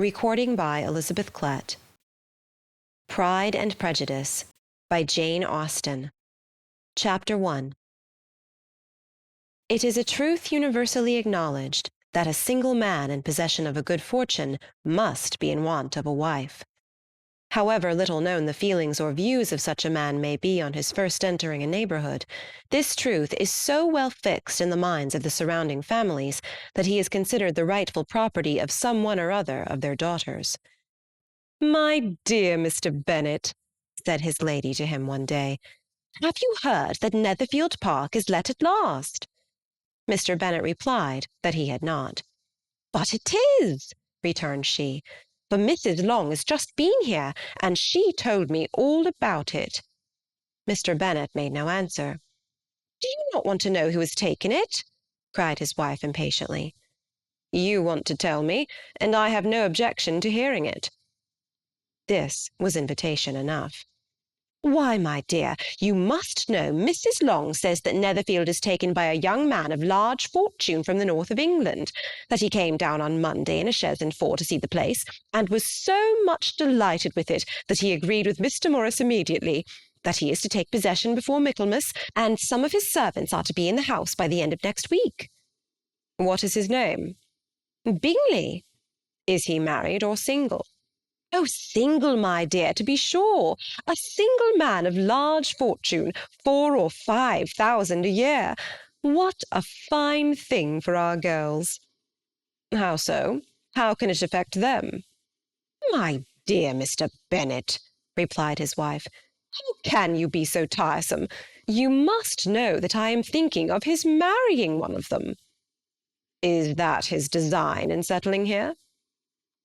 Recording by Elizabeth Klett. Pride and Prejudice by Jane Austen. Chapter 1. It is a truth universally acknowledged that a single man in possession of a good fortune must be in want of a wife. However little known the feelings or views of such a man may be on his first entering a neighborhood, this truth is so well fixed in the minds of the surrounding families that he is considered the rightful property of some one or other of their daughters. "My dear Mr. Bennet," said his lady to him one day, "have you heard that Netherfield Park is let at last?" Mr. Bennet replied that he had not. "But it is," returned she, "for Mrs. Long has just been here, and she told me all about it." Mr. Bennet made no answer. "Do you not want to know who has taken it?" cried his wife impatiently. "You want to tell me, and I have no objection to hearing it." This was invitation enough. "Why, my dear, you must know Mrs. Long says that Netherfield is taken by a young man of large fortune from the north of England, that he came down on Monday in a chaise and four to see the place, and was so much delighted with it that he agreed with Mr. Morris immediately, that he is to take possession before Michaelmas, and some of his servants are to be in the house by the end of next week." "What is his name?" "Bingley." "Is he married or single?" "Oh, single, my dear, to be sure. A single man of large fortune, 4,000 or 5,000 a year. What a fine thing for our girls!" "How so? How can it affect them?" "My dear Mr. Bennet," replied his wife, "how can you be so tiresome? You must know that I am thinking of his marrying one of them." "Is that his design in settling here?"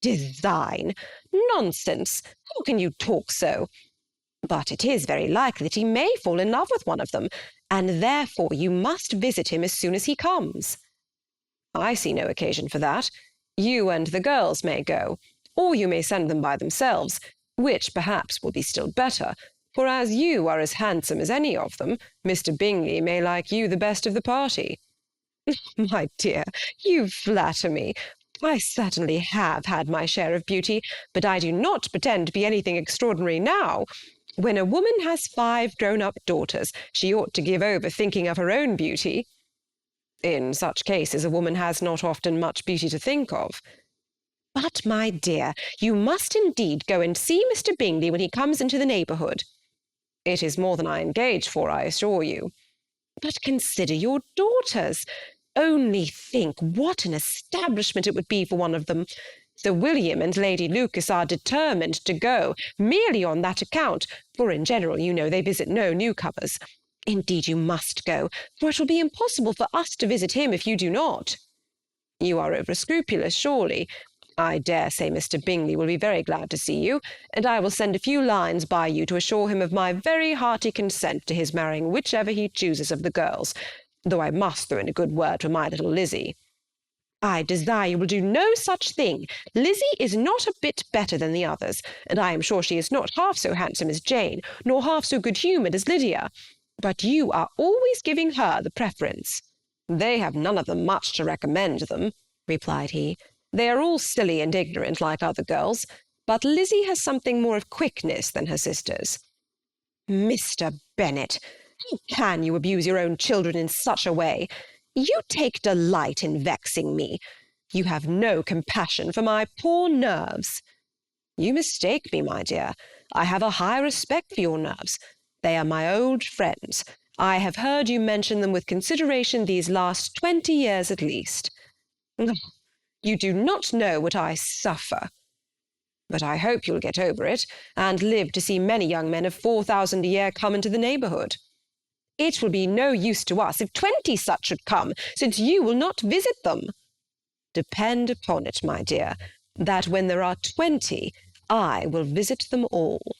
"Design? Nonsense! How can you talk so? But it is very likely that he may fall in love with one of them, and therefore you must visit him as soon as he comes." "I see no occasion for that. You and the girls may go, or you may send them by themselves, which perhaps will be still better, for as you are as handsome as any of them, Mr. Bingley may like you the best of the party." "My dear, you flatter me. I certainly have had my share of beauty, but I do not pretend to be anything extraordinary now. When a woman has 5 grown-up daughters, she ought to give over thinking of her own beauty." "In such cases a woman has not often much beauty to think of." "But, my dear, you must indeed go and see Mr. Bingley when he comes into the neighbourhood." "It is more than I engage for, I assure you." "But consider your daughters. Only think what an establishment it would be for one of them. Sir William and Lady Lucas are determined to go, merely on that account, for in general, you know, they visit no newcomers. Indeed, you must go, for it will be impossible for us to visit him if you do not." "You are over-scrupulous, surely. I dare say Mr. Bingley will be very glad to see you, and I will send a few lines by you to assure him of my very hearty consent to his marrying whichever he chooses of the girls, though I must throw in a good word for my little Lizzie." "I desire you will do no such thing. Lizzie is not a bit better than the others, and I am sure she is not half so handsome as Jane, nor half so good-humoured as Lydia. But you are always giving her the preference." "They have none of them much to recommend them," replied he. "They are all silly and ignorant like other girls, but Lizzie has something more of quickness than her sisters." "Mr. Bennet, how can you abuse your own children in such a way? You take delight in vexing me. You have no compassion for my poor nerves." "You mistake me, my dear. I have a high respect for your nerves. They are my old friends. I have heard you mention them with consideration these last 20 years at least." "Oh, you do not know what I suffer." "But I hope you'll get over it, and live to see many young men of 4,000 a year come into the neighbourhood." "It will be no use to us if 20 such should come, since you will not visit them." "Depend upon it, my dear, that when there are 20, I will visit them all."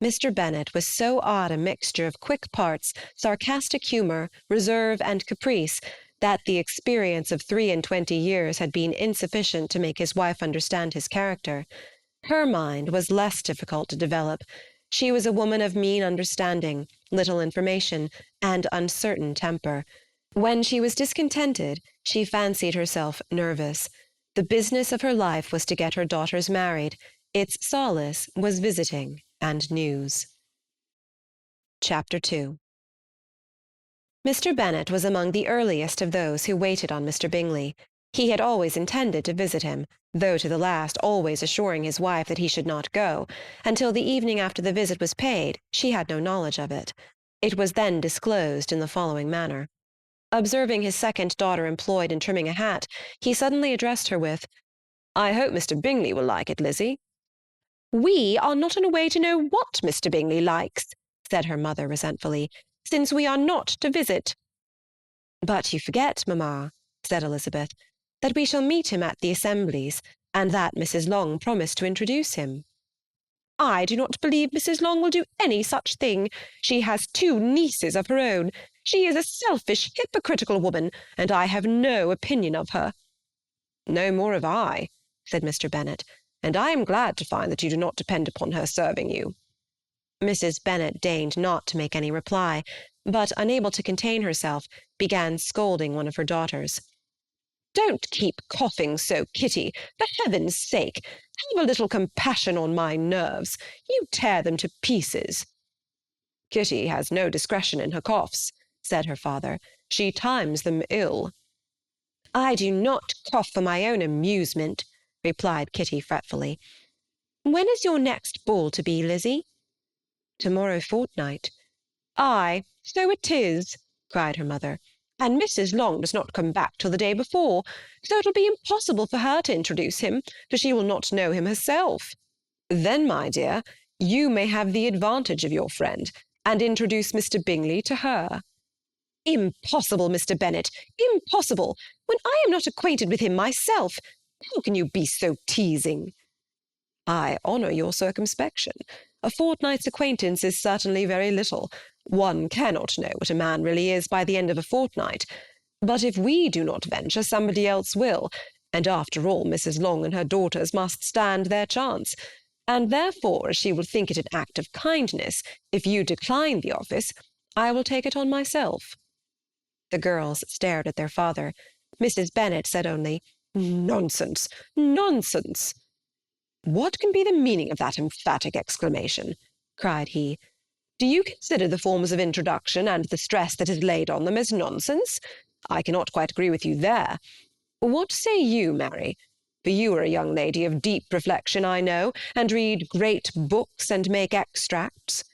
Mr. Bennet was so odd a mixture of quick parts, sarcastic humour, reserve, and caprice, that the experience of 23 years had been insufficient to make his wife understand his character. Her mind was less difficult to develop. She was a woman of mean understanding, little information, and uncertain temper. When she was discontented, she fancied herself nervous. The business of her life was to get her daughters married. Its solace was visiting and news. Chapter 2. Mr. Bennet was among the earliest of those who waited on Mr. Bingley. He had always intended to visit him, though to the last always assuring his wife that he should not go. Until the evening after the visit was paid, she had no knowledge of it. It was then disclosed in the following manner. Observing his second daughter employed in trimming a hat, he suddenly addressed her with, "I hope Mr. Bingley will like it, Lizzie." "We are not in a way to know what Mr. Bingley likes," said her mother resentfully, "since we are not to visit." "But you forget, mamma," said Elizabeth, "that we shall meet him at the assemblies, and that Mrs. Long promised to introduce him." "I do not believe Mrs. Long will do any such thing. She has 2 nieces of her own. She is a selfish, hypocritical woman, and I have no opinion of her." "No more have I," said Mr. Bennet, "and I am glad to find that you do not depend upon her serving you." Mrs. Bennet deigned not to make any reply, but, unable to contain herself, began scolding one of her daughters. "Don't keep coughing so, Kitty, for heaven's sake. Have a little compassion on my nerves. You tear them to pieces." "Kitty has no discretion in her coughs," said her father. "She times them ill." "I do not cough for my own amusement," replied Kitty fretfully. "When is your next ball to be, Lizzie?" "To-morrow fortnight." "Ay, so it is," cried her mother, "and Mrs. Long does not come back till the day before, so it'll be impossible for her to introduce him, for she will not know him herself." "Then, my dear, you may have the advantage of your friend, and introduce Mr. Bingley to her." "Impossible, Mr. Bennet, impossible, when I am not acquainted with him myself. How can you be so teasing?" "I honour your circumspection. A fortnight's acquaintance is certainly very little. One cannot know what a man really is by the end of a fortnight. But if we do not venture, somebody else will, and after all Mrs. Long and her daughters must stand their chance, and therefore, as she will think it an act of kindness, if you decline the office, I will take it on myself." The girls stared at their father. Mrs. Bennet said only, "Nonsense, nonsense." "What can be the meaning of that emphatic exclamation?" cried he. "Do you consider the forms of introduction and the stress that is laid on them as nonsense? I cannot quite agree with you there. What say you, Mary? For you are a young lady of deep reflection, I know, and read great books and make extracts."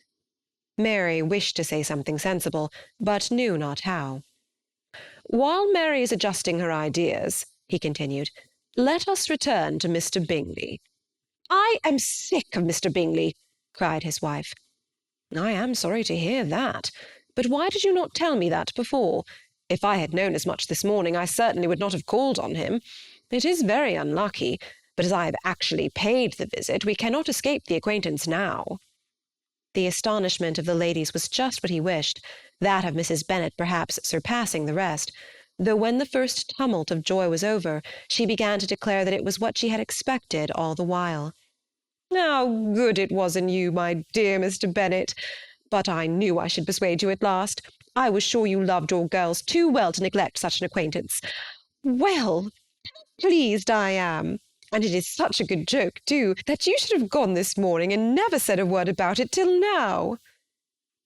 Mary wished to say something sensible, but knew not how. "While Mary is adjusting her ideas," he continued, "let us return to Mr. Bingley." "I am sick of Mr. Bingley," cried his wife. "I am sorry to hear that. But why did you not tell me that before? If I had known as much this morning, I certainly would not have called on him. It is very unlucky, but as I have actually paid the visit, we cannot escape the acquaintance now." The astonishment of the ladies was just what he wished, that of Mrs. Bennet perhaps surpassing the rest, though when the first tumult of joy was over, she began to declare that it was what she had expected all the while. "How good it was in you, my dear Mr. Bennet! But I knew I should persuade you at last. I was sure you loved your girls too well to neglect such an acquaintance. Well, how pleased I am! And it is such a good joke, too, that you should have gone this morning and never said a word about it till now."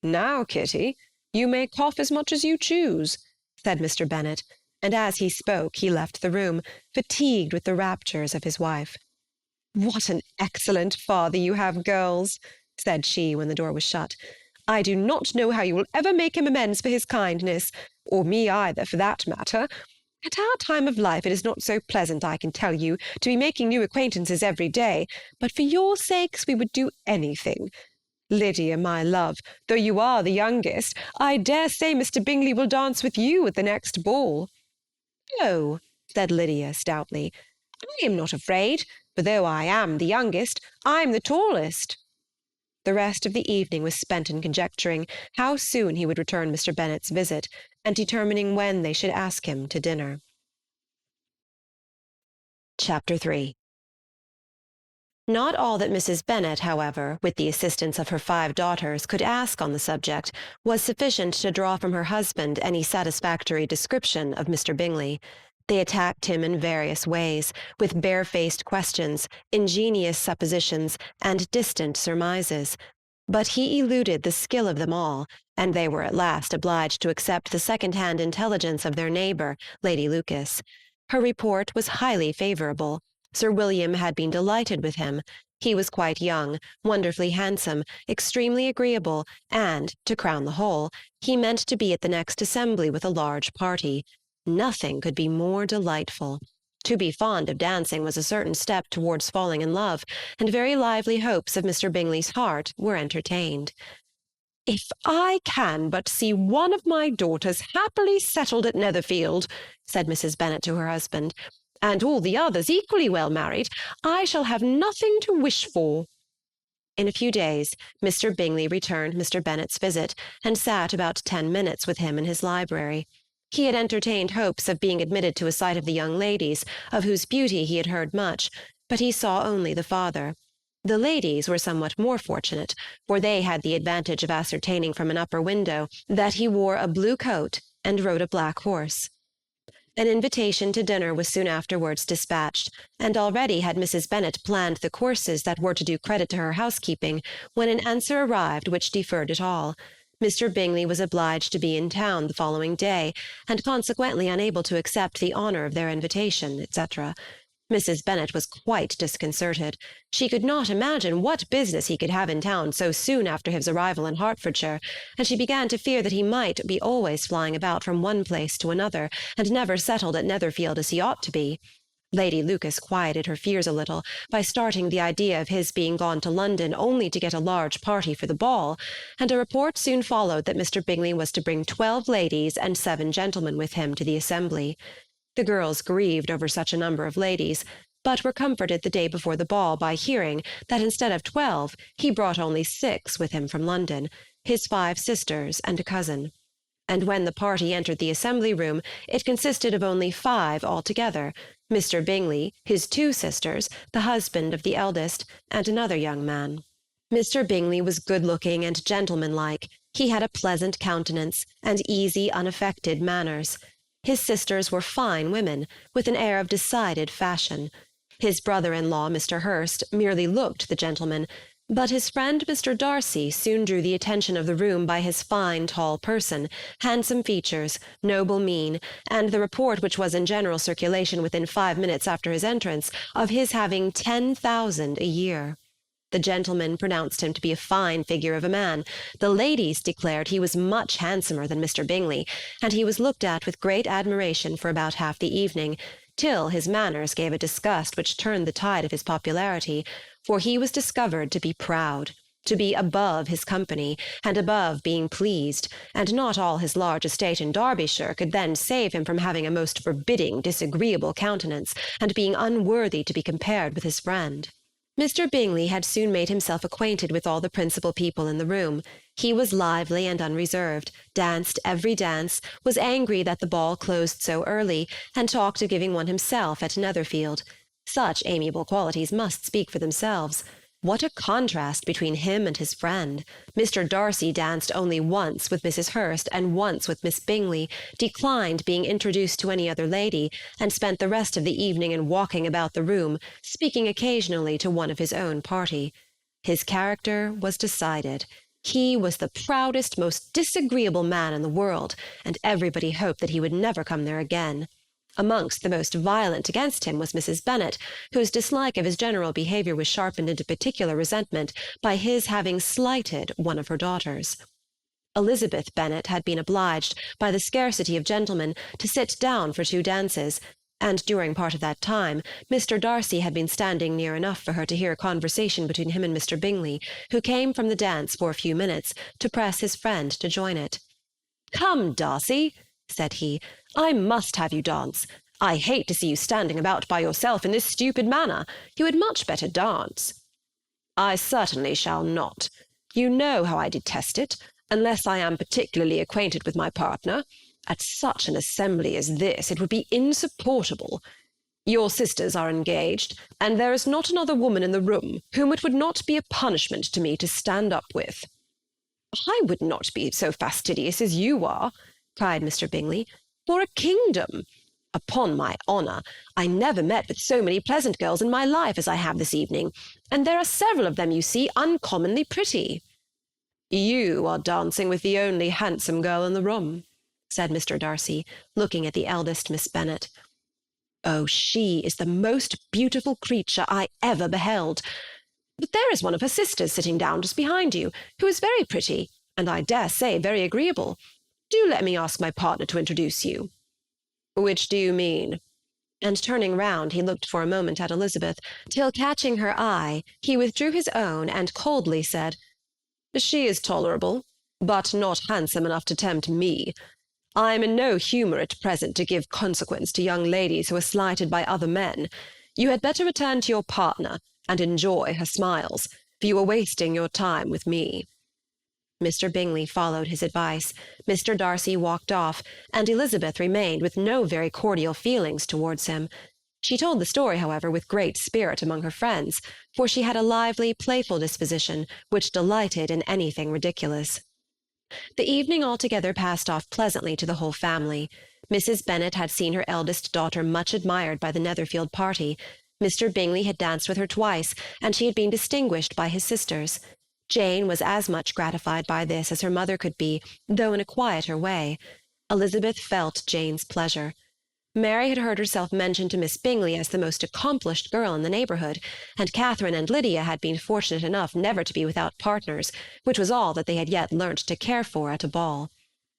"Now, Kitty, you may cough as much as you choose," said Mr. Bennet, and as he spoke he left the room, fatigued with the raptures of his wife. "What an excellent father you have, girls," said she when the door was shut. "I do not know how you will ever make him amends for his kindness, or me either, for that matter. At our time of life it is not so pleasant, I can tell you, to be making new acquaintances every day, but for your sakes we would do anything. Lydia, my love, though you are the youngest, I dare say Mr. Bingley will dance with you at the next ball." "Oh," said Lydia stoutly, "I am not afraid, for though I am the youngest, I'm the tallest." The rest of the evening was spent in conjecturing how soon he would return Mr. Bennet's visit, and determining when they should ask him to dinner. Chapter 3. Not all that Mrs. Bennet, however, with the assistance of her 5 daughters, could ask on the subject, was sufficient to draw from her husband any satisfactory description of Mr. Bingley. They attacked him in various ways, with barefaced questions, ingenious suppositions, and distant surmises. But he eluded the skill of them all, and they were at last obliged to accept the second-hand intelligence of their neighbour, Lady Lucas. Her report was highly favourable. Sir William had been delighted with him. He was quite young, wonderfully handsome, extremely agreeable, and, to crown the whole, he meant to be at the next assembly with a large party. Nothing could be more delightful. To be fond of dancing was a certain step towards falling in love, and very lively hopes of Mr. Bingley's heart were entertained. "If I can but see one of my daughters happily settled at Netherfield," said Mrs. Bennet to her husband, "and all the others equally well married, I shall have nothing to wish for." In a few days, Mr. Bingley returned Mr. Bennet's visit, and sat about 10 minutes with him in his library. He had entertained hopes of being admitted to a sight of the young ladies, of whose beauty he had heard much, but he saw only the father. The ladies were somewhat more fortunate, for they had the advantage of ascertaining from an upper window that he wore a blue coat and rode a black horse. An invitation to dinner was soon afterwards dispatched, and already had Mrs. Bennet planned the courses that were to do credit to her housekeeping, when an answer arrived which deferred it all. Mr. Bingley was obliged to be in town the following day, and consequently unable to accept the honour of their invitation, etc. Mrs. Bennet was quite disconcerted. She could not imagine what business he could have in town so soon after his arrival in Hertfordshire, and she began to fear that he might be always flying about from one place to another, and never settled at Netherfield as he ought to be. Lady Lucas quieted her fears a little by starting the idea of his being gone to London only to get a large party for the ball, and a report soon followed that Mr. Bingley was to bring 12 ladies and 7 gentlemen with him to the assembly. The girls grieved over such a number of ladies, but were comforted the day before the ball by hearing that instead of 12 he brought only 6 with him from London, his 5 sisters and a cousin. And when the party entered the assembly-room, it consisted of only 5 altogether, Mr. Bingley, his 2 sisters, the husband of the eldest, and another young man. Mr. Bingley was good-looking and gentlemanlike. He had a pleasant countenance, and easy, unaffected manners. His sisters were fine women, with an air of decided fashion. His brother-in-law, Mr. Hurst, merely looked the gentleman, but his friend Mr. Darcy soon drew the attention of the room by his fine tall person, handsome features, noble mien, and the report which was in general circulation within 5 minutes after his entrance, of his having 10,000 a year. The gentlemen pronounced him to be a fine figure of a man. The ladies declared he was much handsomer than Mr. Bingley, and he was looked at with great admiration for about half the evening, till his manners gave a disgust which turned the tide of his popularity, for he was discovered to be proud, to be above his company, and above being pleased, and not all his large estate in Derbyshire could then save him from having a most forbidding, disagreeable countenance, and being unworthy to be compared with his friend. Mr. Bingley had soon made himself acquainted with all the principal people in the room. He was lively and unreserved, danced every dance, was angry that the ball closed so early, and talked of giving one himself at Netherfield. Such amiable qualities must speak for themselves. What a contrast between him and his friend! Mr. Darcy danced only once with Mrs. Hurst and once with Miss Bingley, declined being introduced to any other lady, and spent the rest of the evening in walking about the room, speaking occasionally to one of his own party. His character was decided. He was the proudest, most disagreeable man in the world, and everybody hoped that he would never come there again. Amongst the most violent against him was Mrs. Bennet, whose dislike of his general behaviour was sharpened into particular resentment by his having slighted one of her daughters. Elizabeth Bennet had been obliged, by the scarcity of gentlemen, to sit down for 2 dances, and during part of that time Mr. Darcy had been standing near enough for her to hear a conversation between him and Mr. Bingley, who came from the dance for a few minutes to press his friend to join it. "Come, Darcy," said he, "I must have you dance. I hate to see you standing about by yourself in this stupid manner. You had much better dance." "I certainly shall not. You know how I detest it, unless I am particularly acquainted with my partner. At such an assembly as this it would be insupportable. Your sisters are engaged, and there is not another woman in the room whom it would not be a punishment to me to stand up with." "I would not be so fastidious as you are," cried Mr. Bingley, "for a kingdom. Upon my honour, I never met with so many pleasant girls in my life as I have this evening, and there are several of them, you see, uncommonly pretty." "You are dancing with the only handsome girl in the room," said Mr. Darcy, looking at the eldest Miss Bennet. "Oh, she is the most beautiful creature I ever beheld. But there is one of her sisters sitting down just behind you, who is very pretty, and I dare say very agreeable. Do let me ask my partner to introduce you." "Which do you mean?" And turning round, he looked for a moment at Elizabeth, till, catching her eye, he withdrew his own and coldly said, "She is tolerable, but not handsome enough to tempt me. I am in no humour at present to give consequence to young ladies who are slighted by other men. You had better return to your partner, and enjoy her smiles, for you are wasting your time with me." Mr. Bingley followed his advice. Mr. Darcy walked off, and Elizabeth remained with no very cordial feelings towards him. She told the story, however, with great spirit among her friends, for she had a lively, playful disposition, which delighted in anything ridiculous. The evening altogether passed off pleasantly to the whole family. Mrs. Bennet had seen her eldest daughter much admired by the Netherfield party. Mr. Bingley had danced with her twice, and she had been distinguished by his sisters. Jane was as much gratified by this as her mother could be, though in a quieter way. Elizabeth felt Jane's pleasure. Mary had heard herself mentioned to Miss Bingley as the most accomplished girl in the neighbourhood, and Catherine and Lydia had been fortunate enough never to be without partners, which was all that they had yet learnt to care for at a ball.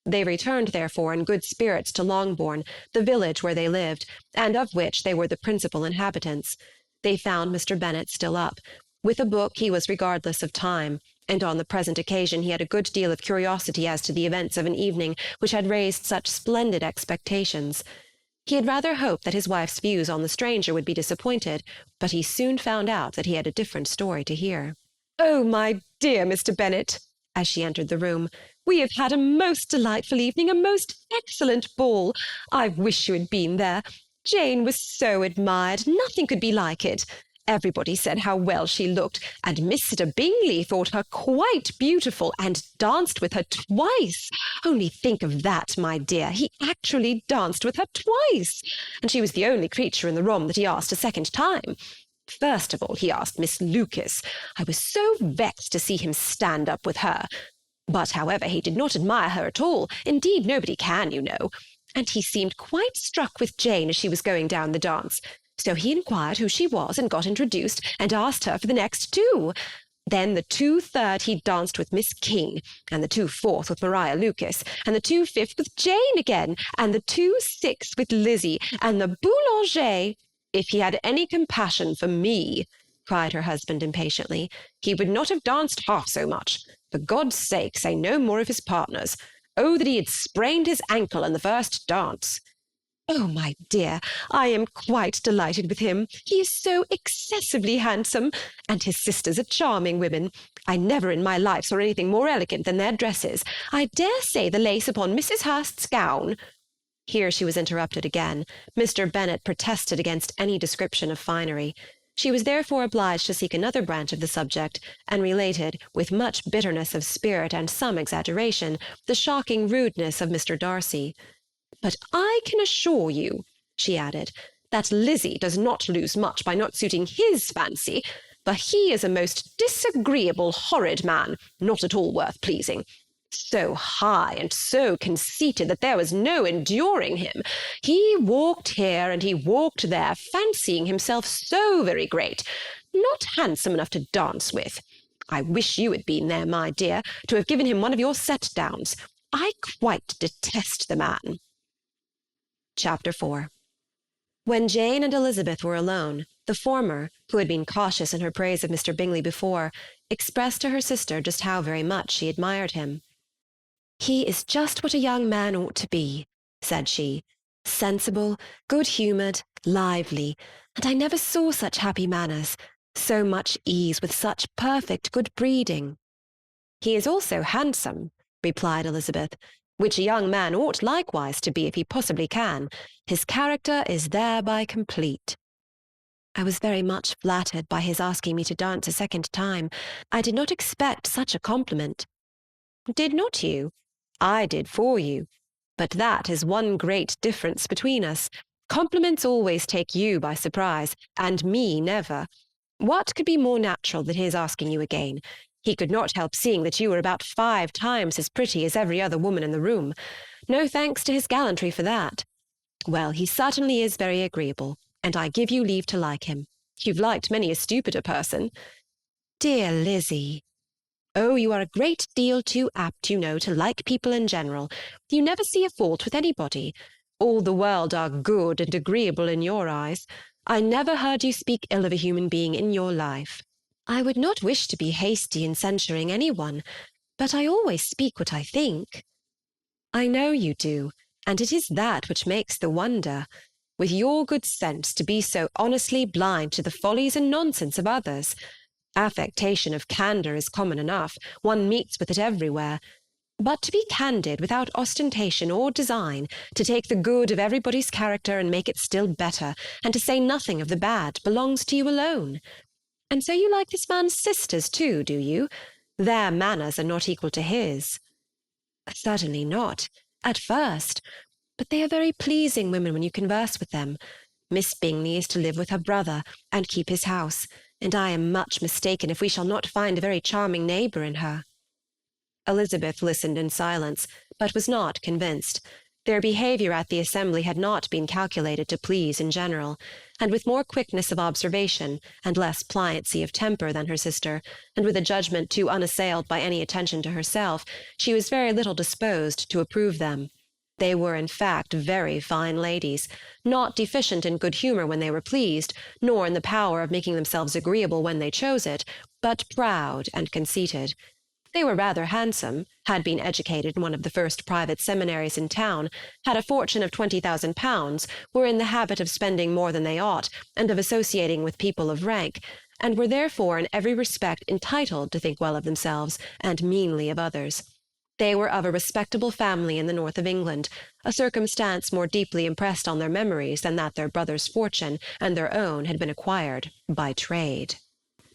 They returned, therefore, in good spirits to Longbourn, the village where they lived, and of which they were the principal inhabitants. They found Mr. Bennet still up. With a book he was regardless of time, and on the present occasion he had a good deal of curiosity as to the events of an evening which had raised such splendid expectations. He had rather hoped that his wife's views on the stranger would be disappointed, but he soon found out that he had a different story to hear. "Oh, my dear Mr. Bennet," as she entered the room, "we have had a most delightful evening, a most excellent ball. I wish you had been there. Jane was so admired, nothing could be like it. Everybody said how well she looked, and Mr. Bingley thought her quite beautiful, and danced with her twice. Only think of that, my dear. He actually danced with her twice, and she was the only creature in the room that he asked a second time. First of all, he asked Miss Lucas. I was so vexed to see him stand up with her. But, however, he did not admire her at all. Indeed, nobody can, you know. And he seemed quite struck with Jane as she was going down the dance. So he inquired who she was and got introduced, and asked her for the next two. Then the 2/3 he danced with Miss King, and the 2/4 with Maria Lucas, and the 2/5 with Jane again, and the 2/6 with Lizzie, and the Boulanger. If he had any compassion for me, cried her husband impatiently, he would not have danced half so much. For God's sake, say no more of his partners. Oh, that he had sprained his ankle in the first dance. Oh, my dear, I am quite delighted with him. He is so excessively handsome, and his sisters are charming women. I never in my life saw anything more elegant than their dresses. I dare say the lace upon Mrs. Hurst's gown—" Here she was interrupted again. Mr. Bennet protested against any description of finery. She was therefore obliged to seek another branch of the subject, and related, with much bitterness of spirit and some exaggeration, the shocking rudeness of Mr. Darcy. "But I can assure you," she added, "that Lizzie does not lose much by not suiting his fancy, for he is a most disagreeable, horrid man, not at all worth pleasing. So high and so conceited that there was no enduring him. He walked here and he walked there, fancying himself so very great, not handsome enough to dance with. I wish you had been there, my dear, to have given him one of your set-downs. I quite detest the man." Chapter 4. When Jane and Elizabeth were alone, the former, who had been cautious in her praise of Mr. Bingley before, expressed to her sister just how very much she admired him. "He is just what a young man ought to be," said she, "sensible, good-humoured, lively, and I never saw such happy manners, so much ease, with such perfect good breeding." "He is also handsome," replied Elizabeth, "which a young man ought likewise to be if he possibly can. His character is thereby complete." "I was very much flattered by his asking me to dance a second time. I did not expect such a compliment." "Did not you? I did for you. But that is one great difference between us. Compliments always take you by surprise, and me never. What could be more natural than his asking you again? He could not help seeing that you were about 5 times as pretty as every other woman in the room. No thanks to his gallantry for that. Well, he certainly is very agreeable, and I give you leave to like him. You've liked many a stupider person. Dear Lizzie. Oh, you are a great deal too apt, you know, to like people in general. You never see a fault with anybody. All the world are good and agreeable in your eyes. I never heard you speak ill of a human being in your life. I would not wish to be hasty in censuring any one, but I always speak what I think. I know you do, and it is that which makes the wonder. With your good sense to be so honestly blind to the follies and nonsense of others. Affectation of candour is common enough, one meets with it everywhere. But to be candid without ostentation or design, to take the good of everybody's character and make it still better, and to say nothing of the bad, belongs to you alone. And so you like this man's sisters too, do you? Their manners are not equal to his. Certainly not, at first, but they are very pleasing women when you converse with them. Miss Bingley is to live with her brother, and keep his house, and I am much mistaken if we shall not find a very charming neighbour in her. Elizabeth listened in silence, but was not convinced. Their behaviour at the assembly had not been calculated to please in general, and with more quickness of observation, and less pliancy of temper than her sister, and with a judgment too unassailed by any attention to herself, she was very little disposed to approve them. They were, in fact, very fine ladies, not deficient in good humour when they were pleased, nor in the power of making themselves agreeable when they chose it, but proud and conceited. They were rather handsome, had been educated in one of the first private seminaries in town, had a fortune of £20,000, were in the habit of spending more than they ought, and of associating with people of rank, and were therefore in every respect entitled to think well of themselves, and meanly of others. They were of a respectable family in the north of England, a circumstance more deeply impressed on their memories than that their brother's fortune and their own had been acquired by trade.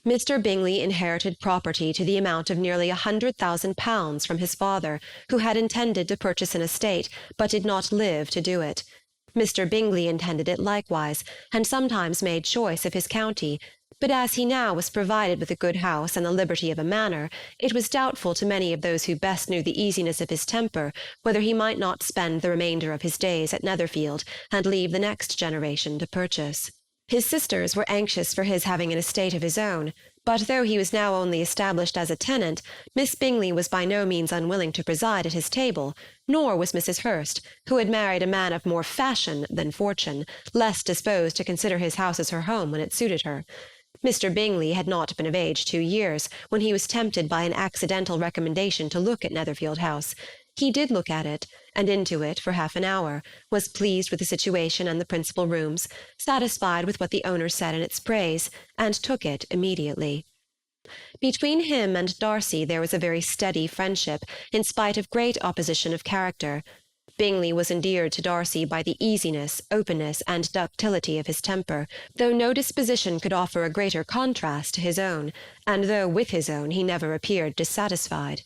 Mr. Bingley inherited property to the amount of nearly £100,000 from his father, who had intended to purchase an estate, but did not live to do it. Mr. Bingley intended it likewise, and sometimes made choice of his county, but as he now was provided with a good house and the liberty of a manor, it was doubtful to many of those who best knew the easiness of his temper whether he might not spend the remainder of his days at Netherfield, and leave the next generation to purchase. His sisters were anxious for his having an estate of his own, but though he was now only established as a tenant, Miss Bingley was by no means unwilling to preside at his table, nor was Mrs. Hurst, who had married a man of more fashion than fortune, less disposed to consider his house as her home when it suited her. Mr. Bingley had not been of age 2 years, when he was tempted by an accidental recommendation to look at Netherfield House. He did look at it, and into it for half an hour, was pleased with the situation and the principal rooms, satisfied with what the owner said in its praise, and took it immediately. Between him and Darcy there was a very steady friendship, in spite of great opposition of character. Bingley was endeared to Darcy by the easiness, openness, and ductility of his temper, though no disposition could offer a greater contrast to his own, and though with his own he never appeared dissatisfied.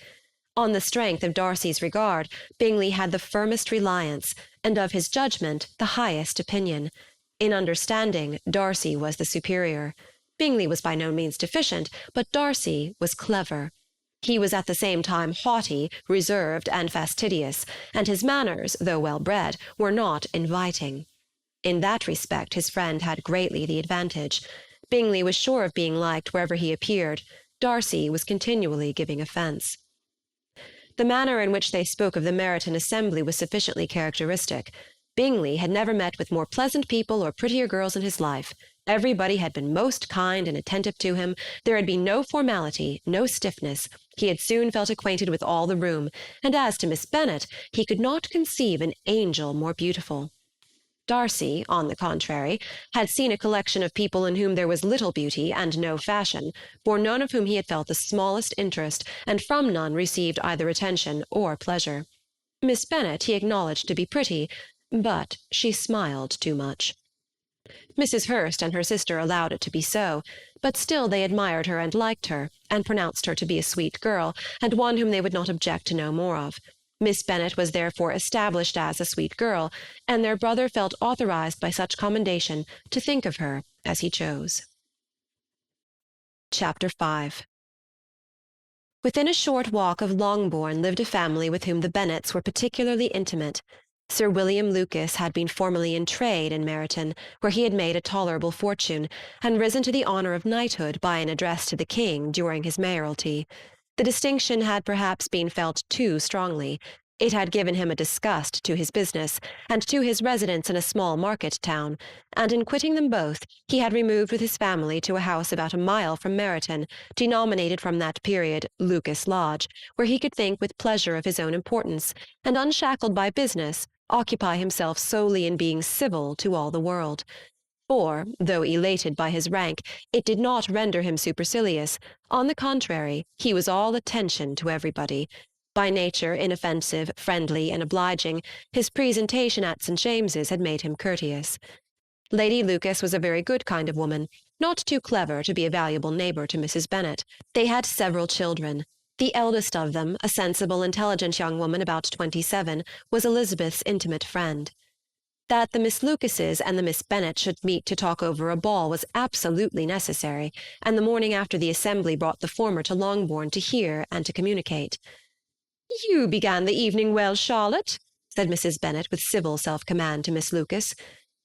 On the strength of Darcy's regard, Bingley had the firmest reliance, and of his judgment the highest opinion. In understanding, Darcy was the superior. Bingley was by no means deficient, but Darcy was clever. He was at the same time haughty, reserved, and fastidious, and his manners, though well-bred, were not inviting. In that respect his friend had greatly the advantage. Bingley was sure of being liked wherever he appeared. Darcy was continually giving offence. The manner in which they spoke of the Meryton assembly was sufficiently characteristic. Bingley had never met with more pleasant people or prettier girls in his life. Everybody had been most kind and attentive to him. There had been no formality, no stiffness. He had soon felt acquainted with all the room, and as to Miss Bennet, he could not conceive an angel more beautiful. Darcy, on the contrary, had seen a collection of people in whom there was little beauty and no fashion, for none of whom he had felt the smallest interest, and from none received either attention or pleasure. Miss Bennet he acknowledged to be pretty, but she smiled too much. Mrs. Hurst and her sister allowed it to be so, but still they admired her and liked her, and pronounced her to be a sweet girl, and one whom they would not object to know more of. Miss Bennet was therefore established as a sweet girl, and their brother felt authorized by such commendation to think of her as he chose. Chapter 5. Within a short walk of Longbourn lived a family with whom the Bennets were particularly intimate. Sir William Lucas had been formerly in trade in Meryton, where he had made a tolerable fortune, and risen to the honour of knighthood by an address to the king during his mayoralty. The distinction had perhaps been felt too strongly. It had given him a disgust to his business, and to his residence in a small market town, and in quitting them both, he had removed with his family to a house about a mile from Meryton, denominated from that period Lucas Lodge, where he could think with pleasure of his own importance, and, unshackled by business, occupy himself solely in being civil to all the world. For, though elated by his rank, it did not render him supercilious. On the contrary, he was all attention to everybody. By nature inoffensive, friendly, and obliging, his presentation at St. James's had made him courteous. Lady Lucas was a very good kind of woman, not too clever to be a valuable neighbour to Mrs. Bennet. They had several children. The eldest of them, a sensible, intelligent young woman about 27, was Elizabeth's intimate friend. That the Miss Lucases and the Miss Bennet should meet to talk over a ball was absolutely necessary, and the morning after the assembly brought the former to Longbourn to hear and to communicate. "You began the evening well, Charlotte," said Mrs. Bennet with civil self-command to Miss Lucas.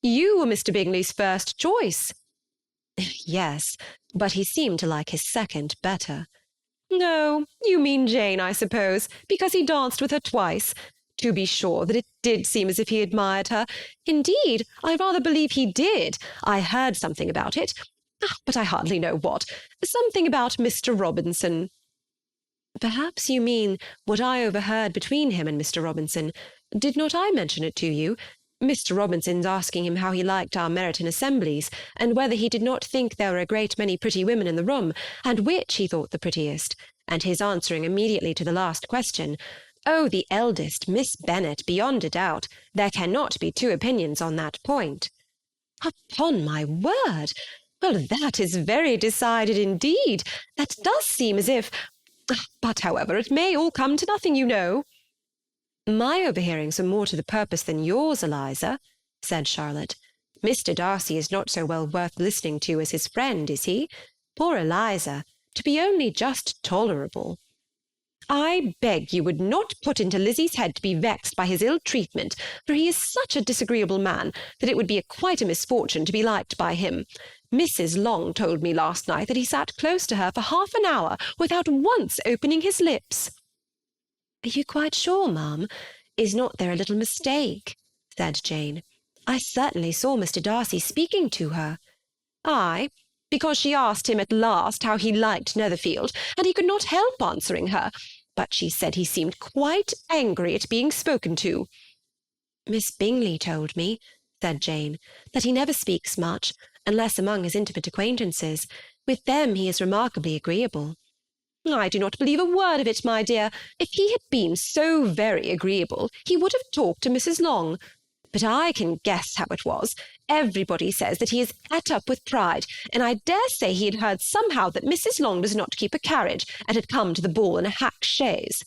"You were Mr. Bingley's first choice." "Yes, but he seemed to like his second better." "Oh, you mean Jane, I suppose, because he danced with her twice. To be sure that it did seem as if he admired her. Indeed, I rather believe he did. I heard something about it, but I hardly know what. Something about Mr. Robinson." "Perhaps you mean what I overheard between him and Mr. Robinson. Did not I mention it to you? Mr. Robinson's asking him how he liked our Meryton assemblies, and whether he did not think there were a great many pretty women in the room, and which he thought the prettiest, and his answering immediately to the last question, 'Oh, the eldest, Miss Bennet, beyond a doubt. There cannot be two opinions on that point.'" "Upon my word! Well, that is very decided indeed. That does seem as if— But, however, it may all come to nothing, you know." "My overhearings are more to the purpose than yours, Eliza," said Charlotte. "Mr. Darcy is not so well worth listening to as his friend, is he? Poor Eliza, to be only just tolerable." "I beg you would not put into Lizzie's head to be vexed by his ill treatment, for he is such a disagreeable man that it would be quite a misfortune to be liked by him. Mrs. Long told me last night that he sat close to her for half an hour without once opening his lips." "Are you quite sure, ma'am? Is not there a little mistake?" said Jane. "I certainly saw Mr. Darcy speaking to her." "Ay, because she asked him at last how he liked Netherfield, and he could not help answering her, but she said he seemed quite angry at being spoken to." "Miss Bingley told me," said Jane, "that he never speaks much, unless among his intimate acquaintances. With them he is remarkably agreeable." "I do not believe a word of it, my dear. If he had been so very agreeable, he would have talked to Mrs. Long. But I can guess how it was. Everybody says that he is at up with pride, and I dare say he had heard somehow that Mrs. Long does not keep a carriage, and had come to the ball in a hack chaise."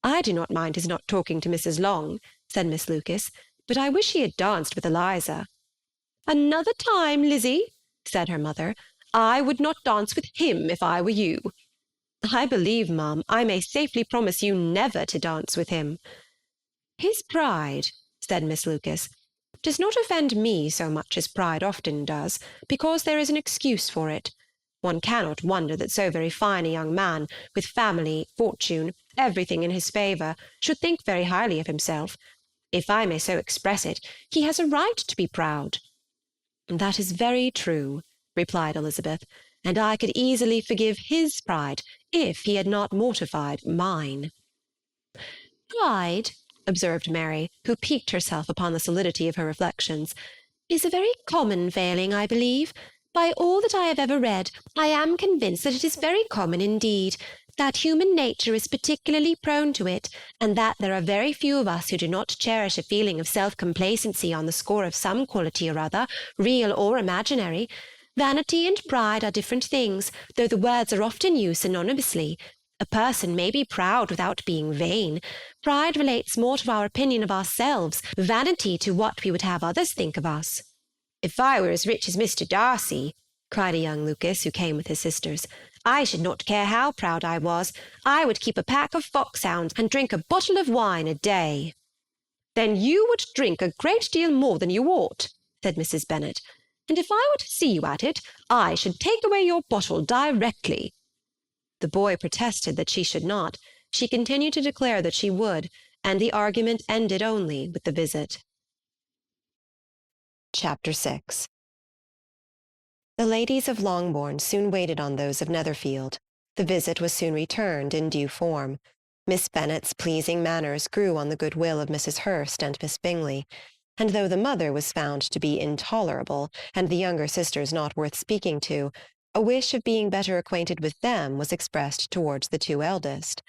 "I do not mind his not talking to Mrs. Long," said Miss Lucas, "but I wish he had danced with Eliza." "Another time, Lizzie," said her mother, "I would not dance with him if I were you." "I believe, ma'am, I may safely promise you never to dance with him." "His pride," said Miss Lucas, "does not offend me so much as pride often does, because there is an excuse for it. One cannot wonder that so very fine a young man, with family, fortune, everything in his favour, should think very highly of himself. If I may so express it, he has a right to be proud." "That is very true," replied Elizabeth, "and I could easily forgive his pride if he had not mortified mine." "Pride," observed Mary, who piqued herself upon the solidity of her reflections, "is a very common failing, I believe. By all that I have ever read, I am convinced that it is very common indeed, that human nature is particularly prone to it, and that there are very few of us who do not cherish a feeling of self-complacency on the score of some quality or other, real or imaginary. Vanity and pride are different things, though the words are often used synonymously. A person may be proud without being vain. Pride relates more to our opinion of ourselves, vanity to what we would have others think of us." "If I were as rich as Mr. Darcy," cried a young Lucas who came with his sisters, "I should not care how proud I was. I would keep a pack of foxhounds and drink a bottle of wine a day." "Then you would drink a great deal more than you ought," said Mrs. Bennet, "and if I were to see you at it, I should take away your bottle directly." The boy protested that she should not. She continued to declare that she would, and the argument ended only with the visit. Chapter 6. The ladies of Longbourn soon waited on those of Netherfield. The visit was soon returned in due form. Miss Bennet's pleasing manners grew on the good-will of Mrs. Hurst and Miss Bingley, and though the mother was found to be intolerable, and the younger sisters not worth speaking to, a wish of being better acquainted with them was expressed towards the two eldest.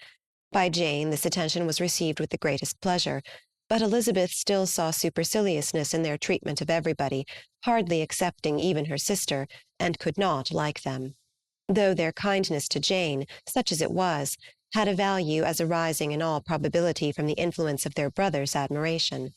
By Jane this attention was received with the greatest pleasure, but Elizabeth still saw superciliousness in their treatment of everybody, hardly excepting even her sister, and could not like them. Though their kindness to Jane, such as it was, had a value as arising in all probability from the influence of their brother's admiration.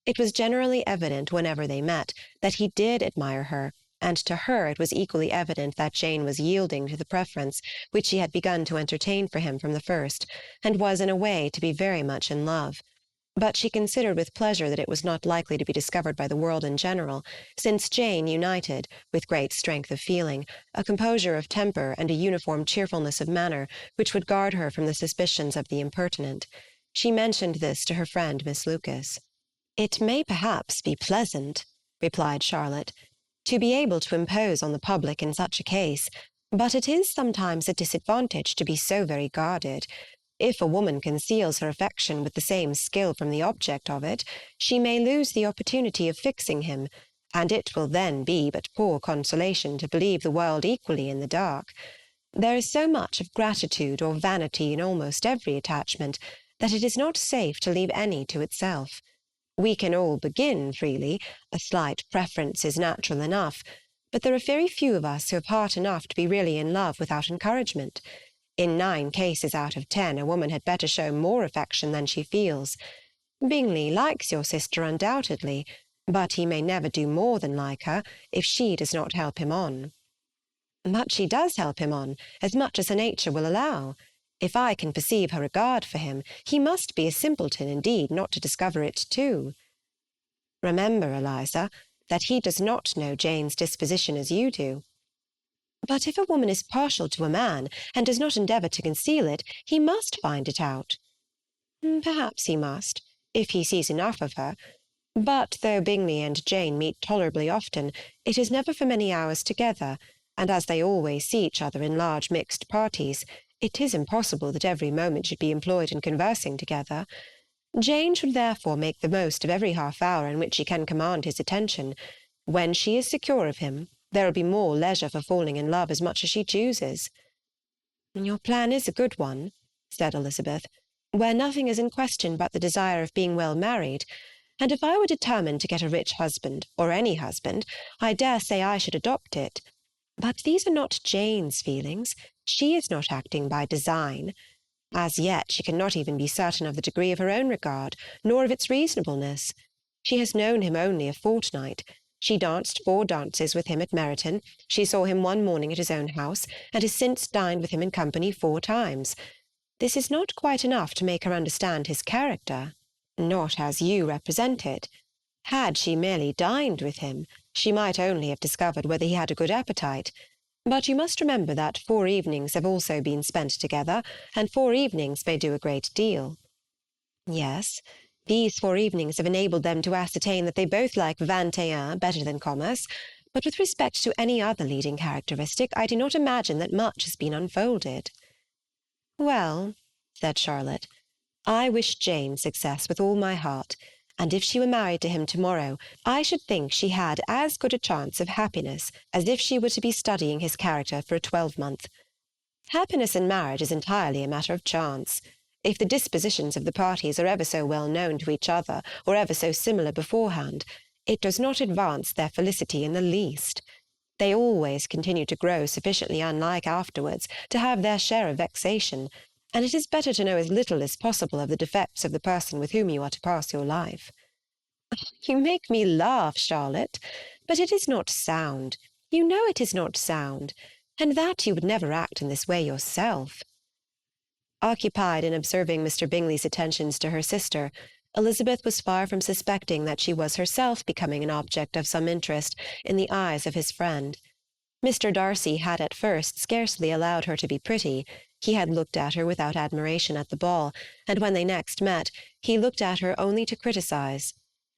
It was generally evident, whenever they met, that he did admire her, and to her it was equally evident that Jane was yielding to the preference which she had begun to entertain for him from the first, and was in a way to be very much in love. But she considered with pleasure that it was not likely to be discovered by the world in general, since Jane united, with great strength of feeling, a composure of temper and a uniform cheerfulness of manner which would guard her from the suspicions of the impertinent. She mentioned this to her friend Miss Lucas. "It may perhaps be pleasant," replied Charlotte, "to be able to impose on the public in such a case, but it is sometimes a disadvantage to be so very guarded. If a woman conceals her affection with the same skill from the object of it, she may lose the opportunity of fixing him, and it will then be but poor consolation to believe the world equally in the dark. There is so much of gratitude or vanity in almost every attachment, that it is not safe to leave any to itself. We can all begin freely, a slight preference is natural enough, but there are very few of us who have heart enough to be really in love without encouragement. In 9 cases out of 10 a woman had better show more affection than she feels. Bingley likes your sister undoubtedly, but he may never do more than like her, if she does not help him on." "But she does help him on, as much as her nature will allow. If I can perceive her regard for him, he must be a simpleton indeed not to discover it too." "Remember, Eliza, that he does not know Jane's disposition as you do." "But if a woman is partial to a man, and does not endeavour to conceal it, he must find it out." "Perhaps he must, if he sees enough of her. But though Bingley and Jane meet tolerably often, it is never for many hours together, and as they always see each other in large mixed parties, it is impossible that every moment should be employed in conversing together. Jane should therefore make the most of every half-hour in which she can command his attention. When she is secure of him, there will be more leisure for falling in love as much as she chooses." "Your plan is a good one," said Elizabeth, "where nothing is in question but the desire of being well married, and if I were determined to get a rich husband, or any husband, I dare say I should adopt it. But these are not Jane's feelings. She is not acting by design. As yet she cannot even be certain of the degree of her own regard, nor of its reasonableness. She has known him only a fortnight. She danced 4 dances with him at Meryton. She saw him one morning at his own house, and has since dined with him in company 4 times. This is not quite enough to make her understand his character, not as you represent it. Had she merely dined with him, she might only have discovered whether he had a good appetite. But you must remember that 4 evenings have also been spent together, and 4 evenings may do a great deal." "Yes, these 4 evenings have enabled them to ascertain that they both like 21 better than commerce, but with respect to any other leading characteristic, I do not imagine that much has been unfolded." "Well," said Charlotte, "I wish Jane success with all my heart, and if she were married to him to-morrow, I should think she had as good a chance of happiness as if she were to be studying his character for a 12-month. Happiness in marriage is entirely a matter of chance. If the dispositions of the parties are ever so well known to each other, or ever so similar beforehand, it does not advance their felicity in the least. They always continue to grow sufficiently unlike afterwards to have their share of vexation, and it is better to know as little as possible of the defects of the person with whom you are to pass your life. You make me laugh, Charlotte, but it is not sound. You know it is not sound, and that you would never act in this way yourself. Occupied in observing Mr. Bingley's attentions to her sister, Elizabeth was far from suspecting that she was herself becoming an object of some interest in the eyes of his friend. Mr. Darcy had at first scarcely allowed her to be pretty. He had looked at her without admiration at the ball, and when they next met, he looked at her only to criticise.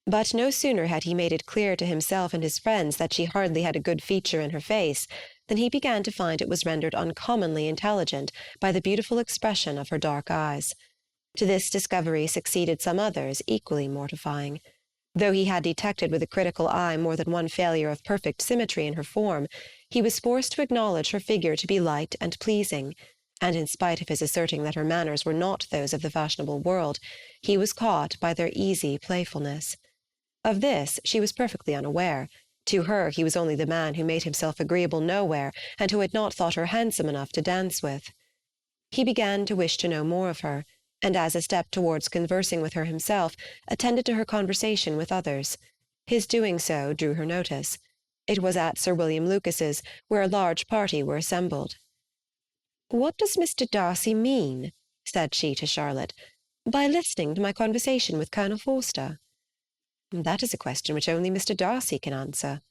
But no sooner had he made it clear to himself and his friends that she hardly had a good feature in her face, than he began to find it was rendered uncommonly intelligent by the beautiful expression of her dark eyes. To this discovery succeeded some others equally mortifying. Though he had detected with a critical eye more than one failure of perfect symmetry in her form, he was forced to acknowledge her figure to be light and pleasing, and in spite of his asserting that her manners were not those of the fashionable world, he was caught by their easy playfulness. Of this she was perfectly unaware. To her he was only the man who made himself agreeable nowhere, and who had not thought her handsome enough to dance with. He began to wish to know more of her, and as a step towards conversing with her himself, attended to her conversation with others. His doing so drew her notice. It was at Sir William Lucas's, where a large party were assembled. "What does Mr. Darcy mean," said she to Charlotte, "by listening to my conversation with Colonel Forster?" "That is a question which only Mr. Darcy can answer."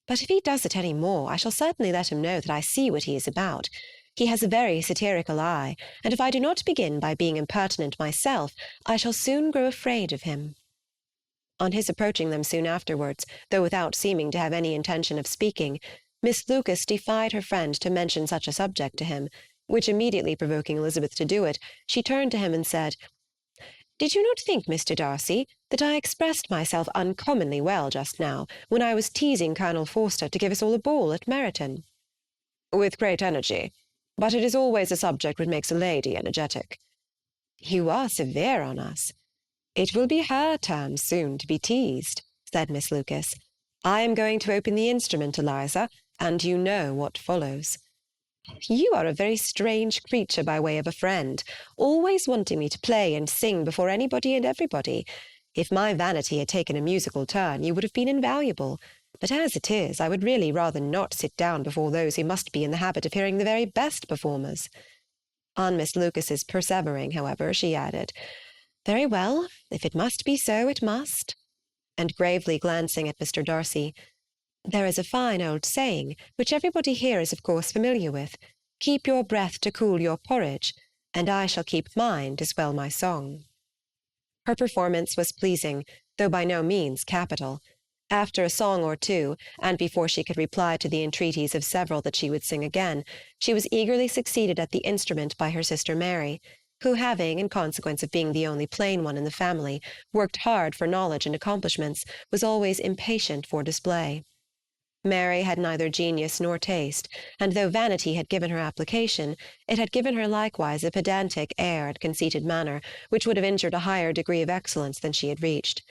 "But if he does it any more, I shall certainly let him know that I see what he is about. He has a very satirical eye, and if I do not begin by being impertinent myself, I shall soon grow afraid of him." On his approaching them soon afterwards, though without seeming to have any intention of speaking, Miss Lucas defied her friend to mention such a subject to him, which immediately provoking Elizabeth to do it, she turned to him and said, "Did you not think, Mr. Darcy, that I expressed myself uncommonly well just now, when I was teasing Colonel Forster to give us all a ball at Meryton?" "With great energy. But it is always a subject which makes a lady energetic." "You are severe on us." "It will be her turn soon to be teased," said Miss Lucas. "I am going to open the instrument, Eliza, and you know what follows." "You are a very strange creature by way of a friend, always wanting me to play and sing before anybody and everybody. If my vanity had taken a musical turn, you would have been invaluable. But as it is, I would really rather not sit down before those who must be in the habit of hearing the very best performers." On Miss Lucas's persevering, however, she added, "Very well, if it must be so, it must." And gravely glancing at Mr. Darcy, "There is a fine old saying, which everybody here is of course familiar with, 'Keep your breath to cool your porridge,' and I shall keep mine to swell my song." Her performance was pleasing, though by no means capital. After a song or two, and before she could reply to the entreaties of several that she would sing again, she was eagerly succeeded at the instrument by her sister Mary, who having, in consequence of being the only plain one in the family, worked hard for knowledge and accomplishments, was always impatient for display. Mary had neither genius nor taste, and though vanity had given her application, it had given her likewise a pedantic air and conceited manner, which would have injured a higher degree of excellence than she had reached.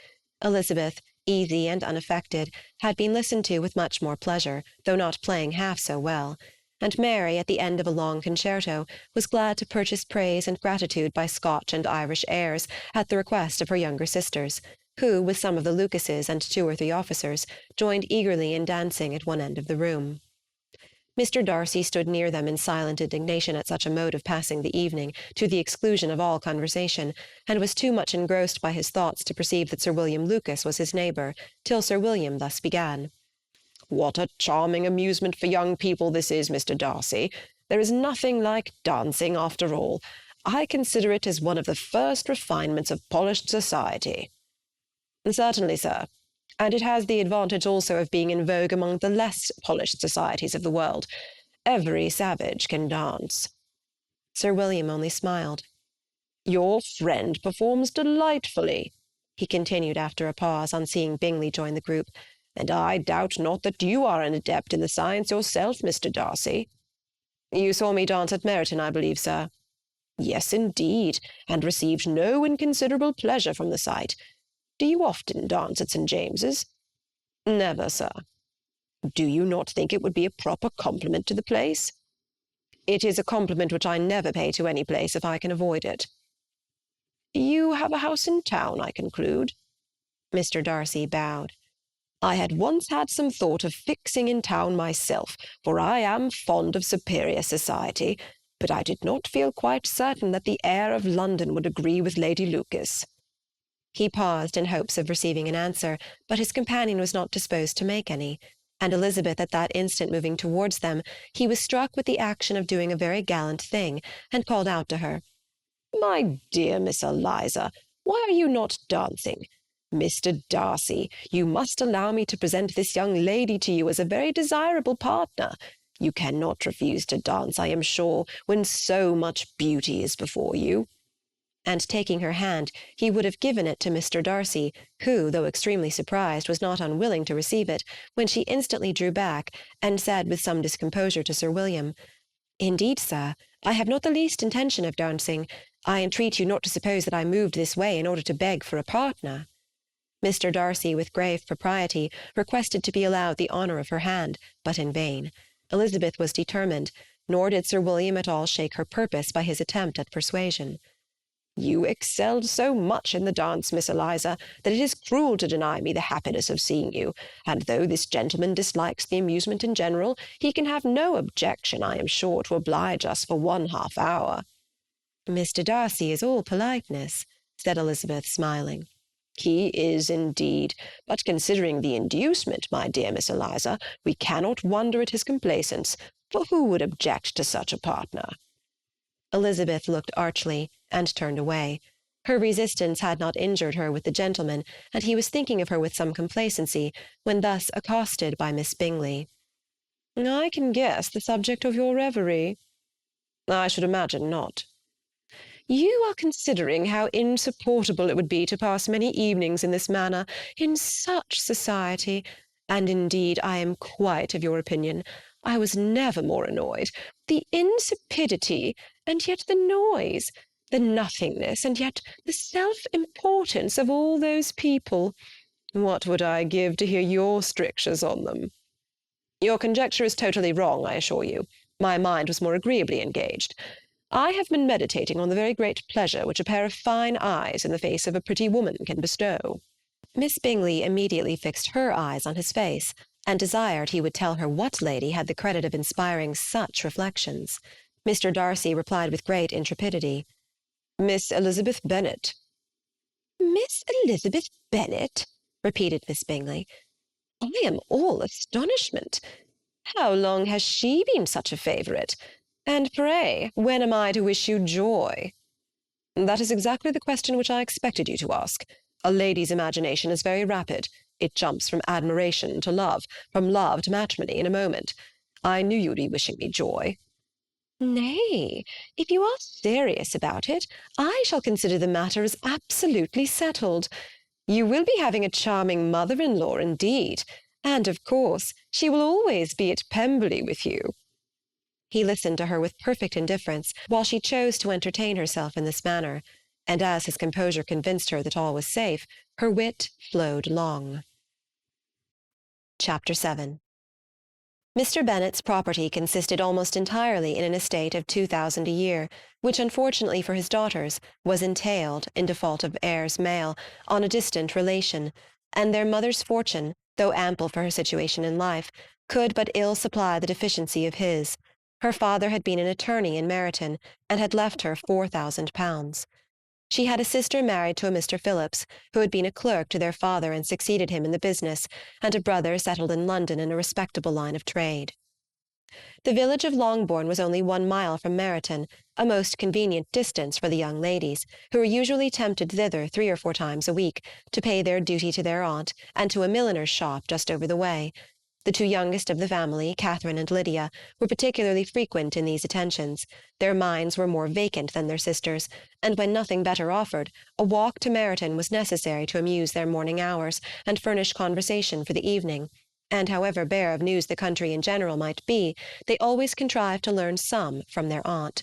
Elizabeth, easy and unaffected, had been listened to with much more pleasure, though not playing half so well, and Mary, at the end of a long concerto, was glad to purchase praise and gratitude by Scotch and Irish airs at the request of her younger sisters, who, with some of the Lucases and 2 or 3 officers, joined eagerly in dancing at one end of the room. Mr. Darcy stood near them in silent indignation at such a mode of passing the evening, to the exclusion of all conversation, and was too much engrossed by his thoughts to perceive that Sir William Lucas was his neighbour, till Sir William thus began. "What a charming amusement for young people this is, Mr. Darcy. There is nothing like dancing, after all. I consider it as one of the first refinements of polished society." "Certainly, sir. And it has the advantage also of being in vogue among the less polished societies of the world. Every savage can dance." Sir William only smiled. "Your friend performs delightfully," he continued after a pause, on seeing Bingley join the group, "and I doubt not that you are an adept in the science yourself, Mr. Darcy." "You saw me dance at Meryton, I believe, sir?" "Yes, indeed, and received no inconsiderable pleasure from the sight. Do you often dance at St. James's?" "Never, sir." Do you not think it would be a proper compliment to the place?" "It is a compliment which I never pay to any place if I can avoid it." "You have a house in town, I conclude?" Mr. Darcy bowed. "I had once had some thought of fixing in town myself, for I am fond of superior society, but I did not feel quite certain that the air of London would agree with Lady Lucas." He paused in hopes of receiving an answer, but his companion was not disposed to make any, and Elizabeth at that instant moving towards them, he was struck with the action of doing a very gallant thing, and called out to her, "My dear Miss Eliza, why are you not dancing? Mr. Darcy, you must allow me to present this young lady to you as a very desirable partner. You cannot refuse to dance, I am sure, when so much beauty is before you." And taking her hand, he would have given it to Mr. Darcy, who, though extremely surprised, was not unwilling to receive it, when she instantly drew back, and said with some discomposure to Sir William, "Indeed, sir, I have not the least intention of dancing. I entreat you not to suppose that I moved this way in order to beg for a partner." Mr. Darcy, with grave propriety, requested to be allowed the honour of her hand, but in vain. Elizabeth was determined, nor did Sir William at all shake her purpose by his attempt at persuasion. "You excelled so much in the dance, Miss Eliza, that it is cruel to deny me the happiness of seeing you, and though this gentleman dislikes the amusement in general, he can have no objection, I am sure, to oblige us for 1/2 hour." "Mr. Darcy is all politeness," said Elizabeth, smiling. "He is indeed, but considering the inducement, my dear Miss Eliza, we cannot wonder at his complaisance, for who would object to such a partner?" Elizabeth looked archly, and turned away. Her resistance had not injured her with the gentleman, and he was thinking of her with some complacency, when thus accosted by Miss Bingley. "I can guess the subject of your reverie." "I should imagine not." "You are considering how insupportable it would be to pass many evenings in this manner, in such society, and indeed I am quite of your opinion. I was never more annoyed. The insipidity, and yet the noise, the nothingness, and yet the self-importance of all those people. What would I give to hear your strictures on them?" "Your conjecture is totally wrong, I assure you. My mind was more agreeably engaged. I have been meditating on the very great pleasure which a pair of fine eyes in the face of a pretty woman can bestow." Miss Bingley immediately fixed her eyes on his face, and desired he would tell her what lady had the credit of inspiring such reflections. Mr. Darcy replied with great intrepidity, "Miss Elizabeth Bennet." "Miss Elizabeth Bennet?" repeated Miss Bingley. "I am all astonishment. How long has she been such a favourite? And pray, when am I to wish you joy?" "That is exactly the question which I expected you to ask. A lady's imagination is very rapid. It jumps from admiration to love, from love to matrimony in a moment. I knew you would be wishing me joy." "Nay, if you are serious about it, I shall consider the matter as absolutely settled. You will be having a charming mother-in-law indeed, and, of course, she will always be at Pemberley with you." He listened to her with perfect indifference, while she chose to entertain herself in this manner, and as his composure convinced her that all was safe, her wit flowed long. Chapter 7. Mr. Bennet's property consisted almost entirely in an estate of 2,000 a year, which, unfortunately for his daughters, was entailed, in default of heirs male, on a distant relation, and their mother's fortune, though ample for her situation in life, could but ill supply the deficiency of his. Her father had been an attorney in Meryton, and had left her £4,000. She had a sister married to a Mr. Phillips, who had been a clerk to their father and succeeded him in the business, and a brother settled in London in a respectable line of trade. The village of Longbourn was only 1 mile from Meryton, a most convenient distance for the young ladies, who were usually tempted thither 3 or 4 times a week, to pay their duty to their aunt, and to a milliner's shop just over the way. The 2 youngest of the family, Catherine and Lydia, were particularly frequent in these attentions. Their minds were more vacant than their sisters', and when nothing better offered, a walk to Meryton was necessary to amuse their morning hours, and furnish conversation for the evening, and however bare of news the country in general might be, they always contrived to learn some from their aunt.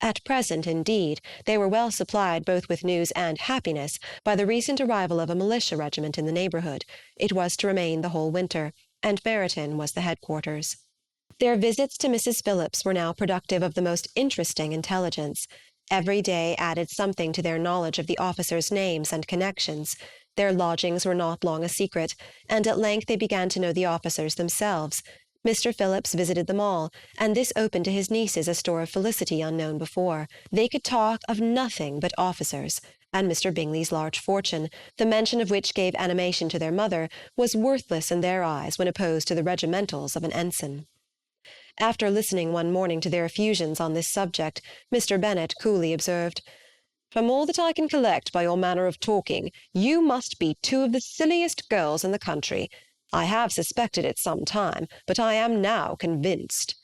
At present, indeed, they were well supplied both with news and happiness by the recent arrival of a militia regiment in the neighbourhood. It was to remain the whole winter, and Meryton was the headquarters. Their visits to Mrs. Phillips were now productive of the most interesting intelligence. Every day added something to their knowledge of the officers' names and connections. Their lodgings were not long a secret, and at length they began to know the officers themselves. Mr. Phillips visited them all, and this opened to his nieces a store of felicity unknown before. They could talk of nothing but officers, and Mr. Bingley's large fortune, the mention of which gave animation to their mother, was worthless in their eyes when opposed to the regimentals of an ensign. After listening one morning to their effusions on this subject, Mr. Bennet coolly observed, "From all that I can collect by your manner of talking, you must be two of the silliest girls in the country. I have suspected it some time, but I am now convinced."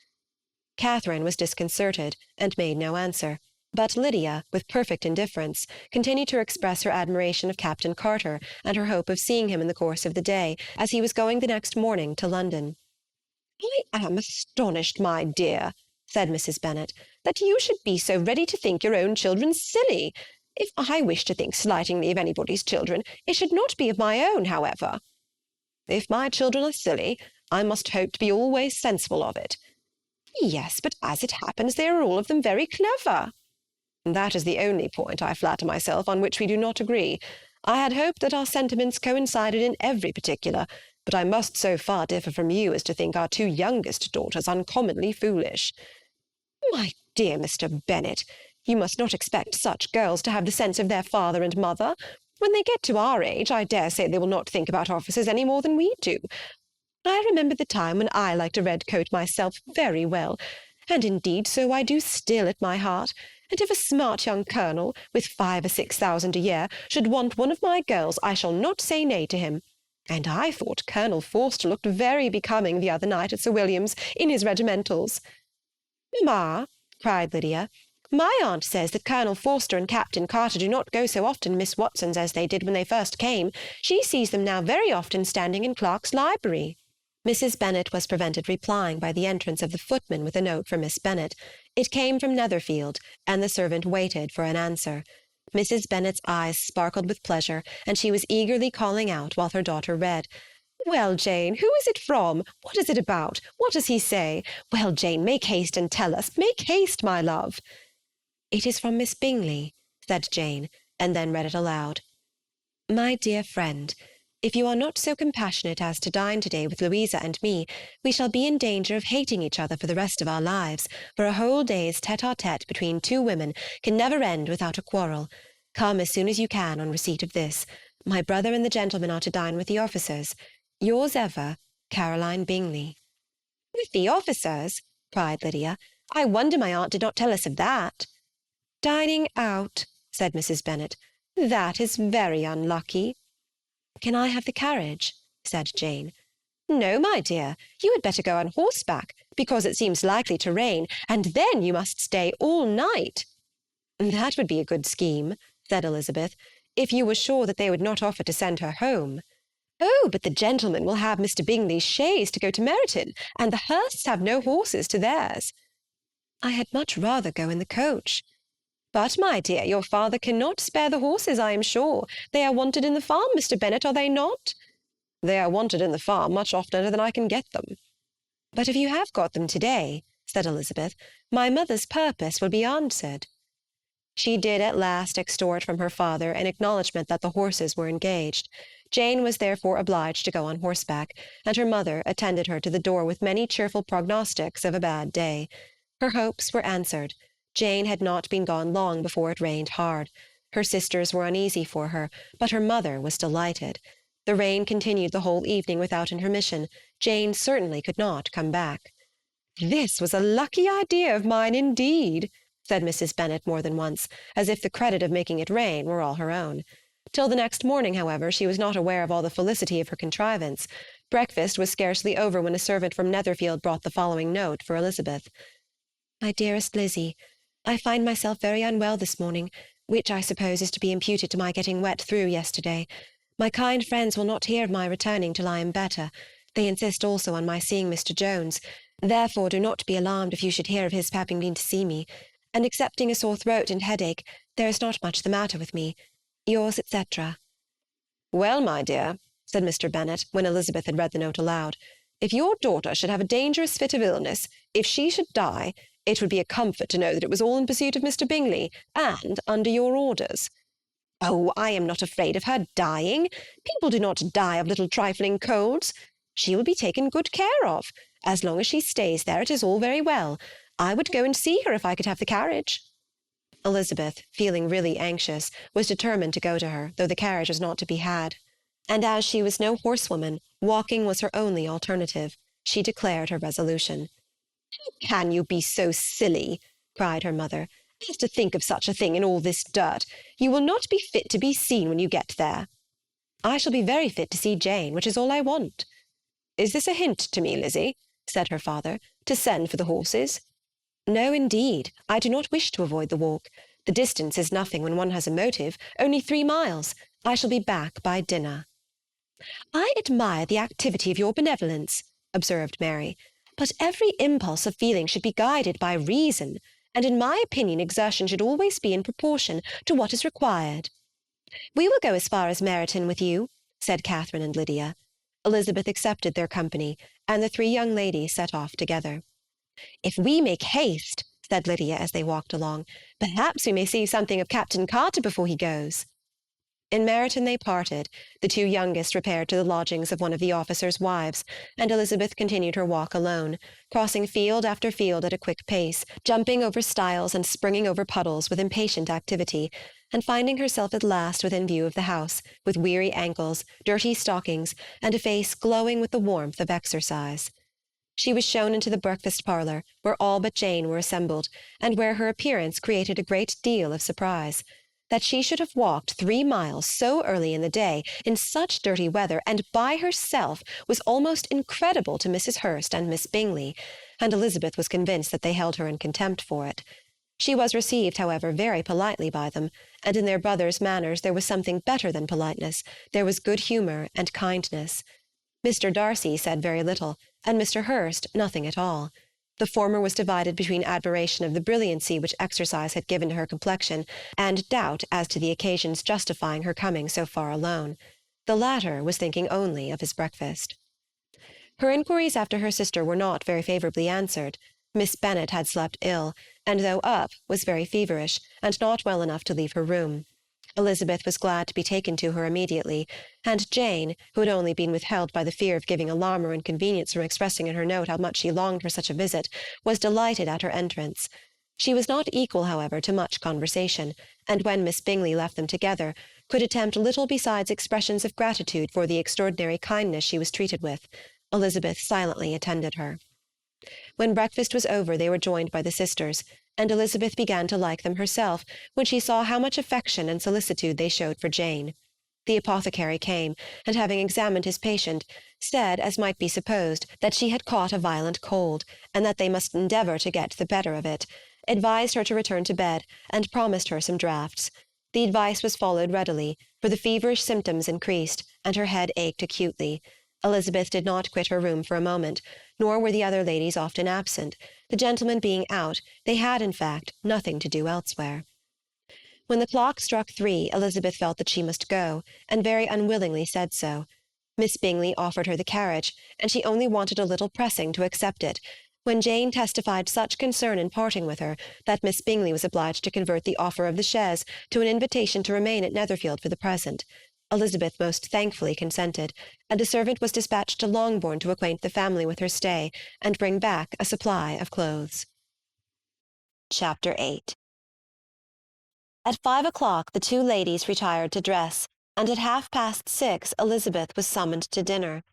Catherine was disconcerted, and made no answer, but Lydia, with perfect indifference, continued to express her admiration of Captain Carter, and her hope of seeing him in the course of the day, as he was going the next morning to London. "I am astonished, my dear," said Mrs. Bennet, "that you should be so ready to think your own children silly. If I wish to think slightingly of anybody's children, it should not be of my own, however." "If my children are silly, I must hope to be always sensible of it." "Yes, but as it happens, they are all of them very clever." "That is the only point, I flatter myself, on which we do not agree. I had hoped that our sentiments coincided in every particular, but I must so far differ from you as to think our two youngest daughters uncommonly foolish." "My dear Mr. Bennet, you must not expect such girls to have the sense of their father and mother. When they get to our age, I dare say they will not think about officers any more than we do. I remember the time when I liked a red coat myself very well, and indeed so I do still at my heart, and if a smart young colonel, with 5,000 or 6,000 a year, should want one of my girls, I shall not say nay to him. And I thought Colonel Forster looked very becoming the other night at Sir William's, in his regimentals." "Mamma," cried Lydia, "my aunt says that Colonel Forster and Captain Carter do not go so often to Miss Watson's as they did when they first came. She sees them now very often standing in Clark's library." Mrs. Bennet was prevented replying by the entrance of the footman with a note for Miss Bennet. It came from Netherfield, and the servant waited for an answer. Mrs. Bennet's eyes sparkled with pleasure, and she was eagerly calling out while her daughter read. "Well, Jane, who is it from? What is it about? What does he say? Well, Jane, make haste and tell us. Make haste, my love." "It is from Miss Bingley," said Jane, and then read it aloud. "My dear friend, if you are not so compassionate as to dine to-day with Louisa and me, we shall be in danger of hating each other for the rest of our lives, for a whole day's tete-a-tete between two women can never end without a quarrel. Come as soon as you can on receipt of this. My brother and the gentlemen are to dine with the officers. Yours ever, Caroline Bingley." "With the officers?" cried Lydia. "I wonder my aunt did not tell us of that." "Dining out," said Mrs. Bennet. "That is very unlucky." "Can I have the carriage?" said Jane. "No, my dear, you had better go on horseback, because it seems likely to rain, and then you must stay all night." "That would be a good scheme," said Elizabeth, "if you were sure that they would not offer to send her home." "Oh, but the gentlemen will have Mr. Bingley's chaise to go to Meryton, and the Hursts have no horses to theirs." "I had much rather go in the coach." "But, my dear, your father cannot spare the horses, I am sure. They are wanted in the farm, Mr. Bennet, are they not?" "They are wanted in the farm much oftener than I can get them." "But if you have got them to-day," said Elizabeth, "my mother's purpose will be answered." She did at last extort from her father an acknowledgment that the horses were engaged. Jane was therefore obliged to go on horseback, and her mother attended her to the door with many cheerful prognostics of a bad day. Her hopes were answered. Jane had not been gone long before it rained hard. Her sisters were uneasy for her, but her mother was delighted. The rain continued the whole evening without intermission. Jane certainly could not come back. "This was a lucky idea of mine indeed," said Mrs. Bennet more than once, as if the credit of making it rain were all her own. Till the next morning, however, she was not aware of all the felicity of her contrivance. Breakfast was scarcely over when a servant from Netherfield brought the following note for Elizabeth. "My dearest Lizzie, I find myself very unwell this morning, which I suppose is to be imputed to my getting wet through yesterday. My kind friends will not hear of my returning till I am better. They insist also on my seeing Mr. Jones. Therefore do not be alarmed if you should hear of his having been to see me. And excepting a sore throat and headache, there is not much the matter with me. Yours, etc." "Well, my dear," said Mr. Bennet, when Elizabeth had read the note aloud, If your daughter should have a dangerous fit of illness, if she should die, it would be a comfort to know that it was all in pursuit of Mr. Bingley, and under your orders. Oh, I am not afraid of her dying. People do not die of little trifling colds. She will be taken good care of. As long as she stays there, it is all very well. I would go and see her if I could have the carriage. Elizabeth, feeling really anxious, was determined to go to her, though the carriage was not to be had. And as she was no horsewoman, walking was her only alternative. She declared her resolution. "How can you be so silly?" cried her mother, "as to think of such a thing in all this dirt? You will not be fit to be seen when you get there." "I shall be very fit to see Jane, which is all I want." "Is this a hint to me, Lizzie," said her father, "to send for the horses?" "No, indeed. I do not wish to avoid the walk. The distance is nothing when one has a motive, only 3 miles. I shall be back by dinner." "I admire the activity of your benevolence," observed Mary, "but every impulse of feeling should be guided by reason, and in my opinion exertion should always be in proportion to what is required." "We will go as far as Meryton with you," said Catherine and Lydia. Elizabeth accepted their company, and the 3 young ladies set off together. "If we make haste," said Lydia as they walked along, "perhaps we may see something of Captain Carter before he goes." In Meryton they parted. The 2 youngest repaired to the lodgings of one of the officers' wives, and Elizabeth continued her walk alone, crossing field after field at a quick pace, jumping over stiles and springing over puddles with impatient activity, and finding herself at last within view of the house, with weary ankles, dirty stockings, and a face glowing with the warmth of exercise. She was shown into the breakfast parlour, where all but Jane were assembled, and where her appearance created a great deal of surprise. That she should have walked 3 miles so early in the day, in such dirty weather, and by herself, was almost incredible to Mrs. Hurst and Miss Bingley, and Elizabeth was convinced that they held her in contempt for it. She was received, however, very politely by them, and in their brother's manners there was something better than politeness, there was good humour and kindness. Mr. Darcy said very little, and Mr. Hurst nothing at all. The former was divided between admiration of the brilliancy which exercise had given to her complexion, and doubt as to the occasions justifying her coming so far alone. The latter was thinking only of his breakfast. Her inquiries after her sister were not very favourably answered. Miss Bennet had slept ill, and though up, was very feverish, and not well enough to leave her room. Elizabeth was glad to be taken to her immediately, and Jane, who had only been withheld by the fear of giving alarm or inconvenience from expressing in her note how much she longed for such a visit, was delighted at her entrance. She was not equal, however, to much conversation, and when Miss Bingley left them together, could attempt little besides expressions of gratitude for the extraordinary kindness she was treated with. Elizabeth silently attended her. When breakfast was over they were joined by the sisters, and Elizabeth began to like them herself when she saw how much affection and solicitude they showed for Jane. The apothecary came, and having examined his patient, said, as might be supposed, that she had caught a violent cold, and that they must endeavour to get the better of it, advised her to return to bed, and promised her some draughts. The advice was followed readily, for the feverish symptoms increased, and her head ached acutely. Elizabeth did not quit her room for a moment, nor were the other ladies often absent. The gentlemen being out, they had, in fact, nothing to do elsewhere. When the clock struck 3, Elizabeth felt that she must go, and very unwillingly said so. Miss Bingley offered her the carriage, and she only wanted a little pressing to accept it, when Jane testified such concern in parting with her that Miss Bingley was obliged to convert the offer of the chaise to an invitation to remain at Netherfield for the present. Elizabeth most thankfully consented, and a servant was dispatched to Longbourn to acquaint the family with her stay, and bring back a supply of clothes. Chapter 8. At 5 o'clock the 2 ladies retired to dress, and at 6:30 Elizabeth was summoned to dinner.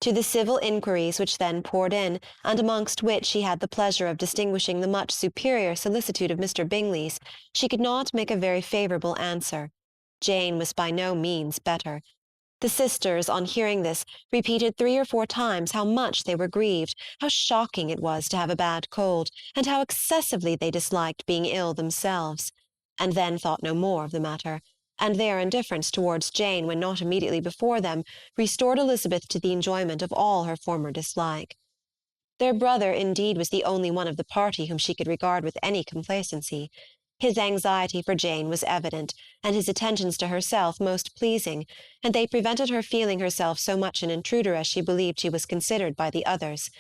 To the civil inquiries which then poured in, and amongst which she had the pleasure of distinguishing the much superior solicitude of Mr. Bingley's, she could not make a very favourable answer. Jane was by no means better. The sisters, on hearing this, repeated 3 or 4 times how much they were grieved, how shocking it was to have a bad cold, and how excessively they disliked being ill themselves, and then thought no more of the matter, and their indifference towards Jane when not immediately before them restored Elizabeth to the enjoyment of all her former dislike. Their brother, indeed, was the only one of the party whom she could regard with any complacency. His anxiety for Jane was evident, and his attentions to herself most pleasing, and they prevented her feeling herself so much an intruder as she believed she was considered by the others.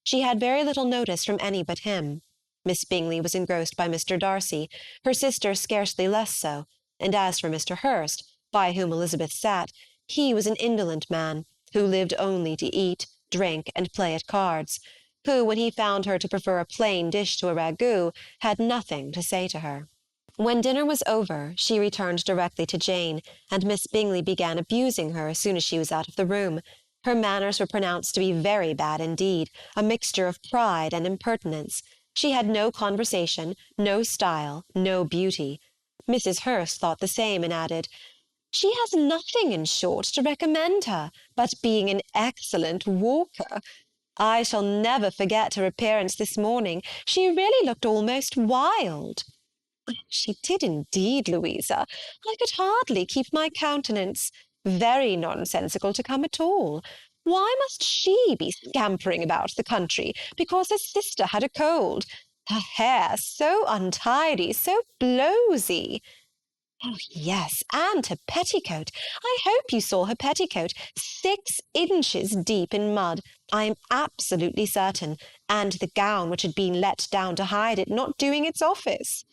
She had very little notice from any but him. Miss Bingley was engrossed by Mr. Darcy, her sister scarcely less so, and as for Mr. Hurst, by whom Elizabeth sat, he was an indolent man, who lived only to eat, drink, and play at cards, who, when he found her to prefer a plain dish to a ragout, had nothing to say to her. When dinner was over, she returned directly to Jane, and Miss Bingley began abusing her as soon as she was out of the room. Her manners were pronounced to be very bad indeed, a mixture of pride and impertinence. She had no conversation, no style, no beauty. Mrs. Hurst thought the same, and added, "She has nothing, in short, to recommend her, but being an excellent walker. I shall never forget her appearance this morning. She really looked almost wild." "She did indeed, Louisa. I could hardly keep my countenance. Very nonsensical to come at all. Why must she be scampering about the country because her sister had a cold? Her hair so untidy, so blowsy. Oh, yes, and her petticoat. I hope you saw her petticoat. 6 inches deep in mud, I am absolutely certain, and the gown which had been let down to hide it not doing its office."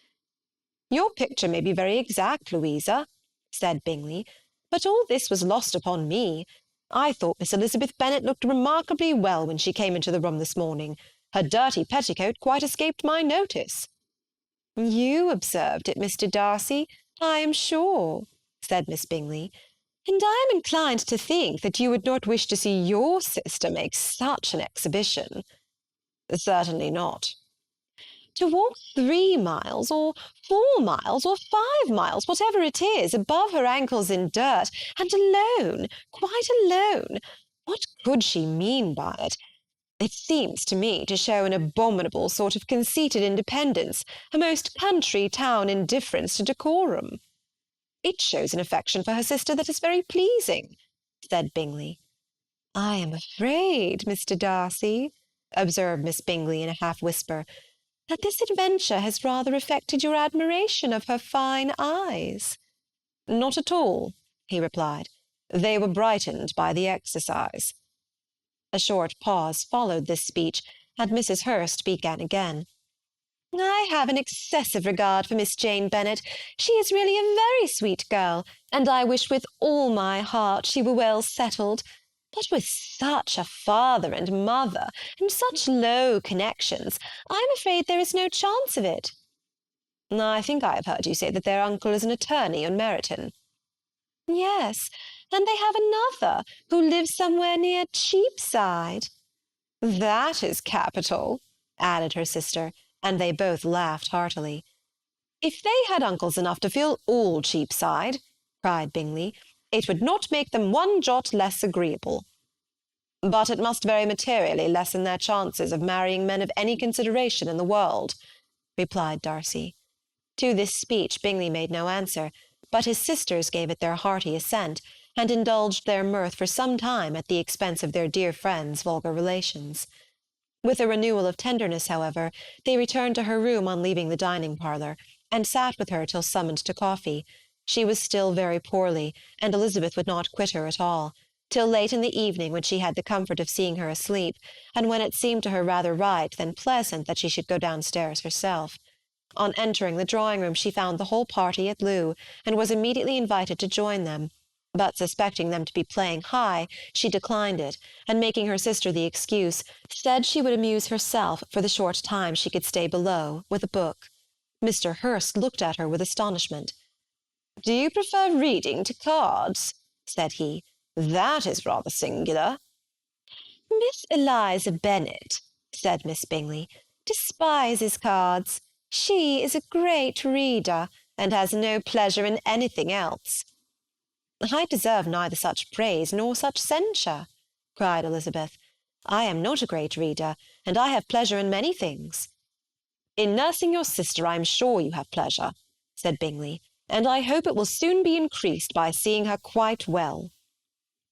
"Your picture may be very exact, Louisa," said Bingley, "but all this was lost upon me. I thought Miss Elizabeth Bennet looked remarkably well when she came into the room this morning. Her dirty petticoat quite escaped my notice." "You observed it, Mr. Darcy, I am sure," said Miss Bingley, "and I am inclined to think that you would not wish to see your sister make such an exhibition." "Certainly not." "To walk 3 miles, or 4 miles, or 5 miles, whatever it is, above her ankles in dirt, and alone, quite alone. What could she mean by it? It seems to me to show an abominable sort of conceited independence, a most country town indifference to decorum." "It shows an affection for her sister that is very pleasing," said Bingley. "I am afraid, Mr. Darcy," observed Miss Bingley in a half-whisper, "that this adventure has rather affected your admiration of her fine eyes." "Not at all," he replied. "They were brightened by the exercise." A short pause followed this speech, and Mrs. Hurst began again. "I have an excessive regard for Miss Jane Bennet. She is really a very sweet girl, and I wish with all my heart she were well settled. But with such a father and mother, and such low connections, I am afraid there is no chance of it." "I think I have heard you say that their uncle is an attorney on Meryton." "Yes, and they have another, who lives somewhere near Cheapside." "That is capital," added her sister, and they both laughed heartily. "If they had uncles enough to fill all Cheapside," cried Bingley, "it would not make them one jot less agreeable." "But it must very materially lessen their chances of marrying men of any consideration in the world," replied Darcy. To this speech Bingley made no answer, but his sisters gave it their hearty assent, and indulged their mirth for some time at the expense of their dear friend's vulgar relations. With a renewal of tenderness, however, they returned to her room on leaving the dining-parlour, and sat with her till summoned to coffee. She was still very poorly, and Elizabeth would not quit her at all, till late in the evening, when she had the comfort of seeing her asleep, and when it seemed to her rather right than pleasant that she should go downstairs herself. On entering the drawing-room she found the whole party at loo, and was immediately invited to join them, but suspecting them to be playing high, she declined it, and making her sister the excuse, said she would amuse herself, for the short time she could stay below, with a book. Mr. Hurst looked at her with astonishment. "Do you prefer reading to cards?" said he. "That is rather singular." "Miss Eliza Bennet," said Miss Bingley, "despises cards. She is a great reader, and has no pleasure in anything else." "I deserve neither such praise nor such censure," cried Elizabeth. "I am not a great reader, and I have pleasure in many things." "In nursing your sister I am sure you have pleasure," said Bingley, "and I hope it will soon be increased by seeing her quite well."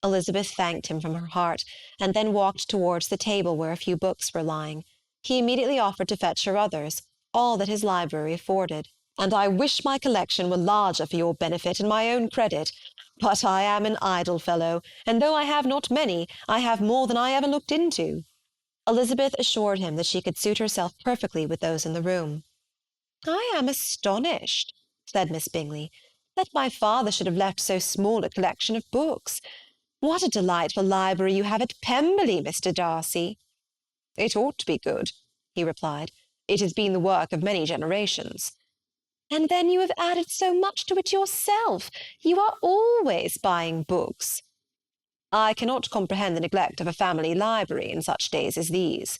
Elizabeth thanked him from her heart, and then walked towards the table where a few books were lying. He immediately offered to fetch her others, all that his library afforded, and I wish my collection were larger for your benefit and my own credit. But I am an idle fellow, and though I have not many, I have more than I ever looked into." Elizabeth assured him that she could suit herself perfectly with those in the room. "I am astonished," said Miss Bingley, "that my father should have left so small a collection of books. What a delightful library you have at Pemberley, Mr. Darcy." "It ought to be good," he replied. "It has been the work of many generations." "And then you have added so much to it yourself. You are always buying books." "I cannot comprehend the neglect of a family library in such days as these."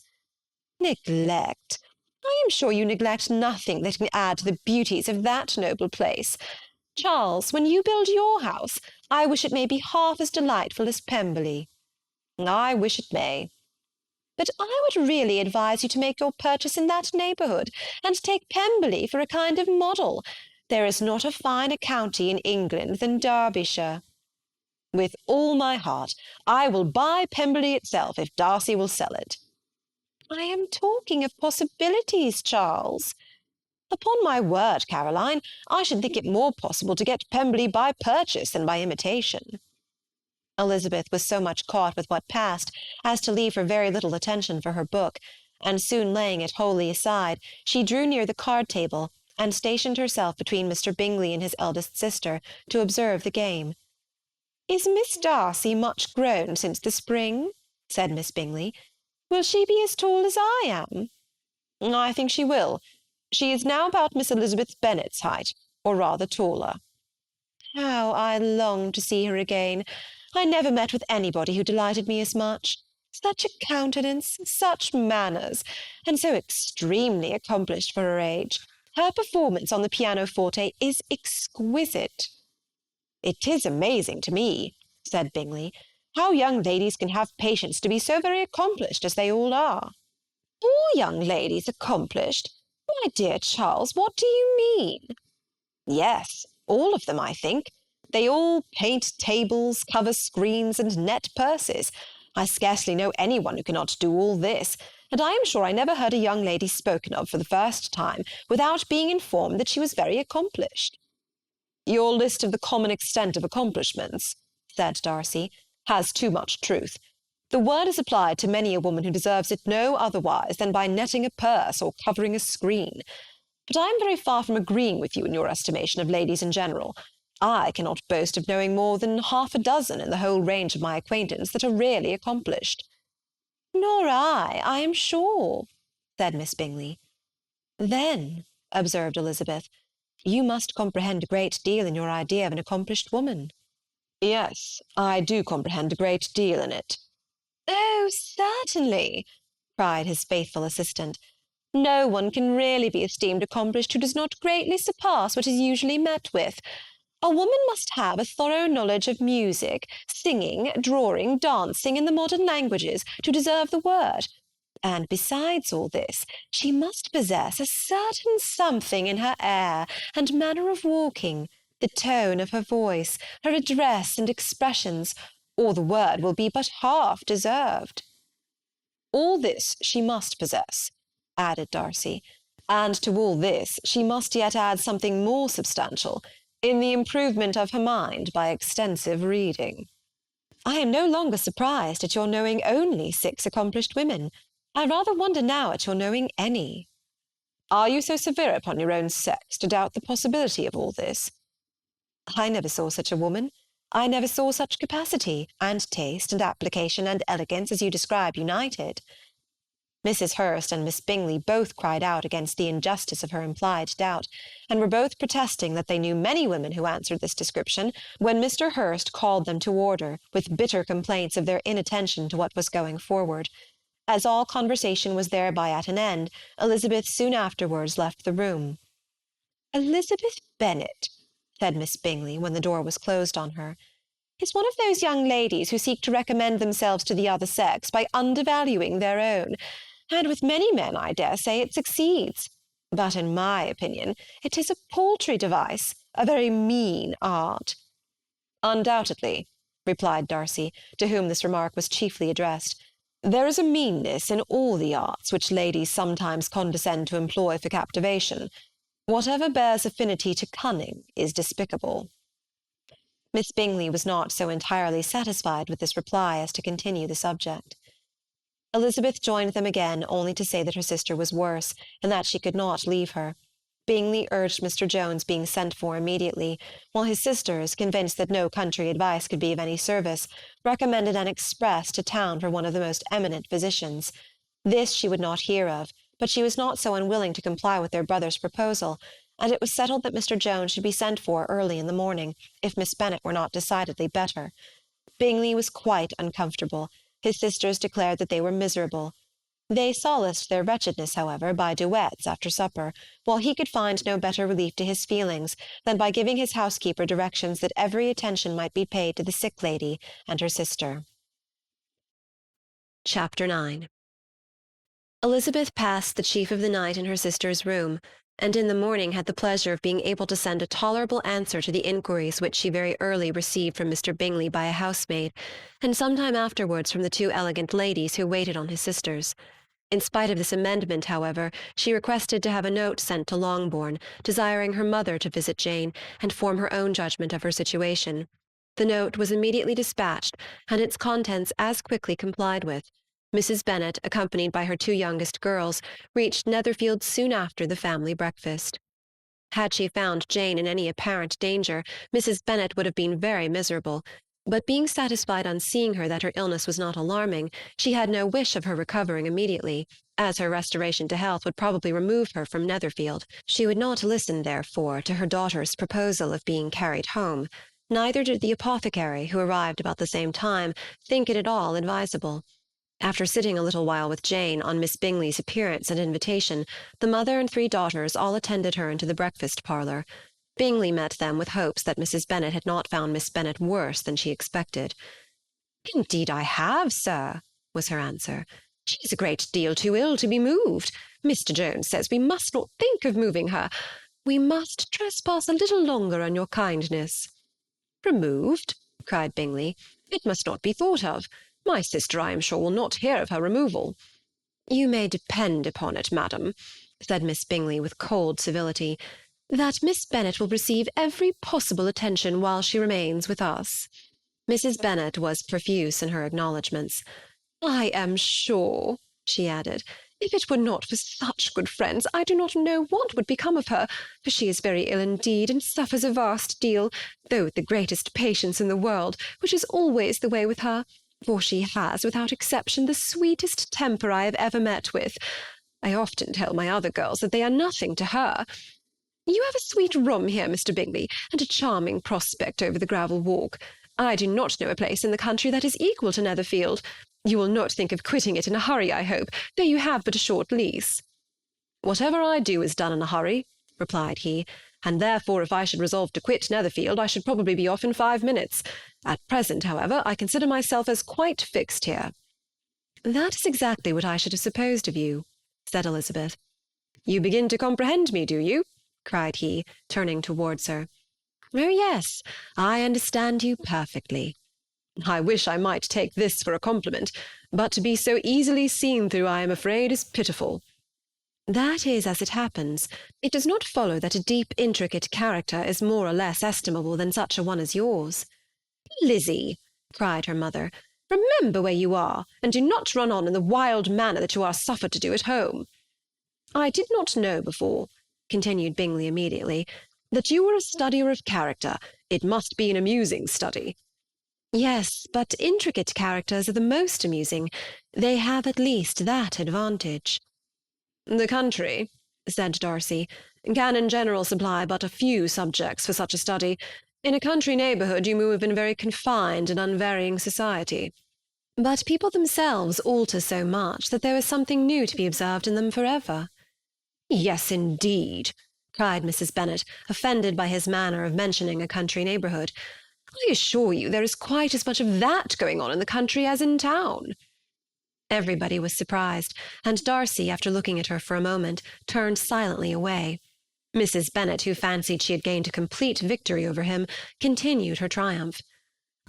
"Neglect! I am sure you neglect nothing that can add to the beauties of that noble place. Charles, when you build your house, I wish it may be half as delightful as Pemberley." "I wish it may." "But I would really advise you to make your purchase in that neighbourhood, and take Pemberley for a kind of model. There is not a finer county in England than Derbyshire." "With all my heart. I will buy Pemberley itself, if Darcy will sell it." "I am talking of possibilities, Charles." "Upon my word, Caroline, I should think it more possible to get Pemberley by purchase than by imitation." Elizabeth was so much caught with what passed as to leave her very little attention for her book, and soon laying it wholly aside, she drew near the card-table, and stationed herself between Mr. Bingley and his eldest sister, to observe the game. "Is Miss Darcy much grown since the spring?" said Miss Bingley. "Will she be as tall as I am?" "I think she will. She is now about Miss Elizabeth Bennet's height, or rather taller." "How I long to see her again! I never met with anybody who delighted me as much. Such a countenance, such manners, and so extremely accomplished for her age. Her performance on the pianoforte is exquisite." "It is amazing to me," said Bingley, "how young ladies can have patience to be so very accomplished as they all are." "All young ladies accomplished? My dear Charles, what do you mean?" "Yes, all of them, I think. They all paint tables, cover screens, and net purses. I scarcely know anyone who cannot do all this, and I am sure I never heard a young lady spoken of for the first time without being informed that she was very accomplished." "Your list of the common extent of accomplishments," said Darcy, "has too much truth. The word is applied to many a woman who deserves it no otherwise than by netting a purse or covering a screen. But I am very far from agreeing with you in your estimation of ladies in general. I cannot boast of knowing more than half a dozen in the whole range of my acquaintance that are really accomplished." "Nor I am sure," said Miss Bingley. "Then," observed Elizabeth, "you must comprehend a great deal in your idea of an accomplished woman." "Yes, I do comprehend a great deal in it." "Oh, certainly," cried his faithful assistant. "No one can really be esteemed accomplished who does not greatly surpass what is usually met with. A woman must have a thorough knowledge of music, singing, drawing, dancing, and the modern languages, to deserve the word. And besides all this, she must possess a certain something in her air and manner of walking, the tone of her voice, her address and expressions, or the word will be but half deserved." "All this she must possess," added Darcy, "and to all this she must yet add something more substantial, in the improvement of her mind by extensive reading." "I am no longer surprised at your knowing only 6 accomplished women. I rather wonder now at your knowing any." "Are you so severe upon your own sex to doubt the possibility of all this?" "I never saw such a woman. I never saw such capacity, and taste, and application, and elegance as you describe united." Mrs. Hurst and Miss Bingley both cried out against the injustice of her implied doubt, and were both protesting that they knew many women who answered this description, when Mr. Hurst called them to order, with bitter complaints of their inattention to what was going forward. As all conversation was thereby at an end, Elizabeth soon afterwards left the room. "Elizabeth Bennet," said Miss Bingley, when the door was closed on her, "is one of those young ladies who seek to recommend themselves to the other sex by undervaluing their own, and with many men, I dare say, it succeeds. But in my opinion it is a paltry device, a very mean art." "Undoubtedly," replied Darcy, to whom this remark was chiefly addressed. "There is a meanness in all the arts which ladies sometimes condescend to employ for captivation. Whatever bears affinity to cunning is despicable." Miss Bingley was not so entirely satisfied with this reply as to continue the subject. Elizabeth joined them again, only to say that her sister was worse, and that she could not leave her. Bingley urged Mr. Jones being sent for immediately, while his sisters, convinced that no country advice could be of any service, recommended an express to town for one of the most eminent physicians. This she would not hear of, but she was not so unwilling to comply with their brother's proposal, and it was settled that Mr. Jones should be sent for early in the morning, if Miss Bennet were not decidedly better. Bingley was quite uncomfortable. His sisters declared that they were miserable. They solaced their wretchedness, however, by duets after supper, while he could find no better relief to his feelings than by giving his housekeeper directions that every attention might be paid to the sick lady and her sister. Chapter 9. Elizabeth passed the chief of the night in her sister's room, and in the morning had the pleasure of being able to send a tolerable answer to the inquiries which she very early received from Mr. Bingley by a housemaid, and some time afterwards from the two elegant ladies who waited on his sisters. In spite of this amendment, however, she requested to have a note sent to Longbourn, desiring her mother to visit Jane, and form her own judgment of her situation. The note was immediately dispatched, and its contents as quickly complied with. Mrs. Bennet, accompanied by her two youngest girls, reached Netherfield soon after the family breakfast. Had she found Jane in any apparent danger, Mrs. Bennet would have been very miserable, but being satisfied on seeing her that her illness was not alarming, she had no wish of her recovering immediately, as her restoration to health would probably remove her from Netherfield. She would not listen, therefore, to her daughter's proposal of being carried home. Neither did the apothecary, who arrived about the same time, think it at all advisable. After sitting a little while with Jane on Miss Bingley's appearance and invitation, the mother and three daughters all attended her into the breakfast-parlour. Bingley met them with hopes that Mrs. Bennet had not found Miss Bennet worse than she expected. "Indeed I have, sir," was her answer. "She is a great deal too ill to be moved. Mr. Jones says we must not think of moving her. We must trespass a little longer on your kindness." "Removed?" cried Bingley. "It must not be thought of. My sister, I am sure, will not hear of her removal." "You may depend upon it, madam," said Miss Bingley with cold civility, "that Miss Bennet will receive every possible attention while she remains with us." Mrs. Bennet was profuse in her acknowledgments. "I am sure," she added, "if it were not for such good friends, I do not know what would become of her, for she is very ill indeed, and suffers a vast deal, though with the greatest patience in the world, which is always the way with her, for she has, without exception, the sweetest temper I have ever met with. I often tell my other girls that they are nothing to her. You have a sweet room here, Mr. Bingley, and a charming prospect over the gravel walk. I do not know a place in the country that is equal to Netherfield. You will not think of quitting it in a hurry, I hope, though you have but a short lease." "Whatever I do is done in a hurry," replied he, "and therefore if I should resolve to quit Netherfield, I should probably be off in 5 minutes. At present, however, I consider myself as quite fixed here." "That is exactly what I should have supposed of you," said Elizabeth. "You begin to comprehend me, do you?" cried he, turning towards her. "Oh, yes, I understand you perfectly." "I wish I might take this for a compliment, but to be so easily seen through, I am afraid, is pitiful." "That is as it happens. It does not follow that a deep, intricate character is more or less estimable than such a one as yours." "Lizzie," cried her mother, "remember where you are, and do not run on in the wild manner that you are suffered to do at home." "I did not know before," continued Bingley immediately, "that you were a studier of character. It must be an amusing study." "Yes, but intricate characters are the most amusing. They have at least that advantage." "The country," said Darcy, "can in general supply but a few subjects for such a study. In a country neighbourhood you move in a very confined and unvarying society." "But people themselves alter so much that there is something new to be observed in them for ever." "Yes, indeed," cried Mrs. Bennet, offended by his manner of mentioning a country neighbourhood. "I assure you there is quite as much of that going on in the country as in town." Everybody was surprised, and Darcy, after looking at her for a moment, turned silently away. Mrs. Bennet, who fancied she had gained a complete victory over him, continued her triumph.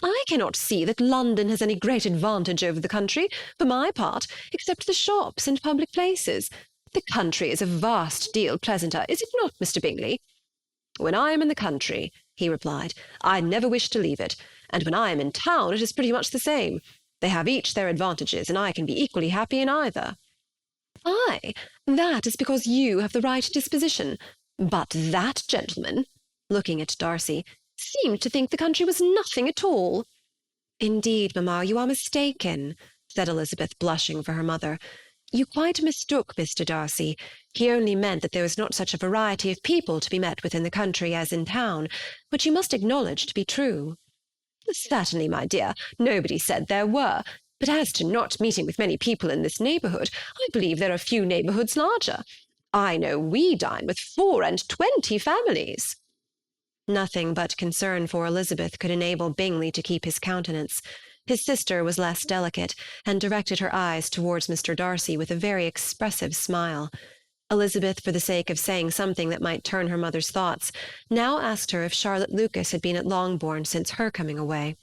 "I cannot see that London has any great advantage over the country, for my part, except the shops and public places. The country is a vast deal pleasanter, is it not, Mr. Bingley? When I am in the country, he replied, I never wish to leave it, and when I am in town it is pretty much the same. They have each their advantages, and I can be equally happy in either. Ay, that is because you have the right disposition. But that gentleman, looking at Darcy, seemed to think the country was nothing at all. Indeed, mamma, you are mistaken, said Elizabeth, blushing for her mother. You quite mistook Mr. Darcy. He only meant that there was not such a variety of people to be met with in the country as in town, which you must acknowledge to be true. Certainly, my dear, nobody said there were. But as to not meeting with many people in this neighbourhood, I believe there are few neighbourhoods larger. I know we dine with 24 families. Nothing but concern for Elizabeth could enable Bingley to keep his countenance. His sister was less delicate, and directed her eyes towards Mr. Darcy with a very expressive smile. Elizabeth, for the sake of saying something that might turn her mother's thoughts, now asked her if Charlotte Lucas had been at Longbourn since her coming away.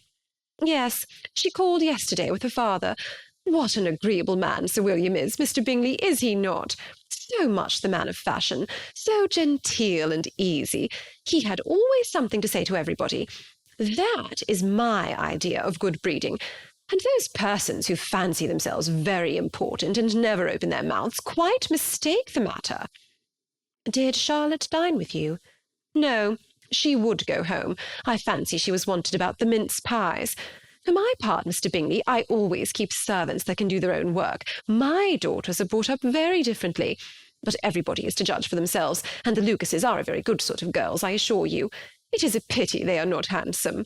Yes, she called yesterday with her father. What an agreeable man Sir William is, Mr. Bingley, is he not? So much the man of fashion, so genteel and easy. He had always something to say to everybody. That is my idea of good breeding. And those persons who fancy themselves very important and never open their mouths quite mistake the matter. Did Charlotte dine with you? No, she would go home. I fancy she was wanted about the mince pies. For my part, Mr. Bingley, I always keep servants that can do their own work. My daughters are brought up very differently. But everybody is to judge for themselves, and the Lucases are a very good sort of girls, I assure you. It is a pity they are not handsome.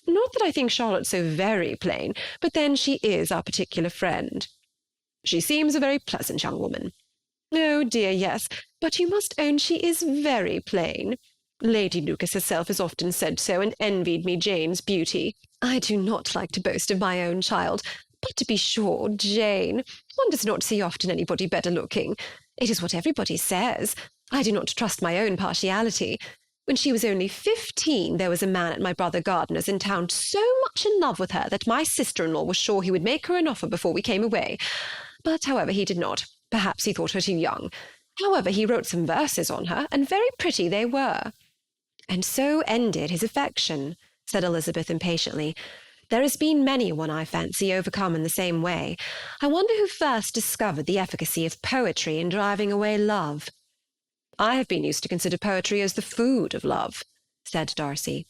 Not that I think Charlotte so very plain, but then she is our particular friend. She seems a very pleasant young woman. Oh, dear, yes, but you must own she is very plain. Lady Lucas herself has often said so, and envied me Jane's beauty. I do not like to boast of my own child, but to be sure, Jane, one does not see often anybody better looking. It is what everybody says. I do not trust my own partiality. When she was only 15, there was a man at my brother Gardiner's in town so much in love with her that my sister-in-law was sure he would make her an offer before we came away. But, however, he did not. Perhaps he thought her too young. However, he wrote some verses on her, and very pretty they were. And so ended his affection, said Elizabeth impatiently. There has been many a one, I fancy, overcome in the same way. I wonder who first discovered the efficacy of poetry in driving away love. I have been used to consider poetry as the food of love, said Darcy.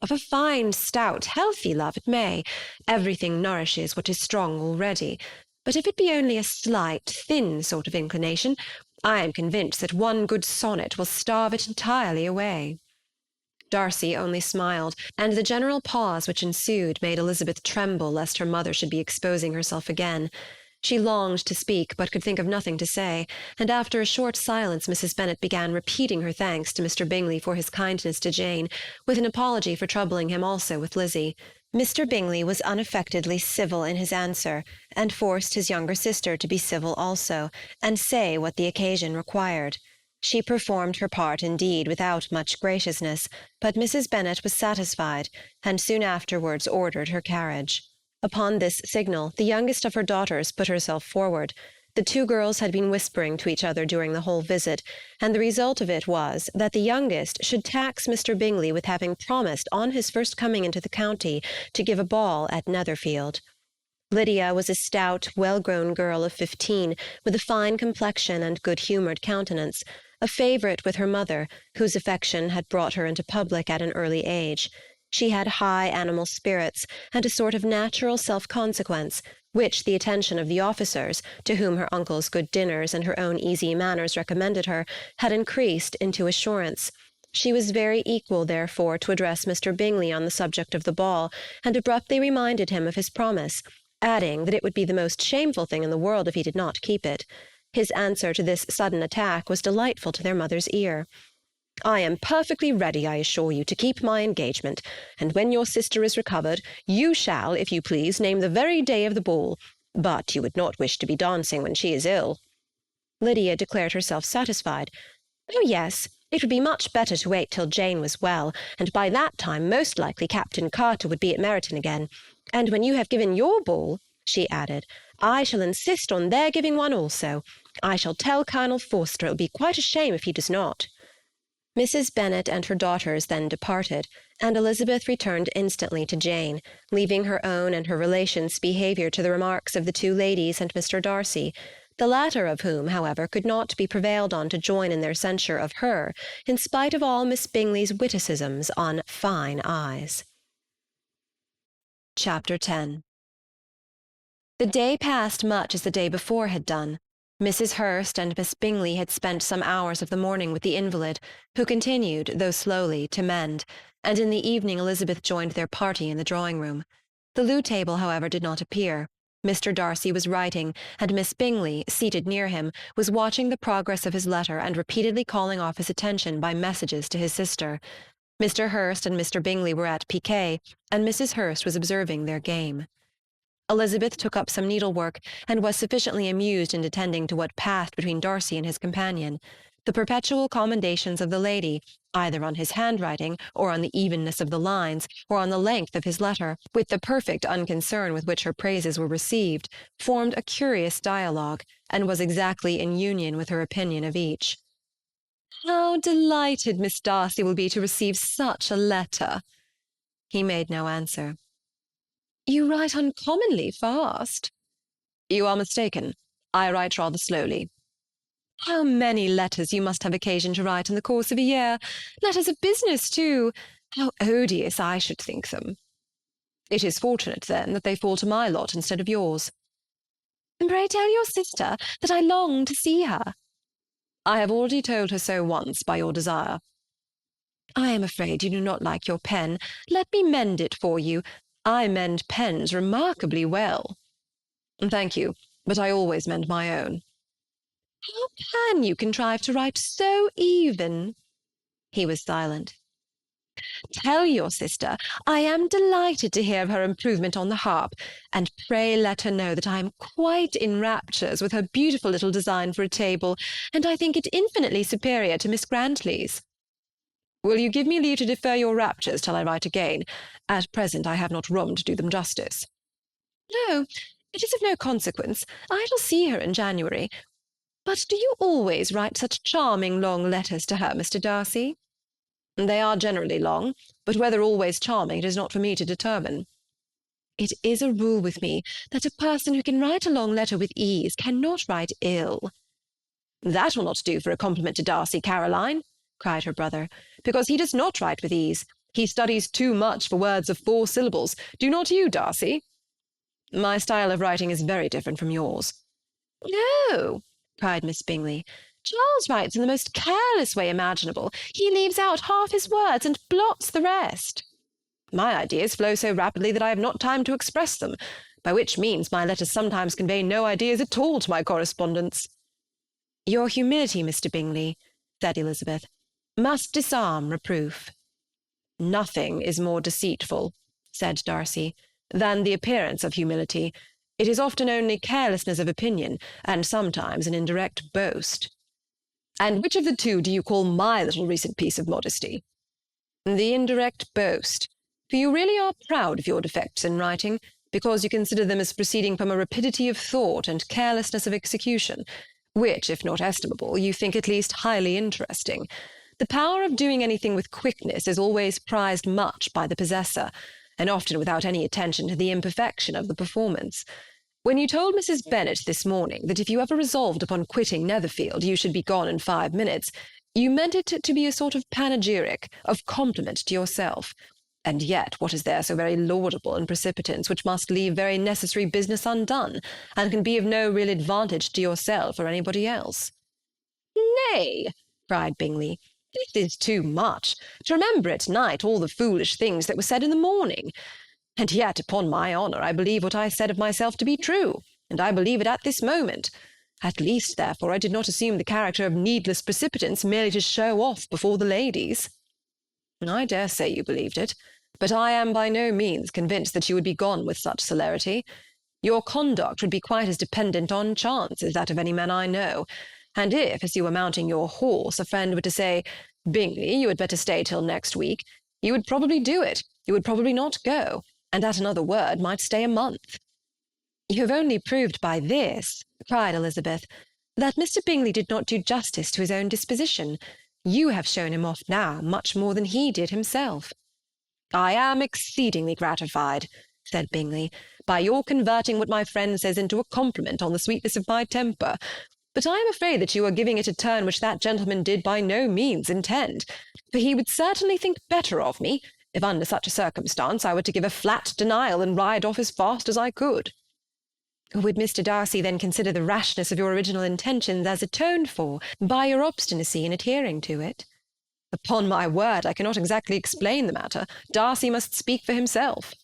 Of a fine, stout, healthy love it may. Everything nourishes what is strong already. But if it be only a slight, thin sort of inclination, I am convinced that one good sonnet will starve it entirely away. Darcy only smiled, and the general pause which ensued made Elizabeth tremble lest her mother should be exposing herself again. She longed to speak, but could think of nothing to say, and after a short silence Mrs. Bennet began repeating her thanks to Mr. Bingley for his kindness to Jane, with an apology for troubling him also with Lizzie. Mr. Bingley was unaffectedly civil in his answer, and forced his younger sister to be civil also, and say what the occasion required. She performed her part indeed without much graciousness, but Mrs. Bennet was satisfied, and soon afterwards ordered her carriage. Upon this signal, the youngest of her daughters put herself forward. The two girls had been whispering to each other during the whole visit, and the result of it was that the youngest should tax Mr. Bingley with having promised on his first coming into the county to give a ball at Netherfield. Lydia was a stout, well-grown girl of 15, with a fine complexion and good-humoured countenance, a favourite with her mother, whose affection had brought her into public at an early age. She had high animal spirits, and a sort of natural self-consequence, which the attention of the officers, to whom her uncle's good dinners and her own easy manners recommended her, had increased into assurance. She was very equal, therefore, to address Mr. Bingley on the subject of the ball, and abruptly reminded him of his promise, adding that it would be the most shameful thing in the world if he did not keep it. His answer to this sudden attack was delightful to their mother's ear. I am perfectly ready, I assure you, to keep my engagement, and when your sister is recovered, you shall, if you please, name the very day of the ball. But you would not wish to be dancing when she is ill. Lydia declared herself satisfied. Oh, yes, it would be much better to wait till Jane was well, and by that time most likely Captain Carter would be at Meryton again. And when you have given your ball, she added, I shall insist on their giving one also. I shall tell Colonel Forster it will be quite a shame if he does not." Mrs. Bennet and her daughters then departed, and Elizabeth returned instantly to Jane, leaving her own and her relations' behaviour to the remarks of the two ladies and Mr. Darcy, the latter of whom, however, could not be prevailed on to join in their censure of her, in spite of all Miss Bingley's witticisms on fine eyes. Chapter 10. The day passed much as the day before had done. Mrs. Hurst and Miss Bingley had spent some hours of the morning with the invalid, who continued, though slowly, to mend, and in the evening Elizabeth joined their party in the drawing-room. The loo table, however, did not appear. Mr. Darcy was writing, and Miss Bingley, seated near him, was watching the progress of his letter and repeatedly calling off his attention by messages to his sister. Mr. Hurst and Mr. Bingley were at piquet, and Mrs. Hurst was observing their game. Elizabeth took up some needlework, and was sufficiently amused in attending to what passed between Darcy and his companion. The perpetual commendations of the lady, either on his handwriting, or on the evenness of the lines, or on the length of his letter, with the perfect unconcern with which her praises were received, formed a curious dialogue, and was exactly in union with her opinion of each. "How delighted Miss Darcy will be to receive such a letter!" He made no answer. "You write uncommonly fast." "You are mistaken. I write rather slowly." "How many letters you must have occasion to write in the course of a year! Letters of business, too! How odious I should think them!" "It is fortunate, then, that they fall to my lot instead of yours." "Pray tell your sister that I long to see her." "I have already told her so once by your desire." "I am afraid you do not like your pen. Let me mend it for you. I mend pens remarkably well." "Thank you, but I always mend my own." "How can you contrive to write so even?" He was silent. "Tell your sister I am delighted to hear of her improvement on the harp, and pray let her know that I am quite in raptures with her beautiful little design for a table, and I think it infinitely superior to Miss Grantley's." "Will you give me leave to defer your raptures till I write again? At present I have not room to do them justice." "No, it is of no consequence. I shall see her in January. But do you always write such charming long letters to her, Mr. Darcy?" "They are generally long, but whether always charming it is not for me to determine." "It is a rule with me that a person who can write a long letter with ease cannot write ill." "That will not do for a compliment to Darcy, Caroline," cried her brother, "because he does not write with ease. He studies too much for words of 4 syllables. Do not you, Darcy?" "My style of writing is very different from yours." "No," cried Miss Bingley. "Charles writes in the most careless way imaginable. He leaves out half his words and blots the rest." "My ideas flow so rapidly that I have not time to express them, by which means my letters sometimes convey no ideas at all to my correspondents." "Your humility, Mr. Bingley," said Elizabeth, "must disarm reproof." "Nothing is more deceitful," said Darcy, "than the appearance of humility. It is often only carelessness of opinion, and sometimes an indirect boast." "And which of the two do you call my little recent piece of modesty?" "The indirect boast. For you really are proud of your defects in writing, because you consider them as proceeding from a rapidity of thought and carelessness of execution, which, if not estimable, you think at least highly interesting. The power of doing anything with quickness is always prized much by the possessor, and often without any attention to the imperfection of the performance. When you told Mrs. Bennet this morning that if you ever resolved upon quitting Netherfield you should be gone in 5 minutes, you meant it to be a sort of panegyric, of compliment to yourself. And yet what is there so very laudable in precipitance which must leave very necessary business undone, and can be of no real advantage to yourself or anybody else?" "Nay," cried Bingley, "this is too much, to remember at night all the foolish things that were said in the morning. And yet, upon my honour, I believe what I said of myself to be true, and I believe it at this moment. At least, therefore, I did not assume the character of needless precipitance merely to show off before the ladies." "I dare say you believed it, but I am by no means convinced that you would be gone with such celerity. Your conduct would be quite as dependent on chance as that of any man I know, and if, as you were mounting your horse, a friend were to say, 'Bingley, you had better stay till next week,' you would probably do it, you would probably not go, and at another word might stay a month." "You have only proved by this," cried Elizabeth, that Mr. Bingley did not do justice to his own disposition. You have shown him off now much more than he did himself." "I am exceedingly gratified," said Bingley, "by your converting what my friend says into a compliment on the sweetness of my temper. But I am afraid that you are giving it a turn which that gentleman did by no means intend, for he would certainly think better of me, if under such a circumstance I were to give a flat denial and ride off as fast as I could." "Would Mr. Darcy then consider the rashness of your original intentions as atoned for by your obstinacy in adhering to it?" "Upon my word, I cannot exactly explain the matter. Darcy must speak for himself."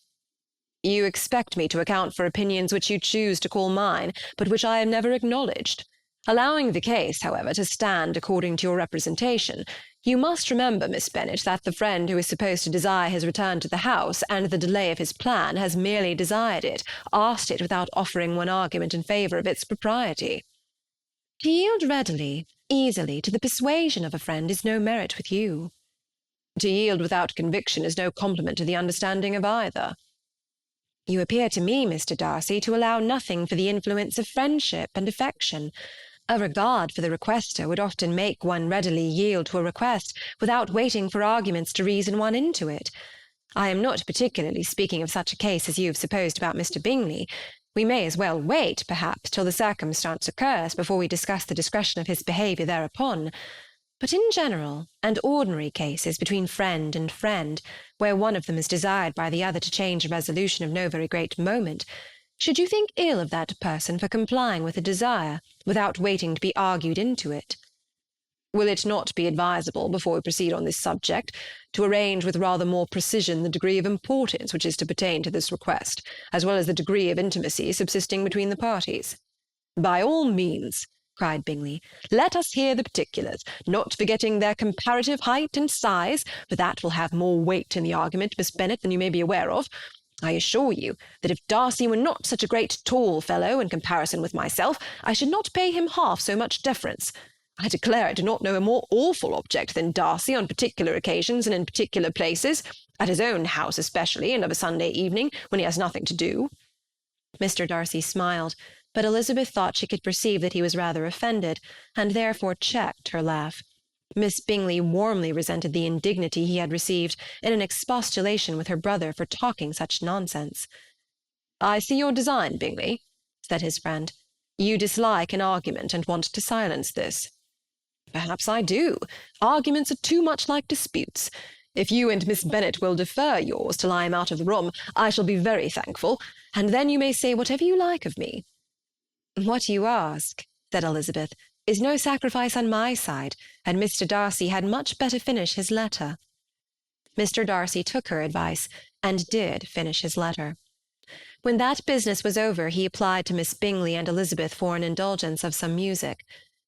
"You expect me to account for opinions which you choose to call mine, but which I have never acknowledged. Allowing the case, however, to stand according to your representation, you must remember, Miss Bennet, that the friend who is supposed to desire his return to the house, and the delay of his plan, has merely desired it, asked it without offering one argument in favour of its propriety." "To yield readily, easily, to the persuasion of a friend is no merit with you." "To yield without conviction is no compliment to the understanding of either." "You appear to me, Mr. Darcy, to allow nothing for the influence of friendship and affection. A regard for the requester would often make one readily yield to a request without waiting for arguments to reason one into it. I am not particularly speaking of such a case as you have supposed about Mr. Bingley. We may as well wait, perhaps, till the circumstance occurs before we discuss the discretion of his behaviour thereupon. But in general and ordinary cases between friend and friend, where one of them is desired by the other to change a resolution of no very great moment, should you think ill of that person for complying with a desire, without waiting to be argued into it?" "Will it not be advisable, before we proceed on this subject, to arrange with rather more precision the degree of importance which is to pertain to this request, as well as the degree of intimacy subsisting between the parties?" "By all means," cried Bingley. "Let us hear the particulars, not forgetting their comparative height and size, for that will have more weight in the argument, Miss Bennet, than you may be aware of. I assure you that if Darcy were not such a great tall fellow in comparison with myself, I should not pay him half so much deference. I declare I do not know a more awful object than Darcy on particular occasions and in particular places, at his own house especially, and of a Sunday evening, when he has nothing to do." Mr. Darcy smiled, but Elizabeth thought she could perceive that he was rather offended, and therefore checked her laugh. Miss Bingley warmly resented the indignity he had received in an expostulation with her brother for talking such nonsense. "I see your design, Bingley," said his friend. "You dislike an argument and want to silence this." "Perhaps I do. Arguments are too much like disputes. If you and Miss Bennet will defer yours till I am out of the room, I shall be very thankful, and then you may say whatever you like of me." "What you ask," said Elizabeth, "is no sacrifice on my side, and Mr. Darcy had much better finish his letter." Mr. Darcy took her advice, and did finish his letter. When that business was over, he applied to Miss Bingley and Elizabeth for an indulgence of some music.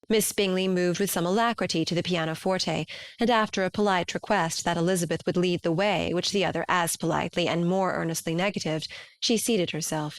Miss Bingley moved with some alacrity to the pianoforte, and after a polite request that Elizabeth would lead the way, which the other as politely and more earnestly negatived, she seated herself.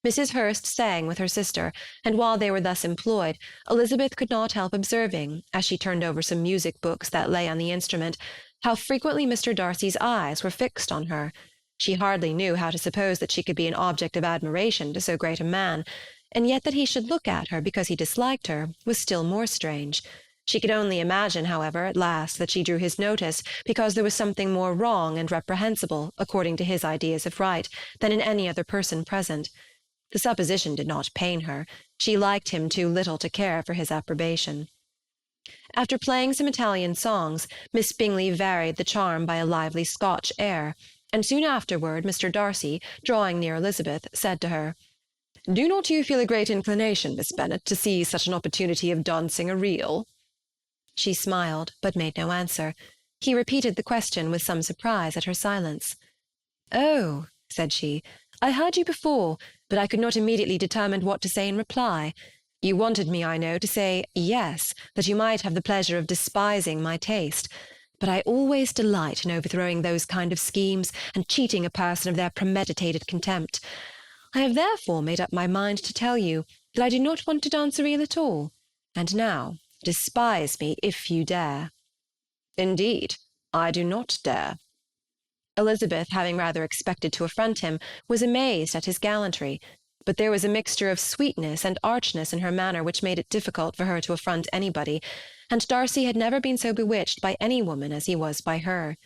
Mrs. Hurst sang with her sister, and while they were thus employed, Elizabeth could not help observing, as she turned over some music books that lay on the instrument, how frequently Mr. Darcy's eyes were fixed on her. She hardly knew how to suppose that she could be an object of admiration to so great a man, and yet that he should look at her because he disliked her was still more strange. She could only imagine, however, at last, that she drew his notice because there was something more wrong and reprehensible, according to his ideas of right, than in any other person present. The supposition did not pain her. She liked him too little to care for his approbation. After playing some Italian songs, Miss Bingley varied the charm by a lively Scotch air, and soon afterward Mr. Darcy, drawing near Elizabeth, said to her, "Do not you feel a great inclination, Miss Bennet, to seize such an opportunity of dancing a reel?" She smiled, but made no answer. He repeated the question with some surprise at her silence. "Oh," said she, "I heard you before, but I could not immediately determine what to say in reply. You wanted me, I know, to say yes, that you might have the pleasure of despising my taste. But I always delight in overthrowing those kind of schemes and cheating a person of their premeditated contempt. I have therefore made up my mind to tell you that I do not want to dance a reel at all. And now, despise me if you dare." "Indeed, I do not dare." Elizabeth, having rather expected to affront him, was amazed at his gallantry. but there was a mixture of sweetness and archness in her manner which made it difficult for her to affront anybody, and Darcy had never been so bewitched by any woman as he was by her.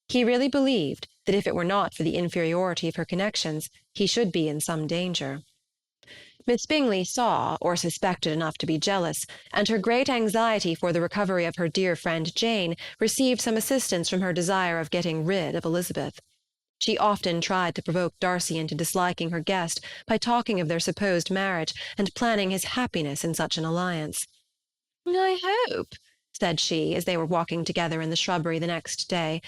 He really believed that if it were not for the inferiority of her connections, he should be in some danger. Miss Bingley saw, or suspected enough to be jealous, and her great anxiety for the recovery of her dear friend Jane received some assistance from her desire of getting rid of Elizabeth. She often tried to provoke Darcy into disliking her guest by talking of their supposed marriage and planning his happiness in such an alliance. "I hope," said she, as they were walking together in the shrubbery the next day,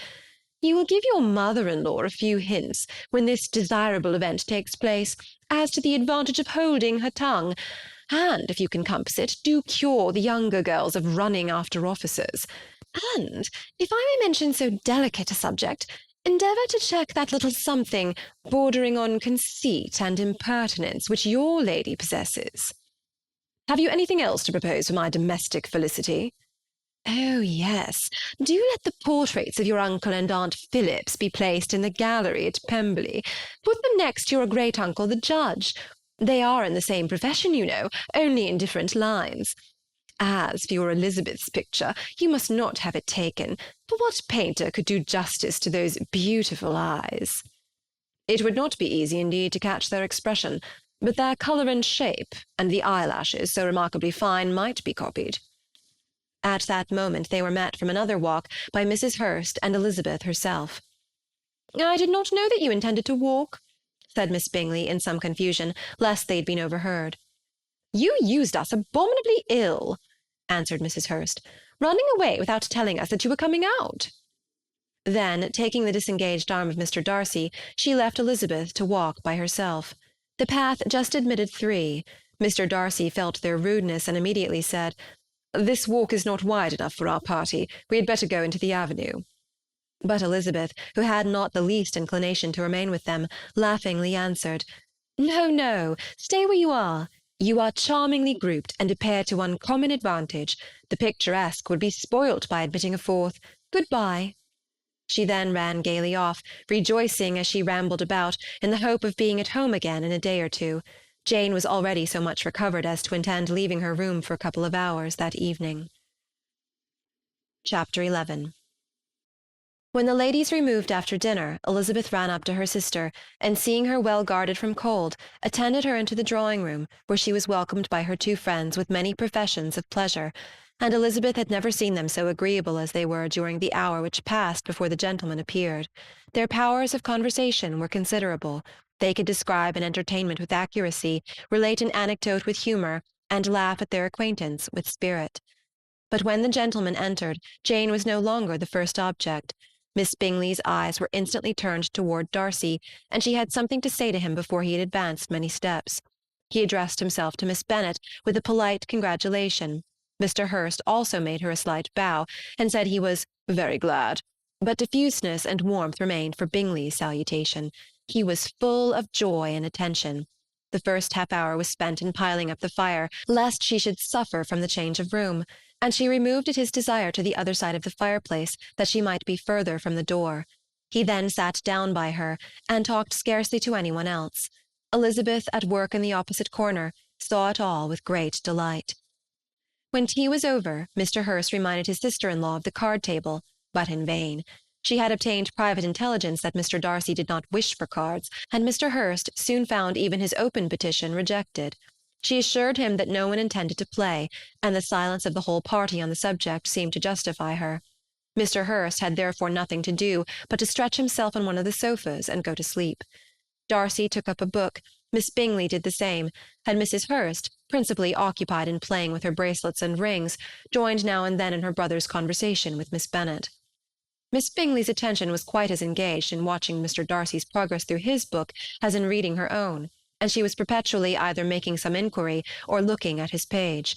"you will give your mother-in-law a few hints, when this desirable event takes place, as to the advantage of holding her tongue, and, if you can compass it, do cure the younger girls of running after officers. And, if I may mention so delicate a subject, endeavour to check that little something bordering on conceit and impertinence which your lady possesses. Have you anything else to propose for my domestic felicity?" "Oh, yes. Do let the portraits of your uncle and Aunt Phillips be placed in the gallery at Pemberley. Put them next to your great-uncle the judge. They are in the same profession, you know, only in different lines. As for your Elizabeth's picture, you must not have it taken, for what painter could do justice to those beautiful eyes?" "It would not be easy indeed to catch their expression, but their colour and shape, and the eyelashes, so remarkably fine, might be copied." At that moment they were met from another walk by Mrs. Hurst and Elizabeth herself. "I did not know that you intended to walk," said Miss Bingley in some confusion, lest they had been overheard. "You used us abominably ill," answered Mrs. Hurst, "running away without telling us that you were coming out." Then, taking the disengaged arm of Mr. Darcy, she left Elizabeth to walk by herself. The path just admitted three. Mr. Darcy felt their rudeness and immediately said, "This walk is not wide enough for our party. We had better go into the avenue." But Elizabeth, who had not the least inclination to remain with them, laughingly answered, "No, no, stay where you are. You are charmingly grouped, and appear to uncommon advantage. The picturesque would be spoilt by admitting a fourth. Good-bye." She then ran gaily off, rejoicing as she rambled about, in the hope of being at home again in a day or two. Jane was already so much recovered as to intend leaving her room for a couple of hours that evening. Chapter 11. When the ladies removed after dinner, Elizabeth ran up to her sister, and seeing her well guarded from cold, attended her into the drawing-room, where she was welcomed by her two friends with many professions of pleasure, and Elizabeth had never seen them so agreeable as they were during the hour which passed before the gentlemen appeared. Their powers of conversation were considerable. They could describe an entertainment with accuracy, relate an anecdote with humour, and laugh at their acquaintance with spirit. But when the gentlemen entered, Jane was no longer the first object. Miss Bingley's eyes were instantly turned toward Darcy, and she had something to say to him before he had advanced many steps. He addressed himself to Miss Bennet with a polite congratulation. Mr. Hurst also made her a slight bow, and said he was "very glad," but diffuseness and warmth remained for Bingley's salutation. He was full of joy and attention. The first half-hour was spent in piling up the fire, lest she should suffer from the change of room, and she removed at his desire to the other side of the fireplace, that she might be further from the door. He then sat down by her, and talked scarcely to anyone else. Elizabeth, at work in the opposite corner, saw it all with great delight. When tea was over, Mr. Hurst reminded his sister-in-law of the card-table, but in vain. She had obtained private intelligence that Mr. Darcy did not wish for cards, and Mr. Hurst soon found even his open petition rejected. She assured him that no one intended to play, and the silence of the whole party on the subject seemed to justify her. Mr. Hurst had therefore nothing to do but to stretch himself on one of the sofas and go to sleep. Darcy took up a book, Miss Bingley did the same, and Mrs. Hurst, principally occupied in playing with her bracelets and rings, joined now and then in her brother's conversation with Miss Bennet. Miss Bingley's attention was quite as engaged in watching Mr. Darcy's progress through his book as in reading her own, and she was perpetually either making some inquiry or looking at his page.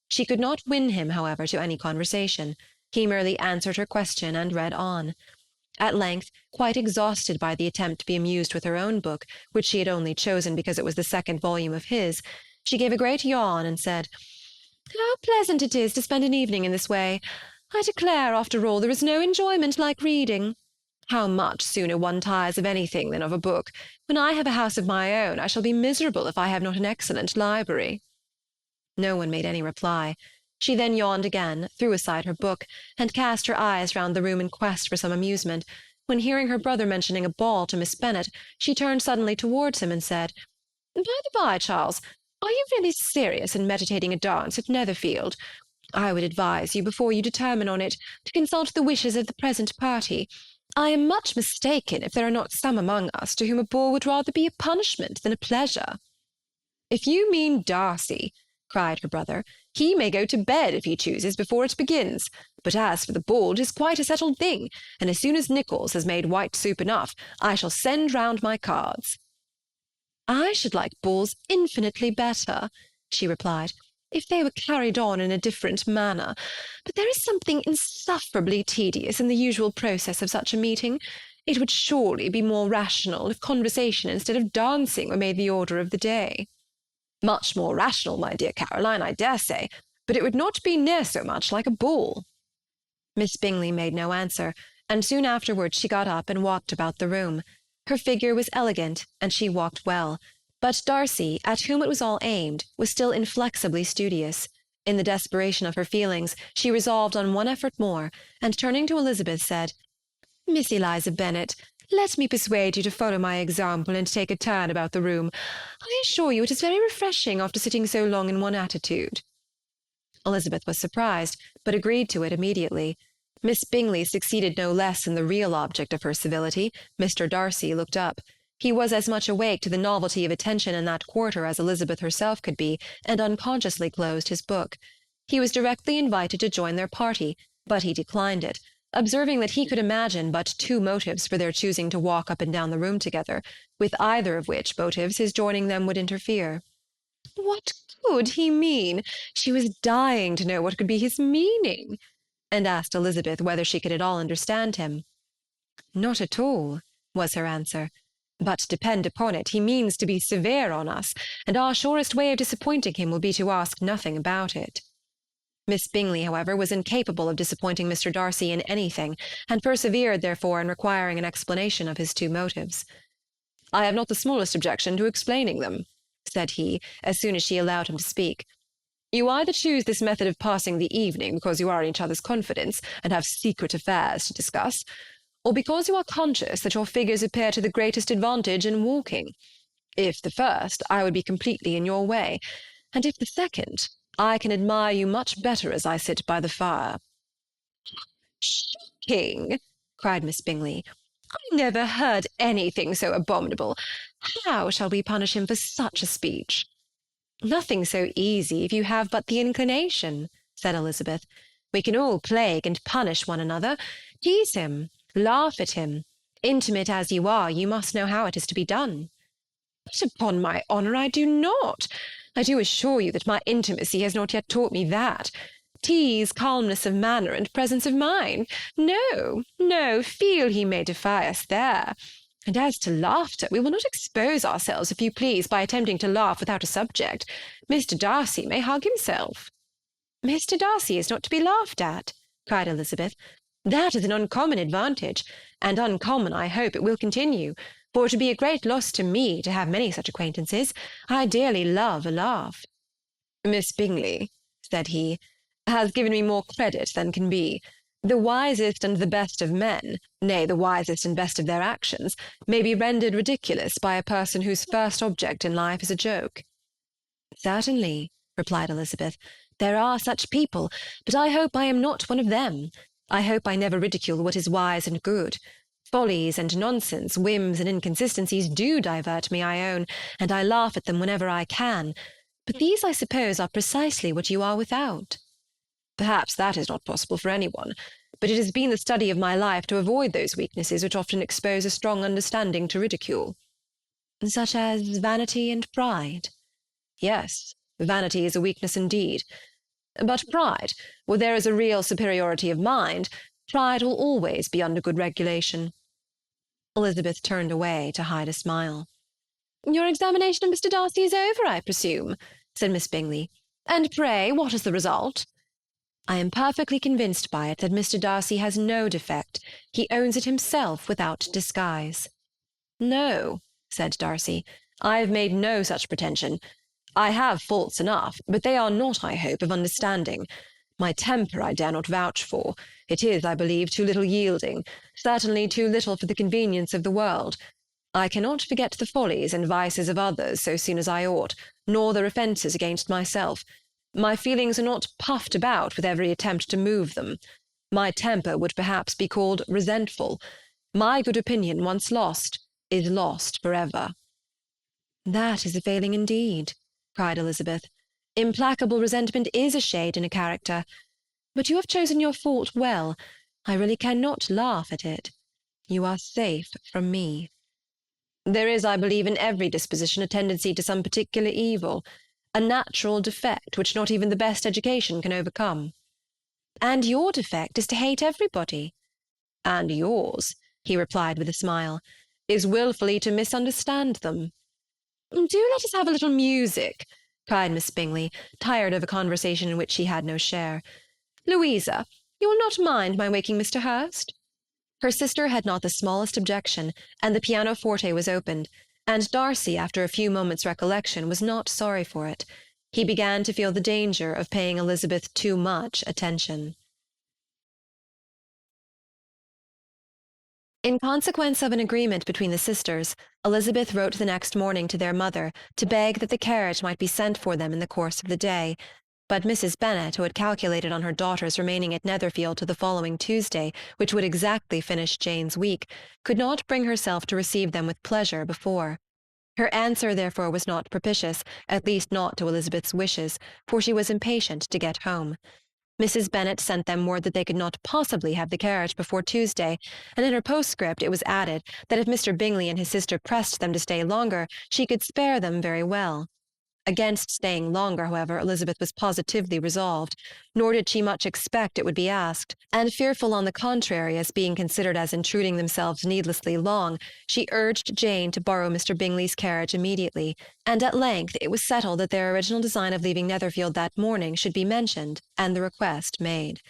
She could not win him, however, to any conversation. He merely answered her question and read on. At length, quite exhausted by the attempt to be amused with her own book, which she had only chosen because it was the second volume of his, she gave a great yawn and said, "How pleasant it is to spend an evening in this way! I declare, after all, there is no enjoyment like reading." How much sooner one tires of anything than of a book. When I have a house of my own, I shall be miserable if I have not an excellent library." No one made any reply. She then yawned again, threw aside her book, and cast her eyes round the room in quest for some amusement, when, hearing her brother mentioning a ball to Miss Bennet, she turned suddenly towards him and said, "By the by, Charles, are you really serious in meditating a dance at Netherfield? I would advise you, before you determine on it, to consult the wishes of the present party. I am much mistaken if there are not some among us to whom a ball would rather be a punishment than a pleasure." "If you mean Darcy," cried her brother, "he may go to bed, if he chooses, before it begins. But as for the ball, 'tis quite a settled thing, and as soon as Nichols has made white soup enough, I shall send round my cards." "I should like balls infinitely better," she replied, "if they were carried on in a different manner. But there is something insufferably tedious in the usual process of such a meeting. It would surely be more rational if conversation instead of dancing were made the order of the day." "Much more rational, my dear Caroline, I dare say, but it would not be near so much like a ball." Miss Bingley made no answer, and soon afterwards she got up and walked about the room. Her figure was elegant, and she walked well, but Darcy, at whom it was all aimed, was still inflexibly studious. In the desperation of her feelings, she resolved on one effort more, and turning to Elizabeth, said, "Miss Eliza Bennet, let me persuade you to follow my example and take a turn about the room. I assure you it is very refreshing after sitting so long in one attitude." Elizabeth was surprised, but agreed to it immediately. Miss Bingley succeeded no less in the real object of her civility. Mr. Darcy looked up. He was as much awake to the novelty of attention in that quarter as Elizabeth herself could be, and unconsciously closed his book. He was directly invited to join their party, but he declined it, observing that he could imagine but two motives for their choosing to walk up and down the room together, with either of which motives his joining them would interfere. What could he mean? She was dying to know what could be his meaning, and asked Elizabeth whether she could at all understand him. "Not at all," was her answer. "But depend upon it, he means to be severe on us, and our surest way of disappointing him will be to ask nothing about it." Miss Bingley, however, was incapable of disappointing Mr. Darcy in anything, and persevered, therefore, in requiring an explanation of his two motives. "I have not the smallest objection to explaining them," said he, as soon as she allowed him to speak. "You either choose this method of passing the evening because you are in each other's confidence, and have secret affairs to discuss, or because you are conscious that your figures appear to the greatest advantage in walking. If the first, I would be completely in your way, and if the second, I can admire you much better as I sit by the fire." "Shocking!" cried Miss Bingley. "I never heard anything so abominable. How shall we punish him for such a speech?" "Nothing so easy if you have but the inclination," said Elizabeth. "We can all plague and punish one another, tease him, laugh at him. Intimate as you are, you must know how it is to be done." "But upon my honour I do not. I do assure you that my intimacy has not yet taught me that. Tease, calmness of manner, and presence of mind. No, no, feel he may defy us there. And as to laughter, we will not expose ourselves, if you please, by attempting to laugh without a subject. Mr. Darcy may hug himself." "Mr. Darcy is not to be laughed at," cried Elizabeth. "That is an uncommon advantage, and uncommon, I hope, it will continue, for it would be a great loss to me to have many such acquaintances. I dearly love a laugh." "Miss Bingley," said he, "has given me more credit than can be. The wisest and the best of men, nay, the wisest and best of their actions, may be rendered ridiculous by a person whose first object in life is a joke." "Certainly," replied Elizabeth, "there are such people, but I hope I am not one of them. I hope I never ridicule what is wise and good. Follies and nonsense, whims and inconsistencies do divert me, I own, and I laugh at them whenever I can. But these, I suppose, are precisely what you are without." "Perhaps that is not possible for any one, but it has been the study of my life to avoid those weaknesses which often expose a strong understanding to ridicule." "Such as vanity and pride?" "Yes, vanity is a weakness indeed. But pride, where there is a real superiority of mind, pride will always be under good regulation." Elizabeth turned away to hide a smile. "Your examination of Mr. Darcy is over, I presume," said Miss Bingley. "And pray, what is the result?" "I am perfectly convinced by it that Mr. Darcy has no defect. He owns it himself without disguise. No, said Darcy, I have made no such pretension. I have faults enough, but they are not, I hope, of understanding. My temper I dare not vouch for. It is, I believe, too little yielding, certainly too little for the convenience of the world. I cannot forget the follies and vices of others so soon as I ought, nor their offences against myself. My feelings are not puffed about with every attempt to move them. My temper would perhaps be called resentful. My good opinion, once lost, is lost for ever. That is a failing indeed, cried Elizabeth. Implacable resentment is a shade in a character. But you have chosen your fault well. I really cannot laugh at it. You are safe from me. There is, I believe, in every disposition a tendency to some particular evil, a natural defect which not even the best education can overcome. And your defect is to hate everybody. And yours, he replied with a smile, is wilfully to misunderstand them. Do let us have a little music, cried Miss Bingley, tired of a conversation in which she had no share. Louisa, you will not mind my waking Mr. Hurst? Her sister had not the smallest objection, and the pianoforte was opened, and Darcy, after a few moments' recollection, was not sorry for it. He began to feel the danger of paying Elizabeth too much attention. In consequence of an agreement between the sisters, Elizabeth wrote the next morning to their mother to beg that the carriage might be sent for them in the course of the day. But Mrs. Bennet, who had calculated on her daughters remaining at Netherfield to the following Tuesday, which would exactly finish Jane's week, could not bring herself to receive them with pleasure before. Her answer, therefore, was not propitious, at least not to Elizabeth's wishes, for she was impatient to get home. Mrs. Bennet sent them word that they could not possibly have the carriage before Tuesday, and in her postscript it was added that if Mr. Bingley and his sister pressed them to stay longer, she could spare them very well. Against staying longer, however, Elizabeth was positively resolved, nor did she much expect it would be asked, and fearful on the contrary as being considered as intruding themselves needlessly long, she urged Jane to borrow Mr. Bingley's carriage immediately, and at length it was settled that their original design of leaving Netherfield that morning should be mentioned, and the request made.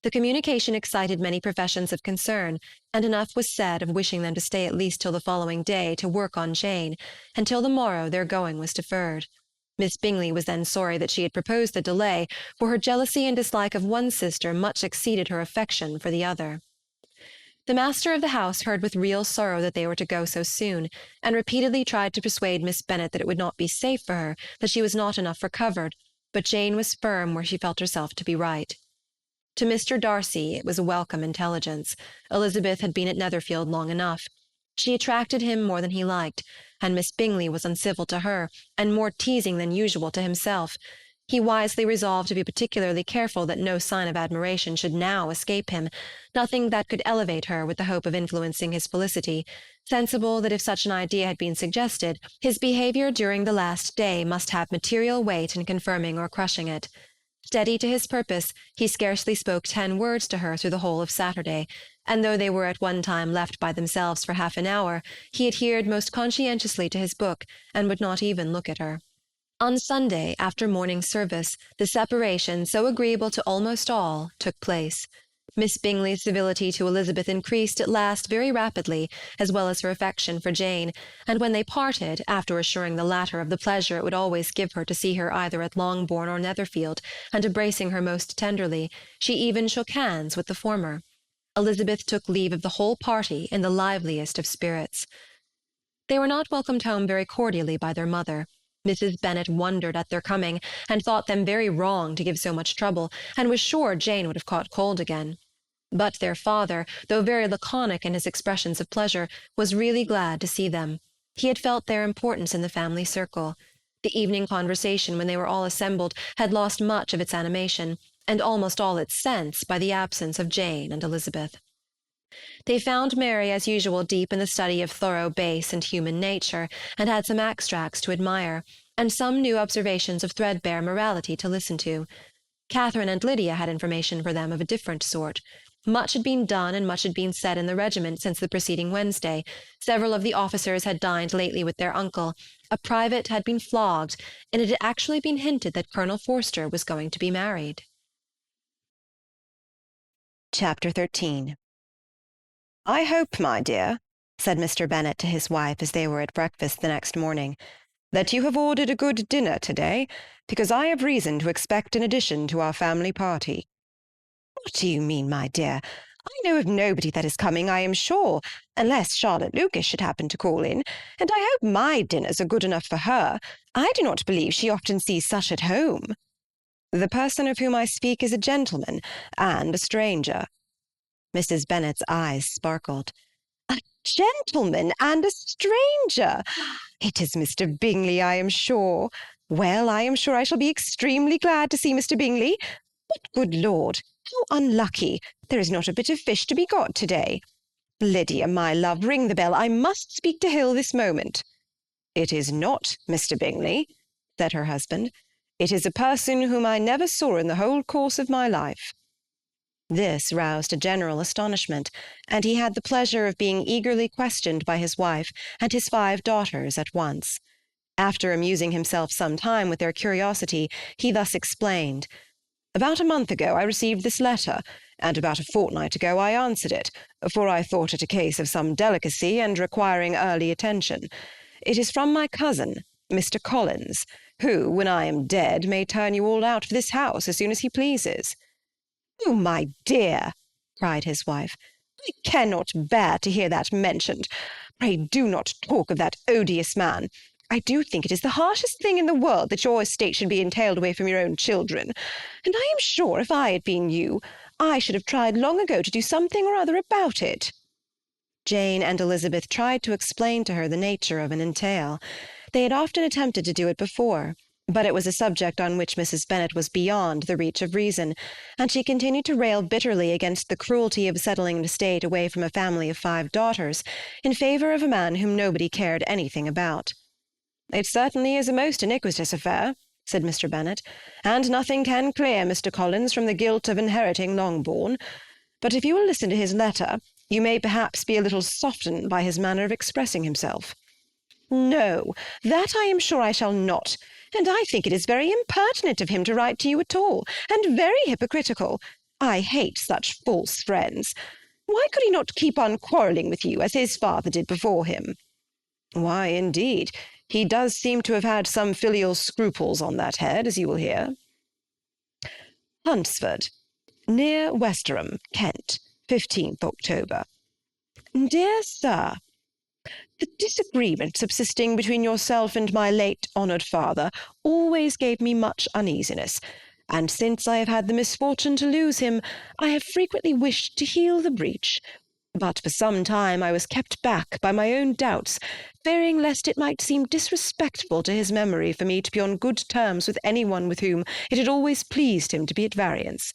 The communication excited many professions of concern, and enough was said of wishing them to stay at least till the following day to work on Jane, and till the morrow their going was deferred. Miss Bingley was then sorry that she had proposed the delay, for her jealousy and dislike of one sister much exceeded her affection for the other. The master of the house heard with real sorrow that they were to go so soon, and repeatedly tried to persuade Miss Bennet that it would not be safe for her, that she was not enough recovered, but Jane was firm where she felt herself to be right. To Mr. Darcy it was a welcome intelligence. Elizabeth had been at Netherfield long enough. She attracted him more than he liked, and Miss Bingley was uncivil to her, and more teasing than usual to himself. He wisely resolved to be particularly careful that no sign of admiration should now escape him, nothing that could elevate her with the hope of influencing his felicity, sensible that if such an idea had been suggested, his behaviour during the last day must have material weight in confirming or crushing it. Steady to his purpose, he scarcely spoke 10 words to her through the whole of Saturday, and though they were at one time left by themselves for half an hour, he adhered most conscientiously to his book, and would not even look at her. On Sunday, after morning service, the separation, so agreeable to almost all, took place. Miss Bingley's civility to Elizabeth increased at last very rapidly, as well as her affection for Jane, and when they parted, after assuring the latter of the pleasure it would always give her to see her either at Longbourn or Netherfield, and embracing her most tenderly, she even shook hands with the former. Elizabeth took leave of the whole party in the liveliest of spirits. They were not welcomed home very cordially by their mother. Mrs. Bennet wondered at their coming, and thought them very wrong to give so much trouble, and was sure Jane would have caught cold again. But their father, though very laconic in his expressions of pleasure, was really glad to see them. He had felt their importance in the family circle. The evening conversation, when they were all assembled, had lost much of its animation, and almost all its sense, by the absence of Jane and Elizabeth. They found Mary, as usual, deep in the study of thorough base and human nature, and had some extracts to admire, and some new observations of threadbare morality to listen to. Catherine and Lydia had information for them of a different sort. Much had been done and much had been said in the regiment since the preceding Wednesday. Several of the officers had dined lately with their uncle. A private had been flogged, and it had actually been hinted that Colonel Forster was going to be married. Chapter 13. I hope, my dear, said Mr. Bennet to his wife as they were at breakfast the next morning, that you have ordered a good dinner to-day, because I have reason to expect an addition to our family party. What do you mean, my dear? I know of nobody that is coming, I am sure, unless Charlotte Lucas should happen to call in, and I hope my dinners are good enough for her. I do not believe she often sees such at home. The person of whom I speak is a gentleman, and a stranger. Mrs. Bennet's eyes sparkled. A gentleman and a stranger! It is Mr. Bingley, I am sure. Well, I am sure I shall be extremely glad to see Mr. Bingley. But, good Lord, how unlucky! There is not a bit of fish to be got to-day. Lydia, my love, ring the bell. I must speak to Hill this moment. It is not Mr. Bingley, said her husband. It is a person whom I never saw in the whole course of my life. This roused a general astonishment, and he had the pleasure of being eagerly questioned by his wife and his 5 daughters at once. After amusing himself some time with their curiosity, he thus explained. About a month ago I received this letter, and about a fortnight ago I answered it, for I thought it a case of some delicacy and requiring early attention. It is from my cousin, Mr. Collins, who, when I am dead, may turn you all out of this house as soon as he pleases. Oh, my dear, cried his wife, I cannot bear to hear that mentioned. Pray do not talk of that odious man. I do think it is the harshest thing in the world that your estate should be entailed away from your own children, and I am sure if I had been you, I should have tried long ago to do something or other about it. Jane and Elizabeth tried to explain to her the nature of an entail. They had often attempted to do it before, but it was a subject on which Mrs. Bennet was beyond the reach of reason, and she continued to rail bitterly against the cruelty of settling an estate away from a family of 5 daughters, in favour of a man whom nobody cared anything about. It certainly is a most iniquitous affair, said Mr. Bennet, and nothing can clear Mr. Collins from the guilt of inheriting Longbourn. But if you will listen to his letter, you may perhaps be a little softened by his manner of expressing himself. No, that I am sure I shall not, and I think it is very impertinent of him to write to you at all, and very hypocritical. I hate such false friends. Why could he not keep on quarrelling with you, as his father did before him? Why, indeed, he does seem to have had some filial scruples on that head, as you will hear. Hunsford, near Westerham, Kent, 15th October. Dear Sir, the disagreement subsisting between yourself and my late honoured father always gave me much uneasiness, and since I have had the misfortune to lose him, I have frequently wished to heal the breach. But for some time I was kept back by my own doubts, fearing lest it might seem disrespectful to his memory for me to be on good terms with any one with whom it had always pleased him to be at variance.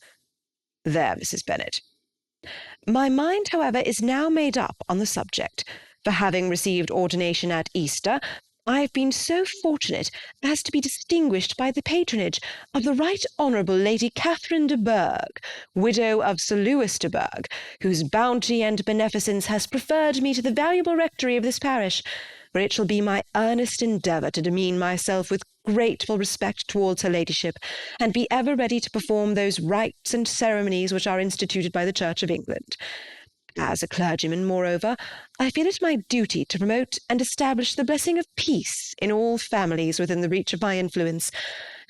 There, Mrs. Bennet. My mind, however, is now made up on the subject, for having received ordination at Easter, I have been so fortunate as to be distinguished by the patronage of the Right Honourable Lady Catherine de Bourgh, widow of Sir Lewis de Bourgh, whose bounty and beneficence has preferred me to the valuable rectory of this parish, where it shall be my earnest endeavour to demean myself with grateful respect towards her ladyship, and be ever ready to perform those rites and ceremonies which are instituted by the Church of England. As a clergyman, moreover, I feel it my duty to promote and establish the blessing of peace in all families within the reach of my influence,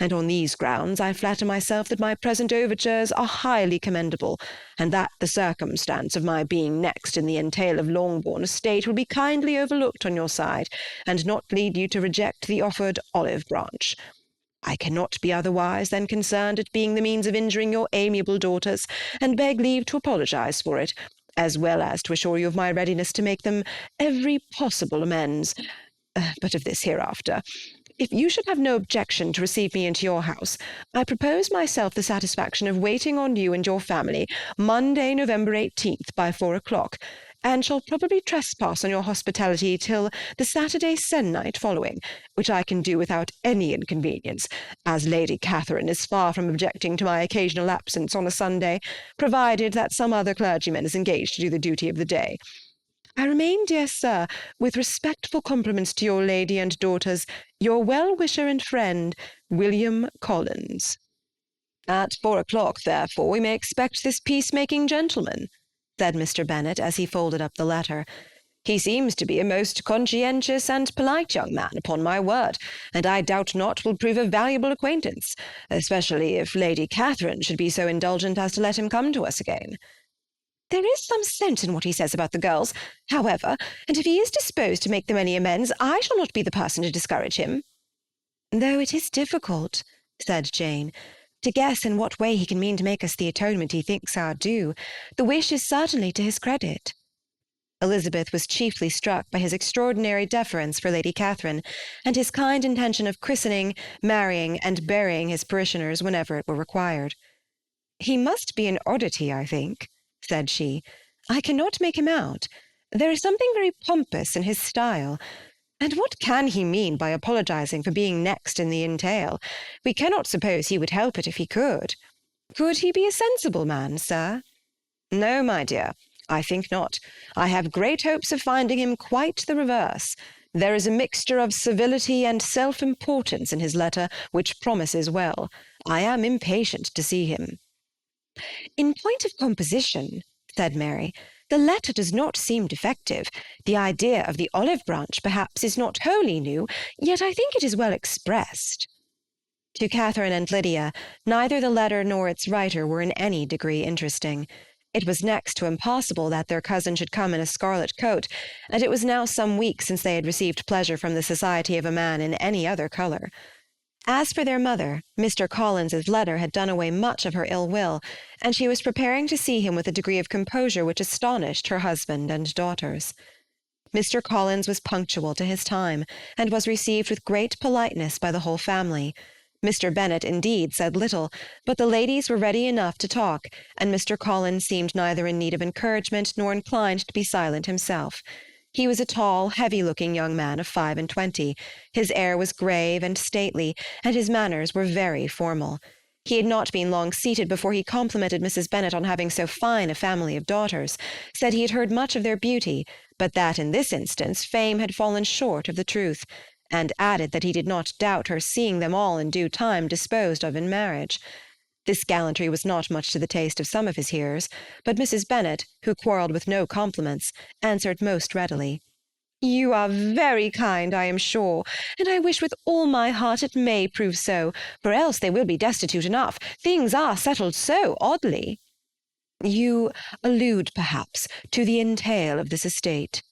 and on these grounds I flatter myself that my present overtures are highly commendable, and that the circumstance of my being next in the entail of Longbourn estate will be kindly overlooked on your side, and not lead you to reject the offered olive branch. I cannot be otherwise than concerned at being the means of injuring your amiable daughters, and beg leave to apologize for it, as well as to assure you of my readiness to make them every possible amends. But of this hereafter. If you should have no objection to receive me into your house, I propose myself the satisfaction of waiting on you and your family Monday, November 18th, by 4 o'clock, and shall probably trespass on your hospitality till the Saturday se'nnight following, which I can do without any inconvenience, as Lady Catherine is far from objecting to my occasional absence on a Sunday, provided that some other clergyman is engaged to do the duty of the day. I remain, dear sir, with respectful compliments to your lady and daughters, your well-wisher and friend, William Collins. At 4 o'clock, therefore, we may expect this peace-making gentleman, said Mr. Bennet, as he folded up the letter. "He seems to be a most conscientious and polite young man, upon my word, and I doubt not will prove a valuable acquaintance, especially if Lady Catherine should be so indulgent as to let him come to us again." "There is some sense in what he says about the girls, however, and if he is disposed to make them any amends, I shall not be the person to discourage him." "Though it is difficult," said Jane, "to guess in what way he can mean to make us the atonement he thinks our due. The wish is certainly to his credit." Elizabeth was chiefly struck by his extraordinary deference for Lady Catherine, and his kind intention of christening, marrying, and burying his parishioners whenever it were required. "He must be an oddity, I think," said she. "I cannot make him out. There is something very pompous in his style. And what can he mean by apologizing for being next in the entail? We cannot suppose he would help it if he could. Could he be a sensible man, sir?" "No, my dear, I think not. I have great hopes of finding him quite the reverse. There is a mixture of civility and self-importance in his letter which promises well. I am impatient to see him." "In point of composition," said Mary, "the letter does not seem defective. The idea of the olive branch, perhaps, is not wholly new, yet I think it is well expressed." To Catherine and Lydia, neither the letter nor its writer were in any degree interesting. It was next to impossible that their cousin should come in a scarlet coat, and it was now some weeks since they had received pleasure from the society of a man in any other colour. As for their mother, Mr. Collins's letter had done away much of her ill will, and she was preparing to see him with a degree of composure which astonished her husband and daughters. Mr. Collins was punctual to his time, and was received with great politeness by the whole family. Mr. Bennet, indeed, said little, but the ladies were ready enough to talk, and Mr. Collins seemed neither in need of encouragement nor inclined to be silent himself. He was a tall, heavy-looking young man of 25. His air was grave and stately, and his manners were very formal. He had not been long seated before he complimented Mrs. Bennet on having so fine a family of daughters, said he had heard much of their beauty, but that in this instance fame had fallen short of the truth, and added that he did not doubt her seeing them all in due time disposed of in marriage. This gallantry was not much to the taste of some of his hearers, but Mrs. Bennet, who quarrelled with no compliments, answered most readily. "You are very kind, I am sure, and I wish with all my heart it may prove so, for else they will be destitute enough. Things are settled so oddly." "You allude, perhaps, to the entail of this estate."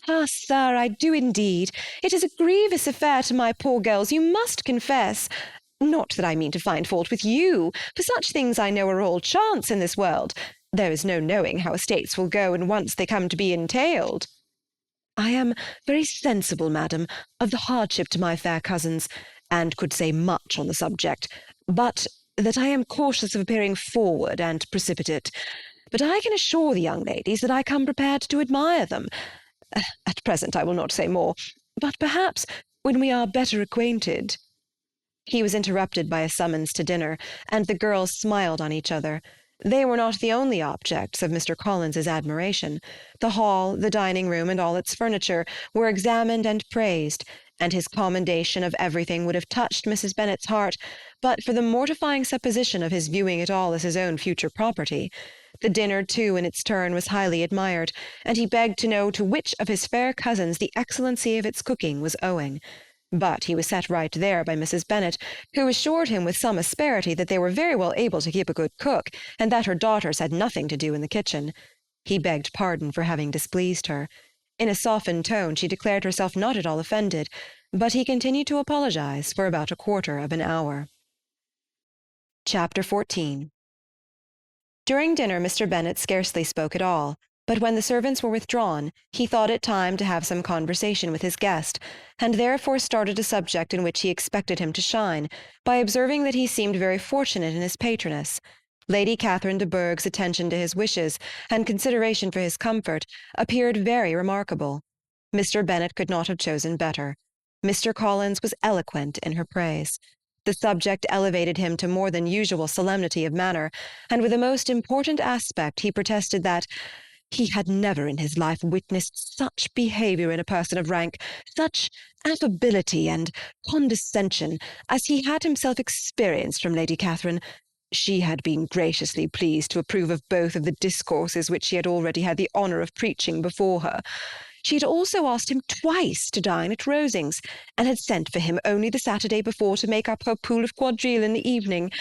"Ah, sir, I do indeed. It is a grievous affair to my poor girls, you must confess. Not that I mean to find fault with you, for such things I know are all chance in this world. There is no knowing how estates will go when once they come to be entailed." "I am very sensible, madam, of the hardship to my fair cousins, and could say much on the subject, but that I am cautious of appearing forward and precipitate. But I can assure the young ladies that I come prepared to admire them. At present I will not say more, but perhaps when we are better acquainted—" He was interrupted by a summons to dinner, and the girls smiled on each other. They were not the only objects of Mr. Collins's admiration. The hall, the dining-room, and all its furniture were examined and praised, and his commendation of everything would have touched Mrs. Bennet's heart, but for the mortifying supposition of his viewing it all as his own future property. The dinner, too, in its turn, was highly admired, and he begged to know to which of his fair cousins the excellency of its cooking was owing. But he was set right there by Mrs. Bennet, who assured him with some asperity that they were very well able to keep a good cook, and that her daughters had nothing to do in the kitchen. He begged pardon for having displeased her. In a softened tone she declared herself not at all offended, but he continued to apologize for about a quarter of an hour. Chapter 14. During dinner Mr. Bennet scarcely spoke at all, but when the servants were withdrawn, he thought it time to have some conversation with his guest, and therefore started a subject in which he expected him to shine, by observing that he seemed very fortunate in his patroness. Lady Catherine de Bourgh's attention to his wishes, and consideration for his comfort, appeared very remarkable. Mr. Bennet could not have chosen better. Mr. Collins was eloquent in her praise. The subject elevated him to more than usual solemnity of manner, and with a most important aspect he protested that he had never in his life witnessed such behaviour in a person of rank, such affability and condescension, as he had himself experienced from Lady Catherine, She had been graciously pleased to approve of both of the discourses which she had already had the honour of preaching before her. She had also asked him twice to dine at Rosings, and had sent for him only the Saturday before to make up her pool of quadrille in the evening.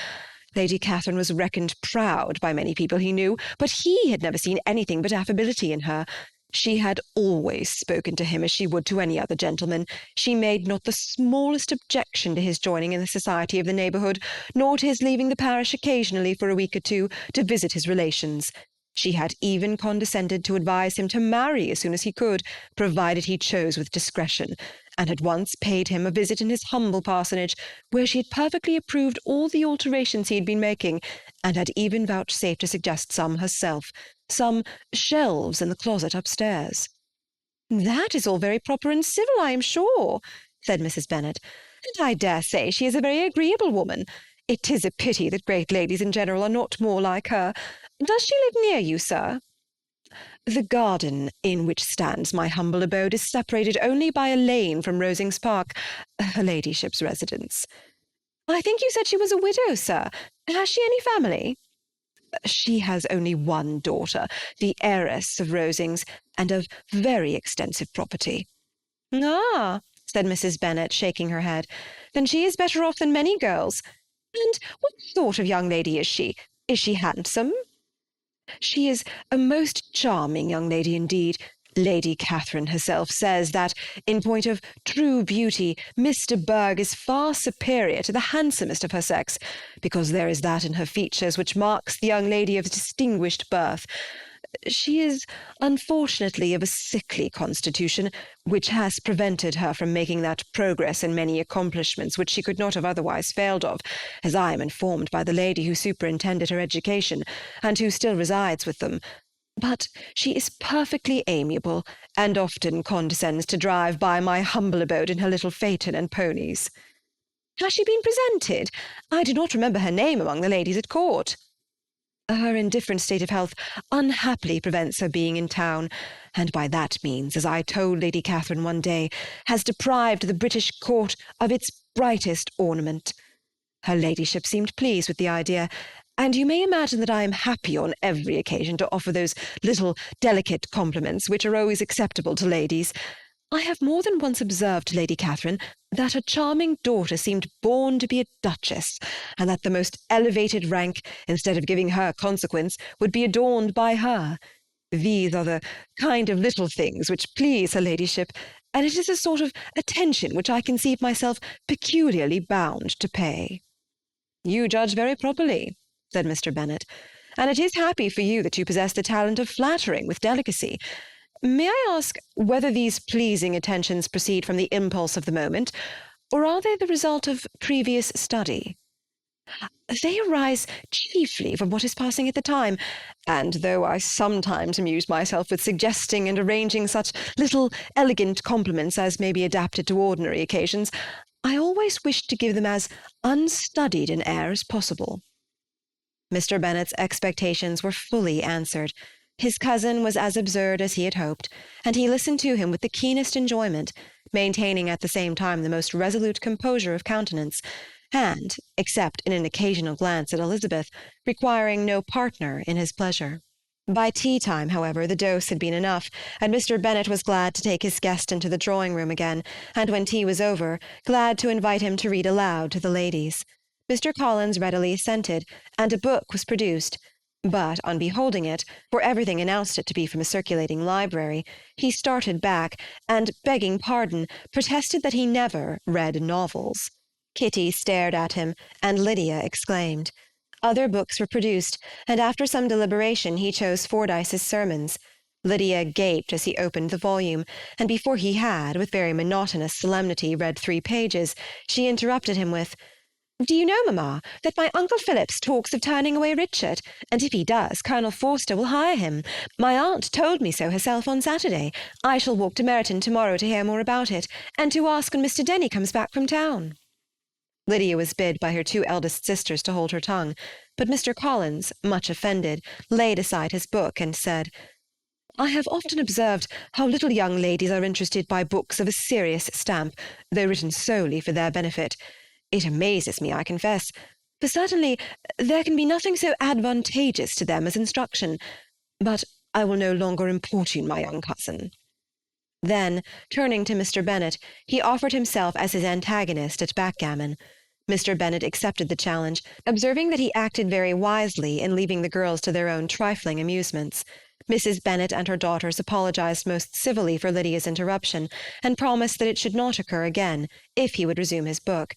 Lady Catherine was reckoned proud by many people he knew, but he had never seen anything but affability in her. She had always spoken to him as she would to any other gentleman. She made not the smallest objection to his joining in the society of the neighbourhood, nor to his leaving the parish occasionally for a week or two to visit his relations. She had even condescended to advise him to marry as soon as he could, provided he chose with discretion, and had once paid him a visit in his humble parsonage, where she had perfectly approved all the alterations he had been making, and had even vouchsafed to suggest some herself, some shelves in the closet upstairs. "That is all very proper and civil, I am sure," said Mrs. Bennet, "and I dare say she is a very agreeable woman. It is a pity that great ladies in general are not more like her. Does she live near you, sir?" The garden in which stands my humble abode is separated only by a lane from Rosings Park, her ladyship's residence. "I think you said she was a widow, sir. Has she any family?" She has only one daughter, the heiress of Rosings, and of very extensive property. "Ah," said Mrs. Bennet, shaking her head, "then she is better off than many girls. And what sort of young lady is she? Is she handsome?" She is a most charming young lady indeed. Lady Catherine herself says that, in point of true beauty, Miss de Bourgh is far superior to the handsomest of her sex, because there is that in her features which marks the young lady of distinguished birth. She is unfortunately of a sickly constitution, which has prevented her from making that progress in many accomplishments which she could not have otherwise failed of, as I am informed by the lady who superintended her education, and who still resides with them. But she is perfectly amiable, and often condescends to drive by my humble abode in her little phaeton and ponies. "Has she been presented? I do not remember her name among the ladies at court." Her indifferent state of health unhappily prevents her being in town, and by that means, as I told Lady Catherine one day, has deprived the British court of its brightest ornament. Her ladyship seemed pleased with the idea, and you may imagine that I am happy on every occasion to offer those little delicate compliments which are always acceptable to ladies. I have more than once observed to Lady Catherine that her charming daughter seemed born to be a duchess, and that the most elevated rank, instead of giving her consequence, would be adorned by her. These are the kind of little things which please her ladyship, and it is a sort of attention which I conceive myself peculiarly bound to pay." "You judge very properly," said Mr. Bennet, "and it is happy for you that you possess the talent of flattering with delicacy. May I ask whether these pleasing attentions proceed from the impulse of the moment, or are they the result of previous study?" "They arise chiefly from what is passing at the time, and though I sometimes amuse myself with suggesting and arranging such little elegant compliments as may be adapted to ordinary occasions, I always wish to give them as unstudied an air as possible." Mr. Bennet's expectations were fully answered. His cousin was as absurd as he had hoped, and he listened to him with the keenest enjoyment, maintaining at the same time the most resolute composure of countenance, and, except in an occasional glance at Elizabeth, requiring no partner in his pleasure. By tea-time, however, the dose had been enough, and Mr. Bennet was glad to take his guest into the drawing-room again, and when tea was over, glad to invite him to read aloud to the ladies. Mr. Collins readily assented, and a book was produced, but on beholding it, for everything announced it to be from a circulating library, he started back, and, begging pardon, protested that he never read novels. Kitty stared at him, and Lydia exclaimed. Other books were produced, and after some deliberation he chose Fordyce's Sermons. Lydia gaped as he opened the volume, and before he had, with very monotonous solemnity, read 3 pages, she interrupted him with, "Do you know, mamma, that my Uncle Phillips talks of turning away Richard, and if he does, Colonel Forster will hire him. My aunt told me so herself on Saturday. I shall walk to Meryton tomorrow to hear more about it, and to ask when Mr. Denny comes back from town." Lydia was bid by her 2 eldest sisters to hold her tongue, but Mr. Collins, much offended, laid aside his book and said, "I have often observed how little young ladies are interested by books of a serious stamp, though written solely for their benefit. It amazes me, I confess. for certainly there can be nothing so advantageous to them as instruction. But I will no longer importune my young cousin." Then, turning to Mr. Bennet, he offered himself as his antagonist at backgammon. Mr. Bennet accepted the challenge, observing that he acted very wisely in leaving the girls to their own trifling amusements. Mrs. Bennet and her daughters apologized most civilly for Lydia's interruption, and promised that it should not occur again, if he would resume his book.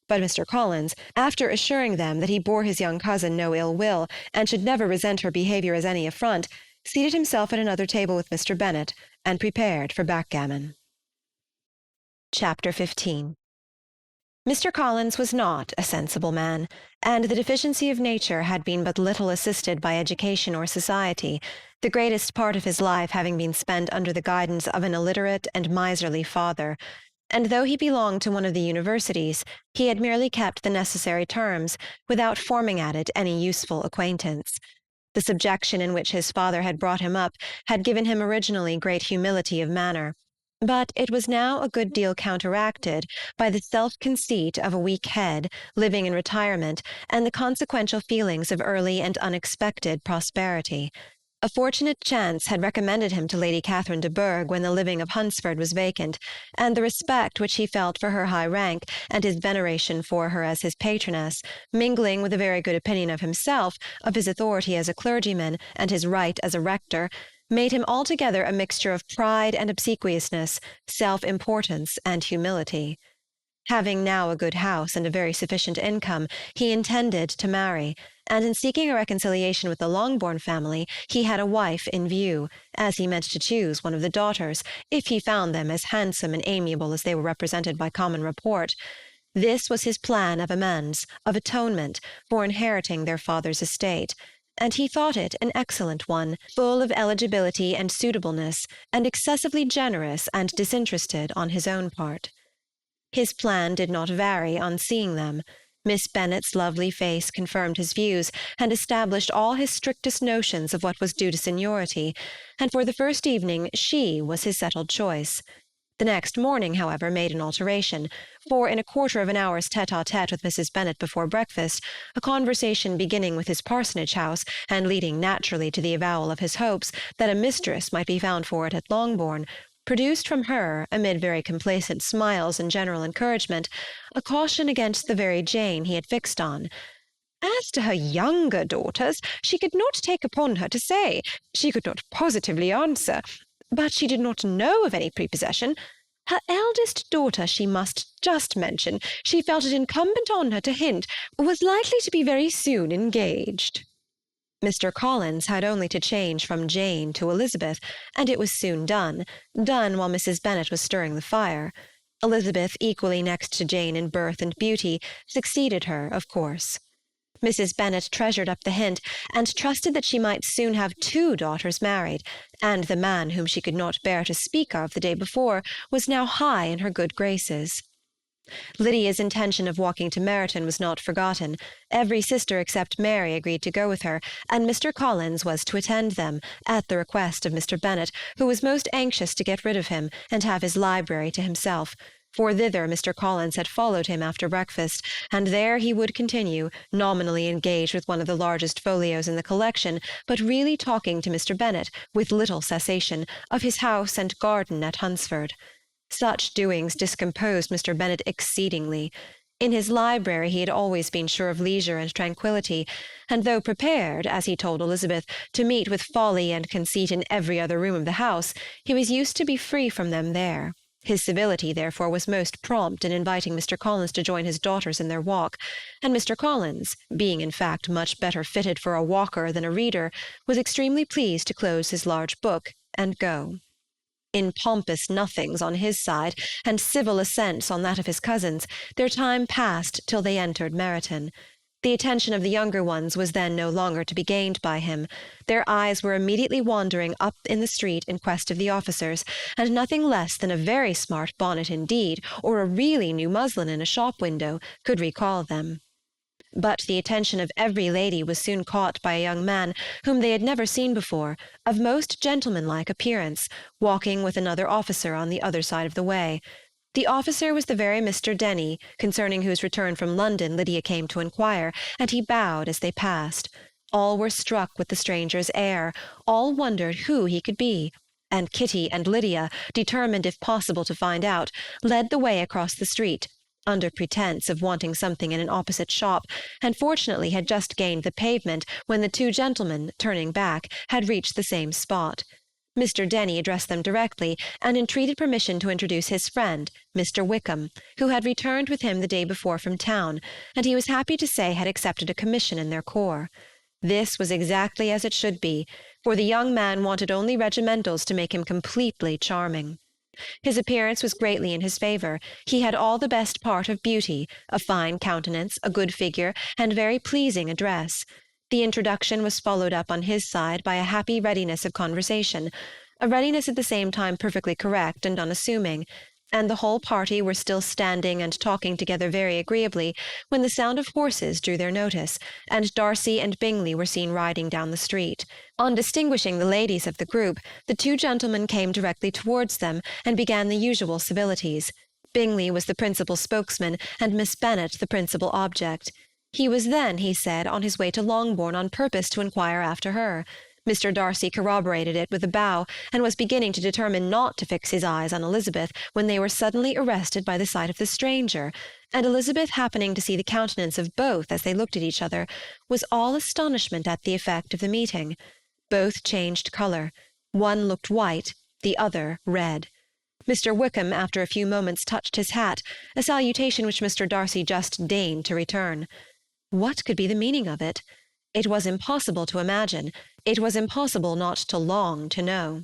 But Mr. Collins, after assuring them that he bore his young cousin no ill will, and should never resent her behaviour as any affront, seated himself at another table with Mr. Bennet, and prepared for backgammon. Chapter 15. Mr. Collins was not a sensible man, and the deficiency of nature had been but little assisted by education or society, the greatest part of his life having been spent under the guidance of an illiterate and miserly father, and though he belonged to one of the universities, he had merely kept the necessary terms, without forming at it any useful acquaintance. The subjection in which his father had brought him up had given him originally great humility of manner, but it was now a good deal counteracted by the self-conceit of a weak head, living in retirement, and the consequential feelings of early and unexpected prosperity. A fortunate chance had recommended him to Lady Catherine de Bourgh when the living of Hunsford was vacant, and the respect which he felt for her high rank, and his veneration for her as his patroness, mingling with a very good opinion of himself, of his authority as a clergyman, and his right as a rector, made him altogether a mixture of pride and obsequiousness, self-importance and humility. Having now a good house and a very sufficient income, he intended to marry, and in seeking a reconciliation with the Longbourn family, he had a wife in view, as he meant to choose one of the daughters, if he found them as handsome and amiable as they were represented by common report. This was his plan of amends, of atonement, for inheriting their father's estate, and he thought it an excellent one, full of eligibility and suitableness, and excessively generous and disinterested on his own part. His plan did not vary on seeing them. Miss Bennet's lovely face confirmed his views, and established all his strictest notions of what was due to seniority, and for the first evening she was his settled choice. The next morning, however, made an alteration, for in a quarter of an hour's tête-à-tête with Mrs. Bennet before breakfast, a conversation beginning with his parsonage house, and leading naturally to the avowal of his hopes that a mistress might be found for it at Longbourn, produced from her, amid very complacent smiles and general encouragement, a caution against the very Jane he had fixed on. As to her younger daughters, she could not take upon her to say, she could not positively answer, but she did not know of any prepossession. Her eldest daughter she must just mention, she felt it incumbent on her to hint, was likely to be very soon engaged. Mr. Collins had only to change from Jane to Elizabeth, and it was soon done while Mrs. Bennet was stirring the fire. Elizabeth, equally next to Jane in birth and beauty, succeeded her, of course. Mrs. Bennet treasured up the hint, and trusted that she might soon have 2 daughters married, and the man whom she could not bear to speak of the day before was now high in her good graces. Lydia's intention of walking to Meryton was not forgotten. Every sister except Mary agreed to go with her, and Mr. Collins was to attend them, at the request of Mr. Bennet, who was most anxious to get rid of him, and have his library to himself, for thither Mr. Collins had followed him after breakfast, and there he would continue, nominally engaged with one of the largest folios in the collection, but really talking to Mr. Bennet, with little cessation, of his house and garden at Hunsford. Such doings discomposed Mr. Bennet exceedingly. In his library he had always been sure of leisure and tranquillity, and though prepared, as he told Elizabeth, to meet with folly and conceit in every other room of the house, he was used to be free from them there. His civility, therefore, was most prompt in inviting Mr. Collins to join his daughters in their walk, and Mr. Collins, being in fact much better fitted for a walker than a reader, was extremely pleased to close his large book and go. In pompous nothings on his side, and civil assents on that of his cousins, their time passed till they entered Meryton. The attention of the younger ones was then no longer to be gained by him. Their eyes were immediately wandering up in the street in quest of the officers, and nothing less than a very smart bonnet indeed, or a really new muslin in a shop window, could recall them. But the attention of every lady was soon caught by a young man whom they had never seen before, of most gentlemanlike appearance, walking with another officer on the other side of the way. The officer was the very Mr. Denny, concerning whose return from London Lydia came to inquire, and he bowed as they passed. All were struck with the stranger's air, all wondered who he could be, and Kitty and Lydia, determined if possible to find out, led the way across the street, under pretence of wanting something in an opposite shop, and fortunately had just gained the pavement when the two gentlemen, turning back, had reached the same spot. Mr. Denny addressed them directly, and entreated permission to introduce his friend, Mr. Wickham, who had returned with him the day before from town, and he was happy to say had accepted a commission in their corps. This was exactly as it should be, for the young man wanted only regimentals to make him completely charming. His appearance was greatly in his favour. He had all the best part of beauty, a fine countenance, a good figure, and very pleasing address. The introduction was followed up on his side by a happy readiness of conversation, a readiness at the same time perfectly correct and unassuming, and the whole party were still standing and talking together very agreeably when the sound of horses drew their notice, and Darcy and Bingley were seen riding down the street. On distinguishing the ladies of the group, the two gentlemen came directly towards them and began the usual civilities. Bingley was the principal spokesman, and Miss Bennet the principal object. He was then, he said, on his way to Longbourn on purpose to inquire after her. Mr. Darcy corroborated it with a bow, and was beginning to determine not to fix his eyes on Elizabeth, when they were suddenly arrested by the sight of the stranger, and Elizabeth, happening to see the countenance of both as they looked at each other, was all astonishment at the effect of the meeting. Both changed colour. One looked white, the other red. Mr. Wickham after a few moments touched his hat, a salutation which Mr. Darcy just deigned to return. What could be the meaning of it? It was impossible to imagine. It was impossible not to long to know.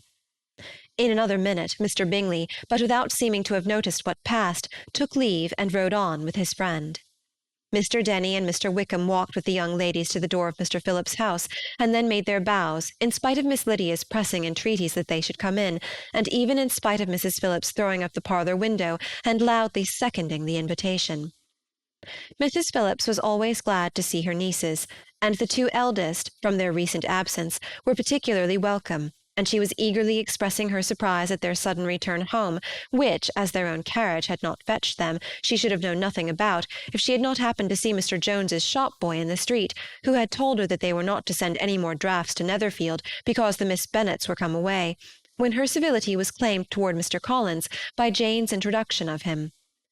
In another minute, Mr. Bingley, but without seeming to have noticed what passed, took leave and rode on with his friend. Mr. Denny and Mr. Wickham walked with the young ladies to the door of Mr. Phillips's house, and then made their bows, in spite of Miss Lydia's pressing entreaties that they should come in, and even in spite of Mrs. Phillips throwing up the parlour window and loudly seconding the invitation. Mrs. Phillips was always glad to see her nieces, and the two eldest, from their recent absence, were particularly welcome, and she was eagerly expressing her surprise at their sudden return home, which, as their own carriage had not fetched them, she should have known nothing about, if she had not happened to see Mr. Jones's shop-boy in the street, who had told her that they were not to send any more draughts to Netherfield, because the Miss Bennets were come away, when her civility was claimed toward Mr. Collins by Jane's introduction of him.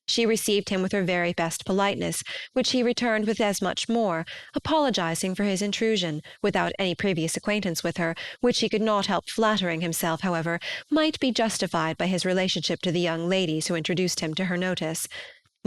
She received him with her very best politeness, which he returned with as much more, apologizing for his intrusion, without any previous acquaintance with her, which he could not help flattering himself, however, might be justified by his relationship to the young ladies who introduced him to her notice.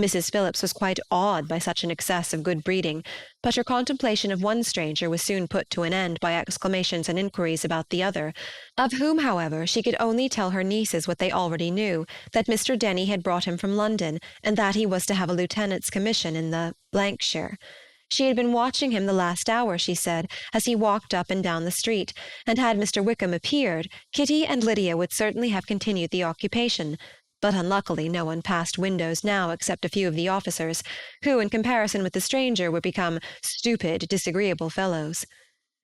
Mrs. Phillips was quite awed by such an excess of good breeding, but her contemplation of one stranger was soon put to an end by exclamations and inquiries about the other, of whom, however, she could only tell her nieces what they already knew, that Mr. Denny had brought him from London, and that he was to have a lieutenant's commission in the shire. She had been watching him the last hour, she said, as he walked up and down the street, and had Mr. Wickham appeared, Kitty and Lydia would certainly have continued the occupation, but unluckily no one passed windows now except a few of the officers, who, in comparison with the stranger, were become stupid, disagreeable fellows.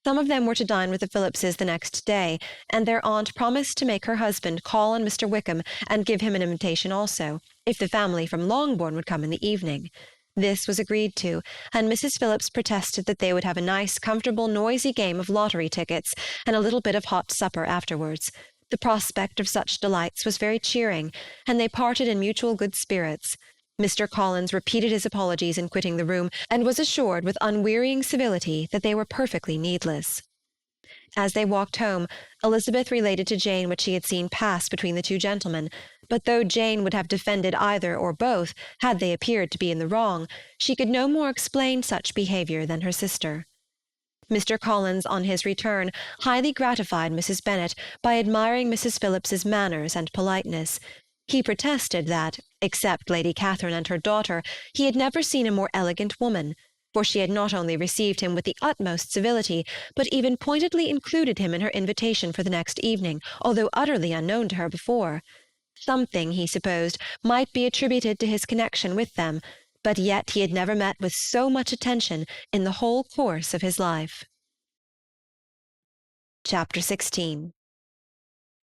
Some of them were to dine with the Phillipses the next day, and their aunt promised to make her husband call on Mr. Wickham and give him an invitation also, if the family from Longbourn would come in the evening. This was agreed to, and Mrs. Phillips protested that they would have a nice, comfortable, noisy game of lottery tickets, and a little bit of hot supper afterwards. The prospect of such delights was very cheering, and they parted in mutual good spirits. Mr. Collins repeated his apologies in quitting the room, and was assured with unwearying civility that they were perfectly needless. As they walked home, Elizabeth related to Jane what she had seen pass between the two gentlemen, but though Jane would have defended either or both, had they appeared to be in the wrong, she could no more explain such behaviour than her sister. Mr. Collins, on his return, highly gratified Mrs. Bennet by admiring Mrs. Phillips's manners and politeness. He protested that, except Lady Catherine and her daughter, he had never seen a more elegant woman, for she had not only received him with the utmost civility, but even pointedly included him in her invitation for the next evening, although utterly unknown to her before. Something, he supposed, might be attributed to his connection with them, but yet he had never met with so much attention in the whole course of his life. Chapter 16.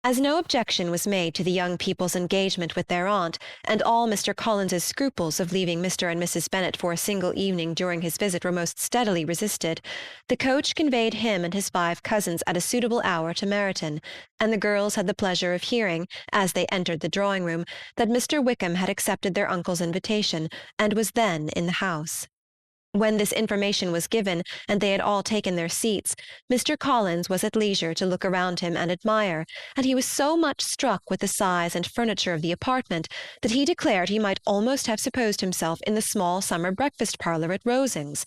As no objection was made to the young people's engagement with their aunt, and all Mr. Collins's scruples of leaving Mr. and Mrs. Bennet for a single evening during his visit were most steadily resisted, the coach conveyed him and his 5 cousins at a suitable hour to Meryton, and the girls had the pleasure of hearing, as they entered the drawing-room, that Mr. Wickham had accepted their uncle's invitation, and was then in the house. When this information was given, and they had all taken their seats, Mr. Collins was at leisure to look around him and admire, and he was so much struck with the size and furniture of the apartment that he declared he might almost have supposed himself in the small summer breakfast parlour at Rosings,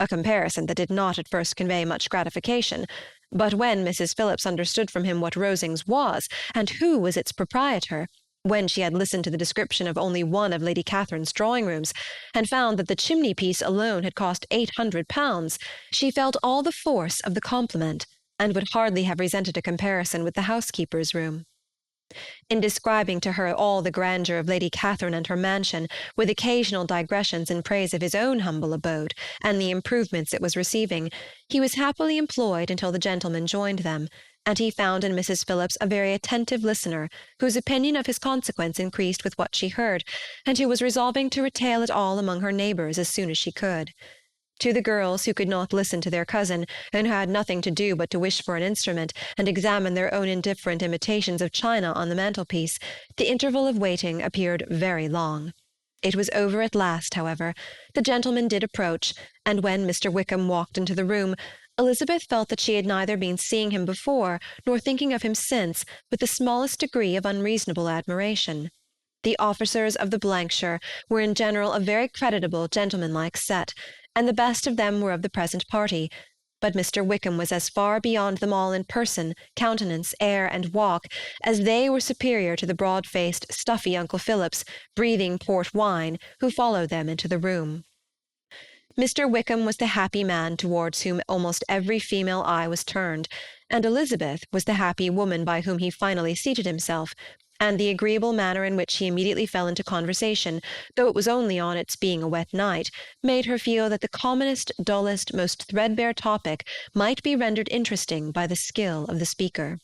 a comparison that did not at first convey much gratification. But when Mrs. Phillips understood from him what Rosings was, and who was its proprietor, when she had listened to the description of only one of Lady Catherine's drawing-rooms, and found that the chimney-piece alone had cost £800, she felt all the force of the compliment, and would hardly have resented a comparison with the housekeeper's room. In describing to her all the grandeur of Lady Catherine and her mansion, with occasional digressions in praise of his own humble abode, and the improvements it was receiving, he was happily employed until the gentlemen joined them, and he found in Mrs. Phillips a very attentive listener, whose opinion of his consequence increased with what she heard, and who was resolving to retail it all among her neighbours as soon as she could. To the girls, who could not listen to their cousin, and who had nothing to do but to wish for an instrument, and examine their own indifferent imitations of china on the mantelpiece, the interval of waiting appeared very long. It was over at last, however. The gentlemen did approach, and when Mr. Wickham walked into the room, Elizabeth felt that she had neither been seeing him before nor thinking of him since with the smallest degree of unreasonable admiration. The officers of the shire were in general a very creditable, gentlemanlike set, and the best of them were of the present party, but Mr. Wickham was as far beyond them all in person, countenance, air, and walk, as they were superior to the broad-faced, stuffy Uncle Phillips, breathing port wine, who followed them into the room. Mr. Wickham was the happy man towards whom almost every female eye was turned, and Elizabeth was the happy woman by whom he finally seated himself, and the agreeable manner in which he immediately fell into conversation, though it was only on its being a wet night, made her feel that the commonest, dullest, most threadbare topic might be rendered interesting by the skill of the speaker.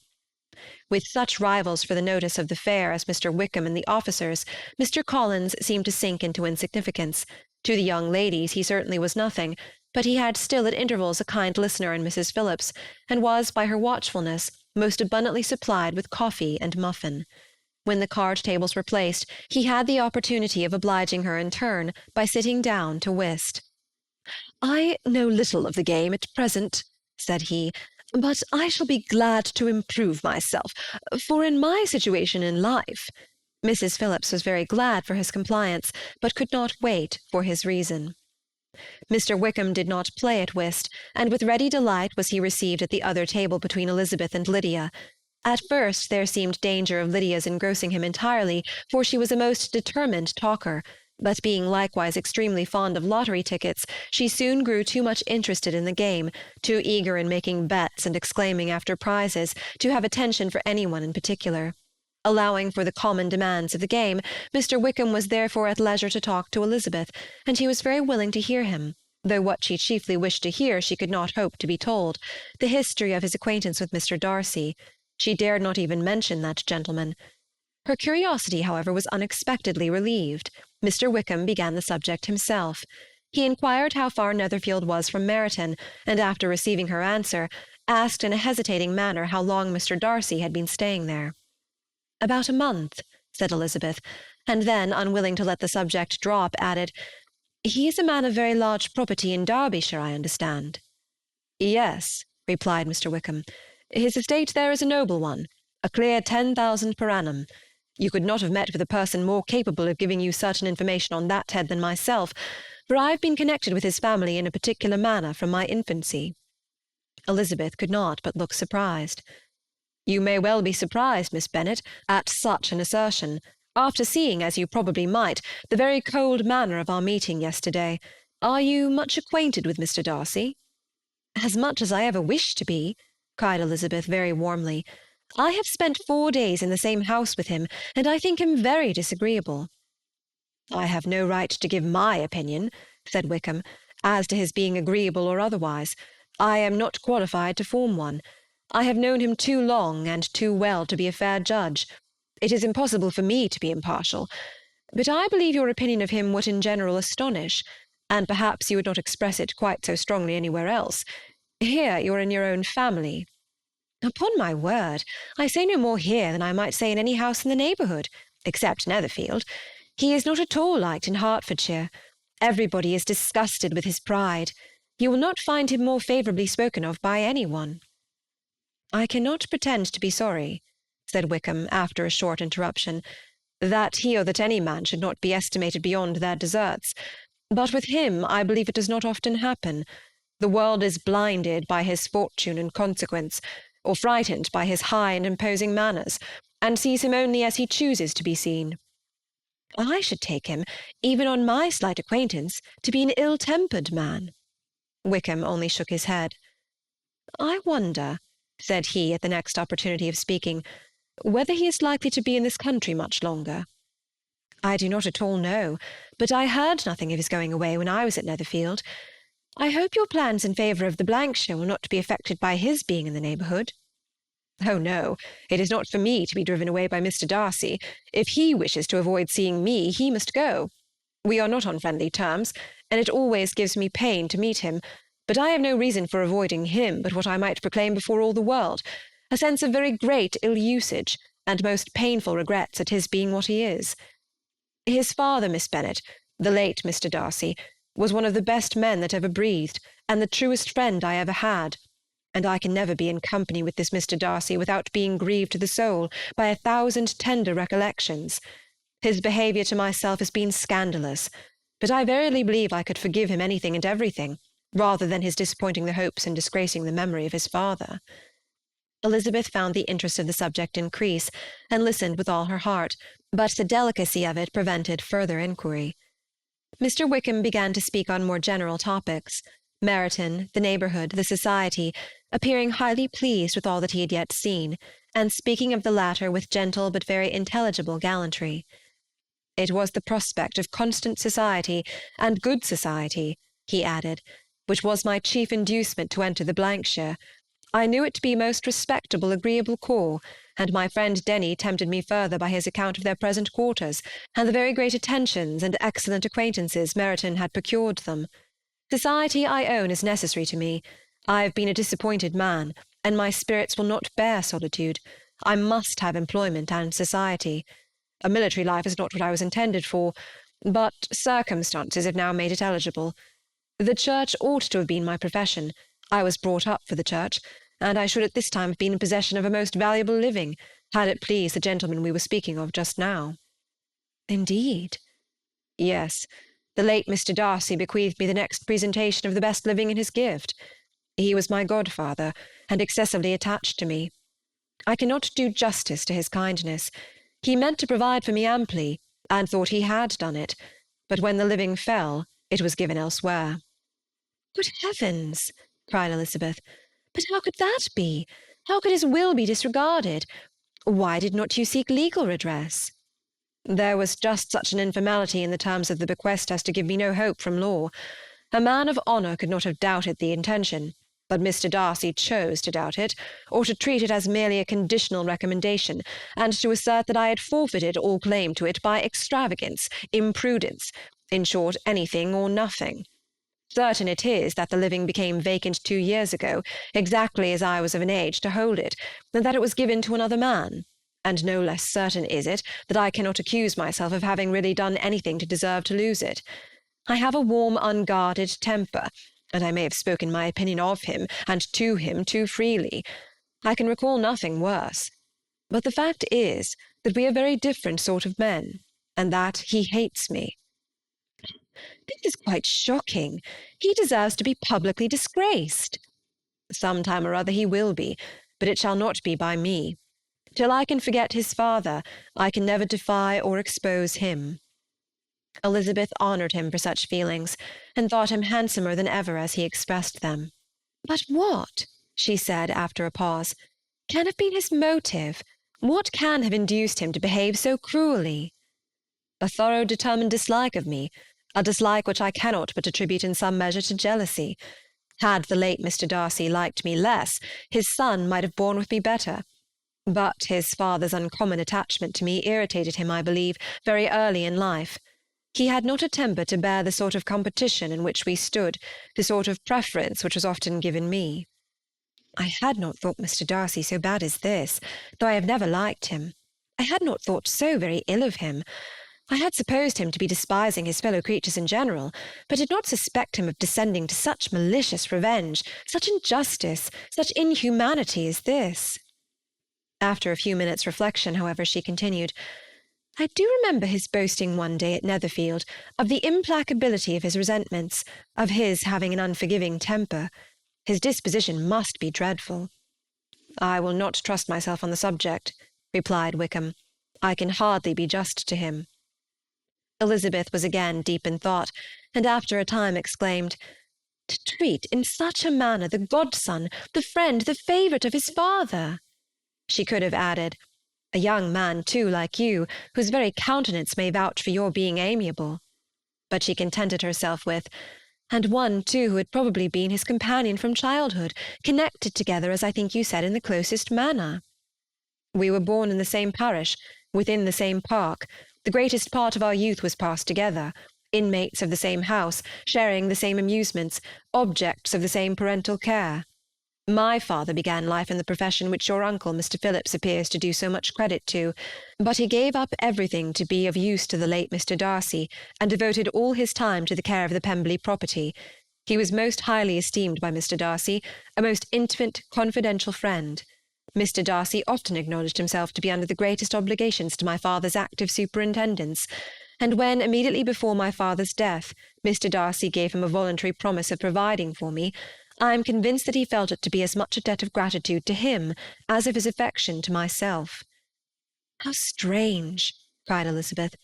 With such rivals for the notice of the fair as Mr. Wickham and the officers, Mr. Collins seemed to sink into insignificance. To the young ladies he certainly was nothing, but he had still at intervals a kind listener in Mrs. Phillips, and was, by her watchfulness, most abundantly supplied with coffee and muffin. When the card-tables were placed, he had the opportunity of obliging her in turn by sitting down to whist. "I know little of the game at present," said he, "but I shall be glad to improve myself, for in my situation in life—" Mrs. Phillips was very glad for his compliance, but could not wait for his reason. Mr. Wickham did not play at whist, and with ready delight was he received at the other table between Elizabeth and Lydia. At first there seemed danger of Lydia's engrossing him entirely, for she was a most determined talker, but being likewise extremely fond of lottery tickets, she soon grew too much interested in the game, too eager in making bets and exclaiming after prizes, to have attention for anyone in particular. Allowing for the common demands of the game, Mr. Wickham was therefore at leisure to talk to Elizabeth, and he was very willing to hear him, though what she chiefly wished to hear she could not hope to be told, the history of his acquaintance with Mr. Darcy. She dared not even mention that gentleman. Her curiosity, however, was unexpectedly relieved. Mr. Wickham began the subject himself. He inquired how far Netherfield was from Meryton, and after receiving her answer, asked in a hesitating manner how long Mr. Darcy had been staying there. "About a month," said Elizabeth, and then, unwilling to let the subject drop, added, "He is a man of very large property in Derbyshire, I understand." "Yes," replied Mr. Wickham. "His estate there is a noble one, a clear 10,000 per annum. You could not have met with a person more capable of giving you certain information on that head than myself, for I have been connected with his family in a particular manner from my infancy." Elizabeth could not but look surprised. "You may well be surprised, Miss Bennet, at such an assertion, after seeing, as you probably might, the very cold manner of our meeting yesterday. Are you much acquainted with Mr. Darcy?" "As much as I ever wished to be," cried Elizabeth very warmly. "I have spent 4 days in the same house with him, and I think him very disagreeable." "I have no right to give my opinion," said Wickham, "as to his being agreeable or otherwise. I am not qualified to form one. I have known him too long and too well to be a fair judge. It is impossible for me to be impartial. But I believe your opinion of him would in general astonish, and perhaps you would not express it quite so strongly anywhere else. Here you are in your own family. Upon my word, I say no more here than I might say in any house in the neighbourhood, except Netherfield. He is not at all liked in Hertfordshire. Everybody is disgusted with his pride. You will not find him more favourably spoken of by any one. I cannot pretend to be sorry, said Wickham, after a short interruption, that he or that any man should not be estimated beyond their deserts. But with him I believe it does not often happen. The world is blinded by his fortune and consequence, or frightened by his high and imposing manners, and sees him only as he chooses to be seen. I should take him, even on my slight acquaintance, to be an ill-tempered man. Wickham only shook his head. I wonder, said he at the next opportunity of speaking, whether he is likely to be in this country much longer. I do not at all know, but I heard nothing of his going away when I was at Netherfield. I hope your plans in favour of the Blankshire will not be affected by his being in the neighbourhood. Oh, no, it is not for me to be driven away by Mr. Darcy. If he wishes to avoid seeing me, he must go. We are not on friendly terms, and it always gives me pain to meet him, but I have no reason for avoiding him but what I might proclaim before all the world, a sense of very great ill-usage, and most painful regrets at his being what he is. His father, Miss Bennet, the late Mr. Darcy, was one of the best men that ever breathed, and the truest friend I ever had, and I can never be in company with this Mr. Darcy without being grieved to the soul by 1,000 tender recollections. His behaviour to myself has been scandalous, but I verily believe I could forgive him anything and everything, rather than his disappointing the hopes and disgracing the memory of his father. Elizabeth found the interest of the subject increase, and listened with all her heart, but the delicacy of it prevented further inquiry. Mr. Wickham began to speak on more general topics, Meryton, the neighbourhood, the society, appearing highly pleased with all that he had yet seen, and speaking of the latter with gentle but very intelligible gallantry. It was the prospect of constant society, and good society, he added, which was my chief inducement to enter the Blankshire. I knew it to be most respectable, agreeable corps, and my friend Denny tempted me further by his account of their present quarters, and the very great attentions and excellent acquaintances Meryton had procured them. Society, I own, is necessary to me. I have been a disappointed man, and my spirits will not bear solitude. I must have employment and society. A military life is not what I was intended for, but circumstances have now made it eligible. The church ought to have been my profession. I was brought up for the church, and I should at this time have been in possession of a most valuable living, had it pleased the gentleman we were speaking of just now. Indeed? Yes. The late Mr. Darcy bequeathed me the next presentation of the best living in his gift. He was my godfather, and excessively attached to me. I cannot do justice to his kindness. He meant to provide for me amply, and thought he had done it, but when the living fell, it was given elsewhere. Good heavens! Cried Elizabeth. But how could that be? How could his will be disregarded? Why did not you seek legal redress? There was just such an informality in the terms of the bequest as to give me no hope from law. A man of honour could not have doubted the intention, but Mr. Darcy chose to doubt it, or to treat it as merely a conditional recommendation, and to assert that I had forfeited all claim to it by extravagance, imprudence, in short, anything or nothing. Certain it is that the living became vacant 2 years ago, exactly as I was of an age to hold it, and that it was given to another man. And no less certain is it that I cannot accuse myself of having really done anything to deserve to lose it. I have a warm, unguarded temper, and I may have spoken my opinion of him and to him too freely. I can recall nothing worse. But the fact is that we are very different sort of men, and that he hates me. This is quite shocking. He deserves to be publicly disgraced. Some time or other he will be, but it shall not be by me. Till I can forget his father, I can never defy or expose him. Elizabeth honoured him for such feelings, and thought him handsomer than ever as he expressed them. But what, she said after a pause, can have been his motive? What can have induced him to behave so cruelly? A thorough determined dislike of me, a dislike which I cannot but attribute in some measure to jealousy. Had the late Mr. Darcy liked me less, his son might have borne with me better. But his father's uncommon attachment to me irritated him, I believe, very early in life. He had not a temper to bear the sort of competition in which we stood, the sort of preference which was often given me. I had not thought Mr. Darcy so bad as this, though I have never liked him. I had not thought so very ill of him. I had supposed him to be despising his fellow creatures in general, but did not suspect him of descending to such malicious revenge, such injustice, such inhumanity as this. After a few minutes' reflection, however, she continued, I do remember his boasting one day at Netherfield of the implacability of his resentments, of his having an unforgiving temper. His disposition must be dreadful. I will not trust myself on the subject, replied Wickham. I can hardly be just to him. Elizabeth was again deep in thought, and after a time exclaimed, To treat in such a manner the godson, the friend, the favourite of his father! She could have added, A young man, too, like you, whose very countenance may vouch for your being amiable. But she contented herself with, And one, too, who had probably been his companion from childhood, connected together, as I think you said, in the closest manner. We were born in the same parish, within the same park. The greatest part of our youth was passed together, inmates of the same house, sharing the same amusements, objects of the same parental care. My father began life in the profession which your uncle, Mr. Phillips, appears to do so much credit to, but he gave up everything to be of use to the late Mr. Darcy, and devoted all his time to the care of the Pemberley property. He was most highly esteemed by Mr. Darcy, a most intimate, confidential friend. Mr. Darcy often acknowledged himself to be under the greatest obligations to my father's active superintendence, and when, immediately before my father's death, Mr. Darcy gave him a voluntary promise of providing for me, I am convinced that he felt it to be as much a debt of gratitude to him as of his affection to myself. How strange! Cried Elizabeth.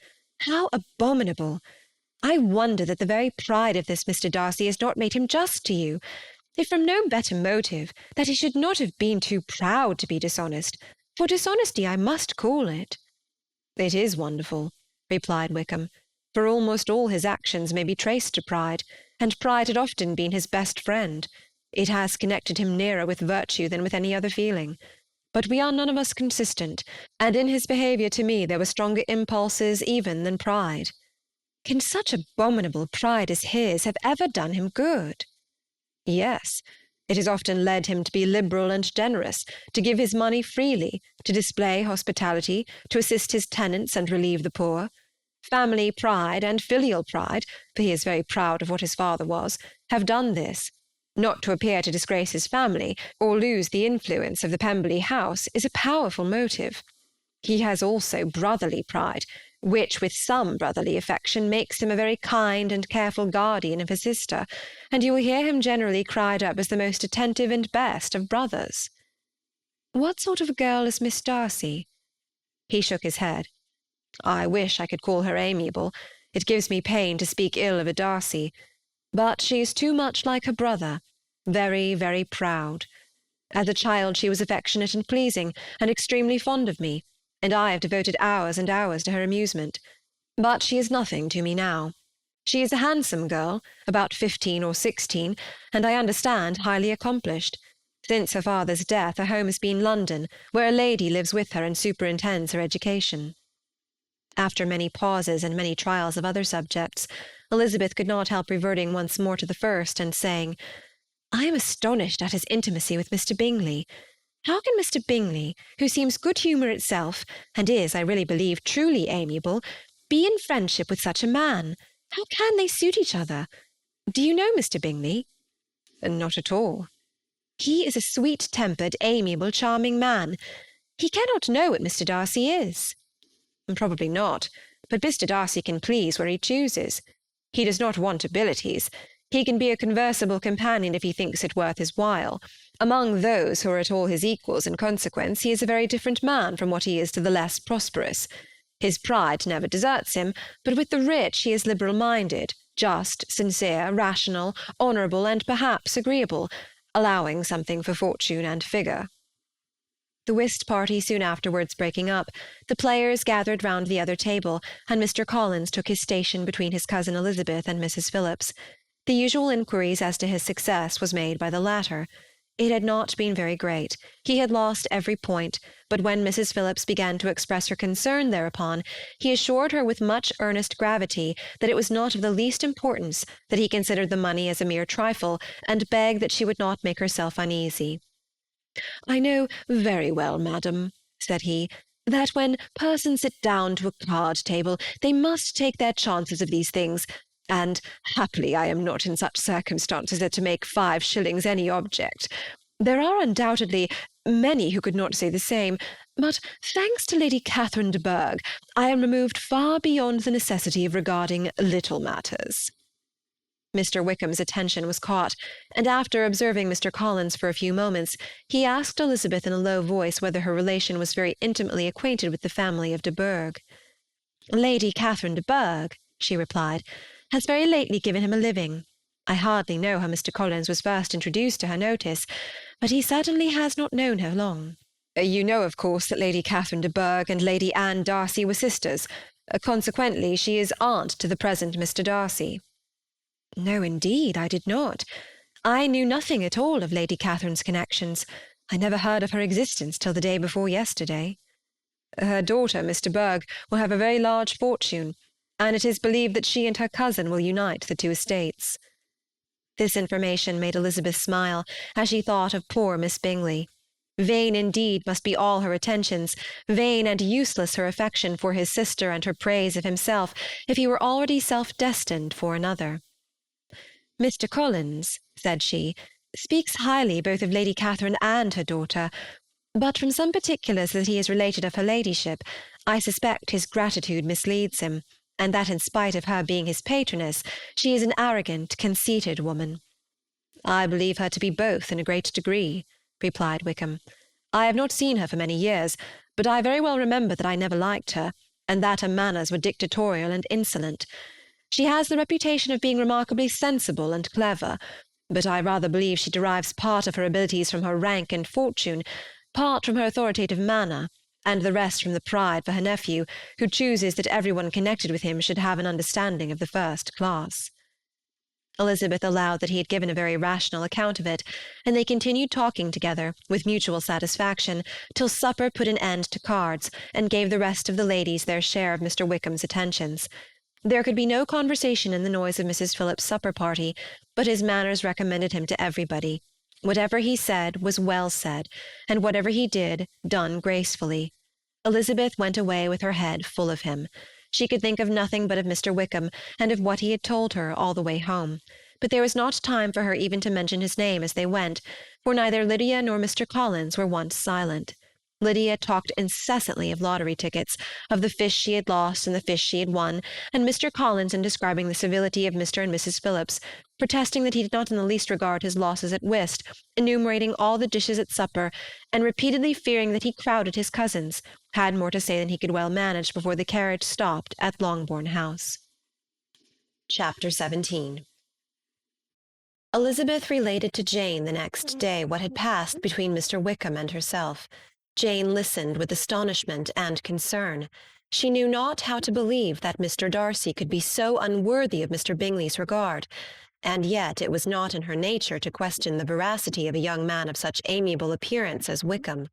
How abominable! I wonder that the very pride of this Mr. Darcy has not made him just to you. If from no better motive, that he should not have been too proud to be dishonest, for dishonesty I must call it. It is wonderful, replied Wickham, for almost all his actions may be traced to pride, and pride had often been his best friend. It has connected him nearer with virtue than with any other feeling. But we are none of us consistent, and in his behaviour to me there were stronger impulses even than pride. Can such abominable pride as his have ever done him good? Yes, it has often led him to be liberal and generous, to give his money freely, to display hospitality, to assist his tenants and relieve the poor. Family pride and filial pride, for he is very proud of what his father was, have done this. Not to appear to disgrace his family, or lose the influence of the Pemberley house, is a powerful motive. He has also brotherly pride, which with some brotherly affection makes him a very kind and careful guardian of his sister, and you will hear him generally cried up as the most attentive and best of brothers. What sort of a girl is Miss Darcy? He shook his head. I wish I could call her amiable. It gives me pain to speak ill of a Darcy. But she is too much like her brother, very, very proud. As a child she was affectionate and pleasing, and extremely fond of me, and I have devoted hours and hours to her amusement. But she is nothing to me now. She is a handsome girl, about 15 or 16, and I understand highly accomplished. Since her father's death her home has been London, where a lady lives with her and superintends her education. After many pauses and many trials of other subjects, Elizabeth could not help reverting once more to the first, and saying, I am astonished at his intimacy with Mr. Bingley. How can Mr. Bingley, who seems good humour itself, and is, I really believe, truly amiable, be in friendship with such a man? How can they suit each other? Do you know Mr. Bingley? Not at all. He is a sweet-tempered, amiable, charming man. He cannot know what Mr. Darcy is. Probably not, but Mr. Darcy can please where he chooses. He does not want abilities. He can be a conversable companion if he thinks it worth his while. Among those who are at all his equals in consequence, he is a very different man from what he is to the less prosperous. His pride never deserts him, but with the rich he is liberal-minded, just, sincere, rational, honourable, and perhaps agreeable, allowing something for fortune and figure. The whist party soon afterwards breaking up, the players gathered round the other table, and Mr. Collins took his station between his cousin Elizabeth and Mrs. Phillips. The usual inquiries as to his success was made by the latter. It had not been very great. He had lost every point, but when Mrs. Phillips began to express her concern thereupon, he assured her with much earnest gravity that it was not of the least importance, that he considered the money as a mere trifle, and begged that she would not make herself uneasy. "I know very well, madam," said he, "that when persons sit down to a card-table they must take their chances of these things, and happily I am not in such circumstances as to make 5 shillings any object. There are undoubtedly many who could not say the same, but thanks to Lady Catherine de Bourgh, I am removed far beyond the necessity of regarding little matters." Mr. Wickham's attention was caught, and after observing Mr. Collins for a few moments, he asked Elizabeth in a low voice whether her relation was very intimately acquainted with the family of de Bourgh. "Lady Catherine de Bourgh," she replied, "has very lately given him a living. I hardly know how Mr. Collins was first introduced to her notice, but he certainly has not known her long." "You know, of course, that Lady Catherine de Bourgh and Lady Anne Darcy were sisters. Consequently, she is aunt to the present Mr. Darcy." "No, indeed, I did not. I knew nothing at all of Lady Catherine's connections. I never heard of her existence till the day before yesterday." "Her daughter, Miss de Bourgh, will have a very large fortune, and it is believed that she and her cousin will unite the 2 estates." This information made Elizabeth smile, as she thought of poor Miss Bingley. Vain indeed must be all her attentions, vain and useless her affection for his sister and her praise of himself, if he were already self-destined for another. "Mr. Collins," said she, "speaks highly both of Lady Catherine and her daughter, but from some particulars that he has related of her ladyship, I suspect his gratitude misleads him, and that in spite of her being his patroness, she is an arrogant, conceited woman." "I believe her to be both in a great degree," replied Wickham. "I have not seen her for many years, but I very well remember that I never liked her, and that her manners were dictatorial and insolent. She has the reputation of being remarkably sensible and clever, but I rather believe she derives part of her abilities from her rank and fortune, part from her authoritative manner, and the rest from the pride for her nephew, who chooses that everyone connected with him should have an understanding of the first class." Elizabeth allowed that he had given a very rational account of it, and they continued talking together, with mutual satisfaction, till supper put an end to cards, and gave the rest of the ladies their share of Mr. Wickham's attentions. There could be no conversation in the noise of Mrs. Phillips's supper party, but his manners recommended him to everybody. Whatever he said was well said, and whatever he did, done gracefully. Elizabeth went away with her head full of him. She could think of nothing but of Mr. Wickham, and of what he had told her all the way home. But there was not time for her even to mention his name as they went, for neither Lydia nor Mr. Collins were once silent. Lydia talked incessantly of lottery tickets, of the fish she had lost and the fish she had won, and Mr. Collins, in describing the civility of Mr. and Mrs. Phillips, protesting that he did not in the least regard his losses at whist, enumerating all the dishes at supper, and repeatedly fearing that he crowded his cousins, had more to say than he could well manage before the carriage stopped at Longbourn House. Chapter 17. Elizabeth related to Jane the next day what had passed between Mr. Wickham and herself. Jane listened with astonishment and concern. She knew not how to believe that Mr. Darcy could be so unworthy of Mr. Bingley's regard, and yet it was not in her nature to question the veracity of a young man of such amiable appearance as Wickham.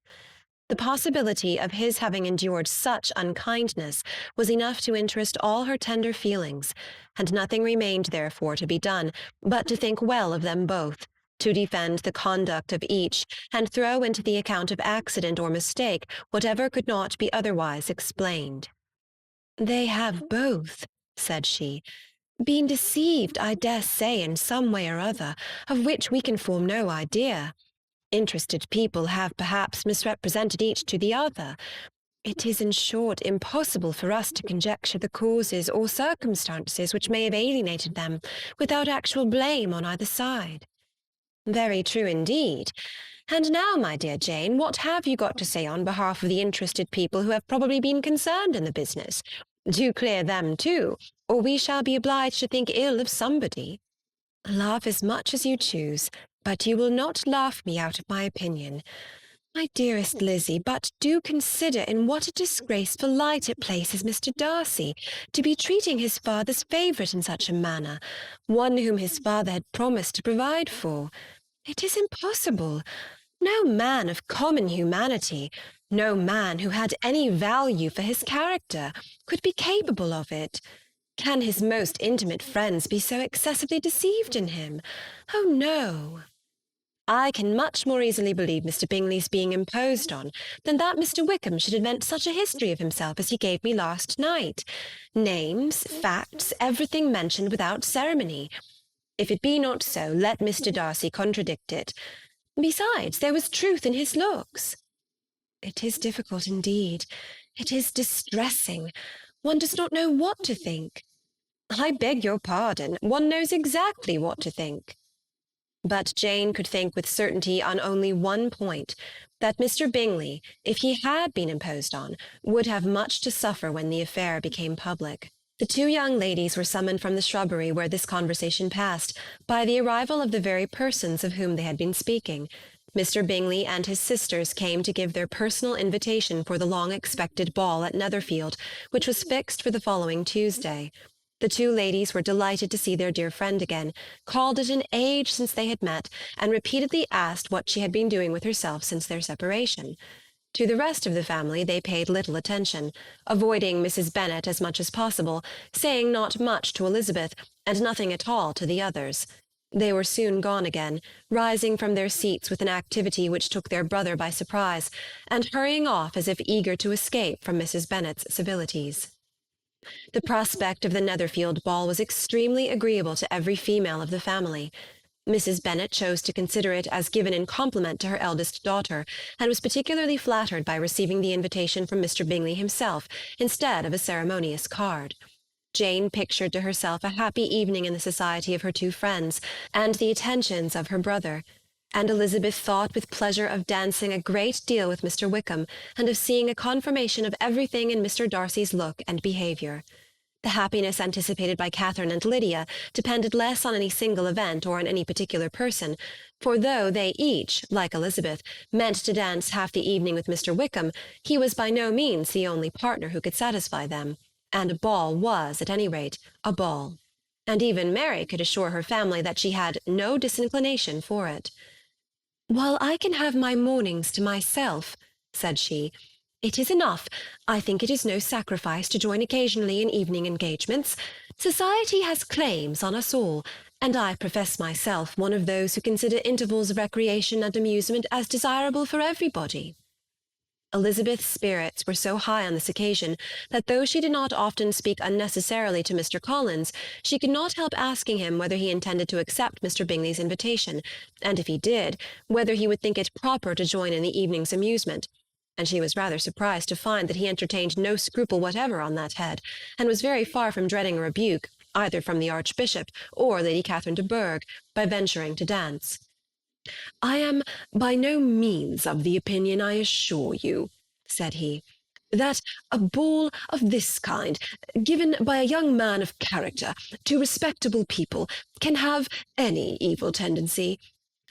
The possibility of his having endured such unkindness was enough to interest all her tender feelings, and nothing remained therefore to be done but to think well of them both, to defend the conduct of each, and throw into the account of accident or mistake whatever could not be otherwise explained. "They have both," said she, "been deceived, I dare say, in some way or other, of which we can form no idea. Interested people have perhaps misrepresented each to the other. It is, in short, impossible for us to conjecture the causes or circumstances which may have alienated them, without actual blame on either side." "Very true indeed. And now, my dear Jane, what have you got to say on behalf of the interested people who have probably been concerned in the business? Do clear them too, or we shall be obliged to think ill of somebody." "Laugh as much as you choose, but you will not laugh me out of my opinion. My dearest Lizzie, but do consider in what a disgraceful light it places Mr. Darcy, to be treating his father's favourite in such a manner, one whom his father had promised to provide for. It is impossible. No man of common humanity, no man who had any value for his character, could be capable of it. Can his most intimate friends be so excessively deceived in him? Oh, no. I can much more easily believe Mr. Bingley's being imposed on than that Mr. Wickham should invent such a history of himself as he gave me last night. Names, facts, everything mentioned without ceremony. If it be not so, let Mr. Darcy contradict it. Besides, there was truth in his looks. It is difficult indeed. It is distressing. One does not know what to think. I beg your pardon. One knows exactly what to think. But Jane could think with certainty on only one point, that Mr. Bingley, if he had been imposed on, would have much to suffer when the affair became public. The two young ladies were summoned from the shrubbery where this conversation passed by the arrival of the very persons of whom they had been speaking. Mr. Bingley and his sisters came to give their personal invitation for the long-expected ball at Netherfield, which was fixed for the following Tuesday. The two ladies were delighted to see their dear friend again, called it an age since they had met, and repeatedly asked what she had been doing with herself since their separation. To the rest of the family they paid little attention, avoiding Mrs. Bennet as much as possible, saying not much to Elizabeth, and nothing at all to the others. They were soon gone again, rising from their seats with an activity which took their brother by surprise, and hurrying off as if eager to escape from Mrs. Bennet's civilities. The prospect of the Netherfield ball was extremely agreeable to every female of the family. Mrs. Bennet chose to consider it as given in compliment to her eldest daughter, and was particularly flattered by receiving the invitation from Mr. Bingley himself, instead of a ceremonious card. Jane pictured to herself a happy evening in the society of her two friends, and the attentions of her brother, and Elizabeth thought with pleasure of dancing a great deal with Mr. Wickham, and of seeing a confirmation of everything in Mr. Darcy's look and behaviour. The happiness anticipated by Catherine and Lydia depended less on any single event or on any particular person, for though they each, like Elizabeth, meant to dance half the evening with Mr. Wickham, he was by no means the only partner who could satisfy them, and a ball was, at any rate, a ball. And even Mary could assure her family that she had no disinclination for it. "While I can have my mornings to myself," said she, "it is enough. I think it is no sacrifice to join occasionally in evening engagements. Society has claims on us all, and I profess myself one of those who consider intervals of recreation and amusement as desirable for everybody." Elizabeth's spirits were so high on this occasion that though she did not often speak unnecessarily to Mr. Collins, she could not help asking him whether he intended to accept Mr. Bingley's invitation, and if he did, whether he would think it proper to join in the evening's amusement, and she was rather surprised to find that he entertained no scruple whatever on that head, and was very far from dreading a rebuke, either from the Archbishop or Lady Catherine de Bourgh, by venturing to dance. "I am by no means of the opinion, I assure you," said he, "that a ball of this kind, given by a young man of character to respectable people, can have any evil tendency,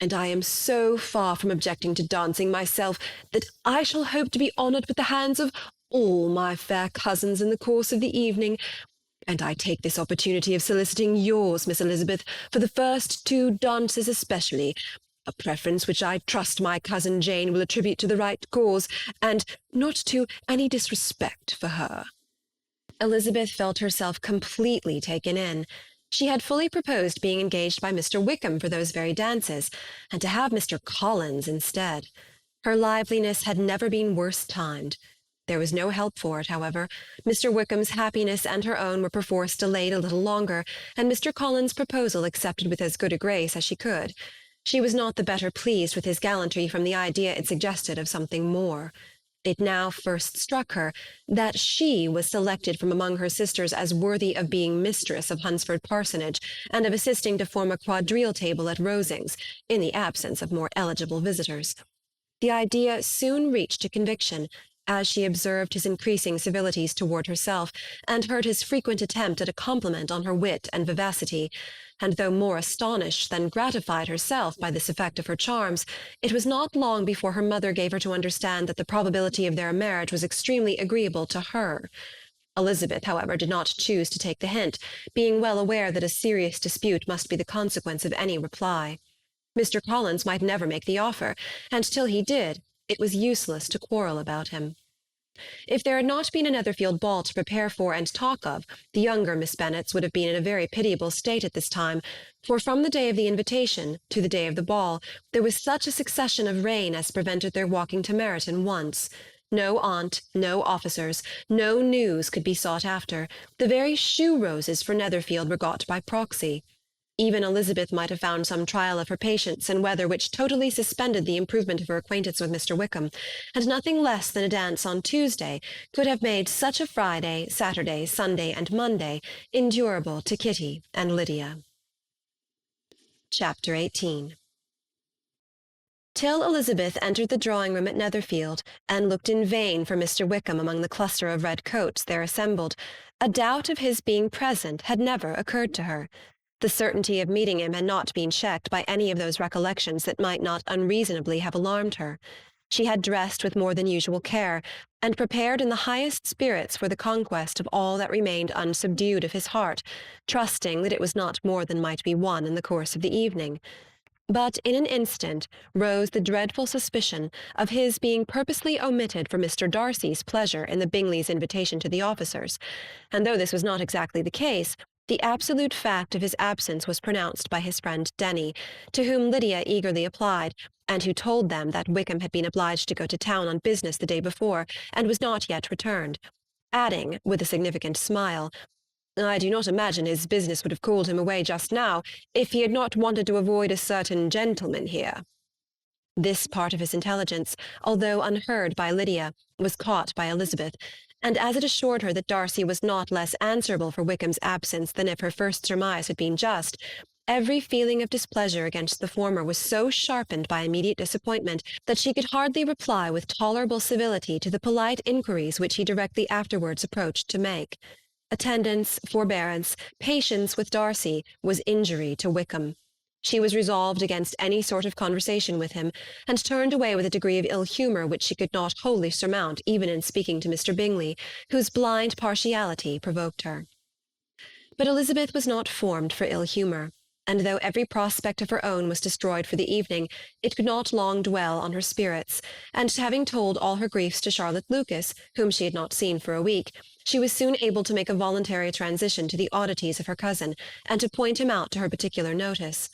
and I am so far from objecting to dancing myself that I shall hope to be honoured with the hands of all my fair cousins in the course of the evening, and I take this opportunity of soliciting yours, Miss Elizabeth, for the first two dances especially, a preference which I trust my cousin Jane will attribute to the right cause, and not to any disrespect for her." Elizabeth felt herself completely taken in. She had fully proposed being engaged by Mr. Wickham for those very dances, and to have Mr. Collins instead. Her liveliness had never been worse timed. There was no help for it, however. Mr. Wickham's happiness and her own were perforce delayed a little longer, and Mr. Collins' proposal accepted with as good a grace as she could. She was not the better pleased with his gallantry from the idea it suggested of something more. It now first struck her that she was selected from among her sisters as worthy of being mistress of Hunsford Parsonage, and of assisting to form a quadrille table at Rosings, in the absence of more eligible visitors. The idea soon reached to conviction, as she observed his increasing civilities toward herself, and heard his frequent attempt at a compliment on her wit and vivacity, and though more astonished than gratified herself by this effect of her charms, it was not long before her mother gave her to understand that the probability of their marriage was extremely agreeable to her. Elizabeth, however, did not choose to take the hint, being well aware that a serious dispute must be the consequence of any reply. Mr. Collins might never make the offer, and till he did, it was useless to quarrel about him. If there had not been a Netherfield ball to prepare for and talk of, the younger Miss Bennets would have been in a very pitiable state at this time, for from the day of the invitation to the day of the ball there was such a succession of rain as prevented their walking to Meryton once. No aunt, no officers, no news could be sought after. The very shoe-roses for Netherfield were got by proxy. Even Elizabeth might have found some trial of her patience in weather which totally suspended the improvement of her acquaintance with Mr. Wickham, and nothing less than a dance on Tuesday could have made such a Friday, Saturday, Sunday, and Monday endurable to Kitty and Lydia. Chapter 18. Till Elizabeth entered the drawing-room at Netherfield, and looked in vain for Mr. Wickham among the cluster of red coats there assembled, a doubt of his being present had never occurred to her. The certainty of meeting him had not been checked by any of those recollections that might not unreasonably have alarmed her. She had dressed with more than usual care, and prepared in the highest spirits for the conquest of all that remained unsubdued of his heart, trusting that it was not more than might be won in the course of the evening. But in an instant rose the dreadful suspicion of his being purposely omitted for Mr. Darcy's pleasure in the Bingleys' invitation to the officers, and though this was not exactly the case, the absolute fact of his absence was pronounced by his friend Denny, to whom Lydia eagerly applied, and who told them that Wickham had been obliged to go to town on business the day before, and was not yet returned, adding, with a significant smile, "I do not imagine his business would have called him away just now, if he had not wanted to avoid a certain gentleman here." This part of his intelligence, although unheard by Lydia, was caught by Elizabeth, and as it assured her that Darcy was not less answerable for Wickham's absence than if her first surmise had been just, every feeling of displeasure against the former was so sharpened by immediate disappointment that she could hardly reply with tolerable civility to the polite inquiries which he directly afterwards approached to make. Attendance, forbearance, patience with Darcy was injury to Wickham. She was resolved against any sort of conversation with him, and turned away with a degree of ill-humour which she could not wholly surmount even in speaking to Mr. Bingley, whose blind partiality provoked her. But Elizabeth was not formed for ill-humour, and though every prospect of her own was destroyed for the evening, it could not long dwell on her spirits, and having told all her griefs to Charlotte Lucas, whom she had not seen for a week, she was soon able to make a voluntary transition to the oddities of her cousin, and to point him out to her particular notice.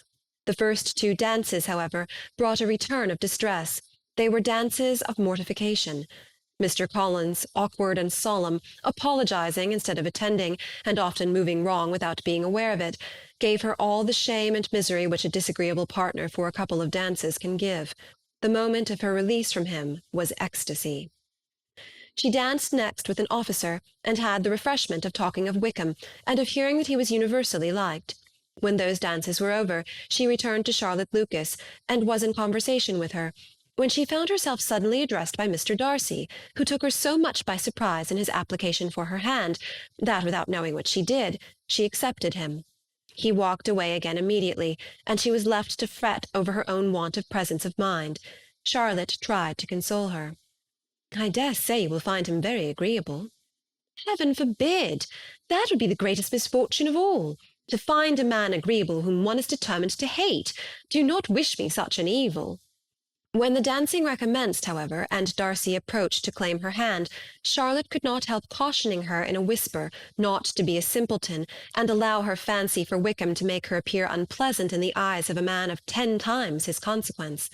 The first 2 dances, however, brought a return of distress. They were dances of mortification. Mr. Collins, awkward and solemn, apologizing instead of attending, and often moving wrong without being aware of it, gave her all the shame and misery which a disagreeable partner for a couple of dances can give. The moment of her release from him was ecstasy. She danced next with an officer, and had the refreshment of talking of Wickham, and of hearing that he was universally liked. When those dances were over, she returned to Charlotte Lucas, and was in conversation with her, when she found herself suddenly addressed by Mr. Darcy, who took her so much by surprise in his application for her hand, that, without knowing what she did, she accepted him. He walked away again immediately, and she was left to fret over her own want of presence of mind. Charlotte tried to console her. "I dare say you will find him very agreeable." "Heaven forbid! That would be the greatest misfortune of all. To find a man agreeable whom one is determined to hate. Do not wish me such an evil." When the dancing recommenced, however, and Darcy approached to claim her hand, Charlotte could not help cautioning her in a whisper not to be a simpleton, and allow her fancy for Wickham to make her appear unpleasant in the eyes of a man of 10 times his consequence.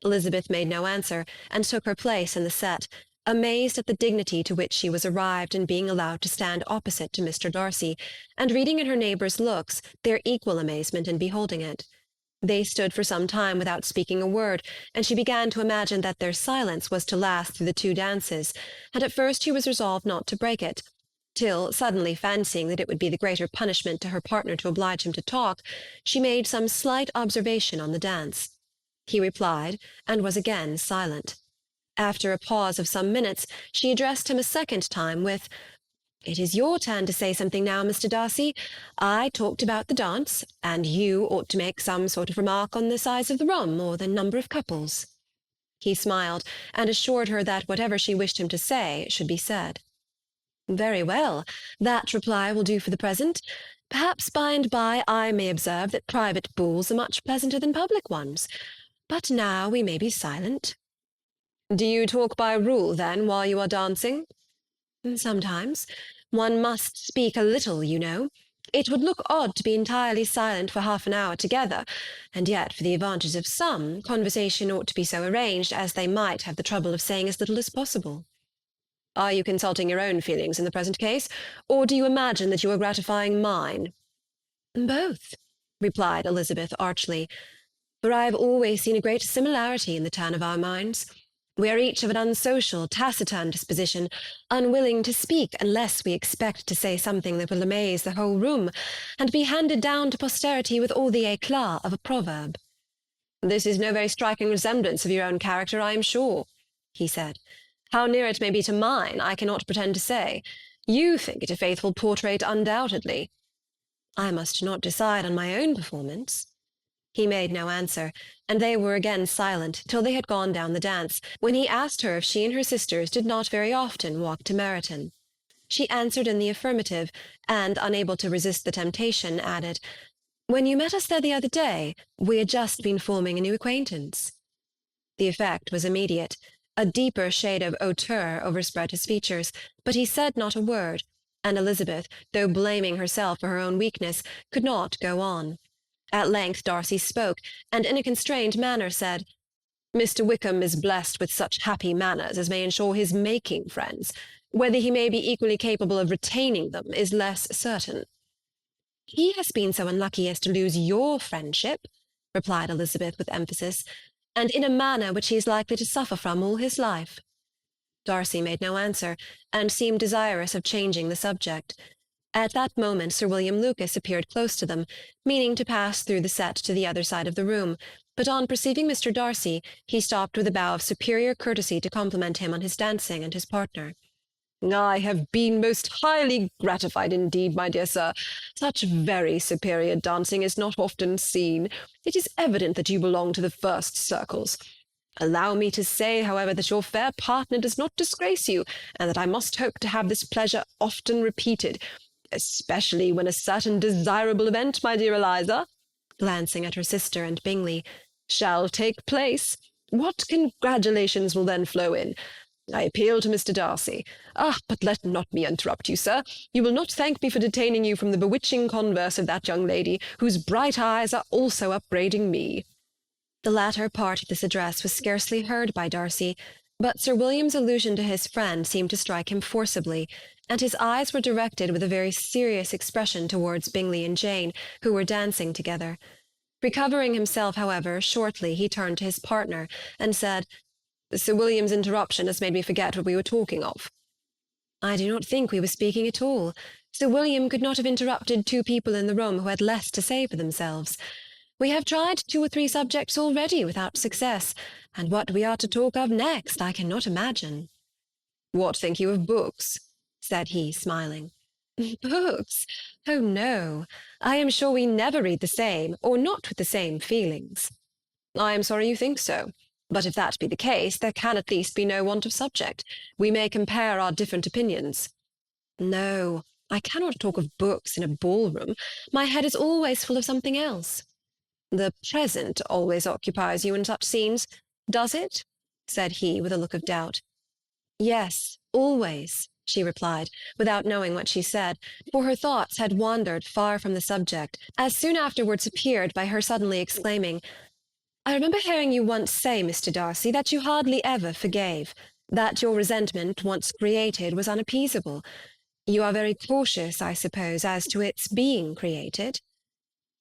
Elizabeth made no answer, and took her place in the set, amazed at the dignity to which she was arrived in being allowed to stand opposite to Mr. Darcy, and reading in her neighbours' looks their equal amazement in beholding it. They stood for some time without speaking a word, and she began to imagine that their silence was to last through the 2 dances, and at first she was resolved not to break it, till, suddenly fancying that it would be the greater punishment to her partner to oblige him to talk, she made some slight observation on the dance. He replied, and was again silent. After a pause of some minutes, she addressed him a second time with, "It is your turn to say something now, Mr. Darcy. I talked about the dance, and you ought to make some sort of remark on the size of the room or the number of couples." He smiled, and assured her that whatever she wished him to say should be said. "Very well, that reply will do for the present. Perhaps by and by I may observe that private balls are much pleasanter than public ones. But now we may be silent." "Do you talk by rule, then, while you are dancing?" "Sometimes. One must speak a little, you know. It would look odd to be entirely silent for half an hour together, and yet, for the advantage of some, conversation ought to be so arranged as they might have the trouble of saying as little as possible." "Are you consulting your own feelings in the present case, or do you imagine that you are gratifying mine?" "Both," replied Elizabeth archly, "for I have always seen a great similarity in the turn of our minds. We are each of an unsocial, taciturn disposition, unwilling to speak unless we expect to say something that will amaze the whole room, and be handed down to posterity with all the éclat of a proverb." "This is no very striking resemblance of your own character, I am sure," he said. "How near it may be to mine, I cannot pretend to say. You think it a faithful portrait, undoubtedly." "I must not decide on my own performance." He made no answer, and they were again silent till they had gone down the dance, when he asked her if she and her sisters did not very often walk to Meryton. She answered in the affirmative, and, unable to resist the temptation, added, "When you met us there the other day, we had just been forming a new acquaintance." The effect was immediate. A deeper shade of hauteur overspread his features, but he said not a word, and Elizabeth, though blaming herself for her own weakness, could not go on. At length Darcy spoke, and in a constrained manner said, "Mr. Wickham is blessed with such happy manners as may ensure his making friends. Whether he may be equally capable of retaining them is less certain." "He has been so unlucky as to lose your friendship," replied Elizabeth with emphasis, "and in a manner which he is likely to suffer from all his life." Darcy made no answer, and seemed desirous of changing the subject. At that moment Sir William Lucas appeared close to them, meaning to pass through the set to the other side of the room, but on perceiving Mr. Darcy, he stopped with a bow of superior courtesy to compliment him on his dancing and his partner. "I have been most highly gratified indeed, my dear sir. Such very superior dancing is not often seen. It is evident that you belong to the first circles. Allow me to say, however, that your fair partner does not disgrace you, and that I must hope to have this pleasure often repeated, especially when a certain desirable event, my dear Eliza," glancing at her sister and Bingley, "shall take place. What congratulations will then flow in! I appeal to Mr. Darcy. But let not me interrupt you, sir. You will not thank me for detaining you from the bewitching converse of that young lady, whose bright eyes are also upbraiding me." The latter part of this address was scarcely heard by Darcy, but Sir William's allusion to his friend seemed to strike him forcibly, and his eyes were directed with a very serious expression towards Bingley and Jane, who were dancing together. Recovering himself, however, shortly, he turned to his partner, and said, "Sir William's interruption has made me forget what we were talking of." "I do not think we were speaking at all. Sir William could not have interrupted two people in the room who had less to say for themselves. We have tried 2 or 3 subjects already without success, and what we are to talk of next I cannot imagine." "What think you of books?" said he, smiling. "Books? Oh, no. I am sure we never read the same, or not with the same feelings." "I am sorry you think so. But if that be the case, there can at least be no want of subject. We may compare our different opinions." "No, I cannot talk of books in a ballroom. My head is always full of something else." "The present always occupies you in such scenes, does it?" said he, with a look of doubt. "Yes, always," she replied, without knowing what she said, for her thoughts had wandered far from the subject, as soon afterwards appeared by her suddenly exclaiming, "I remember hearing you once say, Mr. Darcy, that you hardly ever forgave, that your resentment, once created, was unappeasable. You are very cautious, I suppose, as to its being created?"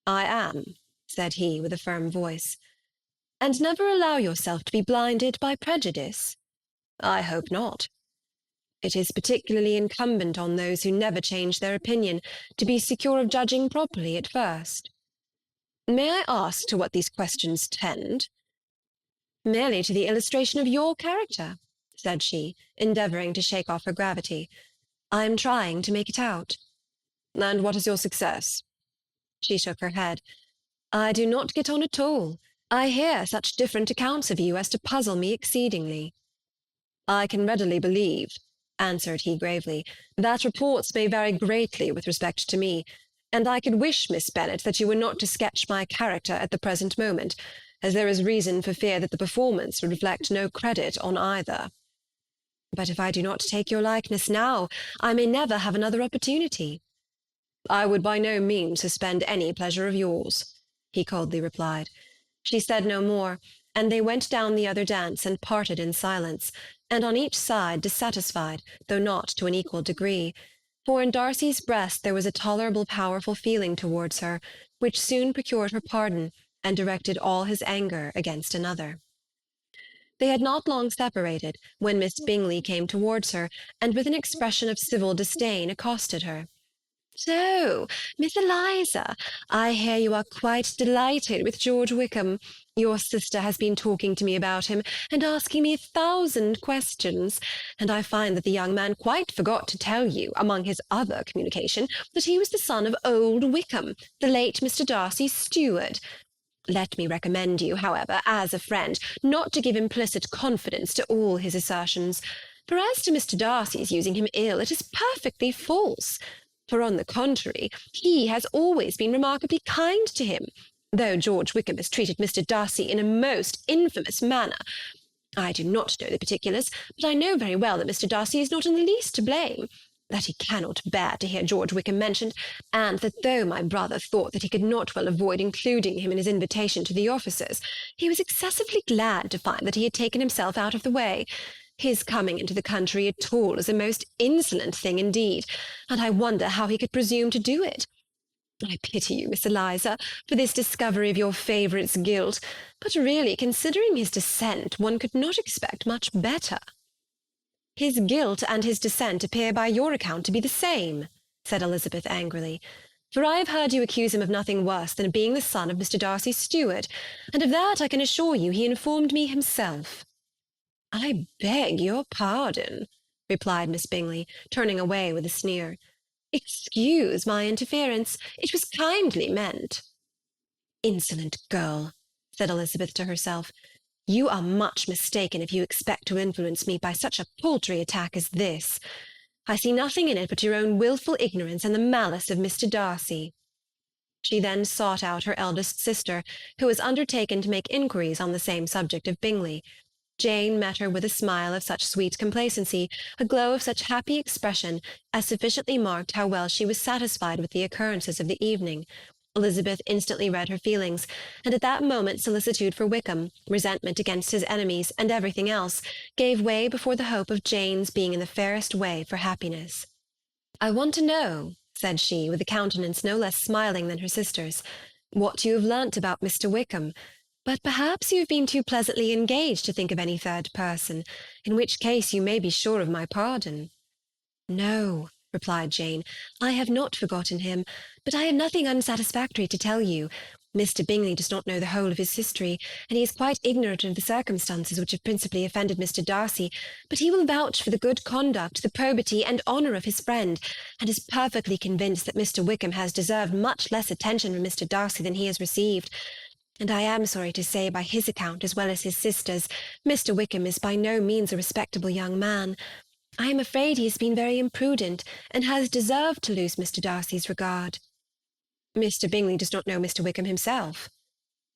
"I am," said he, with a firm voice. "And never allow yourself to be blinded by prejudice?" "I hope not." "It is particularly incumbent on those who never change their opinion to be secure of judging properly at first." "May I ask to what these questions tend?" "Merely to the illustration of your character. said she, endeavouring to shake off her gravity. "I am trying to make it out." "And what is your success?" She shook her head. "I do not get on at all. I hear such different accounts of you as to puzzle me exceedingly." "I can readily believe," answered he gravely, "that reports may vary greatly with respect to me, and I could wish, Miss Bennet, that you were not to sketch my character at the present moment, as there is reason for fear that the performance would reflect no credit on either." "But if I do not take your likeness now, I may never have another opportunity." "I would by no means suspend any pleasure of yours," he coldly replied. She said no more, and they went down the other dance and parted in silence, and on each side dissatisfied, though not to an equal degree. For in Darcy's breast there was a tolerable powerful feeling towards her, which soon procured her pardon, and directed all his anger against another. They had not long separated, when Miss Bingley came towards her, and with an expression of civil disdain accosted her. "So, Miss Eliza, I hear you are quite delighted with George Wickham. Your sister has been talking to me about him, and asking me 1,000 questions, and I find that the young man quite forgot to tell you, among his other communication, that he was the son of old Wickham, the late Mr. Darcy's steward. Let me recommend you, however, as a friend, not to give implicit confidence to all his assertions, for as to Mr. Darcy's using him ill, it is perfectly false. For, on the contrary, he has always been remarkably kind to him, though George Wickham has treated Mr. Darcy in a most infamous manner. I do not know the particulars, but I know very well that Mr. Darcy is not in the least to blame, that he cannot bear to hear George Wickham mentioned, and that though my brother thought that he could not well avoid including him in his invitation to the officers, he was excessively glad to find that he had taken himself out of the way. His coming into the country at all is a most insolent thing indeed, and I wonder how he could presume to do it. I pity you, Miss Eliza, for this discovery of your favourite's guilt, but really, considering his descent, one could not expect much better." "His guilt and his descent appear by your account to be the same," said Elizabeth angrily, "for I have heard you accuse him of nothing worse than being the son of Mr. Darcy's steward, and of that I can assure you he informed me himself." "I beg your pardon," replied Miss Bingley, turning away with a sneer. "Excuse my interference. It was kindly meant." "Insolent girl," said Elizabeth to herself. "You are much mistaken if you expect to influence me by such a paltry attack as this. I see nothing in it but your own wilful ignorance and the malice of Mr. Darcy." She then sought out her eldest sister, who was undertaken to make inquiries on the same subject of Bingley. Jane met her with a smile of such sweet complacency, a glow of such happy expression, as sufficiently marked how well she was satisfied with the occurrences of the evening. Elizabeth instantly read her feelings, and at that moment solicitude for Wickham, resentment against his enemies, and everything else, gave way before the hope of Jane's being in the fairest way for happiness. "I want to know," said she, with a countenance no less smiling than her sister's, "what you have learnt about Mr. Wickham. But perhaps you have been too pleasantly engaged to think of any third person, in which case you may be sure of my pardon." "No," replied Jane, "I have not forgotten him, but I have nothing unsatisfactory to tell you. Mr. Bingley does not know the whole of his history, and he is quite ignorant of the circumstances which have principally offended Mr. Darcy, but he will vouch for the good conduct, the probity, and honour of his friend, and is perfectly convinced that Mr. Wickham has deserved much less attention from Mr. Darcy than he has received. And I am sorry to say, by his account as well as his sister's, Mr. Wickham is by no means a respectable young man. I am afraid he has been very imprudent, and has deserved to lose Mr. Darcy's regard." "Mr. Bingley does not know Mr. Wickham himself?"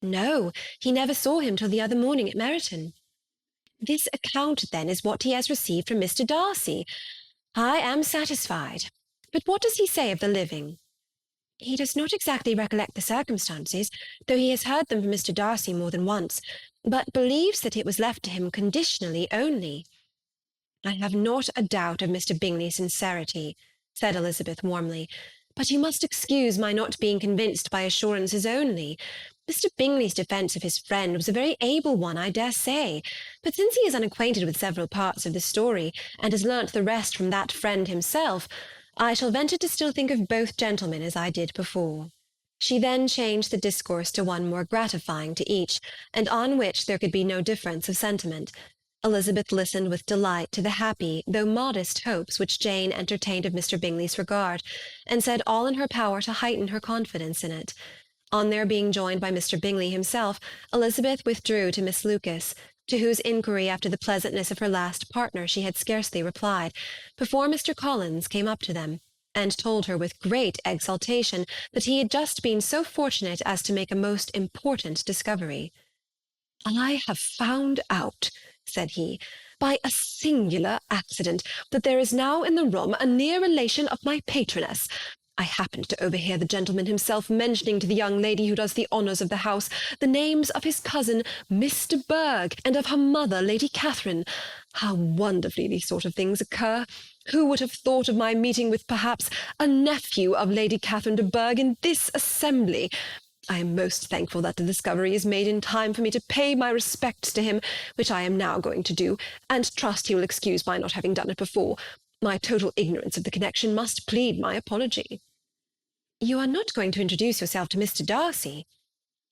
"No, he never saw him till the other morning at Meryton." "This account, then, is what he has received from Mr. Darcy. I am satisfied. But what does he say of the living?" "He does not exactly recollect the circumstances, though he has heard them from Mr. Darcy more than once, but believes that it was left to him conditionally only." "I have not a doubt of Mr. Bingley's sincerity," said Elizabeth warmly, "but you must excuse my not being convinced by assurances only. Mr. Bingley's defence of his friend was a very able one, I dare say, but since he is unacquainted with several parts of the story, and has learnt the rest from that friend himself, I shall venture to still think of both gentlemen as I did before." She then changed the discourse to one more gratifying to each, and on which there could be no difference of sentiment. Elizabeth listened with delight to the happy, though modest, hopes which Jane entertained of Mr. Bingley's regard, and said all in her power to heighten her confidence in it. On their being joined by Mr. Bingley himself, Elizabeth withdrew to Miss Lucas, to whose inquiry after the pleasantness of her last partner she had scarcely replied, before Mr. Collins came up to them, and told her with great exultation that he had just been so fortunate as to make a most important discovery. "I have found out," said he, "by a singular accident, that there is now in the room a near relation of my patroness. I happened to overhear the gentleman himself mentioning to the young lady who does the honours of the house the names of his cousin, Mr. Berg, and of her mother, Lady Catherine. How wonderfully these sort of things occur! Who would have thought of my meeting with, perhaps, a nephew of Lady Catherine de Bourgh in this assembly? I am most thankful that the discovery is made in time for me to pay my respects to him, which I am now going to do, and trust he will excuse my not having done it before. My total ignorance of the connection must plead my apology." "You are not going to introduce yourself to Mr. Darcy?"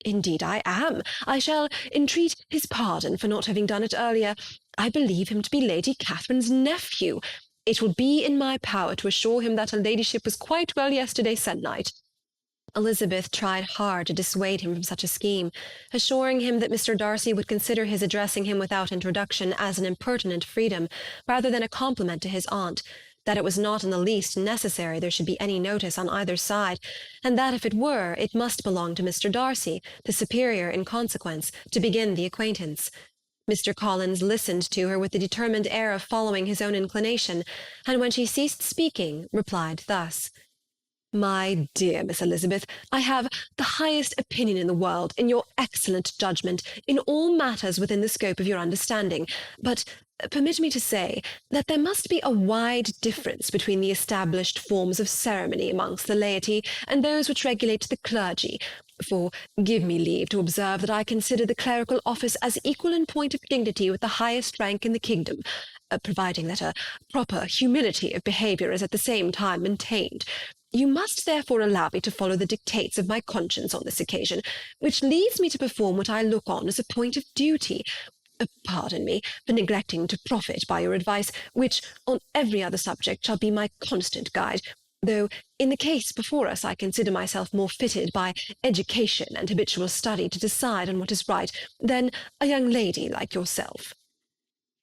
"Indeed I am. I shall entreat his pardon for not having done it earlier. I believe him to be Lady Catherine's nephew. It will be in my power to assure him that her ladyship was quite well yesterday se'nnight." Elizabeth tried hard to dissuade him from such a scheme, assuring him that Mr. Darcy would consider his addressing him without introduction as an impertinent freedom, rather than a compliment to his aunt, that it was not in the least necessary there should be any notice on either side, and that if it were, it must belong to Mr. Darcy, the superior in consequence, to begin the acquaintance. Mr. Collins listened to her with the determined air of following his own inclination, and when she ceased speaking, replied thus: "My dear Miss Elizabeth, I have the highest opinion in the world, in your excellent judgment, in all matters within the scope of your understanding, but permit me to say that there must be a wide difference between the established forms of ceremony amongst the laity and those which regulate the clergy, for give me leave to observe that I consider the clerical office as equal in point of dignity with the highest rank in the kingdom, providing that a proper humility of behaviour is at the same time maintained. You must therefore allow me to follow the dictates of my conscience on this occasion, which leads me to perform what I look on as a point of duty. Pardon me for neglecting to profit by your advice, which, on every other subject, shall be my constant guide, though in the case before us I consider myself more fitted by education and habitual study to decide on what is right than a young lady like yourself."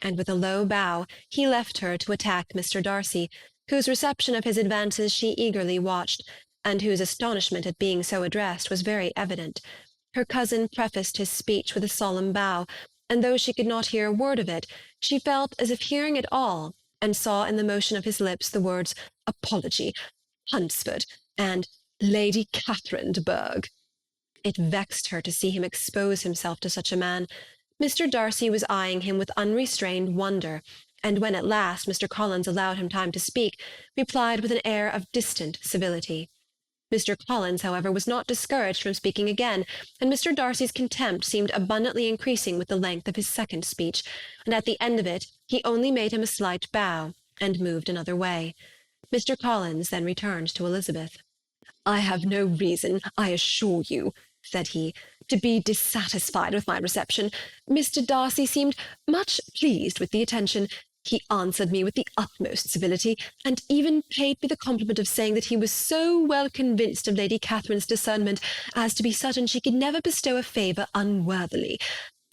And with a low bow he left her to attack Mr. Darcy, whose reception of his advances she eagerly watched, and whose astonishment at being so addressed was very evident. Her cousin prefaced his speech with a solemn bow, and though she could not hear a word of it, she felt as if hearing it all, and saw in the motion of his lips the words apology, Hunsford, and Lady Catherine de Bourgh. It vexed her to see him expose himself to such a man. Mr. Darcy was eyeing him with unrestrained wonder, and when at last Mr. Collins allowed him time to speak, replied with an air of distant civility. Mr. Collins, however, was not discouraged from speaking again, and Mr. Darcy's contempt seemed abundantly increasing with the length of his second speech, and at the end of it he only made him a slight bow, and moved another way. Mr. Collins then returned to Elizabeth. "I have no reason, I assure you," said he, "to be dissatisfied with my reception. Mr. Darcy seemed much pleased with the attention. He answered me with the utmost civility, and even paid me the compliment of saying that he was so well convinced of Lady Catherine's discernment as to be certain she could never bestow a favour unworthily.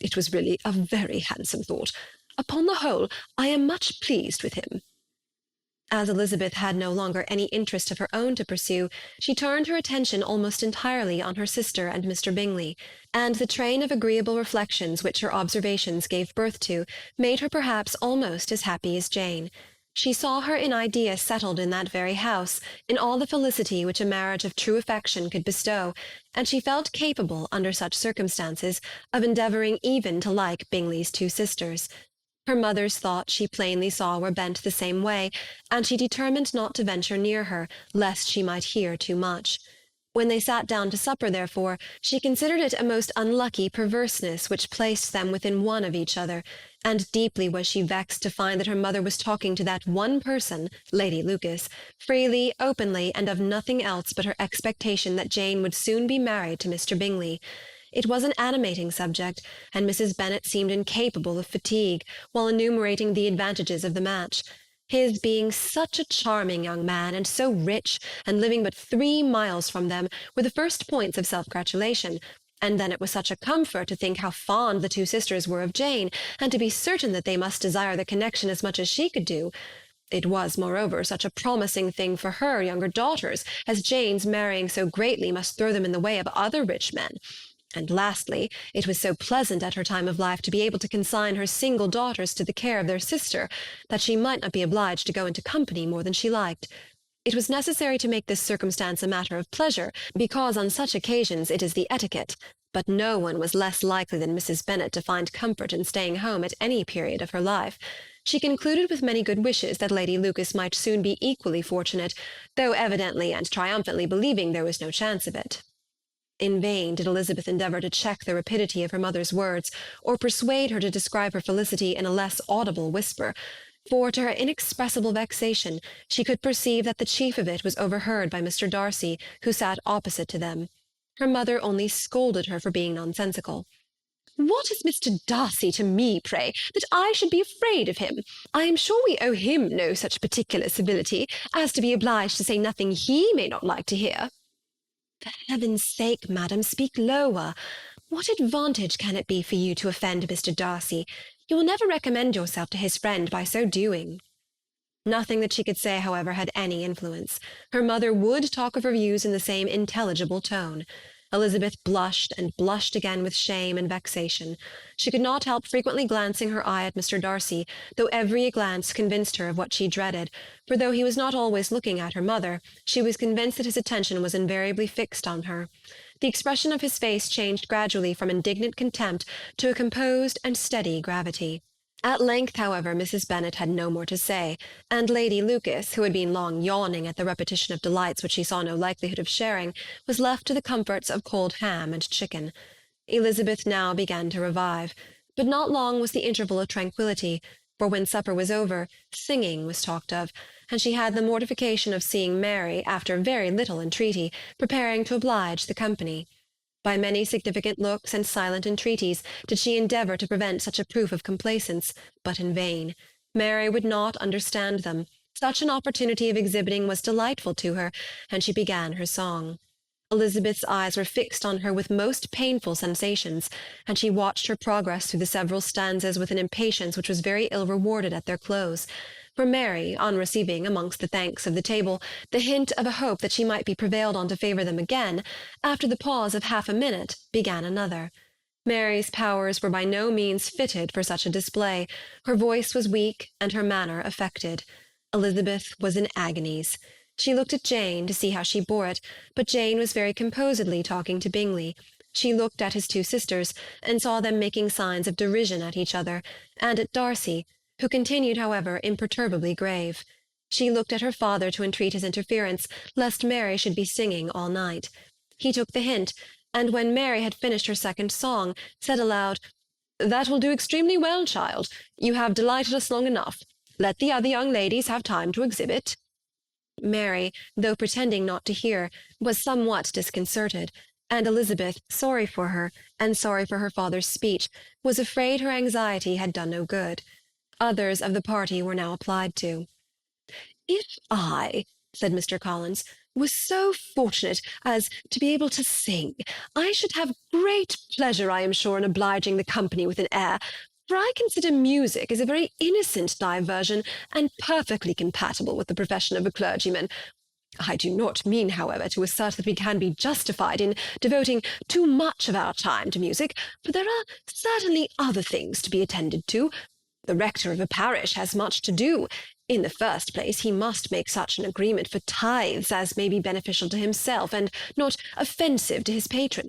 It was really a very handsome thought. Upon the whole, I am much pleased with him." As Elizabeth had no longer any interest of her own to pursue, she turned her attention almost entirely on her sister and Mr. Bingley, and the train of agreeable reflections which her observations gave birth to made her perhaps almost as happy as Jane. She saw her in idea settled in that very house, in all the felicity which a marriage of true affection could bestow, and she felt capable, under such circumstances, of endeavouring even to like Bingley's two sisters. Her mother's thoughts she plainly saw were bent the same way, and she determined not to venture near her, lest she might hear too much. When they sat down to supper, therefore, she considered it a most unlucky perverseness which placed them within one of each other, and deeply was she vexed to find that her mother was talking to that one person, Lady Lucas, freely, openly, and of nothing else but her expectation that Jane would soon be married to Mr. Bingley. It was an animating subject, and Mrs. Bennet seemed incapable of fatigue while enumerating the advantages of the match. His being such a charming young man, and so rich, and living but 3 miles from them, were the first points of self-gratulation, and then it was such a comfort to think how fond the two sisters were of Jane, and to be certain that they must desire the connection as much as she could do. It was, moreover, such a promising thing for her younger daughters, as Jane's marrying so greatly must throw them in the way of other rich men. And lastly, it was so pleasant at her time of life to be able to consign her single daughters to the care of their sister, that she might not be obliged to go into company more than she liked. It was necessary to make this circumstance a matter of pleasure, because on such occasions it is the etiquette, but no one was less likely than Mrs. Bennet to find comfort in staying home at any period of her life. She concluded with many good wishes that Lady Lucas might soon be equally fortunate, though evidently and triumphantly believing there was no chance of it. In vain did Elizabeth endeavour to check the rapidity of her mother's words, or persuade her to describe her felicity in a less audible whisper, for, to her inexpressible vexation, she could perceive that the chief of it was overheard by Mr. Darcy, who sat opposite to them. Her mother only scolded her for being nonsensical. "What is Mr. Darcy to me, pray, that I should be afraid of him? I am sure we owe him no such particular civility as to be obliged to say nothing he may not like to hear." "For heaven's sake, madam, speak lower. What advantage can it be for you to offend Mr. Darcy? You will never recommend yourself to his friend by so doing." Nothing that she could say, however, had any influence. Her mother would talk of her views in the same intelligible tone. Elizabeth blushed and blushed again with shame and vexation. She could not help frequently glancing her eye at Mr. Darcy, though every glance convinced her of what she dreaded, for though he was not always looking at her mother, she was convinced that his attention was invariably fixed on her. The expression of his face changed gradually from indignant contempt to a composed and steady gravity. At length, however, Mrs. Bennet had no more to say, and Lady Lucas, who had been long yawning at the repetition of delights which she saw no likelihood of sharing, was left to the comforts of cold ham and chicken. Elizabeth now began to revive, but not long was the interval of tranquillity, for when supper was over, singing was talked of, and she had the mortification of seeing Mary, after very little entreaty, preparing to oblige the company. By many significant looks and silent entreaties did she endeavour to prevent such a proof of complaisance, but in vain. Mary would not understand them. Such an opportunity of exhibiting was delightful to her, and she began her song. Elizabeth's eyes were fixed on her with most painful sensations, and she watched her progress through the several stanzas with an impatience which was very ill rewarded at their close. For Mary, on receiving, amongst the thanks of the table, the hint of a hope that she might be prevailed on to favour them again, after the pause of half a minute, began another. Mary's powers were by no means fitted for such a display. Her voice was weak, and her manner affected. Elizabeth was in agonies. She looked at Jane to see how she bore it, but Jane was very composedly talking to Bingley. She looked at his two sisters, and saw them making signs of derision at each other, and at Darcy, who continued, however, imperturbably grave. She looked at her father to entreat his interference, lest Mary should be singing all night. He took the hint, and when Mary had finished her second song, said aloud, "That will do extremely well, child. You have delighted us long enough. Let the other young ladies have time to exhibit." Mary, though pretending not to hear, was somewhat disconcerted, and Elizabeth, sorry for her, and sorry for her father's speech, was afraid her anxiety had done no good. Others of the party were now applied to. "If I," said Mr. Collins, "was so fortunate as to be able to sing, I should have great pleasure, I am sure, in obliging the company with an air, for I consider music as a very innocent diversion, and perfectly compatible with the profession of a clergyman. I do not mean, however, to assert that we can be justified in devoting too much of our time to music, for there are certainly other things to be attended to. The rector of a parish has much to do. In the first place, he must make such an agreement for tithes as may be beneficial to himself, and not offensive to his patron.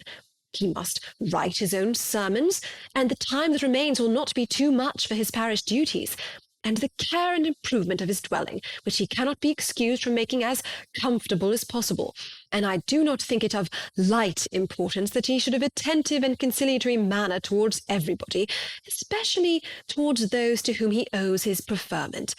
He must write his own sermons, and the time that remains will not be too much for his parish duties, and the care and improvement of his dwelling, which he cannot be excused from making as comfortable as possible. And I do not think it of light importance that he should have attentive and conciliatory manner towards everybody, especially towards those to whom he owes his preferment.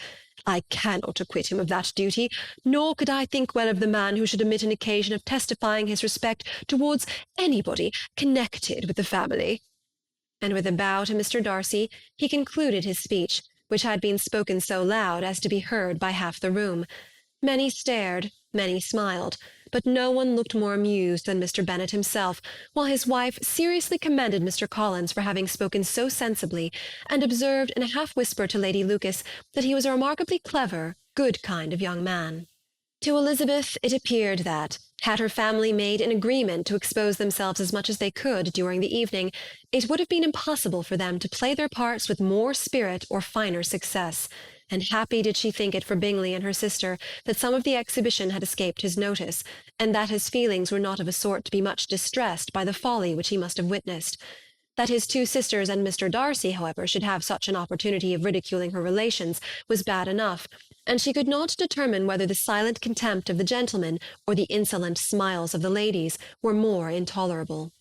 I cannot acquit him of that duty, nor could I think well of the man who should omit an occasion of testifying his respect towards anybody connected with the family." And with a bow to Mr. Darcy, he concluded his speech, which had been spoken so loud as to be heard by half the room. Many stared, many smiled, but no one looked more amused than Mr. Bennet himself, while his wife seriously commended Mr. Collins for having spoken so sensibly, and observed in a half-whisper to Lady Lucas that he was a remarkably clever, good kind of young man. To Elizabeth it appeared that, had her family made an agreement to expose themselves as much as they could during the evening, it would have been impossible for them to play their parts with more spirit or finer success, and happy did she think it for Bingley and her sister that some of the exhibition had escaped his notice, and that his feelings were not of a sort to be much distressed by the folly which he must have witnessed. That his two sisters and Mr. Darcy, however, should have such an opportunity of ridiculing her relations was bad enough, and she could not determine whether the silent contempt of the gentlemen or the insolent smiles of the ladies were more intolerable.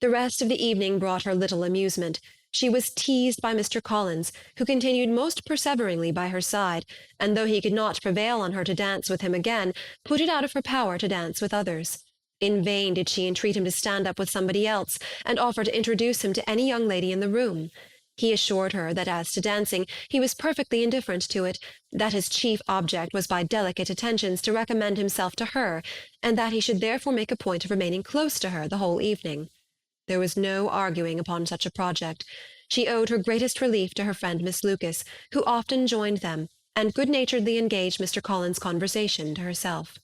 The rest of the evening brought her little amusement. She was teased by Mr. Collins, who continued most perseveringly by her side, and though he could not prevail on her to dance with him again, put it out of her power to dance with others. In vain did she entreat him to stand up with somebody else, and offer to introduce him to any young lady in the room. He assured her that as to dancing, he was perfectly indifferent to it, that his chief object was by delicate attentions to recommend himself to her, and that he should therefore make a point of remaining close to her the whole evening. There was no arguing upon such a project. She owed her greatest relief to her friend Miss Lucas, who often joined them, and good-naturedly engaged Mr. Collins' conversation to herself.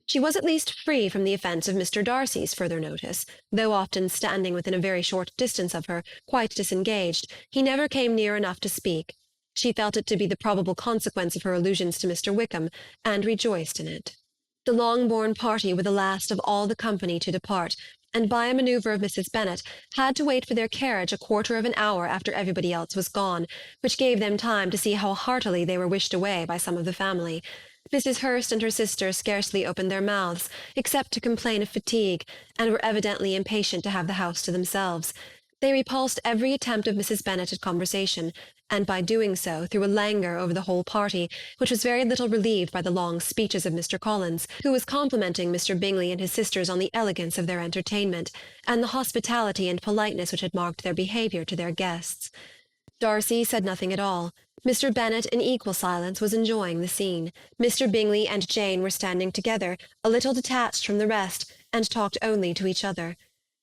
She was at least free from the offence of Mr. Darcy's further notice, though often standing within a very short distance of her, quite disengaged, he never came near enough to speak. She felt it to be the probable consequence of her allusions to Mr. Wickham, and rejoiced in it. The Longbourn party were the last of all the company to depart, and by a manoeuvre of Mrs. Bennet, had to wait for their carriage a quarter of an hour after everybody else was gone, which gave them time to see how heartily they were wished away by some of the family. Mrs. Hurst and her sister scarcely opened their mouths, except to complain of fatigue, and were evidently impatient to have the house to themselves. They repulsed every attempt of Mrs. Bennet at conversation, and by doing so threw a languor over the whole party, which was very little relieved by the long speeches of Mr. Collins, who was complimenting Mr. Bingley and his sisters on the elegance of their entertainment, and the hospitality and politeness which had marked their behaviour to their guests. Darcy said nothing at all. Mr. Bennet, in equal silence, was enjoying the scene. Mr. Bingley and Jane were standing together, a little detached from the rest, and talked only to each other.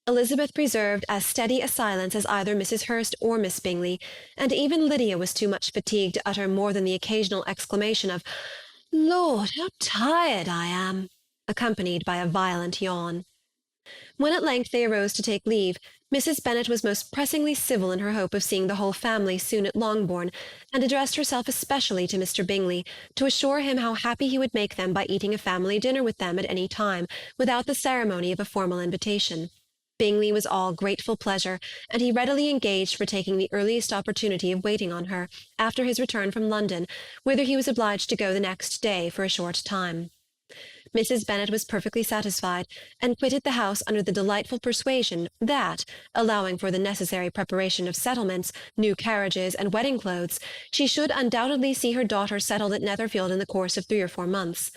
Elizabeth preserved as steady a silence as either Mrs. Hurst or Miss Bingley, and even Lydia was too much fatigued to utter more than the occasional exclamation of "Lord, how tired I am!" accompanied by a violent yawn. When at length they arose to take leave, Mrs. Bennet was most pressingly civil in her hope of seeing the whole family soon at Longbourn, and addressed herself especially to Mr. Bingley, to assure him how happy he would make them by eating a family dinner with them at any time, without the ceremony of a formal invitation. Bingley was all grateful pleasure, and he readily engaged for taking the earliest opportunity of waiting on her, after his return from London, whither he was obliged to go the next day for a short time. Mrs. Bennet was perfectly satisfied, and quitted the house under the delightful persuasion that, allowing for the necessary preparation of settlements, new carriages, and wedding clothes, she should undoubtedly see her daughter settled at Netherfield in the course of 3 or 4 months.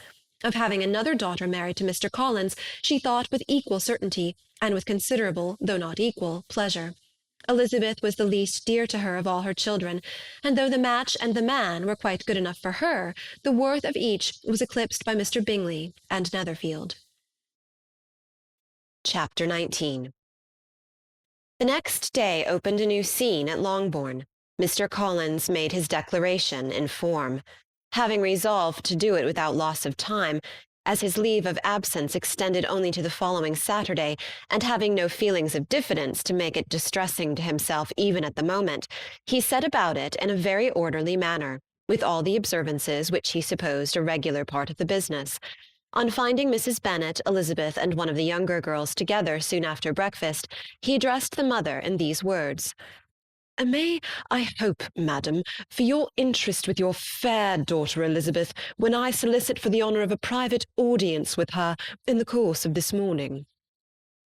Of having another daughter married to Mr. Collins, she thought with equal certainty, and with considerable, though not equal, pleasure. Elizabeth was the least dear to her of all her children, and though the match and the man were quite good enough for her, the worth of each was eclipsed by Mr. Bingley and Netherfield. Chapter 19. The next day opened a new scene at Longbourn. Mr. Collins made his declaration in form. Having resolved to do it without loss of time, as his leave of absence extended only to the following Saturday, and having no feelings of diffidence to make it distressing to himself even at the moment, he set about it in a very orderly manner, with all the observances which he supposed a regular part of the business. On finding Mrs. Bennet, Elizabeth, and one of the younger girls together soon after breakfast, he addressed the mother in these words: "May I hope, madam, for your interest with your fair daughter Elizabeth, when I solicit for the honour of a private audience with her in the course of this morning?"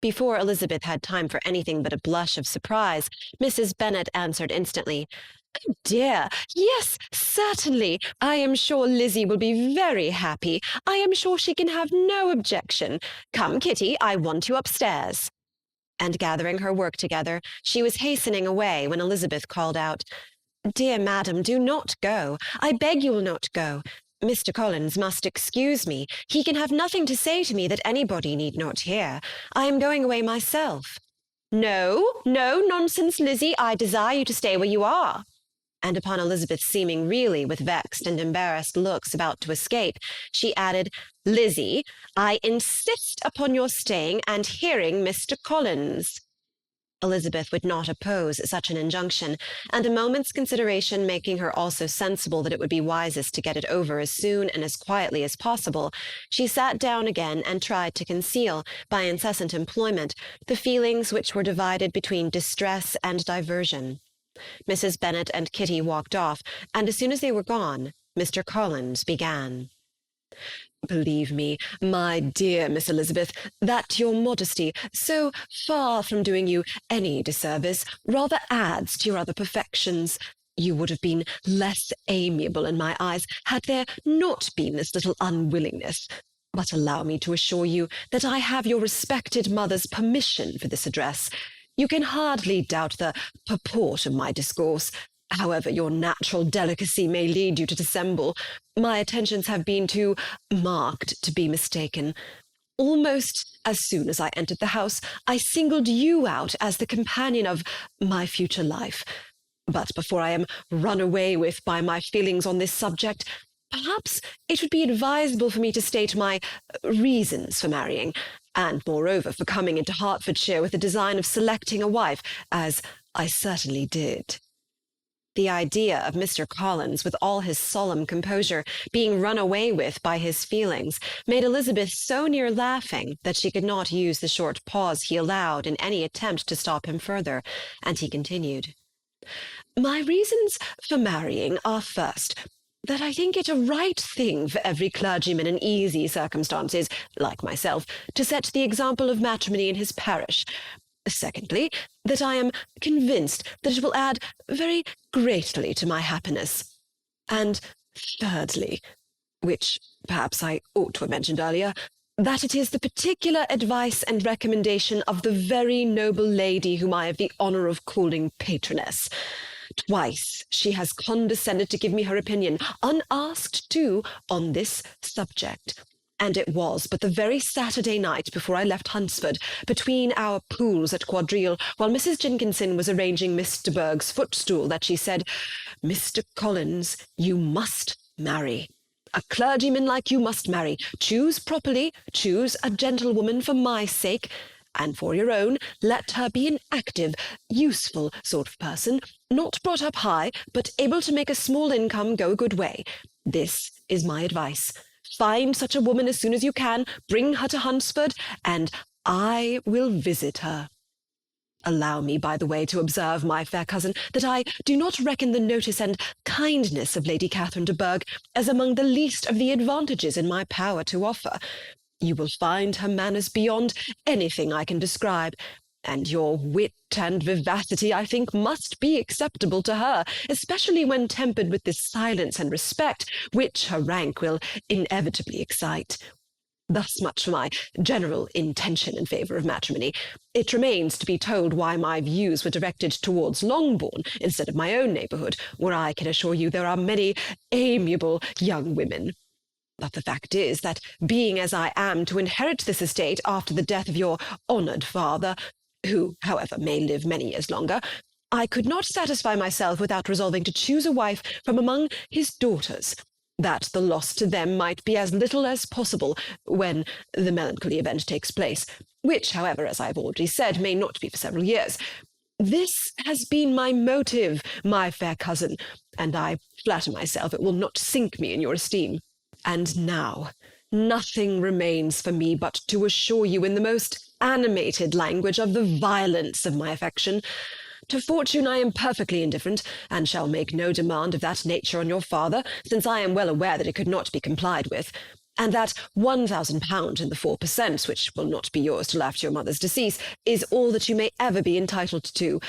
Before Elizabeth had time for anything but a blush of surprise, Mrs. Bennet answered instantly, Dear, yes, certainly. I am sure Lizzie will be very happy. I am sure she can have no objection. Come, Kitty, I want you upstairs. And gathering her work together, she was hastening away when Elizabeth called out, Dear madam, do not go. I beg you will not go. Mr. Collins must excuse me. He can have nothing to say to me that anybody need not hear. I am going away myself. No, no, nonsense, Lizzie. I desire you to stay where you are. And upon Elizabeth seeming really with vexed and embarrassed looks about to escape, she added, Lizzie, I insist upon your staying and hearing Mr. Collins. Elizabeth would not oppose such an injunction, and a moment's consideration making her also sensible that it would be wisest to get it over as soon and as quietly as possible, she sat down again and tried to conceal, by incessant employment, the feelings which were divided between distress and diversion. Mrs. Bennet and Kitty walked off, and as soon as they were gone, Mr. Collins began. Believe me, my dear Miss Elizabeth, that your modesty, so far from doing you any disservice, rather adds to your other perfections. You would have been less amiable in my eyes had there not been this little unwillingness. But allow me to assure you that I have your respected mother's permission for this address. You can hardly doubt the purport of my discourse. However your natural delicacy may lead you to dissemble, my attentions have been too marked to be mistaken. Almost as soon as I entered the house, I singled you out as the companion of my future life. But before I am run away with by my feelings on this subject, perhaps it would be advisable for me to state my reasons for marrying, and moreover for coming into Hertfordshire with the design of selecting a wife, as I certainly did. The idea of Mr. Collins, with all his solemn composure, being run away with by his feelings, made Elizabeth so near laughing that she could not use the short pause he allowed in any attempt to stop him further, and he continued, My reasons for marrying are first, that I think it a right thing for every clergyman in easy circumstances, like myself, to set the example of matrimony in his parish. Secondly, that I am convinced that it will add very greatly to my happiness. And thirdly, which perhaps I ought to have mentioned earlier, that it is the particular advice and recommendation of the very noble lady whom I have the honour of calling patroness. Twice she has condescended to give me her opinion, unasked too, on this subject. And it was but the very Saturday night before I left Hunsford, between our pools at quadrille, while Mrs. Jenkinson was arranging Miss de Bourgh's footstool, that she said, Mr. Collins, you must marry. A clergyman like you must marry. Choose properly, choose a gentlewoman for my sake, and for your own, let her be an active, useful sort of person, not brought up high, but able to make a small income go a good way. This is my advice. Find such a woman as soon as you can, bring her to Hunsford, and I will visit her. Allow me, by the way, to observe, my fair cousin, that I do not reckon the notice and kindness of Lady Catherine de Bourgh as among the least of the advantages in my power to offer. You will find her manners beyond anything I can describe, and your wit and vivacity, I think, must be acceptable to her, especially when tempered with this silence and respect, which her rank will inevitably excite. Thus much for my general intention in favour of matrimony. It remains to be told why my views were directed towards Longbourn instead of my own neighbourhood, where I can assure you there are many amiable young women. But the fact is that, being as I am to inherit this estate after the death of your honoured father, who, however, may live many years longer, I could not satisfy myself without resolving to choose a wife from among his daughters, that the loss to them might be as little as possible when the melancholy event takes place, which, however, as I have already said, may not be for several years. This has been my motive, my fair cousin, and I flatter myself it will not sink me in your esteem. And now, nothing remains for me but to assure you in the most animated language of the violence of my affection. To fortune I am perfectly indifferent, and shall make no demand of that nature on your father, since I am well aware that it could not be complied with, and that £1,000 in the 4%, which will not be yours till after your mother's decease, is all that you may ever be entitled to.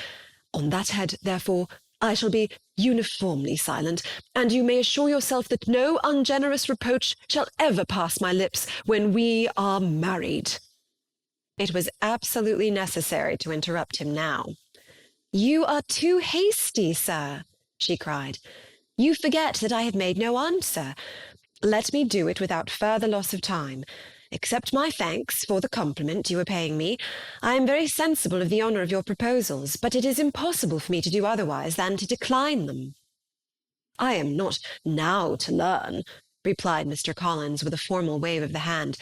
On that head, therefore, I shall be uniformly silent, and you may assure yourself that no ungenerous reproach shall ever pass my lips when we are married." It was absolutely necessary to interrupt him now. "You are too hasty, sir," she cried. "You forget that I have made no answer. Let me do it without further loss of time. Accept my thanks for the compliment you are paying me. I am very sensible of the honour of your proposals, but it is impossible for me to do otherwise than to decline them." "I am not now to learn," replied Mr. Collins with a formal wave of the hand,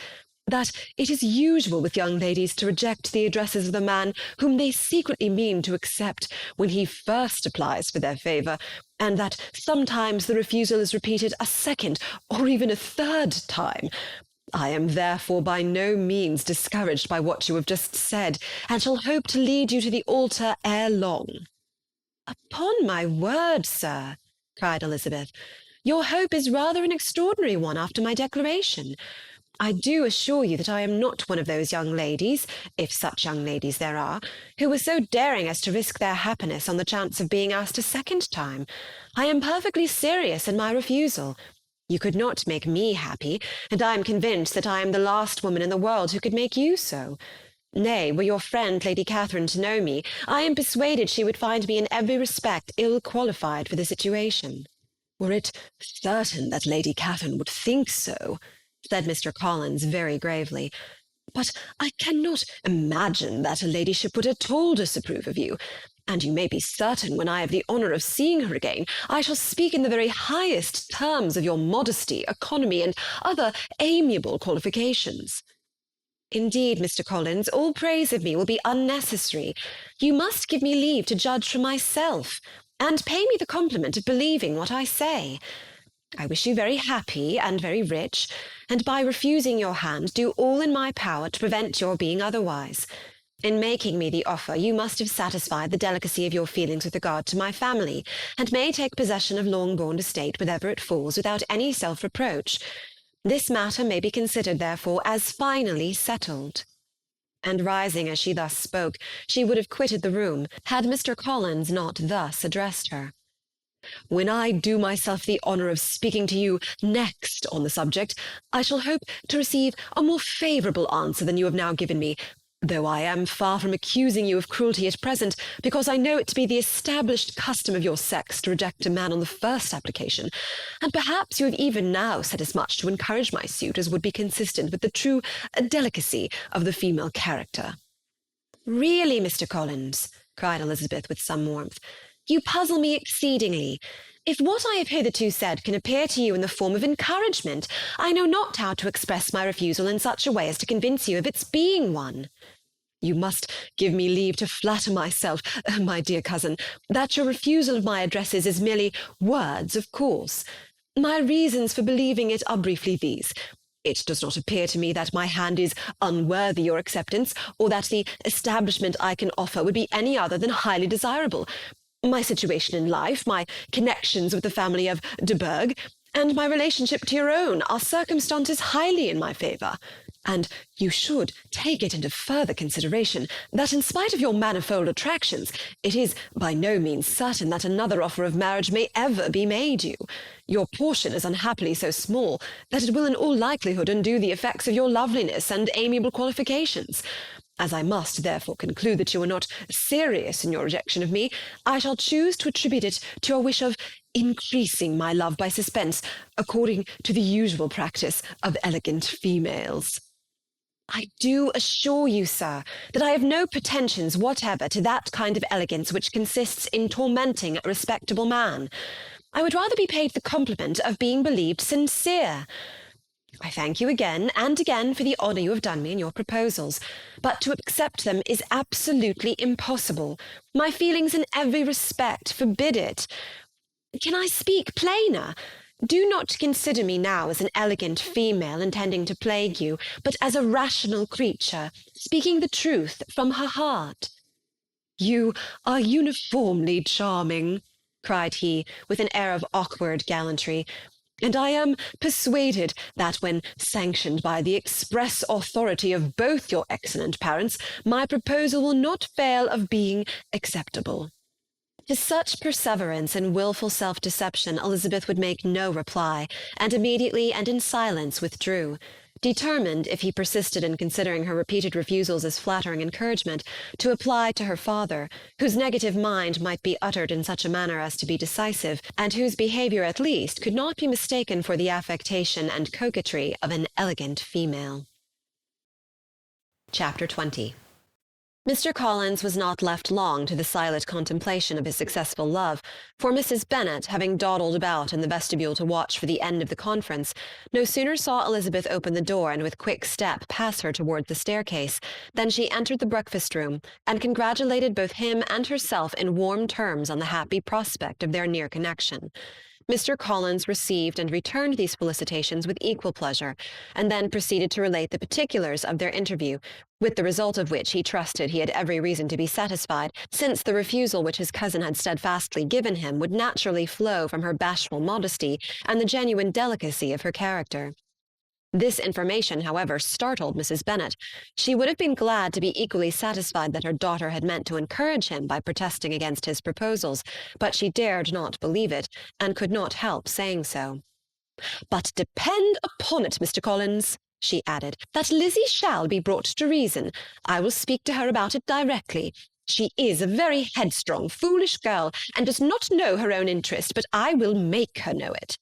"that it is usual with young ladies to reject the addresses of the man whom they secretly mean to accept when he first applies for their favour, and that sometimes the refusal is repeated a second or even a third time. I am therefore by no means discouraged by what you have just said, and shall hope to lead you to the altar ere long." "Upon my word, sir," cried Elizabeth, "your hope is rather an extraordinary one after my declaration. I do assure you that I am not one of those young ladies, if such young ladies there are, who were so daring as to risk their happiness on the chance of being asked a second time. I am perfectly serious in my refusal. You could not make me happy, and I am convinced that I am the last woman in the world who could make you so. Nay, were your friend Lady Catherine to know me, I am persuaded she would find me in every respect ill qualified for the situation." "Were it certain that Lady Catherine would think so," said Mr. Collins very gravely, "but I cannot imagine that her ladyship would at all disapprove of you, and you may be certain when I have the honour of seeing her again, I shall speak in the very highest terms of your modesty, economy, and other amiable qualifications." "Indeed, Mr. Collins, all praise of me will be unnecessary. You must give me leave to judge for myself, and pay me the compliment of believing what I say. I wish you very happy and very rich, and by refusing your hand do all in my power to prevent your being otherwise. In making me the offer, you must have satisfied the delicacy of your feelings with regard to my family, and may take possession of Longbourn estate wherever it falls without any self-reproach. This matter may be considered, therefore, as finally settled." And rising as she thus spoke, she would have quitted the room, had Mr. Collins not thus addressed her. "When I do myself the honour of speaking to you next on the subject, I shall hope to receive a more favourable answer than you have now given me, though I am far from accusing you of cruelty at present, because I know it to be the established custom of your sex to reject a man on the first application, and perhaps you have even now said as much to encourage my suit as would be consistent with the true delicacy of the female character." "Really, Mr. Collins," cried Elizabeth with some warmth, "you puzzle me exceedingly. If what I have hitherto said can appear to you in the form of encouragement, I know not how to express my refusal in such a way as to convince you of its being one." "You must give me leave to flatter myself, my dear cousin, that your refusal of my addresses is merely words, of course. My reasons for believing it are briefly these. It does not appear to me that my hand is unworthy your acceptance, or that the establishment I can offer would be any other than highly desirable. My situation in life, my connections with the family of de Bourgh, and my relationship to your own are circumstances highly in my favour. And you should take it into further consideration that in spite of your manifold attractions, it is by no means certain that another offer of marriage may ever be made you. Your portion is unhappily so small that it will in all likelihood undo the effects of your loveliness and amiable qualifications. As I must therefore conclude that you are not serious in your rejection of me, I shall choose to attribute it to your wish of increasing my love by suspense, according to the usual practice of elegant females." "I do assure you, sir, that I have no pretensions whatever to that kind of elegance which consists in tormenting a respectable man. I would rather be paid the compliment of being believed sincere. I thank you again and again for the honour you have done me in your proposals, but to accept them is absolutely impossible. My feelings in every respect forbid it. Can I speak plainer? Do not consider me now as an elegant female intending to plague you, but as a rational creature, speaking the truth from her heart." "You are uniformly charming," cried he, with an air of awkward gallantry, "and I am persuaded that when sanctioned by the express authority of both your excellent parents, my proposal will not fail of being acceptable." To such perseverance and wilful self-deception Elizabeth would make no reply, and immediately and in silence withdrew, determined, if he persisted in considering her repeated refusals as flattering encouragement, to apply to her father, whose negative mind might be uttered in such a manner as to be decisive, and whose behaviour at least could not be mistaken for the affectation and coquetry of an elegant female. Chapter 20. Mr. Collins was not left long to the silent contemplation of his successful love, for Mrs. Bennet, having dawdled about in the vestibule to watch for the end of the conference, no sooner saw Elizabeth open the door and with quick step pass her towards the staircase, than she entered the breakfast-room, and congratulated both him and herself in warm terms on the happy prospect of their near connection. Mr. Collins received and returned these felicitations with equal pleasure, and then proceeded to relate the particulars of their interview, with the result of which he trusted he had every reason to be satisfied, since the refusal which his cousin had steadfastly given him would naturally flow from her bashful modesty and the genuine delicacy of her character. This information, however, startled Mrs. Bennet. She would have been glad to be equally satisfied that her daughter had meant to encourage him by protesting against his proposals, but she dared not believe it, and could not help saying so. "But depend upon it, Mr. Collins," she added, "that Lizzie shall be brought to reason. I will speak to her about it directly. She is a very headstrong, foolish girl, and does not know her own interest, but I will make her know it."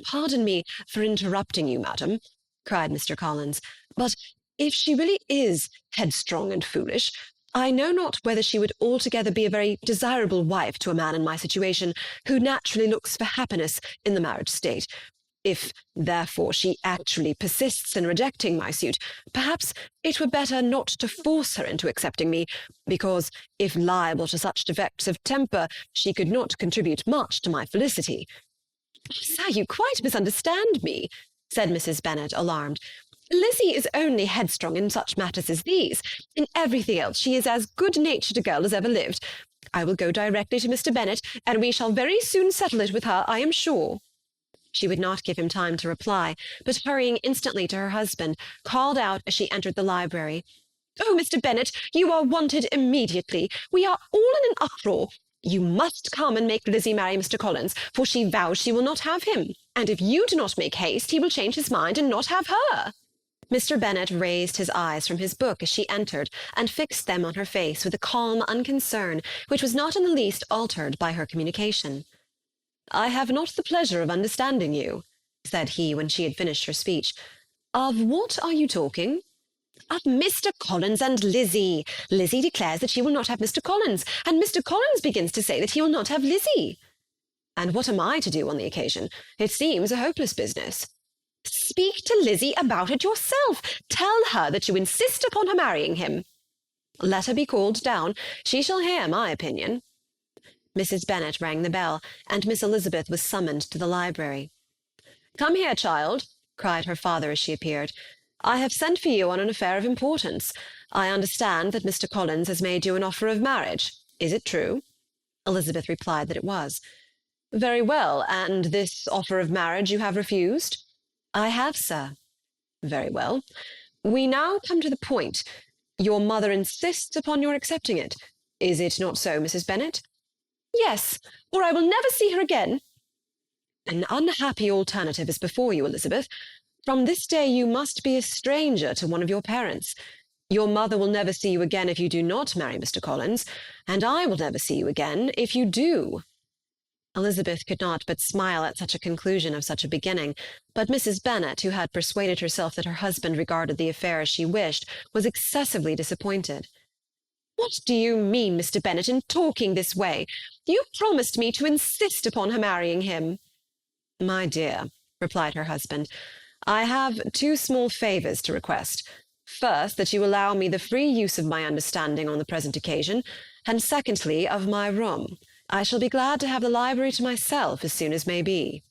"Pardon me for interrupting you, madam," cried Mr. Collins, "but if she really is headstrong and foolish, I know not whether she would altogether be a very desirable wife to a man in my situation, who naturally looks for happiness in the marriage state. If, therefore, she actually persists in rejecting my suit, perhaps it were better not to force her into accepting me, because, if liable to such defects of temper, she could not contribute much to my felicity." "Sir, you quite misunderstand me," said Mrs. Bennet, alarmed. "Lizzie is only headstrong in such matters as these. In everything else she is as good-natured a girl as ever lived. I will go directly to Mr. Bennet, and we shall very soon settle it with her, I am sure." She would not give him time to reply, but hurrying instantly to her husband, called out as she entered the library, "Oh, Mr. Bennet, you are wanted immediately. We are all in an uproar. You must come and make Lizzie marry Mr. Collins, for she vows she will not have him, and if you do not make haste, he will change his mind and not have her." Mr. Bennet raised his eyes from his book as she entered, and fixed them on her face with a calm unconcern which was not in the least altered by her communication. "I have not the pleasure of understanding you," said he when she had finished her speech. "Of what are you talking?" "Of Mr. Collins and Lizzie. Lizzie declares that she will not have Mr. Collins, and Mr. Collins begins to say that he will not have Lizzie." "And what am I to do on the occasion? It seems a hopeless business." "Speak to Lizzie about it yourself. Tell her that you insist upon her marrying him." "Let her be called down. She shall hear my opinion." Mrs. Bennet rang the bell, and Miss Elizabeth was summoned to the library. "Come here, child," cried her father as she appeared. "I have sent for you on an affair of importance. I understand that Mr. Collins has made you an offer of marriage. Is it true?" Elizabeth replied that it was. "Very well, and this offer of marriage you have refused?" "I have, sir." "Very well. We now come to the point. Your mother insists upon your accepting it. Is it not so, Mrs. Bennet?" "Yes, or I will never see her again." "An unhappy alternative is before you, Elizabeth. From this day you must be a stranger to one of your parents. Your mother will never see you again if you do not marry Mr. Collins, and I will never see you again if you do." Elizabeth could not but smile at such a conclusion of such a beginning, but Mrs. Bennet, who had persuaded herself that her husband regarded the affair as she wished, was excessively disappointed. "What do you mean, Mr. Bennet, in talking this way? You promised me to insist upon her marrying him." "My dear," replied her husband, "I have two small favours to request. First, that you allow me the free use of my understanding on the present occasion, and secondly, of my room. I shall be glad to have the library to myself as soon as may be."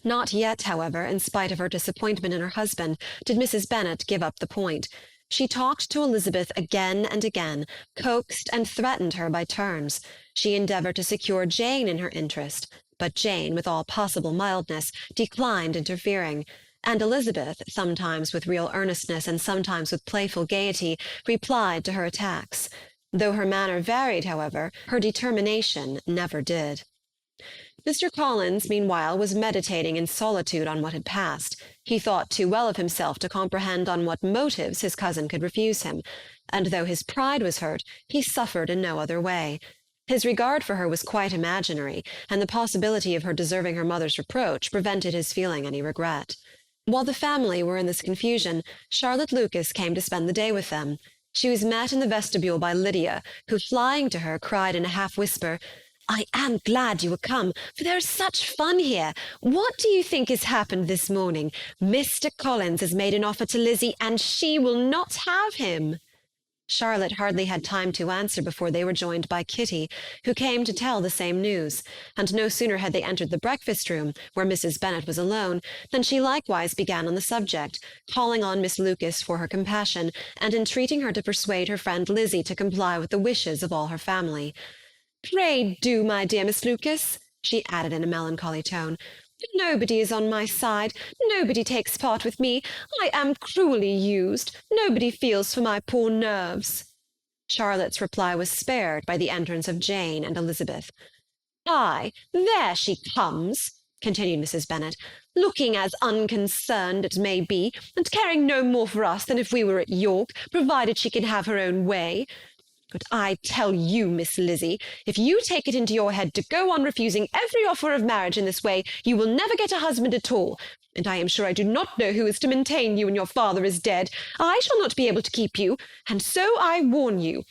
Not yet, however, in spite of her disappointment in her husband, did Mrs. Bennet give up the point. She talked to Elizabeth again and again, coaxed and threatened her by turns. She endeavoured to secure Jane in her interest, but Jane, with all possible mildness, declined interfering, and Elizabeth, sometimes with real earnestness and sometimes with playful gaiety, replied to her attacks. Though her manner varied, however, her determination never did. Mr. Collins, meanwhile, was meditating in solitude on what had passed. He thought too well of himself to comprehend on what motives his cousin could refuse him, and though his pride was hurt, he suffered in no other way. His regard for her was quite imaginary, and the possibility of her deserving her mother's reproach prevented his feeling any regret. While the family were in this confusion, Charlotte Lucas came to spend the day with them. She was met in the vestibule by Lydia, who, flying to her, cried in a half-whisper, "I am glad you were come, for there is such fun here. What do you think has happened this morning? Mr. Collins has made an offer to Lizzie, and she will not have him." Charlotte hardly had time to answer before they were joined by Kitty, who came to tell the same news, and no sooner had they entered the breakfast-room, where Mrs. Bennet was alone, than she likewise began on the subject, calling on Miss Lucas for her compassion, and entreating her to persuade her friend Lizzie to comply with the wishes of all her family. "Pray do, my dear Miss Lucas," she added in a melancholy tone. "Nobody is on my side. Nobody takes part with me. I am cruelly used. Nobody feels for my poor nerves." Charlotte's reply was spared by the entrance of Jane and Elizabeth. "Ay, there she comes," continued Mrs. Bennet, "looking as unconcerned as may be, and caring no more for us than if we were at York, provided she can have her own way. But I tell you, Miss Lizzie, if you take it into your head to go on refusing every offer of marriage in this way, you will never get a husband at all, and I am sure I do not know who is to maintain you when your father is dead. I shall not be able to keep you, and so I warn you.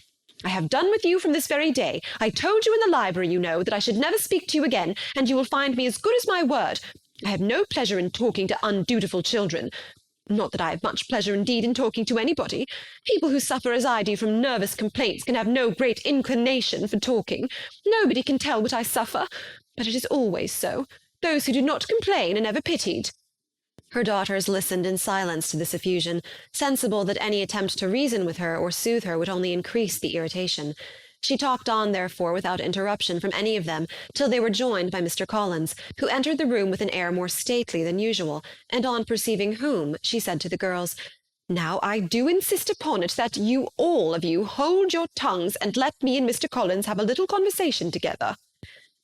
I have done with you from this very day. I told you in the library, you know, that I should never speak to you again, and you will find me as good as my word. I have no pleasure in talking to undutiful children. Not that I have much pleasure indeed in talking to anybody. People who suffer as I do from nervous complaints can have no great inclination for talking. Nobody can tell what I suffer, but it is always so. Those who do not complain are never pitied." Her daughters listened in silence to this effusion, sensible that any attempt to reason with her or soothe her would only increase the irritation. She talked on, therefore, without interruption from any of them, till they were joined by Mr. Collins, who entered the room with an air more stately than usual, and on perceiving whom, she said to the girls, "Now I do insist upon it that you all of you hold your tongues, and let me and Mr. Collins have a little conversation together."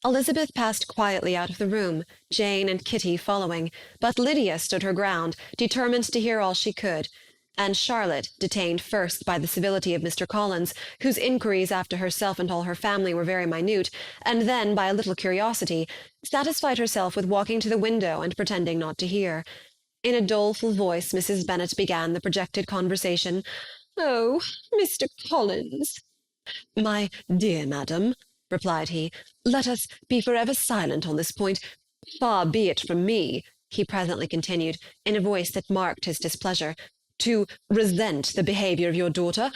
Elizabeth passed quietly out of the room, Jane and Kitty following, but Lydia stood her ground, determined to hear all she could, and Charlotte, detained first by the civility of Mr. Collins, whose inquiries after herself and all her family were very minute, and then by a little curiosity, satisfied herself with walking to the window and pretending not to hear. In a doleful voice Mrs. Bennet began the projected conversation. "Oh, Mr. Collins." "My dear madam," replied he, "let us be for ever silent on this point. Far be it from me," he presently continued, in a voice that marked his displeasure, "to resent the behaviour of your daughter.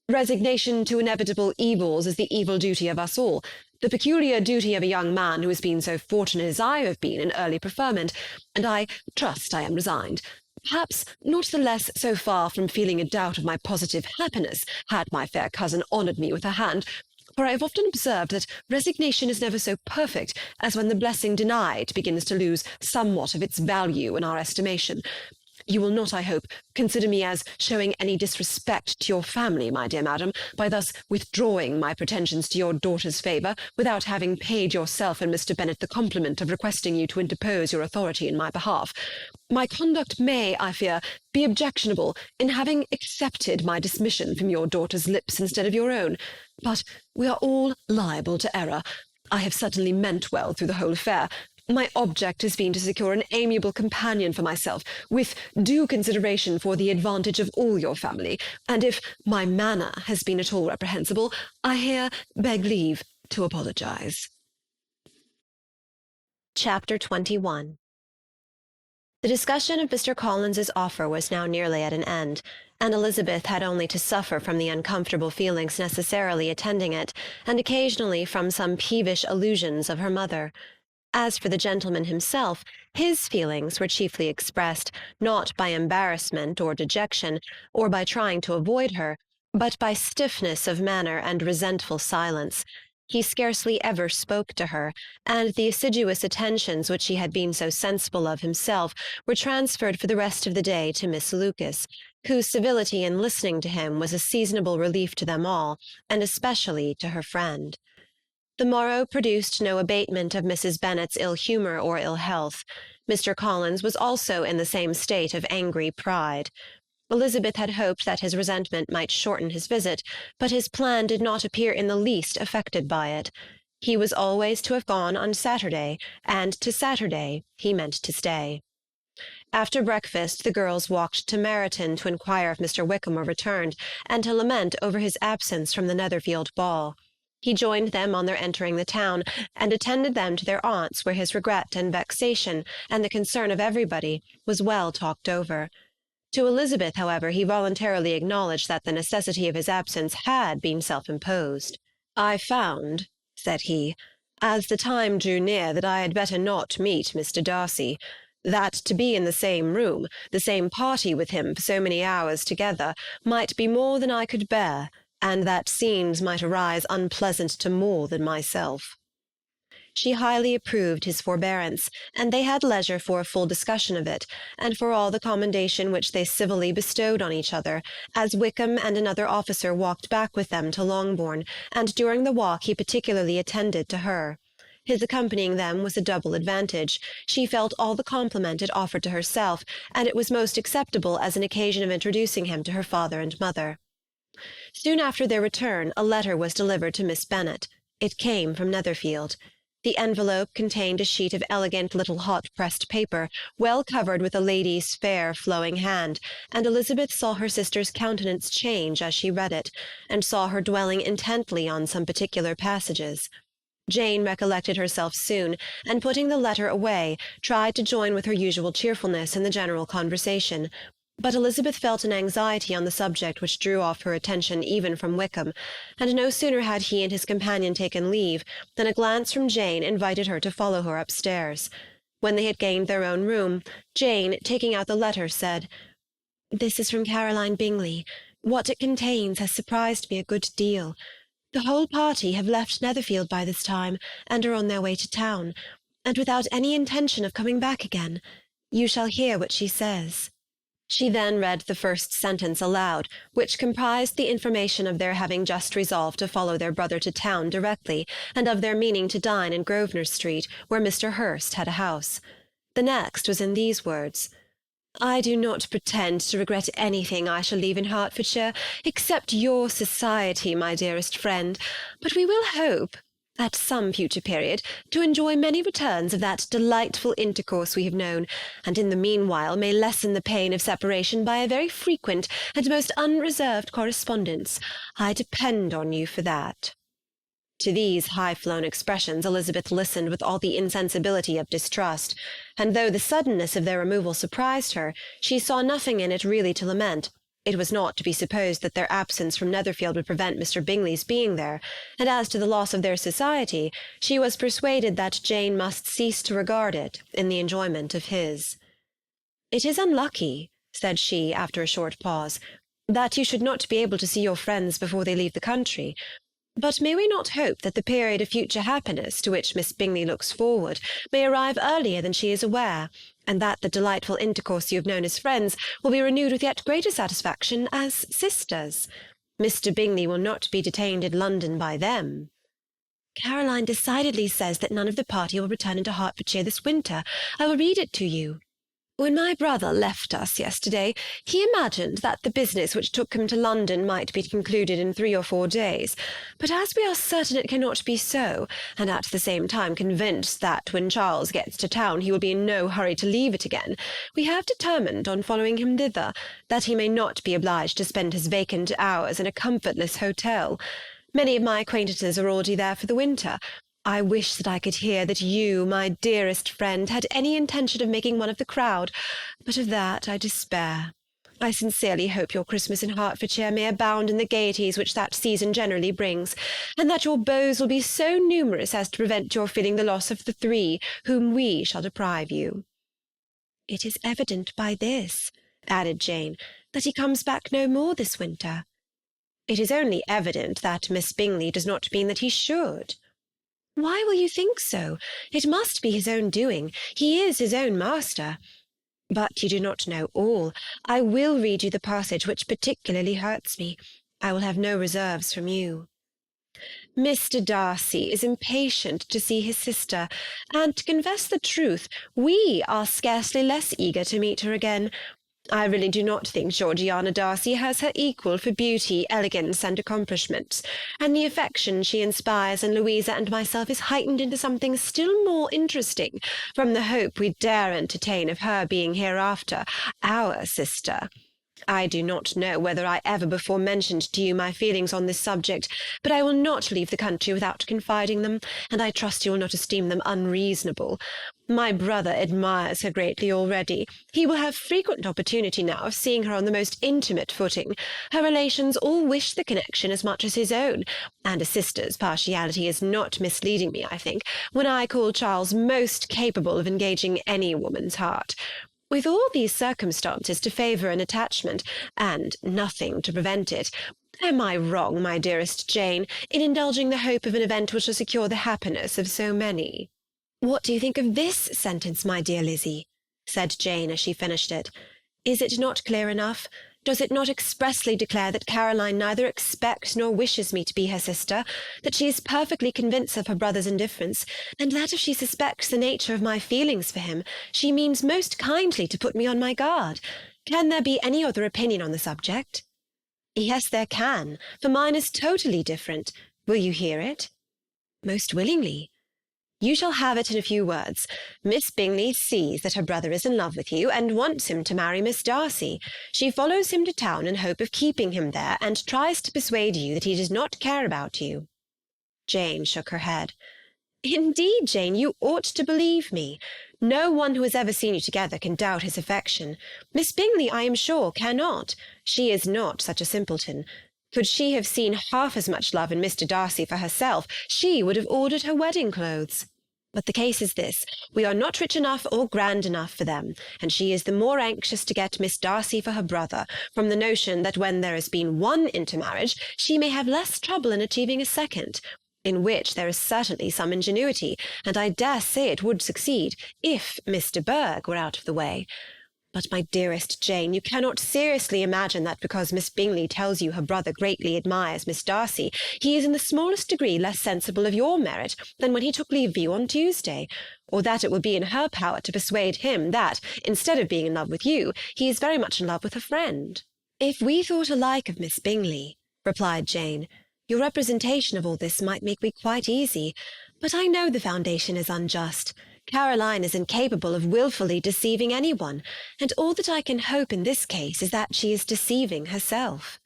Resignation to inevitable evils is the evil duty of us all, the peculiar duty of a young man who has been so fortunate as I have been in early preferment, and I trust I am resigned. Perhaps not the less so far from feeling a doubt of my positive happiness had my fair cousin honoured me with her hand, for I have often observed that resignation is never so perfect as when the blessing denied begins to lose somewhat of its value in our estimation. You will not, I hope, consider me as showing any disrespect to your family, my dear madam, by thus withdrawing my pretensions to your daughter's favour, without having paid yourself and Mr. Bennet the compliment of requesting you to interpose your authority in my behalf. My conduct may, I fear, be objectionable in having accepted my dismission from your daughter's lips instead of your own, but we are all liable to error. I have certainly meant well through the whole affair. My object has been to secure an amiable companion for myself, with due consideration for the advantage of all your family, and if my manner has been at all reprehensible, I here beg leave to apologize. Chapter 21. The discussion of Mr. Collins's offer was now nearly at an end, and Elizabeth had only to suffer from the uncomfortable feelings necessarily attending it, and occasionally from some peevish allusions of her mother. As for the gentleman himself, his feelings were chiefly expressed, not by embarrassment or dejection, or by trying to avoid her, but by stiffness of manner and resentful silence. He scarcely ever spoke to her, and the assiduous attentions which he had been so sensible of himself were transferred for the rest of the day to Miss Lucas, whose civility in listening to him was a seasonable relief to them all, and especially to her friend. The morrow produced no abatement of Mrs. Bennet's ill-humour or ill-health. Mr. Collins was also in the same state of angry pride. Elizabeth had hoped that his resentment might shorten his visit, but his plan did not appear in the least affected by it. He was always to have gone on Saturday, and to Saturday he meant to stay. After breakfast the girls walked to Meryton to inquire if Mr. Wickham were returned, and to lament over his absence from the Netherfield ball. He joined them on their entering the town, and attended them to their aunt's, where his regret and vexation, and the concern of everybody, was well talked over. To Elizabeth, however, he voluntarily acknowledged that the necessity of his absence had been self-imposed. "I found," said he, "as the time drew near, that I had better not meet Mr. Darcy, that to be in the same room, the same party with him for so many hours together, might be more than I could bear, and that scenes might arise unpleasant to more than myself." She highly approved his forbearance, and they had leisure for a full discussion of it, and for all the commendation which they civilly bestowed on each other, as Wickham and another officer walked back with them to Longbourn, and during the walk he particularly attended to her. His accompanying them was a double advantage. She felt all the compliment it offered to herself, and it was most acceptable as an occasion of introducing him to her father and mother. Soon after their return a letter was delivered to Miss Bennet. It came from Netherfield. The envelope contained a sheet of elegant little hot-pressed paper, well covered with a lady's fair flowing hand, and Elizabeth saw her sister's countenance change as she read it, and saw her dwelling intently on some particular passages. Jane recollected herself soon, and putting the letter away, tried to join with her usual cheerfulness in the general conversation. But Elizabeth felt an anxiety on the subject which drew off her attention even from Wickham, and no sooner had he and his companion taken leave than a glance from Jane invited her to follow her upstairs. When they had gained their own room, Jane, taking out the letter, said, "This is from Caroline Bingley. What it contains has surprised me a good deal. The whole party have left Netherfield by this time, and are on their way to town, and without any intention of coming back again. You shall hear what she says." She then read the first sentence aloud, which comprised the information of their having just resolved to follow their brother to town directly, and of their meaning to dine in Grosvenor Street, where Mr. Hurst had a house. The next was in these words: "I do not pretend to regret anything I shall leave in Hertfordshire, except your society, my dearest friend, but we will hope, at some future period, to enjoy many returns of that delightful intercourse we have known, and in the meanwhile may lessen the pain of separation by a very frequent and most unreserved correspondence. I depend on you for that." To these high-flown expressions Elizabeth listened with all the insensibility of distrust, and though the suddenness of their removal surprised her, she saw nothing in it really to lament. It was not to be supposed that their absence from Netherfield would prevent Mr. Bingley's being there, and as to the loss of their society, she was persuaded that Jane must cease to regard it in the enjoyment of his. "It is unlucky," said she, after a short pause, "that you should not be able to see your friends before they leave the country. But may we not hope that the period of future happiness to which Miss Bingley looks forward may arrive earlier than she is aware, and that the delightful intercourse you have known as friends will be renewed with yet greater satisfaction as sisters? Mr. Bingley will not be detained in London by them." "Caroline decidedly says that none of the party will return into Hertfordshire this winter. I will read it to you. When my brother left us yesterday, he imagined that the business which took him to London might be concluded in 3 or 4 days, but as we are certain it cannot be so, and at the same time convinced that when Charles gets to town he will be in no hurry to leave it again, we have determined on following him thither, that he may not be obliged to spend his vacant hours in a comfortless hotel. Many of my acquaintances are already there for the winter. I wish that I could hear that you, my dearest friend, had any intention of making one of the crowd, but of that I despair. I sincerely hope your Christmas in Hertfordshire may abound in the gaieties which that season generally brings, and that your beaux will be so numerous as to prevent your feeling the loss of the 3 whom we shall deprive you." "It is evident by this," added Jane, "that he comes back no more this winter." "It is only evident that Miss Bingley does not mean that he should." Why will you think so? It must be his own doing. He is his own master. But you do not know all. I will read you the passage which particularly hurts me. I will have no reserves from you. Mr. Darcy is impatient to see his sister, and to confess the truth, we are scarcely less eager to meet her again. I really do not think Georgiana Darcy has her equal for beauty, elegance, and accomplishments, and the affection she inspires in Louisa and myself is heightened into something still more interesting from the hope we dare entertain of her being hereafter our sister. I do not know whether I ever before mentioned to you my feelings on this subject, but I will not leave the country without confiding them, and I trust you will not esteem them unreasonable. My brother admires her greatly already. He will have frequent opportunity now of seeing her on the most intimate footing. Her relations all wish the connection as much as his own, and a sister's partiality is not misleading me, I think, when I call Charles most capable of engaging any woman's heart. With all these circumstances to favour an attachment, and nothing to prevent it, am I wrong, my dearest Jane, in indulging the hope of an event which will secure the happiness of so many? What do you think of this sentence, my dear Lizzie? Said Jane as she finished it. Is it not clear enough? Does it not expressly declare that Caroline neither expects nor wishes me to be her sister, that she is perfectly convinced of her brother's indifference, and that if she suspects the nature of my feelings for him, she means most kindly to put me on my guard? Can there be any other opinion on the subject? Yes, there can, for mine is totally different. Will you hear it? Most willingly. You shall have it in a few words. Miss Bingley sees that her brother is in love with you, and wants him to marry Miss Darcy. She follows him to town in hope of keeping him there, and tries to persuade you that he does not care about you. Jane shook her head. Indeed, Jane, you ought to believe me. No one who has ever seen you together can doubt his affection. Miss Bingley, I am sure, cannot. She is not such a simpleton. Could she have seen half as much love in Mr. Darcy for herself, she would have ordered her wedding clothes. But the case is this, we are not rich enough or grand enough for them, and she is the more anxious to get Miss Darcy for her brother, from the notion that when there has been one intermarriage, she may have less trouble in achieving a second, in which there is certainly some ingenuity, and I dare say it would succeed, if Mr. Berg were out of the way. But, my dearest Jane, you cannot seriously imagine that because Miss Bingley tells you her brother greatly admires Miss Darcy, he is in the smallest degree less sensible of your merit than when he took leave of you on Tuesday, or that it will be in her power to persuade him that, instead of being in love with you, he is very much in love with a friend. If we thought alike of Miss Bingley, replied Jane, your representation of all this might make me quite easy, but I know the foundation is unjust. Caroline is incapable of wilfully deceiving anyone, and all that I can hope in this case is that she is deceiving herself.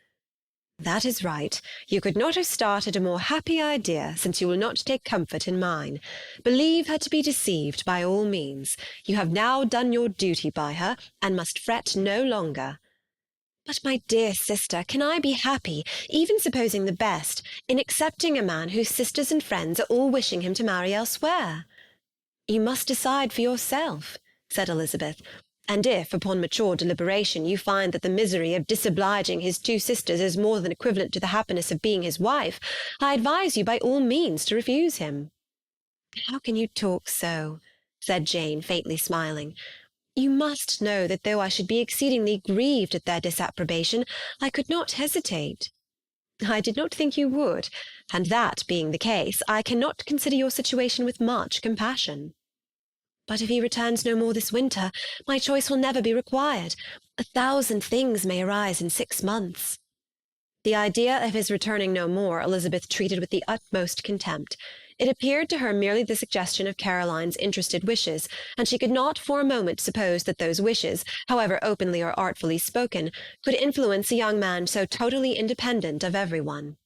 That is right. You could not have started a more happy idea, since you will not take comfort in mine. Believe her to be deceived by all means. You have now done your duty by her, and must fret no longer. But, my dear sister, can I be happy, even supposing the best, in accepting a man whose sisters and friends are all wishing him to marry elsewhere? You must decide for yourself, said Elizabeth, and if, upon mature deliberation, you find that the misery of disobliging his two sisters is more than equivalent to the happiness of being his wife, I advise you by all means to refuse him. How can you talk so? Said Jane, faintly smiling. You must know that though I should be exceedingly grieved at their disapprobation, I could not hesitate. I did not think you would, and that being the case, I cannot consider your situation with much compassion. But if he returns no more this winter, my choice will never be required. 1,000 things may arise in 6 months. The idea of his returning no more Elizabeth treated with the utmost contempt. It appeared to her merely the suggestion of Caroline's interested wishes, and she could not for a moment suppose that those wishes, however openly or artfully spoken, could influence a young man so totally independent of every one.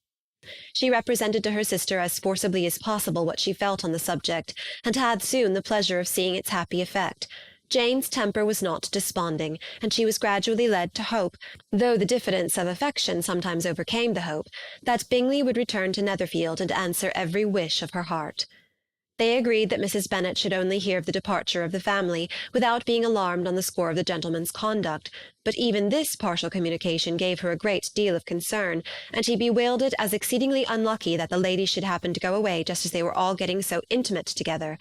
She represented to her sister as forcibly as possible what she felt on the subject, and had soon the pleasure of seeing its happy effect. Jane's temper was not desponding, and she was gradually led to hope, though the diffidence of affection sometimes overcame the hope, that Bingley would return to Netherfield and answer every wish of her heart. They agreed that Mrs. Bennet should only hear of the departure of the family, without being alarmed on the score of the gentleman's conduct, but even this partial communication gave her a great deal of concern, and she bewailed it as exceedingly unlucky that the ladies should happen to go away just as they were all getting so intimate together.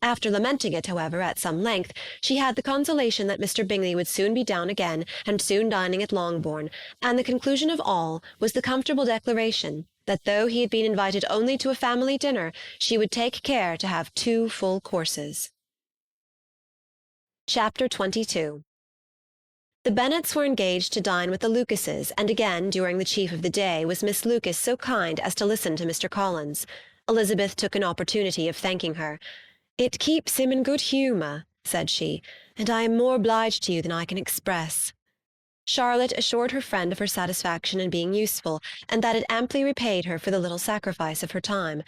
After lamenting it, however, at some length, she had the consolation that Mr. Bingley would soon be down again, and soon dining at Longbourn, and the conclusion of all was the comfortable declaration that though he had been invited only to a family dinner, she would take care to have 2 full courses. Chapter 22. The Bennets were engaged to dine with the Lucases, and again, during the chief of the day, was Miss Lucas so kind as to listen to Mr. Collins. Elizabeth took an opportunity of thanking her. "It keeps him in good humour," said she, "and I am more obliged to you than I can express." Charlotte assured her friend of her satisfaction in being useful, and that it amply repaid her for the little sacrifice of her time.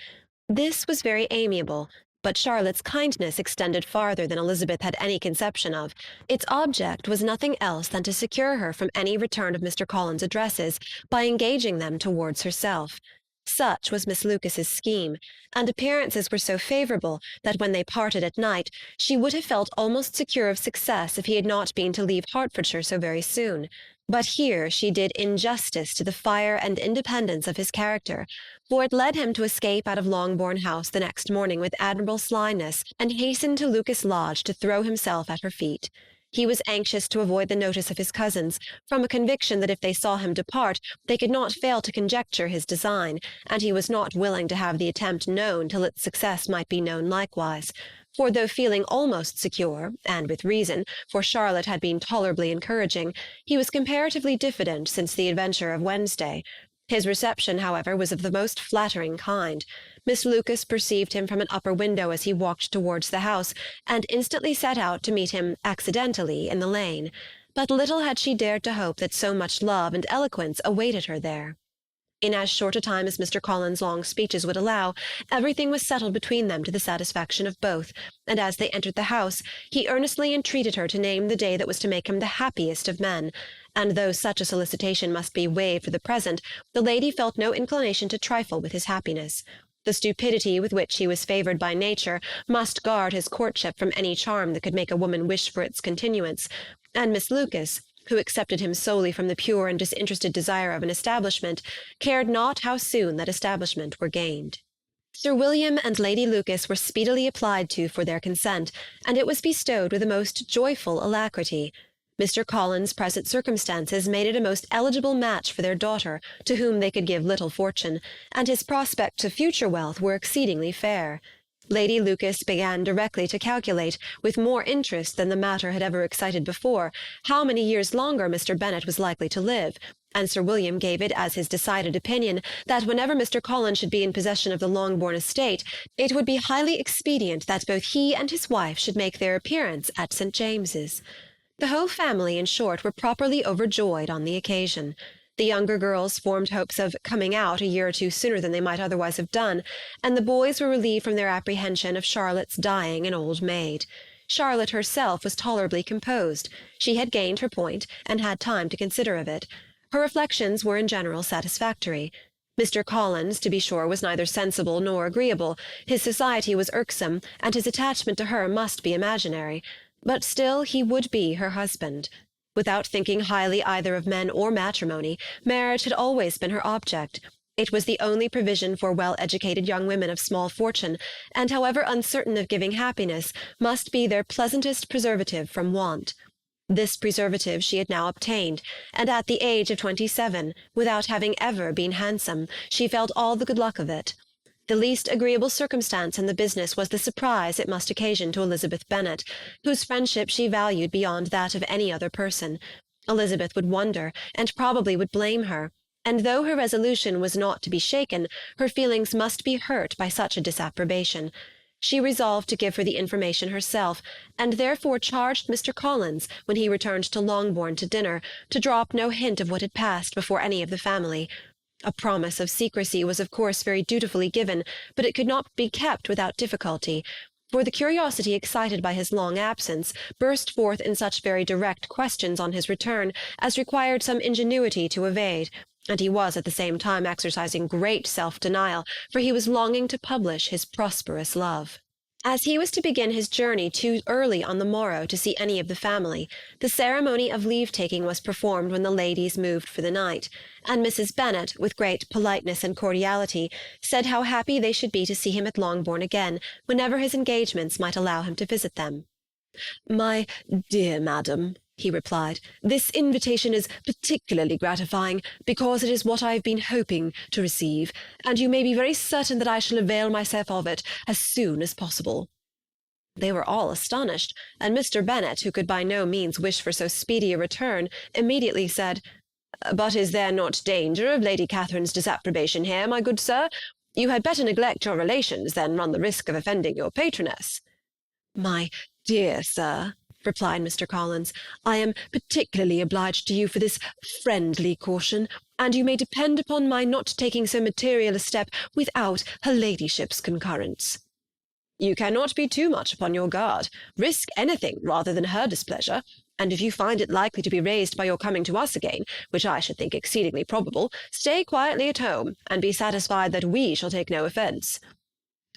This was very amiable, but Charlotte's kindness extended farther than Elizabeth had any conception of. Its object was nothing else than to secure her from any return of Mr. Collins' addresses by engaging them towards herself. Such was Miss Lucas's scheme, and appearances were so favourable that when they parted at night she would have felt almost secure of success if he had not been to leave Hertfordshire so very soon. But here she did injustice to the fire and independence of his character, for it led him to escape out of Longbourn House the next morning with admirable slyness, and hasten to Lucas Lodge to throw himself at her feet. He was anxious to avoid the notice of his cousins, from a conviction that if they saw him depart, they could not fail to conjecture his design, and he was not willing to have the attempt known till its success might be known likewise. For though feeling almost secure, and with reason, for Charlotte had been tolerably encouraging, he was comparatively diffident since the adventure of Wednesday. His reception, however, was of the most flattering kind. Miss Lucas perceived him from an upper window as he walked towards the house, and instantly set out to meet him accidentally in the lane. But little had she dared to hope that so much love and eloquence awaited her there. In as short a time as Mr. Collins' long speeches would allow, everything was settled between them to the satisfaction of both, and as they entered the house, he earnestly entreated her to name the day that was to make him the happiest of men, and though such a solicitation must be waived for the present, the lady felt no inclination to trifle with his happiness. The stupidity with which he was favoured by nature must guard his courtship from any charm that could make a woman wish for its continuance, and Miss Lucas, who accepted him solely from the pure and disinterested desire of an establishment, cared not how soon that establishment were gained. Sir William and Lady Lucas were speedily applied to for their consent, and it was bestowed with a most joyful alacrity. Mr. Collins' present circumstances made it a most eligible match for their daughter, to whom they could give little fortune, and his prospects of future wealth were exceedingly fair. Lady Lucas began directly to calculate, with more interest than the matter had ever excited before, how many years longer Mr. Bennet was likely to live, and Sir William gave it as his decided opinion that whenever Mr. Collins should be in possession of the Longbourn estate, it would be highly expedient that both he and his wife should make their appearance at St. James's. The whole family, in short, were properly overjoyed on the occasion. The younger girls formed hopes of coming out a year or 2 sooner than they might otherwise have done, and the boys were relieved from their apprehension of Charlotte's dying an old maid. Charlotte herself was tolerably composed. She had gained her point, and had time to consider of it. Her reflections were in general satisfactory. Mr. Collins, to be sure, was neither sensible nor agreeable. His society was irksome, and his attachment to her must be imaginary. But still he would be her husband. Without thinking highly either of men or matrimony, marriage had always been her object. It was the only provision for well-educated young women of small fortune, and however uncertain of giving happiness, must be their pleasantest preservative from want. This preservative she had now obtained, and at the age of 27, without having ever been handsome, she felt all the good luck of it. The least agreeable circumstance in the business was the surprise it must occasion to Elizabeth Bennet, whose friendship she valued beyond that of any other person. Elizabeth would wonder, and probably would blame her, and though her resolution was not to be shaken, her feelings must be hurt by such a disapprobation. She resolved to give her the information herself, and therefore charged Mr. Collins, when he returned to Longbourn to dinner, to drop no hint of what had passed before any of the family. A promise of secrecy was of course very dutifully given, but it could not be kept without difficulty, for the curiosity excited by his long absence burst forth in such very direct questions on his return as required some ingenuity to evade, and he was at the same time exercising great self-denial, for he was longing to publish his prosperous love. As he was to begin his journey too early on the morrow to see any of the family, the ceremony of leave-taking was performed when the ladies moved for the night, and Mrs. Bennet, with great politeness and cordiality, said how happy they should be to see him at Longbourn again, whenever his engagements might allow him to visit them. "My dear madam," he replied, "this invitation is particularly gratifying, because it is what I have been hoping to receive, and you may be very certain that I shall avail myself of it as soon as possible." They were all astonished, and Mr. Bennet, who could by no means wish for so speedy a return, immediately said, "But is there not danger of Lady Catherine's disapprobation here, my good sir? You had better neglect your relations than run the risk of offending your patroness." "My dear sir," replied Mr. Collins, "I am particularly obliged to you for this friendly caution, and you may depend upon my not taking so material a step without her ladyship's concurrence." "You cannot be too much upon your guard. Risk anything rather than her displeasure, and if you find it likely to be raised by your coming to us again, which I should think exceedingly probable, stay quietly at home, and be satisfied that we shall take no offence."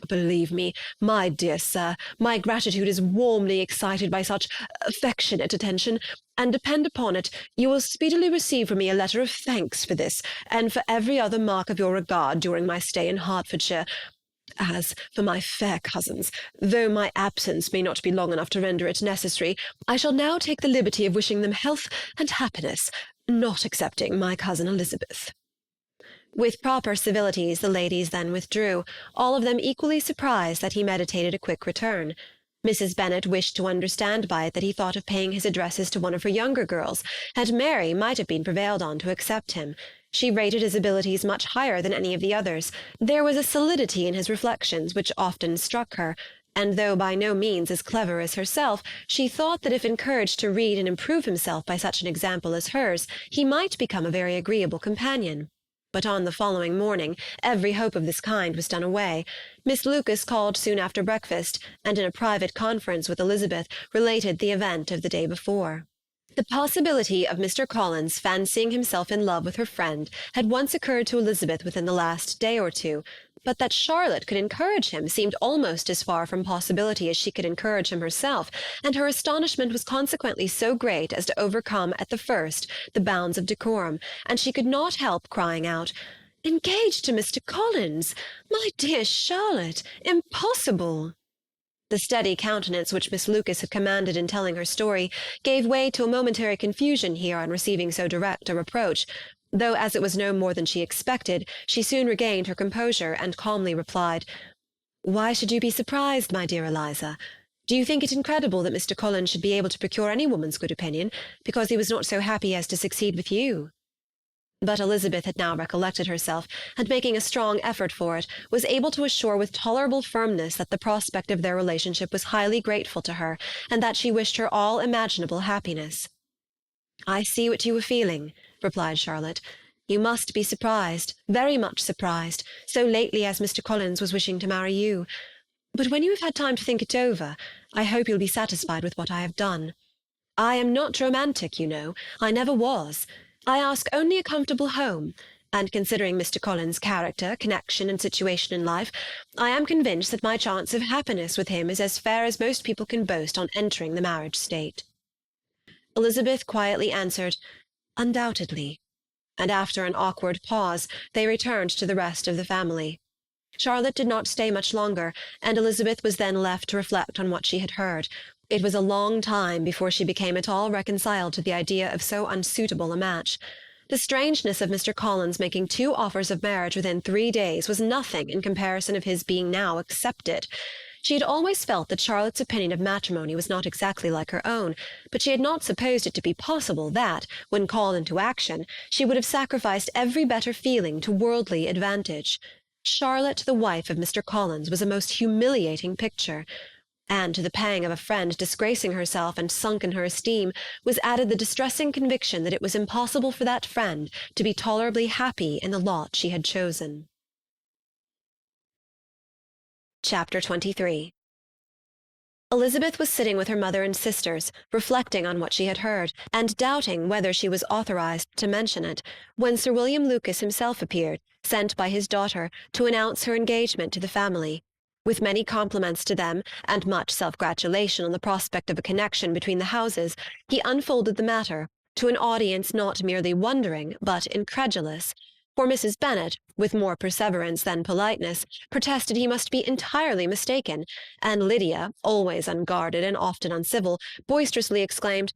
"Believe me, my dear sir, my gratitude is warmly excited by such affectionate attention, and depend upon it, you will speedily receive from me a letter of thanks for this, and for every other mark of your regard during my stay in Hertfordshire. As for my fair cousins, though my absence may not be long enough to render it necessary, I shall now take the liberty of wishing them health and happiness, not excepting my cousin Elizabeth." With proper civilities the ladies then withdrew, all of them equally surprised that he meditated a quick return. Mrs. Bennet wished to understand by it that he thought of paying his addresses to one of her younger girls, and Mary might have been prevailed on to accept him. She rated his abilities much higher than any of the others. There was a solidity in his reflections which often struck her, and though by no means as clever as herself, she thought that if encouraged to read and improve himself by such an example as hers, he might become a very agreeable companion. But on the following morning every hope of this kind was done away. Miss Lucas called soon after breakfast, and in a private conference with Elizabeth related the event of the day before. The possibility of Mr. Collins fancying himself in love with her friend had once occurred to Elizabeth within the last day or two, but that Charlotte could encourage him seemed almost as far from possibility as she could encourage him herself, and her astonishment was consequently so great as to overcome at the first the bounds of decorum, and she could not help crying out, "Engaged to Mr. Collins! My dear Charlotte! Impossible!" The steady countenance which Miss Lucas had commanded in telling her story gave way to a momentary confusion here on receiving so direct a reproach, though as it was no more than she expected, she soon regained her composure, and calmly replied, "Why should you be surprised, my dear Eliza? Do you think it incredible that Mr. Collins should be able to procure any woman's good opinion, because he was not so happy as to succeed with you?" But Elizabeth had now recollected herself, and making a strong effort for it, was able to assure with tolerable firmness that the prospect of their relationship was highly grateful to her, and that she wished her all imaginable happiness. "I see what you are feeling," replied Charlotte. "You must be surprised, very much surprised, so lately as Mr. Collins was wishing to marry you. But when you have had time to think it over, I hope you'll be satisfied with what I have done. I am not romantic, you know. I never was. I ask only a comfortable home, and considering Mr. Collins' character, connection, and situation in life, I am convinced that my chance of happiness with him is as fair as most people can boast on entering the marriage state." Elizabeth quietly answered, "Undoubtedly," and after an awkward pause they returned to the rest of the family. Charlotte did not stay much longer, and Elizabeth was then left to reflect on what she had heard. It was a long time before she became at all reconciled to the idea of so unsuitable a match. The strangeness of Mr. Collins making 2 offers of marriage within 3 days was nothing in comparison of his being now accepted. She had always felt that Charlotte's opinion of matrimony was not exactly like her own, but she had not supposed it to be possible that, when called into action, she would have sacrificed every better feeling to worldly advantage. Charlotte, the wife of Mr. Collins, was a most humiliating picture, and to the pang of a friend disgracing herself and sunk in her esteem was added the distressing conviction that it was impossible for that friend to be tolerably happy in the lot she had chosen. Chapter 23. Elizabeth was sitting with her mother and sisters, reflecting on what she had heard, and doubting whether she was authorized to mention it, when Sir William Lucas himself appeared, sent by his daughter, to announce her engagement to the family. With many compliments to them, and much self-gratulation on the prospect of a connection between the houses, he unfolded the matter, to an audience not merely wondering, but incredulous, for Mrs. Bennet, with more perseverance than politeness, protested he must be entirely mistaken, and Lydia, always unguarded and often uncivil, boisterously exclaimed,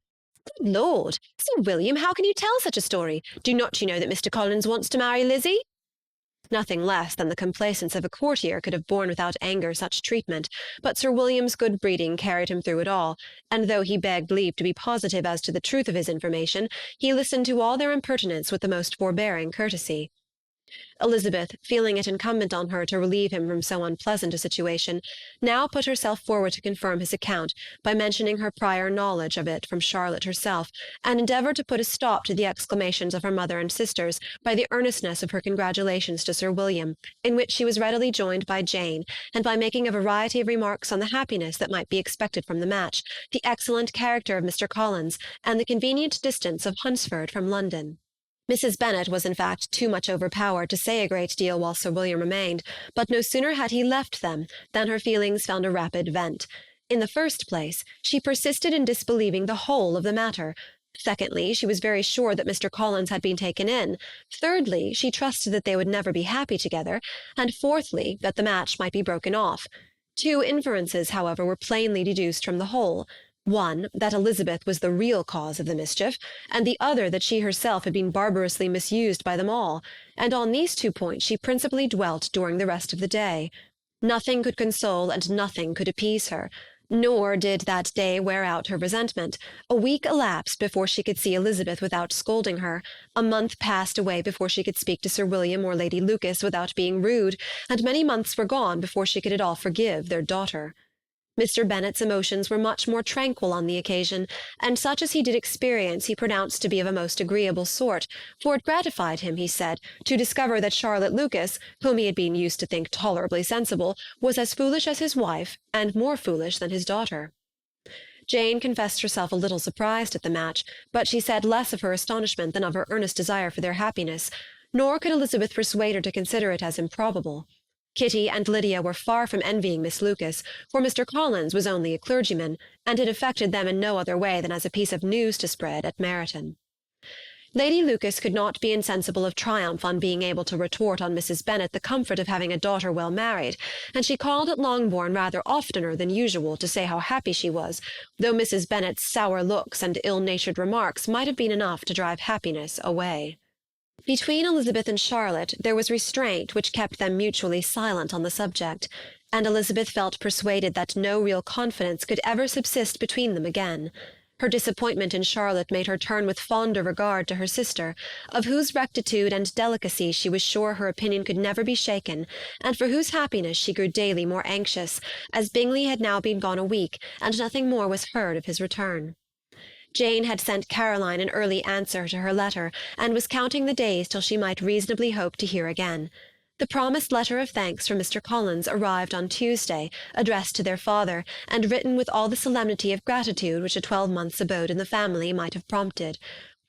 "Good Lord! Sir William, how can you tell such a story? Do not you know that Mr. Collins wants to marry Lizzie?" Nothing less than the complacence of a courtier could have borne without anger such treatment, but Sir William's good breeding carried him through it all, and though he begged leave to be positive as to the truth of his information, he listened to all their impertinence with the most forbearing courtesy. Elizabeth, feeling it incumbent on her to relieve him from so unpleasant a situation, now put herself forward to confirm his account by mentioning her prior knowledge of it from Charlotte herself, and endeavoured to put a stop to the exclamations of her mother and sisters by the earnestness of her congratulations to Sir William, in which she was readily joined by Jane, and by making a variety of remarks on the happiness that might be expected from the match, the excellent character of Mr. Collins, and the convenient distance of Hunsford from London. Mrs. Bennet was in fact too much overpowered to say a great deal while Sir William remained, but no sooner had he left them than her feelings found a rapid vent. In the first place, she persisted in disbelieving the whole of the matter. Secondly, she was very sure that Mr. Collins had been taken in. Thirdly, she trusted that they would never be happy together. And fourthly, that the match might be broken off. Two inferences, however, were plainly deduced from the whole. One, that Elizabeth was the real cause of the mischief, and the other that she herself had been barbarously misused by them all, and on these 2 points she principally dwelt during the rest of the day. Nothing could console and nothing could appease her, nor did that day wear out her resentment. A week elapsed before she could see Elizabeth without scolding her, a month passed away before she could speak to Sir William or Lady Lucas without being rude, and many months were gone before she could at all forgive their daughter. Mr. Bennet's emotions were much more tranquil on the occasion, and such as he did experience he pronounced to be of a most agreeable sort, for it gratified him, he said, to discover that Charlotte Lucas, whom he had been used to think tolerably sensible, was as foolish as his wife, and more foolish than his daughter. Jane confessed herself a little surprised at the match, but she said less of her astonishment than of her earnest desire for their happiness, nor could Elizabeth persuade her to consider it as improbable. Kitty and Lydia were far from envying Miss Lucas, for Mr. Collins was only a clergyman, and it affected them in no other way than as a piece of news to spread at Meryton. Lady Lucas could not be insensible of triumph on being able to retort on Mrs. Bennet the comfort of having a daughter well married, and she called at Longbourn rather oftener than usual to say how happy she was, though Mrs. Bennet's sour looks and ill-natured remarks might have been enough to drive happiness away. Between Elizabeth and Charlotte there was restraint which kept them mutually silent on the subject, and Elizabeth felt persuaded that no real confidence could ever subsist between them again. Her disappointment in Charlotte made her turn with fonder regard to her sister, of whose rectitude and delicacy she was sure her opinion could never be shaken, and for whose happiness she grew daily more anxious, as Bingley had now been gone a week, and nothing more was heard of his return. Jane had sent Caroline an early answer to her letter, and was counting the days till she might reasonably hope to hear again. The promised letter of thanks from Mr. Collins arrived on Tuesday, addressed to their father, and written with all the solemnity of gratitude which a 12-month's abode in the family might have prompted.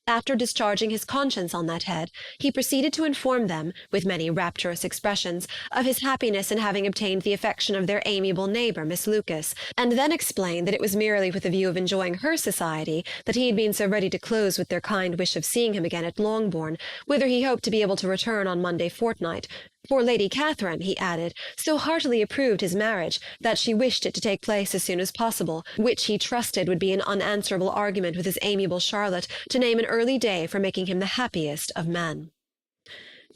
After discharging his conscience on that head, he proceeded to inform them, with many rapturous expressions, of his happiness in having obtained the affection of their amiable neighbour, Miss Lucas, and then explained that it was merely with the view of enjoying her society that he had been so ready to close with their kind wish of seeing him again at Longbourn, whither he hoped to be able to return on Monday fortnight. For Lady Catherine, he added, so heartily approved his marriage that she wished it to take place as soon as possible, which he trusted would be an unanswerable argument with his amiable Charlotte to name an early day for making him the happiest of men.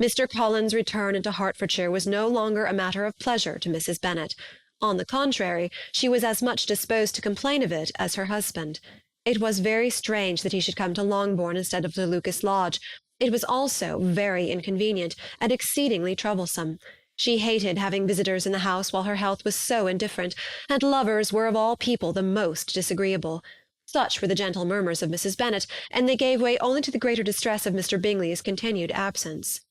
Mr. Collins' return into Hertfordshire was no longer a matter of pleasure to Mrs. Bennet. On the contrary, she was as much disposed to complain of it as her husband. It was very strange that he should come to Longbourn instead of to Lucas Lodge. It was also very inconvenient and exceedingly troublesome. She hated having visitors in the house while her health was so indifferent, and lovers were of all people the most disagreeable. Such were the gentle murmurs of Mrs. Bennet, and they gave way only to the greater distress of Mr. Bingley's continued absence.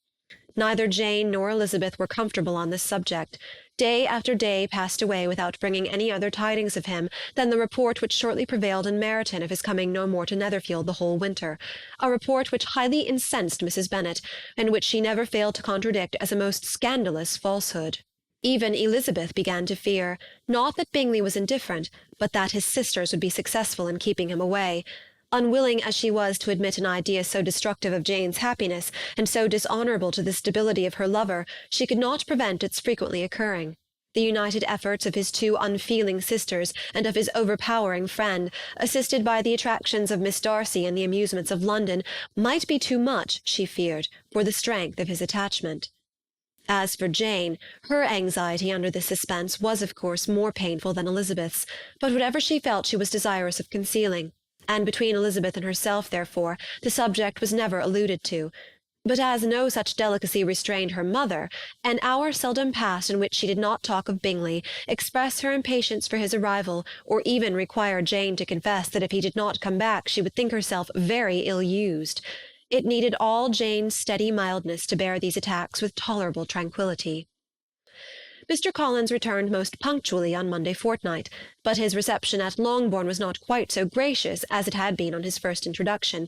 Neither Jane nor Elizabeth were comfortable on this subject. Day after day passed away without bringing any other tidings of him than the report which shortly prevailed in Meryton of his coming no more to Netherfield the whole winter, a report which highly incensed Mrs. Bennet, and which she never failed to contradict as a most scandalous falsehood. Even Elizabeth began to fear, not that Bingley was indifferent, but that his sisters would be successful in keeping him away. Unwilling as she was to admit an idea so destructive of Jane's happiness, and so dishonourable to the stability of her lover, she could not prevent its frequently occurring. The united efforts of his two unfeeling sisters and of his overpowering friend, assisted by the attractions of Miss Darcy and the amusements of London, might be too much, she feared, for the strength of his attachment. As for Jane, her anxiety under this suspense was of course more painful than Elizabeth's, but whatever she felt she was desirous of concealing, and between Elizabeth and herself, therefore, the subject was never alluded to. But as no such delicacy restrained her mother, an hour seldom passed in which she did not talk of Bingley, express her impatience for his arrival, or even require Jane to confess that if he did not come back she would think herself very ill-used. It needed all Jane's steady mildness to bear these attacks with tolerable tranquillity. Mr. Collins returned most punctually on Monday fortnight, but his reception at Longbourn was not quite so gracious as it had been on his first introduction.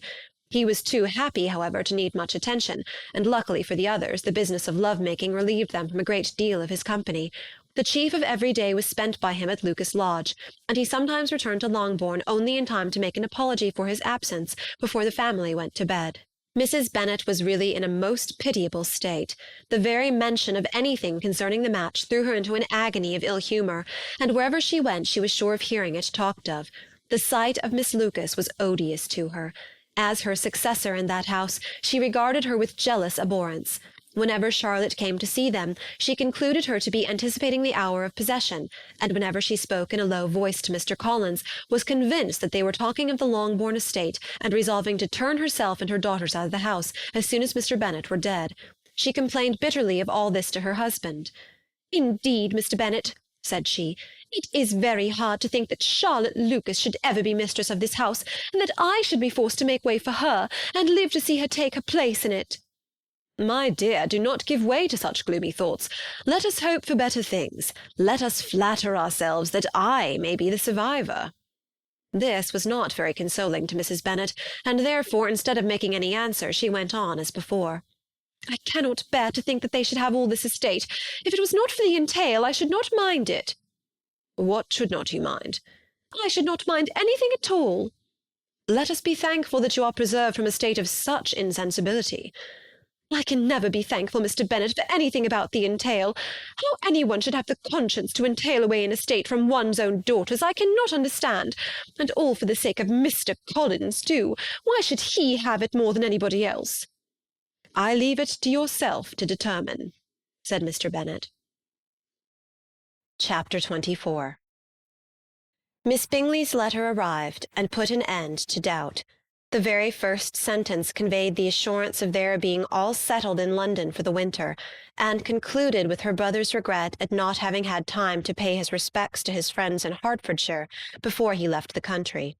He was too happy, however, to need much attention, and luckily for the others, the business of love-making relieved them from a great deal of his company. The chief of every day was spent by him at Lucas Lodge, and he sometimes returned to Longbourn only in time to make an apology for his absence before the family went to bed. Mrs. Bennet was really in a most pitiable state. The very mention of anything concerning the match threw her into an agony of ill-humour, and wherever she went she was sure of hearing it talked of. The sight of Miss Lucas was odious to her. As her successor in that house, she regarded her with jealous abhorrence. Whenever Charlotte came to see them, she concluded her to be anticipating the hour of possession, and whenever she spoke in a low voice to Mr. Collins, was convinced that they were talking of the Longbourn estate, and resolving to turn herself and her daughters out of the house as soon as Mr. Bennet were dead. She complained bitterly of all this to her husband. "Indeed, Mr. Bennet," said she, "it is very hard to think that Charlotte Lucas should ever be mistress of this house, and that I should be forced to make way for her, and live to see her take her place in it." "My dear, do not give way to such gloomy thoughts. Let us hope for better things. Let us flatter ourselves that I may be the survivor." This was not very consoling to Mrs. Bennet, and therefore, instead of making any answer, she went on as before. "I cannot bear to think that they should have all this estate. If it was not for the entail, I should not mind it." "What should not you mind?" "I should not mind anything at all." "Let us be thankful that you are preserved from a state of such insensibility." "I can never be thankful, Mr. Bennet, for anything about the entail. How any one should have the conscience to entail away an estate from one's own daughters, I cannot understand. And all for the sake of Mr. Collins, too. Why should he have it more than anybody else?" "I leave it to yourself to determine," said Mr. Bennet. Chapter 24. Miss Bingley's letter arrived, and put an end to doubt. The very first sentence conveyed the assurance of their being all settled in London for the winter, and concluded with her brother's regret at not having had time to pay his respects to his friends in Hertfordshire before he left the country.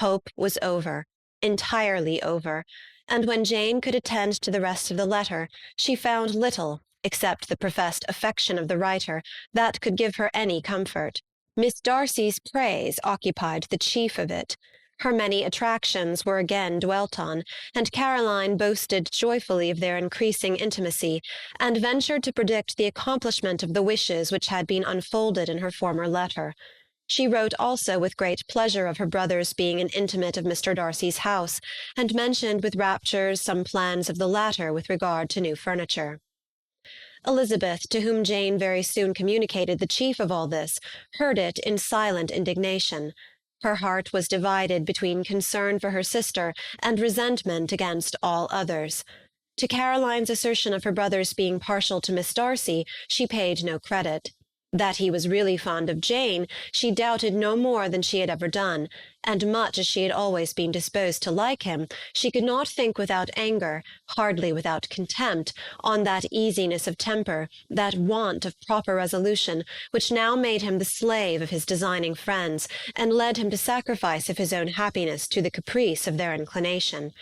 Hope was over, entirely over, and when Jane could attend to the rest of the letter, she found little, except the professed affection of the writer, that could give her any comfort. Miss Darcy's praise occupied the chief of it. Her many attractions were again dwelt on, and Caroline boasted joyfully of their increasing intimacy, and ventured to predict the accomplishment of the wishes which had been unfolded in her former letter. She wrote also with great pleasure of her brother's being an intimate of Mr. Darcy's house, and mentioned with raptures some plans of the latter with regard to new furniture. Elizabeth, to whom Jane very soon communicated the chief of all this, heard it in silent indignation. Her heart was divided between concern for her sister and resentment against all others. To Caroline's assertion of her brother's being partial to Miss Darcy, she paid no credit. That he was really fond of Jane, she doubted no more than she had ever done, and much as she had always been disposed to like him, she could not think without anger, hardly without contempt, on that easiness of temper, that want of proper resolution, which now made him the slave of his designing friends, and led him to sacrifice of his own happiness to the caprice of their inclination.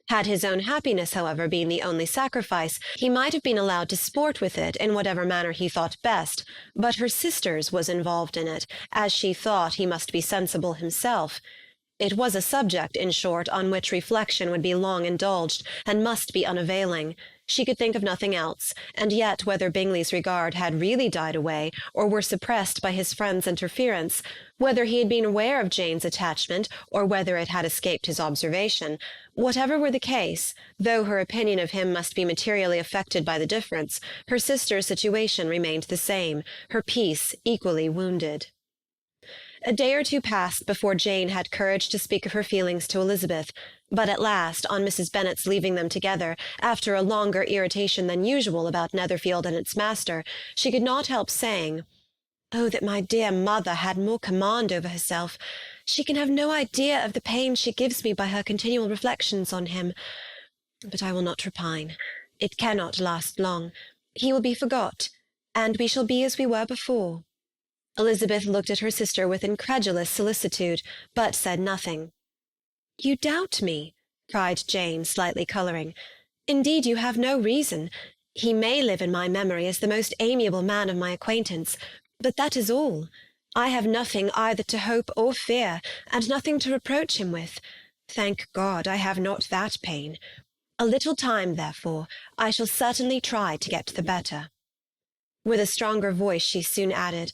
Had his own happiness, however, been the only sacrifice, he might have been allowed to sport with it in whatever manner he thought best, but her sister's was involved in it, as she thought he must be sensible himself. It was a subject, in short, on which reflection would be long indulged, and must be unavailing. She could think of nothing else, and yet whether Bingley's regard had really died away, or were suppressed by his friend's interference, whether he had been aware of Jane's attachment, or whether it had escaped his observation, whatever were the case, though her opinion of him must be materially affected by the difference, her sister's situation remained the same, her peace equally wounded. A day or two passed before Jane had courage to speak of her feelings to Elizabeth, but at last, on Mrs. Bennet's leaving them together, after a longer irritation than usual about Netherfield and its master, she could not help saying, "Oh, that my dear mother had more command over herself! She can have no idea of the pain she gives me by her continual reflections on him. But I will not repine. It cannot last long. He will be forgot, and we shall be as we were before." Elizabeth looked at her sister with incredulous solicitude, but said nothing. "You doubt me?" cried Jane, slightly colouring. "Indeed, you have no reason. He may live in my memory as the most amiable man of my acquaintance, but that is all. I have nothing either to hope or fear, and nothing to reproach him with. Thank God, I have not that pain. A little time, therefore, I shall certainly try to get the better." With a stronger voice she soon added,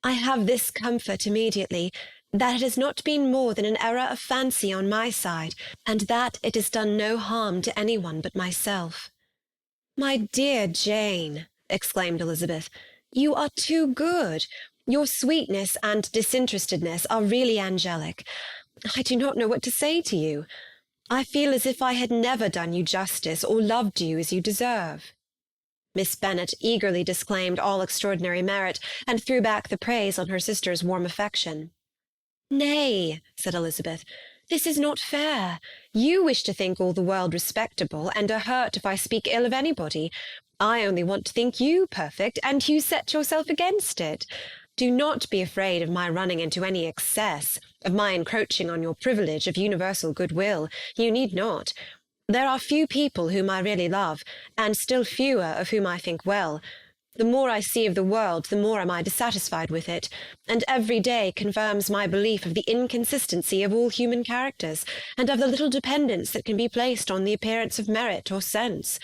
"I have this comfort immediately, that it has not been more than an error of fancy on my side, and that it has done no harm to any one but myself." "My dear Jane," exclaimed Elizabeth, "you are too good. Your sweetness and disinterestedness are really angelic. I do not know what to say to you. I feel as if I had never done you justice or loved you as you deserve." Miss Bennet eagerly disclaimed all extraordinary merit, and threw back the praise on her sister's warm affection. "Nay," said Elizabeth, "this is not fair. You wish to think all the world respectable, and are hurt if I speak ill of anybody. I only want to think you perfect, and you set yourself against it. Do not be afraid of my running into any excess, of my encroaching on your privilege of universal goodwill. You need not. There are few people whom I really love, and still fewer of whom I think well. The more I see of the world, the more am I dissatisfied with it, and every day confirms my belief of the inconsistency of all human characters, and of the little dependence that can be placed on the appearance of merit or sense.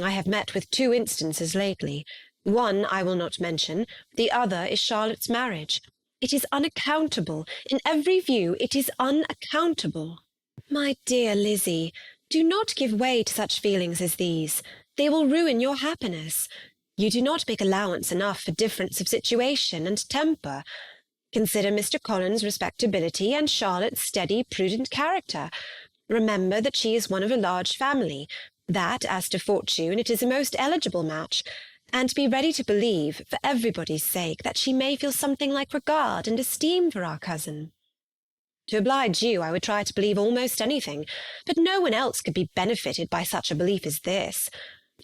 I have met with 2 instances lately. One I will not mention, the other is Charlotte's marriage. It is unaccountable. In every view it is unaccountable." "My dear Lizzie, do not give way to such feelings as these. They will ruin your happiness. You do not make allowance enough for difference of situation and temper. Consider Mr. Collins's respectability and Charlotte's steady, prudent character. Remember that she is one of a large family, that, as to fortune, it is a most eligible match, and be ready to believe, for everybody's sake, that she may feel something like regard and esteem for our cousin." "To oblige you, I would try to believe almost anything, but no one else could be benefited by such a belief as this.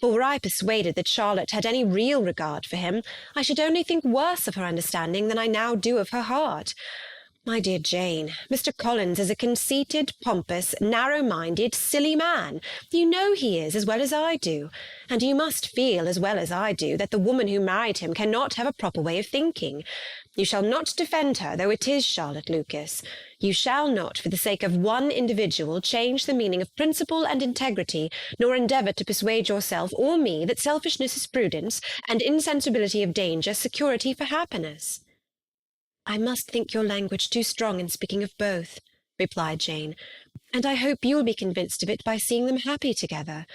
For were I persuaded that Charlotte had any real regard for him, I should only think worse of her understanding than I now do of her heart. My dear Jane, Mr. Collins is a conceited, pompous, narrow-minded, silly man. You know he is, as well as I do, and you must feel, as well as I do, that the woman who married him cannot have a proper way of thinking. You shall not defend her, though it is Charlotte Lucas. You shall not, for the sake of one individual, change the meaning of principle and integrity, nor endeavour to persuade yourself or me that selfishness is prudence, and insensibility of danger security for happiness." "I must think your language too strong in speaking of both," replied Jane, "and I hope you will be convinced of it by seeing them happy together.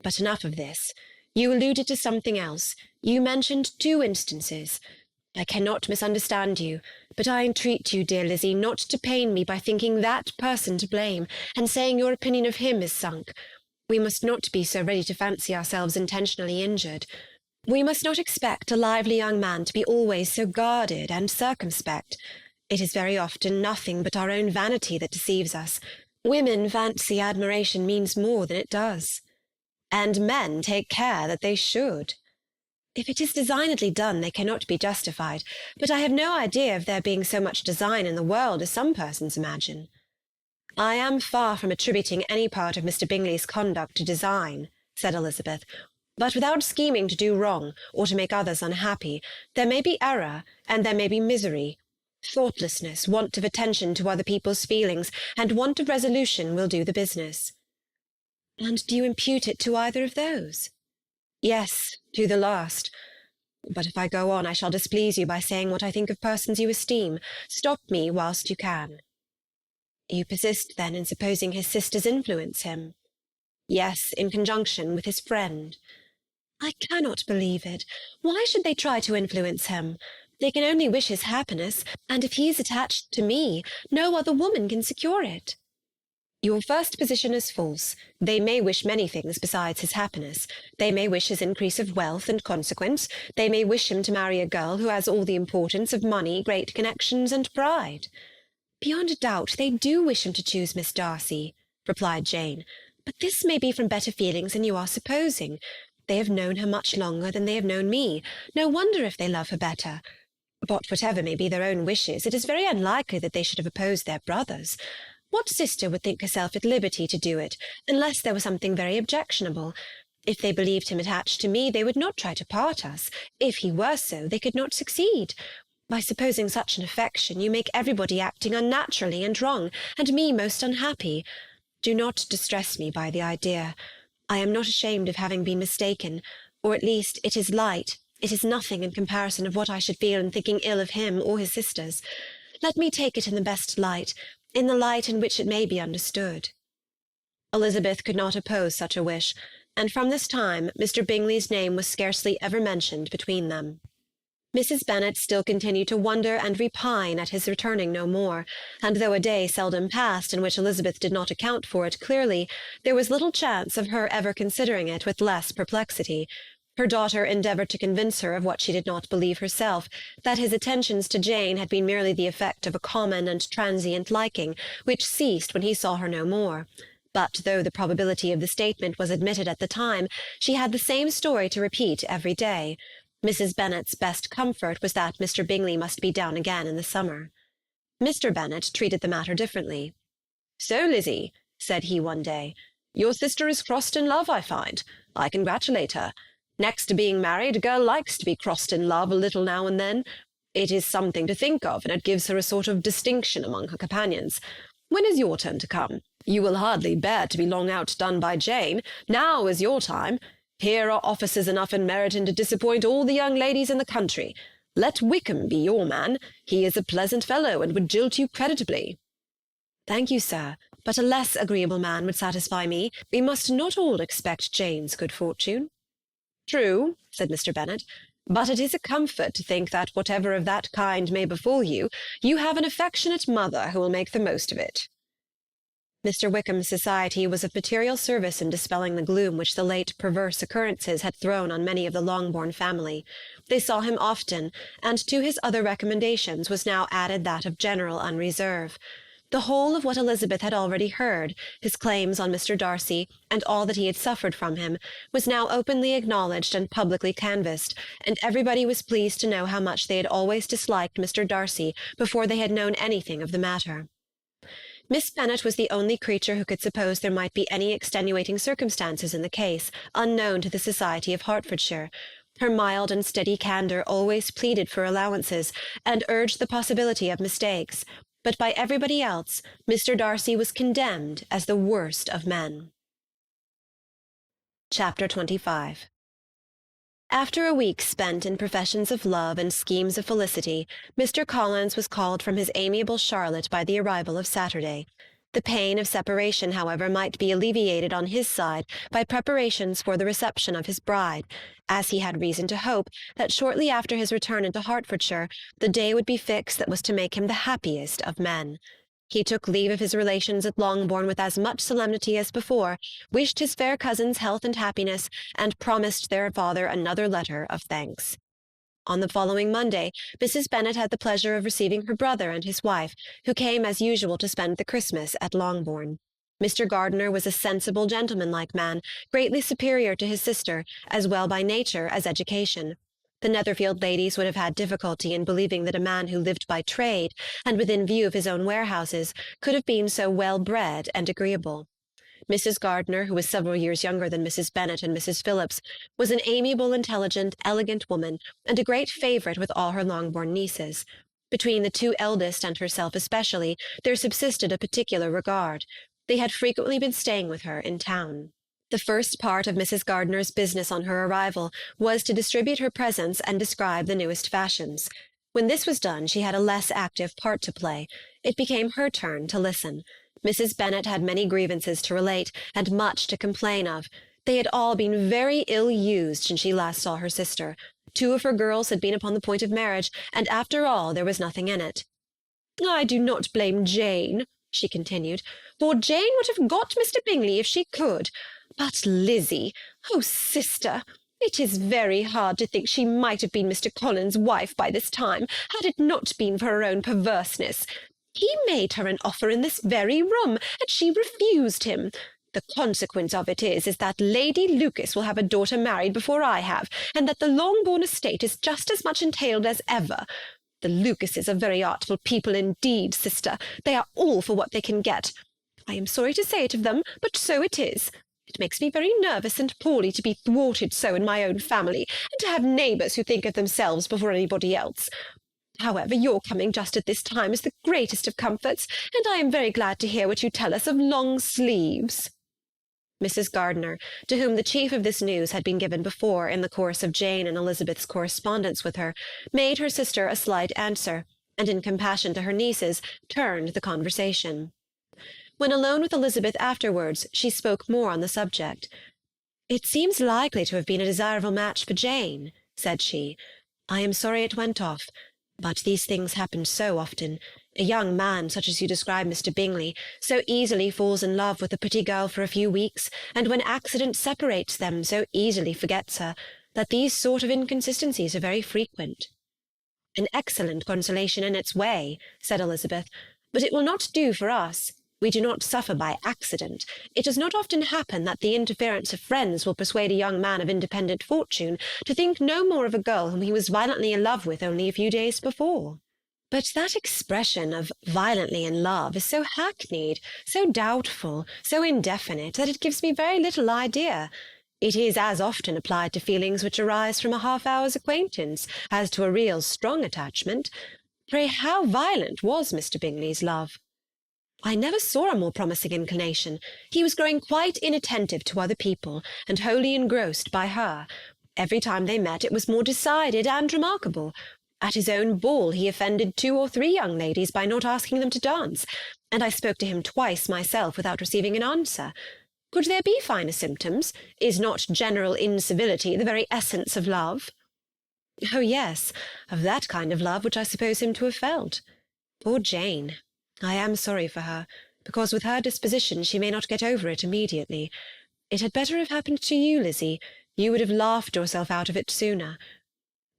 But enough of this. You alluded to something else. You mentioned 2 instances. I cannot misunderstand you, but I entreat you, dear Lizzie, not to pain me by thinking that person to blame, and saying your opinion of him is sunk. We must not be so ready to fancy ourselves intentionally injured. We must not expect a lively young man to be always so guarded and circumspect. It is very often nothing but our own vanity that deceives us. Women fancy admiration means more than it does. And men take care that they should. If it is designedly done, they cannot be justified, but I have no idea of there being so much design in the world as some persons imagine. I am far from attributing any part of Mr. Bingley's conduct to design," said Elizabeth, "but without scheming to do wrong, or to make others unhappy, there may be error, and there may be misery. Thoughtlessness, want of attention to other people's feelings, and want of resolution will do the business." And do you impute it to either of those? Yes, to the last. But if I go on, I shall displease you by saying what I think of persons you esteem. Stop me whilst you can. You persist, then, in supposing his sisters influence him? Yes, in conjunction with his friend. I cannot believe it. Why should they try to influence him? They can only wish his happiness, and if he is attached to me, no other woman can secure it. Your first position is false. They may wish many things besides his happiness. They may wish his increase of wealth and consequence. They may wish him to marry a girl who has all the importance of money, great connections, and pride. Beyond a doubt, they do wish him to choose Miss Darcy, replied Jane. But this may be from better feelings than you are supposing. They have known her much longer than they have known me. No wonder if they love her better. But whatever may be their own wishes, it is very unlikely that they should have opposed their brothers. What sister would think herself at liberty to do it, unless there was something very objectionable? If they believed him attached to me, they would not try to part us. If he were so, they could not succeed. By supposing such an affection, you make everybody acting unnaturally and wrong, and me most unhappy. Do not distress me by the idea. I am not ashamed of having been mistaken, or at least it is light, it is nothing in comparison of what I should feel in thinking ill of him or his sisters. Let me take it in the best light, in the light in which it may be understood. Elizabeth could not oppose such a wish, and from this time Mr. Bingley's name was scarcely ever mentioned between them. Mrs. Bennet still continued to wonder and repine at his returning no more, and though a day seldom passed in which Elizabeth did not account for it clearly, there was little chance of her ever considering it with less perplexity. Her daughter endeavoured to convince her of what she did not believe herself, that his attentions to Jane had been merely the effect of a common and transient liking, which ceased when he saw her no more. But though the probability of the statement was admitted at the time, she had the same story to repeat every day. Mrs. Bennet's best comfort was that Mr. Bingley must be down again in the summer. Mr. Bennet treated the matter differently. "So, Lizzie," said he one day, "your sister is crossed in love, I find. I congratulate her. Next to being married, a girl likes to be crossed in love a little now and then. It is something to think of, and it gives her a sort of distinction among her companions. When is your turn to come? You will hardly bear to be long outdone by Jane. Now is your time. Here are officers enough in Meryton to disappoint all the young ladies in the country. Let Wickham be your man. He is a pleasant fellow, and would jilt you creditably." "Thank you, sir, but a less agreeable man would satisfy me. We must not all expect Jane's good fortune." "True," said Mr. Bennet, "but it is a comfort to think that whatever of that kind may befall you, you have an affectionate mother who will make the most of it." Mr. Wickham's society was of material service in dispelling the gloom which the late perverse occurrences had thrown on many of the Longbourn family. They saw him often, and to his other recommendations was now added that of general unreserve. The whole of what Elizabeth had already heard, his claims on Mr. Darcy, and all that he had suffered from him, was now openly acknowledged and publicly canvassed, and everybody was pleased to know how much they had always disliked Mr. Darcy before they had known anything of the matter. Miss Bennet was the only creature who could suppose there might be any extenuating circumstances in the case, unknown to the society of Hertfordshire. Her mild and steady candour always pleaded for allowances, and urged the possibility of mistakes, but by everybody else Mr. Darcy was condemned as the worst of men. Chapter 25. After a week spent in professions of love and schemes of felicity, Mr. Collins was called from his amiable Charlotte by the arrival of Saturday. The pain of separation, however, might be alleviated on his side by preparations for the reception of his bride, as he had reason to hope that shortly after his return into Hertfordshire the day would be fixed that was to make him the happiest of men. He took leave of his relations at Longbourn with as much solemnity as before, wished his fair cousins health and happiness, and promised their father another letter of thanks. On the following Monday, Mrs. Bennet had the pleasure of receiving her brother and his wife, who came as usual to spend the Christmas at Longbourn. Mr. Gardiner was a sensible, gentlemanlike man, greatly superior to his sister, as well by nature as education. The Netherfield ladies would have had difficulty in believing that a man who lived by trade, and within view of his own warehouses, could have been so well-bred and agreeable. Mrs. Gardiner, who was several years younger than Mrs. Bennet and Mrs. Phillips, was an amiable, intelligent, elegant woman, and a great favourite with all her Longbourn nieces. Between the two eldest and herself especially, there subsisted a particular regard. They had frequently been staying with her in town. The first part of Mrs. Gardiner's business on her arrival was to distribute her presents and describe the newest fashions. When this was done, she had a less active part to play. It became her turn to listen. Mrs. Bennet had many grievances to relate, and much to complain of. They had all been very ill used since she last saw her sister. 2 of her girls had been upon the point of marriage, and after all there was nothing in it. "I do not blame Jane," she continued, "for Jane would have got Mr. Bingley if she could. But Lizzie, oh, sister, it is very hard to think she might have been Mr. Collins's wife by this time, had it not been for her own perverseness. He made her an offer in this very room, and she refused him. The consequence of it is that Lady Lucas will have a daughter married before I have, and that the Longbourn estate is just as much entailed as ever. The Lucases are very artful people indeed, sister. They are all for what they can get. I am sorry to say it of them, but so it is. It makes me very nervous and poorly to be thwarted so in my own family, and to have neighbours who think of themselves before anybody else. However, your coming just at this time is the greatest of comforts, and I am very glad to hear what you tell us of long sleeves." Mrs. Gardiner, to whom the chief of this news had been given before in the course of Jane and Elizabeth's correspondence with her, made her sister a slight answer, and in compassion to her nieces turned the conversation. When alone with Elizabeth afterwards, she spoke more on the subject. "It seems likely to have been a desirable match for Jane," said she. "I am sorry it went off, but these things happen so often. A young man, such as you describe Mr. Bingley, so easily falls in love with a pretty girl for a few weeks, and when accident separates them, so easily forgets her, that these sort of inconsistencies are very frequent." "An excellent consolation in its way," said Elizabeth, "but it will not do for us. We do not suffer by accident. It does not often happen that the interference of friends will persuade a young man of independent fortune to think no more of a girl whom he was violently in love with only a few days before." "But that expression of violently in love is so hackneyed, so doubtful, so indefinite, that it gives me very little idea. It is as often applied to feelings which arise from a half-hour's acquaintance as to a real strong attachment. Pray, how violent was Mr. Bingley's love?" "I never saw a more promising inclination. He was growing quite inattentive to other people, and wholly engrossed by her. Every time they met it was more decided and remarkable. At his own ball he offended 2 or 3 young ladies by not asking them to dance, and I spoke to him twice myself without receiving an answer. Could there be finer symptoms? Is not general incivility the very essence of love?" "Oh, yes, of that kind of love which I suppose him to have felt. Poor Jane! I am sorry for her, because with her disposition she may not get over it immediately. It had better have happened to you, Lizzie. You would have laughed yourself out of it sooner.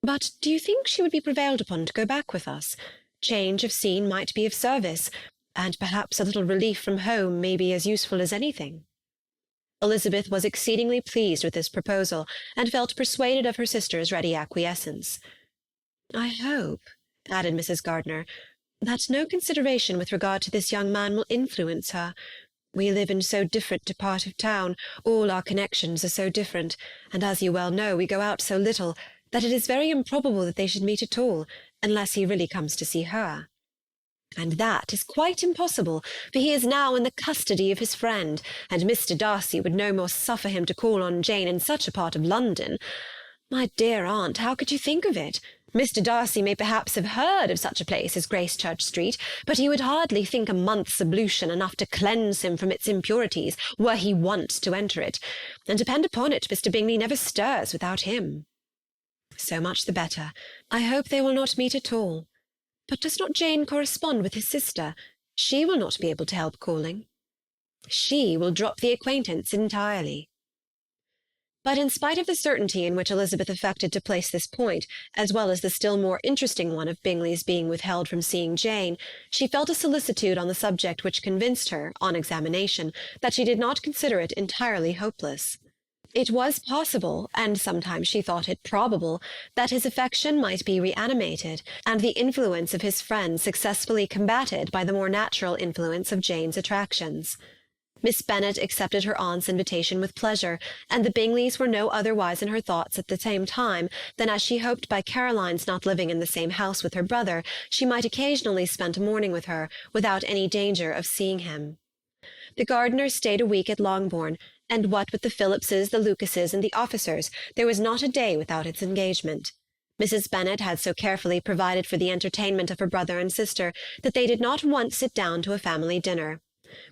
But do you think she would be prevailed upon to go back with us? Change of scene might be of service, and perhaps a little relief from home may be as useful as anything." Elizabeth was exceedingly pleased with this proposal, and felt persuaded of her sister's ready acquiescence. "I hope," added Mrs. Gardiner, "that no consideration with regard to this young man will influence her. We live in so different a part of town, all our connections are so different, and as you well know, we go out so little, that it is very improbable that they should meet at all, unless he really comes to see her. And that is quite impossible, for he is now in the custody of his friend, and Mr. Darcy would no more suffer him to call on Jane in such a part of London. My dear aunt, how could you think of it? Mr. Darcy may perhaps have heard of such a place as Gracechurch Street, but he would hardly think a month's ablution enough to cleanse him from its impurities, were he once to enter it, and depend upon it, Mr. Bingley never stirs without him. So much the better. I hope they will not meet at all. But does not Jane correspond with his sister? She will not be able to help calling. She will drop the acquaintance entirely. But in spite of the certainty in which Elizabeth affected to place this point, as well as the still more interesting one of Bingley's being withheld from seeing Jane, she felt a solicitude on the subject which convinced her, on examination, that she did not consider it entirely hopeless. It was possible, and sometimes she thought it probable, that his affection might be reanimated, and the influence of his friends successfully combated by the more natural influence of Jane's attractions. Miss Bennet accepted her aunt's invitation with pleasure, and the Bingleys were no otherwise in her thoughts at the same time than as she hoped by Caroline's not living in the same house with her brother, she might occasionally spend a morning with her, without any danger of seeing him. The Gardiners stayed a week at Longbourn, and what with the Phillipses, the Lucases, and the officers, there was not a day without its engagement. Mrs. Bennet had so carefully provided for the entertainment of her brother and sister that they did not once sit down to a family dinner.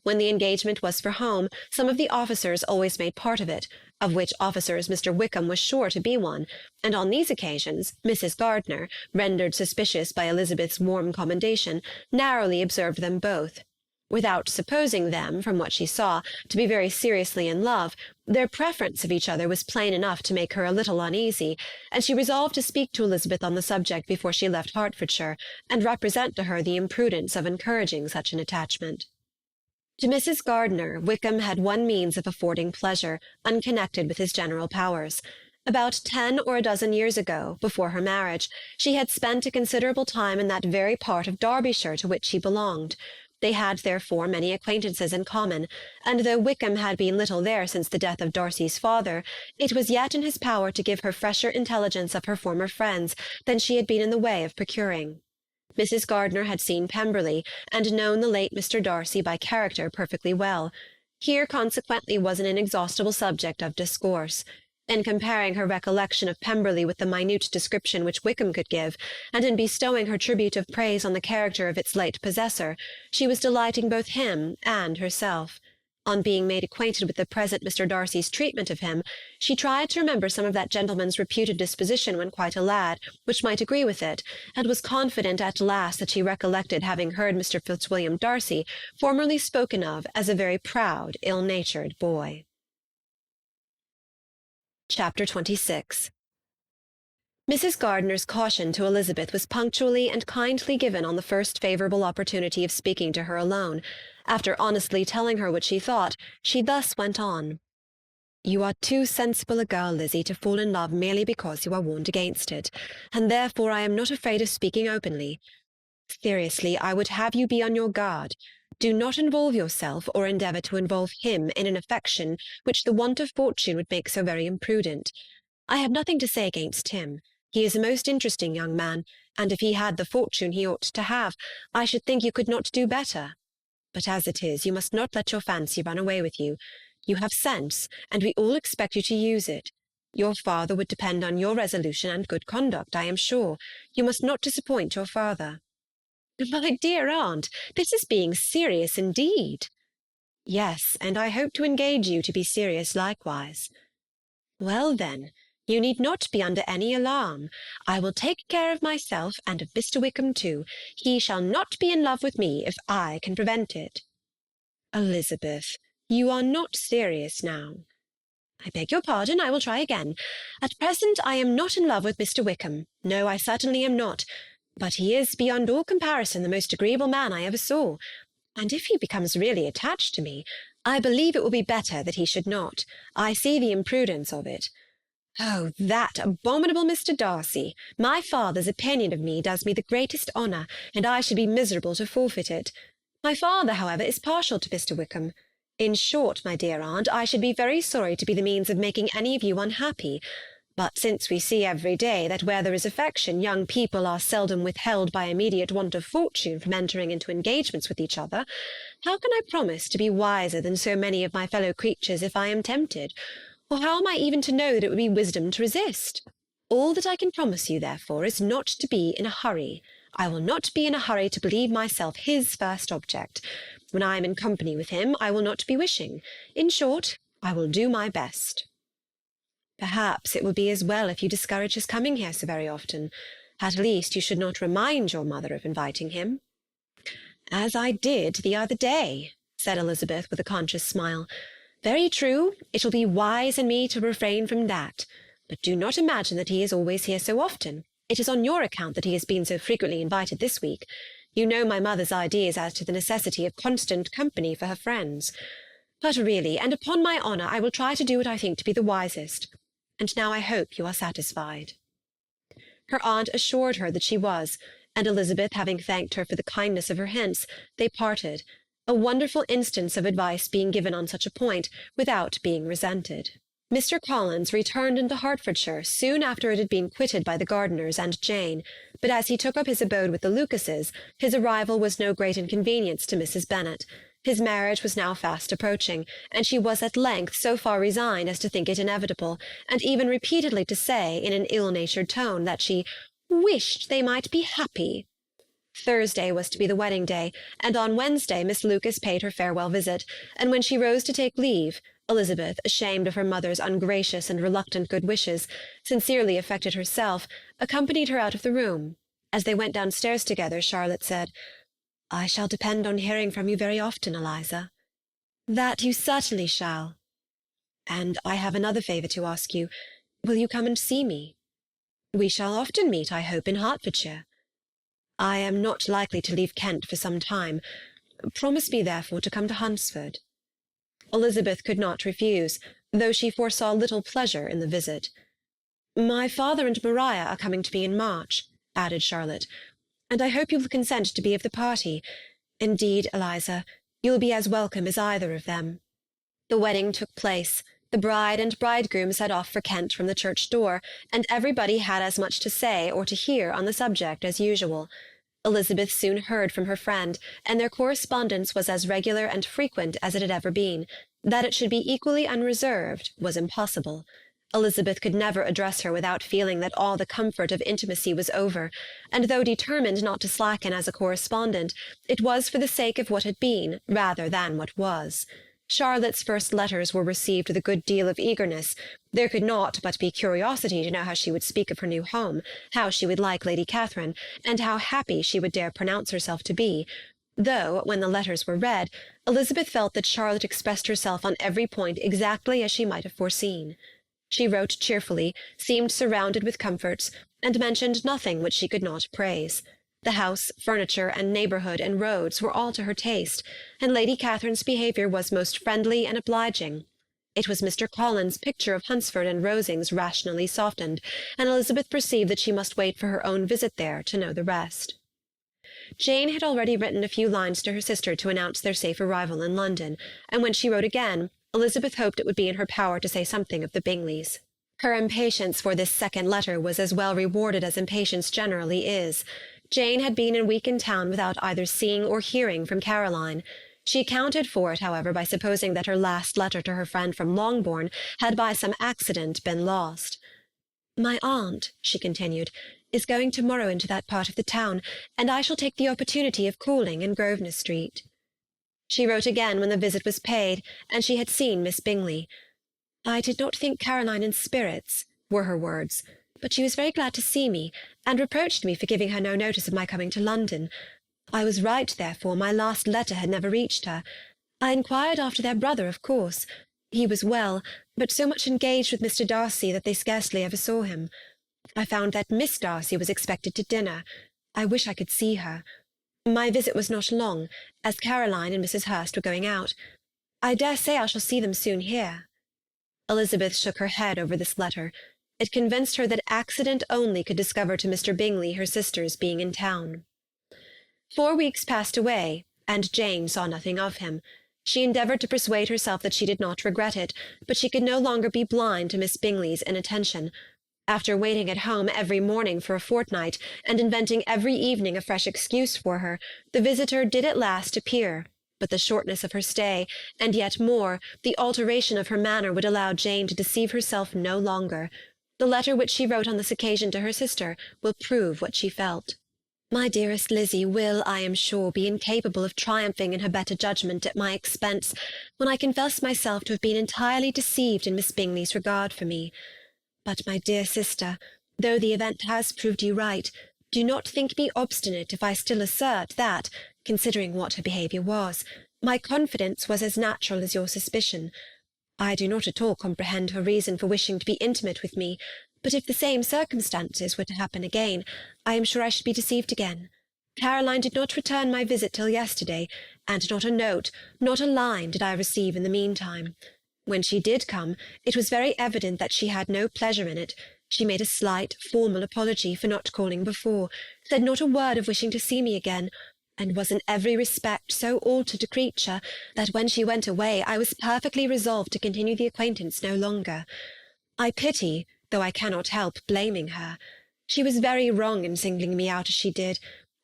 When the engagement was for home, some of the officers always made part of it, of which officers Mr. Wickham was sure to be one, and on these occasions Mrs. Gardiner, rendered suspicious by Elizabeth's warm commendation, narrowly observed them both. Without supposing them, from what she saw, to be very seriously in love, their preference of each other was plain enough to make her a little uneasy, and she resolved to speak to Elizabeth on the subject before she left Hertfordshire, and represent to her the imprudence of encouraging such an attachment. To Mrs. Gardiner, Wickham had one means of affording pleasure, unconnected with his general powers. About 10 or a dozen years ago, before her marriage, she had spent a considerable time in that very part of Derbyshire to which he belonged. They had therefore many acquaintances in common, and though Wickham had been little there since the death of Darcy's father, it was yet in his power to give her fresher intelligence of her former friends than she had been in the way of procuring. Mrs. Gardiner had seen Pemberley, and known the late Mr. Darcy by character perfectly well. Here consequently was an inexhaustible subject of discourse. In comparing her recollection of Pemberley with the minute description which Wickham could give, and in bestowing her tribute of praise on the character of its late possessor, she was delighting both him and herself. On being made acquainted with the present Mr. Darcy's treatment of him, she tried to remember some of that gentleman's reputed disposition when quite a lad, which might agree with it, and was confident at last that she recollected having heard Mr. Fitzwilliam Darcy formerly spoken of as a very proud, ill-natured boy. Chapter 26. Mrs. Gardiner's caution to Elizabeth was punctually and kindly given on the first favourable opportunity of speaking to her alone. After honestly telling her what she thought, she thus went on. "You are too sensible a girl, Lizzie, to fall in love merely because you are warned against it, and therefore I am not afraid of speaking openly. Seriously, I would have you be on your guard. Do not involve yourself or endeavour to involve him in an affection which the want of fortune would make so very imprudent. I have nothing to say against him. He is a most interesting young man, and if he had the fortune he ought to have, I should think you could not do better. But as it is, you must not let your fancy run away with you. You have sense, and we all expect you to use it. Your father would depend on your resolution and good conduct, I am sure. You must not disappoint your father." "My dear aunt, this is being serious indeed." "Yes, and I hope to engage you to be serious likewise." "Well, then, you need not be under any alarm. I will take care of myself and of Mr. Wickham too. He shall not be in love with me if I can prevent it." "Elizabeth, you are not serious now." "I beg your pardon, I will try again. At present I am not in love with Mr. Wickham. No, I certainly am not. But he is, beyond all comparison, the most agreeable man I ever saw. And if he becomes really attached to me, I believe it will be better that he should not. I see the imprudence of it. Oh, that abominable Mr. Darcy! My father's opinion of me does me the greatest honour, and I should be miserable to forfeit it. My father, however, is partial to Mr. Wickham. In short, my dear aunt, I should be very sorry to be the means of making any of you unhappy. But since we see every day that where there is affection, young people are seldom withheld by immediate want of fortune from entering into engagements with each other, how can I promise to be wiser than so many of my fellow creatures if I am tempted? Or how am I even to know that it would be wisdom to resist? All that I can promise you, therefore, is not to be in a hurry. I will not be in a hurry to believe myself his first object. When I am in company with him, I will not be wishing. In short, I will do my best." "Perhaps it will be as well if you discourage his coming here so very often. At least you should not remind your mother of inviting him." "As I did the other day," said Elizabeth with a conscious smile. "Very true, it will be wise in me to refrain from that. But do not imagine that he is always here so often. It is on your account that he has been so frequently invited this week. You know my mother's ideas as to the necessity of constant company for her friends. But really, and upon my honour, I will try to do what I think to be the wisest. And now I hope you are satisfied." Her aunt assured her that she was, and Elizabeth having thanked her for the kindness of her hints, they parted, a wonderful instance of advice being given on such a point, without being resented. Mr. Collins returned into Hertfordshire soon after it had been quitted by the Gardiners and Jane, but as he took up his abode with the Lucases, his arrival was no great inconvenience to Mrs. Bennet. His marriage was now fast approaching, and she was at length so far resigned as to think it inevitable, and even repeatedly to say, in an ill-natured tone, that she wished they might be happy. Thursday was to be the wedding day, and on Wednesday Miss Lucas paid her farewell visit, and when she rose to take leave, Elizabeth, ashamed of her mother's ungracious and reluctant good wishes, sincerely affected herself, accompanied her out of the room. As they went downstairs together, Charlotte said, "I shall depend on hearing from you very often, Eliza." "That you certainly shall." "And I have another favour to ask you. Will you come and see me?" "We shall often meet, I hope, in Hertfordshire." "I am not likely to leave Kent for some time. Promise me, therefore, to come to Hunsford." Elizabeth could not refuse, though she foresaw little pleasure in the visit. "My father and Maria are coming to me in March," added Charlotte, "and I hope you will consent to be of the party. Indeed, Eliza, you will be as welcome as either of them." The wedding took place. The bride and bridegroom set off for Kent from the church door, and everybody had as much to say or to hear on the subject as usual. Elizabeth soon heard from her friend, and their correspondence was as regular and frequent as it had ever been. That it should be equally unreserved was impossible. Elizabeth could never address her without feeling that all the comfort of intimacy was over, and though determined not to slacken as a correspondent, it was for the sake of what had been rather than what was. Charlotte's first letters were received with a good deal of eagerness. There could not but be curiosity to know how she would speak of her new home, how she would like Lady Catherine, and how happy she would dare pronounce herself to be, though, when the letters were read, Elizabeth felt that Charlotte expressed herself on every point exactly as she might have foreseen. She wrote cheerfully, seemed surrounded with comforts, and mentioned nothing which she could not praise. The house, furniture, and neighbourhood and roads were all to her taste, and Lady Catherine's behaviour was most friendly and obliging. It was Mr. Collins's picture of Hunsford and Rosings rationally softened, and Elizabeth perceived that she must wait for her own visit there to know the rest. Jane had already written a few lines to her sister to announce their safe arrival in London, and when she wrote again, Elizabeth hoped it would be in her power to say something of the Bingleys. Her impatience for this second letter was as well rewarded as impatience generally is. Jane had been a week in town without either seeing or hearing from Caroline. She accounted for it, however, by supposing that her last letter to her friend from Longbourn had by some accident been lost. "My aunt," she continued, "is going to-morrow into that part of the town, and I shall take the opportunity of calling in Grosvenor Street." She wrote again when the visit was paid, and she had seen Miss Bingley. "I did not think Caroline in spirits," were her words, "but she was very glad to see me, and reproached me for giving her no notice of my coming to London. I was right, therefore, my last letter had never reached her. I inquired after their brother, of course. He was well, but so much engaged with Mr. Darcy that they scarcely ever saw him. I found that Miss Darcy was expected to dinner. I wish I could see her. My visit was not long, as Caroline and Mrs. Hurst were going out. I dare say I shall see them soon here." Elizabeth shook her head over this letter. It convinced her that accident only could discover to Mr. Bingley her sister's being in town. 4 weeks passed away, and Jane saw nothing of him. She endeavoured to persuade herself that she did not regret it, but she could no longer be blind to Miss Bingley's inattention. After waiting at home every morning for a fortnight, and inventing every evening a fresh excuse for her, the visitor did at last appear, but the shortness of her stay, and yet more, the alteration of her manner would allow Jane to deceive herself no longer. The letter which she wrote on this occasion to her sister will prove what she felt. "My dearest Lizzie will, I am sure, be incapable of triumphing in her better judgment at my expense, when I confess myself to have been entirely deceived in Miss Bingley's regard for me. But, my dear sister, though the event has proved you right, do not think me obstinate if I still assert that, considering what her behaviour was, my confidence was as natural as your suspicion. I do not at all comprehend her reason for wishing to be intimate with me, but if the same circumstances were to happen again, I am sure I should be deceived again. Caroline did not return my visit till yesterday, and not a note, not a line did I receive in the meantime. When she did come, it was very evident that she had no pleasure in it. She made a slight, formal apology for not calling before, said not a word of wishing to see me again, and was in every respect so altered a creature that when she went away I was perfectly resolved to continue the acquaintance no longer. I pity, though I cannot help blaming her. She was very wrong in singling me out as she did.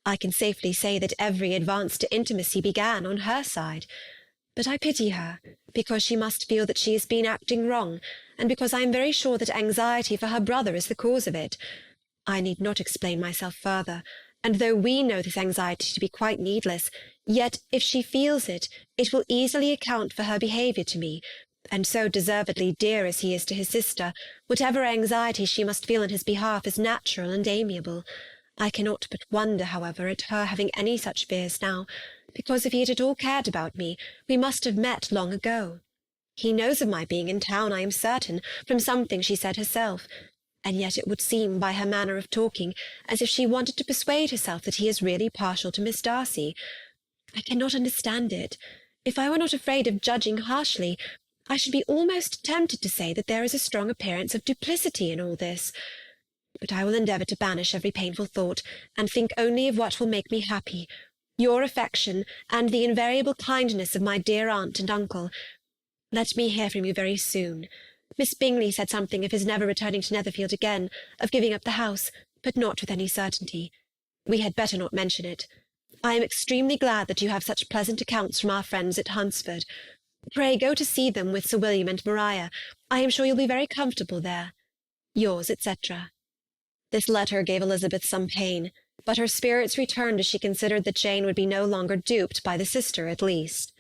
I can safely say that every advance to intimacy began on her side. But I pity her, because she must feel that she has been acting wrong, and because I am very sure that anxiety for her brother is the cause of it. I need not explain myself further, and though we know this anxiety to be quite needless, yet if she feels it, it will easily account for her behaviour to me, and so deservedly dear as he is to his sister, whatever anxiety she must feel in his behalf is natural and amiable. I cannot but wonder, however, at her having any such fears now, because if he had at all cared about me, we must have met long ago. He knows of my being in town, I am certain, from something she said herself, and yet it would seem, by her manner of talking, as if she wanted to persuade herself that he is really partial to Miss Darcy. I cannot understand it. If I were not afraid of judging harshly, I should be almost tempted to say that there is a strong appearance of duplicity in all this. But I will endeavour to banish every painful thought, and think only of what will make me happy, your affection, and the invariable kindness of my dear aunt and uncle. Let me hear from you very soon. Miss Bingley said something of his never returning to Netherfield again, of giving up the house, but not with any certainty. We had better not mention it. I am extremely glad that you have such pleasant accounts from our friends at Hunsford. Pray go to see them with Sir William and Maria. I am sure you'll be very comfortable there. Yours, etc. This letter gave Elizabeth some pain, but her spirits returned as she considered that Jane would be no longer duped by the sister at least.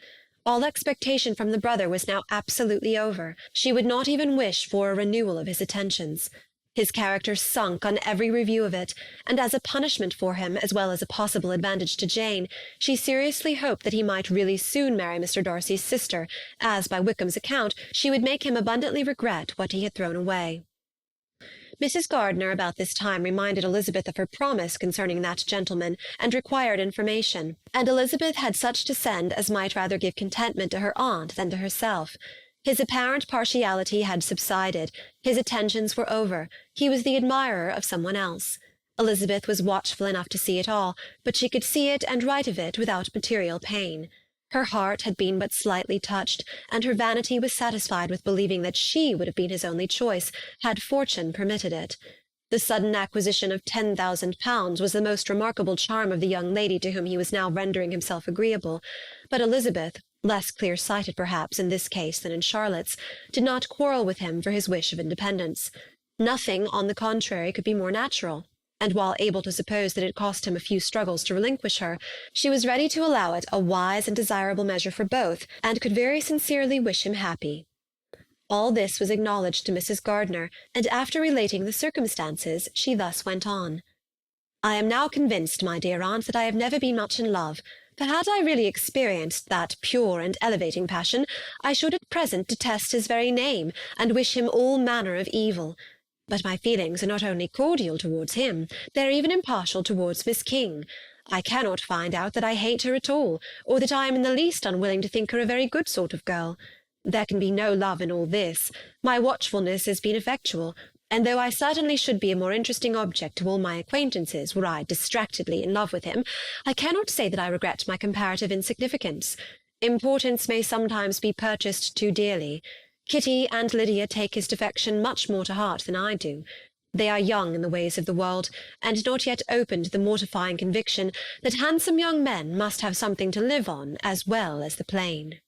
All expectation from the brother was now absolutely over. She would not even wish for a renewal of his attentions. His character sunk on every review of it, and as a punishment for him, as well as a possible advantage to Jane, she seriously hoped that he might really soon marry Mr. Darcy's sister, as, by Wickham's account, she would make him abundantly regret what he had thrown away. Mrs. Gardiner about this time reminded Elizabeth of her promise concerning that gentleman, and required information, and Elizabeth had such to send as might rather give contentment to her aunt than to herself. His apparent partiality had subsided, his attentions were over, he was the admirer of some one else. Elizabeth was watchful enough to see it all, but she could see it and write of it without material pain. Her heart had been but slightly touched, and her vanity was satisfied with believing that she would have been his only choice, had fortune permitted it. The sudden acquisition of £10,000 was the most remarkable charm of the young lady to whom he was now rendering himself agreeable, but Elizabeth, less clear-sighted perhaps in this case than in Charlotte's, did not quarrel with him for his wish of independence. Nothing, on the contrary, could be more natural, and while able to suppose that it cost him a few struggles to relinquish her, she was ready to allow it a wise and desirable measure for both, and could very sincerely wish him happy. All this was acknowledged to Mrs. Gardiner, and after relating the circumstances, she thus went on. I am now convinced, my dear aunt, that I have never been much in love, for had I really experienced that pure and elevating passion, I should at present detest his very name, and wish him all manner of evil. But my feelings are not only cordial towards him, they are even impartial towards Miss King. I cannot find out that I hate her at all, or that I am in the least unwilling to think her a very good sort of girl. There can be no love in all this. My watchfulness has been effectual, and though I certainly should be a more interesting object to all my acquaintances were I distractedly in love with him, I cannot say that I regret my comparative insignificance. Importance may sometimes be purchased too dearly. Kitty and Lydia take his defection much more to heart than I do. They are young in the ways of the world, and not yet open to the mortifying conviction that handsome young men must have something to live on as well as the plain.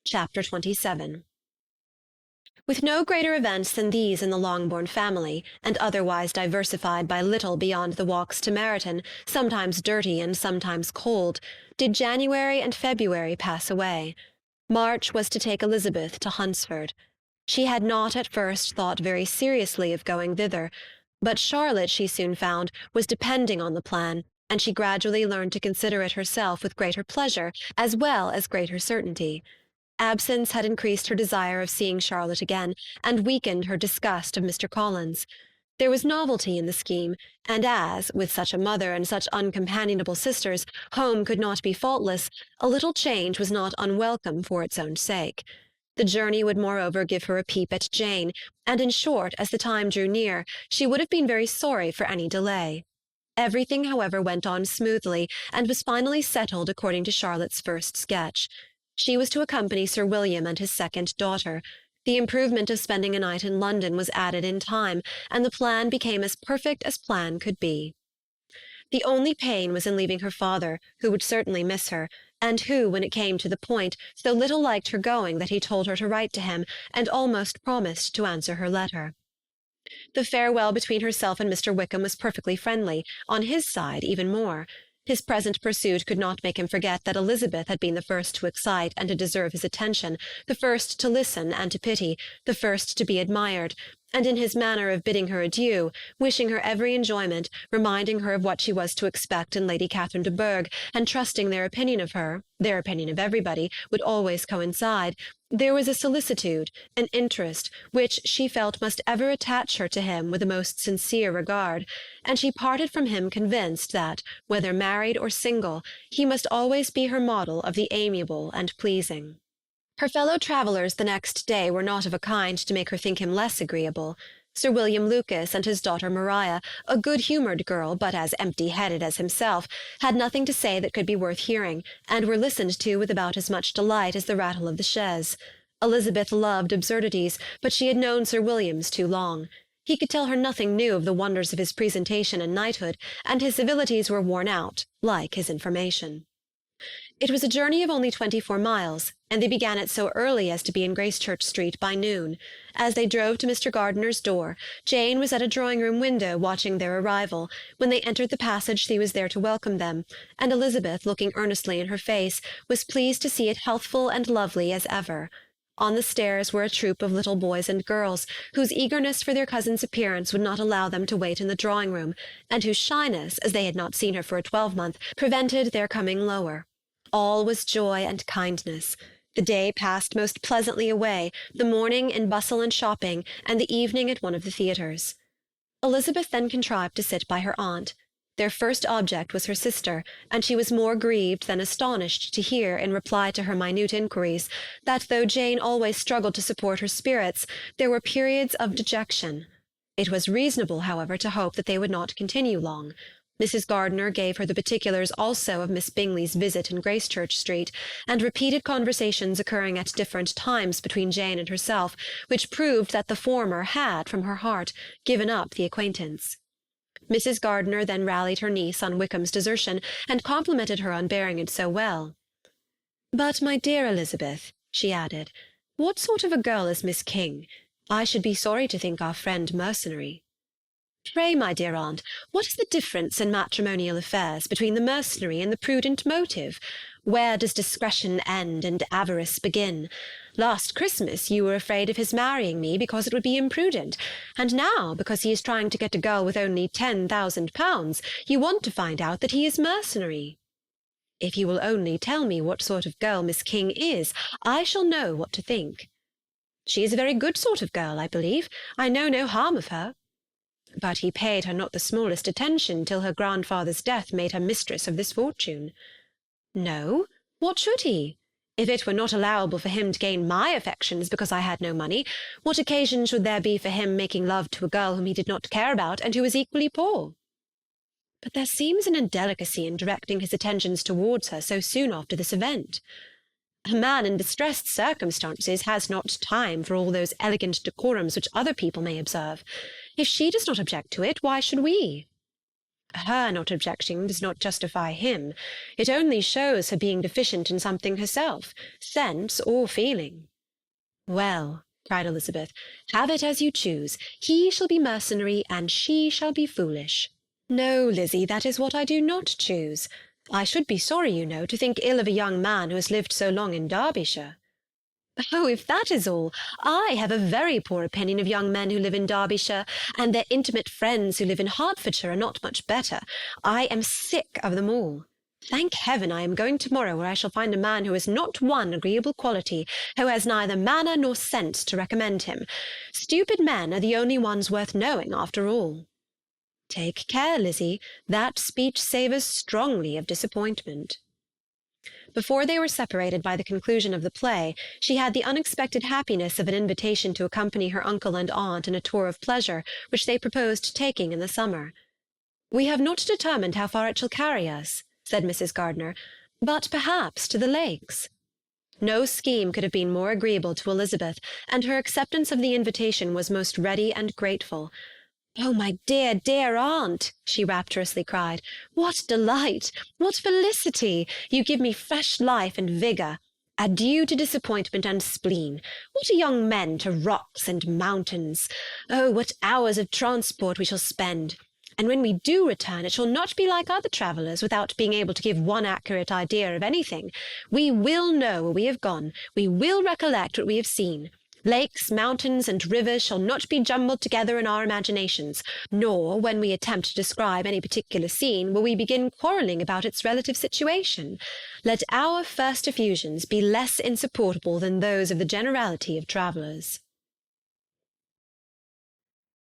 Chapter 27. With no greater events than these in the Longbourn family, and otherwise diversified by little beyond the walks to Meryton, sometimes dirty and sometimes cold, did January and February pass away. March was to take Elizabeth to Hunsford. She had not at first thought very seriously of going thither, but Charlotte, she soon found, was depending on the plan, and she gradually learned to consider it herself with greater pleasure as well as greater certainty. Absence had increased her desire of seeing Charlotte again, and weakened her disgust of Mr. Collins. There was novelty in the scheme, and as, with such a mother and such uncompanionable sisters, home could not be faultless, a little change was not unwelcome for its own sake. The journey would moreover give her a peep at Jane, and in short, as the time drew near, she would have been very sorry for any delay. Everything, however, went on smoothly, and was finally settled according to Charlotte's first sketch. She was to accompany Sir William and his second daughter. The improvement of spending a night in London was added in time, and the plan became as perfect as plan could be. The only pain was in leaving her father, who would certainly miss her, and who, when it came to the point, so little liked her going that he told her to write to him, and almost promised to answer her letter. The farewell between herself and Mr. Wickham was perfectly friendly, on his side even more. His present pursuit could not make him forget that Elizabeth had been the first to excite and to deserve his attention, the first to listen and to pity, the first to be admired, and in his manner of bidding her adieu, wishing her every enjoyment, reminding her of what she was to expect in Lady Catherine de Bourgh, and trusting their opinion of her, their opinion of everybody, would always coincide, there was a solicitude, an interest, which she felt must ever attach her to him with a most sincere regard, and she parted from him convinced that, whether married or single, he must always be her model of the amiable and pleasing. Her fellow-travellers the next day were not of a kind to make her think him less agreeable. Sir William Lucas and his daughter Maria, a good-humoured girl, but as empty-headed as himself, had nothing to say that could be worth hearing, and were listened to with about as much delight as the rattle of the chaise. Elizabeth loved absurdities, but she had known Sir William's too long. He could tell her nothing new of the wonders of his presentation and knighthood, and his civilities were worn out, like his information. It was a journey of only 24 miles, and they began it so early as to be in Gracechurch Street by noon. As they drove to Mr. Gardiner's door, Jane was at a drawing-room window watching their arrival. When they entered the passage she was there to welcome them, and Elizabeth, looking earnestly in her face, was pleased to see it healthful and lovely as ever. On the stairs were a troop of little boys and girls, whose eagerness for their cousin's appearance would not allow them to wait in the drawing-room, and whose shyness, as they had not seen her for a 12-month, prevented their coming lower. All was joy and kindness. The day passed most pleasantly away, the morning in bustle and shopping, and the evening at one of the theatres. Elizabeth then contrived to sit by her aunt. Their first object was her sister, and she was more grieved than astonished to hear, in reply to her minute inquiries, that though Jane always struggled to support her spirits, there were periods of dejection. It was reasonable, however, to hope that they would not continue long. Mrs. Gardiner gave her the particulars also of Miss Bingley's visit in Gracechurch Street, and repeated conversations occurring at different times between Jane and herself, which proved that the former had, from her heart, given up the acquaintance. Mrs. Gardiner then rallied her niece on Wickham's desertion, and complimented her on bearing it so well. "But, my dear Elizabeth," she added, "what sort of a girl is Miss King? I should be sorry to think our friend mercenary." "Pray, my dear aunt, what is the difference in matrimonial affairs between the mercenary and the prudent motive? Where does discretion end and avarice begin? Last Christmas you were afraid of his marrying me because it would be imprudent, and now, because he is trying to get a girl with only £10,000, you want to find out that he is mercenary. If you will only tell me what sort of girl Miss King is, I shall know what to think. She is a very good sort of girl, I believe. I know no harm of her. But he paid her not the smallest attention till her grandfather's death made her mistress of this fortune." "No, what should he? If it were not allowable for him to gain my affections because I had no money, what occasion should there be for him making love to a girl whom he did not care about and who was equally poor?" "But there seems an indelicacy in directing his attentions towards her so soon after this event. A man in distressed circumstances has not time for all those elegant decorums which other people may observe. If she does not object to it, why should we? Her not objecting does not justify him. It only shows her being deficient in something herself, sense or feeling." "Well," cried Elizabeth, "have it as you choose. He shall be mercenary, and she shall be foolish." "No, Lizzie, that is what I do not choose. I should be sorry, you know, to think ill of a young man who has lived so long in Derbyshire." "Oh, if that is all, I have a very poor opinion of young men who live in Derbyshire, and their intimate friends who live in Hertfordshire are not much better. I am sick of them all. Thank heaven I am going to-morrow, where I shall find a man who has not one agreeable quality, who has neither manner nor sense to recommend him. Stupid men are the only ones worth knowing, after all." "Take care, Lizzie. That speech savours strongly of disappointment." Before they were separated by the conclusion of the play, she had the unexpected happiness of an invitation to accompany her uncle and aunt in a tour of pleasure which they proposed taking in the summer. "We have not determined how far it shall carry us," said Mrs. Gardiner, "but perhaps to the lakes." No scheme could have been more agreeable to Elizabeth, and her acceptance of the invitation was most ready and grateful. "Oh, my dear, dear aunt," she rapturously cried, "what delight! What felicity! You give me fresh life and vigour. Adieu to disappointment and spleen. What are young men to rocks and mountains? Oh, what hours of transport we shall spend! And when we do return, it shall not be like other travellers, without being able to give one accurate idea of anything. We will know where we have gone. We will recollect what we have seen. Lakes, mountains, and rivers shall not be jumbled together in our imaginations, nor, when we attempt to describe any particular scene, will we begin quarrelling about its relative situation. Let our first effusions be less insupportable than those of the generality of travellers."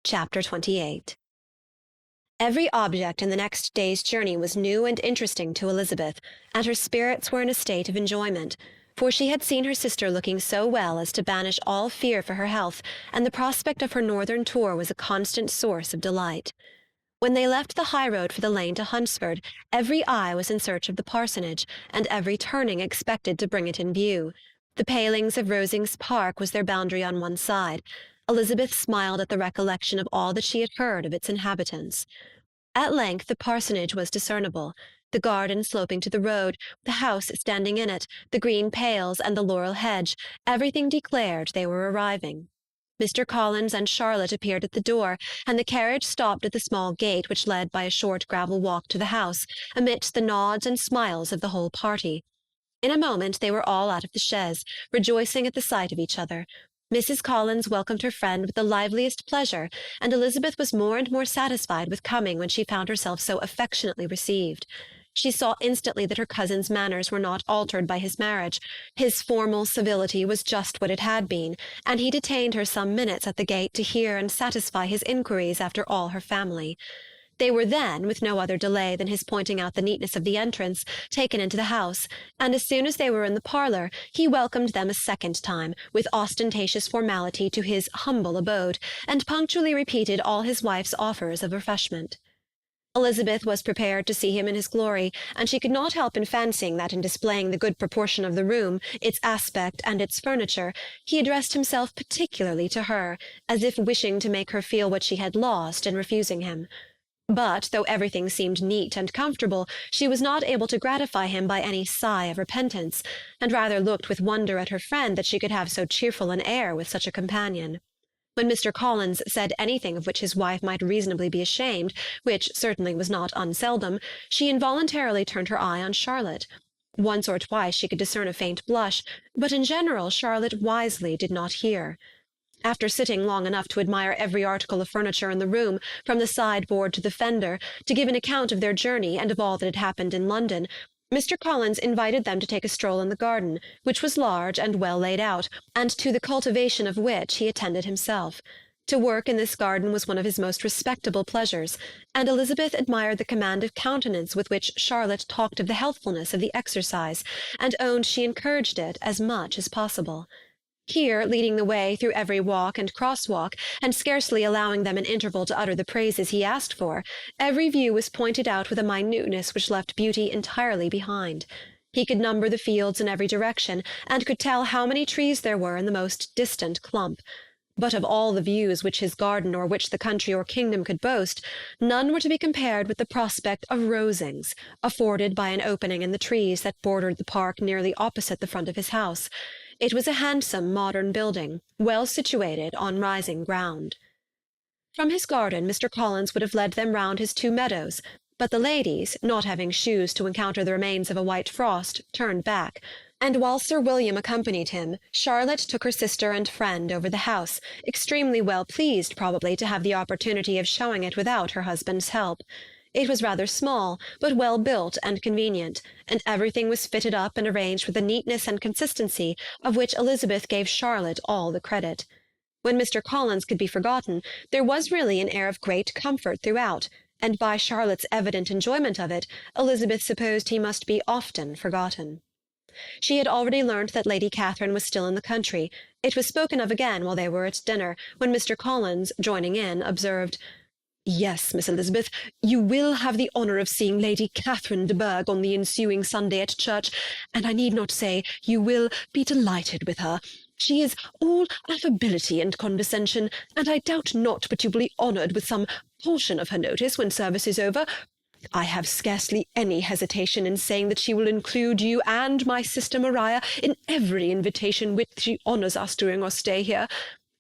Chapter 28. Every object in the next day's journey was new and interesting to Elizabeth, and her spirits were in a state of enjoyment, for she had seen her sister looking so well as to banish all fear for her health, and the prospect of her northern tour was a constant source of delight. When they left the high road for the lane to Hunsford, every eye was in search of the parsonage, and every turning expected to bring it in view. The palings of Rosings Park was their boundary on one side. Elizabeth smiled at the recollection of all that she had heard of its inhabitants. At length the parsonage was discernible, the garden sloping to the road, the house standing in it, the green pales and the laurel hedge, everything declared they were arriving. Mr. Collins and Charlotte appeared at the door, and the carriage stopped at the small gate which led by a short gravel walk to the house, amidst the nods and smiles of the whole party. In a moment they were all out of the chaise, rejoicing at the sight of each other. Mrs. Collins welcomed her friend with the liveliest pleasure, and Elizabeth was more and more satisfied with coming when she found herself so affectionately received. She saw instantly that her cousin's manners were not altered by his marriage. His formal civility was just what it had been, and he detained her some minutes at the gate to hear and satisfy his inquiries after all her family. They were then, with no other delay than his pointing out the neatness of the entrance, taken into the house, and as soon as they were in the parlour, he welcomed them a second time, with ostentatious formality, to his humble abode, and punctually repeated all his wife's offers of refreshment. Elizabeth was prepared to see him in his glory, and she could not help in fancying that in displaying the good proportion of the room, its aspect, and its furniture, he addressed himself particularly to her, as if wishing to make her feel what she had lost in refusing him. But, though everything seemed neat and comfortable, she was not able to gratify him by any sigh of repentance, and rather looked with wonder at her friend that she could have so cheerful an air with such a companion. When Mr. Collins said anything of which his wife might reasonably be ashamed, which certainly was not unseldom, she involuntarily turned her eye on Charlotte. Once or twice she could discern a faint blush, but in general Charlotte wisely did not hear. After sitting long enough to admire every article of furniture in the room, from the sideboard to the fender, to give an account of their journey and of all that had happened in London, Mr. Collins invited them to take a stroll in the garden, which was large and well laid out, and to the cultivation of which he attended himself. To work in this garden was one of his most respectable pleasures, and Elizabeth admired the command of countenance with which Charlotte talked of the healthfulness of the exercise, and owned she encouraged it as much as possible. Here, leading the way through every walk and cross-walk, and scarcely allowing them an interval to utter the praises he asked for, every view was pointed out with a minuteness which left beauty entirely behind. He could number the fields in every direction, and could tell how many trees there were in the most distant clump. But of all the views which his garden or which the country or kingdom could boast, none were to be compared with the prospect of Rosings, afforded by an opening in the trees that bordered the park nearly opposite the front of his house. It was a handsome modern building, well situated on rising ground. From his garden Mr. Collins would have led them round his 2 meadows, but the ladies, not having shoes to encounter the remains of a white frost, turned back, and while Sir William accompanied him, Charlotte took her sister and friend over the house, extremely well pleased probably to have the opportunity of showing it without her husband's help. It was rather small, but well built and convenient, and everything was fitted up and arranged with a neatness and consistency of which Elizabeth gave Charlotte all the credit. When Mr. Collins could be forgotten, there was really an air of great comfort throughout, and by Charlotte's evident enjoyment of it, Elizabeth supposed he must be often forgotten. She had already learnt that Lady Catherine was still in the country. It was spoken of again while they were at dinner, when Mr. Collins, joining in, observed, "Yes, Miss Elizabeth, you will have the honour of seeing Lady Catherine de Bourgh on the ensuing Sunday at church, and I need not say you will be delighted with her. She is all affability and condescension, and I doubt not but you will be honoured with some portion of her notice when service is over. I have scarcely any hesitation in saying that she will include you and my sister Maria in every invitation which she honours us during our stay here.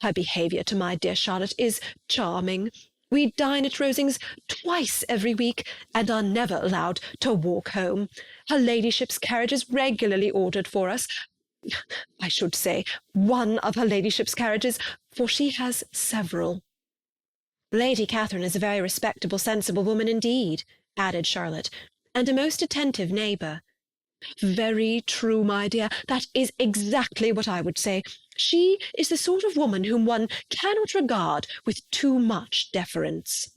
Her behaviour to my dear Charlotte is charming. We dine at Rosings twice every week, and are never allowed to walk home. Her ladyship's carriage is regularly ordered for us. I should say one of her ladyship's carriages, for she has several. Lady Catherine is a very respectable, sensible woman indeed, added Charlotte, and a most attentive neighbour. Very true, my dear. That is exactly what I would say. She is the sort of woman whom one cannot regard with too much deference.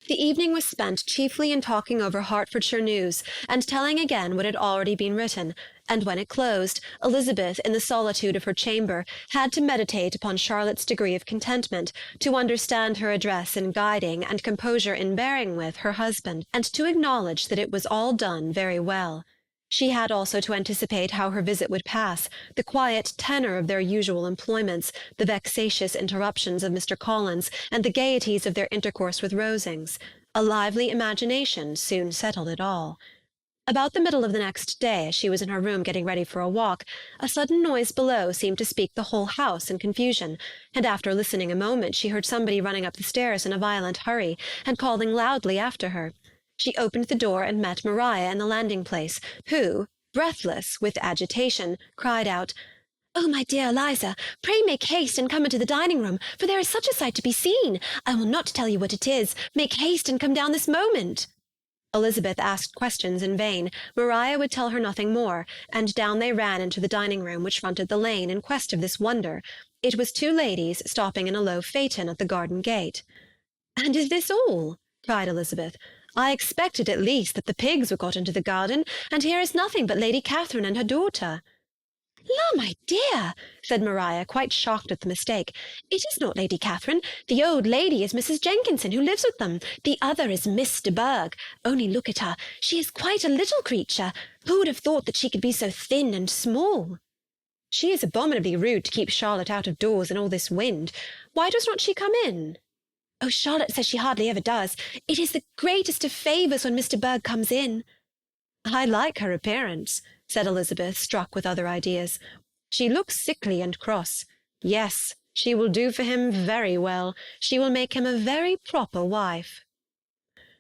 The evening was spent chiefly in talking over Hertfordshire news, and telling again what had already been written, and when it closed, Elizabeth, in the solitude of her chamber, had to meditate upon Charlotte's degree of contentment, to understand her address in guiding, and composure in bearing with, her husband, and to acknowledge that it was all done very well. She had also to anticipate how her visit would pass, the quiet tenor of their usual employments, the vexatious interruptions of Mr. Collins, and the gaieties of their intercourse with Rosings. A lively imagination soon settled it all. About the middle of the next day, as she was in her room getting ready for a walk, a sudden noise below seemed to speak the whole house in confusion, and after listening a moment she heard somebody running up the stairs in a violent hurry, and calling loudly after her. She opened the door and met Maria in the landing-place, who, breathless with agitation, cried out, "Oh, my dear Eliza, pray make haste and come into the dining-room, for there is such a sight to be seen. I will not tell you what it is. Make haste and come down this moment." Elizabeth asked questions in vain. Maria would tell her nothing more, and down they ran into the dining-room, which fronted the lane, in quest of this wonder. It was two ladies stopping in a low phaeton at the garden gate. "And is this all?" cried Elizabeth. "I expected at least that the pigs were got into the garden, and here is nothing but Lady Catherine and her daughter." "La, my dear," said Maria, quite shocked at the mistake, "it is not Lady Catherine. The old lady is Mrs. Jenkinson, who lives with them. The other is Miss de Bourgh. Only look at her. She is quite a little creature. Who would have thought that she could be so thin and small?" "She is abominably rude to keep Charlotte out of doors in all this wind. Why does not she come in?" "Oh, Charlotte says she hardly ever does. It is the greatest of favours when Mr. Bourgh comes in." "I like her appearance," said Elizabeth, struck with other ideas. "She looks sickly and cross. Yes, she will do for him very well. She will make him a very proper wife."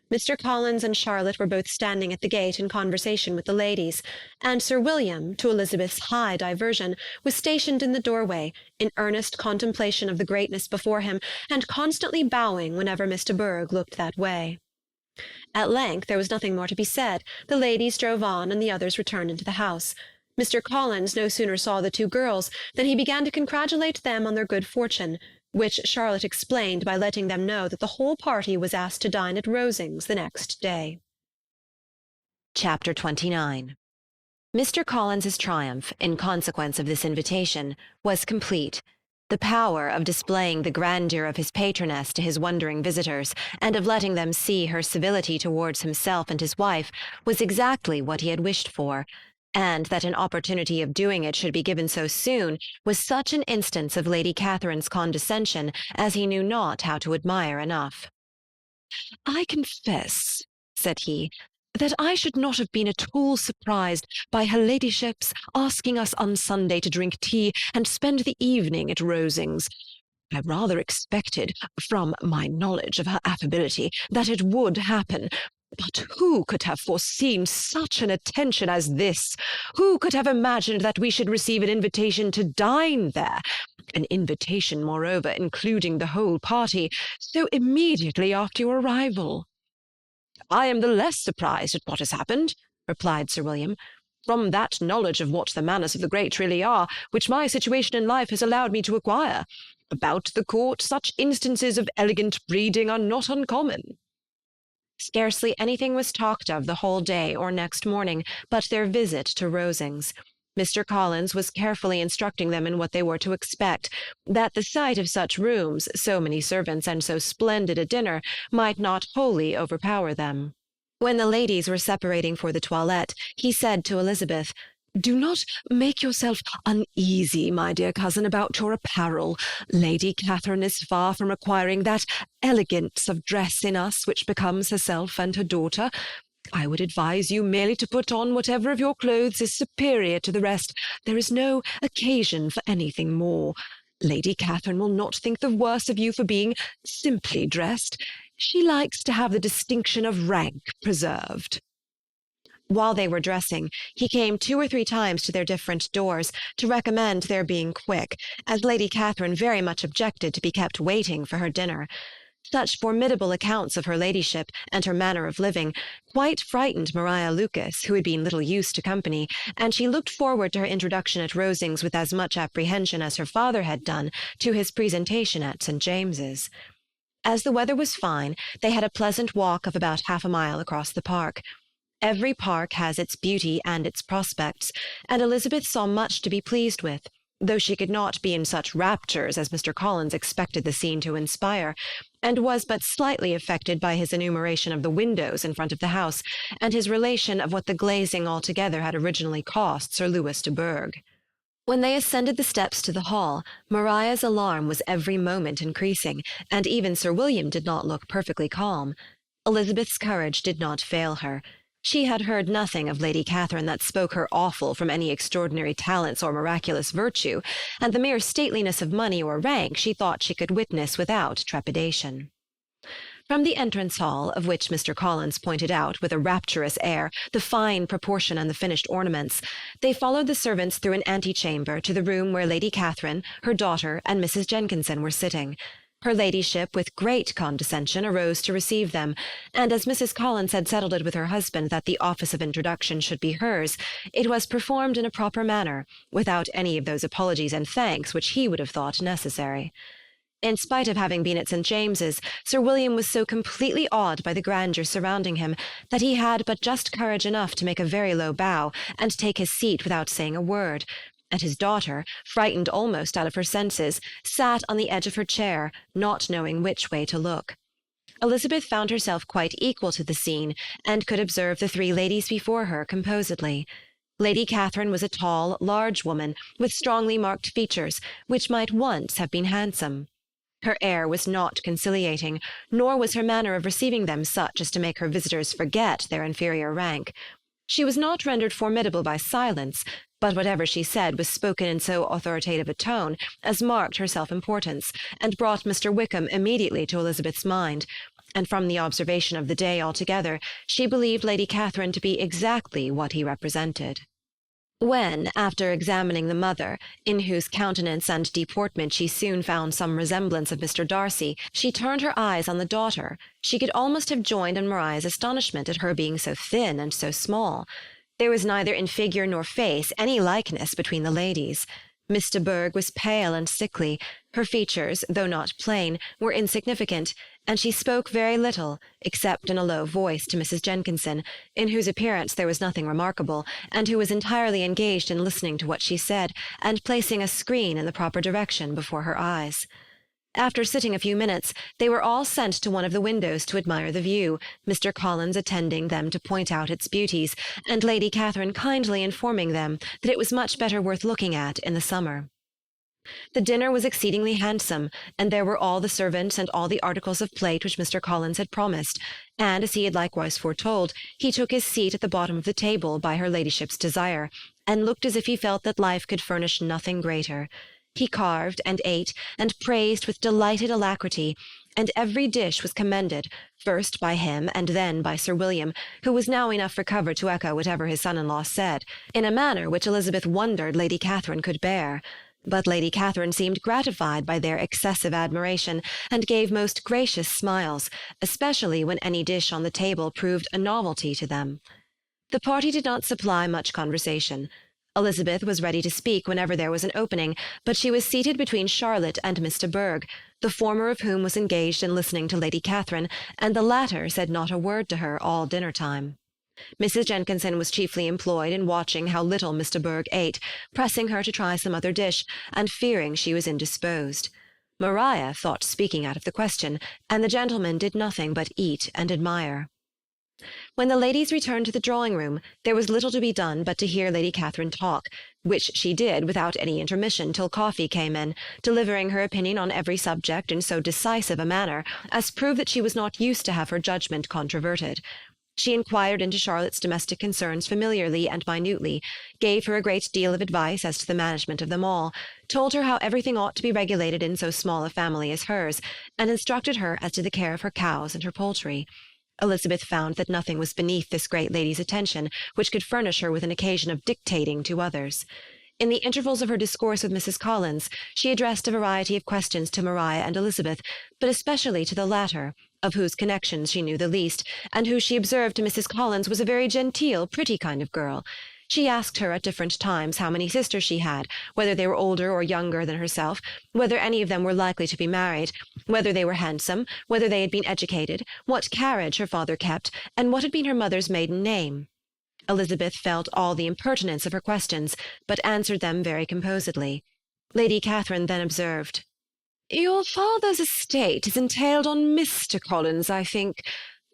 Mr. Collins and Charlotte were both standing at the gate in conversation with the ladies, and Sir William, to Elizabeth's high diversion, was stationed in the doorway, in earnest contemplation of the greatness before him, and constantly bowing whenever Miss de Bourgh looked that way. At length there was nothing more to be said. The ladies drove on, and the others returned into the house. Mr. Collins no sooner saw the two girls than he began to congratulate them on their good fortune, which Charlotte explained by letting them know that the whole party was asked to dine at Rosings the next day. Chapter 29. Mr. Collins's triumph, in consequence of this invitation, was complete. The power of displaying the grandeur of his patroness to his wondering visitors, and of letting them see her civility towards himself and his wife, was exactly what he had wished for, and that an opportunity of doing it should be given so soon was such an instance of Lady Catherine's condescension as he knew not how to admire enough. "I confess," said he, "that I should not have been at all surprised by her ladyship's asking us on Sunday to drink tea and spend the evening at Rosings. I rather expected, from my knowledge of her affability, that it would happen. But who could have foreseen such an attention as this? Who could have imagined that we should receive an invitation to dine there? An invitation, moreover, including the whole party, so immediately after your arrival." "I am the less surprised at what has happened," replied Sir William, "from that knowledge of what the manners of the great really are, which my situation in life has allowed me to acquire. About the court, such instances of elegant breeding are not uncommon." Scarcely anything was talked of the whole day or next morning but their visit to Rosings. Mr. Collins was carefully instructing them in what they were to expect, that the sight of such rooms, so many servants, and so splendid a dinner, might not wholly overpower them. When the ladies were separating for the toilette, he said to Elizabeth, Do not make yourself uneasy, my dear cousin, about your apparel. Lady Catherine is far from requiring that elegance of dress in us which becomes herself and her daughter. I would advise you merely to put on whatever of your clothes is superior to the rest. There is no occasion for anything more. Lady Catherine will not think the worse of you for being simply dressed. She likes to have the distinction of rank preserved. While they were dressing, he came 2 or 3 times to their different doors to recommend their being quick, as Lady Catherine very much objected to be kept waiting for her dinner. Such formidable accounts of her ladyship and her manner of living quite frightened Maria Lucas, who had been little used to company, and she looked forward to her introduction at Rosings with as much apprehension as her father had done to his presentation at St. James's. As the weather was fine, they had a pleasant walk of about half a mile across the park. Every park has its beauty and its prospects, and Elizabeth saw much to be pleased with, though she could not be in such raptures as Mr. Collins expected the scene to inspire, and was but slightly affected by his enumeration of the windows in front of the house, and his relation of what the glazing altogether had originally cost Sir Louis de Bourgh. When they ascended the steps to the hall, Maria's alarm was every moment increasing, and even Sir William did not look perfectly calm. Elizabeth's courage did not fail her. She had heard nothing of Lady Catherine that spoke her awful from any extraordinary talents or miraculous virtue, and the mere stateliness of money or rank she thought she could witness without trepidation. From the entrance hall, of which Mr. Collins pointed out, with a rapturous air, the fine proportion and the finished ornaments, they followed the servants through an antechamber to the room where Lady Catherine, her daughter, and Mrs. Jenkinson were sitting. Her ladyship, with great condescension, arose to receive them, and as Mrs. Collins had settled it with her husband that the office of introduction should be hers, it was performed in a proper manner, without any of those apologies and thanks which he would have thought necessary. In spite of having been at St. James's, Sir William was so completely awed by the grandeur surrounding him that he had but just courage enough to make a very low bow and take his seat without saying a word, and his daughter, frightened almost out of her senses, sat on the edge of her chair, not knowing which way to look. Elizabeth found herself quite equal to the scene, and could observe the 3 ladies before her composedly. Lady Catherine was a tall, large woman, with strongly marked features, which might once have been handsome. Her air was not conciliating, nor was her manner of receiving them such as to make her visitors forget their inferior rank. She was not rendered formidable by silence, but whatever she said was spoken in so authoritative a tone as marked her self-importance, and brought Mr. Wickham immediately to Elizabeth's mind, and from the observation of the day altogether, she believed Lady Catherine to be exactly what he represented. When, after examining the mother, in whose countenance and deportment she soon found some resemblance of Mr. Darcy, she turned her eyes on the daughter, she could almost have joined in Maria's astonishment at her being so thin and so small. There was neither in figure nor face any likeness between the ladies. Miss de Bourgh was pale and sickly. Her features, though not plain, were insignificant, and she spoke very little, except in a low voice to Mrs. Jenkinson, in whose appearance there was nothing remarkable, and who was entirely engaged in listening to what she said, and placing a screen in the proper direction before her eyes. After sitting a few minutes, they were all sent to one of the windows to admire the view, Mr. Collins attending them to point out its beauties, and Lady Catherine kindly informing them that it was much better worth looking at in the summer. The dinner was exceedingly handsome, and there were all the servants and all the articles of plate which Mr. Collins had promised, and, as he had likewise foretold, he took his seat at the bottom of the table by her ladyship's desire, and looked as if he felt that life could furnish nothing greater. He carved and ate and praised with delighted alacrity, and every dish was commended, first by him and then by Sir William, who was now enough recovered to echo whatever his son-in-law said, in a manner which Elizabeth wondered Lady Catherine could bear. But Lady Catherine seemed gratified by their excessive admiration, and gave most gracious smiles, especially when any dish on the table proved a novelty to them. The party did not supply much conversation. Elizabeth was ready to speak whenever there was an opening, but she was seated between Charlotte and Miss de Bourgh, the former of whom was engaged in listening to Lady Catherine, and the latter said not a word to her all dinner-time. Mrs. Jenkinson was chiefly employed in watching how little Miss de Bourgh ate, pressing her to try some other dish, and fearing she was indisposed. Maria thought speaking out of the question, and the gentlemen did nothing but eat and admire. When the ladies returned to the drawing-room, there was little to be done but to hear Lady Catherine talk, which she did without any intermission till coffee came in, delivering her opinion on every subject in so decisive a manner as proved that she was not used to have her judgment controverted. She inquired into Charlotte's domestic concerns familiarly and minutely, gave her a great deal of advice as to the management of them all, told her how everything ought to be regulated in so small a family as hers, and instructed her as to the care of her cows and her poultry. Elizabeth found that nothing was beneath this great lady's attention which could furnish her with an occasion of dictating to others. In the intervals of her discourse with Mrs. Collins, she addressed a variety of questions to Maria and Elizabeth, but especially to the latter, of whose connections she knew the least, and who she observed to Mrs. Collins was a very genteel, pretty kind of girl. She asked her at different times how many sisters she had, whether they were older or younger than herself, whether any of them were likely to be married, whether they were handsome, whether they had been educated, what carriage her father kept, and what had been her mother's maiden name. Elizabeth felt all the impertinence of her questions, but answered them very composedly. Lady Catherine then observed, "Your father's estate is entailed on Mr. Collins, I think.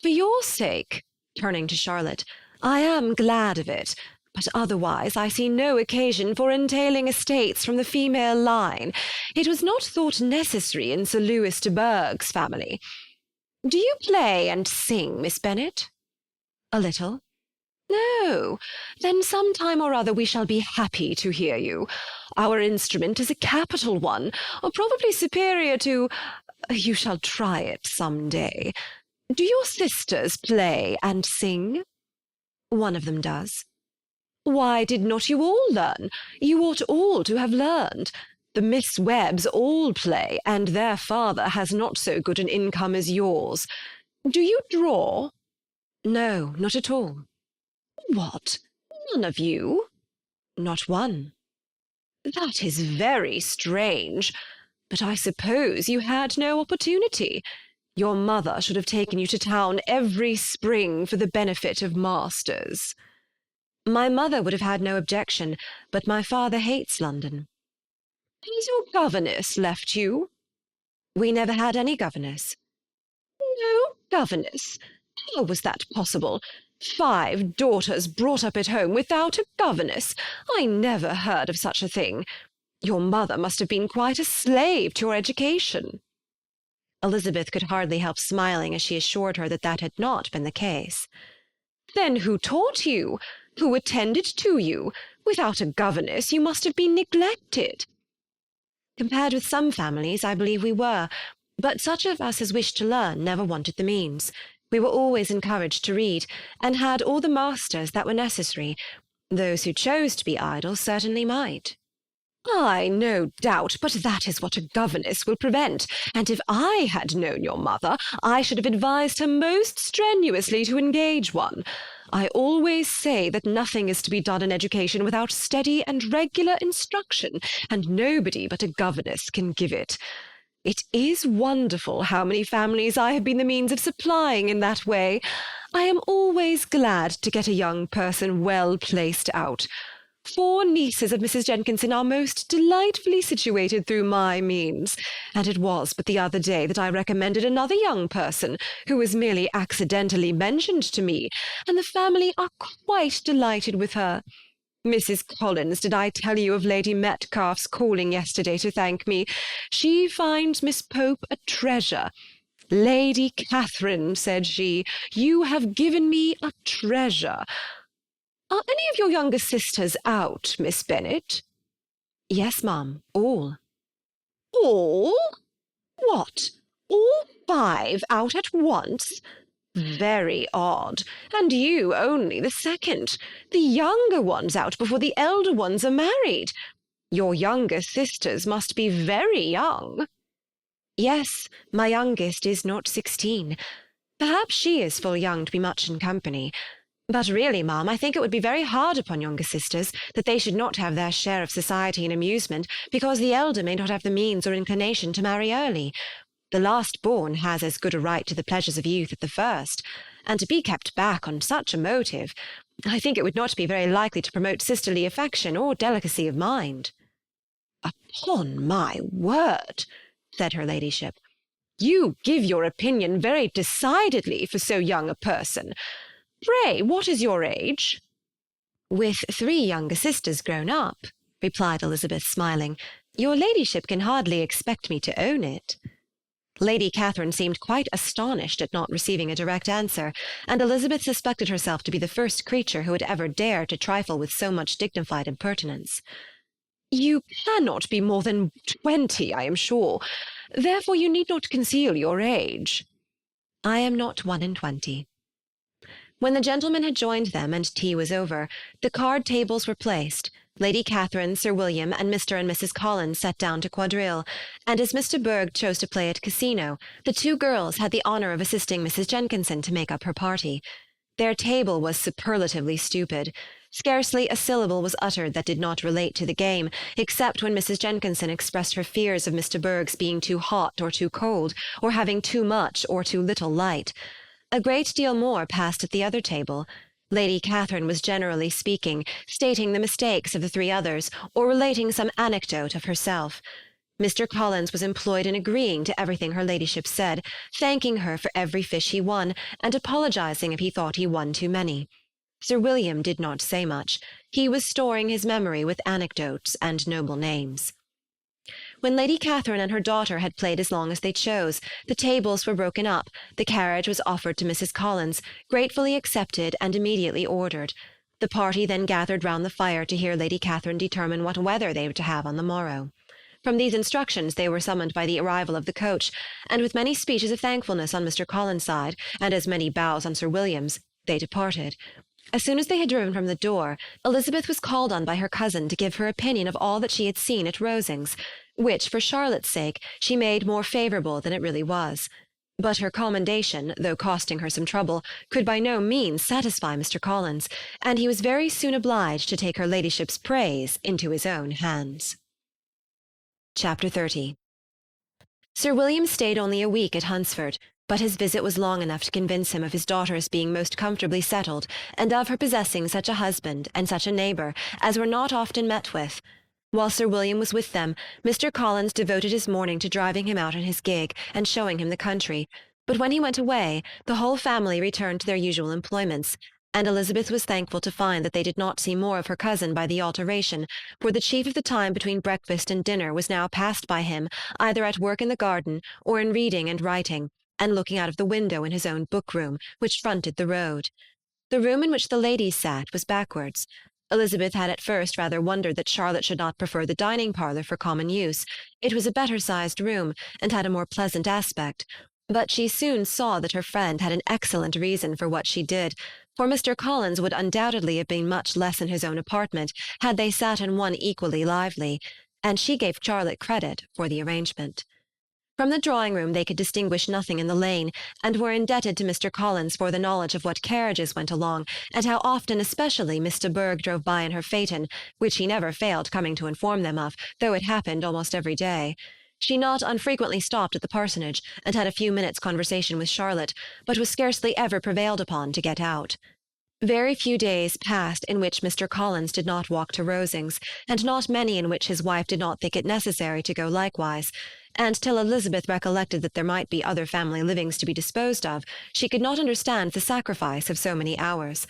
For your sake," turning to Charlotte, "I am glad of it. But otherwise I see no occasion for entailing estates from the female line. It was not thought necessary in Sir Lewis de Bourgh's family. Do you play and sing, Miss Bennet?" "A little." "No. Then some time or other we shall be happy to hear you. Our instrument is a capital one, probably superior to— You shall try it some day. Do your sisters play and sing?" "One of them does." "Why did not you all learn? You ought all to have learned. The Miss Webbs all play, and their father has not so good an income as yours. Do you draw?" "No, not at all." "What? None of you?" "Not one." "That is very strange. But I suppose you had no opportunity. Your mother should have taken you to town every spring for the benefit of masters." "My mother would have had no objection, but my father hates London." "Has your governess left you?" "We never had any governess." "No governess? How was that possible? 5 daughters brought up at home without a governess? I never heard of such a thing. Your mother must have been quite a slave to your education." Elizabeth could hardly help smiling as she assured her that that had not been the case. "Then who taught you? Who attended to you? Without a governess you must have been neglected." "Compared with some families, I believe we were, but such of us as wished to learn never wanted the means. We were always encouraged to read, and had all the masters that were necessary. Those who chose to be idle certainly might." "Ay, no doubt, but that is what a governess will prevent, and if I had known your mother, I should have advised her most strenuously to engage one. I always say that nothing is to be done in education without steady and regular instruction, and nobody but a governess can give it. It is wonderful how many families I have been the means of supplying in that way. I am always glad to get a young person well placed out. 4 nieces of Mrs. Jenkinson are most delightfully situated through my means, and it was but the other day that I recommended another young person, who was merely accidentally mentioned to me, and the family are quite delighted with her. Mrs. Collins, did I tell you of Lady Metcalfe's calling yesterday to thank me? She finds Miss Pope a treasure. 'Lady Catherine,' said she, 'you have given me a treasure.' Are any of your younger sisters out, Miss Bennet?" "Yes, ma'am, all." "All? What, all 5 out at once? Very odd. And you only the second. The younger ones out before the elder ones are married. Your younger sisters must be very young." "Yes, my youngest is not 16. Perhaps she is full young to be much in company. But really, ma'am, I think it would be very hard upon younger sisters that they should not have their share of society and amusement, because the elder may not have the means or inclination to marry early. The last-born has as good a right to the pleasures of youth as the first, and to be kept back on such a motive, I think it would not be very likely to promote sisterly affection or delicacy of mind." "Upon my word," said her ladyship, "you give your opinion very decidedly for so young a person. Pray, what is your age?" "With 3 younger sisters grown up," replied Elizabeth, smiling, "your ladyship can hardly expect me to own it." Lady Catherine seemed quite astonished at not receiving a direct answer, and Elizabeth suspected herself to be the first creature who had ever dared to trifle with so much dignified impertinence. "You cannot be more than 20, I am sure. Therefore you need not conceal your age." "I am not 21." When the gentlemen had joined them and tea was over, the card tables were placed. Lady Catherine, Sir William, and Mr. and Mrs. Collins sat down to quadrille, and as Mr. Berg chose to play at casino, the 2 girls had the honour of assisting Mrs. Jenkinson to make up her party. Their table was superlatively stupid. Scarcely a syllable was uttered that did not relate to the game, except when Mrs. Jenkinson expressed her fears of Mr. Berg's being too hot or too cold, or having too much or too little light. A great deal more passed at the other table. Lady Catherine was generally speaking, stating the mistakes of the 3 others, or relating some anecdote of herself. Mr. Collins was employed in agreeing to everything her ladyship said, thanking her for every fish he won, and apologizing if he thought he won too many. Sir William did not say much. He was storing his memory with anecdotes and noble names. When Lady Catherine and her daughter had played as long as they chose, the tables were broken up, the carriage was offered to Mrs. Collins, gratefully accepted and immediately ordered. The party then gathered round the fire to hear Lady Catherine determine what weather they were to have on the morrow. From these instructions they were summoned by the arrival of the coach, and with many speeches of thankfulness on Mr. Collins' side, and as many bows on Sir William's, they departed. As soon as they had driven from the door, Elizabeth was called on by her cousin to give her opinion of all that she had seen at Rosings, which, for Charlotte's sake, she made more favourable than it really was. But her commendation, though costing her some trouble, could by no means satisfy Mr. Collins, and he was very soon obliged to take her ladyship's praise into his own hands. Chapter 30. Sir William stayed only a week at Hunsford, but his visit was long enough to convince him of his daughter's being most comfortably settled, and of her possessing such a husband and such a neighbour as were not often met with. While Sir William was with them, Mr. Collins devoted his morning to driving him out in his gig and showing him the country, but when he went away, the whole family returned to their usual employments, and Elizabeth was thankful to find that they did not see more of her cousin by the alteration, for the chief of the time between breakfast and dinner was now passed by him either at work in the garden or in reading and writing, and looking out of the window in his own book-room, which fronted the road. The room in which the ladies sat was backwards. Elizabeth had at first rather wondered that Charlotte should not prefer the dining-parlour for common use. It was a better-sized room, and had a more pleasant aspect, but she soon saw that her friend had an excellent reason for what she did, for Mr. Collins would undoubtedly have been much less in his own apartment had they sat in one equally lively, and she gave Charlotte credit for the arrangement. From the drawing-room they could distinguish nothing in the lane, and were indebted to Mr. Collins for the knowledge of what carriages went along, and how often especially Miss de Bourgh drove by in her phaeton, which he never failed coming to inform them of, though it happened almost every day. She not unfrequently stopped at the parsonage, and had a few minutes' conversation with Charlotte, but was scarcely ever prevailed upon to get out. Very few days passed in which Mr. Collins did not walk to Rosings, and not many in which his wife did not think it necessary to go likewise, and till Elizabeth recollected that there might be other family livings to be disposed of, she could not understand the sacrifice of so many hours.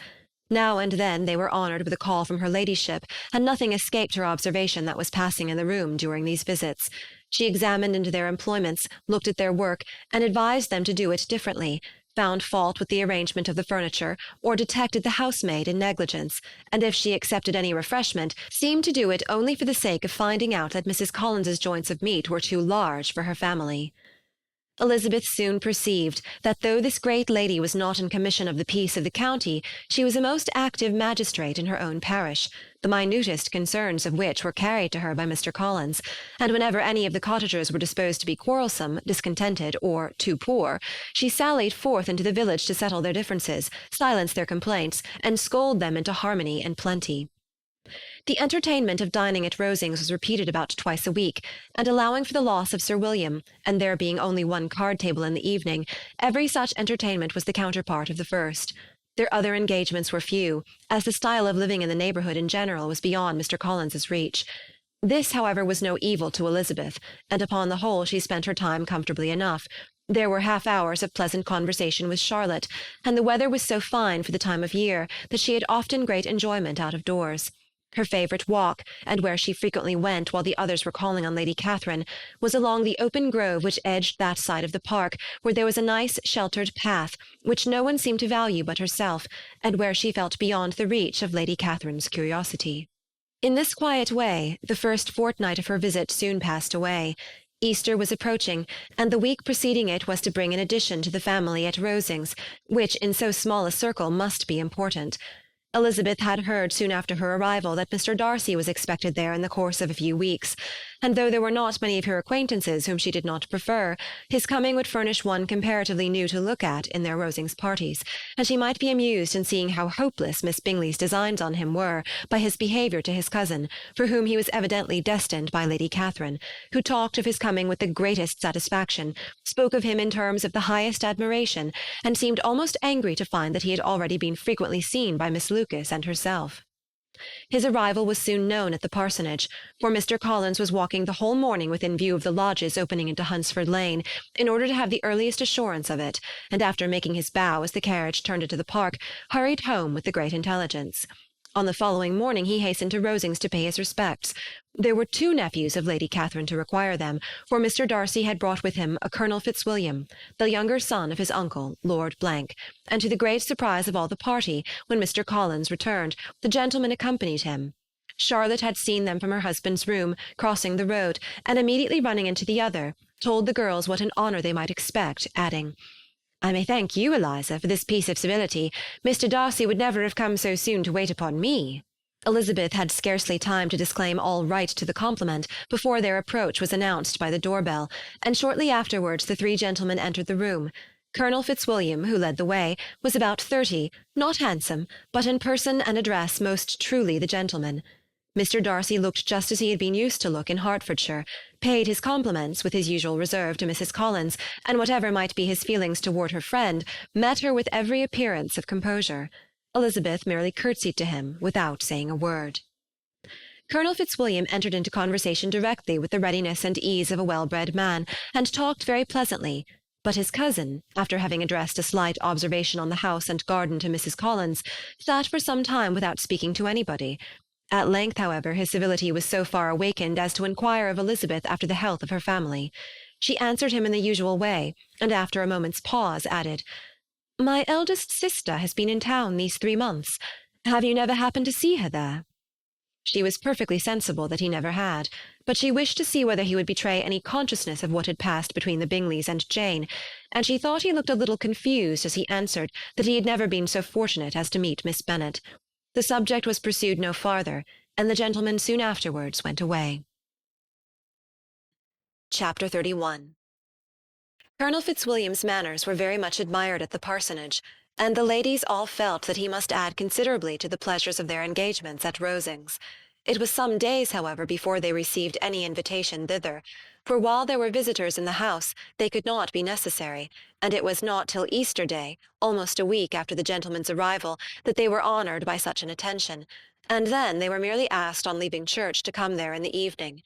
Now and then they were honoured with a call from her ladyship, and nothing escaped her observation that was passing in the room during these visits. She examined into their employments, looked at their work, and advised them to do it differently, found fault with the arrangement of the furniture, or detected the housemaid in negligence, and if she accepted any refreshment, seemed to do it only for the sake of finding out that Mrs. Collins's joints of meat were too large for her family. Elizabeth soon perceived that though this great lady was not in commission of the peace of the county, she was a most active magistrate in her own parish, the minutest concerns of which were carried to her by Mr. Collins, and whenever any of the cottagers were disposed to be quarrelsome, discontented, or too poor, she sallied forth into the village to settle their differences, silence their complaints, and scold them into harmony and plenty. The entertainment of dining at Rosings was repeated about twice a week, and allowing for the loss of Sir William, and there being only one card-table in the evening, every such entertainment was the counterpart of the first. Their other engagements were few, as the style of living in the neighbourhood in general was beyond Mr. Collins's reach. This, however, was no evil to Elizabeth, and upon the whole she spent her time comfortably enough, There were half-hours of pleasant conversation with Charlotte, and the weather was so fine for the time of year that she had often great enjoyment out of doors. Her favourite walk, and where she frequently went while the others were calling on Lady Catherine, was along the open grove which edged that side of the park, where there was a nice sheltered path, which no one seemed to value but herself, and where she felt beyond the reach of Lady Catherine's curiosity. In this quiet way, the first fortnight of her visit soon passed away. Easter was approaching, and the week preceding it was to bring an addition to the family at Rosings, which in so small a circle must be important. Elizabeth had heard soon after her arrival that Mr. Darcy was expected there in the course of a few weeks, and though there were not many of her acquaintances whom she did not prefer, his coming would furnish one comparatively new to look at in their Rosings parties, and she might be amused in seeing how hopeless Miss Bingley's designs on him were by his behaviour to his cousin, for whom he was evidently destined by Lady Catherine, who talked of his coming with the greatest satisfaction, spoke of him in terms of the highest admiration, and seemed almost angry to find that he had already been frequently seen by Miss Lucas and herself. His arrival was soon known at the parsonage, for Mr. Collins was walking the whole morning within view of the lodges opening into Hunsford Lane, in order to have the earliest assurance of it, and after making his bow as the carriage turned into the park, hurried home with the great intelligence. On the following morning he hastened to Rosings to pay his respects. There were 2 nephews of Lady Catherine to require them, for Mr. Darcy had brought with him a Colonel Fitzwilliam, the younger son of his uncle, Lord Blank, and to the great surprise of all the party, when Mr. Collins returned, the gentleman accompanied him. Charlotte had seen them from her husband's room, crossing the road, and immediately running into the other, told the girls what an honour they might expect, adding, "I may thank you, Eliza, for this piece of civility. Mr. Darcy would never have come so soon to wait upon me." Elizabeth had scarcely time to disclaim all right to the compliment before their approach was announced by the door-bell, and shortly afterwards the 3 gentlemen entered the room. Colonel Fitzwilliam, who led the way, was about 30, not handsome, but in person and address most truly the gentleman. Mr. Darcy looked just as he had been used to look in Hertfordshire, paid his compliments with his usual reserve to Mrs. Collins, and whatever might be his feelings toward her friend, met her with every appearance of composure. Elizabeth merely curtsied to him without saying a word. Colonel Fitzwilliam entered into conversation directly with the readiness and ease of a well-bred man, and talked very pleasantly, but his cousin, after having addressed a slight observation on the house and garden to Mrs. Collins, sat for some time without speaking to anybody. At length, however, his civility was so far awakened as to inquire of Elizabeth after the health of her family. She answered him in the usual way, and after a moment's pause added, "My eldest sister has been in town these 3 months. Have you never happened to see her there?" She was perfectly sensible that he never had, but she wished to see whether he would betray any consciousness of what had passed between the Bingleys and Jane, and she thought he looked a little confused as he answered that he had never been so fortunate as to meet Miss Bennet. The subject was pursued no farther, and the gentlemen soon afterwards went away. Chapter 31. Colonel Fitzwilliam's manners were very much admired at the parsonage, and the ladies all felt that he must add considerably to the pleasures of their engagements at Rosings. It was some days, however, before they received any invitation thither, for while there were visitors in the house, they could not be necessary, and it was not till Easter Day, almost a week after the gentlemen's arrival, that they were honoured by such an attention, and then they were merely asked on leaving church to come there in the evening.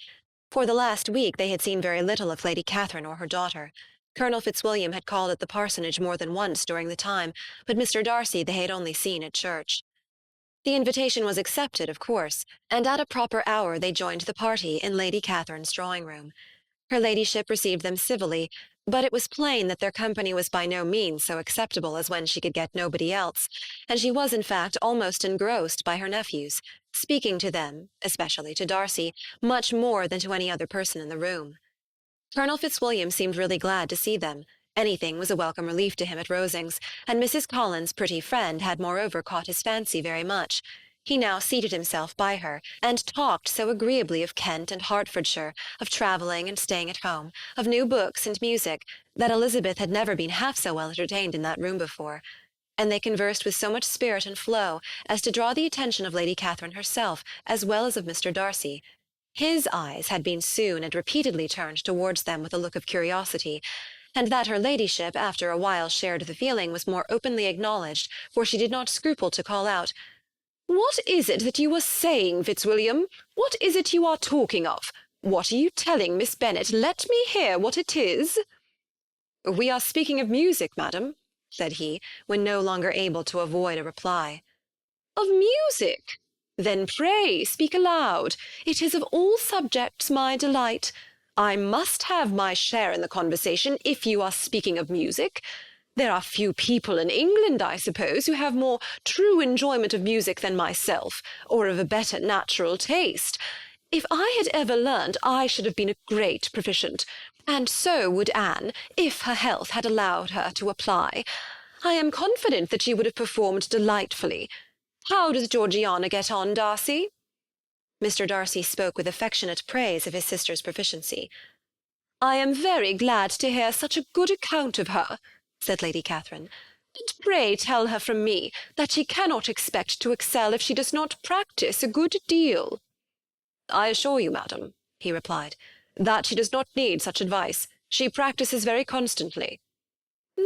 For the last week they had seen very little of Lady Catherine or her daughter. Colonel Fitzwilliam had called at the parsonage more than once during the time, but Mr. Darcy they had only seen at church. The invitation was accepted, of course, and at a proper hour they joined the party in Lady Catherine's drawing-room. Her ladyship received them civilly, but it was plain that their company was by no means so acceptable as when she could get nobody else, and she was in fact almost engrossed by her nephews, speaking to them, especially to Darcy, much more than to any other person in the room. Colonel Fitzwilliam seemed really glad to see them. Anything was a welcome relief to him at Rosings, and Mrs. Collins' pretty friend had moreover caught his fancy very much. He now seated himself by her, and talked so agreeably of Kent and Hertfordshire, of travelling and staying at home, of new books and music, that Elizabeth had never been half so well entertained in that room before. And they conversed with so much spirit and flow as to draw the attention of Lady Catherine herself, as well as of Mr. Darcy. His eyes had been soon and repeatedly turned towards them with a look of curiosity, and that her ladyship after a while shared the feeling was more openly acknowledged, for she did not scruple to call out, "What is it that you are saying, Fitzwilliam? What is it you are talking of? What are you telling Miss Bennet? Let me hear what it is." We are speaking of music, madam, said he, when no longer able to avoid a reply. Of music? Then pray speak aloud. It is of all subjects my delight. I must have my share in the conversation if you are speaking of music. There are few people in England, I suppose, who have more true enjoyment of music than myself, or of a better natural taste. If I had ever learned, I should have been a great proficient, and so would Anne, if her health had allowed her to apply. I am confident that she would have performed delightfully. How does Georgiana get on, Darcy? Mr. Darcy spoke with affectionate praise of his sister's proficiency. I am very glad to hear such a good account of her, said Lady Catherine. And pray tell her from me that she cannot expect to excel if she does not practice a good deal. I assure you, madam, he replied, that she does not need such advice. She practices very constantly.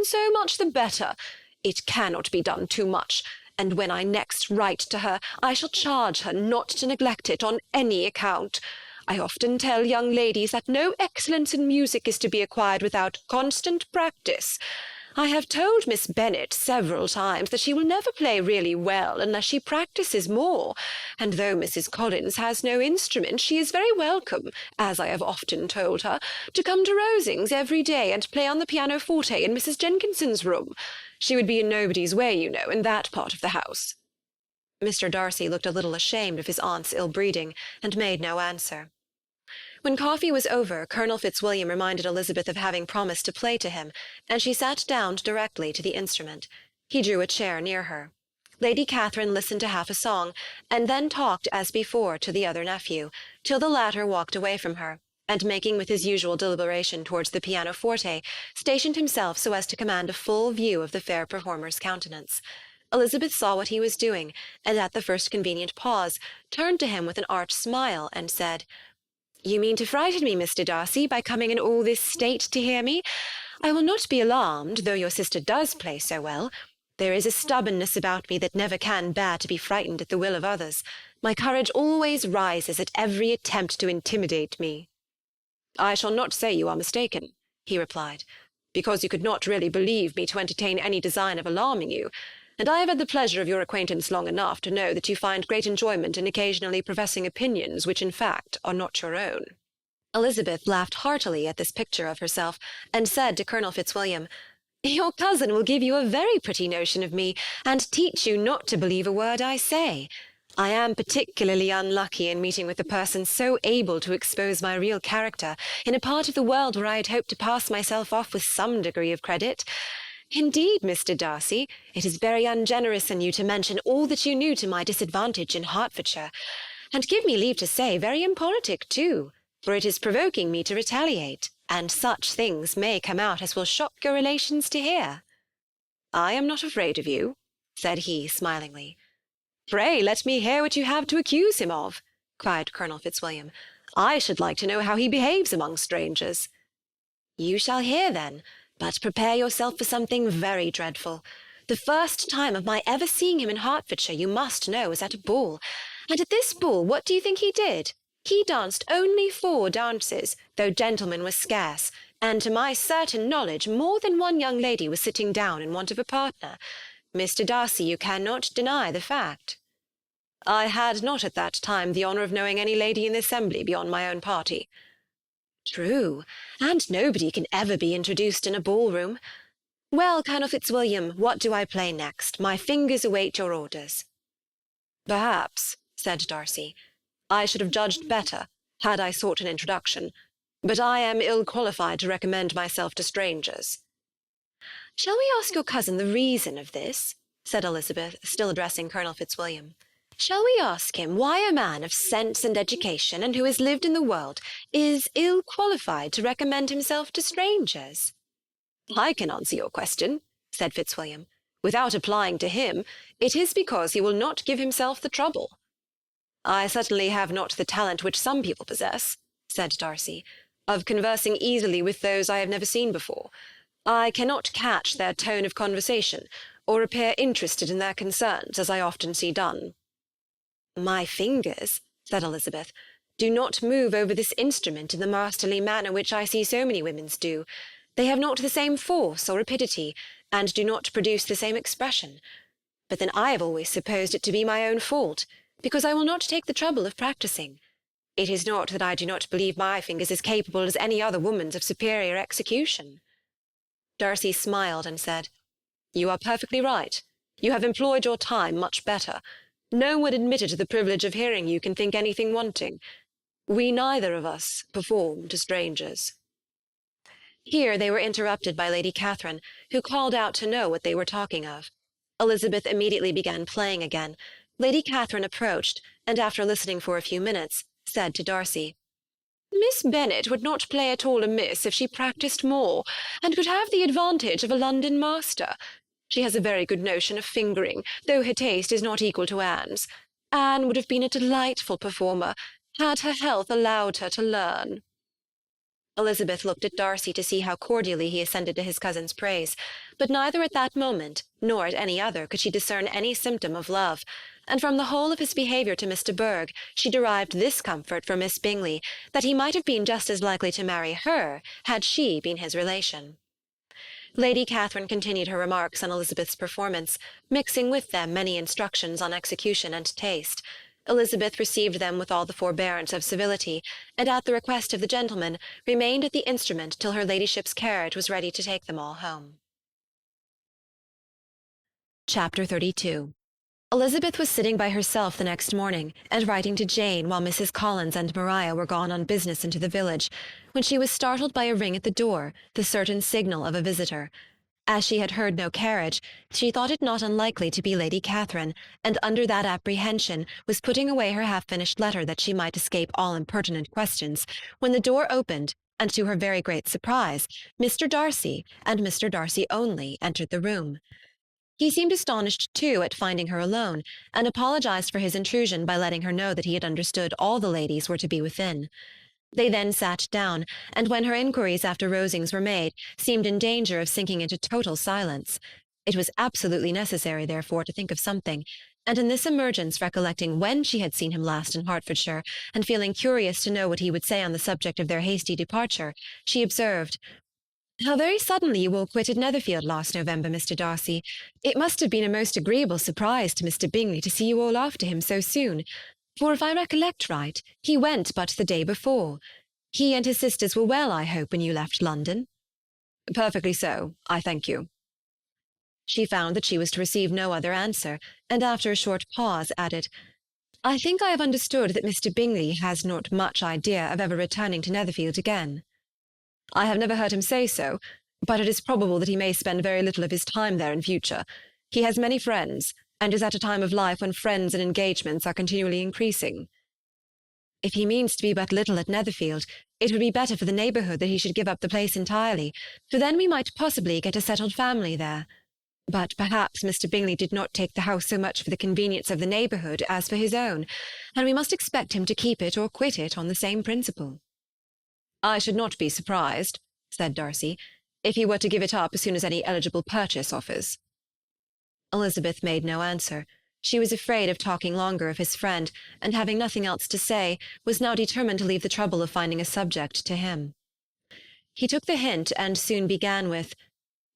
So much the better. It cannot be done too much, and when I next write to her, I shall charge her not to neglect it on any account. I often tell young ladies that no excellence in music is to be acquired without constant practice. I have told Miss Bennet several times that she will never play really well unless she practices more, and though Mrs. Collins has no instrument, she is very welcome, as I have often told her, to come to Rosings every day and play on the pianoforte in Mrs. Jenkinson's room. She would be in nobody's way, you know, in that part of the house. Mr. Darcy looked a little ashamed of his aunt's ill-breeding, and made no answer. When coffee was over, Colonel Fitzwilliam reminded Elizabeth of having promised to play to him, and she sat down directly to the instrument. He drew a chair near her. Lady Catherine listened to half a song, and then talked as before to the other nephew, till the latter walked away from her, and making with his usual deliberation towards the pianoforte, stationed himself so as to command a full view of the fair performer's countenance. Elizabeth saw what he was doing, and at the first convenient pause, turned to him with an arch smile, and said, You mean to frighten me, Mr. Darcy, by coming in all this state to hear me? I will not be alarmed, though your sister does play so well. There is a stubbornness about me that never can bear to be frightened at the will of others. My courage always rises at every attempt to intimidate me. I shall not say you are mistaken, he replied, because you could not really believe me to entertain any design of alarming you, and I have had the pleasure of your acquaintance long enough to know that you find great enjoyment in occasionally professing opinions which in fact are not your own. Elizabeth laughed heartily at this picture of herself, and said to Colonel Fitzwilliam, Your cousin will give you a very pretty notion of me, and teach you not to believe a word I say. I am particularly unlucky in meeting with a person so able to expose my real character in a part of the world where I had hoped to pass myself off with some degree of credit. Indeed, Mr. Darcy, it is very ungenerous in you to mention all that you knew to my disadvantage in Hertfordshire, and give me leave to say very impolitic too, for it is provoking me to retaliate, and such things may come out as will shock your relations to hear. I am not afraid of you, said he smilingly. Pray let me hear what you have to accuse him of, cried Colonel Fitzwilliam. I should like to know how he behaves among strangers. You shall hear then, but prepare yourself for something very dreadful. The first time of my ever seeing him in Hertfordshire, you must know, was at a ball, and at this ball what do you think he did? He danced only 4 dances, though gentlemen were scarce, and to my certain knowledge more than one young lady was sitting down in want of a partner. Mr. Darcy, you cannot deny the fact. I had not at that time the honour of knowing any lady in the assembly beyond my own party. True, and nobody can ever be introduced in a ballroom. Well, Colonel Fitzwilliam, what do I play next? My fingers await your orders. Perhaps, said Darcy, I should have judged better had I sought an introduction, but I am ill qualified to recommend myself to strangers. Shall we ask your cousin the reason of this? Said Elizabeth, still addressing Colonel Fitzwilliam. Shall we ask him why a man of sense and education, and who has lived in the world, is ill qualified to recommend himself to strangers? I can answer your question, said Fitzwilliam. Without applying to him, it is because he will not give himself the trouble. I certainly have not the talent which some people possess, said Darcy, of conversing easily with those I have never seen before. I cannot catch their tone of conversation, or appear interested in their concerns, as I often see done. My fingers, said Elizabeth, do not move over this instrument in the masterly manner which I see so many women's do. They have not the same force or rapidity, and do not produce the same expression. But then I have always supposed it to be my own fault, because I will not take the trouble of practising. It is not that I do not believe my fingers as capable as any other woman's of superior execution. Darcy smiled and said, "You are perfectly right. You have employed your time much better. No one admitted to the privilege of hearing you can think anything wanting. We neither of us perform to strangers." Here they were interrupted by Lady Catherine, who called out to know what they were talking of. Elizabeth immediately began playing again. Lady Catherine approached, and after listening for a few minutes, said to Darcy, "Miss Bennet would not play at all amiss if she practised more, and could have the advantage of a London master. She has a very good notion of fingering, though her taste is not equal to Anne's. Anne would have been a delightful performer, had her health allowed her to learn." Elizabeth looked at Darcy to see how cordially he assented to his cousin's praise, but neither at that moment, nor at any other, could she discern any symptom of love, and from the whole of his behaviour to Mr. Berg she derived this comfort for Miss Bingley, that he might have been just as likely to marry her had she been his relation. Lady Catherine continued her remarks on Elizabeth's performance, mixing with them many instructions on execution and taste. Elizabeth received them with all the forbearance of civility, and at the request of the gentleman remained at the instrument till her ladyship's carriage was ready to take them all home. Chapter 32. Elizabeth was sitting by herself the next morning, and writing to Jane while Mrs. Collins and Maria were gone on business into the village, when she was startled by a ring at the door, the certain signal of a visitor. As she had heard no carriage, she thought it not unlikely to be Lady Catherine, and under that apprehension was putting away her half-finished letter that she might escape all impertinent questions, when the door opened, and to her very great surprise, Mr. Darcy, and Mr. Darcy only, entered the room. He seemed astonished, too, at finding her alone, and apologized for his intrusion by letting her know that he had understood all the ladies were to be within. They then sat down, and when her inquiries after Rosings were made, seemed in danger of sinking into total silence. It was absolutely necessary, therefore, to think of something, and in this emergence, recollecting when she had seen him last in Hertfordshire, and feeling curious to know what he would say on the subject of their hasty departure, she observed, "How very suddenly you all quitted Netherfield last November, Mr. Darcy. It must have been a most agreeable surprise to Mr. Bingley to see you all after him so soon. For if I recollect right, he went but the day before. He and his sisters were well, I hope, when you left London?" "Perfectly so, I thank you." She found that she was to receive no other answer, and after a short pause added, "I think I have understood that Mr. Bingley has not much idea of ever returning to Netherfield again." "I have never heard him say so, but it is probable that he may spend very little of his time there in future. He has many friends, and is at a time of life when friends and engagements are continually increasing." "If he means to be but little at Netherfield, it would be better for the neighbourhood that he should give up the place entirely, for then we might possibly get a settled family there. But perhaps Mr. Bingley did not take the house so much for the convenience of the neighbourhood as for his own, and we must expect him to keep it or quit it on the same principle." "I should not be surprised," said Darcy, "if he were to give it up as soon as any eligible purchase offers." Elizabeth made no answer. She was afraid of talking longer of his friend, and having nothing else to say, was now determined to leave the trouble of finding a subject to him. He took the hint, and soon began with,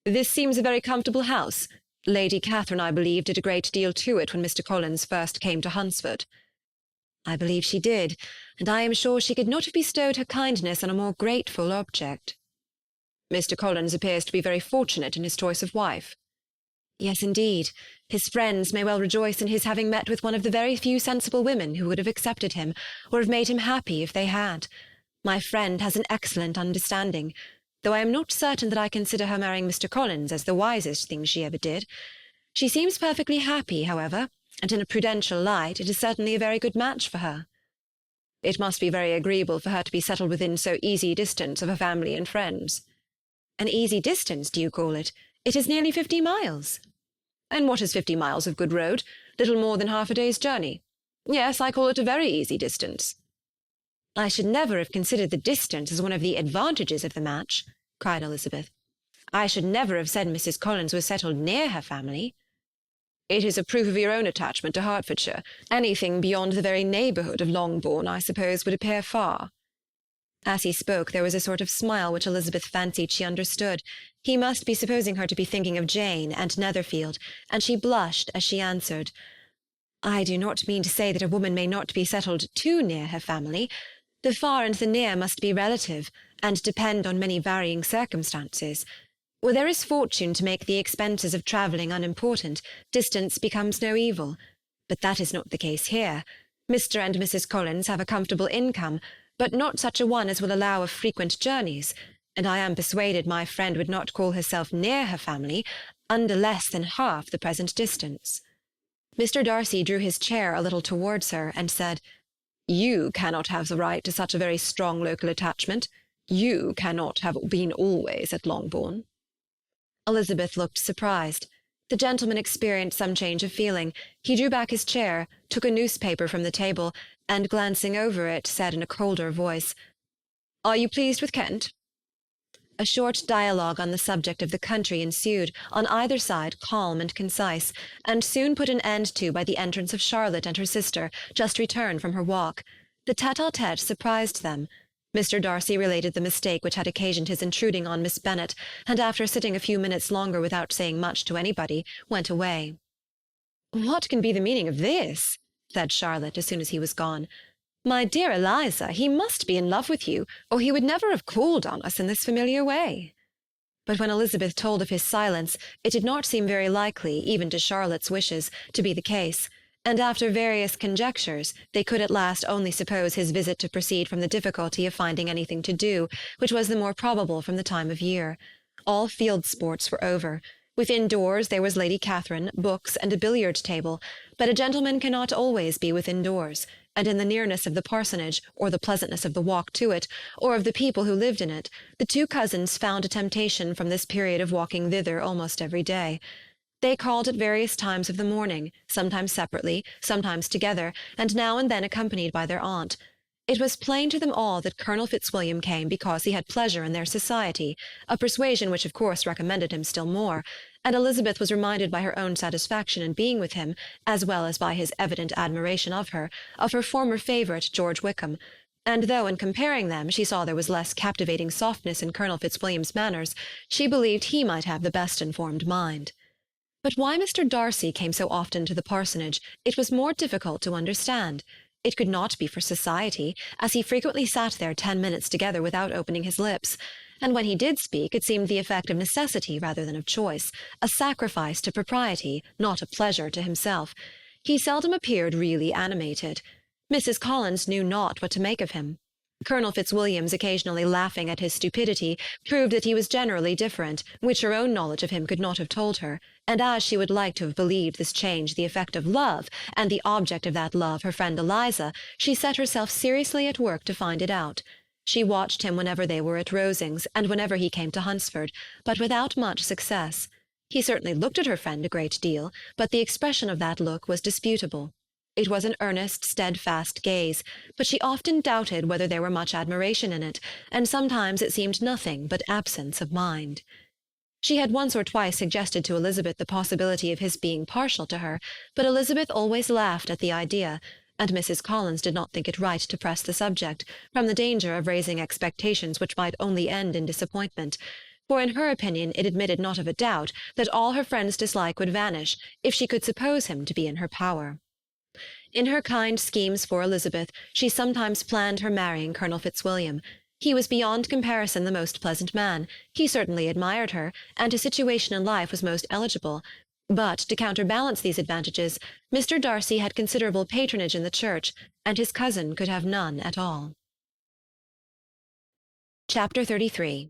"This seems a very comfortable house. Lady Catherine, I believe, did a great deal to it when Mr. Collins first came to Hunsford." "I believe she did, and I am sure she could not have bestowed her kindness on a more grateful object." "Mr. Collins appears to be very fortunate in his choice of wife." "Yes, indeed. His friends may well rejoice in his having met with one of the very few sensible women who would have accepted him, or have made him happy if they had. My friend has an excellent understanding, though I am not certain that I consider her marrying Mr. Collins as the wisest thing she ever did. She seems perfectly happy, however, and in a prudential light it is certainly a very good match for her." "It must be very agreeable for her to be settled within so easy distance of her family and friends." "An easy distance, do you call it? It is nearly 50 miles. "And what is 50 miles of good road? Little more than half a day's journey. Yes, I call it a very easy distance." "I should never have considered the distance as one of the advantages of the match," cried Elizabeth. "I should never have said Mrs. Collins was settled near her family." "It is a proof of your own attachment to Hertfordshire. Anything beyond the very neighbourhood of Longbourn, I suppose, would appear far." As he spoke, there was a sort of smile which Elizabeth fancied she understood. He must be supposing her to be thinking of Jane and Netherfield, and she blushed as she answered, "I do not mean to say that a woman may not be settled too near her family. The far and the near must be relative, and depend on many varying circumstances. Where there is fortune to make the expenses of travelling unimportant, distance becomes no evil. But that is not the case here. Mr. and Mrs. Collins have a comfortable income, but not such a one as will allow of frequent journeys, and I am persuaded my friend would not call herself near her family under less than half the present distance." Mr. Darcy drew his chair a little towards her, and said, "You cannot have the right to such a very strong local attachment. You cannot have been always at Longbourn." Elizabeth looked surprised. The gentleman experienced some change of feeling. He drew back his chair, took a newspaper from the table, and glancing over it, said in a colder voice, "Are you pleased with Kent?" A short dialogue on the subject of the country ensued, on either side calm and concise, and soon put an end to by the entrance of Charlotte and her sister, just returned from her walk. The tête-à-tête surprised them. Mr. Darcy related the mistake which had occasioned his intruding on Miss Bennet, and after sitting a few minutes longer without saying much to anybody, went away. "What can be the meaning of this?" said Charlotte, as soon as he was gone. "My dear Eliza, he must be in love with you, or he would never have called on us in this familiar way." But when Elizabeth told of his silence, it did not seem very likely, even to Charlotte's wishes, to be the case, and after various conjectures, they could at last only suppose his visit to proceed from the difficulty of finding anything to do, which was the more probable from the time of year. All field sports were over. Within doors there was Lady Catherine, books, and a billiard table, but a gentleman cannot always be within doors, and in the nearness of the parsonage, or the pleasantness of the walk to it, or of the people who lived in it, the two cousins found a temptation from this period of walking thither almost every day. They called at various times of the morning, sometimes separately, sometimes together, and now and then accompanied by their aunt. It was plain to them all that Colonel Fitzwilliam came because he had pleasure in their society, a persuasion which of course recommended him still more, and Elizabeth was reminded by her own satisfaction in being with him, as well as by his evident admiration of her former favourite George Wickham, and though in comparing them she saw there was less captivating softness in Colonel Fitzwilliam's manners, she believed he might have the best informed mind. But why Mr. Darcy came so often to the parsonage, it was more difficult to understand. It could not be for society, as he frequently sat there 10 minutes together without opening his lips, and when he did speak it seemed the effect of necessity rather than of choice, a sacrifice to propriety, not a pleasure to himself. He seldom appeared really animated. Mrs. Collins knew not what to make of him. Colonel Fitzwilliam's occasionally laughing at his stupidity proved that he was generally different, which her own knowledge of him could not have told her, and as she would like to have believed this change the effect of love, and the object of that love her friend Eliza, she set herself seriously at work to find it out. She watched him whenever they were at Rosings, and whenever he came to Hunsford, but without much success. He certainly looked at her friend a great deal, but the expression of that look was disputable. It was an earnest, steadfast gaze, but she often doubted whether there were much admiration in it, and sometimes it seemed nothing but absence of mind. She had once or twice suggested to Elizabeth the possibility of his being partial to her, but Elizabeth always laughed at the idea, and Mrs. Collins did not think it right to press the subject, from the danger of raising expectations which might only end in disappointment, for in her opinion it admitted not of a doubt that all her friend's dislike would vanish if she could suppose him to be in her power. In her kind schemes for Elizabeth, she sometimes planned her marrying Colonel Fitzwilliam. He was beyond comparison the most pleasant man. He certainly admired her, and his situation in life was most eligible. But, to counterbalance these advantages, Mr. Darcy had considerable patronage in the church, and his cousin could have none at all. Chapter 33.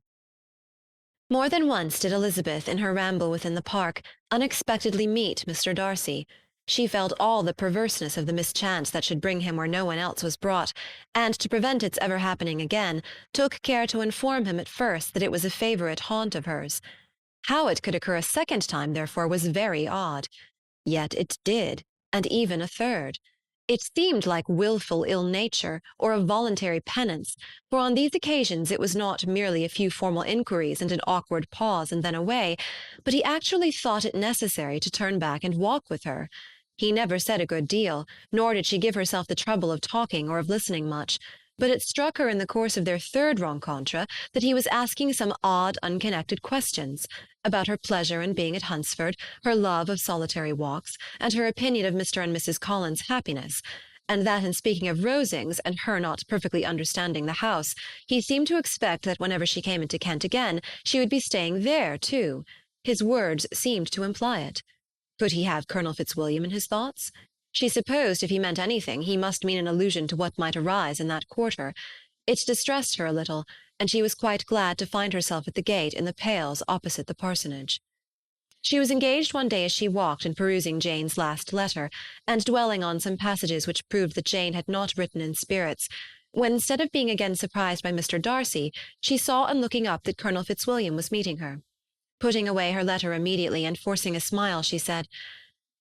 More than once did Elizabeth, in her ramble within the park, unexpectedly meet Mr. Darcy. She felt all the perverseness of the mischance that should bring him where no one else was brought, and to prevent its ever happening again, took care to inform him at first that it was a favourite haunt of hers. How it could occur a second time, therefore, was very odd. Yet it did, and even a third. It seemed like wilful ill-nature, or a voluntary penance, for on these occasions it was not merely a few formal inquiries and an awkward pause and then away, but he actually thought it necessary to turn back and walk with her. He never said a good deal, nor did she give herself the trouble of talking or of listening much, but it struck her in the course of their third rencontre that he was asking some odd, unconnected questions about her pleasure in being at Hunsford, her love of solitary walks, and her opinion of Mr. and Mrs. Collins's happiness, and that in speaking of Rosings, and her not perfectly understanding the house, he seemed to expect that whenever she came into Kent again, she would be staying there too. His words seemed to imply it. Could he have Colonel Fitzwilliam in his thoughts? She supposed if he meant anything, he must mean an allusion to what might arise in that quarter. It distressed her a little, and she was quite glad to find herself at the gate in the pales opposite the parsonage. She was engaged one day as she walked in perusing Jane's last letter, and dwelling on some passages which proved that Jane had not written in spirits, when instead of being again surprised by Mr. Darcy, she saw on looking up that Colonel Fitzwilliam was meeting her. Putting away her letter immediately and forcing a smile, she said,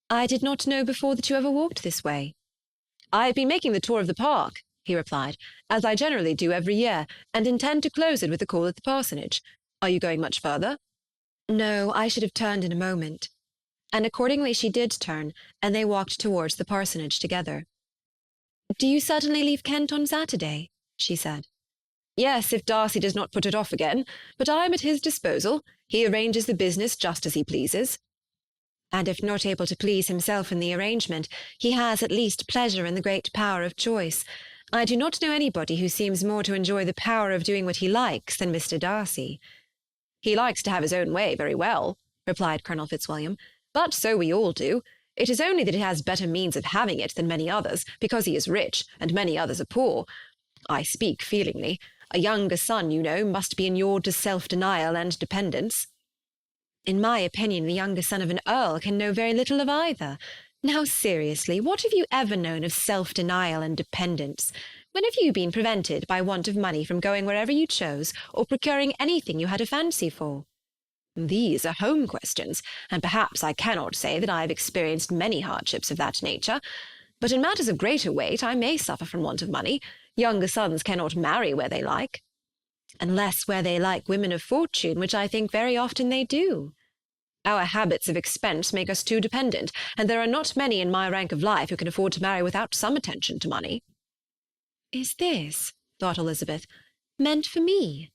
"I did not know before that you ever walked this way." "I have been making the tour of the park," he replied, "as I generally do every year, and intend to close it with a call at the parsonage. Are you going much further?" "No, I should have turned in a moment." And accordingly she did turn, and they walked towards the parsonage together. "Do you certainly leave Kent on Saturday?" she said. "Yes, if Darcy does not put it off again, but I am at his disposal. He arranges the business just as he pleases." "And if not able to please himself in the arrangement, he has at least pleasure in the great power of choice. I do not know anybody who seems more to enjoy the power of doing what he likes than Mr. Darcy." "He likes to have his own way very well," replied Colonel Fitzwilliam, "but so we all do. It is only that he has better means of having it than many others, because he is rich, and many others are poor. I speak feelingly. A younger son, you know, must be inured to self-denial and dependence." "In my opinion, the younger son of an earl can know very little of either. Now, seriously, what have you ever known of self-denial and dependence? When have you been prevented by want of money from going wherever you chose, or procuring anything you had a fancy for?" "These are home questions, and perhaps I cannot say that I have experienced many hardships of that nature. But in matters of greater weight I may suffer from want of money. Younger sons cannot marry where they like." "Unless where they like women of fortune, which I think very often they do." "Our habits of expense make us too dependent, and there are not many in my rank of life who can afford to marry without some attention to money." "Is this," thought Elizabeth, "meant for me?"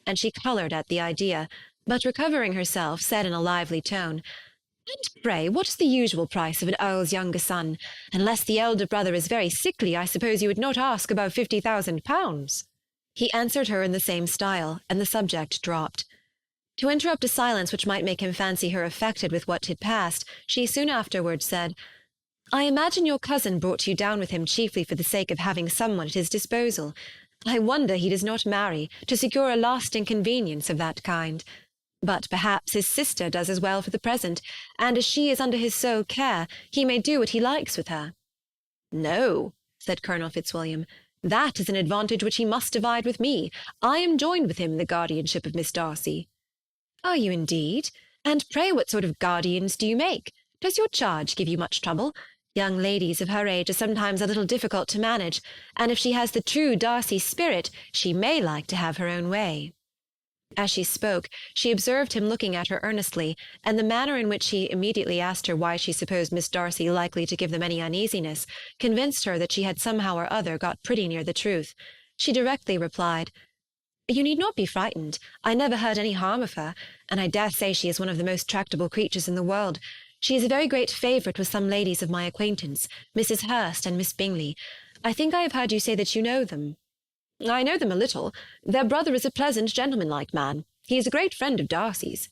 And she coloured at the idea, but recovering herself, said in a lively tone, "And pray, what is the usual price of an earl's younger son? Unless the elder brother is very sickly, I suppose you would not ask above £50,000. He answered her in the same style, and the subject dropped. To interrupt a silence which might make him fancy her affected with what had passed, she soon afterwards said, "I imagine your cousin brought you down with him chiefly for the sake of having someone at his disposal. I wonder he does not marry, to secure a lasting convenience of that kind. But perhaps his sister does as well for the present, and as she is under his sole care, he may do what he likes with her." "No," said Colonel Fitzwilliam, "that is an advantage which he must divide with me. I am joined with him in the guardianship of Miss Darcy." "Are you indeed? And pray what sort of guardians do you make? Does your charge give you much trouble? Young ladies of her age are sometimes a little difficult to manage, and if she has the true Darcy spirit, she may like to have her own way." As she spoke, she observed him looking at her earnestly, and the manner in which he immediately asked her why she supposed Miss Darcy likely to give them any uneasiness convinced her that she had somehow or other got pretty near the truth. She directly replied, "You need not be frightened. I never heard any harm of her, and I dare say she is one of the most tractable creatures in the world. She is a very great favourite with some ladies of my acquaintance, Mrs. Hurst and Miss Bingley. I think I have heard you say that you know them." "I know them a little. Their brother is a pleasant, gentlemanlike man. He is a great friend of Darcy's."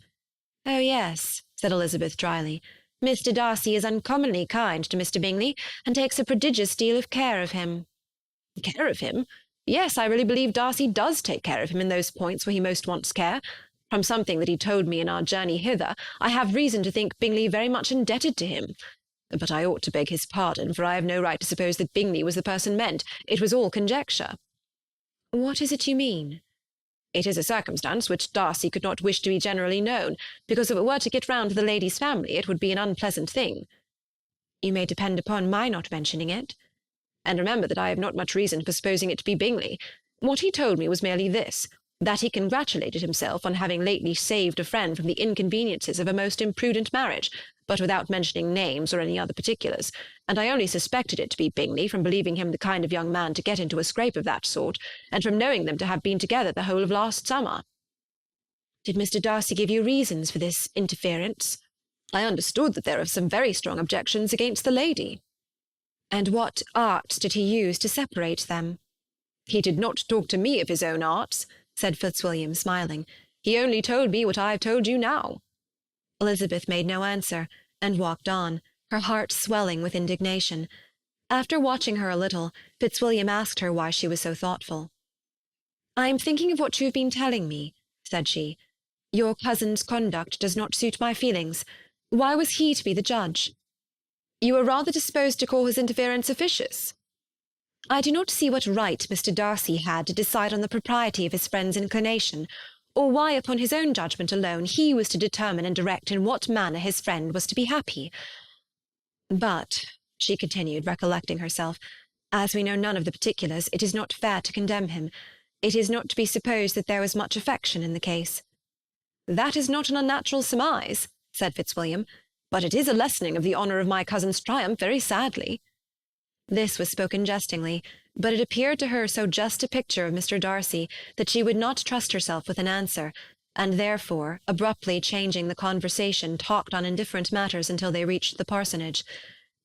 "Oh, yes," said Elizabeth dryly. "Mr. Darcy is uncommonly kind to Mr. Bingley, and takes a prodigious deal of care of him." "Care of him? Yes, I really believe Darcy does take care of him in those points where he most wants care. From something that he told me in our journey hither, I have reason to think Bingley very much indebted to him. But I ought to beg his pardon, for I have no right to suppose that Bingley was the person meant. It was all conjecture." "What is it you mean?" "It is a circumstance which Darcy could not wish to be generally known, because if it were to get round to the lady's family, it would be an unpleasant thing." "You may depend upon my not mentioning it." "And remember that I have not much reason for supposing it to be Bingley. What he told me was merely this, that he congratulated himself on having lately saved a friend from the inconveniences of a most imprudent marriage. but without mentioning names or any other particulars, and I only suspected it to be Bingley from believing him the kind of young man to get into a scrape of that sort, and from knowing them to have been together the whole of last summer." "Did Mr. Darcy give you reasons for this interference?" "I understood that there are some very strong objections against the lady." "And what arts did he use to separate them?" "He did not talk to me of his own arts," said Fitzwilliam, smiling. "He only told me what I have told you now." Elizabeth made no answer, and walked on, her heart swelling with indignation. After watching her a little, Fitzwilliam asked her why she was so thoughtful. "I am thinking of what you have been telling me," said she. "Your cousin's conduct does not suit my feelings. Why was he to be the judge?" "You are rather disposed to call his interference officious." "I do not see what right Mr. Darcy had to decide on the propriety of his friend's inclination, or why upon his own judgment alone he was to determine and direct in what manner his friend was to be happy. But," she continued, recollecting herself, "as we know none of the particulars, it is not fair to condemn him. It is not to be supposed that there was much affection in the case." "That is not an unnatural surmise," said Fitzwilliam, "but it is a lessening of the honour of my cousin's triumph very sadly." This was spoken jestingly, but it appeared to her so just a picture of Mr. Darcy that she would not trust herself with an answer, and therefore, abruptly changing the conversation, talked on indifferent matters until they reached the parsonage.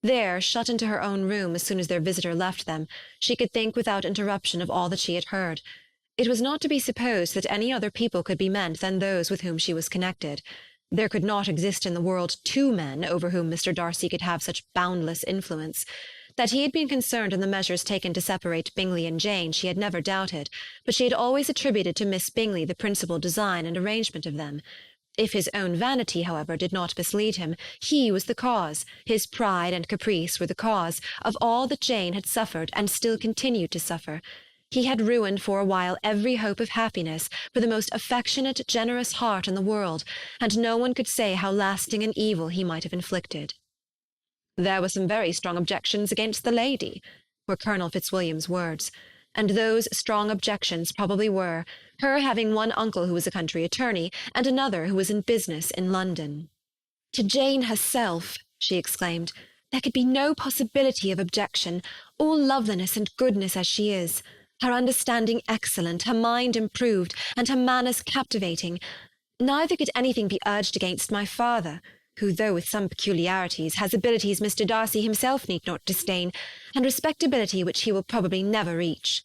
There, shut into her own room as soon as their visitor left them, she could think without interruption of all that she had heard. It was not to be supposed that any other people could be meant than those with whom she was connected. There could not exist in the world two men over whom Mr. Darcy could have such boundless influence. That he had been concerned in the measures taken to separate Bingley and Jane she had never doubted, but she had always attributed to Miss Bingley the principal design and arrangement of them. If his own vanity, however, did not mislead him, he was the cause, his pride and caprice were the cause, of all that Jane had suffered and still continued to suffer. He had ruined for a while every hope of happiness for the most affectionate, generous heart in the world, and no one could say how lasting an evil he might have inflicted. "There were some very strong objections against the lady," were Colonel Fitzwilliam's words, and those strong objections probably were, her having one uncle who was a country attorney, and another who was in business in London. "To Jane herself," she exclaimed, "there could be no possibility of objection, all loveliness and goodness as she is, her understanding excellent, her mind improved, and her manners captivating. Neither could anything be urged against my father, who, though with some peculiarities, has abilities Mr. Darcy himself need not disdain, and respectability which he will probably never reach."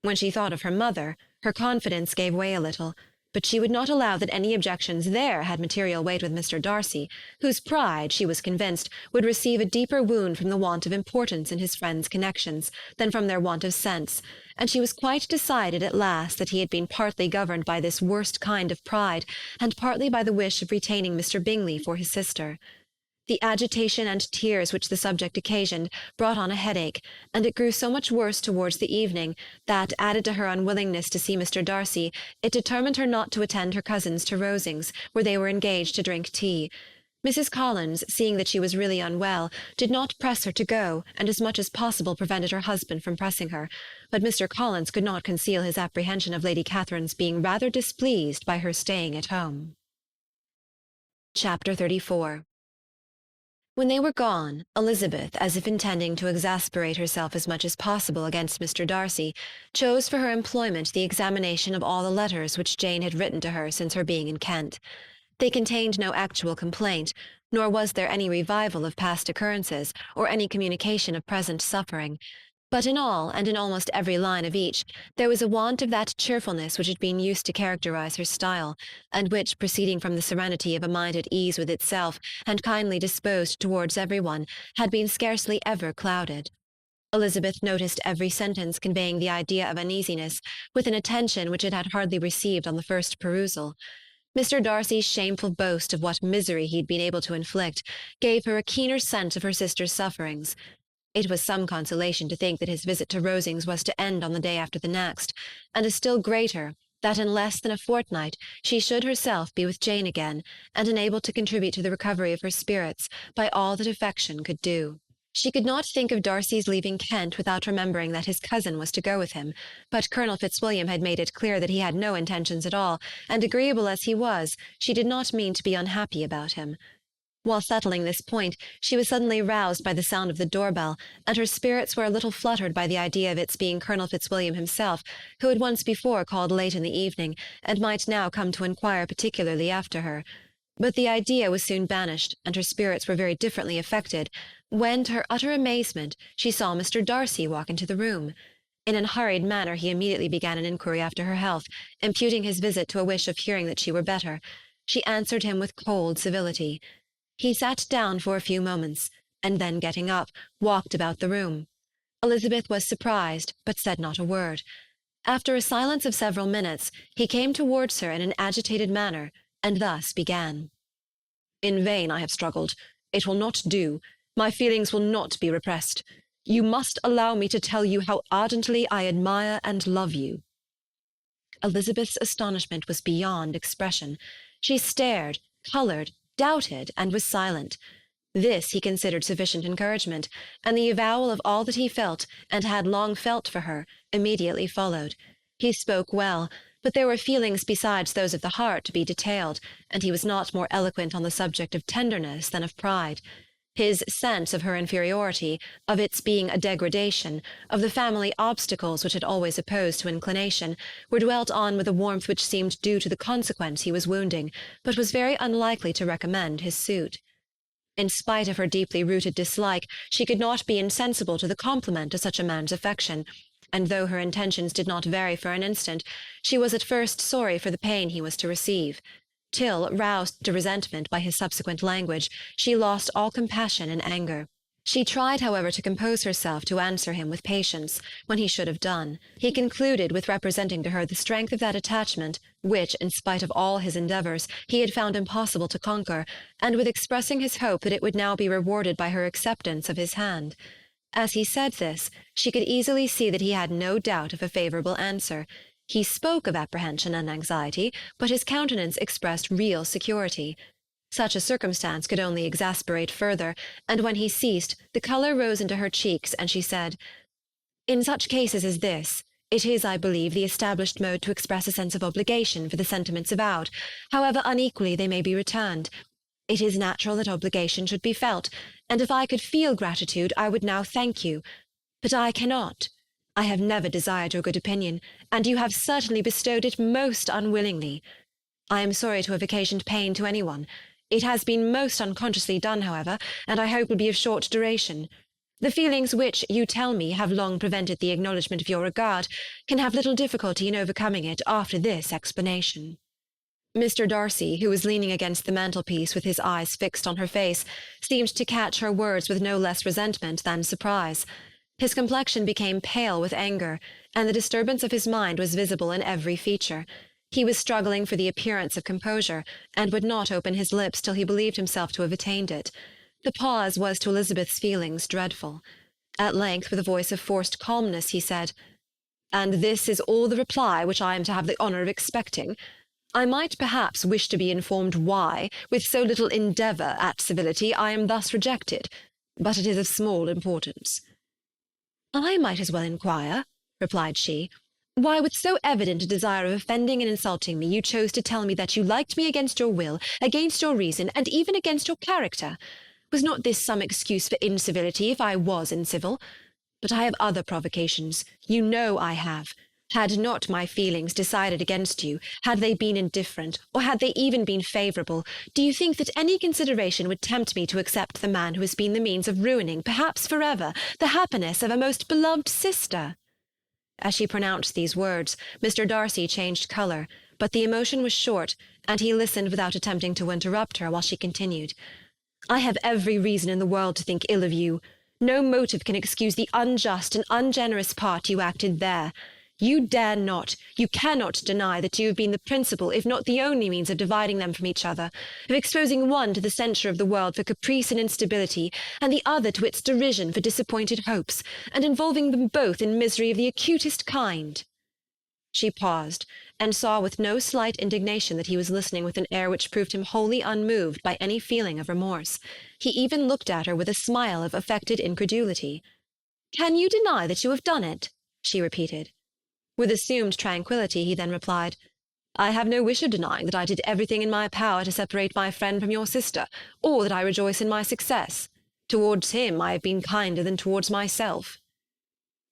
When she thought of her mother, her confidence gave way a little, but she would not allow that any objections there had material weight with Mr. Darcy, whose pride, she was convinced, would receive a deeper wound from the want of importance in his friends' connections than from their want of sense, and she was quite decided at last that he had been partly governed by this worst kind of pride, and partly by the wish of retaining Mr. Bingley for his sister. The agitation and tears which the subject occasioned brought on a headache, and it grew so much worse towards the evening that, added to her unwillingness to see Mr. Darcy, it determined her not to attend her cousins to Rosings, where they were engaged to drink tea. Mrs. Collins, seeing that she was really unwell, did not press her to go, and as much as possible prevented her husband from pressing her, but Mr. Collins could not conceal his apprehension of Lady Catherine's being rather displeased by her staying at home. Chapter 34. When they were gone, Elizabeth, as if intending to exasperate herself as much as possible against Mr. Darcy, chose for her employment the examination of all the letters which Jane had written to her since her being in Kent. They contained no actual complaint, nor was there any revival of past occurrences, or any communication of present suffering. But in all, and in almost every line of each, there was a want of that cheerfulness which had been used to characterize her style, and which, proceeding from the serenity of a mind at ease with itself, and kindly disposed towards every one, had been scarcely ever clouded. Elizabeth noticed every sentence conveying the idea of uneasiness, with an attention which it had hardly received on the first perusal. Mr. Darcy's shameful boast of what misery he had been able to inflict gave her a keener sense of her sister's sufferings. It was some consolation to think that his visit to Rosings was to end on the day after the next, and a still greater, that in less than a fortnight she should herself be with Jane again, and enabled to contribute to the recovery of her spirits by all that affection could do. She could not think of Darcy's leaving Kent without remembering that his cousin was to go with him, but Colonel Fitzwilliam had made it clear that he had no intentions at all, and agreeable as he was, she did not mean to be unhappy about him. While settling this point, she was suddenly roused by the sound of the doorbell, and her spirits were a little fluttered by the idea of its being Colonel Fitzwilliam himself, who had once before called late in the evening, and might now come to inquire particularly after her. But the idea was soon banished, and her spirits were very differently affected, when, to her utter amazement, she saw Mr. Darcy walk into the room. In an hurried manner he immediately began an inquiry after her health, imputing his visit to a wish of hearing that she were better. She answered him with cold civility. He sat down for a few moments, and then getting up, walked about the room. Elizabeth was surprised, but said not a word. After a silence of several minutes, he came towards her in an agitated manner, and thus began. "In vain I have struggled. It will not do. My feelings will not be repressed. You must allow me to tell you how ardently I admire and love you." Elizabeth's astonishment was beyond expression. She stared, coloured, doubted, and was silent. This he considered sufficient encouragement, and the avowal of all that he felt, and had long felt for her, immediately followed. He spoke well, but there were feelings besides those of the heart to be detailed, and he was not more eloquent on the subject of tenderness than of pride. His sense of her inferiority, of its being a degradation, of the family obstacles which had always opposed to inclination, were dwelt on with a warmth which seemed due to the consequence he was wounding, but was very unlikely to recommend his suit. In spite of her deeply rooted dislike, she could not be insensible to the compliment of such a man's affection, and though her intentions did not vary for an instant, she was at first sorry for the pain he was to receive, till, roused to resentment by his subsequent language, she lost all compassion in anger. She tried, however, to compose herself to answer him with patience, when he should have done. He concluded with representing to her the strength of that attachment which, in spite of all his endeavours, he had found impossible to conquer, and with expressing his hope that it would now be rewarded by her acceptance of his hand. As he said this, she could easily see that he had no doubt of a favourable answer. He spoke of apprehension and anxiety, but his countenance expressed real security. Such a circumstance could only exasperate further, and when he ceased, the colour rose into her cheeks, and she said, "In such cases as this, it is, I believe, the established mode to express a sense of obligation for the sentiments avowed, however unequally they may be returned. It is natural that obligation should be felt, and if I could feel gratitude, I would now thank you. But I cannot. I have never desired your good opinion, and you have certainly bestowed it most unwillingly. I am sorry to have occasioned pain to any one. It has been most unconsciously done, however, and I hope will be of short duration. The feelings which, you tell me, have long prevented the acknowledgment of your regard, can have little difficulty in overcoming it after this explanation." Mr. Darcy, who was leaning against the mantelpiece with his eyes fixed on her face, seemed to catch her words with no less resentment than surprise. His complexion became pale with anger, and the disturbance of his mind was visible in every feature. He was struggling for the appearance of composure, and would not open his lips till he believed himself to have attained it. The pause was to Elizabeth's feelings dreadful. At length, with a voice of forced calmness, he said, "And this is all the reply which I am to have the honour of expecting? I might perhaps wish to be informed why, with so little endeavour at civility, I am thus rejected, but it is of small importance." "I might as well inquire," replied she, "why, with so evident a desire of offending and insulting me, you chose to tell me that you liked me against your will, against your reason, and even against your character. Was not this some excuse for incivility, if I was incivil? But I have other provocations. You know I have. Had not my feelings decided against you, had they been indifferent, or had they even been favourable, do you think that any consideration would tempt me to accept the man who has been the means of ruining, perhaps for ever, the happiness of a most beloved sister?" As she pronounced these words, Mr. Darcy changed colour, but the emotion was short, and he listened without attempting to interrupt her while she continued. "I have every reason in the world to think ill of you. No motive can excuse the unjust and ungenerous part you acted there. You dare not, you cannot deny that you have been the principal, if not the only means of dividing them from each other, of exposing one to the censure of the world for caprice and instability, and the other to its derision for disappointed hopes, and involving them both in misery of the acutest kind." She paused, and saw with no slight indignation that he was listening with an air which proved him wholly unmoved by any feeling of remorse. He even looked at her with a smile of affected incredulity. "Can you deny that you have done it?" she repeated. With assumed tranquillity he then replied, I have no wish of denying that I did everything in my power to separate my friend from your sister, or that I rejoice in my success. Towards him I have been kinder than towards myself."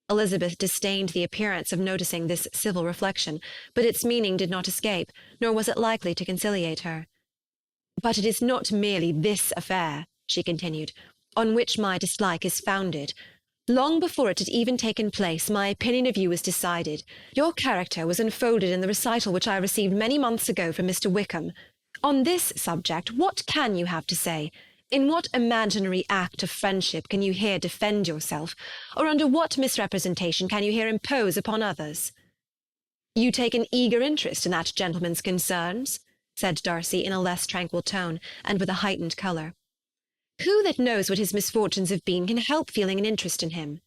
Elizabeth disdained the appearance of noticing this civil reflection, but its meaning did not escape, nor was it likely to conciliate her. "But it is not merely this affair," she continued, "on which my dislike is founded. Long before it had even taken place, my opinion of you was decided. Your character was unfolded in the recital which I received many months ago from Mr. Wickham. On this subject, what can you have to say? In what imaginary act of friendship can you here defend yourself, or under what misrepresentation can you here impose upon others?" "You take an eager interest in that gentleman's concerns," said Darcy in a less tranquil tone, and with a heightened colour. "Who that knows what his misfortunes have been can help feeling an interest in him?"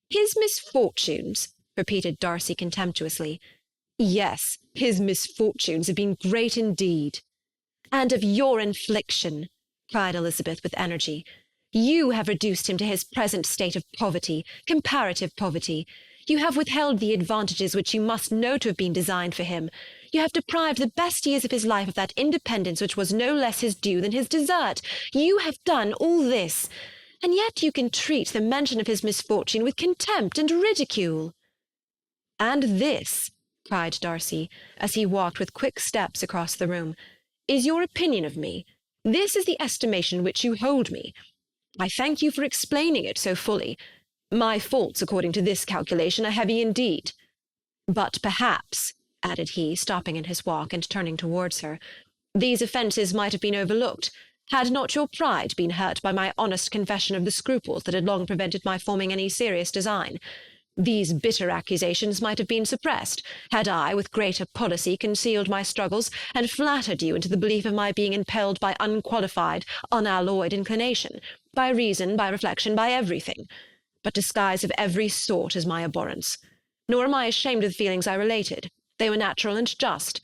"His misfortunes," repeated Darcy contemptuously. "Yes, his misfortunes have been great indeed." "And of your infliction," cried Elizabeth with energy. "You have reduced him to his present state of poverty, comparative poverty. You have withheld the advantages which you must know to have been designed for him. You have deprived the best years of his life of that independence which was no less his due than his desert. You have done all this, and yet you can treat the mention of his misfortune with contempt and ridicule." "And this," cried Darcy, as he walked with quick steps across the room, "is your opinion of me? This is the estimation which you hold me? I thank you for explaining it so fully. My faults, according to this calculation, are heavy indeed. But perhaps," added he, stopping in his walk and turning towards her, "these offences might have been overlooked, had not your pride been hurt by my honest confession of the scruples that had long prevented my forming any serious design. These bitter accusations might have been suppressed, had I, with greater policy, concealed my struggles, and flattered you into the belief of my being impelled by unqualified, unalloyed inclination, by reason, by reflection, by everything. But disguise of every sort is my abhorrence. Nor am I ashamed of the feelings I related. They were natural and just.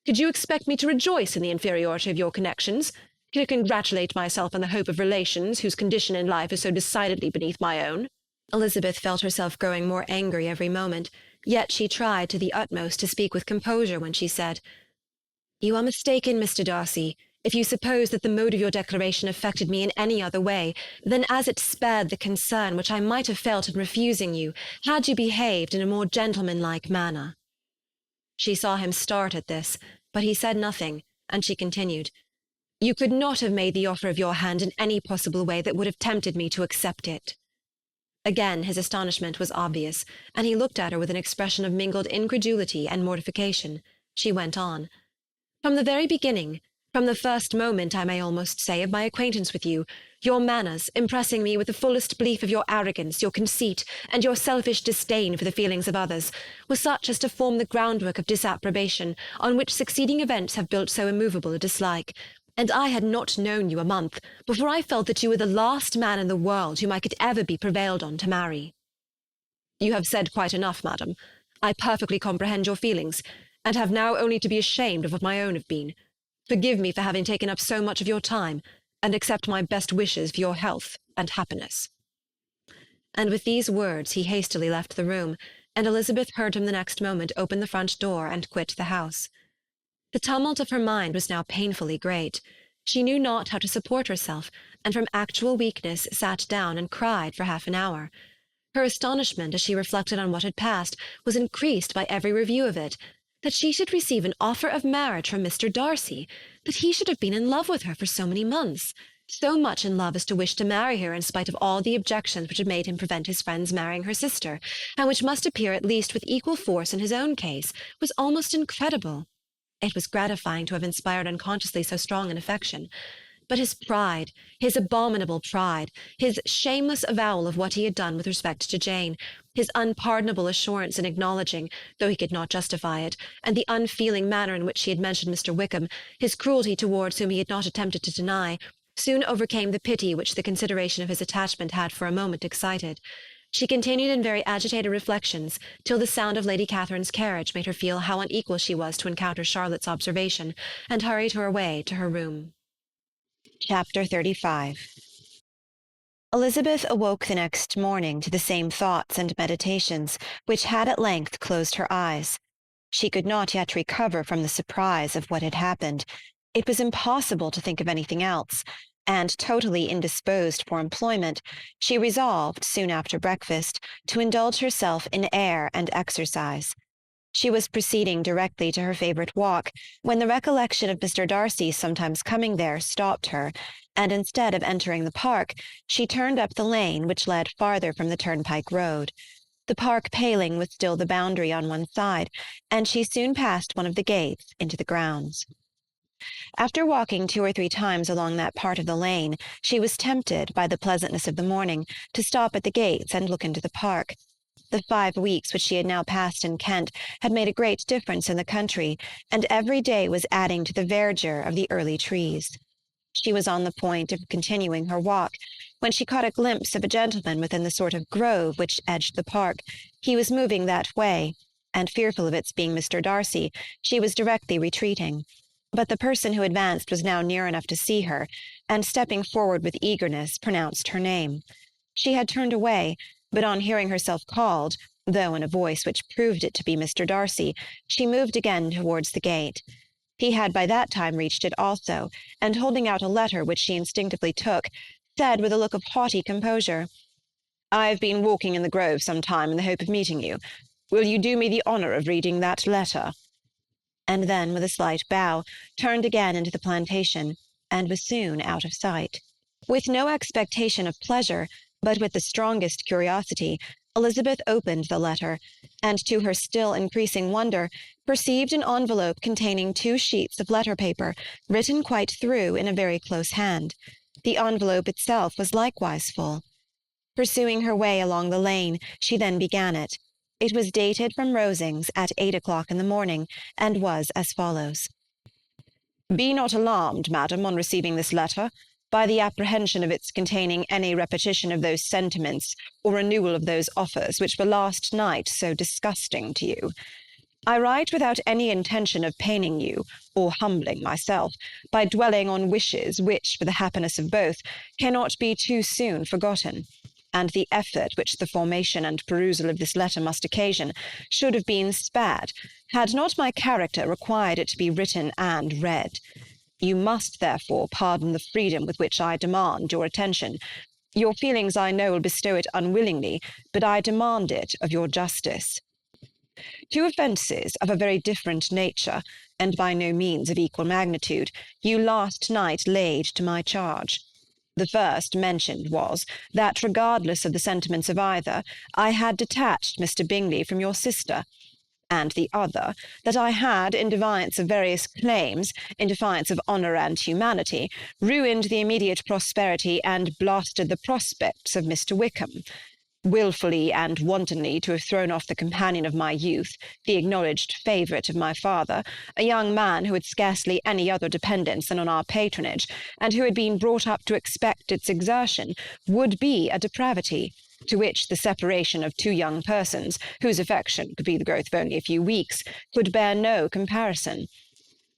Could you expect me to rejoice in the inferiority of your connections? To congratulate myself on the hope of relations whose condition in life is so decidedly beneath my own?" Elizabeth felt herself growing more angry every moment, yet she tried to the utmost to speak with composure when she said, "You are mistaken, Mr. Darcy, if you suppose that the mode of your declaration affected me in any other way than as it spared the concern which I might have felt in refusing you, had you behaved in a more gentlemanlike manner." She saw him start at this, but he said nothing, and she continued, "You could not have made the offer of your hand in any possible way that would have tempted me to accept it." Again his astonishment was obvious, and he looked at her with an expression of mingled incredulity and mortification. She went on, "From the very beginning, from the first moment, I may almost say, of my acquaintance with you, your manners, impressing me with the fullest belief of your arrogance, your conceit, and your selfish disdain for the feelings of others, were such as to form the groundwork of disapprobation, on which succeeding events have built so immovable a dislike. And I had not known you a month before I felt that you were the last man in the world whom I could ever be prevailed on to marry." "You have said quite enough, madam. I perfectly comprehend your feelings, and have now only to be ashamed of what my own have been. Forgive me for having taken up so much of your time, and accept my best wishes for your health and happiness." And with these words he hastily left the room, and Elizabeth heard him the next moment open the front door and quit the house. The tumult of her mind was now painfully great. She knew not how to support herself, and from actual weakness sat down and cried for half an hour. Her astonishment, as she reflected on what had passed, was increased by every review of it. That she should receive an offer of marriage from Mr. Darcy, that he should have been in love with her for so many months, so much in love as to wish to marry her in spite of all the objections which had made him prevent his friends marrying her sister, and which must appear at least with equal force in his own case, was almost incredible. It was gratifying to have inspired unconsciously so strong an affection. But his pride, his abominable pride, his shameless avowal of what he had done with respect to Jane, his unpardonable assurance in acknowledging, though he could not justify it, and the unfeeling manner in which he had mentioned Mr. Wickham, his cruelty towards whom he had not attempted to deny, soon overcame the pity which the consideration of his attachment had for a moment excited. She continued in very agitated reflections, till the sound of Lady Catherine's carriage made her feel how unequal she was to encounter Charlotte's observation, and hurried her away to her room. Chapter 35. Elizabeth awoke the next morning to the same thoughts and meditations, which had at length closed her eyes. She could not yet recover from the surprise of what had happened. It was impossible to think of anything else, and totally indisposed for employment, she resolved, soon after breakfast, to indulge herself in air and exercise. She was proceeding directly to her favourite walk, when the recollection of Mr. Darcy's sometimes coming there stopped her, and instead of entering the park, she turned up the lane which led farther from the turnpike road. The park paling was still the boundary on one side, and she soon passed one of the gates into the grounds. After walking 2 or 3 times along that part of the lane, she was tempted, by the pleasantness of the morning, to stop at the gates and look into the park. The 5 weeks which she had now passed in Kent had made a great difference in the country, and every day was adding to the verdure of the early trees. She was on the point of continuing her walk, when she caught a glimpse of a gentleman within the sort of grove which edged the park. He was moving that way, and fearful of its being Mr. Darcy, she was directly retreating. But the person who advanced was now near enough to see her, and stepping forward with eagerness, pronounced her name. She had turned away, but on hearing herself called, though in a voice which proved it to be Mr. Darcy, she moved again towards the gate. He had by that time reached it also, and holding out a letter which she instinctively took, said with a look of haughty composure, "I have been walking in the grove some time in the hope of meeting you. Will you do me the honour of reading that letter?" And then, with a slight bow, turned again into the plantation, and was soon out of sight. With no expectation of pleasure, but with the strongest curiosity, Elizabeth opened the letter, and to her still increasing wonder, perceived an envelope containing 2 sheets of letter paper, written quite through in a very close hand. The envelope itself was likewise full. Pursuing her way along the lane, she then began it. It was dated from Rosings at 8 o'clock in the morning, and was as follows. "Be not alarmed, madam, on receiving this letter, by the apprehension of its containing any repetition of those sentiments or renewal of those offers which were last night so disgusting to you. I write without any intention of paining you, or humbling myself, by dwelling on wishes which, for the happiness of both, cannot be too soon forgotten, and the effort which the formation and perusal of this letter must occasion should have been spared, had not my character required it to be written and read. You must, therefore, pardon the freedom with which I demand your attention. Your feelings, I know, will bestow it unwillingly, but I demand it of your justice. 2 offences of a very different nature, and by no means of equal magnitude, you last night laid to my charge. The first mentioned was, that regardless of the sentiments of either, I had detached Mr. Bingley from your sister, and the other, that I had, in defiance of various claims, in defiance of honour and humanity, ruined the immediate prosperity and blasted the prospects of Mr. Wickham, wilfully and wantonly to have thrown off the companion of my youth, the acknowledged favourite of my father, a young man who had scarcely any other dependence than on our patronage, and who had been brought up to expect its exertion, would be a depravity, to which the separation of 2 young persons, whose affection could be the growth of only a few weeks, could bear no comparison.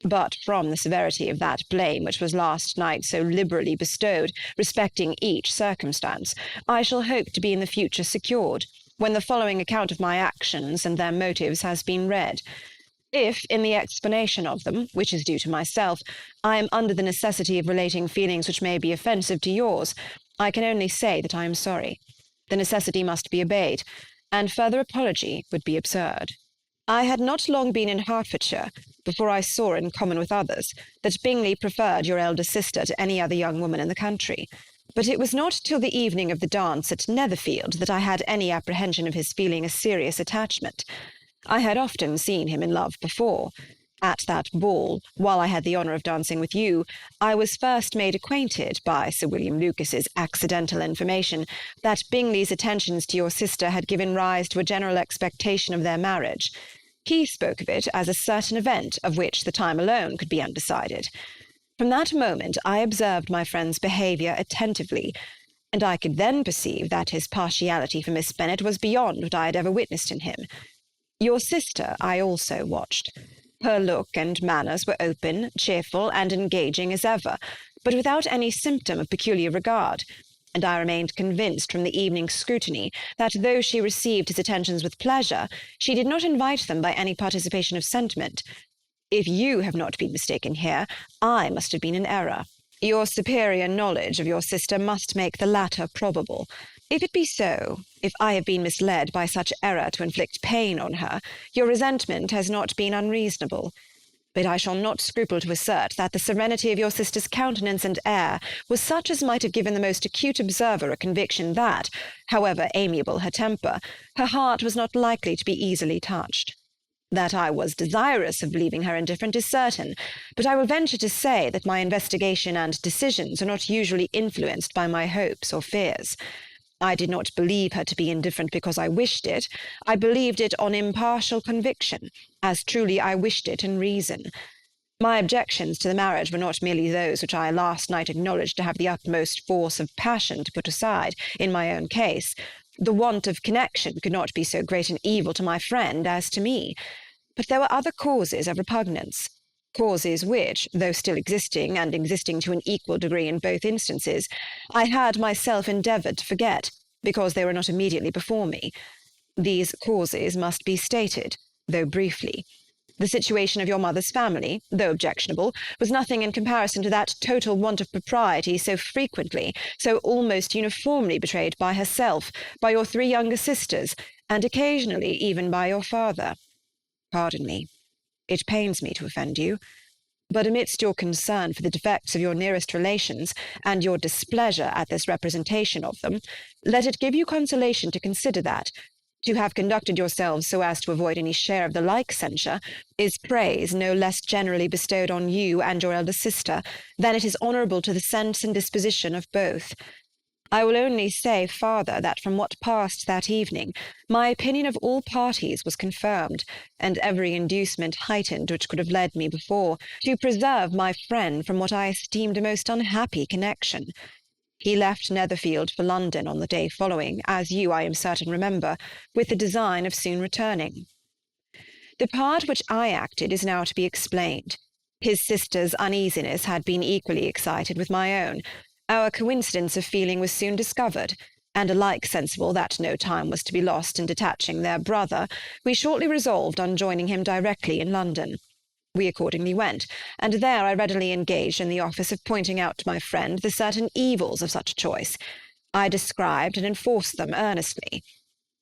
But from the severity of that blame which was last night so liberally bestowed, respecting each circumstance, I shall hope to be in the future secured, when the following account of my actions and their motives has been read. If, in the explanation of them, which is due to myself, I am under the necessity of relating feelings which may be offensive to yours, I can only say that I am sorry. The necessity must be obeyed, and further apology would be absurd. I had not long been in Hertfordshire before I saw, in common with others, that Bingley preferred your elder sister to any other young woman in the country. But it was not till the evening of the dance at Netherfield that I had any apprehension of his feeling a serious attachment. I had often seen him in love before. At that ball, while I had the honour of dancing with you, I was first made acquainted by Sir William Lucas's accidental information that Bingley's attentions to your sister had given rise to a general expectation of their marriage. He spoke of it as a certain event of which the time alone could be undecided. From that moment I observed my friend's behaviour attentively, and I could then perceive that his partiality for Miss Bennet was beyond what I had ever witnessed in him. Your sister I also watched. Her look and manners were open, cheerful, and engaging as ever, but without any symptom of peculiar regard. and I remained convinced from the evening's scrutiny that though she received his attentions with pleasure, she did not invite them by any participation of sentiment. If you have not been mistaken here, I must have been in error. Your superior knowledge of your sister must make the latter probable. If it be so, if I have been misled by such error to inflict pain on her, your resentment has not been unreasonable. But I shall not scruple to assert that the serenity of your sister's countenance and air was such as might have given the most acute observer a conviction that, however amiable her temper, her heart was not likely to be easily touched. That I was desirous of believing her indifferent is certain, but I will venture to say that my investigation and decisions are not usually influenced by my hopes or fears. I did not believe her to be indifferent because I wished it. I believed it on impartial conviction, as truly I wished it in reason. My objections to the marriage were not merely those which I last night acknowledged to have the utmost force of passion to put aside, in my own case. The want of connection could not be so great an evil to my friend as to me. But there were other causes of repugnance, causes which, though still existing, and existing to an equal degree in both instances, I had myself endeavoured to forget, because they were not immediately before me. These causes must be stated, though briefly. The situation of your mother's family, though objectionable, was nothing in comparison to that total want of propriety so frequently, so almost uniformly betrayed by herself, by your 3 younger sisters, and occasionally even by your father. Pardon me. It pains me to offend you, but amidst your concern for the defects of your nearest relations, and your displeasure at this representation of them, let it give you consolation to consider that, to have conducted yourselves so as to avoid any share of the like censure, is praise no less generally bestowed on you and your elder sister, than it is honourable to the sense and disposition of both. I will only say farther that from what passed that evening, my opinion of all parties was confirmed, and every inducement heightened which could have led me before to preserve my friend from what I esteemed a most unhappy connection. He left Netherfield for London on the day following, as you, I am certain, remember, with the design of soon returning. The part which I acted is now to be explained. His sister's uneasiness had been equally excited with my own. Our coincidence of feeling was soon discovered, and alike sensible that no time was to be lost in detaching their brother, we shortly resolved on joining him directly in London. We accordingly went, and there I readily engaged in the office of pointing out to my friend the certain evils of such a choice. I described and enforced them earnestly.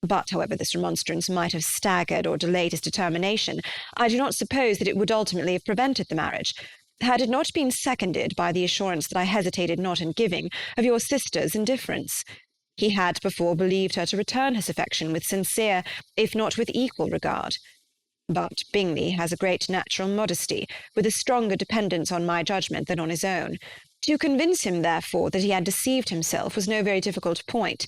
But however this remonstrance might have staggered or delayed his determination, I do not suppose that it would ultimately have prevented the marriage, had it not been seconded by the assurance that I hesitated not in giving of your sister's indifference. He had before believed her to return his affection with sincere, if not with equal regard. But Bingley has a great natural modesty, with a stronger dependence on my judgment than on his own. To convince him, therefore, that he had deceived himself was no very difficult point.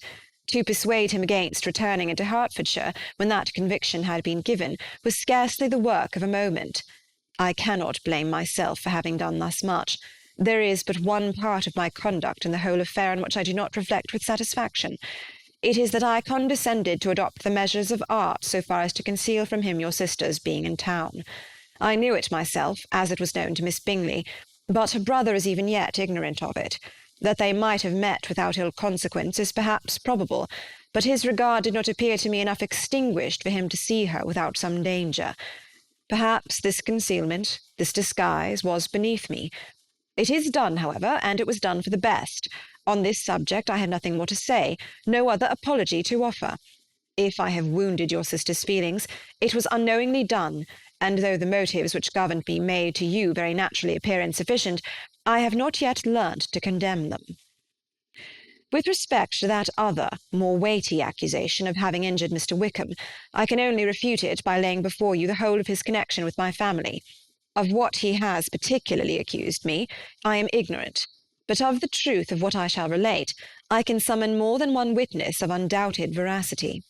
To persuade him against returning into Hertfordshire, when that conviction had been given, was scarcely the work of a moment. I cannot blame myself for having done thus much. There is but one part of my conduct in the whole affair on which I do not reflect with satisfaction. It is that I condescended to adopt the measures of art so far as to conceal from him your sister's being in town. I knew it myself, as it was known to Miss Bingley, but her brother is even yet ignorant of it. That they might have met without ill consequence is perhaps probable, but his regard did not appear to me enough extinguished for him to see her without some danger. Perhaps this concealment, this disguise, was beneath me. It is done, however, and it was done for the best. On this subject I have nothing more to say, no other apology to offer. If I have wounded your sister's feelings, it was unknowingly done, and though the motives which governed me may to you very naturally appear insufficient, I have not yet learnt to condemn them. With respect to that other, more weighty accusation of having injured Mr. Wickham, I can only refute it by laying before you the whole of his connection with my family. Of what he has particularly accused me, I am ignorant, but of the truth of what I shall relate, I can summon more than one witness of undoubted veracity.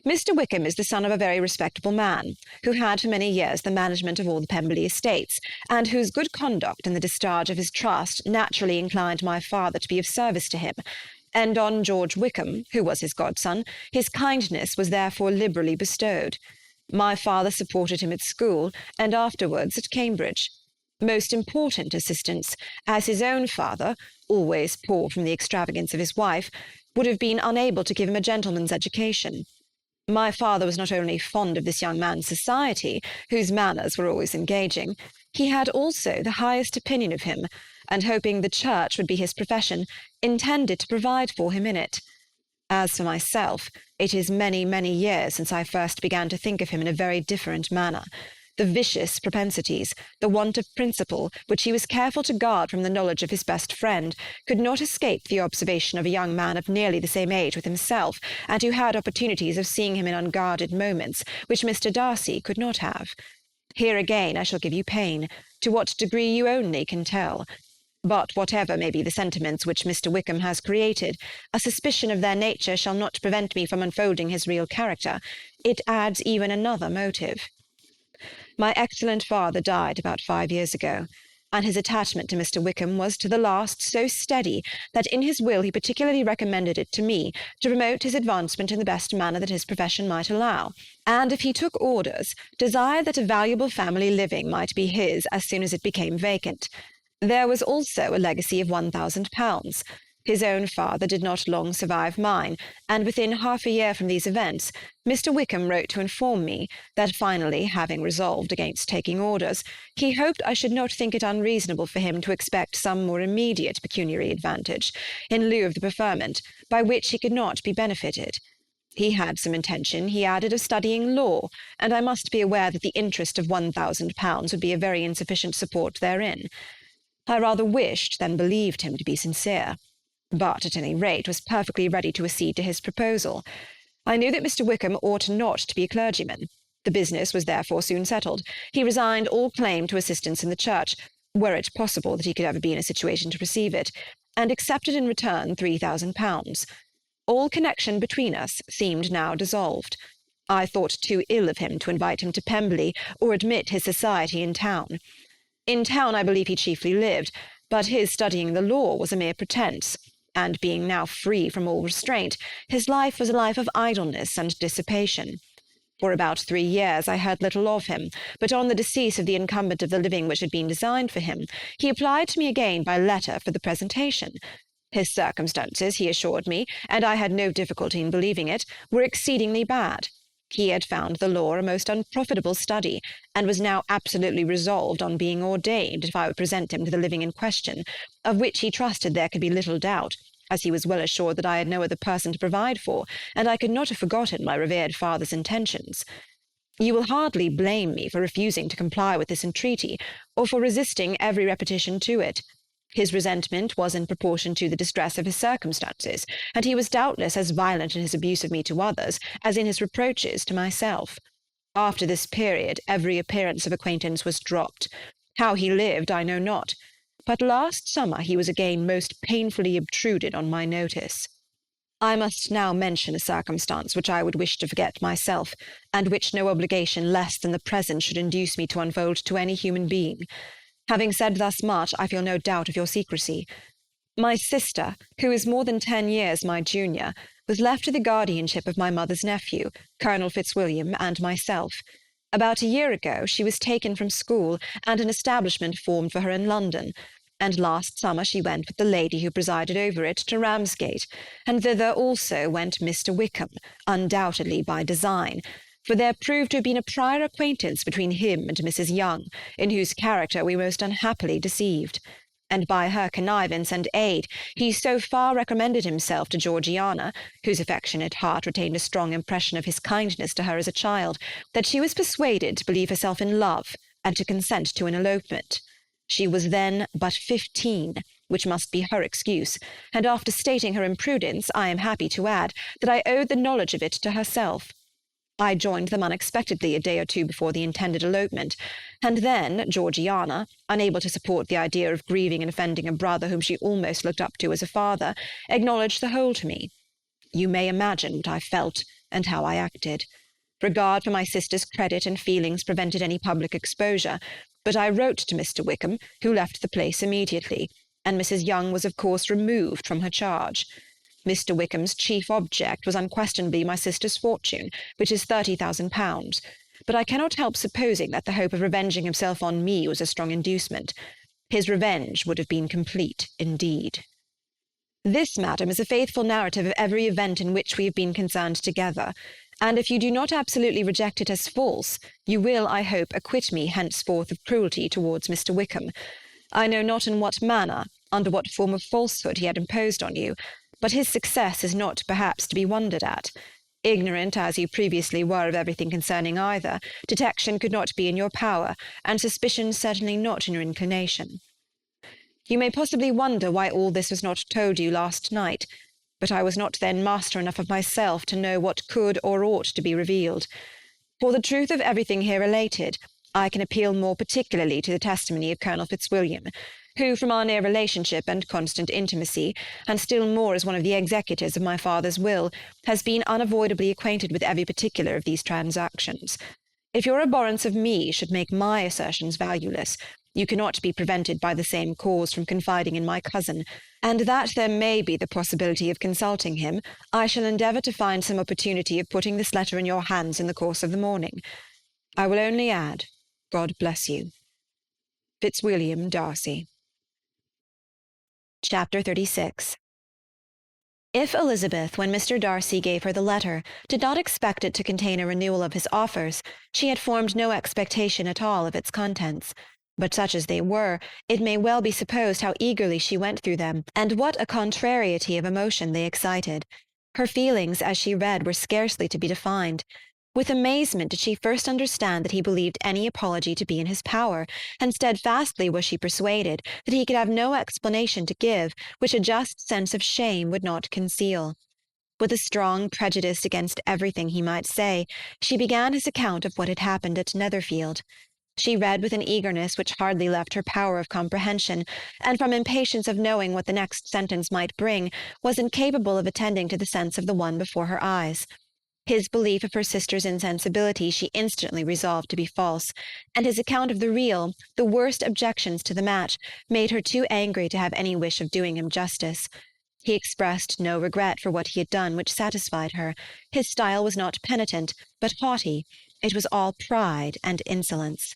Mr. Wickham is the son of a very respectable man, who had for many years the management of all the Pemberley estates, and whose good conduct in the discharge of his trust naturally inclined my father to be of service to him, and on George Wickham, who was his godson, his kindness was therefore liberally bestowed. My father supported him at school, and afterwards at Cambridge. most important assistance, as his own father, always poor from the extravagance of his wife, would have been unable to give him a gentleman's education. My father was not only fond of this young man's society, whose manners were always engaging, he had also the highest opinion of him, and hoping the church would be his profession, intended to provide for him in it. As for myself, it is many, many years since I first began to think of him in a very different manner. The vicious propensities, the want of principle, which he was careful to guard from the knowledge of his best friend, could not escape the observation of a young man of nearly the same age with himself, and who had opportunities of seeing him in unguarded moments, which Mr. Darcy could not have. Here again I shall give you pain, to what degree you only can tell. But whatever may be the sentiments which Mr. Wickham has created, a suspicion of their nature shall not prevent me from unfolding his real character. It adds even another motive. My excellent father died about 5 years ago, and his attachment to Mr. Wickham was to the last so steady that in his will he particularly recommended it to me to promote his advancement in the best manner that his profession might allow, and if he took orders, desired that a valuable family living might be his as soon as it became vacant. There was also a legacy of £1,000. His own father did not long survive mine, and within half a year from these events, Mr. Wickham wrote to inform me that finally, having resolved against taking orders, he hoped I should not think it unreasonable for him to expect some more immediate pecuniary advantage, in lieu of the preferment, by which he could not be benefited. He had some intention, he added, of studying law, and I must be aware that the interest of £1,000 would be a very insufficient support therein. I rather wished than believed him to be sincere, but at any rate was perfectly ready to accede to his proposal. I knew that Mr. Wickham ought not to be a clergyman. The business was therefore soon settled. He resigned all claim to assistance in the church, were it possible that he could ever be in a situation to receive it, and accepted in return £3,000. All connection between us seemed now dissolved. I thought too ill of him to invite him to Pemberley or admit his society in town. In town I believe he chiefly lived, but his studying the law was a mere pretence, and being now free from all restraint, his life was a life of idleness and dissipation. For about 3 years I heard little of him, but on the decease of the incumbent of the living which had been designed for him, he applied to me again by letter for the presentation. His circumstances, he assured me, and I had no difficulty in believing it, were exceedingly bad. He had found the law a most unprofitable study, and was now absolutely resolved on being ordained if I would present him to the living in question, of which he trusted there could be little doubt, as he was well assured that I had no other person to provide for, and I could not have forgotten my revered father's intentions. You will hardly blame me for refusing to comply with this entreaty, or for resisting every repetition to it. His resentment was in proportion to the distress of his circumstances, and he was doubtless as violent in his abuse of me to others as in his reproaches to myself. After this period every appearance of acquaintance was dropped. How he lived I know not, but last summer he was again most painfully obtruded on my notice. I must now mention a circumstance which I would wish to forget myself, and which no obligation less than the present should induce me to unfold to any human being. Having said thus much, I feel no doubt of your secrecy. My sister, who is more than 10 years my junior, was left to the guardianship of my mother's nephew, Colonel Fitzwilliam, and myself. About a year ago she was taken from school, and an establishment formed for her in London, and last summer she went with the lady who presided over it to Ramsgate, and thither also went Mr. Wickham, undoubtedly by design, for there proved to have been a prior acquaintance between him and Mrs. Young, in whose character we most unhappily deceived, and by her connivance and aid he so far recommended himself to Georgiana, whose affectionate heart retained a strong impression of his kindness to her as a child, that she was persuaded to believe herself in love, and to consent to an elopement. She was then but 15, which must be her excuse, and after stating her imprudence, I am happy to add that I owed the knowledge of it to herself. I joined them unexpectedly a day or two before the intended elopement, and then Georgiana, unable to support the idea of grieving and offending a brother whom she almost looked up to as a father, acknowledged the whole to me. You may imagine what I felt, and how I acted. Regard for my sister's credit and feelings prevented any public exposure, but I wrote to Mr. Wickham, who left the place immediately, and Mrs. Young was of course removed from her charge. Mr. Wickham's chief object was unquestionably my sister's fortune, which is £30,000, but I cannot help supposing that the hope of revenging himself on me was a strong inducement. His revenge would have been complete indeed. This, madam, is a faithful narrative of every event in which we have been concerned together, and if you do not absolutely reject it as false, you will, I hope, acquit me henceforth of cruelty towards Mr. Wickham. I know not in what manner, under what form of falsehood he had imposed on you, but his success is not perhaps to be wondered at. Ignorant as you previously were of everything concerning either, detection could not be in your power, and suspicion certainly not in your inclination. You may possibly wonder why all this was not told you last night, but I was not then master enough of myself to know what could or ought to be revealed. For the truth of everything here related, I can appeal more particularly to the testimony of Colonel Fitzwilliam, who, from our near relationship and constant intimacy, and still more as one of the executors of my father's will, has been unavoidably acquainted with every particular of these transactions. If your abhorrence of me should make my assertions valueless, you cannot be prevented by the same cause from confiding in my cousin, and that there may be the possibility of consulting him, I shall endeavour to find some opportunity of putting this letter in your hands in the course of the morning. I will only add, God bless you. Fitzwilliam Darcy. Chapter 36. If Elizabeth, when Mr. Darcy gave her the letter, did not expect it to contain a renewal of his offers, she had formed no expectation at all of its contents. But such as they were, it may well be supposed how eagerly she went through them, and what a contrariety of emotion they excited. Her feelings, as she read, were scarcely to be defined. With amazement did she first understand that he believed any apology to be in his power, and steadfastly was she persuaded that he could have no explanation to give which a just sense of shame would not conceal. With a strong prejudice against everything he might say, she began his account of what had happened at Netherfield. She read with an eagerness which hardly left her power of comprehension, and from impatience of knowing what the next sentence might bring, was incapable of attending to the sense of the one before her eyes. His belief of her sister's insensibility she instantly resolved to be false, and his account of the real, the worst objections to the match, made her too angry to have any wish of doing him justice. He expressed no regret for what he had done which satisfied her. His style was not penitent, but haughty. It was all pride and insolence.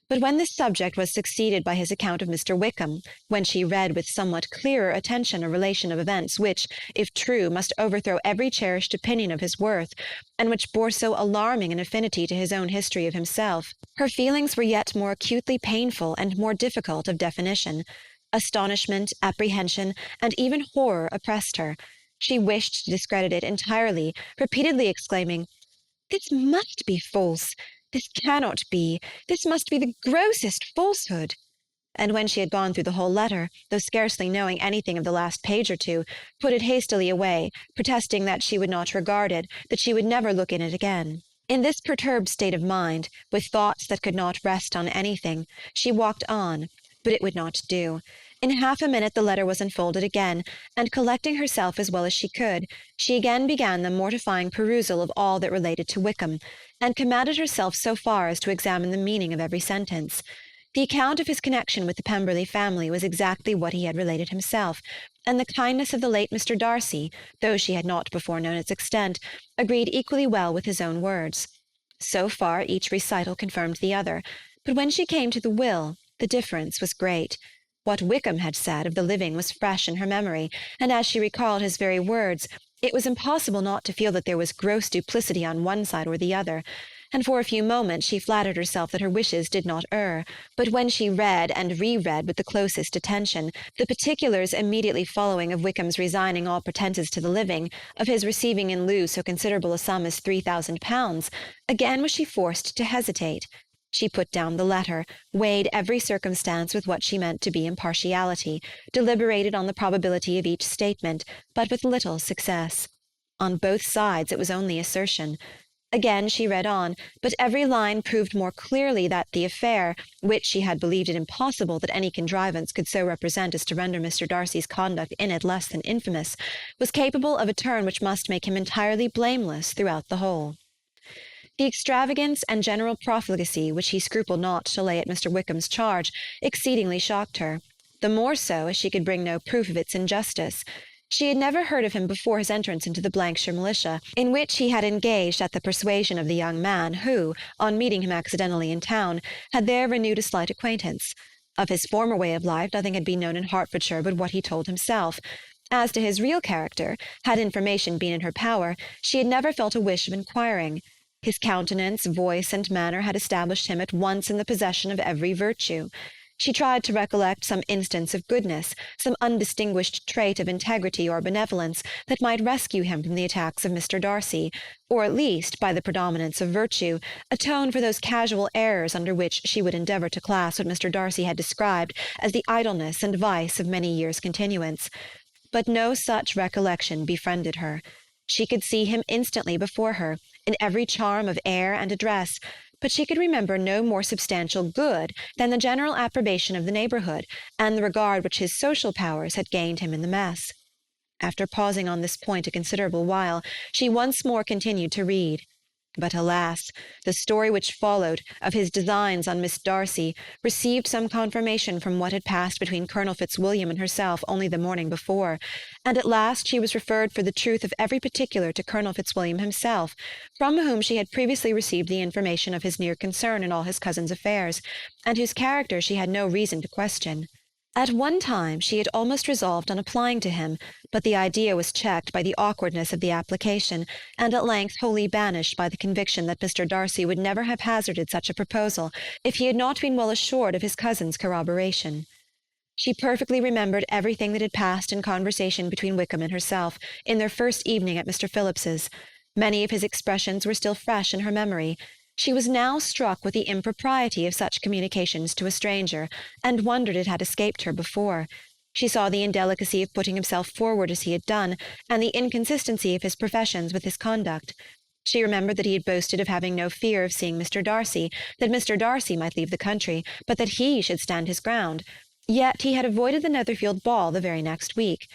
But when this subject was succeeded by his account of Mr. Wickham, when she read with somewhat clearer attention a relation of events which, if true, must overthrow every cherished opinion of his worth, and which bore so alarming an affinity to his own history of himself, her feelings were yet more acutely painful and more difficult of definition. Astonishment, apprehension, and even horror oppressed her. She wished to discredit it entirely, repeatedly exclaiming, "This must be false! This cannot be! This must be the grossest falsehood!" And when she had gone through the whole letter, though scarcely knowing anything of the last page or two, put it hastily away, protesting that she would not regard it, that she would never look in it again. In this perturbed state of mind, with thoughts that could not rest on anything, she walked on, but it would not do. In half a minute the letter was unfolded again, and collecting herself as well as she could, she again began the mortifying perusal of all that related to Wickham, and commanded herself so far as to examine the meaning of every sentence. The account of his connection with the Pemberley family was exactly what he had related himself, and the kindness of the late Mr. Darcy, though she had not before known its extent, agreed equally well with his own words. So far each recital confirmed the other, but when she came to the will, the difference was great. What Wickham had said of the living was fresh in her memory, and as she recalled his very words, it was impossible not to feel that there was gross duplicity on one side or the other, and for a few moments she flattered herself that her wishes did not err. But when she read and re-read with the closest attention the particulars immediately following of Wickham's resigning all pretences to the living, of his receiving in lieu so considerable a sum as £3,000, again was she forced to hesitate. She put down the letter, weighed every circumstance with what she meant to be impartiality, deliberated on the probability of each statement, but with little success. On both sides it was only assertion. Again she read on, but every line proved more clearly that the affair, which she had believed it impossible that any contrivance could so represent as to render Mr. Darcy's conduct in it less than infamous, was capable of a turn which must make him entirely blameless throughout the whole. The extravagance and general profligacy which he scrupled not to lay at Mr. Wickham's charge exceedingly shocked her, the more so as she could bring no proof of its injustice. She had never heard of him before his entrance into the shire militia, in which he had engaged at the persuasion of the young man who, on meeting him accidentally in town, had there renewed a slight acquaintance. Of his former way of life nothing had been known in Hertfordshire but what he told himself. As to his real character, had information been in her power, she had never felt a wish of inquiring. His countenance, voice, and manner had established him at once in the possession of every virtue. She tried to recollect some instance of goodness, some undistinguished trait of integrity or benevolence that might rescue him from the attacks of Mr. Darcy, or at least, by the predominance of virtue, atone for those casual errors under which she would endeavour to class what Mr. Darcy had described as the idleness and vice of many years' continuance. But no such recollection befriended her. She could see him instantly before her, in every charm of air and address, but she could remember no more substantial good than the general approbation of the neighbourhood, and the regard which his social powers had gained him in the mess. After pausing on this point a considerable while, she once more continued to read. But alas, the story which followed, of his designs on Miss Darcy, received some confirmation from what had passed between Colonel Fitzwilliam and herself only the morning before, and at last she was referred for the truth of every particular to Colonel Fitzwilliam himself, from whom she had previously received the information of his near concern in all his cousin's affairs, and whose character she had no reason to question. At one time she had almost resolved on applying to him, but the idea was checked by the awkwardness of the application, and at length wholly banished by the conviction that Mr. Darcy would never have hazarded such a proposal if he had not been well assured of his cousin's corroboration. She perfectly remembered everything that had passed in conversation between Wickham and herself, in their first evening at Mr. Phillips's. Many of his expressions were still fresh in her memory. She was now struck with the impropriety of such communications to a stranger, and wondered it had escaped her before. She saw the indelicacy of putting himself forward as he had done, and the inconsistency of his professions with his conduct. She remembered that he had boasted of having no fear of seeing Mr. Darcy, that Mr. Darcy might leave the country, but that he should stand his ground. Yet he had avoided the Netherfield ball the very next week.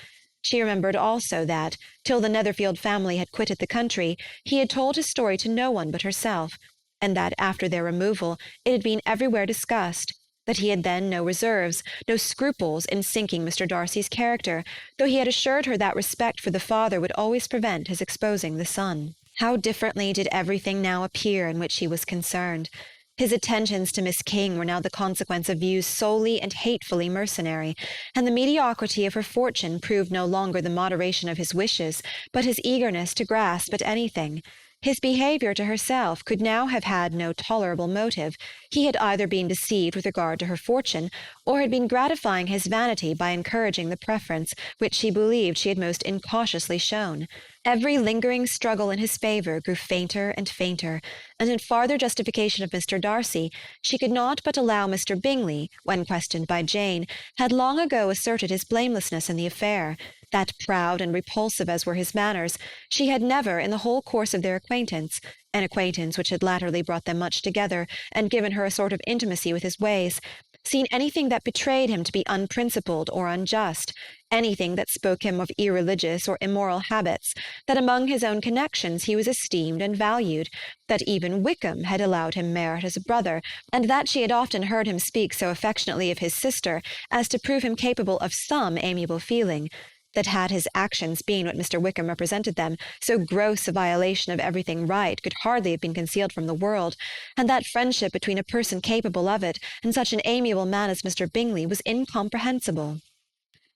She remembered also that, till the Netherfield family had quitted the country, he had told his story to no one but herself, and that after their removal it had been everywhere discussed, that he had then no reserves, no scruples in sinking Mr. Darcy's character, though he had assured her that respect for the father would always prevent his exposing the son. How differently did everything now appear in which he was concerned! His attentions to Miss King were now the consequence of views solely and hatefully mercenary, and the mediocrity of her fortune proved no longer the moderation of his wishes, but his eagerness to grasp at anything. His behaviour to herself could now have had no tolerable motive. He had either been deceived with regard to her fortune, or had been gratifying his vanity by encouraging the preference which she believed she had most incautiously shown. Every lingering struggle in his favour grew fainter and fainter, and in farther justification of Mr. Darcy, she could not but allow Mr. Bingley, when questioned by Jane, had long ago asserted his blamelessness in the affair, that proud and repulsive as were his manners, she had never, in the whole course of their acquaintance, an acquaintance which had latterly brought them much together, and given her a sort of intimacy with his ways, seen anything that betrayed him to be unprincipled or unjust, anything that spoke him of irreligious or immoral habits, that among his own connections he was esteemed and valued, that even Wickham had allowed him merit as a brother, and that she had often heard him speak so affectionately of his sister as to prove him capable of some amiable feeling, that had his actions been what Mr. Wickham represented them, so gross a violation of everything right could hardly have been concealed from the world, and that friendship between a person capable of it and such an amiable man as Mr. Bingley was incomprehensible.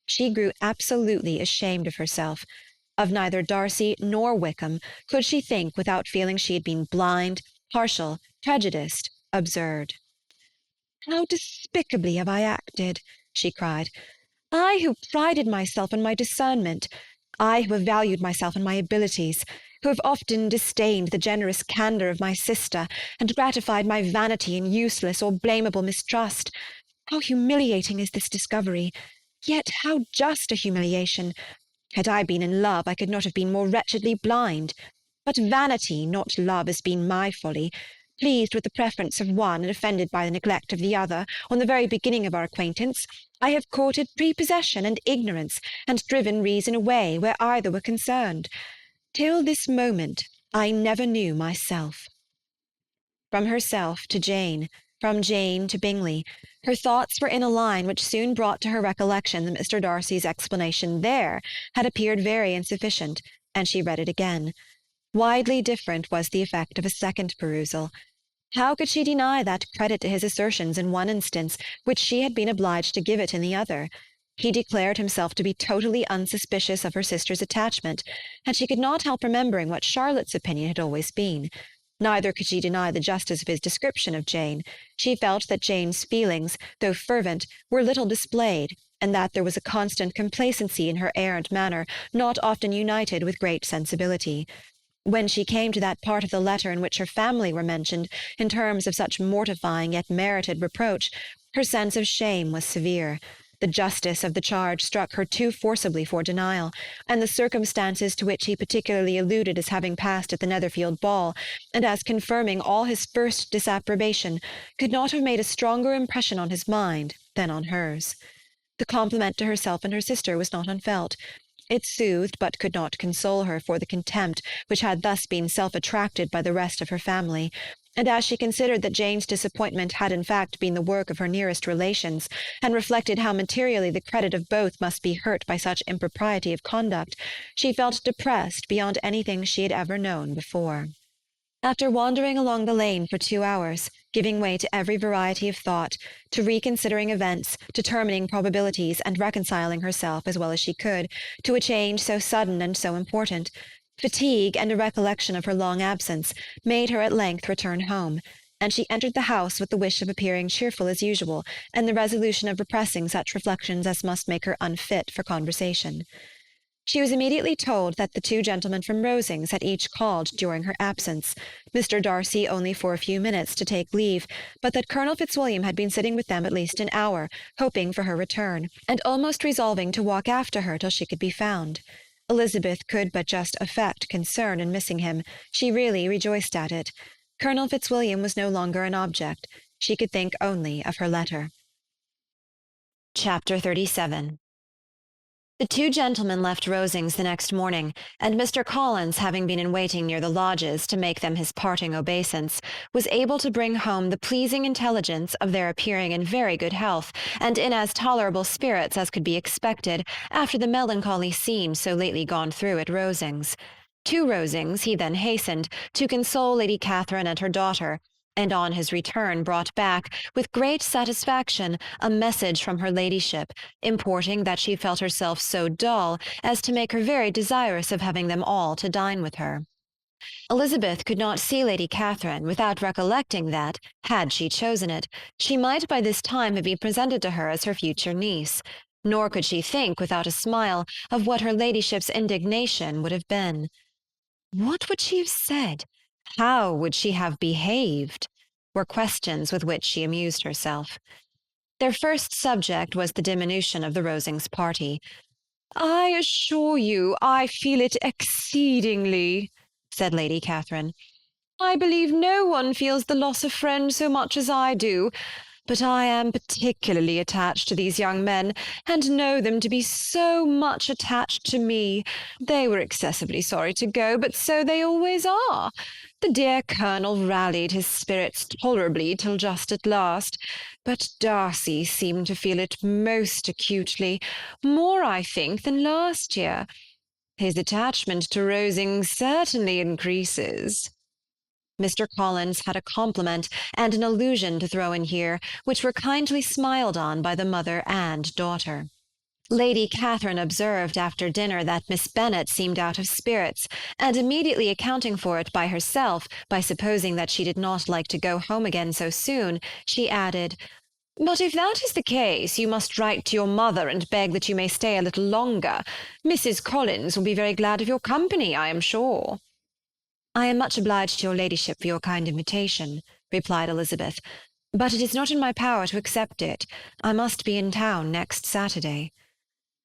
She grew absolutely ashamed of herself. Of neither Darcy nor Wickham could she think without feeling she had been blind, partial, prejudiced, absurd. "How despicably have I acted!" she cried. "I who prided myself on my discernment, I who have valued myself on my abilities, who have often disdained the generous candour of my sister, and gratified my vanity in useless or blamable mistrust. How humiliating is this discovery! Yet how just a humiliation! Had I been in love, I could not have been more wretchedly blind. But vanity, not love, has been my folly. Pleased with the preference of one, and offended by the neglect of the other, on the very beginning of our acquaintance, I have courted prepossession and ignorance, and driven reason away where either were concerned. Till this moment I never knew myself." From herself to Jane, from Jane to Bingley. Her thoughts were in a line which soon brought to her recollection that Mr. Darcy's explanation there had appeared very insufficient, and she read it again. Widely different was the effect of a second perusal. How could she deny that credit to his assertions in one instance which she had been obliged to give it in the other? He declared himself to be totally unsuspicious of her sister's attachment, and she could not help remembering what Charlotte's opinion had always been. Neither could she deny the justice of his description of Jane. She felt that Jane's feelings, though fervent, were little displayed, and that there was a constant complacency in her air and manner, not often united with great sensibility. When she came to that part of the letter in which her family were mentioned in terms of such mortifying yet merited reproach, her sense of shame was severe. The justice of the charge struck her too forcibly for denial, and the circumstances to which he particularly alluded as having passed at the Netherfield ball, and as confirming all his first disapprobation, could not have made a stronger impression on his mind than on hers. The compliment to herself and her sister was not unfelt. It soothed but could not console her for the contempt which had thus been self-attracted by the rest of her family, and as she considered that Jane's disappointment had in fact been the work of her nearest relations, and reflected how materially the credit of both must be hurt by such impropriety of conduct, she felt depressed beyond anything she had ever known before. After wandering along the lane for 2 hours, giving way to every variety of thought, to reconsidering events, determining probabilities, and reconciling herself, as well as she could, to a change so sudden and so important, fatigue and a recollection of her long absence made her at length return home, and she entered the house with the wish of appearing cheerful as usual, and the resolution of repressing such reflections as must make her unfit for conversation. She was immediately told that the 2 gentlemen from Rosings had each called during her absence, Mr. Darcy only for a few minutes to take leave, but that Colonel Fitzwilliam had been sitting with them at least an hour, hoping for her return, and almost resolving to walk after her till she could be found. Elizabeth could but just affect concern in missing him. She really rejoiced at it. Colonel Fitzwilliam was no longer an object. She could think only of her letter. Chapter 37. The 2 gentlemen left Rosings the next morning, and Mr. Collins, having been in waiting near the lodges to make them his parting obeisance, was able to bring home the pleasing intelligence of their appearing in very good health, and in as tolerable spirits as could be expected after the melancholy scene so lately gone through at Rosings. To Rosings he then hastened, to console Lady Catherine and her daughter, and on his return brought back, with great satisfaction, a message from her ladyship, importing that she felt herself so dull as to make her very desirous of having them all to dine with her. Elizabeth could not see Lady Catherine without recollecting that, had she chosen it, she might by this time have been presented to her as her future niece, nor could she think without a smile of what her ladyship's indignation would have been. What would she have said? How would she have behaved? Were questions with which she amused herself. Their first subject was the diminution of the Rosings party. "I assure you I feel it exceedingly," said Lady Catherine. "I believe no one feels the loss of friends so much as I do. But I am particularly attached to these young men, and know them to be so much attached to me. They were excessively sorry to go, but so they always are. The dear Colonel rallied his spirits tolerably till just at last, but Darcy seemed to feel it most acutely, more, I think, than last year. His attachment to Rosings certainly increases." Mr. Collins had a compliment and an allusion to throw in here, which were kindly smiled on by the mother and daughter. Lady Catherine observed after dinner that Miss Bennet seemed out of spirits, and immediately accounting for it by herself, by supposing that she did not like to go home again so soon, she added, "But if that is the case, you must write to your mother and beg that you may stay a little longer. Mrs. Collins will be very glad of your company, I am sure." "I am much obliged to your ladyship for your kind invitation," replied Elizabeth, "but it is not in my power to accept it. I must be in town next Saturday."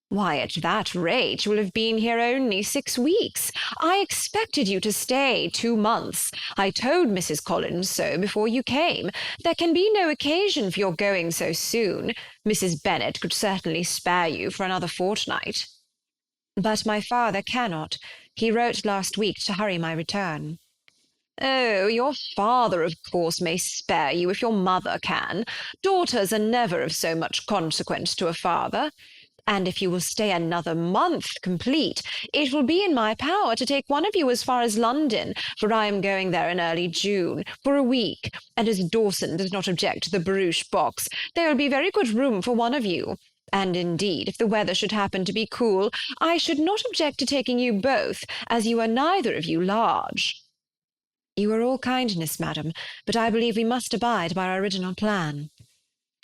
"Why, at that rate you will have been here only 6 weeks. I expected you to stay 2 months. I told Mrs. Collins so before you came. There can be no occasion for your going so soon. Mrs. Bennet could certainly spare you for another fortnight." "But my father cannot. He wrote last week to hurry my return." Oh, your father, of course, may spare you if your mother can. Daughters are never of so much consequence to a father. And if you will stay another month complete, it will be in my power to take one of you as far as London, for I am going there in early June, for a week, and as Dawson does not object to the barouche box, there will be very good room for one of you. And indeed, if the weather should happen to be cool, I should not object to taking you both, as you are neither of you large. You are all kindness, madam, but I believe we must abide by our original plan.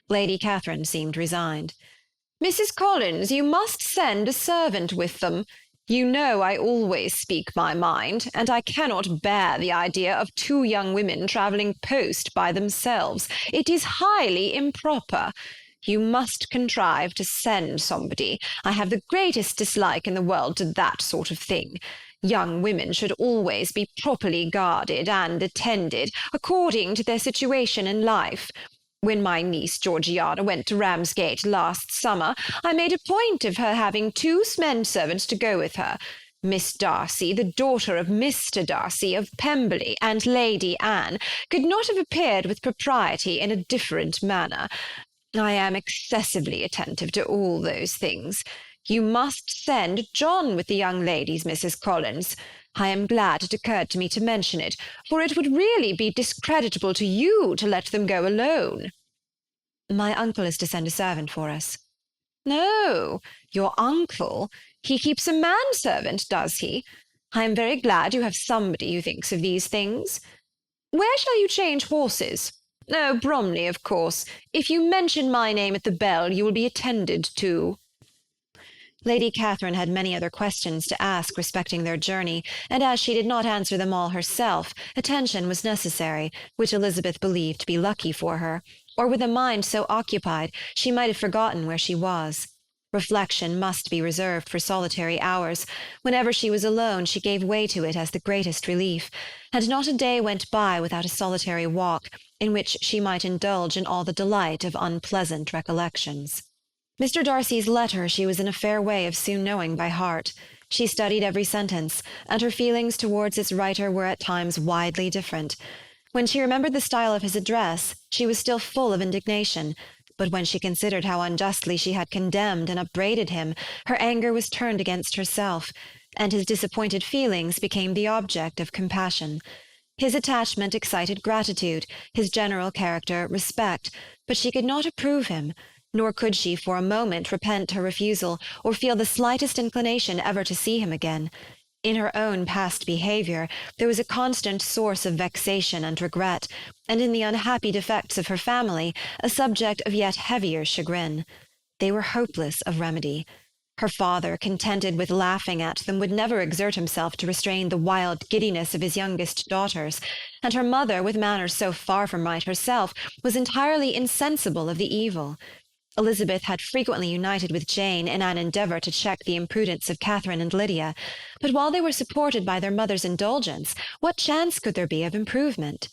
Lady Catherine seemed resigned. Mrs. Collins, you must send a servant with them. You know I always speak my mind, and I cannot bear the idea of two young women travelling post by themselves. It is highly improper. You must contrive to send somebody. I have the greatest dislike in the world to that sort of thing. Young women should always be properly guarded and attended, according to their situation in life. When my niece Georgiana went to Ramsgate last summer, I made a point of her having two men-servants to go with her. Miss Darcy, the daughter of Mr. Darcy of Pemberley, and Lady Anne, could not have appeared with propriety in a different manner. I am excessively attentive to all those things. You must send John with the young ladies, Mrs. Collins. I am glad it occurred to me to mention it, for it would really be discreditable to you to let them go alone. My uncle is to send a servant for us. No, your uncle? He keeps a manservant, does he? I am very glad you have somebody who thinks of these things. Where shall you change horses? Oh, Bromley, of course. If you mention my name at the bell, you will be attended to. Lady Catherine had many other questions to ask respecting their journey, and as she did not answer them all herself, attention was necessary, which Elizabeth believed to be lucky for her, or with a mind so occupied she might have forgotten where she was. Reflection must be reserved for solitary hours. Whenever she was alone, she gave way to it as the greatest relief, and not a day went by without a solitary walk, in which she might indulge in all the delight of unpleasant recollections. Mr. Darcy's letter she was in a fair way of soon knowing by heart. She studied every sentence, and her feelings towards its writer were at times widely different. When she remembered the style of his address, she was still full of indignation, but when she considered how unjustly she had condemned and upbraided him, her anger was turned against herself, and his disappointed feelings became the object of compassion. His attachment excited gratitude, his general character respect, but she could not approve him, nor could she for a moment repent her refusal or feel the slightest inclination ever to see him again. In her own past behaviour there was a constant source of vexation and regret, and in the unhappy defects of her family a subject of yet heavier chagrin. They were hopeless of remedy. Her father, contented with laughing at them, would never exert himself to restrain the wild giddiness of his youngest daughters, and her mother, with manners so far from right herself, was entirely insensible of the evil. Elizabeth had frequently united with Jane in an endeavour to check the imprudence of Catherine and Lydia, but while they were supported by their mother's indulgence, what chance could there be of improvement?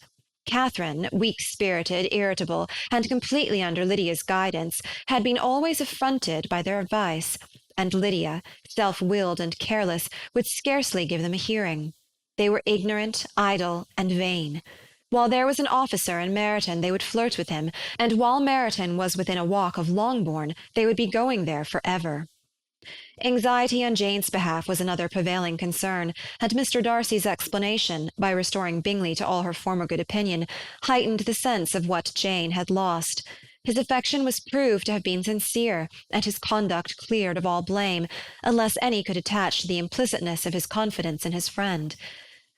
Catherine, weak-spirited, irritable, and completely under Lydia's guidance, had been always affronted by their advice, and Lydia, self-willed and careless, would scarcely give them a hearing. They were ignorant, idle, and vain. While there was an officer in Meryton, they would flirt with him, and while Meryton was within a walk of Longbourn, they would be going there for ever. Anxiety on Jane's behalf was another prevailing concern, and Mr. Darcy's explanation, by restoring Bingley to all her former good opinion, heightened the sense of what Jane had lost. His affection was proved to have been sincere, and his conduct cleared of all blame, unless any could attach to the implicitness of his confidence in his friend.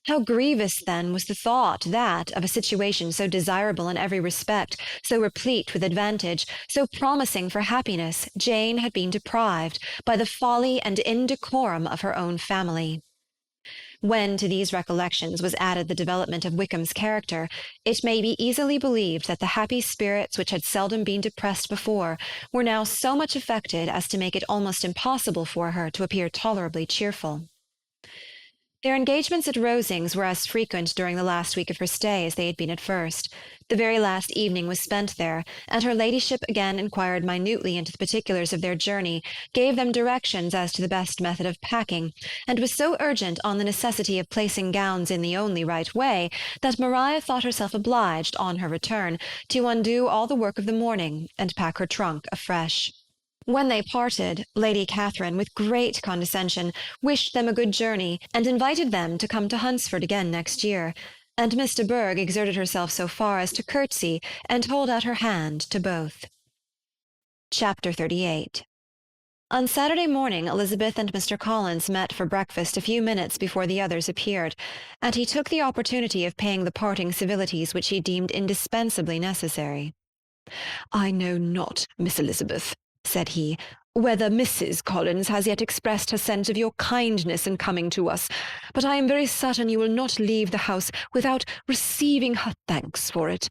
How grievous, then, was the thought that, of a situation so desirable in every respect, so replete with advantage, so promising for happiness, Jane had been deprived by the folly and indecorum of her own family. When to these recollections was added the development of Wickham's character, it may be easily believed that the happy spirits which had seldom been depressed before were now so much affected as to make it almost impossible for her to appear tolerably cheerful. Their engagements at Rosings were as frequent during the last week of her stay as they had been at first. The very last evening was spent there, and her ladyship again inquired minutely into the particulars of their journey, gave them directions as to the best method of packing, and was so urgent on the necessity of placing gowns in the only right way, that Maria thought herself obliged, on her return, to undo all the work of the morning, and pack her trunk afresh. When they parted, Lady Catherine, with great condescension, wished them a good journey, and invited them to come to Hunsford again next year, and Miss de Bourgh exerted herself so far as to curtsy and hold out her hand to both. Chapter 38. On Saturday morning Elizabeth and Mr. Collins met for breakfast a few minutes before the others appeared, and he took the opportunity of paying the parting civilities which he deemed indispensably necessary. "I know not, Miss Elizabeth," said he, "whether Mrs. Collins has yet expressed her sense of your kindness in coming to us, but I am very certain you will not leave the house without receiving her thanks for it.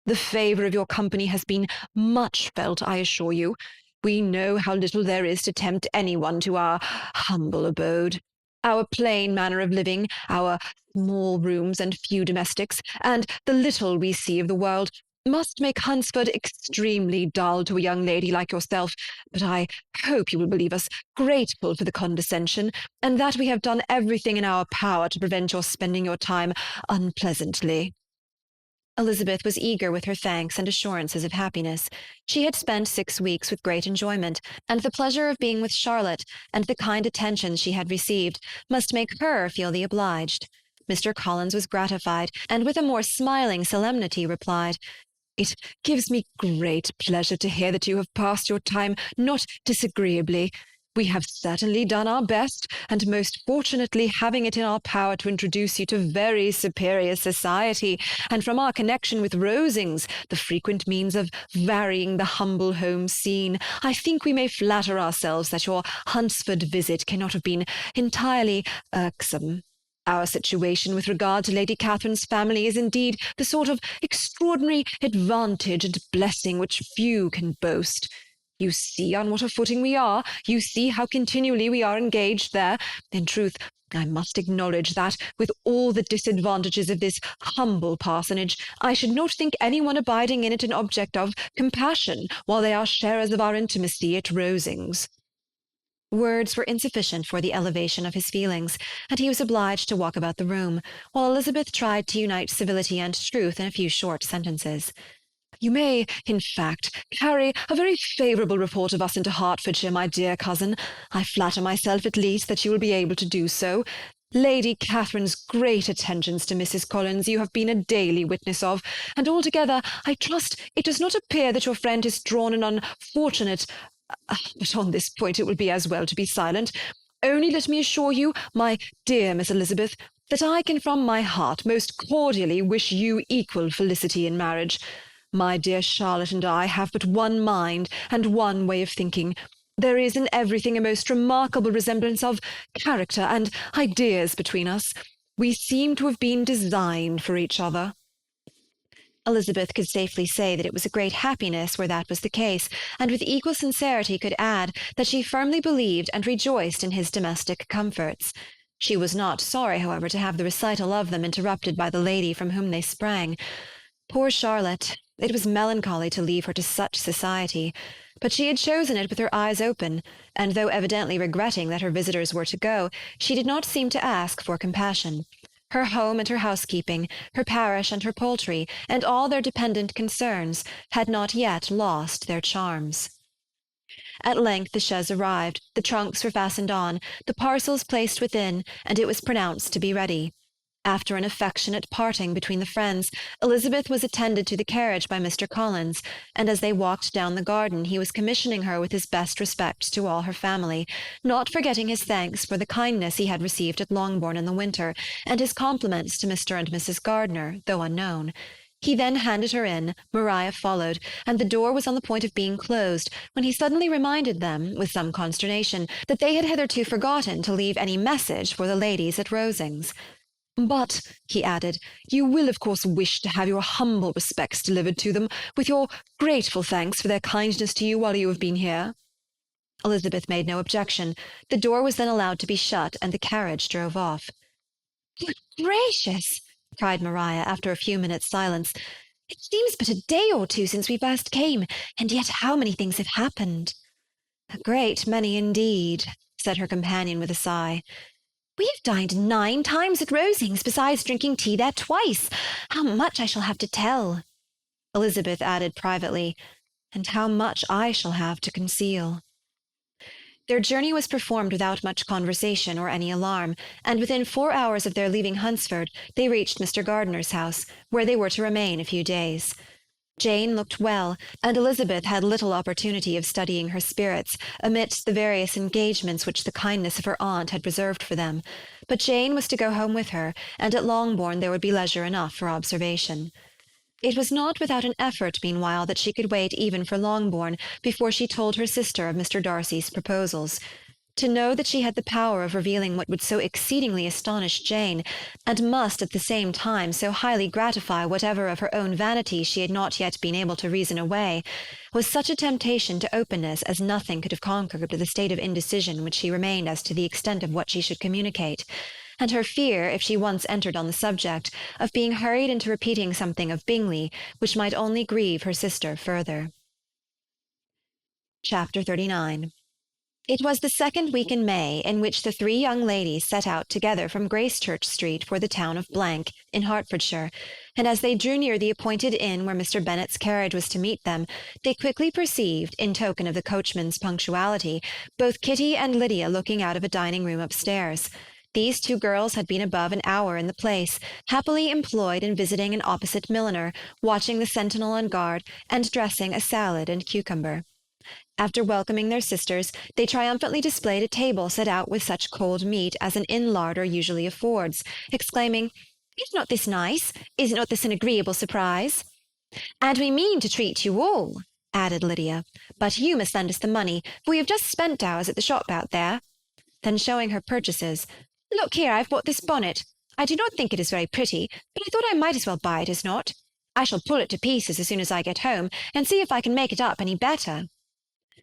The favour of your company has been much felt, I assure you. We know how little there is to tempt anyone to our humble abode. Our plain manner of living, our small rooms and few domestics, and the little we see of the world, must make Hunsford extremely dull to a young lady like yourself, but I hope you will believe us grateful for the condescension, and that we have done everything in our power to prevent your spending your time unpleasantly." Elizabeth was eager with her thanks and assurances of happiness. She had spent 6 weeks with great enjoyment, and the pleasure of being with Charlotte, and the kind attentions she had received, must make her feel the obliged. Mr. Collins was gratified, and with a more smiling solemnity replied, "It gives me great pleasure to hear that you have passed your time not disagreeably. We have certainly done our best, and most fortunately having it in our power to introduce you to very superior society, and from our connection with Rosings, the frequent means of varying the humble home scene, I think we may flatter ourselves that your Hunsford visit cannot have been entirely irksome. Our situation with regard to Lady Catherine's family is indeed the sort of extraordinary advantage and blessing which few can boast. You see on what a footing we are. You see how continually we are engaged there. In truth, I must acknowledge that, with all the disadvantages of this humble parsonage, I should not think any one abiding in it an object of compassion, while they are sharers of our intimacy at Rosings." Words were insufficient for the elevation of his feelings, and he was obliged to walk about the room, while Elizabeth tried to unite civility and truth in a few short sentences. "You may, in fact, carry a very favourable report of us into Hertfordshire, my dear cousin. I flatter myself, at least, that you will be able to do so. Lady Catherine's great attentions to Mrs. Collins you have been a daily witness of, and altogether I trust it does not appear that your friend has drawn an unfortunate... but on this point it will be as well to be silent. Only let me assure you, my dear Miss Elizabeth, that I can from my heart most cordially wish you equal felicity in marriage. My dear Charlotte and I have but one mind and one way of thinking. There is in everything a most remarkable resemblance of character and ideas between us. We seem to have been designed for each other." Elizabeth could safely say that it was a great happiness where that was the case, and with equal sincerity could add that she firmly believed and rejoiced in his domestic comforts. She was not sorry, however, to have the recital of them interrupted by the lady from whom they sprang. Poor Charlotte! It was melancholy to leave her to such society, but she had chosen it with her eyes open, and though evidently regretting that her visitors were to go, she did not seem to ask for compassion. Her home and her housekeeping, her parish and her poultry, and all their dependent concerns, had not yet lost their charms. At length the chaise arrived, the trunks were fastened on, the parcels placed within, and it was pronounced to be ready. After an affectionate parting between the friends, Elizabeth was attended to the carriage by Mr. Collins, and as they walked down the garden he was commissioning her with his best respects to all her family, not forgetting his thanks for the kindness he had received at Longbourn in the winter, and his compliments to Mr. and Mrs. Gardiner, though unknown. He then handed her in, Maria followed, and the door was on the point of being closed, when he suddenly reminded them, with some consternation, that they had hitherto forgotten to leave any message for the ladies at Rosings. "But," he added, "you will of course wish to have your humble respects delivered to them, with your grateful thanks for their kindness to you while you have been here." Elizabeth made no objection. The door was then allowed to be shut, and the carriage drove off. gracious!" cried Maria, after a few minutes' silence. "It seems but a day or two since we first came, and yet how many things have happened!" "A great many indeed," said her companion with a sigh. "We have dined 9 times at Rosings, besides drinking tea there twice. How much I shall have to tell!" Elizabeth added privately, "And how much I shall have to conceal." Their journey was performed without much conversation or any alarm, and within 4 hours of their leaving Hunsford they reached Mr. Gardiner's house, where they were to remain a few days. Jane looked well, and Elizabeth had little opportunity of studying her spirits amidst the various engagements which the kindness of her aunt had reserved for them. But Jane was to go home with her, and at Longbourn there would be leisure enough for observation. It was not without an effort, meanwhile, that she could wait even for Longbourn before she told her sister of Mr. Darcy's proposals. To know that she had the power of revealing what would so exceedingly astonish Jane, and must at the same time so highly gratify whatever of her own vanity she had not yet been able to reason away, was such a temptation to openness as nothing could have conquered the state of indecision which she remained as to the extent of what she should communicate, and her fear, if she once entered on the subject, of being hurried into repeating something of Bingley which might only grieve her sister further. Chapter 39. It was the 2nd week in May, in which the 3 young ladies set out together from Gracechurch Street for the town of Blank, in Hertfordshire, and as they drew near the appointed inn where Mr. Bennet's carriage was to meet them, they quickly perceived, in token of the coachman's punctuality, both Kitty and Lydia looking out of a dining-room upstairs. These 2 girls had been above an hour in the place, happily employed in visiting an opposite milliner, watching the sentinel on guard, and dressing a salad and cucumber. After welcoming their sisters, they triumphantly displayed a table set out with such cold meat as an inn larder usually affords, exclaiming, "Is not this nice? Is not this an agreeable surprise?" "And we mean to treat you all," added Lydia, "but you must lend us the money, for we have just spent ours at the shop out there." Then showing her purchases, "Look here, I've bought this bonnet. I do not think it is very pretty, but I thought I might as well buy it as not. I shall pull it to pieces as soon as I get home, and see if I can make it up any better."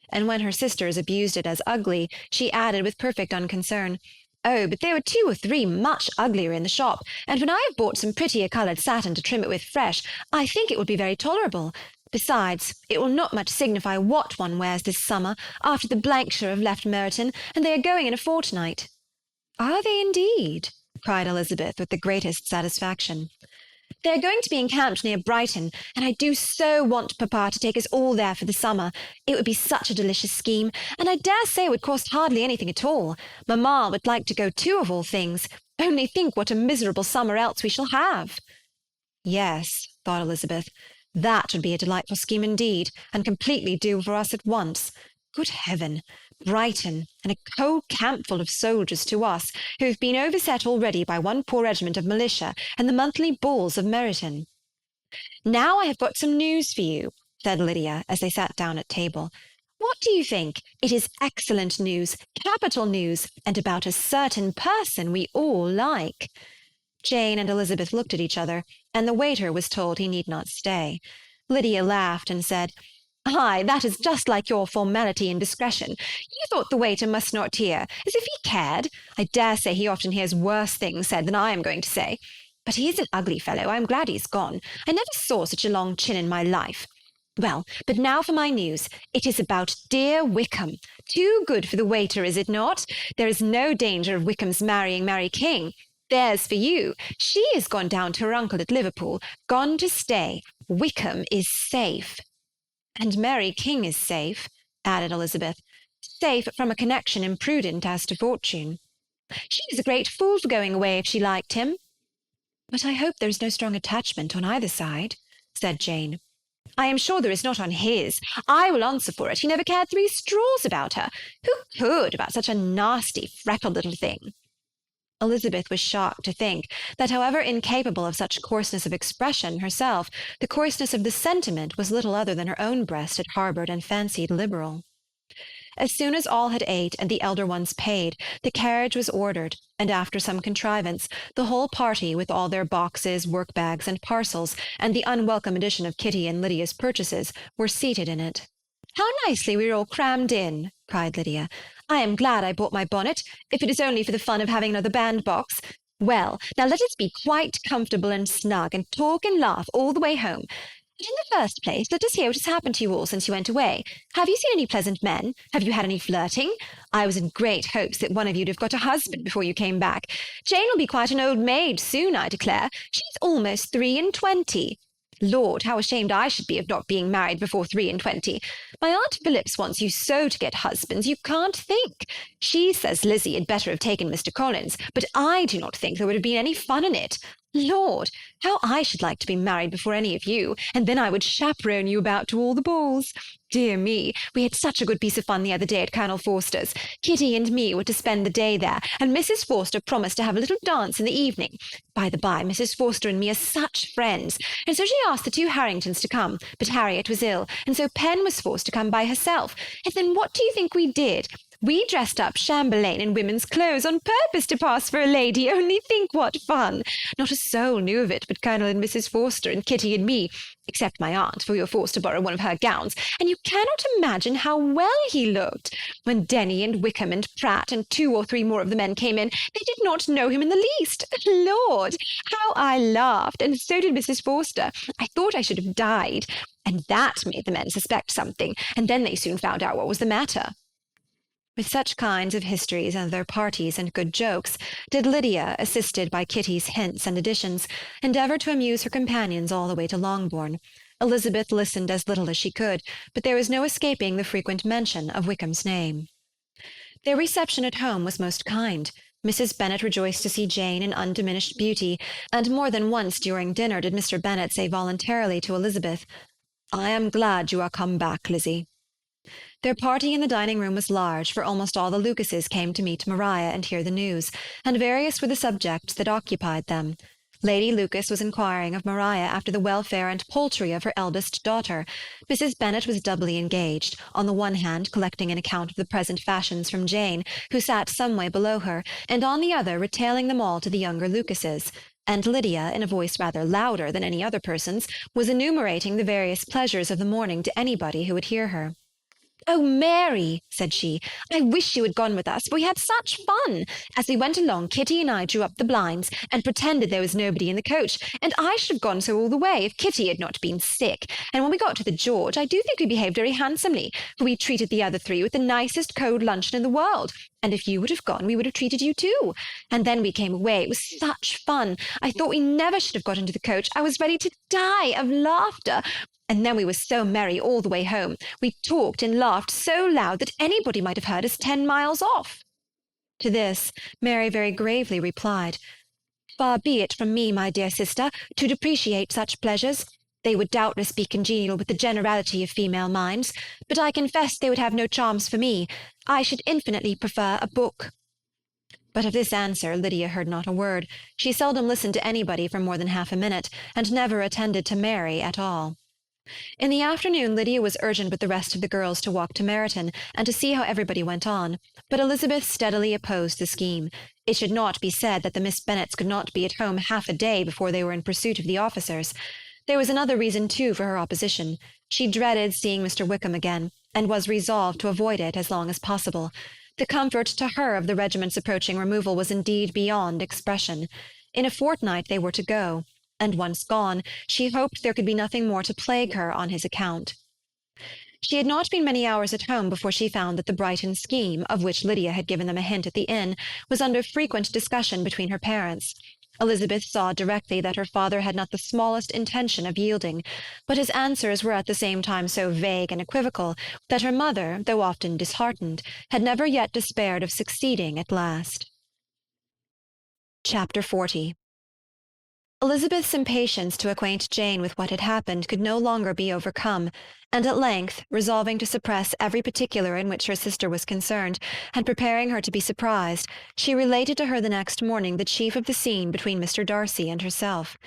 And when her sisters abused it as ugly, she added with perfect unconcern, "Oh, but there were 2 or 3 much uglier in the shop, and when I have bought some prettier coloured satin to trim it with fresh, I think it will be very tolerable. Besides, it will not much signify what one wears this summer, after the Blankshire have left Meryton, and they are going in a fortnight." "Are they indeed?" cried Elizabeth with the greatest satisfaction. "They are going to be encamped near Brighton, and I do so want papa to take us all there for the summer. It would be such a delicious scheme, and I dare say it would cost hardly anything at all. Mamma would like to go too, of all things. Only think what a miserable summer else we shall have." "Yes," thought Elizabeth, "that would be a delightful scheme indeed, and completely do for us at once. Good heaven! Brighton, and a whole camp full of soldiers to us, who have been overset already by one poor regiment of militia and the monthly balls of Meryton." "Now I have got some news for you," said Lydia, as they sat down at table. "What do you think? It is excellent news, capital news, and about a certain person we all like." Jane and Elizabeth looked at each other, and the waiter was told he need not stay. Lydia laughed and said, "Ay, that is just like your formality and discretion. You thought the waiter must not hear, as if he cared. I dare say he often hears worse things said than I am going to say. But he is an ugly fellow. I am glad he's gone. I never saw such a long chin in my life. Well, but now for my news. It is about dear Wickham. Too good for the waiter, is it not? There is no danger of Wickham's marrying Mary King. There's for you. She is gone down to her uncle at Liverpool, gone to stay. Wickham is safe." "And Mary King is safe," added Elizabeth. "Safe from a connection imprudent as to fortune." "She is a great fool for going away if she liked him." "But I hope there is no strong attachment on either side," said Jane. "I am sure there is not on his. I will answer for it. He never cared 3 straws about her. Who could about such a nasty, freckled little thing?" Elizabeth was shocked to think that, however incapable of such coarseness of expression herself, the coarseness of the sentiment was little other than her own breast had harboured and fancied liberal. As soon as all had ate and the elder ones paid, the carriage was ordered, and after some contrivance, the whole party, with all their boxes, work-bags, and parcels, and the unwelcome addition of Kitty and Lydia's purchases, were seated in it. "How nicely we are all crammed in!" cried Lydia. "I am glad I bought my bonnet, if it is only for the fun of having another bandbox. Well, now let us be quite comfortable and snug, and talk and laugh all the way home. But in the first place, let us hear what has happened to you all since you went away. Have you seen any pleasant men? Have you had any flirting? I was in great hopes that one of you'd have got a husband before you came back. Jane will be quite an old maid soon, I declare. She's almost 23. Lord, how ashamed I should be of not being married before 23. My Aunt Phillips wants you so to get husbands, you can't think. She says Lizzie had better have taken Mr. Collins, but I do not think there would have been any fun in it. Lord, how I should like to be married before any of you, and then I would chaperone you about to all the balls. Dear me, we had such a good piece of fun the other day at Colonel Forster's. Kitty and me were to spend the day there, and Mrs. Forster promised to have a little dance in the evening. By the by, Mrs. Forster and me are such friends, and so she asked the two Harringtons to come, but Harriet was ill, and so Pen was forced to come by herself. And then what do you think we did? We dressed up Chamberlain in women's clothes on purpose to pass for a lady. Only think what fun! Not a soul knew of it but Colonel and Mrs. Forster and Kitty and me, except my aunt, for we were forced to borrow one of her gowns, and you cannot imagine how well he looked. When Denny and Wickham and Pratt and 2 or 3 more of the men came in, they did not know him in the least. Lord, how I laughed, and so did Mrs. Forster. I thought I should have died, and that made the men suspect something, and then they soon found out what was the matter. With such kinds of histories and their parties and good jokes, did Lydia, assisted by Kitty's hints and additions, endeavour to amuse her companions all the way to Longbourn. Elizabeth listened as little as she could, but there was no escaping the frequent mention of Wickham's name. Their reception at home was most kind. Mrs. Bennet rejoiced to see Jane in undiminished beauty, and more than once during dinner did Mr. Bennet say voluntarily to Elizabeth, "I am glad you are come back, Lizzie." Their party in the dining-room was large, for almost all the Lucases came to meet Maria and hear the news, and various were the subjects that occupied them. Lady Lucas was inquiring of Maria after the welfare and poultry of her eldest daughter. Mrs. Bennet was doubly engaged, on the one hand collecting an account of the present fashions from Jane, who sat some way below her, and on the other retailing them all to the younger Lucases. And Lydia, in a voice rather louder than any other person's, was enumerating the various pleasures of the morning to anybody who would hear her. "Oh, Mary," said she, "I wish you had gone with us, for we had such fun. As we went along, Kitty and I drew up the blinds, and pretended there was nobody in the coach, and I should have gone so all the way if Kitty had not been sick. And when we got to the George, I do think we behaved very handsomely, for we treated the other 3 with the nicest cold luncheon in the world. And if you would have gone, we would have treated you too. And then we came away. It was such fun. I thought we never should have got into the coach. I was ready to die of laughter. And then we were so merry all the way home. We talked and laughed so loud that anybody might have heard us 10 miles off." To this, Mary very gravely replied, "Far be it from me, my dear sister, to depreciate such pleasures. They would doubtless be congenial with the generality of female minds, but I confess they would have no charms for me. I should infinitely prefer a book." But of this answer Lydia heard not a word. She seldom listened to anybody for more than half a minute, and never attended to Mary at all. In the afternoon Lydia was urgent with the rest of the girls to walk to Meryton, and to see how everybody went on, but Elizabeth steadily opposed the scheme. It should not be said that the Miss Bennets could not be at home half a day before they were in pursuit of the officers. There was another reason, too, for her opposition. She dreaded seeing Mr. Wickham again, and was resolved to avoid it as long as possible. The comfort to her of the regiment's approaching removal was indeed beyond expression. In a fortnight they were to go, and once gone, she hoped there could be nothing more to plague her on his account. She had not been many hours at home before she found that the Brighton scheme, of which Lydia had given them a hint at the inn, was under frequent discussion between her parents. Elizabeth saw directly that her father had not the smallest intention of yielding, but his answers were at the same time so vague and equivocal that her mother, though often disheartened, had never yet despaired of succeeding at last. Chapter 40. Elizabeth's impatience to acquaint Jane with what had happened could no longer be overcome, and at length, resolving to suppress every particular in which her sister was concerned, and preparing her to be surprised, she related to her the next morning the chief of the scene between Mr. Darcy and herself.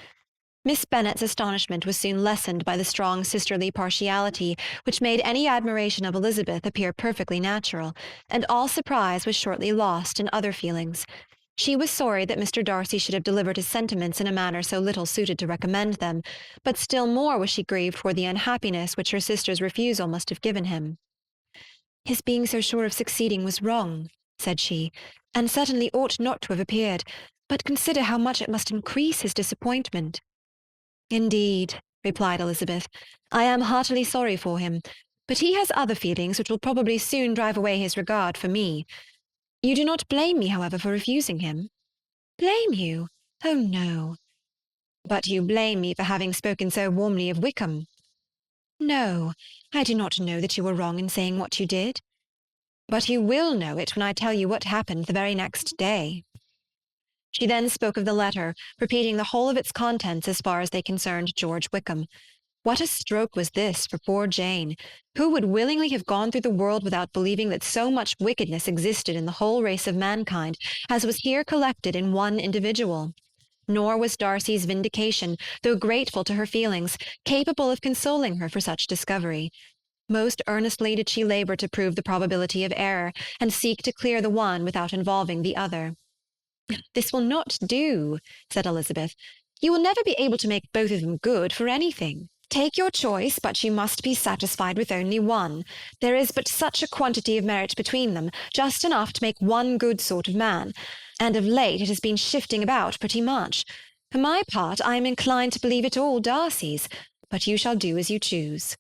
Miss Bennet's astonishment was soon lessened by the strong sisterly partiality which made any admiration of Elizabeth appear perfectly natural, and all surprise was shortly lost in other feelings. She was sorry that Mr. Darcy should have delivered his sentiments in a manner so little suited to recommend them, but still more was she grieved for the unhappiness which her sister's refusal must have given him. "His being so sure of succeeding was wrong," said she, "and certainly ought not to have appeared. But consider how much it must increase his disappointment." "Indeed," replied Elizabeth, "I am heartily sorry for him, but he has other feelings which will probably soon drive away his regard for me. You do not blame me, however, for refusing him?" "Blame you? Oh, no." "But you blame me for having spoken so warmly of Wickham?" "No, I do not know that you were wrong in saying what you did." "But you will know it when I tell you what happened the very next day." She then spoke of the letter, repeating the whole of its contents as far as they concerned George Wickham. What a stroke was this for poor Jane! Who would willingly have gone through the world without believing that so much wickedness existed in the whole race of mankind as was here collected in one individual? Nor was Darcy's vindication, though grateful to her feelings, capable of consoling her for such discovery. Most earnestly did she labour to prove the probability of error, and seek to clear the one without involving the other. "This will not do," said Elizabeth. "You will never be able to make both of them good for anything. Take your choice, but you must be satisfied with only one. There is but such a quantity of merit between them, just enough to make one good sort of man, and of late it has been shifting about pretty much. For my part, I am inclined to believe it all Darcy's, but you shall do as you choose."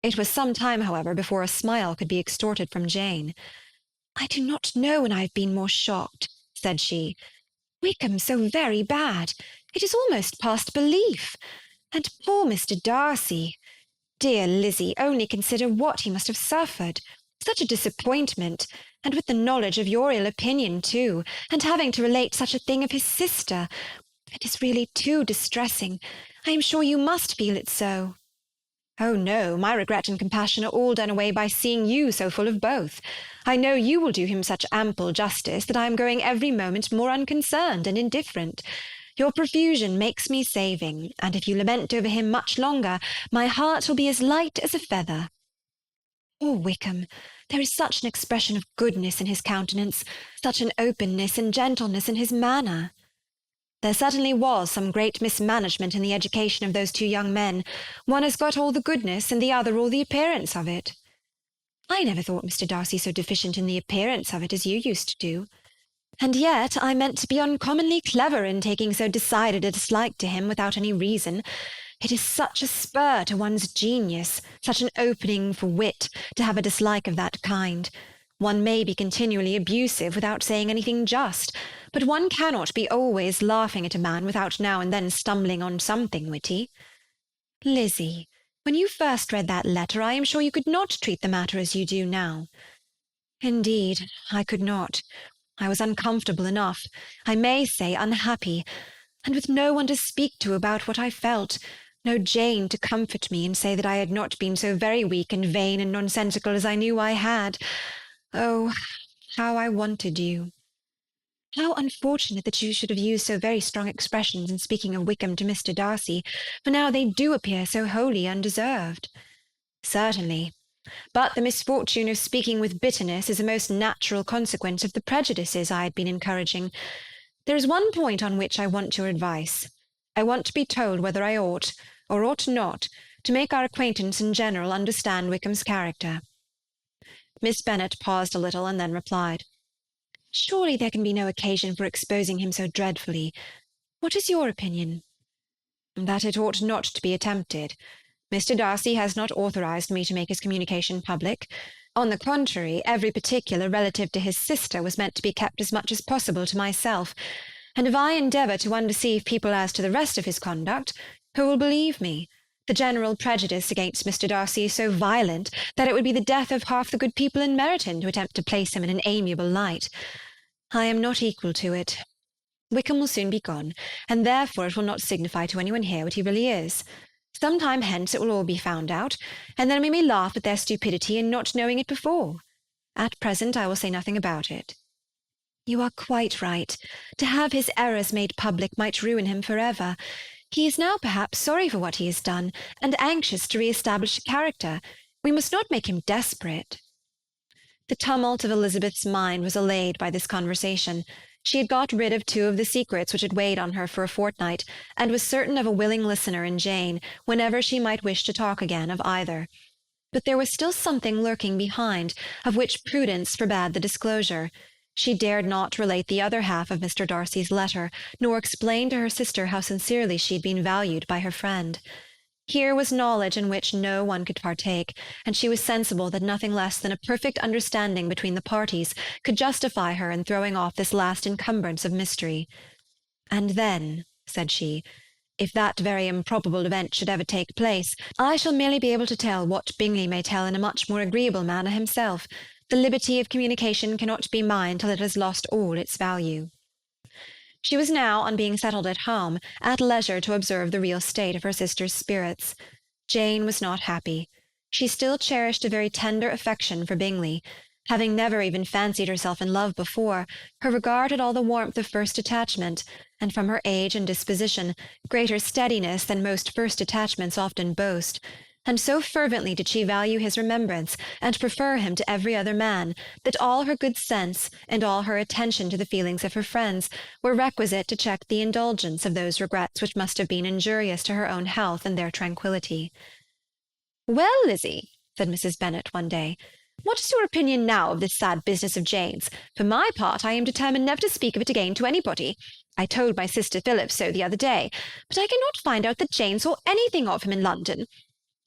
It was some time, however, before a smile could be extorted from Jane. "I do not know when I have been more shocked," said she. "Wickham so very bad. It is almost past belief. And poor Mr. Darcy. Dear Lizzie, only consider what he must have suffered. Such a disappointment, and with the knowledge of your ill opinion too, and having to relate such a thing of his sister. It is really too distressing. I am sure you must feel it so." "Oh no, my regret and compassion are all done away by seeing you so full of both. I know you will do him such ample justice that I am growing every moment more unconcerned and indifferent. Your profusion makes me saving, and if you lament over him much longer, my heart will be as light as a feather." "Poor Wickham! There is such an expression of goodness in his countenance, such an openness and gentleness in his manner." "There certainly was some great mismanagement in the education of those two young men. One has got all the goodness, and the other all the appearance of it." "I never thought Mr. Darcy so deficient in the appearance of it as you used to do." "And yet I meant to be uncommonly clever in taking so decided a dislike to him without any reason. It is such a spur to one's genius, such an opening for wit, to have a dislike of that kind. One may be continually abusive without saying anything just, but one cannot be always laughing at a man without now and then stumbling on something witty." "Lizzie, when you first read that letter, I am sure you could not treat the matter as you do now." "Indeed, I could not. I was uncomfortable enough, I may say unhappy, and with no one to speak to about what I felt, no Jane to comfort me and say that I had not been so very weak and vain and nonsensical as I knew I had. Oh, how I wanted you! How unfortunate that you should have used so very strong expressions in speaking of Wickham to Mr. Darcy, for now they do appear so wholly undeserved." "Certainly. But the misfortune of speaking with bitterness is a most natural consequence of the prejudices I had been encouraging. There is one point on which I want your advice. I want to be told whether I ought, or ought not, to make our acquaintance in general understand Wickham's character." Miss Bennet paused a little, and then replied, "Surely there can be no occasion for exposing him so dreadfully. What is your opinion?" "That it ought not to be attempted. Mr. Darcy has not authorized me to make his communication public. On the contrary, every particular relative to his sister was meant to be kept as much as possible to myself, and if I endeavour to undeceive people as to the rest of his conduct, who will believe me? The general prejudice against Mr. Darcy is so violent that it would be the death of half the good people in Meryton to attempt to place him in an amiable light. I am not equal to it. Wickham will soon be gone, and therefore it will not signify to anyone here what he really is. Some time hence it will all be found out, and then we may laugh at their stupidity in not knowing it before. At present I will say nothing about it." "You are quite right. To have his errors made public might ruin him for ever. He is now perhaps sorry for what he has done, and anxious to re-establish a character. We must not make him desperate." The tumult of Elizabeth's mind was allayed by this conversation. She had got rid of two of the secrets which had weighed on her for a fortnight, and was certain of a willing listener in Jane, whenever she might wish to talk again of either. But there was still something lurking behind, of which prudence forbade the disclosure. She dared not relate the other half of Mr. Darcy's letter, nor explain to her sister how sincerely she had been valued by her friend. Here was knowledge in which no one could partake, and she was sensible that nothing less than a perfect understanding between the parties could justify her in throwing off this last encumbrance of mystery. "And then," said she, "if that very improbable event should ever take place, I shall merely be able to tell what Bingley may tell in a much more agreeable manner himself. The liberty of communication cannot be mine till it has lost all its value." She was now, on being settled at home, at leisure to observe the real state of her sister's spirits. Jane was not happy. She still cherished a very tender affection for Bingley. Having never even fancied herself in love before, her regard had all the warmth of first attachment, and from her age and disposition, greater steadiness than most first attachments often boast, and so fervently did she value his remembrance, and prefer him to every other man, that all her good sense, and all her attention to the feelings of her friends, were requisite to check the indulgence of those regrets which must have been injurious to her own health and their tranquillity. "Well, Lizzie," said Mrs. Bennet one day, "what is your opinion now of this sad business of Jane's? For my part, I am determined never to speak of it again to anybody. I told my sister Philip so the other day, but I cannot find out that Jane saw anything of him in London.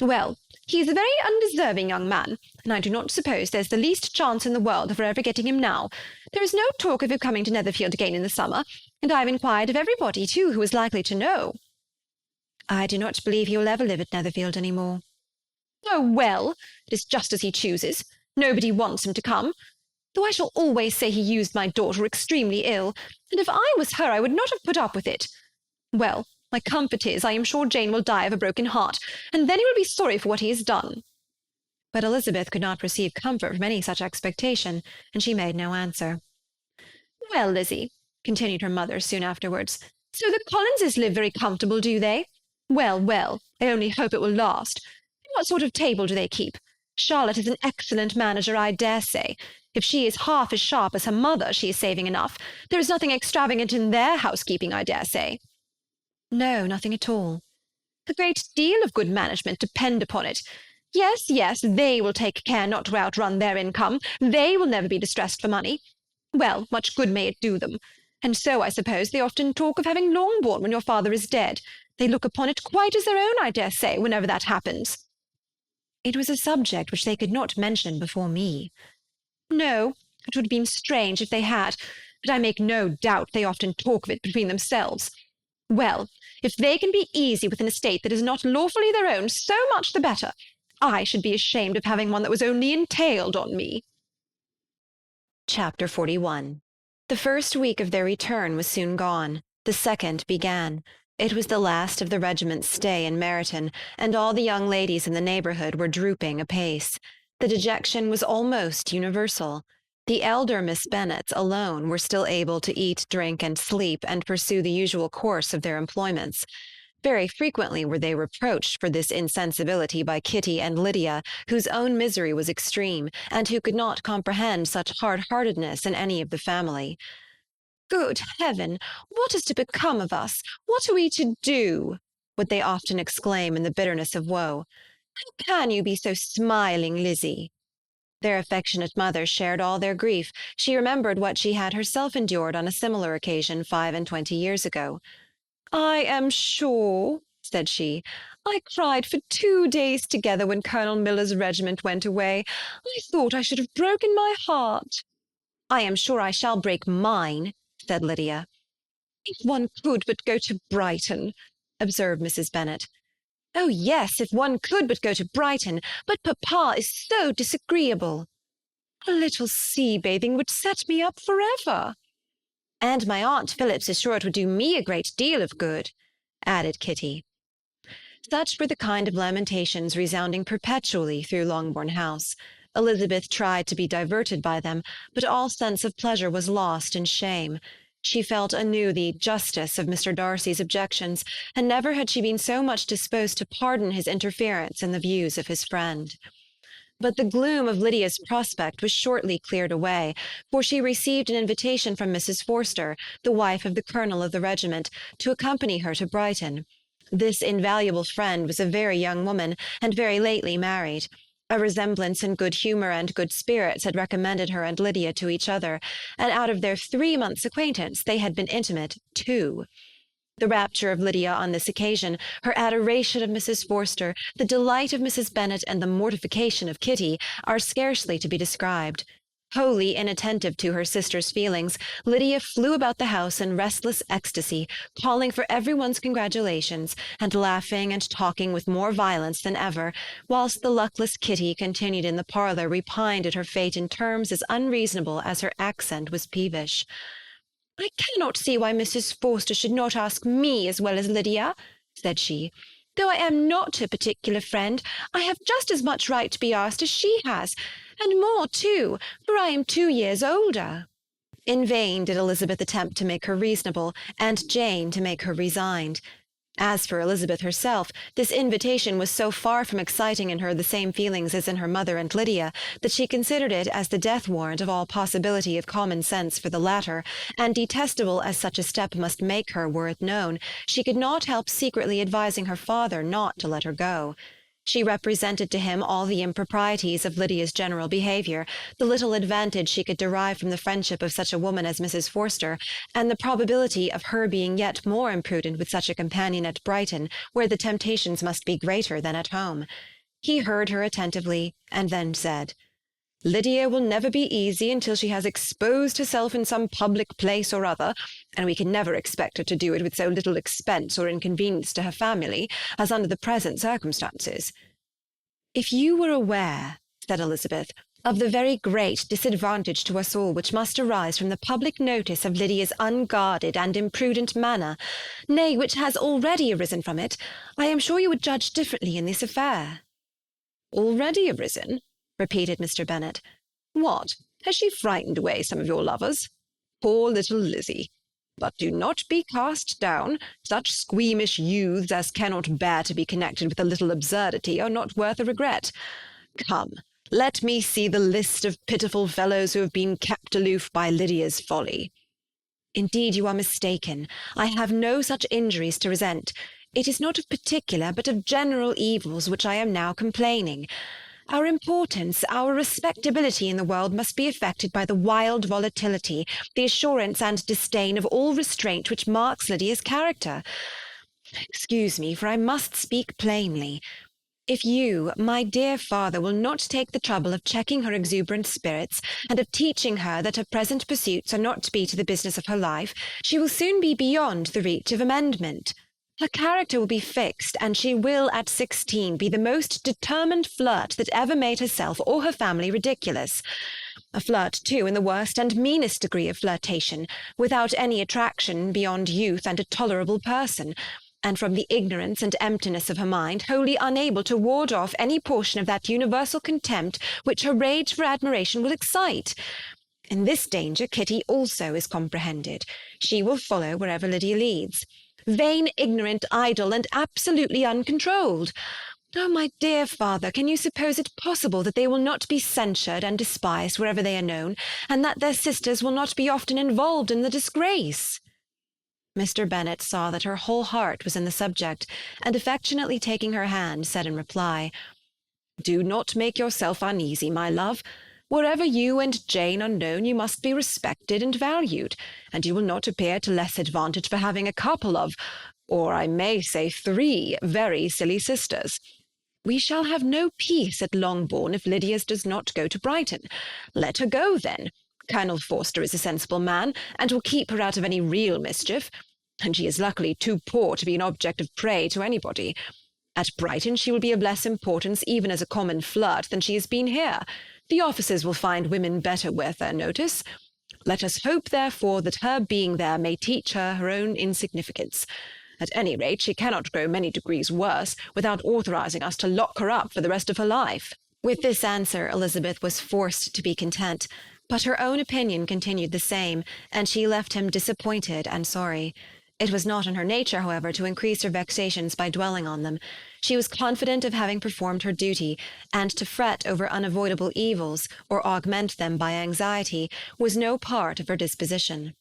Well, he is a very undeserving young man, and I do not suppose there's the least chance in the world of her ever getting him now. There is no talk of him coming to Netherfield again in the summer, and I have inquired of everybody, too, who is likely to know." "I do not believe he will ever live at Netherfield any more." "Oh, well, it is just as he chooses. Nobody wants him to come. Though I shall always say he used my daughter extremely ill, and if I was her I would not have put up with it. Well, my comfort is, I am sure Jane will die of a broken heart, and then he will be sorry for what he has done." But Elizabeth could not receive comfort from any such expectation, and she made no answer. "Well, Lizzie," continued her mother soon afterwards, "so the Collinses live very comfortable, do they? Well, well, I only hope it will last. What sort of table do they keep? Charlotte is an excellent manager, I dare say. If she is half as sharp as her mother, she is saving enough. There is nothing extravagant in their housekeeping, I dare say." "No, nothing at all." "A great deal of good management, depend upon it. Yes, yes, they will take care not to outrun their income. They will never be distressed for money. Well, much good may it do them. And so, I suppose, they often talk of having Longbourn when your father is dead. They look upon it quite as their own, I dare say, whenever that happens." "It was a subject which they could not mention before me." "No, it would have been strange if they had, but I make no doubt they often talk of it between themselves. Well, if they can be easy with an estate that is not lawfully their own, so much the better. I should be ashamed of having one that was only entailed on me." Chapter 41. The first week of their return was soon gone. The second began. It was the last of the regiment's stay in Meryton, and all the young ladies in the neighbourhood were drooping apace. The dejection was almost universal. The elder Miss Bennets alone were still able to eat, drink, and sleep, and pursue the usual course of their employments. Very frequently were they reproached for this insensibility by Kitty and Lydia, whose own misery was extreme, and who could not comprehend such hard-heartedness in any of the family. "Good heaven! What is to become of us? What are we to do?" would they often exclaim in the bitterness of woe. "How can you be so smiling, Lizzie?" Their affectionate mother shared all their grief. She remembered what she had herself endured on a similar occasion 25 years ago. "I am sure," said she, "I cried for 2 days together when Colonel Miller's regiment went away. I thought I should have broken my heart." "I am sure I shall break mine," said Lydia. "If one could but go to Brighton," observed Mrs. Bennet. "Oh, yes, if one could but go to Brighton, but papa is so disagreeable." "A little sea-bathing would set me up forever." "And my Aunt Phillips is sure it would do me a great deal of good," added Kitty. Such were the kind of lamentations resounding perpetually through Longbourn House. Elizabeth tried to be diverted by them, but all sense of pleasure was lost in shame. She felt anew the justice of Mr. Darcy's objections, and never had she been so much disposed to pardon his interference in the views of his friend. But the gloom of Lydia's prospect was shortly cleared away, for she received an invitation from Mrs. Forster, the wife of the colonel of the regiment, to accompany her to Brighton. This invaluable friend was a very young woman, and very lately married. A resemblance in good humour and good spirits had recommended her and Lydia to each other, and out of their 3 months' acquaintance they had been intimate 2. The rapture of Lydia on this occasion, her adoration of Mrs. Forster, the delight of Mrs. Bennet, and the mortification of Kitty, are scarcely to be described. Wholly inattentive to her sister's feelings, Lydia flew about the house in restless ecstasy, calling for every one's congratulations, and laughing and talking with more violence than ever, whilst the luckless Kitty continued in the parlour repined at her fate in terms as unreasonable as her accent was peevish. "I cannot see why Mrs. Forster should not ask me as well as Lydia," said she. "Though I am not her particular friend, I have just as much right to be asked as she has, and more too, for I am 2 years older." In vain did Elizabeth attempt to make her reasonable, and Jane to make her resigned. As for Elizabeth herself, this invitation was so far from exciting in her the same feelings as in her mother and Lydia, that she considered it as the death warrant of all possibility of common sense for the latter, and detestable as such a step must make her were it known, she could not help secretly advising her father not to let her go. She represented to him all the improprieties of Lydia's general behaviour, the little advantage she could derive from the friendship of such a woman as Mrs. Forster, and the probability of her being yet more imprudent with such a companion at Brighton, where the temptations must be greater than at home. He heard her attentively, and then said, "Lydia will never be easy until she has exposed herself in some public place or other, and we can never expect her to do it with so little expense or inconvenience to her family as under the present circumstances." "If you were aware," said Elizabeth, "of the very great disadvantage to us all which must arise from the public notice of Lydia's unguarded and imprudent manner, nay, which has already arisen from it, I am sure you would judge differently in this affair." "Already arisen?" repeated Mr. Bennet. "What, has she frightened away some of your lovers? Poor little Lizzie! But do not be cast down. Such squeamish youths as cannot bear to be connected with a little absurdity are not worth a regret. Come, let me see the list of pitiful fellows who have been kept aloof by Lydia's folly." "Indeed you are mistaken. I have no such injuries to resent. It is not of particular, but of general evils which I am now complaining. Our importance, our respectability in the world must be affected by the wild volatility, the assurance and disdain of all restraint which marks Lydia's character. Excuse me, for I must speak plainly. If you, my dear father, will not take the trouble of checking her exuberant spirits, and of teaching her that her present pursuits are not to be to the business of her life, she will soon be beyond the reach of amendment. Her character will be fixed, and she will at 16 be the most determined flirt that ever made herself or her family ridiculous. A flirt, too, in the worst and meanest degree of flirtation, without any attraction beyond youth and a tolerable person, and from the ignorance and emptiness of her mind, wholly unable to ward off any portion of that universal contempt which her rage for admiration will excite. In this danger Kitty also is comprehended. She will follow wherever Lydia leads. Vain, ignorant, idle, and absolutely uncontrolled. Oh, my dear father, can you suppose it possible that they will not be censured and despised wherever they are known, and that their sisters will not be often involved in the disgrace?" Mr. Bennet saw that her whole heart was in the subject, and affectionately taking her hand, said in reply, "Do not make yourself uneasy, my love. Wherever you and Jane are known, you must be respected and valued, and you will not appear to less advantage for having a couple of, or I may say 3, very silly sisters. We shall have no peace at Longbourn if Lydia does not go to Brighton. Let her go, then. Colonel Forster is a sensible man, and will keep her out of any real mischief, and she is luckily too poor to be an object of prey to anybody. At Brighton she will be of less importance even as a common flirt than she has been here. The officers will find women better worth their notice. Let us hope, therefore, that her being there may teach her her own insignificance. At any rate, she cannot grow many degrees worse without authorizing us to lock her up for the rest of her life." With this answer Elizabeth was forced to be content, but her own opinion continued the same, and she left him disappointed and sorry. It was not in her nature, however, to increase her vexations by dwelling on them. She was confident of having performed her duty, and to fret over unavoidable evils, or augment them by anxiety, was no part of her disposition.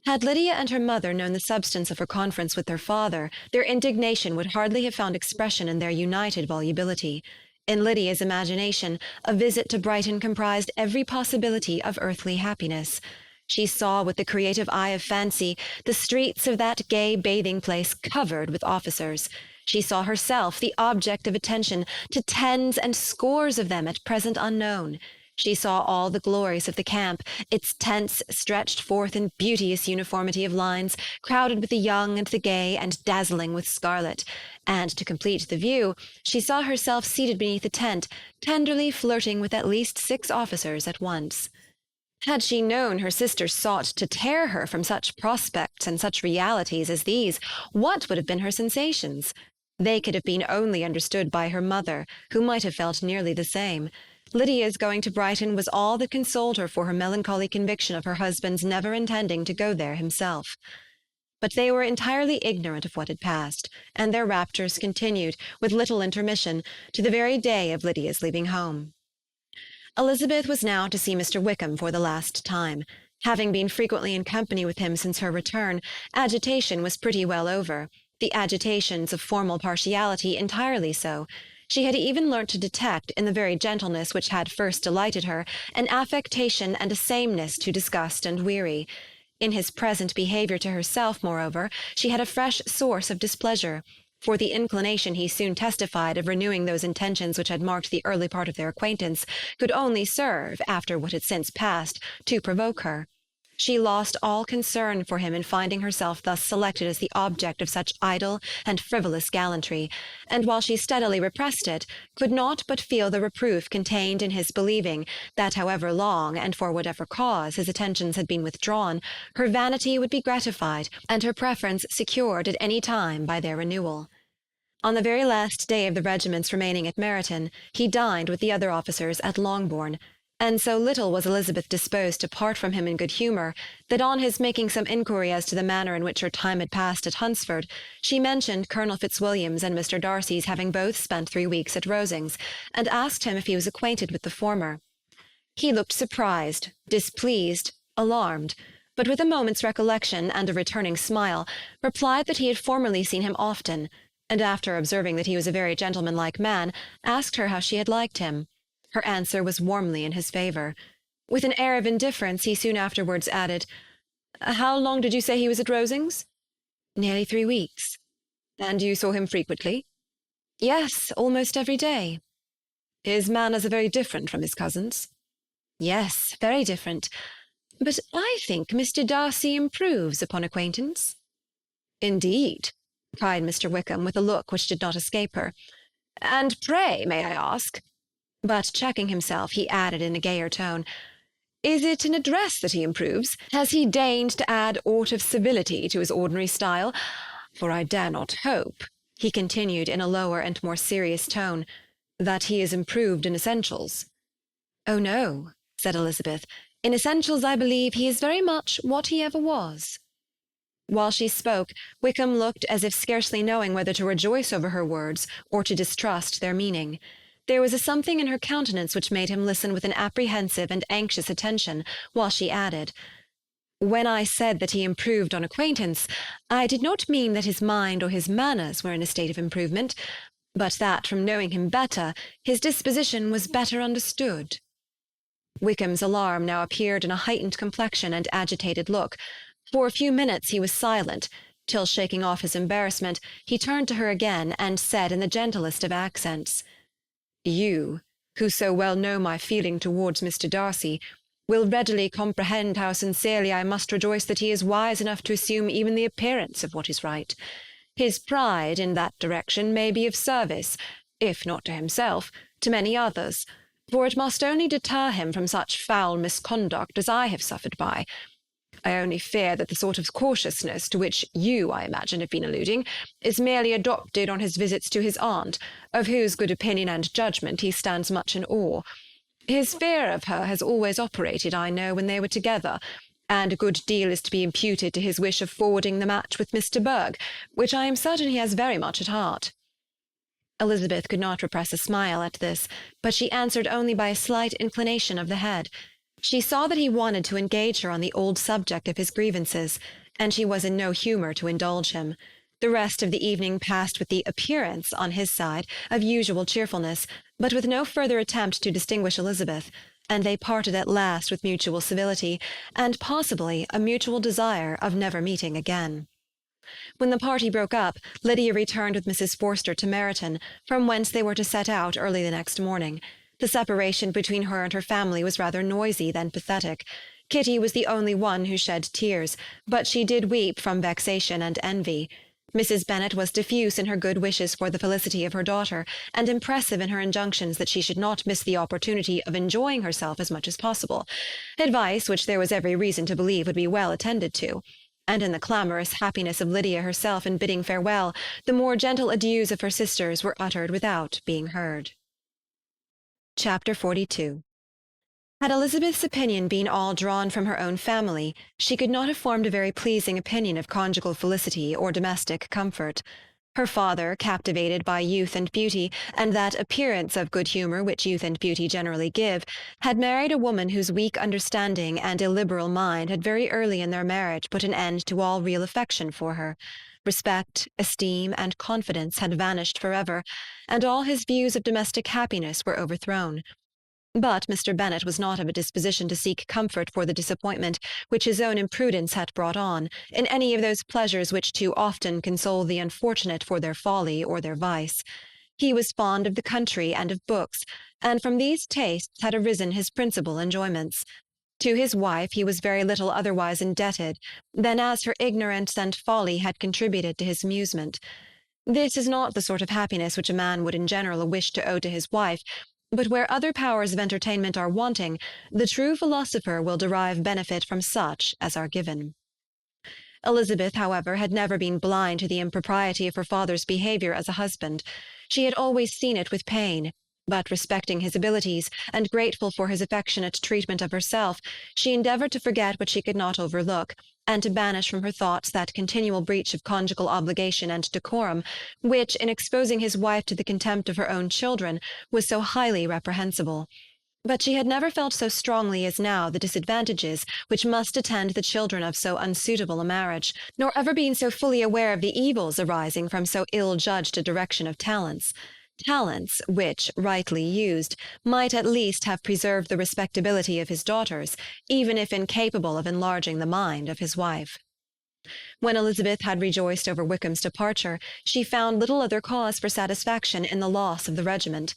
Had Lydia and her mother known the substance of her conference with their father, their indignation would hardly have found expression in their united volubility. In Lydia's imagination, a visit to Brighton comprised every possibility of earthly happiness. She saw with the creative eye of fancy the streets of that gay bathing-place covered with officers. She saw herself the object of attention to tens and scores of them at present unknown. She saw all the glories of the camp, its tents stretched forth in beauteous uniformity of lines, crowded with the young and the gay, and dazzling with scarlet. And to complete the view, she saw herself seated beneath a tent, tenderly flirting with at least 6 officers at once. Had she known her sister sought to tear her from such prospects and such realities as these, what would have been her sensations? They could have been only understood by her mother, who might have felt nearly the same. Lydia's going to Brighton was all that consoled her for her melancholy conviction of her husband's never intending to go there himself. But they were entirely ignorant of what had passed, and their raptures continued, with little intermission, to the very day of Lydia's leaving home. Elizabeth was now to see Mr. Wickham for the last time. Having been frequently in company with him since her return, agitation was pretty well over, the agitations of formal partiality entirely so. She had even learnt to detect, in the very gentleness which had first delighted her, an affectation and a sameness to disgust and weary. In his present behaviour to herself, moreover, she had a fresh source of displeasure, for the inclination he soon testified of renewing those intentions which had marked the early part of their acquaintance could only serve, after what had since passed, to provoke her. She lost all concern for him in finding herself thus selected as the object of such idle and frivolous gallantry, and while she steadily repressed it, could not but feel the reproof contained in his believing that however long and for whatever cause his attentions had been withdrawn, her vanity would be gratified and her preference secured at any time by their renewal. On the very last day of the regiment's remaining at Meryton, he dined with the other officers at Longbourn, and so little was Elizabeth disposed to part from him in good humour, that on his making some inquiry as to the manner in which her time had passed at Hunsford, she mentioned Colonel Fitzwilliam's and Mr. Darcy's having both spent 3 weeks at Rosings, and asked him if he was acquainted with the former. He looked surprised, displeased, alarmed, but with a moment's recollection and a returning smile, replied that he had formerly seen him often, and after observing that he was a very gentlemanlike man, asked her how she had liked him. Her answer was warmly in his favour. With an air of indifference, he soon afterwards added, "How long did you say he was at Rosings?" "Nearly 3 weeks." "And you saw him frequently?" "Yes, almost every day." "His manners are very different from his cousin's?" "Yes, very different. But I think Mr. Darcy improves upon acquaintance." "Indeed?" cried Mr. Wickham, with a look which did not escape her. "And pray, may I ask—" But checking himself, he added in a gayer tone, "Is it in address that he improves? Has he deigned to add aught of civility to his ordinary style? For I dare not hope," he continued in a lower and more serious tone, "that he is improved in essentials." "Oh, no," said Elizabeth. "In essentials, I believe, he is very much what he ever was." While she spoke, Wickham looked as if scarcely knowing whether to rejoice over her words or to distrust their meaning. There was a something in her countenance which made him listen with an apprehensive and anxious attention, while she added, "When I said that he improved on acquaintance, I did not mean that his mind or his manners were in a state of improvement, but that from knowing him better, his disposition was better understood." Wickham's alarm now appeared in a heightened complexion and agitated look. For a few minutes he was silent, till, shaking off his embarrassment, he turned to her again, and said in the gentlest of accents, "You, who so well know my feeling towards Mr. Darcy, will readily comprehend how sincerely I must rejoice that he is wise enough to assume even the appearance of what is right. His pride in that direction may be of service, if not to himself, to many others, for it must only deter him from such foul misconduct as I have suffered by. I only fear that the sort of cautiousness to which you, I imagine, have been alluding, is merely adopted on his visits to his aunt, of whose good opinion and judgment he stands much in awe. His fear of her has always operated, I know, when they were together, and a good deal is to be imputed to his wish of forwarding the match with Mr. Berg, which I am certain he has very much at heart." Elizabeth could not repress a smile at this, but she answered only by a slight inclination of the head. She saw that he wanted to engage her on the old subject of his grievances, and she was in no humour to indulge him. The rest of the evening passed with the appearance, on his side, of usual cheerfulness, but with no further attempt to distinguish Elizabeth, and they parted at last with mutual civility, and possibly a mutual desire of never meeting again. When the party broke up, Lydia returned with Mrs. Forster to Meryton, from whence they were to set out early the next morning. The separation between her and her family was rather noisy than pathetic. Kitty was the only one who shed tears, but she did weep from vexation and envy. Mrs. Bennet was diffuse in her good wishes for the felicity of her daughter, and impressive in her injunctions that she should not miss the opportunity of enjoying herself as much as possible, advice which there was every reason to believe would be well attended to. And in the clamorous happiness of Lydia herself in bidding farewell, the more gentle adieus of her sisters were uttered without being heard. Chapter 42. Had Elizabeth's opinion been all drawn from her own family, she could not have formed a very pleasing opinion of conjugal felicity or domestic comfort. Her father, captivated by youth and beauty, and that appearance of good humour which youth and beauty generally give, had married a woman whose weak understanding and illiberal mind had very early in their marriage put an end to all real affection for her. Respect, esteem, and confidence had vanished forever, and all his views of domestic happiness were overthrown. But Mr. Bennet was not of a disposition to seek comfort for the disappointment which his own imprudence had brought on, in any of those pleasures which too often console the unfortunate for their folly or their vice. He was fond of the country and of books, and from these tastes had arisen his principal enjoyments. To his wife he was very little otherwise indebted than as her ignorance and folly had contributed to his amusement. This is not the sort of happiness which a man would in general wish to owe to his wife, but where other powers of entertainment are wanting, the true philosopher will derive benefit from such as are given. Elizabeth, however, had never been blind to the impropriety of her father's behaviour as a husband. She had always seen it with pain, but respecting his abilities, and grateful for his affectionate treatment of herself, she endeavoured to forget what she could not overlook, and to banish from her thoughts that continual breach of conjugal obligation and decorum, which, in exposing his wife to the contempt of her own children, was so highly reprehensible. But she had never felt so strongly as now the disadvantages which must attend the children of so unsuitable a marriage, nor ever been so fully aware of the evils arising from so ill-judged a direction of talents. Talents which, rightly used, might at least have preserved the respectability of his daughters, even if incapable of enlarging the mind of his wife. When Elizabeth had rejoiced over Wickham's departure, she found little other cause for satisfaction in the loss of the regiment.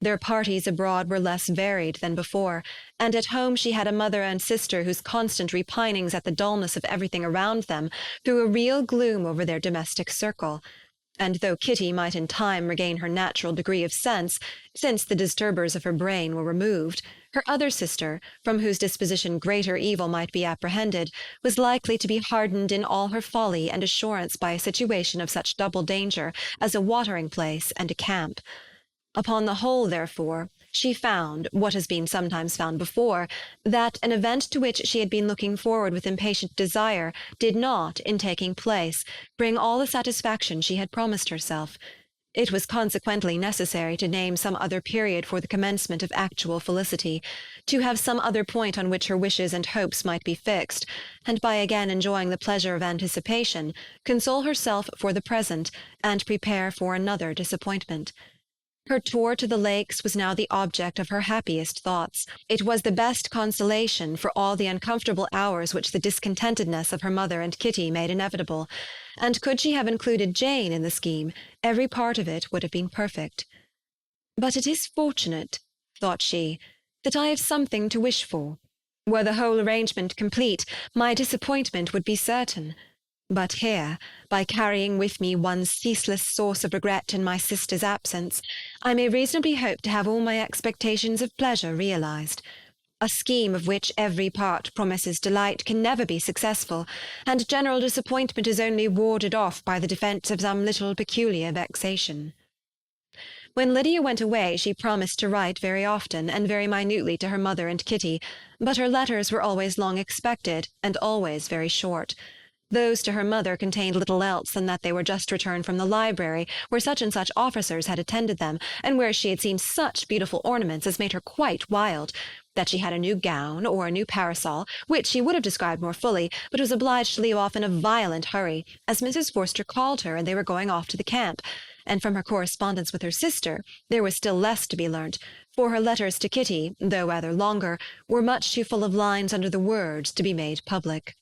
Their parties abroad were less varied than before, and at home she had a mother and sister whose constant repinings at the dullness of everything around them threw a real gloom over their domestic circle. And though Kitty might in time regain her natural degree of sense, since the disturbers of her brain were removed, her other sister, from whose disposition greater evil might be apprehended, was likely to be hardened in all her folly and assurance by a situation of such double danger as a watering-place and a camp. Upon the whole, therefore, she found, what has been sometimes found before, that an event to which she had been looking forward with impatient desire did not, in taking place, bring all the satisfaction she had promised herself. It was consequently necessary to name some other period for the commencement of actual felicity, to have some other point on which her wishes and hopes might be fixed, and by again enjoying the pleasure of anticipation, console herself for the present, and prepare for another disappointment. Her tour to the lakes was now the object of her happiest thoughts. It was the best consolation for all the uncomfortable hours which the discontentedness of her mother and Kitty made inevitable, and could she have included Jane in the scheme, every part of it would have been perfect. But it is fortunate, thought she, that I have something to wish for. Were the whole arrangement complete, my disappointment would be certain. But here, by carrying with me one ceaseless source of regret in my sister's absence, I may reasonably hope to have all my expectations of pleasure realized. A scheme of which every part promises delight can never be successful, and general disappointment is only warded off by the defence of some little peculiar vexation. When Lydia went away, she promised to write very often and very minutely to her mother and Kitty, but her letters were always long expected and always very short. Those to her mother contained little else than that they were just returned from the library, where such and such officers had attended them, and where she had seen such beautiful ornaments as made her quite wild, that she had a new gown or a new parasol, which she would have described more fully, but was obliged to leave off in a violent hurry, as Mrs. Forster called her and they were going off to the camp, and from her correspondence with her sister there was still less to be learnt, for her letters to Kitty, though rather longer, were much too full of lines under the words to be made public.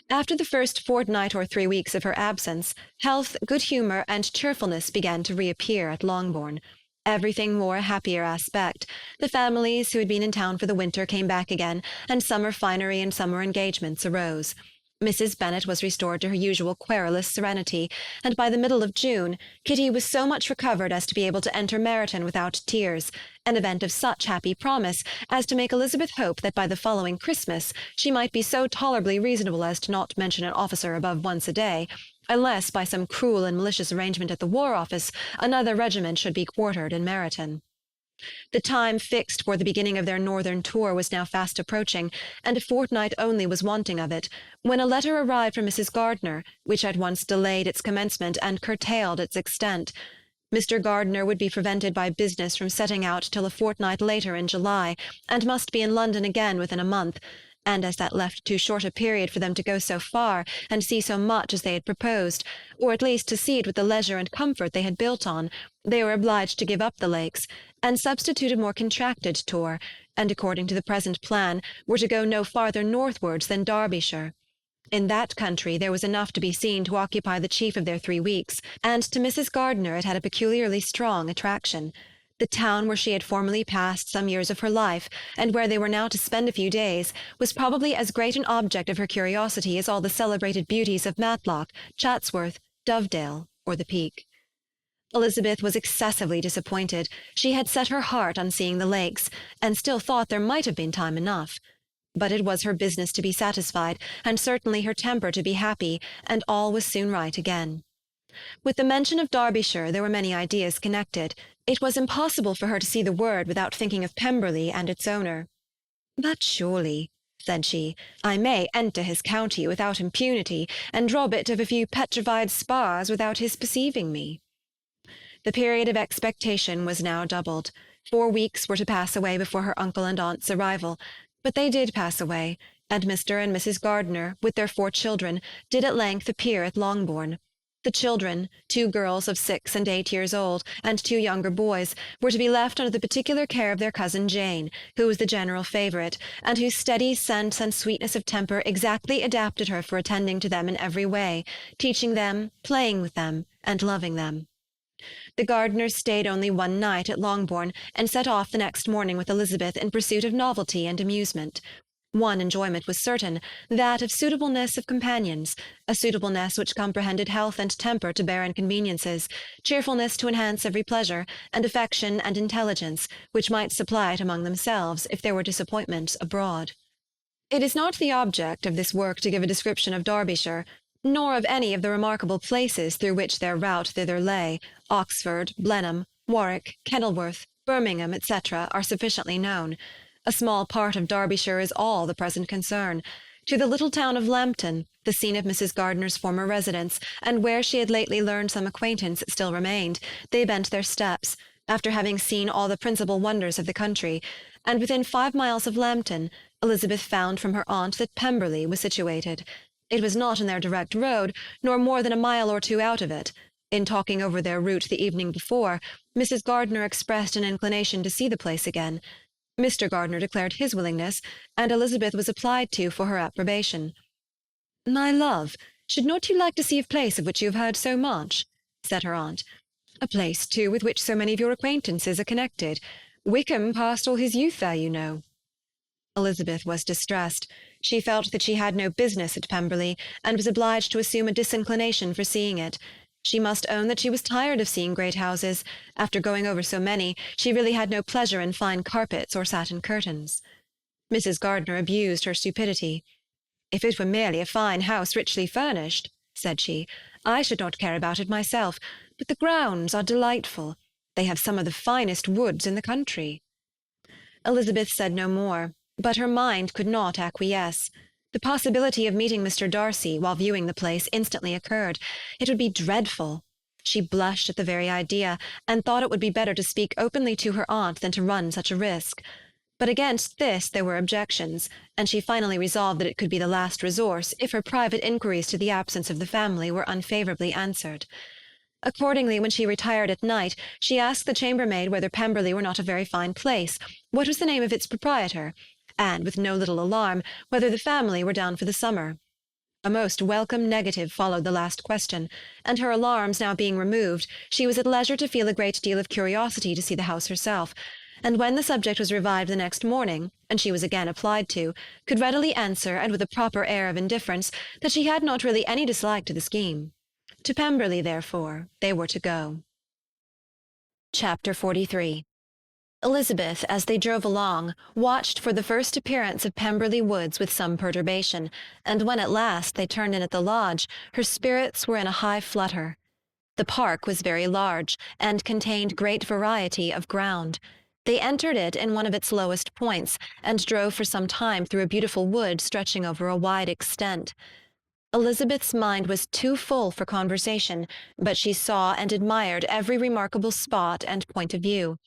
After the first fortnight or 3 weeks of her absence, health, good humour, and cheerfulness began to reappear at Longbourn. Everything wore a happier aspect. The families who had been in town for the winter came back again, and summer finery and summer engagements arose. Mrs. Bennet was restored to her usual querulous serenity, and by the middle of June, Kitty was so much recovered as to be able to enter Meryton without tears, an event of such happy promise as to make Elizabeth hope that by the following Christmas she might be so tolerably reasonable as to not mention an officer above once a day, unless by some cruel and malicious arrangement at the War Office another regiment should be quartered in Meryton. The time fixed for the beginning of their northern tour was now fast approaching, and a fortnight only was wanting of it, when a letter arrived from Mrs. Gardiner, which at once delayed its commencement and curtailed its extent. Mr. Gardiner would be prevented by business from setting out till a fortnight later in July, and must be in London again within a month, and as that left too short a period for them to go so far and see so much as they had proposed, or at least to see it with the leisure and comfort they had built on, they were obliged to give up the Lakes, and substitute a more contracted tour, and according to the present plan were to go no farther northwards than Derbyshire. In that country there was enough to be seen to occupy the chief of their 3 weeks, and to Mrs. Gardiner it had a peculiarly strong attraction. The town where she had formerly passed some years of her life, and where they were now to spend a few days, was probably as great an object of her curiosity as all the celebrated beauties of Matlock, Chatsworth, Dovedale, or the Peak. Elizabeth was excessively disappointed. She had set her heart on seeing the Lakes, and still thought there might have been time enough. But it was her business to be satisfied, and certainly her temper to be happy, and all was soon right again. With the mention of Derbyshire there were many ideas connected. It was impossible for her to see the word without thinking of Pemberley and its owner. "But surely," said she, "I may enter his county without impunity, and rob it of a few petrified spars without his perceiving me." The period of expectation was now doubled. 4 weeks were to pass away before her uncle and aunt's arrival, but they did pass away, and Mr. and Mrs. Gardiner, with their 4 children, did at length appear at Longbourn. The children, 2 girls of 6 and 8 years old, and 2 younger boys, were to be left under the particular care of their cousin Jane, who was the general favourite, and whose steady sense and sweetness of temper exactly adapted her for attending to them in every way, teaching them, playing with them, and loving them. The Gardiners stayed only 1 night at Longbourn, and set off the next morning with Elizabeth in pursuit of novelty and amusement. One enjoyment was certain, that of suitableness of companions, a suitableness which comprehended health and temper to bear inconveniences, cheerfulness to enhance every pleasure, and affection and intelligence, which might supply it among themselves if there were disappointments abroad. It is not the object of this work to give a description of Derbyshire, nor of any of the remarkable places through which their route thither lay. Oxford, Blenheim, Warwick, Kenilworth, Birmingham, etc., are sufficiently known. A small part of Derbyshire is all the present concern. To the little town of Lambton, the scene of Mrs. Gardiner's former residence, and where she had lately learned some acquaintance still remained, they bent their steps, after having seen all the principal wonders of the country, and within 5 miles of Lambton, Elizabeth found from her aunt that Pemberley was situated. It was not in their direct road, nor more than a mile or 2 out of it. In talking over their route the evening before, Mrs. Gardiner expressed an inclination to see the place again. Mr. Gardiner declared his willingness, and Elizabeth was applied to for her approbation. "My love, should not you like to see a place of which you have heard so much?" said her aunt. "A place, too, with which so many of your acquaintances are connected. Wickham passed all his youth there, you know." Elizabeth was distressed. She felt that she had no business at Pemberley, and was obliged to assume a disinclination for seeing it. She must own that she was tired of seeing great houses. After going over so many, she really had no pleasure in fine carpets or satin curtains. Mrs. Gardiner abused her stupidity. "If it were merely a fine house richly furnished," said she, "I should not care about it myself, but the grounds are delightful. They have some of the finest woods in the country." Elizabeth said no more, but her mind could not acquiesce. The possibility of meeting Mr. Darcy while viewing the place instantly occurred. It would be dreadful. She blushed at the very idea, and thought it would be better to speak openly to her aunt than to run such a risk. But against this there were objections, and she finally resolved that it could be the last resource if her private inquiries to the absence of the family were unfavourably answered. Accordingly, when she retired at night, she asked the chambermaid whether Pemberley were not a very fine place, what was the name of its proprietor, and, with no little alarm, whether the family were down for the summer. A most welcome negative followed the last question, and her alarms now being removed, she was at leisure to feel a great deal of curiosity to see the house herself, and when the subject was revived the next morning, and she was again applied to, could readily answer, and with a proper air of indifference, that she had not really any dislike to the scheme. To Pemberley, therefore, they were to go. Chapter 43. Elizabeth, as they drove along, watched for the first appearance of Pemberley Woods with some perturbation, and when at last they turned in at the lodge, her spirits were in a high flutter. The park was very large, and contained great variety of ground. They entered it in one of its lowest points, and drove for some time through a beautiful wood stretching over a wide extent. Elizabeth's mind was too full for conversation, but she saw and admired every remarkable spot and point of view.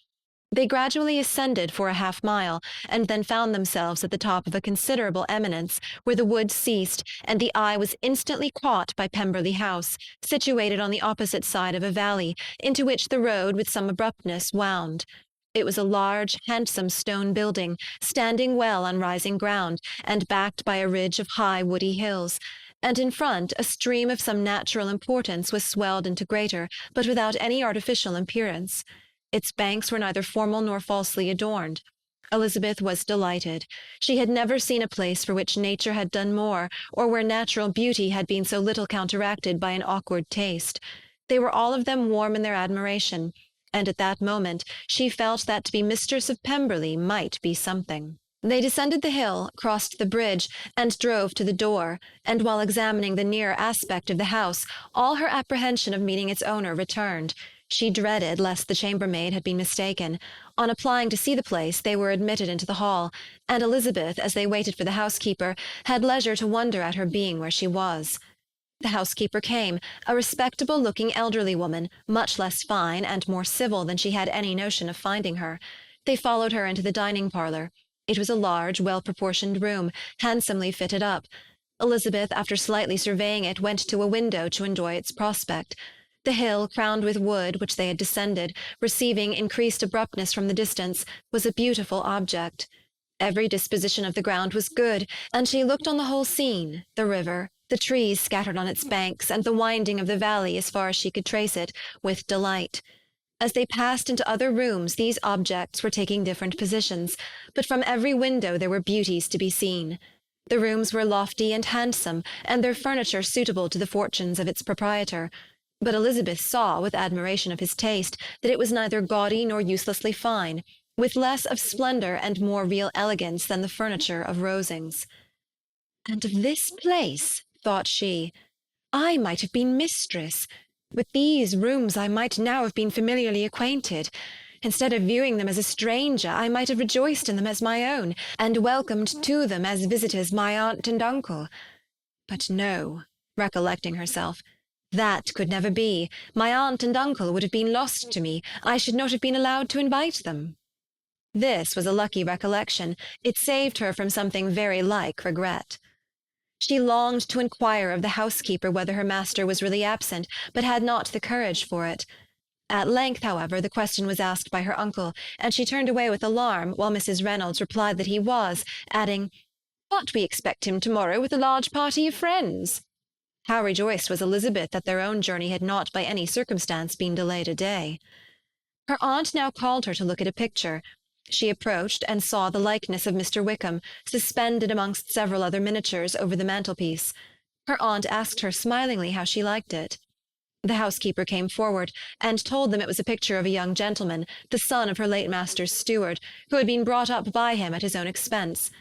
They gradually ascended for a half-mile, and then found themselves at the top of a considerable eminence, where the wood ceased, and the eye was instantly caught by Pemberley House, situated on the opposite side of a valley, into which the road with some abruptness wound. It was a large, handsome stone building, standing well on rising ground, and backed by a ridge of high woody hills, and in front a stream of some natural importance was swelled into greater, but without any artificial appearance. Its banks were neither formal nor falsely adorned. Elizabeth was delighted. She had never seen a place for which nature had done more, or where natural beauty had been so little counteracted by an awkward taste. They were all of them warm in their admiration, and at that moment she felt that to be mistress of Pemberley might be something. They descended the hill, crossed the bridge, and drove to the door, and while examining the nearer aspect of the house, all her apprehension of meeting its owner returned. She dreaded lest the chambermaid had been mistaken. On applying to see the place, they were admitted into the hall, and Elizabeth, as they waited for the housekeeper, had leisure to wonder at her being where she was. The housekeeper came, a respectable-looking elderly woman, much less fine and more civil than she had any notion of finding her. They followed her into the dining-parlour. It was a large, well-proportioned room, handsomely fitted up. Elizabeth, after slightly surveying it, went to a window to enjoy its prospect. The hill, crowned with wood, which they had descended, receiving increased abruptness from the distance, was a beautiful object. Every disposition of the ground was good, and she looked on the whole scene, the river, the trees scattered on its banks, and the winding of the valley as far as she could trace it, with delight. As they passed into other rooms, these objects were taking different positions, but from every window there were beauties to be seen. The rooms were lofty and handsome, and their furniture suitable to the fortunes of its proprietor. But Elizabeth saw, with admiration of his taste, that it was neither gaudy nor uselessly fine, with less of splendour and more real elegance than the furniture of Rosings. "And of this place," thought she, "I might have been mistress. With these rooms I might now have been familiarly acquainted. Instead of viewing them as a stranger, I might have rejoiced in them as my own, and welcomed to them as visitors my aunt and uncle. But no," recollecting herself, "that could never be. My aunt and uncle would have been lost to me. I should not have been allowed to invite them." This was a lucky recollection. It saved her from something very like regret. She longed to inquire of the housekeeper whether her master was really absent, but had not the courage for it. At length, however, the question was asked by her uncle, and she turned away with alarm, while Mrs. Reynolds replied that he was, adding, "But we expect him to-morrow with a large party of friends." How rejoiced was Elizabeth that their own journey had not by any circumstance been delayed a day. Her aunt now called her to look at a picture. She approached and saw the likeness of Mr. Wickham, suspended amongst several other miniatures over the mantelpiece. Her aunt asked her smilingly how she liked it. The housekeeper came forward, and told them it was a picture of a young gentleman, the son of her late master's steward, who had been brought up by him at his own expense.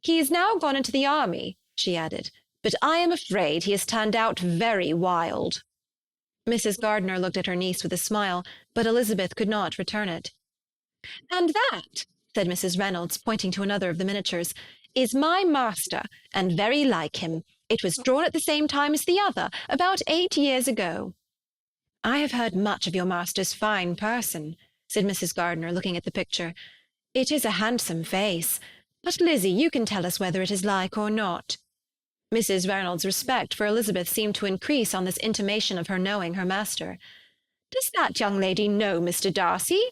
"He is now gone into the army," she added, "but I am afraid he has turned out very wild." Mrs. Gardiner looked at her niece with a smile, but Elizabeth could not return it. "And that," said Mrs. Reynolds, pointing to another of the miniatures, "is my master, and very like him. It was drawn at the same time as the other, about 8 years ago." "I have heard much of your master's fine person," said Mrs. Gardiner, looking at the picture. "It is a handsome face. But, Lizzie, you can tell us whether it is like or not." Mrs. Reynolds' respect for Elizabeth seemed to increase on this intimation of her knowing her master. Does that young lady know Mr. Darcy?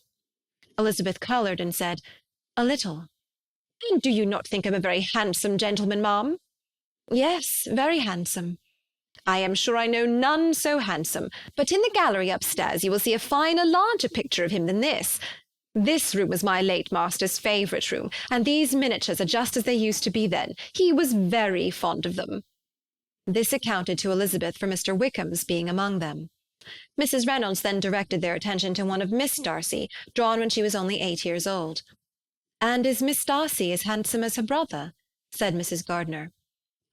Elizabeth coloured and said, "A little." "And do you not think him a very handsome gentleman, ma'am?" "Yes, very handsome." "I am sure I know none so handsome, but in the gallery upstairs you will see a finer, larger picture of him than this. This room was my late master's favourite room, and these miniatures are just as they used to be then. He was very fond of them." This accounted to Elizabeth for Mr. Wickham's being among them. Mrs. Reynolds then directed their attention to one of Miss Darcy, drawn when she was only 8 years old. "And is Miss Darcy as handsome as her brother?" said Mrs. Gardiner.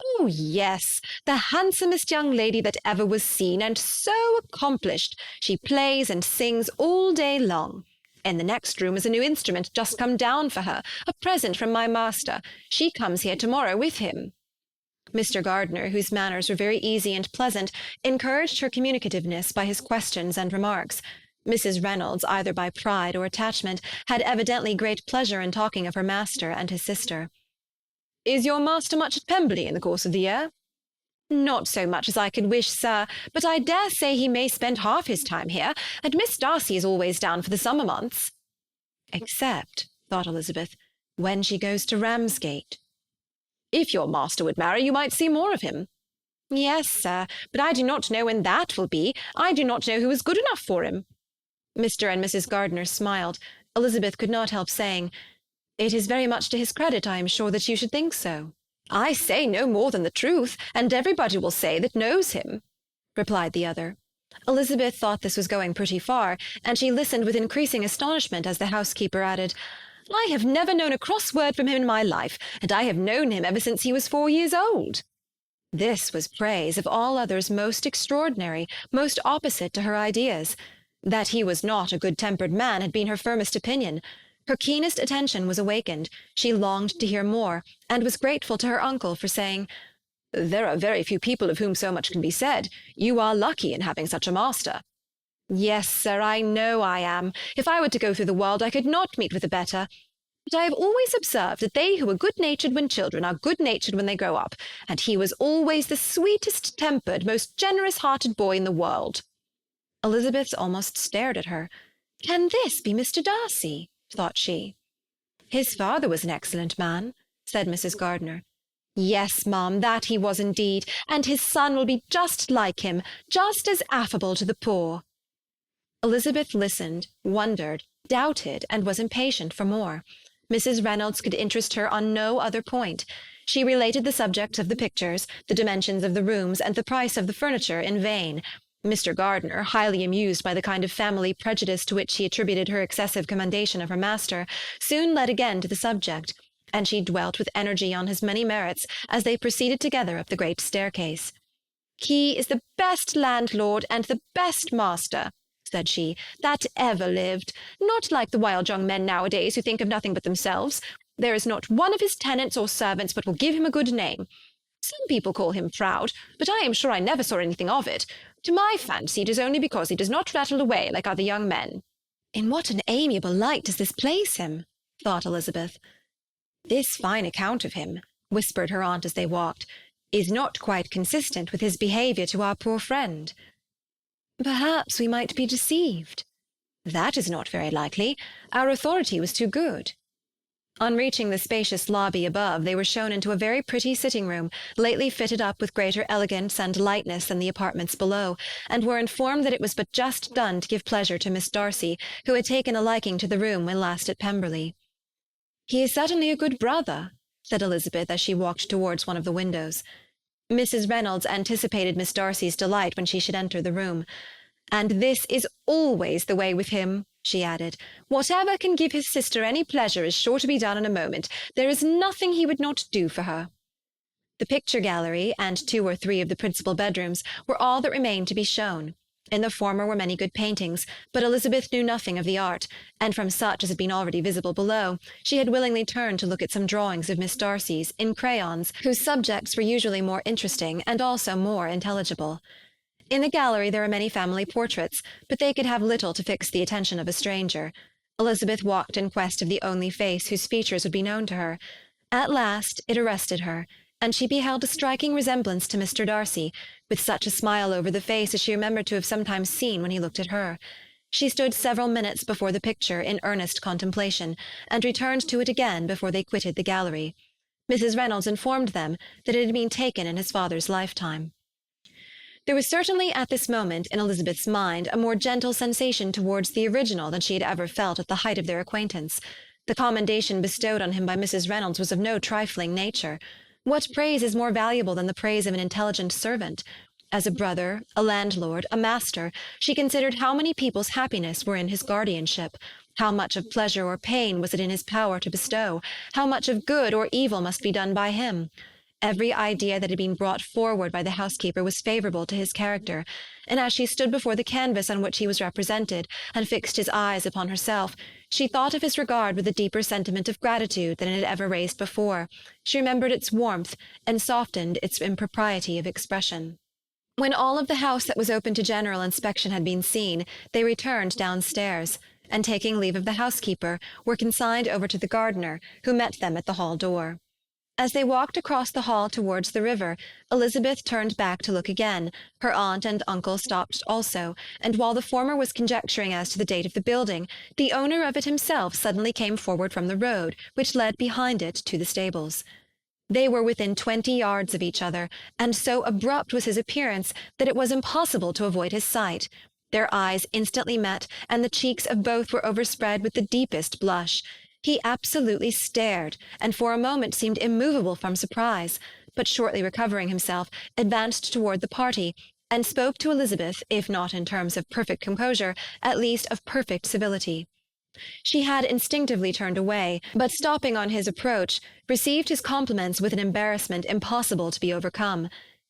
"Oh, yes, the handsomest young lady that ever was seen, and so accomplished. She plays and sings all day long. In the next room is a new instrument just come down for her, a present from my master. She comes here to-morrow with him." Mr. Gardiner, whose manners were very easy and pleasant, encouraged her communicativeness by his questions and remarks. Mrs. Reynolds, either by pride or attachment, had evidently great pleasure in talking of her master and his sister. "Is your master much at Pemberley in the course of the year?" "Not so much as I could wish, sir, but I dare say he may spend half his time here, and Miss Darcy is always down for the summer months." "Except," thought Elizabeth, "when she goes to Ramsgate." "If your master would marry, you might see more of him." "Yes, sir, but I do not know when that will be. I do not know who is good enough for him." Mr. and Mrs. Gardiner smiled. Elizabeth could not help saying, "It is very much to his credit, I am sure, that you should think so." "I say no more than the truth, and everybody will say that knows him," replied the other. Elizabeth thought this was going pretty far, and she listened with increasing astonishment as the housekeeper added, "I have never known a cross word from him in my life, and I have known him ever since he was 4 years old." This was praise, of all others most extraordinary, most opposite to her ideas. That he was not a good-tempered man had been her firmest opinion. Her keenest attention was awakened. She longed to hear more, and was grateful to her uncle for saying, "There are very few people of whom so much can be said. You are lucky in having such a master." "Yes, sir, I know I am. If I were to go through the world, I could not meet with a better. But I have always observed that they who are good-natured when children are good-natured when they grow up, and he was always the sweetest-tempered, most generous-hearted boy in the world." Elizabeth almost stared at her. "Can this be Mr. Darcy?" thought she. "His father was an excellent man," said Mrs. Gardiner. "Yes, ma'am, that he was indeed, and his son will be just like him, just as affable to the poor." Elizabeth listened, wondered, doubted, and was impatient for more. Mrs. Reynolds could interest her on no other point. She related the subjects of the pictures, the dimensions of the rooms, and the price of the furniture in vain. Mr. Gardiner, highly amused by the kind of family prejudice to which she attributed her excessive commendation of her master, soon led again to the subject, and she dwelt with energy on his many merits as they proceeded together up the great staircase. "He is the best landlord and the best master," said she, "that ever lived. Not like the wild young men nowadays who think of nothing but themselves. There is not one of his tenants or servants but will give him a good name. Some people call him proud, but I am sure I never saw anything of it. To my fancy it is only because he does not rattle away like other young men." "In what an amiable light does this place him?" thought Elizabeth. "This fine account of him," whispered her aunt as they walked, "is not quite consistent with his behaviour to our poor friend." "Perhaps we might be deceived." "That is not very likely. Our authority was too good." On reaching the spacious lobby above, they were shown into a very pretty sitting-room, lately fitted up with greater elegance and lightness than the apartments below, and were informed that it was but just done to give pleasure to Miss Darcy, who had taken a liking to the room when last at Pemberley. "He is certainly a good brother," said Elizabeth as she walked towards one of the windows. Mrs. Reynolds anticipated Miss Darcy's delight when she should enter the room. "And this is always the way with him," she added. "Whatever can give his sister any pleasure is sure to be done in a moment. There is nothing he would not do for her." The picture gallery and 2 or 3 of the principal bedrooms were all that remained to be shown. In the former were many good paintings, but Elizabeth knew nothing of the art, and from such as had been already visible below, she had willingly turned to look at some drawings of Miss Darcy's, in crayons, whose subjects were usually more interesting and also more intelligible. In the gallery there were many family portraits, but they could have little to fix the attention of a stranger. Elizabeth walked in quest of the only face whose features would be known to her. At last it arrested her, and she beheld a striking resemblance to Mr. Darcy, with such a smile over the face as she remembered to have sometimes seen when he looked at her. She stood several minutes before the picture in earnest contemplation, and returned to it again before they quitted the gallery. Mrs. Reynolds informed them that it had been taken in his father's lifetime. There was certainly at this moment in Elizabeth's mind a more gentle sensation towards the original than she had ever felt at the height of their acquaintance. The commendation bestowed on him by Mrs. Reynolds was of no trifling nature. What praise is more valuable than the praise of an intelligent servant? As a brother, a landlord, a master, she considered how many people's happiness were in his guardianship, how much of pleasure or pain was it in his power to bestow, how much of good or evil must be done by him. Every idea that had been brought forward by the housekeeper was favourable to his character, and as she stood before the canvas on which he was represented, and fixed his eyes upon herself, she thought of his regard with a deeper sentiment of gratitude than it had ever raised before. She remembered its warmth, and softened its impropriety of expression. When all of the house that was open to general inspection had been seen, they returned downstairs, and taking leave of the housekeeper, were consigned over to the gardener, who met them at the hall door. As they walked across the hall towards the river, Elizabeth turned back to look again. Her aunt and uncle stopped also, and while the former was conjecturing as to the date of the building, the owner of it himself suddenly came forward from the road, which led behind it to the stables. They were within 20 yards of each other, and so abrupt was his appearance that it was impossible to avoid his sight. Their eyes instantly met, and the cheeks of both were overspread with the deepest blush. He absolutely stared, and for a moment seemed immovable from surprise, but shortly recovering himself, advanced toward the party, and spoke to Elizabeth, if not in terms of perfect composure, at least of perfect civility. She had instinctively turned away, but stopping on his approach, received his compliments with an embarrassment impossible to be overcome.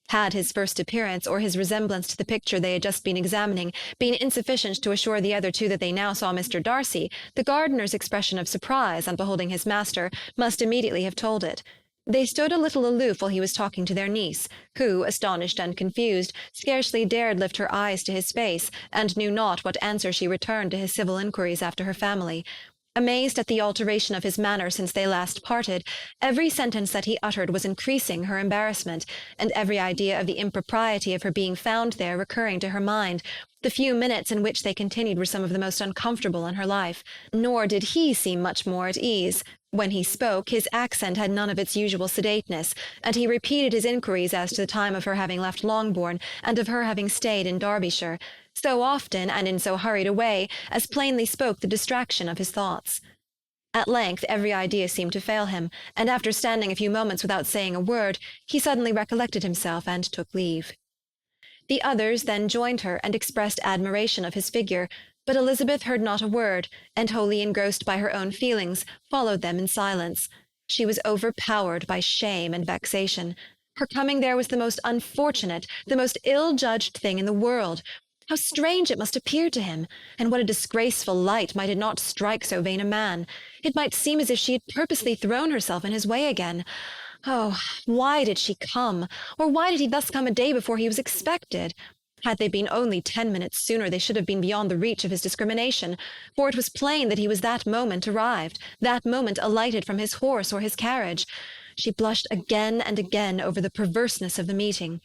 Had his first appearance, or his resemblance to the picture they had just been examining, been insufficient to assure the other two that they now saw Mr. Darcy, the gardener's expression of surprise on beholding his master must immediately have told it. They stood a little aloof while he was talking to their niece, who, astonished and confused, scarcely dared lift her eyes to his face, and knew not what answer she returned to his civil inquiries after her family. Amazed at the alteration of his manner since they last parted, every sentence that he uttered was increasing her embarrassment, and every idea of the impropriety of her being found there recurring to her mind. The few minutes in which they continued were some of the most uncomfortable in her life, nor did he seem much more at ease. When he spoke, his accent had none of its usual sedateness, and he repeated his inquiries as to the time of her having left Longbourn, and of her having stayed in Derbyshire, so often and in so hurried a way as plainly spoke the distraction of his thoughts. At length every idea seemed to fail him, and after standing a few moments without saying a word, he suddenly recollected himself and took leave. The others then joined her and expressed admiration of his figure, but Elizabeth heard not a word, and wholly engrossed by her own feelings, followed them in silence. She was overpowered by shame and vexation. Her coming there was the most unfortunate, the most ill-judged thing in the world. How strange it must appear to him, and what a disgraceful light might it not strike so vain a man! It might seem as if she had purposely thrown herself in his way again. Oh, why did she come? Or why did he thus come a day before he was expected? Had they been only 10 minutes sooner, they should have been beyond the reach of his discrimination, for it was plain that he was that moment arrived, that moment alighted from his horse or his carriage. She blushed again and again over the perverseness of the meeting.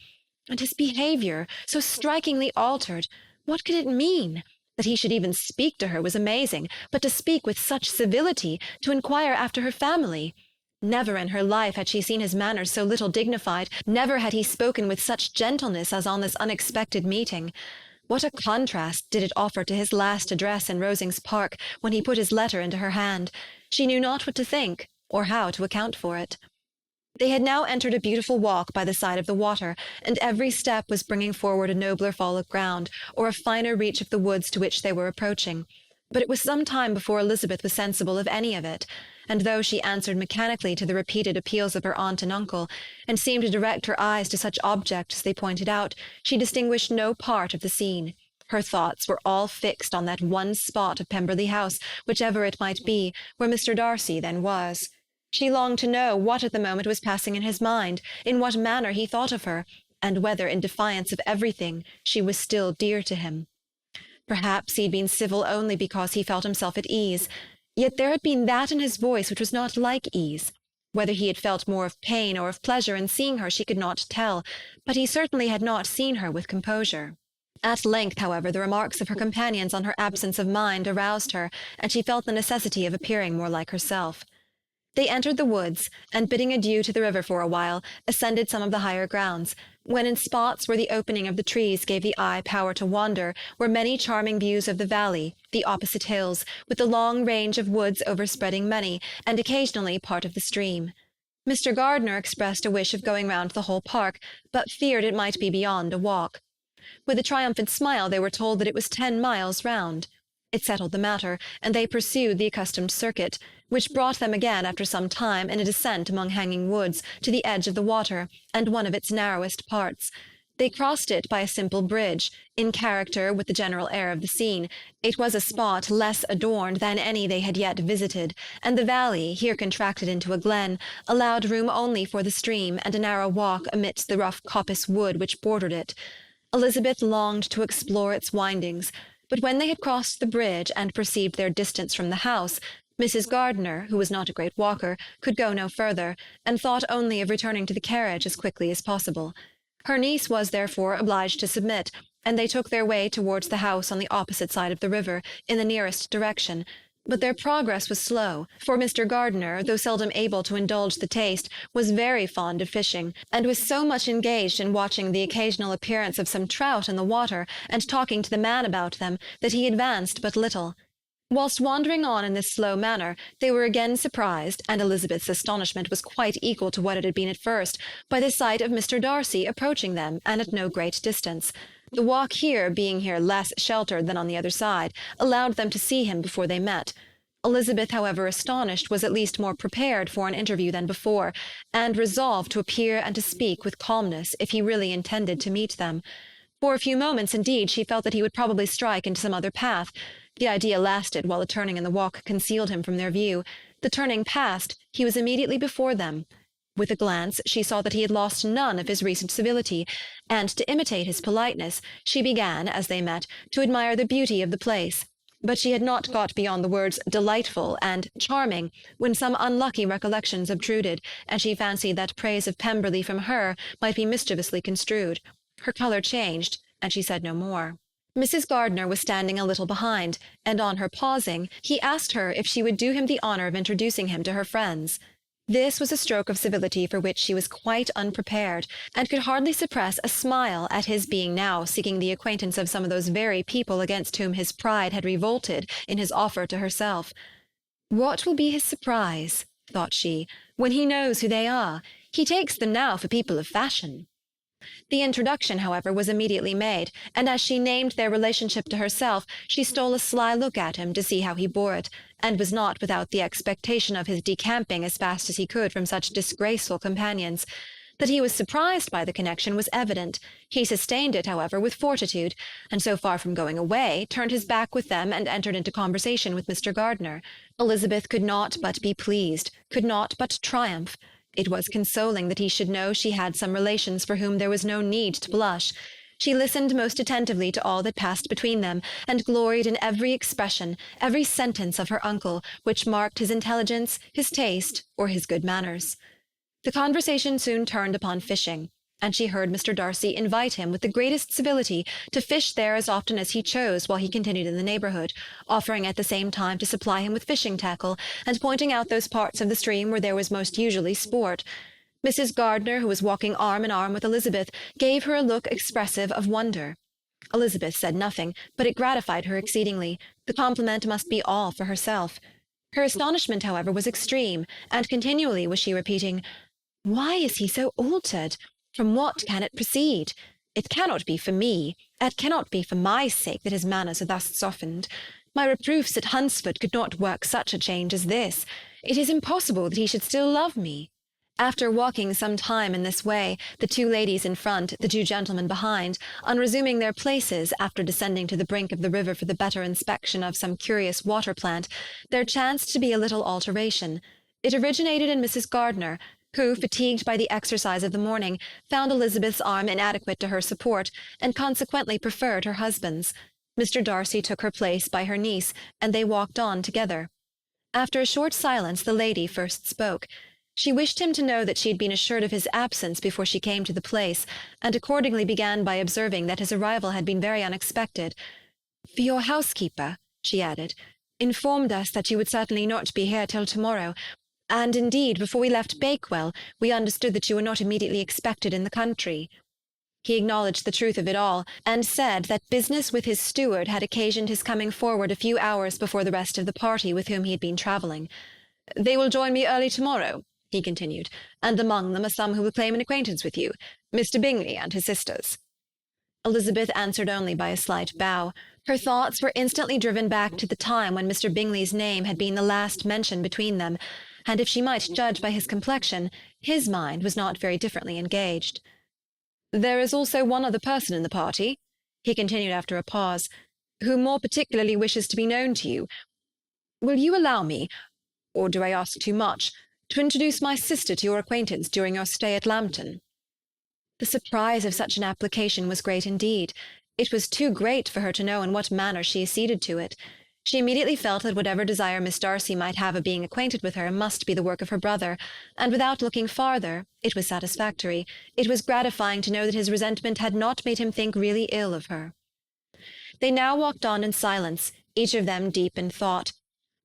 And his behaviour, so strikingly altered, what could it mean? That he should even speak to her was amazing, but to speak with such civility, to inquire after her family. Never in her life had she seen his manners so little dignified, never had he spoken with such gentleness as on this unexpected meeting. What a contrast did it offer to his last address in Rosings Park, when he put his letter into her hand. She knew not what to think, or how to account for it. They had now entered a beautiful walk by the side of the water, and every step was bringing forward a nobler fall of ground, or a finer reach of the woods to which they were approaching. But it was some time before Elizabeth was sensible of any of it, and though she answered mechanically to the repeated appeals of her aunt and uncle, and seemed to direct her eyes to such objects as they pointed out, she distinguished no part of the scene. Her thoughts were all fixed on that one spot of Pemberley House, whichever it might be, where Mr. Darcy then was. She longed to know what at the moment was passing in his mind, in what manner he thought of her, and whether, in defiance of everything, she was still dear to him. Perhaps he had been civil only because he felt himself at ease, yet there had been that in his voice which was not like ease. Whether he had felt more of pain or of pleasure in seeing her she could not tell, but he certainly had not seen her with composure. At length, however, the remarks of her companions on her absence of mind aroused her, and she felt the necessity of appearing more like herself. They entered the woods, and bidding adieu to the river for a while, ascended some of the higher grounds, when in spots where the opening of the trees gave the eye power to wander were many charming views of the valley, the opposite hills, with the long range of woods overspreading many, and occasionally part of the stream. Mr. Gardiner expressed a wish of going round the whole park, but feared it might be beyond a walk. With a triumphant smile they were told that it was 10 miles round. It settled the matter, and they pursued the accustomed circuit, which brought them again after some time in a descent among hanging woods to the edge of the water, and one of its narrowest parts. They crossed it by a simple bridge, in character with the general air of the scene. It was a spot less adorned than any they had yet visited, and the valley, here contracted into a glen, allowed room only for the stream and a narrow walk amidst the rough coppice wood which bordered it. Elizabeth longed to explore its windings, but when they had crossed the bridge and perceived their distance from the house, Mrs. Gardiner, who was not a great walker, could go no further, and thought only of returning to the carriage as quickly as possible. Her niece was therefore obliged to submit, and they took their way towards the house on the opposite side of the river, in the nearest direction. But their progress was slow, for Mr. Gardiner, though seldom able to indulge the taste, was very fond of fishing, and was so much engaged in watching the occasional appearance of some trout in the water, and talking to the man about them, that he advanced but little. Whilst wandering on in this slow manner, they were again surprised, and Elizabeth's astonishment was quite equal to what it had been at first, by the sight of Mr. Darcy approaching them, and at no great distance. The walk being here less sheltered than on the other side, allowed them to see him before they met. Elizabeth, however astonished, was at least more prepared for an interview than before, and resolved to appear and to speak with calmness if he really intended to meet them. For a few moments, indeed, she felt that he would probably strike into some other path. The idea lasted while a turning in the walk concealed him from their view. The turning past, he was immediately before them. With a glance, she saw that he had lost none of his recent civility, and to imitate his politeness, she began, as they met, to admire the beauty of the place. But she had not got beyond the words delightful and charming, when some unlucky recollections obtruded, and she fancied that praise of Pemberley from her might be mischievously construed. Her colour changed, and she said no more. Mrs. Gardiner was standing a little behind, and on her pausing, he asked her if she would do him the honour of introducing him to her friends. This was a stroke of civility for which she was quite unprepared, and could hardly suppress a smile at his being now seeking the acquaintance of some of those very people against whom his pride had revolted in his offer to herself. What will be his surprise, thought she, when he knows who they are? He takes them now for people of fashion. The introduction, however, was immediately made, and as she named their relationship to herself, she stole a sly look at him to see how he bore it, and was not without the expectation of his decamping as fast as he could from such disgraceful companions. That he was surprised by the connection was evident. He sustained it, however, with fortitude, and so far from going away, turned his back with them and entered into conversation with Mr. Gardiner. Elizabeth could not but be pleased, could not but triumph. It was consoling that he should know she had some relations for whom there was no need to blush. She listened most attentively to all that passed between them, and gloried in every expression, every sentence of her uncle, which marked his intelligence, his taste, or his good manners. The conversation soon turned upon fishing, and she heard Mr. Darcy invite him with the greatest civility to fish there as often as he chose while he continued in the neighbourhood, offering at the same time to supply him with fishing tackle, and pointing out those parts of the stream where there was most usually sport. Mrs. Gardiner, who was walking arm in arm with Elizabeth, gave her a look expressive of wonder. Elizabeth said nothing, but it gratified her exceedingly. The compliment must be all for herself. Her astonishment, however, was extreme, and continually was she repeating, "Why is he so altered? From what can it proceed? It cannot be for me, it cannot be for my sake that his manners are thus softened. My reproofs at Hunsford could not work such a change as this. It is impossible that he should still love me." After walking some time in this way, the two ladies in front, the two gentlemen behind, on resuming their places after descending to the brink of the river for the better inspection of some curious water plant, there chanced to be a little alteration. It originated in Mrs. Gardiner, who, fatigued by the exercise of the morning, found Elizabeth's arm inadequate to her support, and consequently preferred her husband's. Mr. Darcy took her place by her niece, and they walked on together. After a short silence, the lady first spoke. She wished him to know that she had been assured of his absence before she came to the place, and accordingly began by observing that his arrival had been very unexpected. "For your housekeeper," she added, "informed us that you would certainly not be here till tomorrow, and indeed, before we left Bakewell, we understood that you were not immediately expected in the country." He acknowledged the truth of it all, and said that business with his steward had occasioned his coming forward a few hours before the rest of the party with whom he had been travelling. "They will join me early tomorrow," he continued, "and among them are some who will claim an acquaintance with you, Mr. Bingley and his sisters." Elizabeth answered only by a slight bow. Her thoughts were instantly driven back to the time when Mr. Bingley's name had been the last mentioned between them, and if she might judge by his complexion, his mind was not very differently engaged. "There is also one other person in the party," he continued after a pause, "who more particularly wishes to be known to you. Will you allow me, or do I ask too much, to introduce my sister to your acquaintance during your stay at Lambton?" The surprise of such an application was great indeed. It was too great for her to know in what manner she acceded to it. She immediately felt that whatever desire Miss Darcy might have of being acquainted with her must be the work of her brother, and without looking farther, it was satisfactory. It was gratifying to know that his resentment had not made him think really ill of her. They now walked on in silence, each of them deep in thought.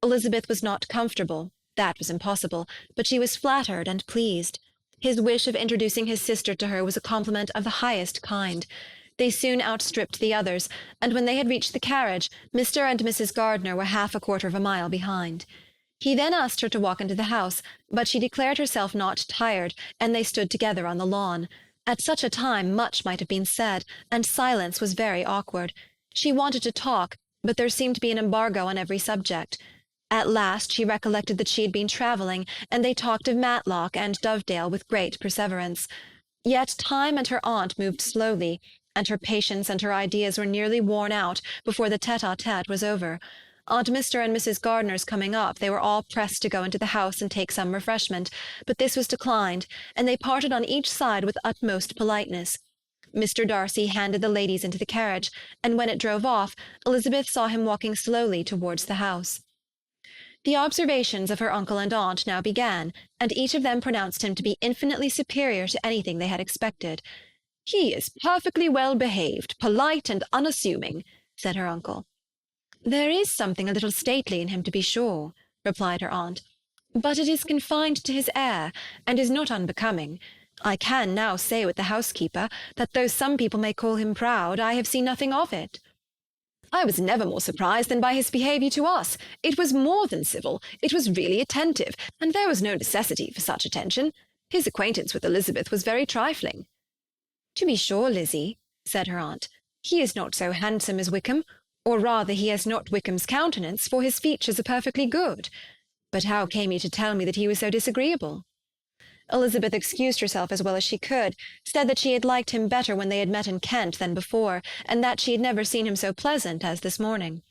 Elizabeth was not comfortable, that was impossible, but she was flattered and pleased. His wish of introducing his sister to her was a compliment of the highest kind. They soon outstripped the others, and when they had reached the carriage, Mr. and Mrs. Gardiner were half a quarter of a mile behind. He then asked her to walk into the house, but she declared herself not tired, and they stood together on the lawn. At such a time much might have been said, and silence was very awkward. She wanted to talk, but there seemed to be an embargo on every subject. At last she recollected that she had been travelling, and they talked of Matlock and Dovedale with great perseverance. Yet time and her aunt moved slowly, and her patience and her ideas were nearly worn out before the tete-a-tete was over. On Mr. and Mrs. Gardiner's coming up, they were all pressed to go into the house and take some refreshment, but this was declined, and they parted on each side with utmost politeness. Mr. Darcy handed the ladies into the carriage, and when it drove off, Elizabeth saw him walking slowly towards the house. The observations of her uncle and aunt now began, and each of them pronounced him to be infinitely superior to anything they had expected. "He is perfectly well behaved, polite and unassuming," said her uncle. "There is something a little stately in him, to be sure," replied her aunt, "but it is confined to his air, and is not unbecoming. I can now say with the housekeeper that though some people may call him proud, I have seen nothing of it." "I was never more surprised than by his behaviour to us. It was more than civil, it was really attentive, and there was no necessity for such attention. His acquaintance with Elizabeth was very trifling." "To be sure, Lizzie," said her aunt, "he is not so handsome as Wickham, or rather he has not Wickham's countenance, for his features are perfectly good. But how came you to tell me that he was so disagreeable?" Elizabeth excused herself as well as she could, said that she had liked him better when they had met in Kent than before, and that she had never seen him so pleasant as this morning.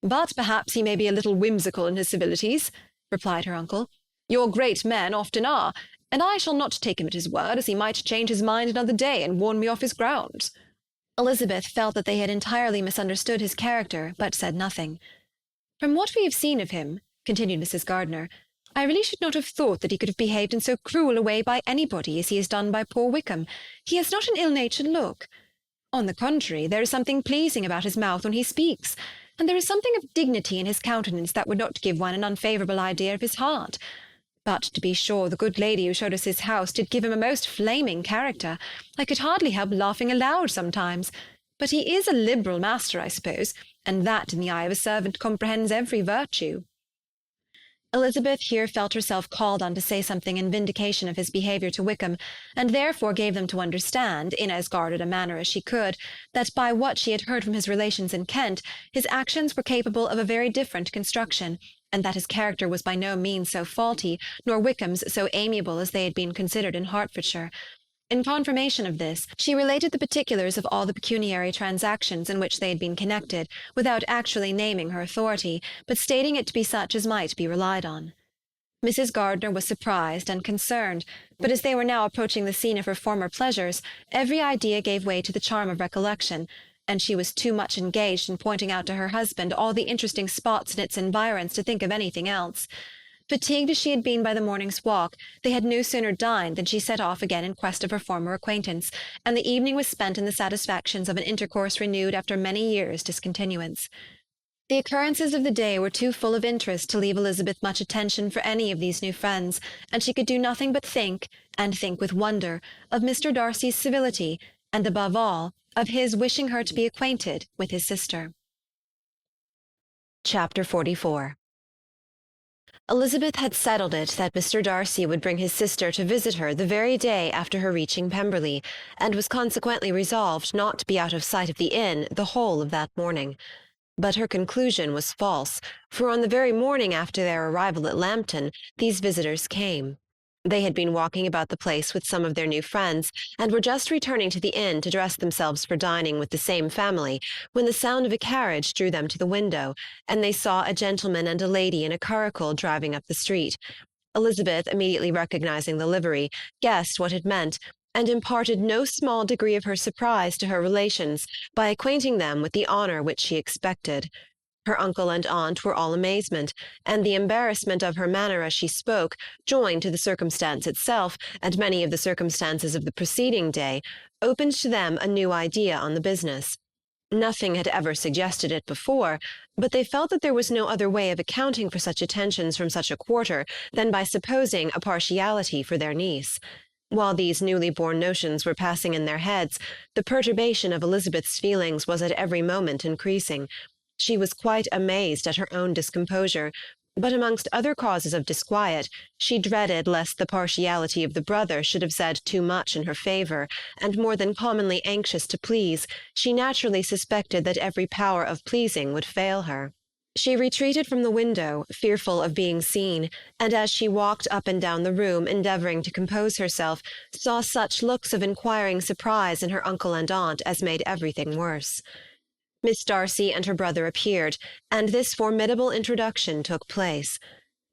"But perhaps he may be a little whimsical in his civilities," replied her uncle. "Your great men often are, and I shall not take him at his word, as he might change his mind another day and warn me off his grounds." Elizabeth felt that they had entirely misunderstood his character, but said nothing. "From what we have seen of him," continued Mrs. Gardiner, "I really should not have thought that he could have behaved in so cruel a way by anybody as he has done by poor Wickham. He has not an ill-natured look. On the contrary, there is something pleasing about his mouth when he speaks, and there is something of dignity in his countenance that would not give one an unfavourable idea of his heart. But, to be sure, the good lady who showed us his house did give him a most flaming character. I could hardly help laughing aloud sometimes. But he is a liberal master, I suppose, and that in the eye of a servant comprehends every virtue." Elizabeth here felt herself called on to say something in vindication of his behaviour to Wickham, and therefore gave them to understand, in as guarded a manner as she could, that by what she had heard from his relations in Kent, his actions were capable of a very different construction, and that his character was by no means so faulty, nor Wickham's so amiable as they had been considered in Hertfordshire. In confirmation of this, she related the particulars of all the pecuniary transactions in which they had been connected, without actually naming her authority, but stating it to be such as might be relied on. Mrs. Gardiner was surprised and concerned, but as they were now approaching the scene of her former pleasures, every idea gave way to the charm of recollection, and she was too much engaged in pointing out to her husband all the interesting spots in its environs to think of anything else. Fatigued as she had been by the morning's walk, they had no sooner dined than she set off again in quest of her former acquaintance, and the evening was spent in the satisfactions of an intercourse renewed after many years' discontinuance. The occurrences of the day were too full of interest to leave Elizabeth much attention for any of these new friends, and she could do nothing but think, and think with wonder, of Mr. Darcy's civility, and above all, of his wishing her to be acquainted with his sister. Chapter 44. Elizabeth had settled it that Mr. Darcy would bring his sister to visit her the very day after her reaching Pemberley, and was consequently resolved not to be out of sight of the inn the whole of that morning. But her conclusion was false, for on the very morning after their arrival at Lambton, these visitors came. They had been walking about the place with some of their new friends, and were just returning to the inn to dress themselves for dining with the same family, when the sound of a carriage drew them to the window, and they saw a gentleman and a lady in a curricle driving up the street. Elizabeth, immediately recognizing the livery, guessed what it meant, and imparted no small degree of her surprise to her relations by acquainting them with the honour which she expected. Her uncle and aunt were all amazement, and the embarrassment of her manner as she spoke, joined to the circumstance itself, and many of the circumstances of the preceding day, opened to them a new idea on the business. Nothing had ever suggested it before, but they felt that there was no other way of accounting for such attentions from such a quarter than by supposing a partiality for their niece. While these newly born notions were passing in their heads, the perturbation of Elizabeth's feelings was at every moment increasing. She was quite amazed at her own discomposure, but amongst other causes of disquiet, she dreaded lest the partiality of the brother should have said too much in her favour, and more than commonly anxious to please, she naturally suspected that every power of pleasing would fail her. She retreated from the window, fearful of being seen, and as she walked up and down the room, endeavouring to compose herself, saw such looks of inquiring surprise in her uncle and aunt as made everything worse. Miss Darcy and her brother appeared, and this formidable introduction took place.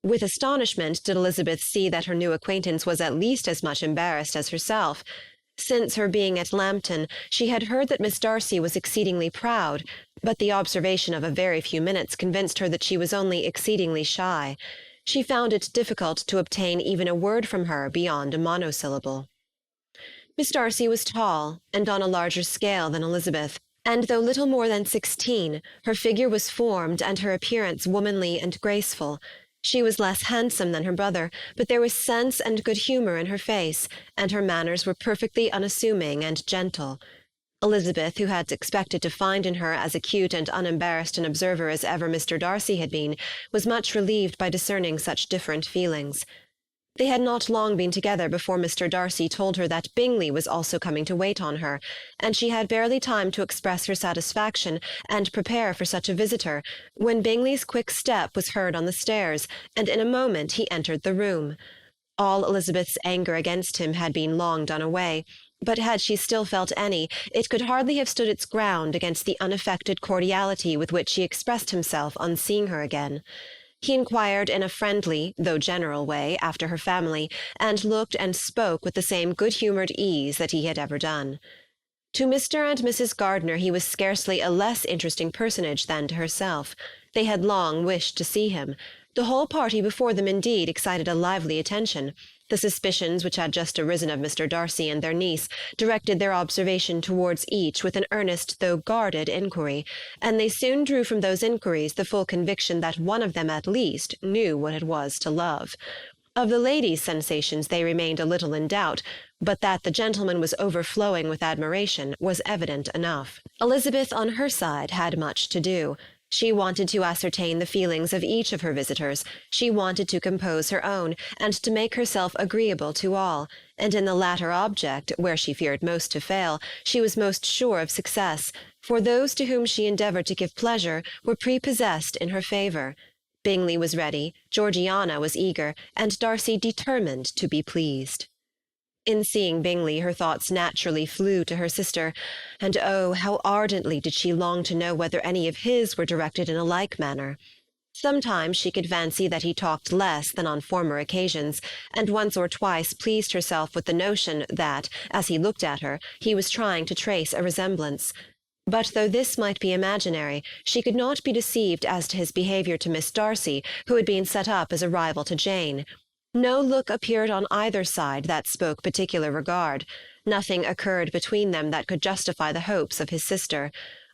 With astonishment did Elizabeth see that her new acquaintance was at least as much embarrassed as herself. Since her being at Lambton, she had heard that Miss Darcy was exceedingly proud, but the observation of a very few minutes convinced her that she was only exceedingly shy. She found it difficult to obtain even a word from her beyond a monosyllable. Miss Darcy was tall, and on a larger scale than Elizabeth, and though little more than 16, her figure was formed and her appearance womanly and graceful. She was less handsome than her brother, but there was sense and good humour in her face, and her manners were perfectly unassuming and gentle. Elizabeth, who had expected to find in her as acute and unembarrassed an observer as ever Mr. Darcy had been, was much relieved by discerning such different feelings. They had not long been together before Mr. Darcy told her that Bingley was also coming to wait on her, and she had barely time to express her satisfaction and prepare for such a visitor, when Bingley's quick step was heard on the stairs, and in a moment he entered the room. All Elizabeth's anger against him had been long done away, but had she still felt any, it could hardly have stood its ground against the unaffected cordiality with which he expressed himself on seeing her again. He inquired in a friendly, though general way, after her family, and looked and spoke with the same good-humoured ease that he had ever done. To Mr. and Mrs. Gardiner he was scarcely a less interesting personage than to herself. They had long wished to see him. The whole party before them, indeed, excited a lively attention. The suspicions which had just arisen of Mr. Darcy and their niece directed their observation towards each with an earnest though guarded inquiry, and they soon drew from those inquiries the full conviction that one of them at least knew what it was to love. Of the ladies' sensations they remained a little in doubt, but that the gentleman was overflowing with admiration was evident enough. Elizabeth, on her side, had much to do. She wanted to ascertain the feelings of each of her visitors, she wanted to compose her own, and to make herself agreeable to all, and in the latter object, where she feared most to fail, she was most sure of success, for those to whom she endeavoured to give pleasure were prepossessed in her favour. Bingley was ready, Georgiana was eager, and Darcy determined to be pleased. In seeing Bingley, her thoughts naturally flew to her sister, and oh, how ardently did she long to know whether any of his were directed in a like manner. Sometimes she could fancy that he talked less than on former occasions, and once or twice pleased herself with the notion that, as he looked at her, he was trying to trace a resemblance. But though this might be imaginary, she could not be deceived as to his behaviour to Miss Darcy, who had been set up as a rival to Jane. No look appeared on either side that spoke particular regard. Nothing occurred between them that could justify the hopes of his sister.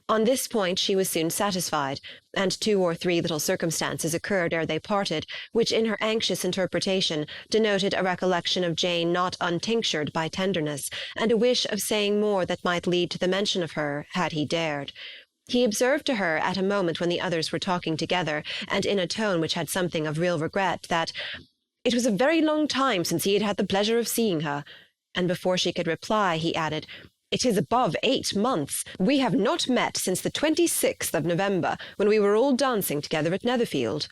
On this point she was soon satisfied, and 2 or 3 little circumstances occurred ere they parted, which in her anxious interpretation denoted a recollection of Jane not untinctured by tenderness, and a wish of saying more that might lead to the mention of her, had he dared. He observed to her at a moment when the others were talking together, and in a tone which had something of real regret, that it was a very long time since he had had the pleasure of seeing her, and before she could reply, he added, "It is above 8 months. We have not met since the 26th of November, when we were all dancing together at Netherfield."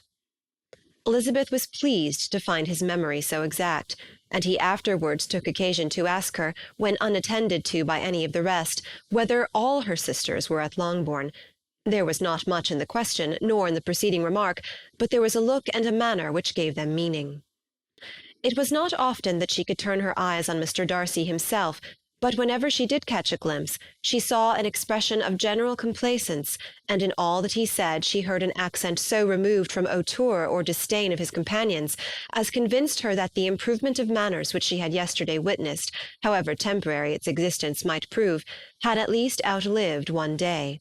Elizabeth was pleased to find his memory so exact, and he afterwards took occasion to ask her, when unattended to by any of the rest, whether all her sisters were at Longbourn. There was not much in the question, nor in the preceding remark, but there was a look and a manner which gave them meaning. It was not often that she could turn her eyes on Mr. Darcy himself, but whenever she did catch a glimpse, she saw an expression of general complacence, and in all that he said she heard an accent so removed from hauteur or disdain of his companions, as convinced her that the improvement of manners which she had yesterday witnessed, however temporary its existence might prove, had at least outlived one day.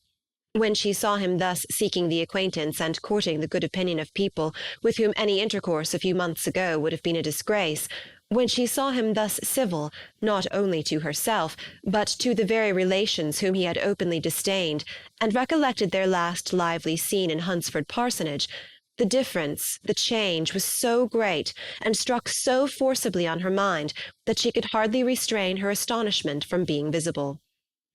When she saw him thus seeking the acquaintance and courting the good opinion of people with whom any intercourse a few months ago would have been a disgrace, when she saw him thus civil, not only to herself, but to the very relations whom he had openly disdained, and recollected their last lively scene in Hunsford Parsonage, the difference, the change, was so great, and struck so forcibly on her mind, that she could hardly restrain her astonishment from being visible.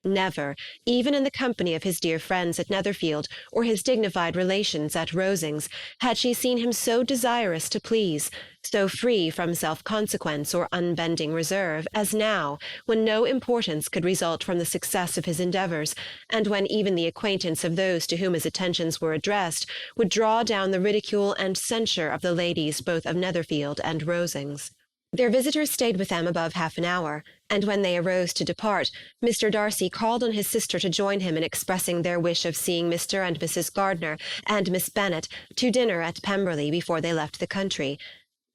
Never, even in the company of his dear friends at Netherfield, or his dignified relations at Rosings, had she seen him so desirous to please, so free from self-consequence or unbending reserve, as now, when no importance could result from the success of his endeavours, and when even the acquaintance of those to whom his attentions were addressed would draw down the ridicule and censure of the ladies both of Netherfield and Rosings. Their visitors stayed with them above half an hour, and when they arose to depart, Mr. Darcy called on his sister to join him in expressing their wish of seeing Mr. and Mrs. Gardiner and Miss Bennet to dinner at Pemberley before they left the country.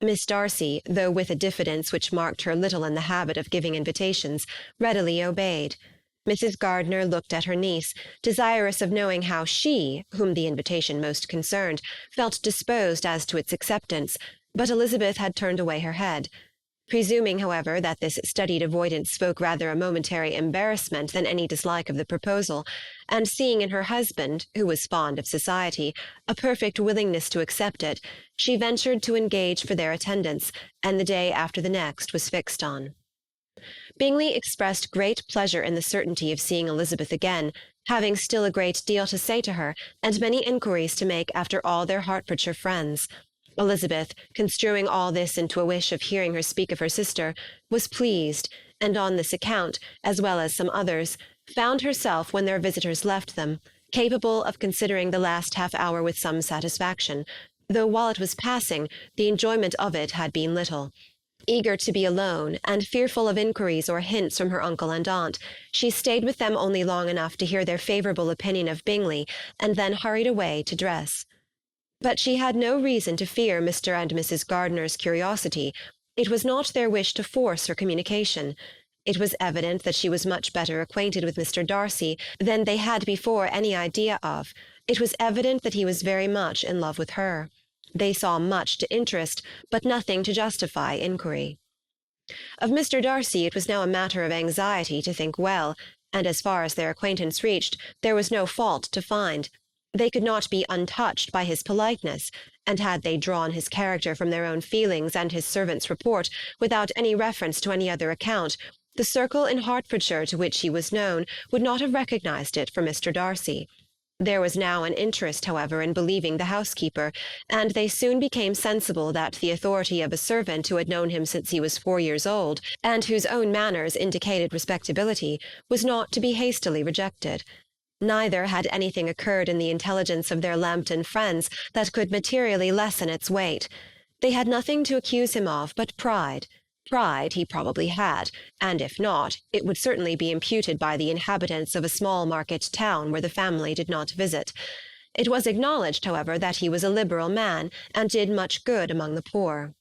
Miss Darcy, though with a diffidence which marked her little in the habit of giving invitations, readily obeyed. Mrs. Gardiner looked at her niece, desirous of knowing how she, whom the invitation most concerned, felt disposed as to its acceptance, but Elizabeth had turned away her head. Presuming, however, that this studied avoidance spoke rather a momentary embarrassment than any dislike of the proposal, and seeing in her husband, who was fond of society, a perfect willingness to accept it, she ventured to engage for their attendance, and the day after the next was fixed on. Bingley expressed great pleasure in the certainty of seeing Elizabeth again, having still a great deal to say to her, and many inquiries to make after all their Hertfordshire friends. Elizabeth, construing all this into a wish of hearing her speak of her sister, was pleased, and on this account, as well as some others, found herself, when their visitors left them, capable of considering the last half-hour with some satisfaction, though while it was passing, the enjoyment of it had been little. Eager to be alone, and fearful of inquiries or hints from her uncle and aunt, she stayed with them only long enough to hear their favourable opinion of Bingley, and then hurried away to dress. But she had no reason to fear Mr. and Mrs. Gardiner's curiosity. It was not their wish to force her communication. It was evident that she was much better acquainted with Mr. Darcy than they had before any idea of. It was evident that he was very much in love with her. They saw much to interest, but nothing to justify inquiry. Of Mr. Darcy it was now a matter of anxiety to think well, and as far as their acquaintance reached, there was no fault to find. They could not be untouched by his politeness, and had they drawn his character from their own feelings and his servant's report, without any reference to any other account, the circle in Hertfordshire to which he was known would not have recognised it for Mr. Darcy. There was now an interest, however, in believing the housekeeper, and they soon became sensible that the authority of a servant who had known him since he was 4 years old, and whose own manners indicated respectability, was not to be hastily rejected. Neither had anything occurred in the intelligence of their Lambton friends that could materially lessen its weight. They had nothing to accuse him of but pride, Pride he probably had, and if not, it would certainly be imputed by the inhabitants of a small market town where the family did not visit. It was acknowledged, however, that he was a liberal man, and did much good among the poor.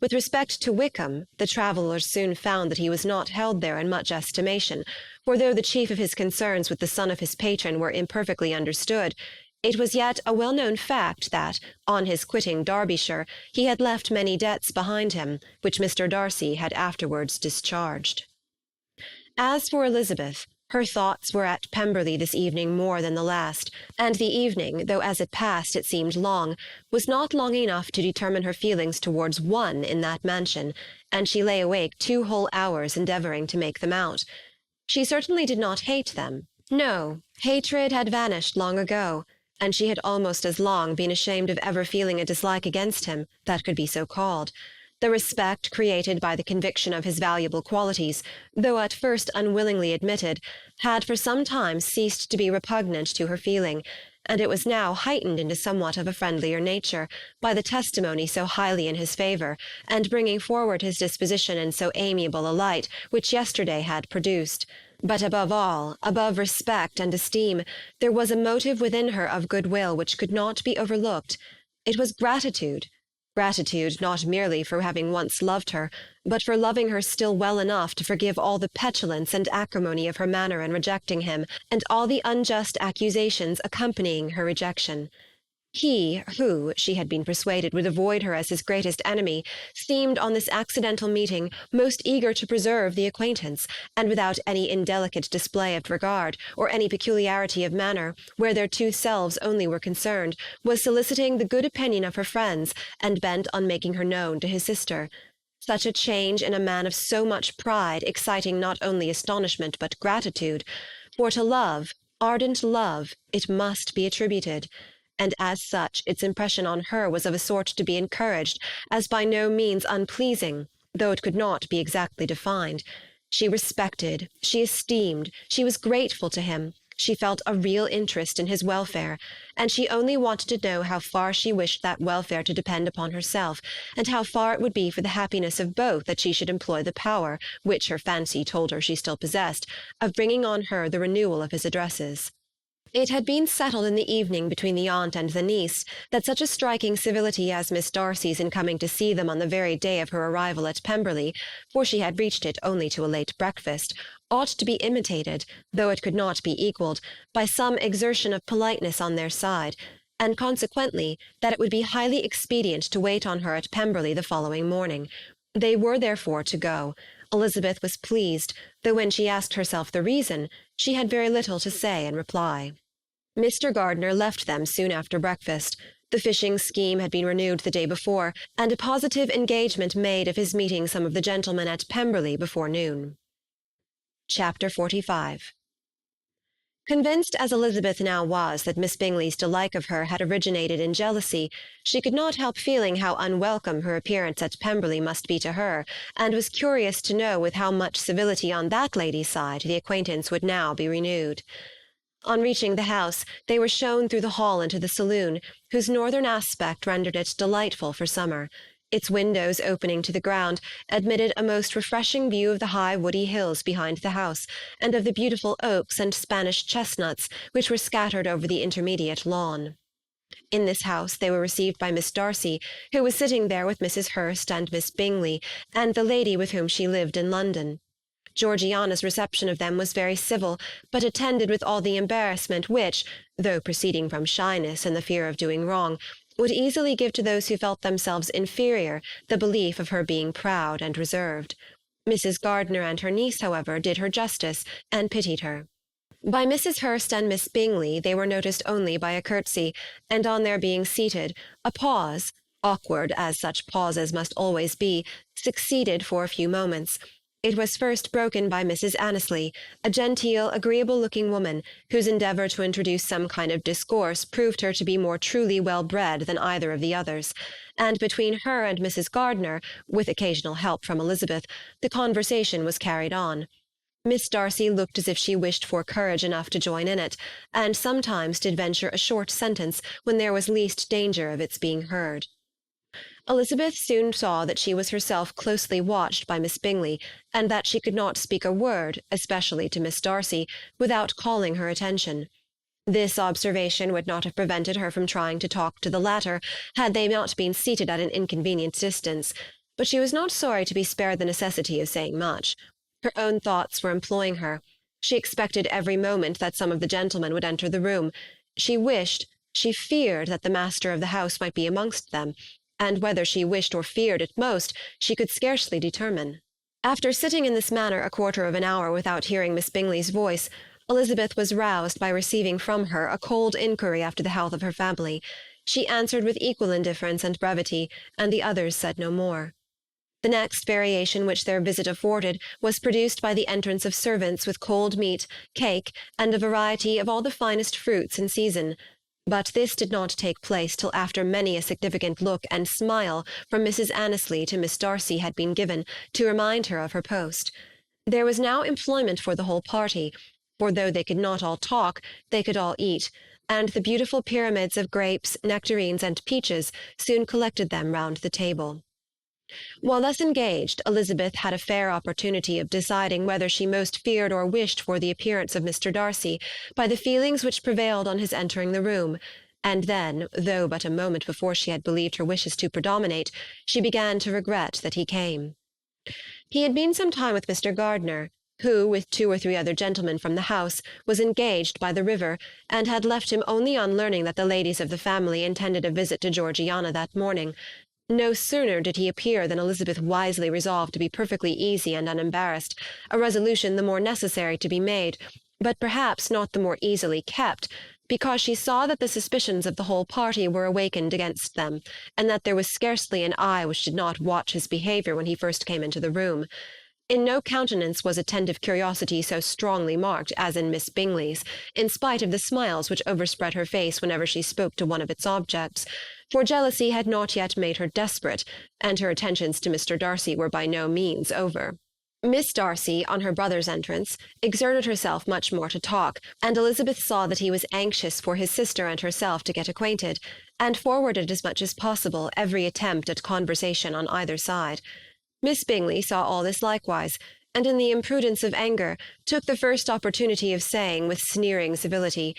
With respect to Wickham, the travellers soon found that he was not held there in much estimation, for though the chief of his concerns with the son of his patron were imperfectly understood, it was yet a well-known fact that, on his quitting Derbyshire, he had left many debts behind him, which Mr. Darcy had afterwards discharged. As for Elizabeth, her thoughts were at Pemberley this evening more than the last, and the evening, though as it passed it seemed long, was not long enough to determine her feelings towards one in that mansion, and she lay awake 2 whole hours endeavouring to make them out. She certainly did not hate them. No, hatred had vanished long ago, and she had almost as long been ashamed of ever feeling a dislike against him that could be so called. The respect created by the conviction of his valuable qualities, though at first unwillingly admitted, had for some time ceased to be repugnant to her feeling, and it was now heightened into somewhat of a friendlier nature by the testimony so highly in his favour, and bringing forward his disposition in so amiable a light, which yesterday had produced. But above all, above respect and esteem, there was a motive within her of goodwill which could not be overlooked. It was gratitude not merely for having once loved her, but for loving her still well enough to forgive all the petulance and acrimony of her manner in rejecting him, and all the unjust accusations accompanying her rejection. He, who, she had been persuaded, would avoid her as his greatest enemy, seemed on this accidental meeting most eager to preserve the acquaintance, and without any indelicate display of regard, or any peculiarity of manner, where their 2 selves only were concerned, was soliciting the good opinion of her friends, and bent on making her known to his sister. Such a change in a man of so much pride exciting not only astonishment but gratitude, for to love, ardent love, it must be attributed, and as such its impression on her was of a sort to be encouraged, as by no means unpleasing, though it could not be exactly defined. She respected, she esteemed, she was grateful to him, she felt a real interest in his welfare, and she only wanted to know how far she wished that welfare to depend upon herself, and how far it would be for the happiness of both that she should employ the power, which her fancy told her she still possessed, of bringing on her the renewal of his addresses. It had been settled in the evening between the aunt and the niece that such a striking civility as Miss Darcy's in coming to see them on the very day of her arrival at Pemberley, for she had reached it only to a late breakfast, ought to be imitated, though it could not be equalled, by some exertion of politeness on their side, and consequently that it would be highly expedient to wait on her at Pemberley the following morning. They were therefore to go. Elizabeth was pleased, though when she asked herself the reason, she had very little to say in reply. Mr. Gardiner left them soon after breakfast. The fishing scheme had been renewed the day before, and a positive engagement made of his meeting some of the gentlemen at Pemberley before noon. Chapter 45. Convinced as Elizabeth now was that Miss Bingley's dislike of her had originated in jealousy, she could not help feeling how unwelcome her appearance at Pemberley must be to her, and was curious to know with how much civility on that lady's side the acquaintance would now be renewed. On reaching the house, they were shown through the hall into the saloon, whose northern aspect rendered it delightful for summer. Its windows, opening to the ground, admitted a most refreshing view of the high woody hills behind the house, and of the beautiful oaks and Spanish chestnuts which were scattered over the intermediate lawn. In this house they were received by Miss Darcy, who was sitting there with Mrs. Hurst and Miss Bingley, and the lady with whom she lived in London. Georgiana's reception of them was very civil, but attended with all the embarrassment which, though proceeding from shyness and the fear of doing wrong, would easily give to those who felt themselves inferior the belief of her being proud and reserved. Mrs. Gardiner and her niece, however, did her justice, and pitied her. By Mrs. Hurst and Miss Bingley they were noticed only by a curtsy, and on their being seated, a pause, awkward as such pauses must always be, succeeded for a few moments. It was first broken by Mrs. Annesley, a genteel, agreeable-looking woman, whose endeavour to introduce some kind of discourse proved her to be more truly well-bred than either of the others, and between her and Mrs. Gardiner, with occasional help from Elizabeth, the conversation was carried on. Miss Darcy looked as if she wished for courage enough to join in it, and sometimes did venture a short sentence when there was least danger of its being heard. Elizabeth soon saw that she was herself closely watched by Miss Bingley, and that she could not speak a word, especially to Miss Darcy, without calling her attention. This observation would not have prevented her from trying to talk to the latter, had they not been seated at an inconvenient distance, but she was not sorry to be spared the necessity of saying much. Her own thoughts were employing her. She expected every moment that some of the gentlemen would enter the room. She wished, she feared that the master of the house might be amongst them, and whether she wished or feared it most, she could scarcely determine. After sitting in this manner a quarter of an hour without hearing Miss Bingley's voice, Elizabeth was roused by receiving from her a cold inquiry after the health of her family. She answered with equal indifference and brevity, and the others said no more. The next variation which their visit afforded was produced by the entrance of servants with cold meat, cake, and a variety of all the finest fruits in season. But this did not take place till after many a significant look and smile from Mrs. Annesley to Miss Darcy had been given to remind her of her post. There was now employment for the whole party, for though they could not all talk, they could all eat, and the beautiful pyramids of grapes, nectarines, and peaches soon collected them round the table. While thus engaged, Elizabeth had a fair opportunity of deciding whether she most feared or wished for the appearance of Mr. Darcy, by the feelings which prevailed on his entering the room, and then, though but a moment before she had believed her wishes to predominate, she began to regret that he came. He had been some time with Mr. Gardiner, who, with 2 or 3 other gentlemen from the house, was engaged by the river, and had left him only on learning that the ladies of the family intended a visit to Georgiana that morning. No sooner did he appear than Elizabeth wisely resolved to be perfectly easy and unembarrassed, a resolution the more necessary to be made, but perhaps not the more easily kept, because she saw that the suspicions of the whole party were awakened against them, and that there was scarcely an eye which did not watch his behaviour when he first came into the room. In no countenance was attentive curiosity so strongly marked as in Miss Bingley's, in spite of the smiles which overspread her face whenever she spoke to one of its objects, for jealousy had not yet made her desperate, and her attentions to Mr. Darcy were by no means over. Miss Darcy, on her brother's entrance, exerted herself much more to talk, and Elizabeth saw that he was anxious for his sister and herself to get acquainted, and forwarded as much as possible every attempt at conversation on either side. Miss Bingley saw all this likewise, and in the imprudence of anger took the first opportunity of saying, with sneering civility,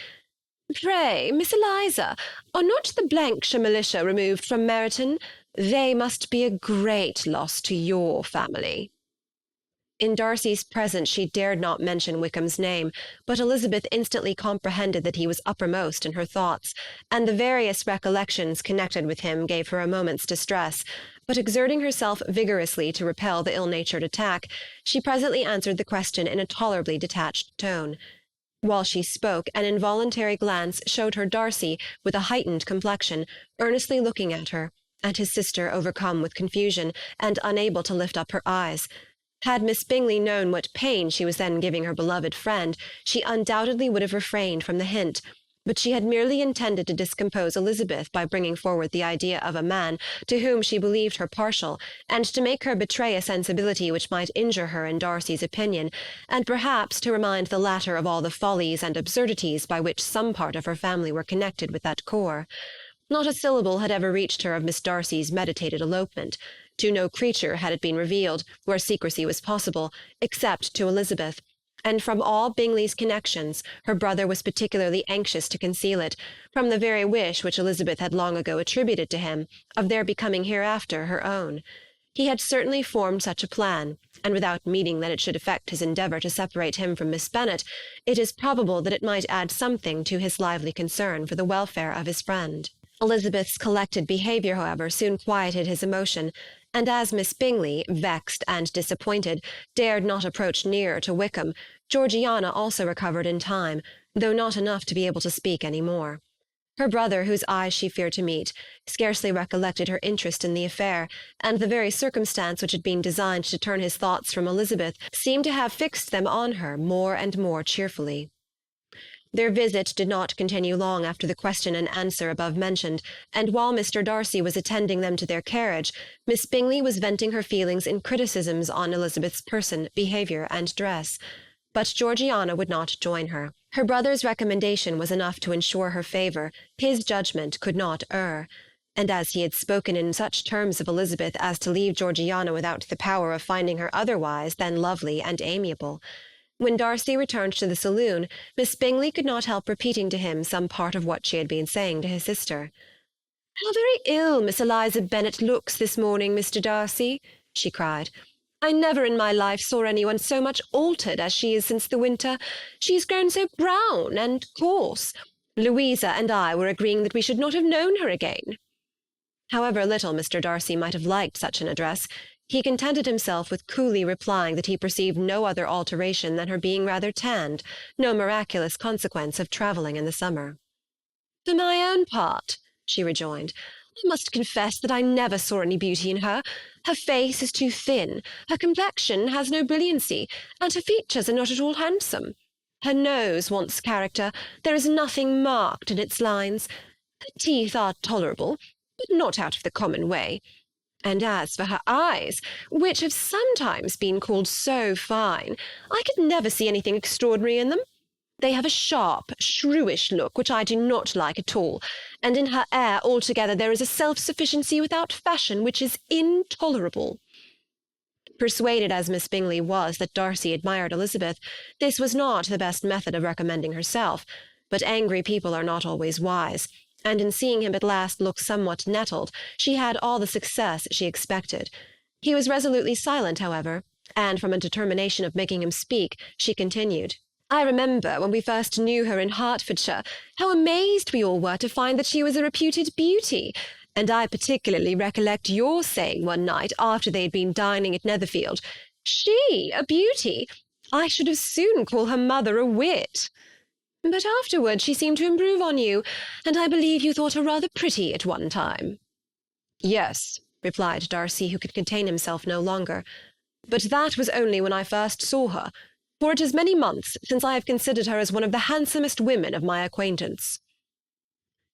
"Pray, Miss Eliza, are not the Blankshire militia removed from Meryton? They must be a great loss to your family." In Darcy's presence she dared not mention Wickham's name, but Elizabeth instantly comprehended that he was uppermost in her thoughts, and the various recollections connected with him gave her a moment's distress, but exerting herself vigorously to repel the ill-natured attack, she presently answered the question in a tolerably detached tone. While she spoke, an involuntary glance showed her Darcy, with a heightened complexion, earnestly looking at her, and his sister overcome with confusion, and unable to lift up her eyes. Had Miss Bingley known what pain she was then giving her beloved friend, she undoubtedly would have refrained from the hint, but she had merely intended to discompose Elizabeth by bringing forward the idea of a man to whom she believed her partial, and to make her betray a sensibility which might injure her in Darcy's opinion, and perhaps to remind the latter of all the follies and absurdities by which some part of her family were connected with that corps. Not a syllable had ever reached her of Miss Darcy's meditated elopement. To no creature had it been revealed, where secrecy was possible, except to Elizabeth, and from all Bingley's connections her brother was particularly anxious to conceal it, from the very wish which Elizabeth had long ago attributed to him, of their becoming hereafter her own. He had certainly formed such a plan, and without meaning that it should affect his endeavour to separate him from Miss Bennet, it is probable that it might add something to his lively concern for the welfare of his friend. Elizabeth's collected behaviour, however, soon quieted his emotion, and as Miss Bingley, vexed and disappointed, dared not approach nearer to Wickham, Georgiana also recovered in time, though not enough to be able to speak any more. Her brother, whose eyes she feared to meet, scarcely recollected her interest in the affair, and the very circumstance which had been designed to turn his thoughts from Elizabeth seemed to have fixed them on her more and more cheerfully. Their visit did not continue long after the question and answer above mentioned, and while Mr. Darcy was attending them to their carriage, Miss Bingley was venting her feelings in criticisms on Elizabeth's person, behaviour, and dress. But Georgiana would not join her. Her brother's recommendation was enough to ensure her favour. His judgment could not err. And as he had spoken in such terms of Elizabeth as to leave Georgiana without the power of finding her otherwise than lovely and amiable. When Darcy returned to the saloon, Miss Bingley could not help repeating to him some part of what she had been saying to his sister. "How very ill Miss Eliza Bennet looks this morning, Mr. Darcy," she cried. "I never in my life saw anyone so much altered as she is since the winter. She has grown so brown and coarse. Louisa and I were agreeing that we should not have known her again." However little Mr. Darcy might have liked such an address, he contented himself with coolly replying that he perceived no other alteration than her being rather tanned, no miraculous consequence of travelling in the summer. "For my own part," she rejoined, "I must confess that I never saw any beauty in her. Her face is too thin, her complexion has no brilliancy, and her features are not at all handsome. Her nose wants character, there is nothing marked in its lines. Her teeth are tolerable, but not out of the common way. And as for her eyes, which have sometimes been called so fine, I could never see anything extraordinary in them. They have a sharp, shrewish look, which I do not like at all, and in her air altogether there is a self-sufficiency without fashion which is intolerable." Persuaded as Miss Bingley was that Darcy admired Elizabeth, this was not the best method of recommending herself, but angry people are not always wise, and in seeing him at last look somewhat nettled, she had all the success she expected. He was resolutely silent, however, and from a determination of making him speak, she continued, "I remember when we first knew her in Hertfordshire, how amazed we all were to find that she was a reputed beauty, and I particularly recollect your saying one night, after they had been dining at Netherfield, 'She, a beauty! I should have soon call her mother a wit.' But afterwards she seemed to improve on you, and I believe you thought her rather pretty at one time." "Yes," replied Darcy, who could contain himself no longer, "but that was only when I first saw her, for it is many months since I have considered her as one of the handsomest women of my acquaintance."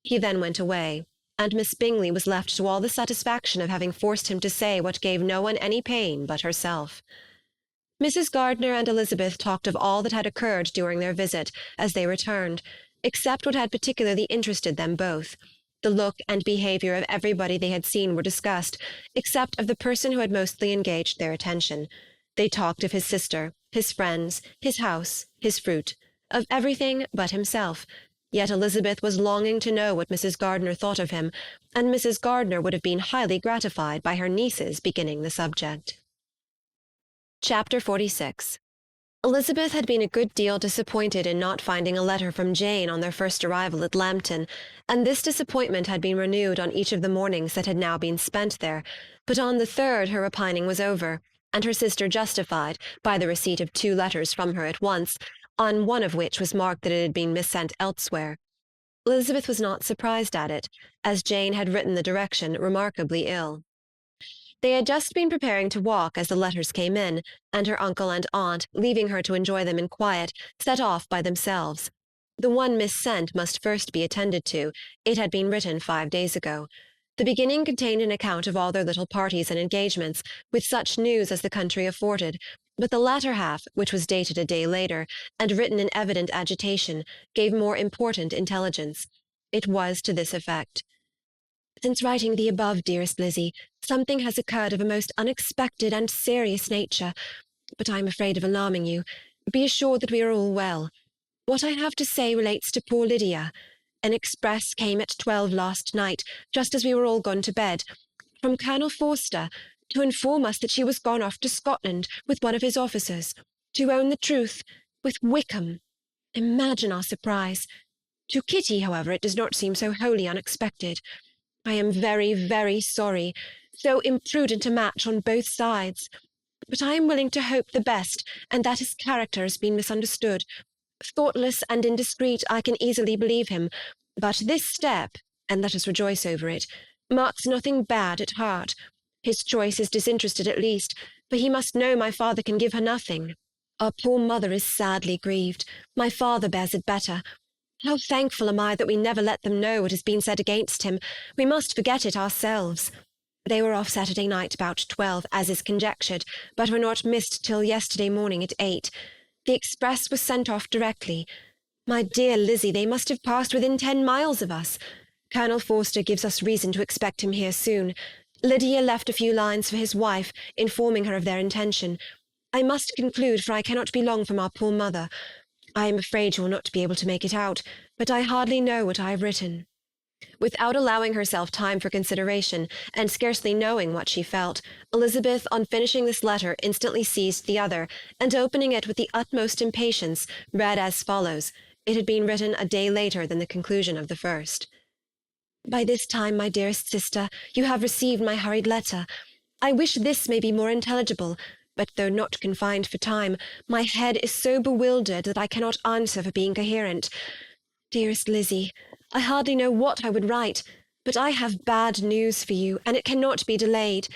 He then went away, and Miss Bingley was left to all the satisfaction of having forced him to say what gave no one any pain but herself. Mrs. Gardiner and Elizabeth talked of all that had occurred during their visit, as they returned, except what had particularly interested them both. The look and behaviour of everybody they had seen were discussed, except of the person who had mostly engaged their attention. They talked of his sister, his friends, his house, his fruit, of everything but himself, yet Elizabeth was longing to know what Mrs. Gardiner thought of him, and Mrs. Gardiner would have been highly gratified by her niece's beginning the subject. Chapter 46. Elizabeth had been a good deal disappointed in not finding a letter from Jane on their first arrival at Lambton, and this disappointment had been renewed on each of the mornings that had now been spent there, but on the third her repining was over, and her sister justified, by the receipt of 2 letters from her at once, on one of which was marked that it had been missent elsewhere. Elizabeth was not surprised at it, as Jane had written the direction remarkably ill. They had just been preparing to walk as the letters came in, and her uncle and aunt, leaving her to enjoy them in quiet, set off by themselves. The one missent must first be attended to. It had been written 5 days ago. The beginning contained an account of all their little parties and engagements, with such news as the country afforded, but the latter half, which was dated a day later, and written in evident agitation, gave more important intelligence. It was to this effect. "Since writing the above, dearest Lizzie, something has occurred of a most unexpected and serious nature, but I am afraid of alarming you. Be assured that we are all well. What I have to say relates to poor Lydia. An express came at 12 last night, just as we were all gone to bed, from Colonel Forster, to inform us that she was gone off to Scotland with one of his officers, to own the truth, with Wickham. Imagine our surprise. To Kitty, however, it does not seem so wholly unexpected. I am very, very sorry, so imprudent a match on both sides. But I am willing to hope the best, and that his character has been misunderstood. Thoughtless and indiscreet, I can easily believe him, but this step, and let us rejoice over it, marks nothing bad at heart. His choice is disinterested at least, for he must know my father can give her nothing. Our poor mother is sadly grieved. My father bears it better. How thankful am I that we never let them know what has been said against him. We must forget it ourselves. They were off Saturday night about 12, as is conjectured, but were not missed till yesterday morning at 8. The express was sent off directly. My dear Lizzie, they must have passed within 10 miles of us. Colonel Forster gives us reason to expect him here soon. Lydia left a few lines for his wife, informing her of their intention. I must conclude, for I cannot be long from our poor mother. I am afraid you will not be able to make it out, but I hardly know what I have written." Without allowing herself time for consideration, and scarcely knowing what she felt, Elizabeth, on finishing this letter, instantly seized the other, and opening it with the utmost impatience, read as follows. It had been written a day later than the conclusion of the first. "By this time, my dearest sister, you have received my hurried letter. I wish this may be more intelligible, but though not confined for time, my head is so bewildered that I cannot answer for being coherent. Dearest Lizzie, I hardly know what I would write, but I have bad news for you, and it cannot be delayed.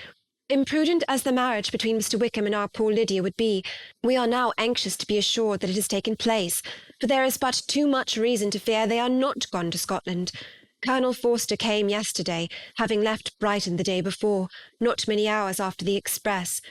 Imprudent as the marriage between Mr. Wickham and our poor Lydia would be, we are now anxious to be assured that it has taken place, for there is but too much reason to fear they are not gone to Scotland. Colonel Forster came yesterday, having left Brighton the day before, not many hours after the express.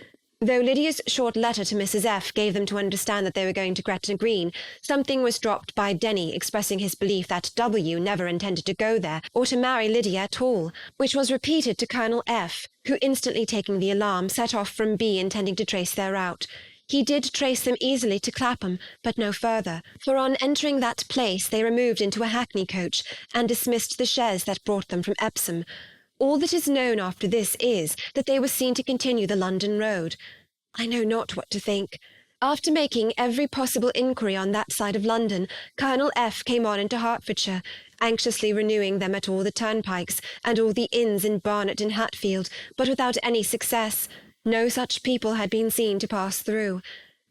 Though Lydia's short letter to Mrs. F. gave them to understand that they were going to Gretna Green, something was dropped by Denny expressing his belief that W. never intended to go there or to marry Lydia at all, which was repeated to Colonel F., who, instantly taking the alarm, set off from B. intending to trace their route. He did trace them easily to Clapham, but no further, for on entering that place they removed into a hackney coach, and dismissed the chaise that brought them from Epsom. All that is known after this is, that they were seen to continue the London road. I know not what to think. After making every possible inquiry on that side of London, Colonel F. came on into Hertfordshire, anxiously renewing them at all the turnpikes, and all the inns in Barnet and Hatfield, but without any success. No such people had been seen to pass through.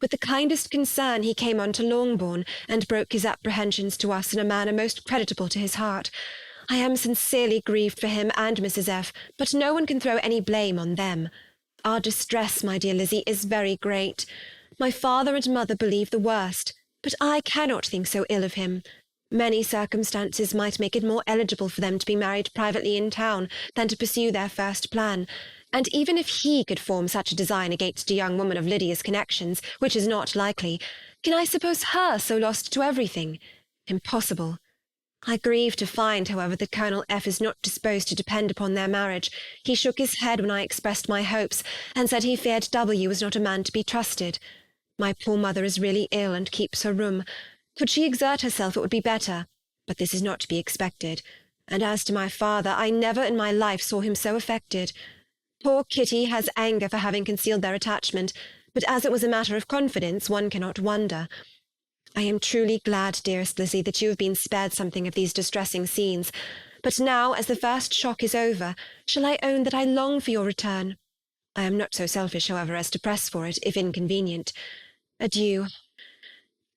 With the kindest concern he came on to Longbourn, and broke his apprehensions to us in a manner most creditable to his heart. I am sincerely grieved for him and Mrs. F., but no one can throw any blame on them. Our distress, my dear Lizzie, is very great. My father and mother believe the worst, but I cannot think so ill of him. Many circumstances might make it more eligible for them to be married privately in town than to pursue their first plan, and even if he could form such a design against a young woman of Lydia's connections, which is not likely, can I suppose her so lost to everything? Impossible. I grieve to find, however, that Colonel F. is not disposed to depend upon their marriage. He shook his head when I expressed my hopes, and said he feared W. was not a man to be trusted. My poor mother is really ill, and keeps her room. Could she exert herself, it would be better, but this is not to be expected. And as to my father, I never in my life saw him so affected. Poor Kitty has anger for having concealed their attachment, but as it was a matter of confidence, one cannot wonder. I am truly glad, dearest Lizzie, that you have been spared something of these distressing scenes. But now, as the first shock is over, shall I own that I long for your return? I am not so selfish, however, as to press for it, if inconvenient. Adieu.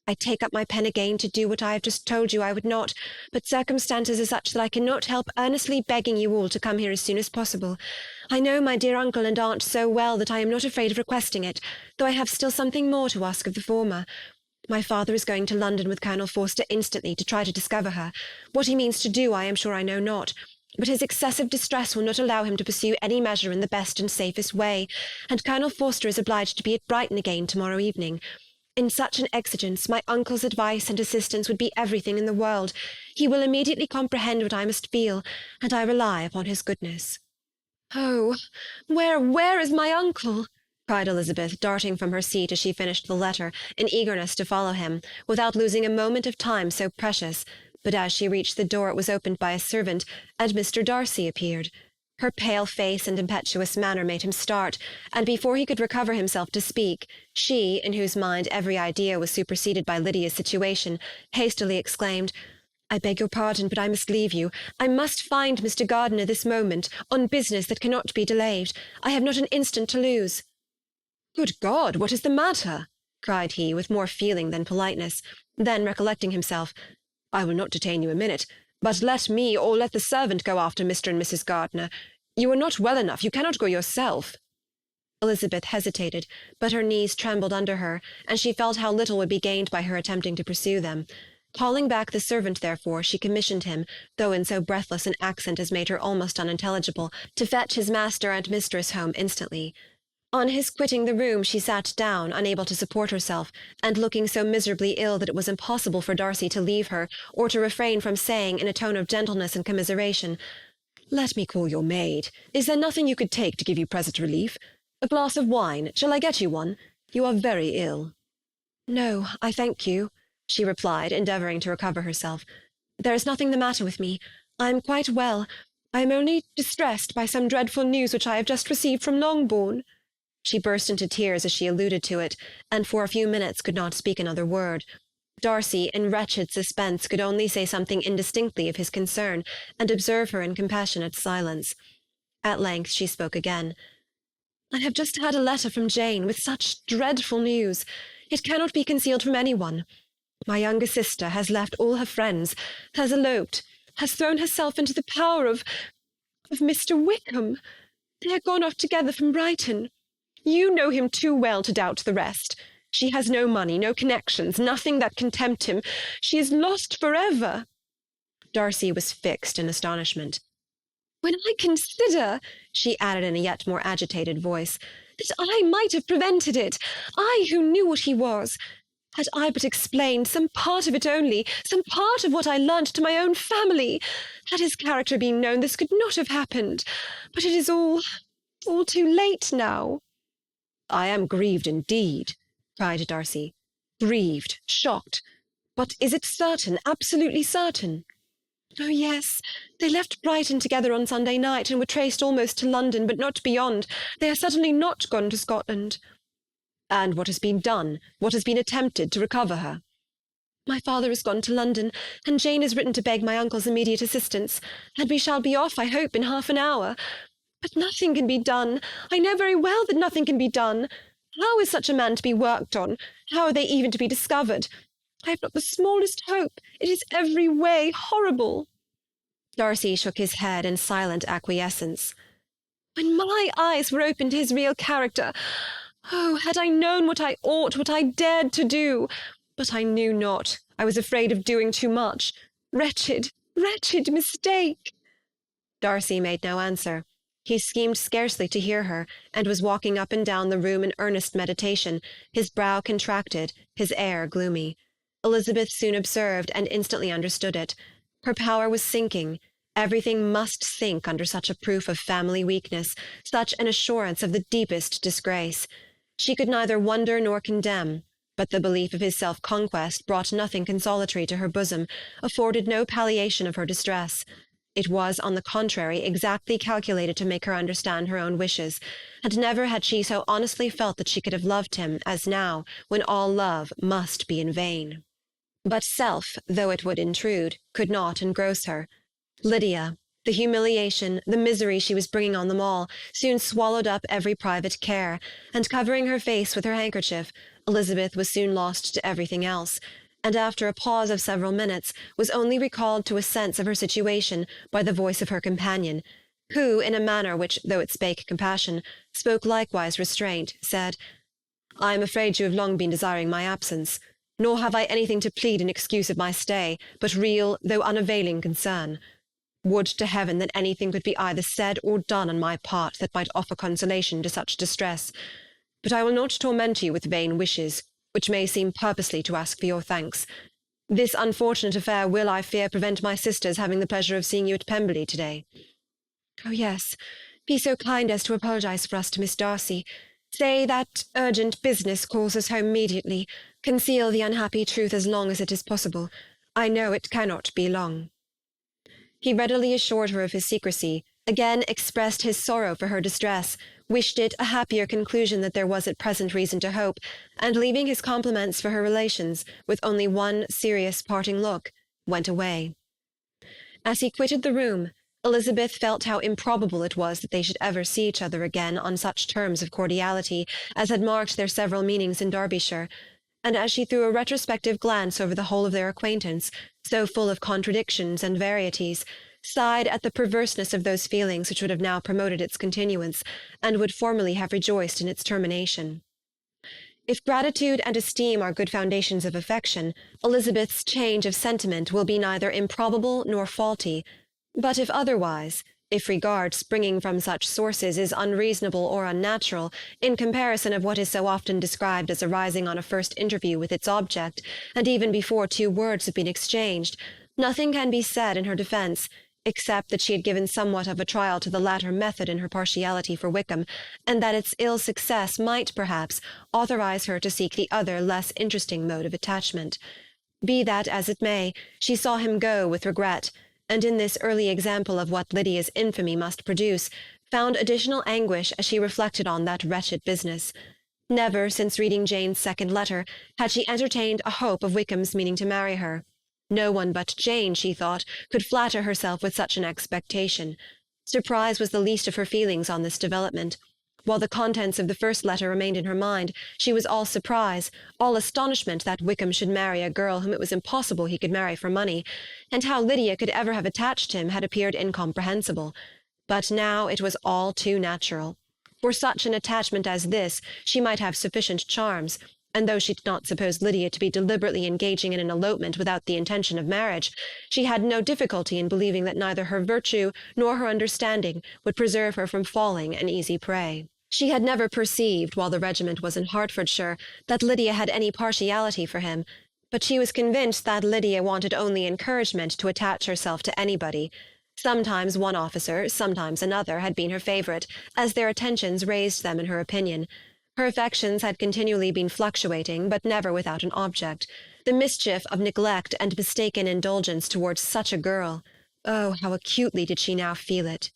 I take up my pen again to do what I have just told you I would not, but circumstances are such that I cannot help earnestly begging you all to come here as soon as possible. I know my dear uncle and aunt so well that I am not afraid of requesting it, though I have still something more to ask of the former. My father is going to London with Colonel Forster instantly to try to discover her. What he means to do I am sure I know not, but his excessive distress will not allow him to pursue any measure in the best and safest way, and Colonel Forster is obliged to be at Brighton again to-morrow evening. In such an exigence, my uncle's advice and assistance would be everything in the world. He will immediately comprehend what I must feel, and I rely upon his goodness. Oh, where is my uncle? Cried Elizabeth, darting from her seat as she finished the letter, in eagerness to follow him, without losing a moment of time so precious. But as she reached the door it was opened by a servant, and Mr. Darcy appeared. Her pale face and impetuous manner made him start, and before he could recover himself to speak, she, in whose mind every idea was superseded by Lydia's situation, hastily exclaimed, I beg your pardon, but I must leave you. I must find Mr. Gardiner this moment, on business that cannot be delayed. I have not an instant to lose. Good God, what is the matter? Cried he, with more feeling than politeness. Then, recollecting himself, I will not detain you a minute, but let me or let the servant go after Mr. and Mrs. Gardiner. You are not well enough, you cannot go yourself. Elizabeth hesitated, but her knees trembled under her, and she felt how little would be gained by her attempting to pursue them. Calling back the servant, therefore, she commissioned him, though in so breathless an accent as made her almost unintelligible, to fetch his master and mistress home instantly. On his quitting the room, she sat down, unable to support herself, and looking so miserably ill that it was impossible for Darcy to leave her, or to refrain from saying, in a tone of gentleness and commiseration, "Let me call your maid. Is there nothing you could take to give you present relief? A glass of wine? Shall I get you one? You are very ill." "No, I thank you," she replied, endeavouring to recover herself. "There is nothing the matter with me. I am quite well. I am only distressed by some dreadful news which I have just received from Longbourn." She burst into tears as she alluded to it, and for a few minutes could not speak another word. Darcy, in wretched suspense, could only say something indistinctly of his concern, and observe her in compassionate silence. At length she spoke again. "I have just had a letter from Jane, with such dreadful news. It cannot be concealed from anyone. My younger sister has left all her friends, has eloped, has thrown herself into the power of Mr. Wickham. They are gone off together from Brighton. You know him too well to doubt the rest. She has no money, no connections, nothing that can tempt him. She is lost for ever." Darcy was fixed in astonishment. "When I consider," she added in a yet more agitated voice, "that I might have prevented it, I who knew what he was. Had I but explained some part of it only, some part of what I learnt to my own family, had his character been known, this could not have happened. But it is all too late now." "I am grieved indeed," cried Darcy. "Grieved, shocked. But is it certain, absolutely certain?" "Oh, yes. They left Brighton together on Sunday night, and were traced almost to London, but not beyond. They are certainly not gone to Scotland." "And what has been done, what has been attempted to recover her?" "My father has gone to London, and Jane has written to beg my uncle's immediate assistance, and we shall be off, I hope, in half an hour. But nothing can be done. I know very well that nothing can be done. How is such a man to be worked on? How are they even to be discovered? I have not the smallest hope. It is every way horrible." Darcy shook his head in silent acquiescence. "When my eyes were opened to his real character, oh, had I known what I ought, what I dared to do! But I knew not. I was afraid of doing too much. Wretched, wretched mistake!" Darcy made no answer. He seemed scarcely to hear her, and was walking up and down the room in earnest meditation, his brow contracted, his air gloomy. Elizabeth soon observed and instantly understood it. Her power was sinking. Everything must sink under such a proof of family weakness, such an assurance of the deepest disgrace. She could neither wonder nor condemn, but the belief of his self-conquest brought nothing consolatory to her bosom, afforded no palliation of her distress. It was, on the contrary, exactly calculated to make her understand her own wishes, and never had she so honestly felt that she could have loved him as now, when all love must be in vain. But self, though it would intrude, could not engross her. Lydia, the humiliation, the misery she was bringing on them all, soon swallowed up every private care, and covering her face with her handkerchief, Elizabeth was soon lost to everything else, and after a pause of several minutes was only recalled to a sense of her situation by the voice of her companion, who, in a manner which, though it spake compassion, spoke likewise restraint, said, "I am afraid you have long been desiring my absence, nor have I anything to plead in excuse of my stay, but real, though unavailing concern. Would to heaven that anything could be either said or done on my part that might offer consolation to such distress. But I will not torment you with vain wishes, which may seem purposely to ask for your thanks. This unfortunate affair will, I fear, prevent my sister's having the pleasure of seeing you at Pemberley to-day." "Oh, yes. Be so kind as to apologize for us to Miss Darcy. Say that urgent business calls us home immediately. Conceal the unhappy truth as long as it is possible. I know it cannot be long." He readily assured her of his secrecy, again expressed his sorrow for her distress, wished it a happier conclusion that there was at present reason to hope, and leaving his compliments for her relations, with only one serious parting look, went away. As he quitted the room, Elizabeth felt how improbable it was that they should ever see each other again on such terms of cordiality as had marked their several meetings in Derbyshire, and as she threw a retrospective glance over the whole of their acquaintance, so full of contradictions and varieties, sighed at the perverseness of those feelings which would have now promoted its continuance, and would formerly have rejoiced in its termination. If gratitude and esteem are good foundations of affection, Elizabeth's change of sentiment will be neither improbable nor faulty, but if otherwise, if regard springing from such sources is unreasonable or unnatural, in comparison of what is so often described as arising on a first interview with its object, and even before 2 words have been exchanged, nothing can be said in her defence, except that she had given somewhat of a trial to the latter method in her partiality for Wickham, and that its ill success might, perhaps, authorize her to seek the other less interesting mode of attachment. Be that as it may, she saw him go with regret, and in this early example of what Lydia's infamy must produce, found additional anguish as she reflected on that wretched business. Never, since reading Jane's second letter, had she entertained a hope of Wickham's meaning to marry her. No one but Jane, she thought, could flatter herself with such an expectation. Surprise was the least of her feelings on this development. While the contents of the first letter remained in her mind, she was all surprise, all astonishment that Wickham should marry a girl whom it was impossible he could marry for money, and how Lydia could ever have attached him had appeared incomprehensible. But now it was all too natural. For such an attachment as this she might have sufficient charms, and though she did not suppose Lydia to be deliberately engaging in an elopement without the intention of marriage, she had no difficulty in believing that neither her virtue nor her understanding would preserve her from falling an easy prey. She had never perceived, while the regiment was in Hertfordshire, that Lydia had any partiality for him, but she was convinced that Lydia wanted only encouragement to attach herself to anybody. Sometimes one officer, sometimes another, had been her favourite, as their attentions raised them in her opinion. Her affections had continually been fluctuating, but never without an object. The mischief of neglect and mistaken indulgence towards such a girl. Oh, how acutely did she now feel it!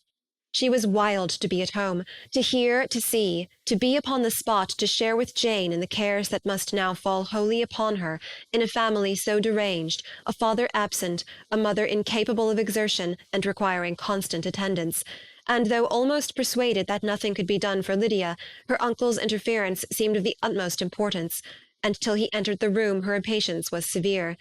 She was wild to be at home, to hear, to see, to be upon the spot, to share with Jane in the cares that must now fall wholly upon her, in a family so deranged, a father absent, a mother incapable of exertion and requiring constant attendance. And though almost persuaded that nothing could be done for Lydia, her uncle's interference seemed of the utmost importance, and till he entered the room her impatience was severe.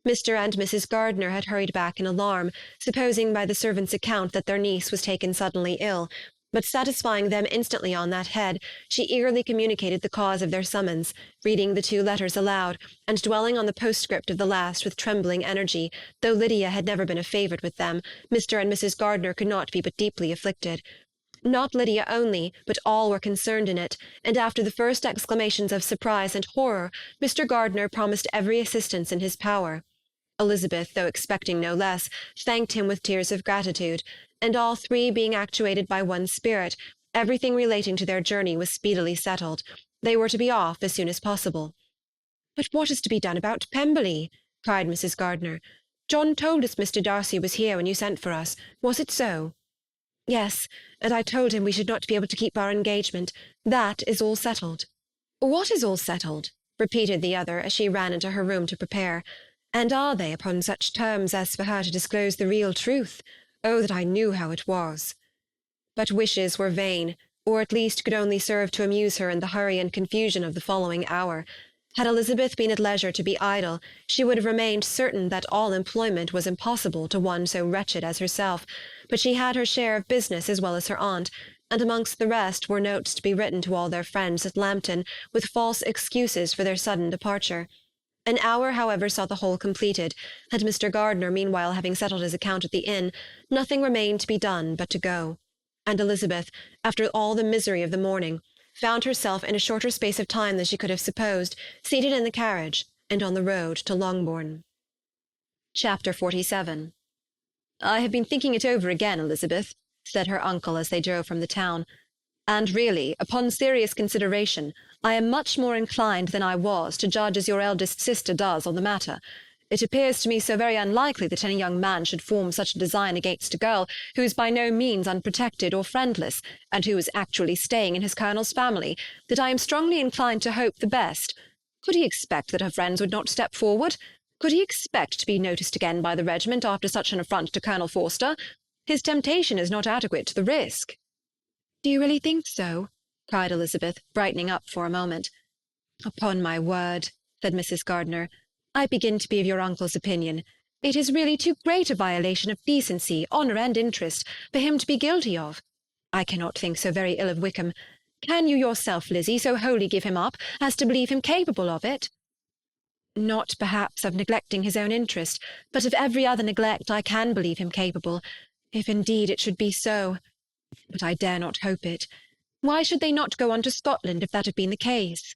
Mr. and Mrs. Gardiner had hurried back in alarm, supposing by the servant's account that their niece was taken suddenly ill, but satisfying them instantly on that head, she eagerly communicated the cause of their summons, reading the 2 letters aloud, and dwelling on the postscript of the last with trembling energy. Though Lydia had never been a favourite with them, Mr. and Mrs. Gardiner could not be but deeply afflicted. Not Lydia only, but all were concerned in it, and after the first exclamations of surprise and horror, Mr. Gardiner promised every assistance in his power. Elizabeth, though expecting no less, thanked him with tears of gratitude, and all 3 being actuated by one spirit, everything relating to their journey was speedily settled. They were to be off as soon as possible. "But what is to be done about Pemberley?" cried Mrs. Gardiner. "John told us Mr. Darcy was here when you sent for us. Was it so?" "Yes, and I told him we should not be able to keep our engagement. That is all settled." "What is all settled?" repeated the other, as she ran into her room to prepare. "And are they upon such terms as for her to disclose the real truth? Oh, that I knew how it was!" But wishes were vain, or at least could only serve to amuse her in the hurry and confusion of the following hour. Had Elizabeth been at leisure to be idle, she would have remained certain that all employment was impossible to one so wretched as herself, but she had her share of business as well as her aunt, and amongst the rest were notes to be written to all their friends at Lambton, with false excuses for their sudden departure. An hour, however, saw the whole completed, and Mr. Gardiner meanwhile having settled his account at the inn, nothing remained to be done but to go. And Elizabeth, after all the misery of the morning, found herself in a shorter space of time than she could have supposed, seated in the carriage, and on the road to Longbourn. Chapter 47. "I have been thinking it over again, Elizabeth," said her uncle as they drove from the town, "and really, upon serious consideration, I am much more inclined than I was to judge as your eldest sister does on the matter. It appears to me so very unlikely that any young man should form such a design against a girl who is by no means unprotected or friendless, and who is actually staying in his colonel's family, that I am strongly inclined to hope the best. Could he expect that her friends would not step forward? Could he expect to be noticed again by the regiment after such an affront to Colonel Forster? His temptation is not adequate to the risk." "Do you really think so?" cried Elizabeth, brightening up for a moment. "Upon my word," said Mrs. Gardiner, "I begin to be of your uncle's opinion. It is really too great a violation of decency, honour, and interest for him to be guilty of. I cannot think so very ill of Wickham. Can you yourself, Lizzie, so wholly give him up as to believe him capable of it?" "Not, perhaps, of neglecting his own interest, but of every other neglect I can believe him capable. If indeed it should be so, but I dare not hope it. Why should they not go on to Scotland if that had been the case?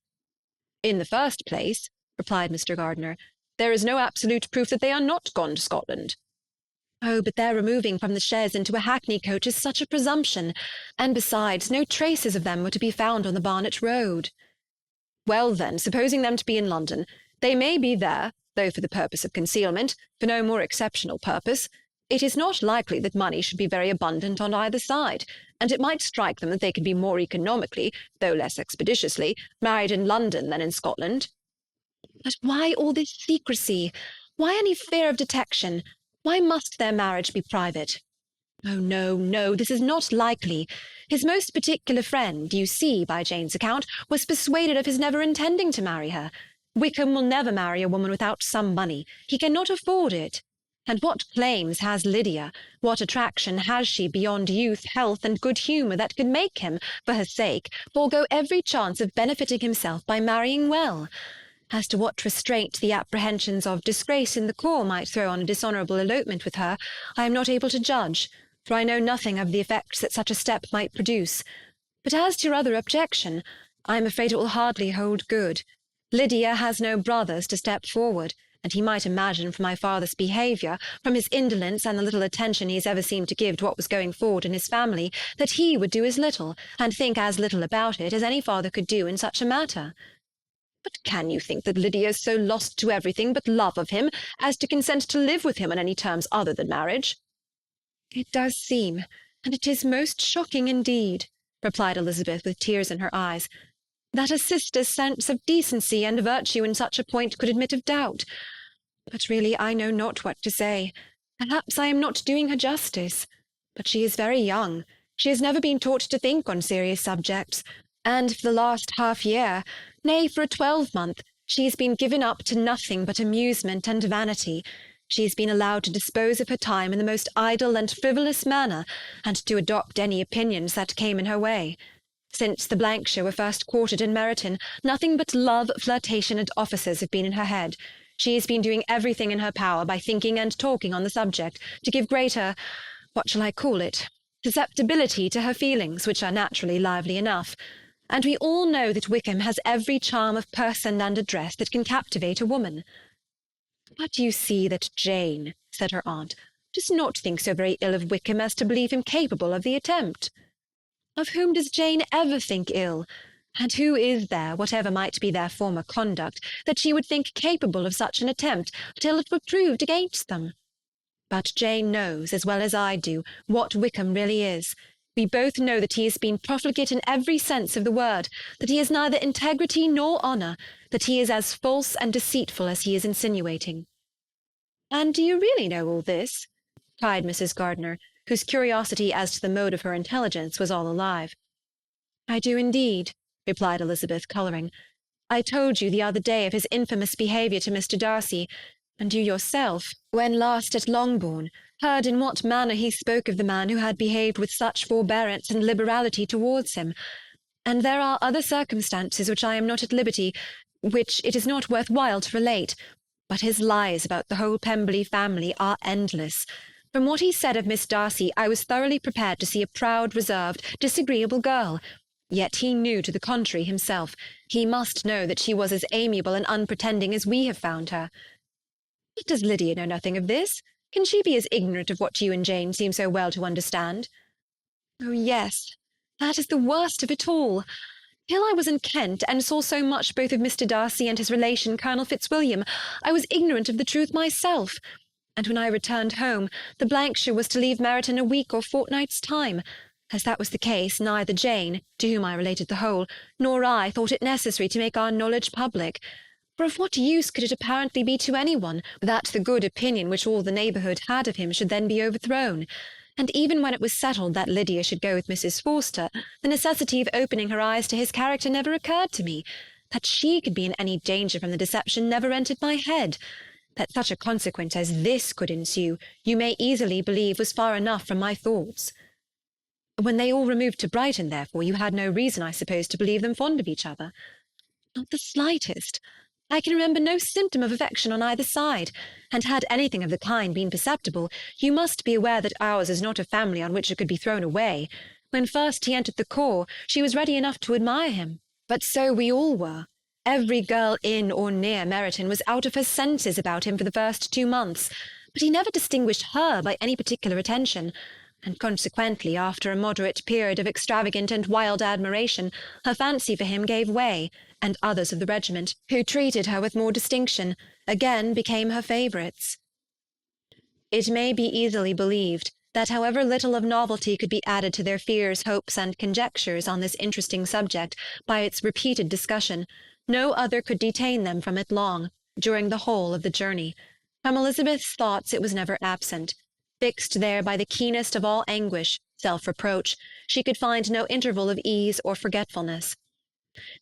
In the first place, replied Mr. Gardiner, there is no absolute proof that they are not gone to Scotland. Oh, but their removing from the chaise into a hackney coach is such a presumption, and besides, no traces of them were to be found on the Barnet road. Well then, supposing them to be in London, they may be there, though for the purpose of concealment, for no more exceptional purpose. It is not likely that money should be very abundant on either side, and it might strike them that they could be more economically, though less expeditiously, married in London than in Scotland. But why all this secrecy? Why any fear of detection? Why must their marriage be private? Oh, no, no, this is not likely. His most particular friend, you see, by Jane's account, was persuaded of his never intending to marry her. Wickham will never marry a woman without some money. He cannot afford it. And what claims has Lydia? What attraction has she beyond youth, health, and good humour that could make him, for her sake, forego every chance of benefiting himself by marrying well? As to what restraint the apprehensions of disgrace in the corps might throw on a dishonourable elopement with her, I am not able to judge, for I know nothing of the effects that such a step might produce. But as to your other objection, I am afraid it will hardly hold good. Lydia has no brothers to step forward, and he might imagine from my father's behaviour, from his indolence and the little attention he has ever seemed to give to what was going forward in his family, that he would do as little, and think as little about it, as any father could do in such a matter. But can you think that Lydia is so lost to everything but love of him as to consent to live with him on any terms other than marriage? It does seem, and it is most shocking indeed, replied Elizabeth with tears in her eyes, that a sister's sense of decency and virtue in such a point could admit of doubt. But really I know not what to say. Perhaps I am not doing her justice. But she is very young. She has never been taught to think on serious subjects, and for the last half-year, nay, for a 12-month, she has been given up to nothing but amusement and vanity. She has been allowed to dispose of her time in the most idle and frivolous manner, and to adopt any opinions that came in her way. Since the Blankshire were first quartered in Meryton, nothing but love, flirtation, and offices have been in her head. She has been doing everything in her power by thinking and talking on the subject, to give greater, what shall I call it, susceptibility to her feelings, which are naturally lively enough. And we all know that Wickham has every charm of person and address that can captivate a woman. But you see that Jane, said her aunt, does not think so very ill of Wickham as to believe him capable of the attempt. Of whom does Jane ever think ill? And who is there, whatever might be their former conduct, that she would think capable of such an attempt till it were proved against them? But Jane knows, as well as I do, what Wickham really is. We both know that he has been profligate in every sense of the word, that he has neither integrity nor honour, that he is as false and deceitful as he is insinuating. And do you really know all this? cried Mrs. Gardiner, whose curiosity as to the mode of her intelligence was all alive. I do indeed, replied Elizabeth, colouring. I told you the other day of his infamous behaviour to Mr. Darcy, and you yourself, when last at Longbourn, heard in what manner he spoke of the man who had behaved with such forbearance and liberality towards him. And there are other circumstances which I am not at liberty, which it is not worth while to relate, but his lies about the whole Pemberley family are endless. From what he said of Miss Darcy, I was thoroughly prepared to see a proud, reserved, disagreeable girl. Yet he knew to the contrary himself. He must know that she was as amiable and unpretending as we have found her. But does Lydia know nothing of this? Can she be as ignorant of what you and Jane seem so well to understand? Oh, yes, that is the worst of it all. Till I was in Kent, and saw so much both of Mr. Darcy and his relation Colonel Fitzwilliam, I was ignorant of the truth myself. And when I returned home, the Blankshire was to leave Meryton a week or fortnight's time. As that was the case, neither Jane, to whom I related the whole, nor I thought it necessary to make our knowledge public. For of what use could it apparently be to any one, that the good opinion which all the neighbourhood had of him should then be overthrown? And even when it was settled that Lydia should go with Mrs. Forster, the necessity of opening her eyes to his character never occurred to me. That she could be in any danger from the deception never entered my head. That such a consequence as this could ensue, you may easily believe was far enough from my thoughts. When they all removed to Brighton, therefore, you had no reason, I suppose, to believe them fond of each other? Not the slightest. I can remember no symptom of affection on either side, and had anything of the kind been perceptible, you must be aware that ours is not a family on which it could be thrown away. When first he entered the corps, she was ready enough to admire him, but so we all were. Every girl in or near Meryton was out of her senses about him for the first 2 months, but he never distinguished her by any particular attention, and consequently, after a moderate period of extravagant and wild admiration, her fancy for him gave way, and others of the regiment, who treated her with more distinction, again became her favourites. It may be easily believed that however little of novelty could be added to their fears, hopes, and conjectures on this interesting subject by its repeated discussion, no other could detain them from it long, during the whole of the journey. From Elizabeth's thoughts it was never absent. Fixed there by the keenest of all anguish, self-reproach, she could find no interval of ease or forgetfulness.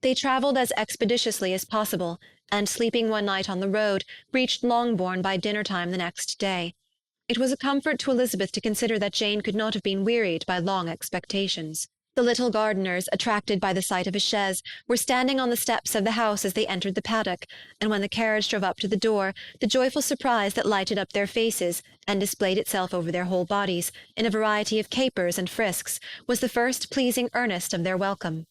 They travelled as expeditiously as possible, and sleeping one night on the road, reached Longbourn by dinner-time the next day. It was a comfort to Elizabeth to consider that Jane could not have been wearied by long expectations. The little gardeners, attracted by the sight of a chaise, were standing on the steps of the house as they entered the paddock, and when the carriage drove up to the door, the joyful surprise that lighted up their faces, and displayed itself over their whole bodies, in a variety of capers and frisks, was the first pleasing earnest of their welcome.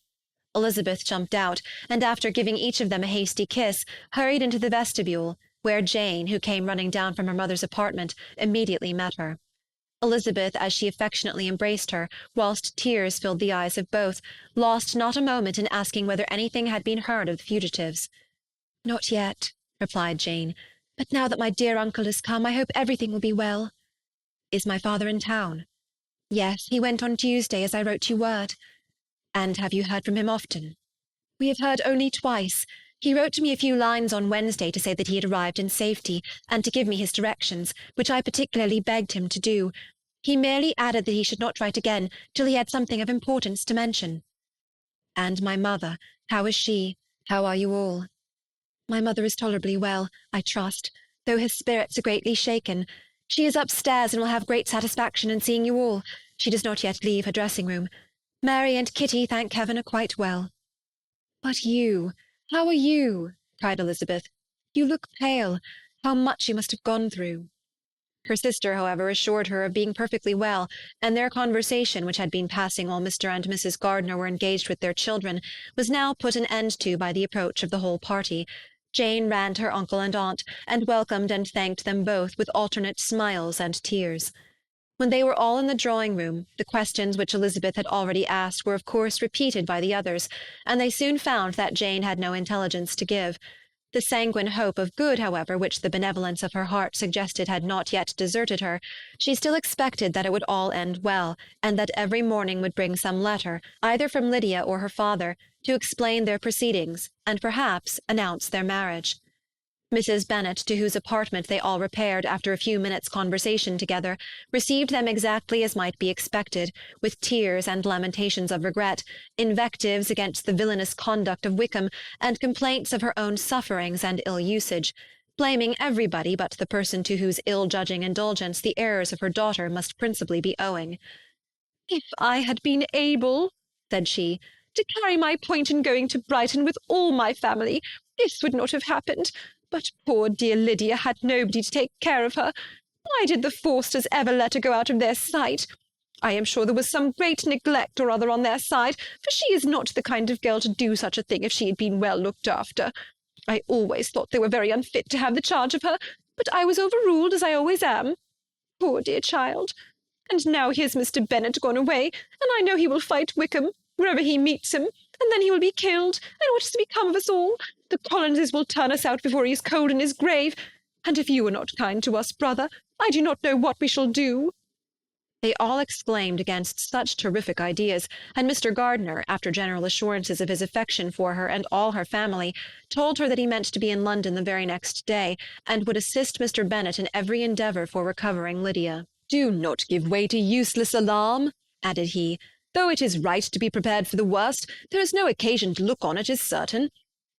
Elizabeth jumped out, and after giving each of them a hasty kiss, hurried into the vestibule, where Jane, who came running down from her mother's apartment, immediately met her. Elizabeth, as she affectionately embraced her, whilst tears filled the eyes of both, lost not a moment in asking whether anything had been heard of the fugitives. "Not yet," replied Jane, "but now that my dear uncle has come, I hope everything will be well." "Is my father in town?" "Yes, he went on Tuesday, as I wrote you word." "And have you heard from him often?" "We have heard only twice. He wrote to me a few lines on Wednesday to say that he had arrived in safety, and to give me his directions, which I particularly begged him to do. He merely added that he should not write again till he had something of importance to mention." "And my mother, how is she? How are you all?" "My mother is tolerably well, I trust, though her spirits are greatly shaken. She is upstairs and will have great satisfaction in seeing you all. She does not yet leave her dressing-room. Mary and Kitty, thank heaven, are quite well." "But you, how are you?" cried Elizabeth. "You look pale. How much you must have gone through." Her sister, however, assured her of being perfectly well, and their conversation, which had been passing while Mr. and Mrs. Gardiner were engaged with their children, was now put an end to by the approach of the whole party. Jane ran to her uncle and aunt, and welcomed and thanked them both with alternate smiles and tears. When they were all in the drawing-room, the questions which Elizabeth had already asked were of course repeated by the others, and they soon found that Jane had no intelligence to give. The sanguine hope of good, however, which the benevolence of her heart suggested had not yet deserted her, she still expected that it would all end well, and that every morning would bring some letter, either from Lydia or her father, to explain their proceedings, and perhaps announce their marriage. Mrs. Bennet, to whose apartment they all repaired after a few minutes' conversation together, received them exactly as might be expected, with tears and lamentations of regret, invectives against the villainous conduct of Wickham, and complaints of her own sufferings and ill-usage, blaming everybody but the person to whose ill-judging indulgence the errors of her daughter must principally be owing. "If I had been able," said she, "to carry my point in going to Brighton with all my family, this would not have happened. But poor dear Lydia had nobody to take care of her. Why did the Forsters ever let her go out of their sight? I am sure there was some great neglect or other on their side, for she is not the kind of girl to do such a thing if she had been well looked after. I always thought they were very unfit to have the charge of her, but I was overruled, as I always am. Poor dear child! And now here's Mr. Bennet gone away, and I know he will fight Wickham, wherever he meets him, and then he will be killed, and what is to become of us all? The Collinses will turn us out before he is cold in his grave, and if you are not kind to us, brother, I do not know what we shall do." They all exclaimed against such terrific ideas, and Mr. Gardiner, after general assurances of his affection for her and all her family, told her that he meant to be in London the very next day, and would assist Mr. Bennet in every endeavour for recovering Lydia. "Do not give way to useless alarm," added he. "Though it is right to be prepared for the worst, there is no occasion to look on it as certain.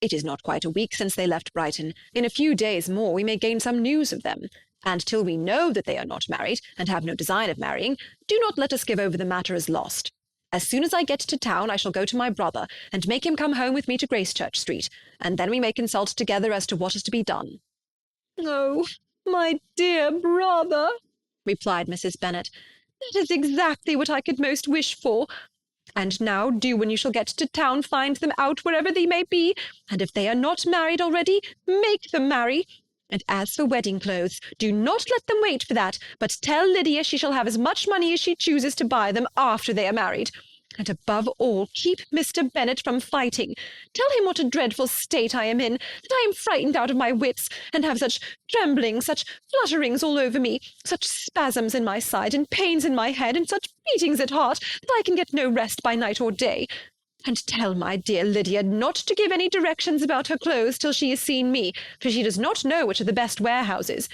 It is not quite a week since they left Brighton. In a few days more we may gain some news of them, and till we know that they are not married, and have no design of marrying, do not let us give over the matter as lost. As soon as I get to town, I shall go to my brother, and make him come home with me to Gracechurch Street, and then we may consult together as to what is to be done." "Oh, my dear brother," replied Mrs. Bennet, "that is exactly what I could most wish for. And now do, when you shall get to town, find them out wherever they may be, and if they are not married already, make them marry. And as for wedding clothes, do not let them wait for that, but tell Lydia she shall have as much money as she chooses to buy them after they are married. And above all, keep Mr. Bennet from fighting. Tell him what a dreadful state I am in, that I am frightened out of my wits, and have such tremblings, such flutterings all over me, such spasms in my side, and pains in my head, and such beatings at heart, that I can get no rest by night or day. And tell my dear Lydia not to give any directions about her clothes till she has seen me, for she does not know which are the best warehouses.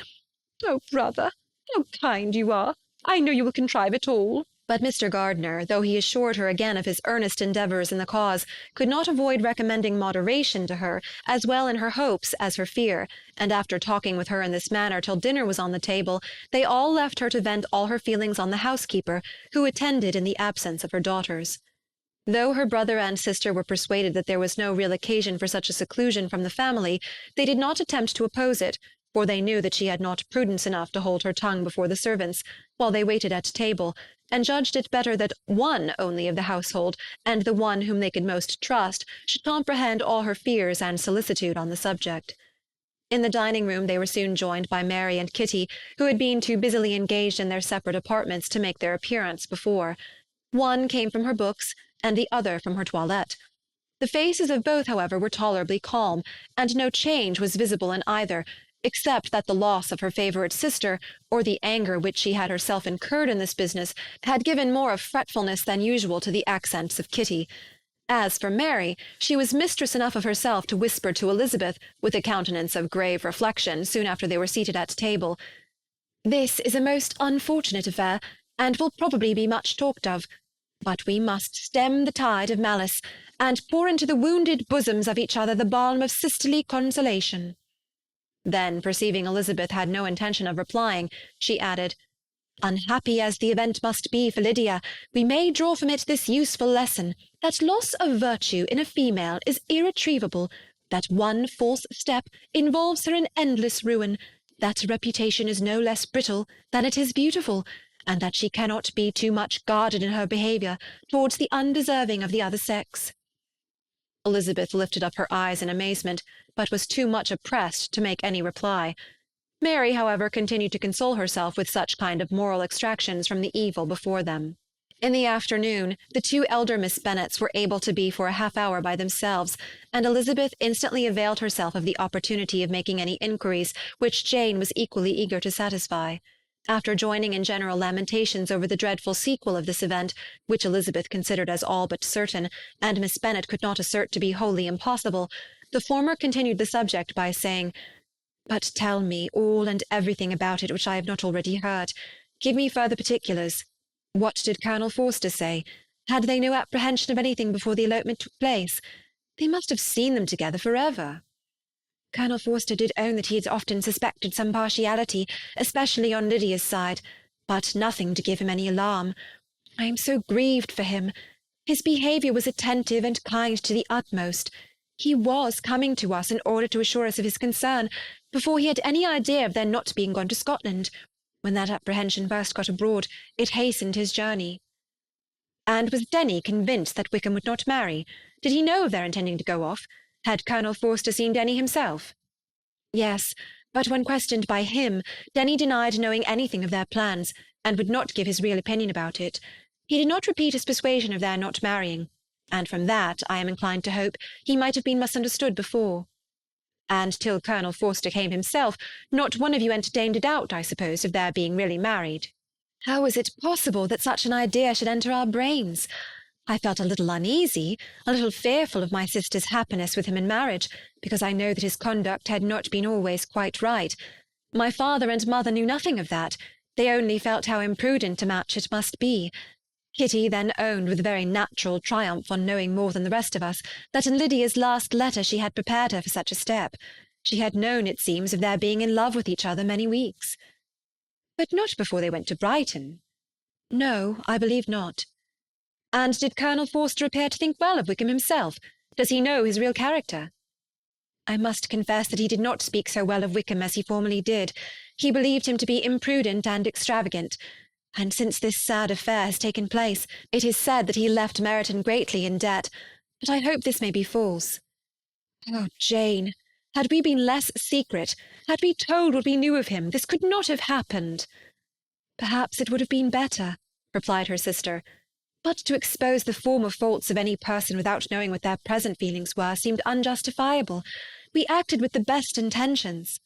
Oh, brother, how kind you are! I know you will contrive it all." But Mr. Gardiner, though he assured her again of his earnest endeavours in the cause, could not avoid recommending moderation to her, as well in her hopes as her fear, and after talking with her in this manner till dinner was on the table, they all left her to vent all her feelings on the housekeeper, who attended in the absence of her daughters. Though her brother and sister were persuaded that there was no real occasion for such a seclusion from the family, they did not attempt to oppose it, for they knew that she had not prudence enough to hold her tongue before the servants, while they waited at table, and judged it better that one only of the household, and the one whom they could most trust, should comprehend all her fears and solicitude on the subject. In the dining-room they were soon joined by Mary and Kitty, who had been too busily engaged in their separate apartments to make their appearance before. One came from her books, and the other from her toilette. The faces of both, however, were tolerably calm, and no change was visible in either, except that the loss of her favourite sister, or the anger which she had herself incurred in this business, had given more of fretfulness than usual to the accents of Kitty. As for Mary, she was mistress enough of herself to whisper to Elizabeth, with a countenance of grave reflection, soon after they were seated at table, "This is a most unfortunate affair, and will probably be much talked of. But we must stem the tide of malice, and pour into the wounded bosoms of each other the balm of sisterly consolation." Then, perceiving Elizabeth had no intention of replying, she added, "Unhappy as the event must be for Lydia, we may draw from it this useful lesson, that loss of virtue in a female is irretrievable, that one false step involves her in endless ruin, that her reputation is no less brittle than it is beautiful, and that she cannot be too much guarded in her behaviour towards the undeserving of the other sex." Elizabeth lifted up her eyes in amazement, but was too much oppressed to make any reply. Mary, however, continued to console herself with such kind of moral extractions from the evil before them. In the afternoon, the two elder Miss Bennets were able to be for a half-hour by themselves, and Elizabeth instantly availed herself of the opportunity of making any inquiries which Jane was equally eager to satisfy. After joining in general lamentations over the dreadful sequel of this event, which Elizabeth considered as all but certain, and Miss Bennet could not assert to be wholly impossible, the former continued the subject by saying, "But tell me all and everything about it which I have not already heard. Give me further particulars. What did Colonel Forster say? Had they no apprehension of anything before the elopement took place? They must have seen them together for ever." "Colonel Forster did own that he had often suspected some partiality, especially on Lydia's side, but nothing to give him any alarm. I am so grieved for him. His behaviour was attentive and kind to the utmost. He was coming to us in order to assure us of his concern, before he had any idea of their not being gone to Scotland. When that apprehension first got abroad, it hastened his journey." "And was Denny convinced that Wickham would not marry? Did he know of their intending to go off? Had Colonel Forster seen Denny himself?" "Yes, but when questioned by him, Denny denied knowing anything of their plans, and would not give his real opinion about it. He did not repeat his persuasion of their not marrying, and from that, I am inclined to hope, he might have been misunderstood before." "And till Colonel Forster came himself, not one of you entertained a doubt, I suppose, of their being really married?" "How is it possible that such an idea should enter our brains? I felt a little uneasy, a little fearful of my sister's happiness with him in marriage, because I know that his conduct had not been always quite right. My father and mother knew nothing of that. They only felt how imprudent a match it must be. Kitty then owned with a very natural triumph on knowing more than the rest of us, that in Lydia's last letter she had prepared her for such a step. She had known, it seems, of their being in love with each other many weeks." "But not before they went to Brighton?" "No, I believe not." And did Colonel Forster appear to think well of Wickham himself? Does he know his real character? I must confess that he did not speak so well of Wickham as he formerly did. He believed him to be imprudent and extravagant, and since this sad affair has taken place, it is said that he left Meryton greatly in debt, but I hope this may be false. Oh, Jane, had we been less secret, had we told what we knew of him, this could not have happened. Perhaps it would have been better, replied her sister, but to expose the former faults of any person without knowing what their present feelings were seemed unjustifiable. We acted with the best intentions.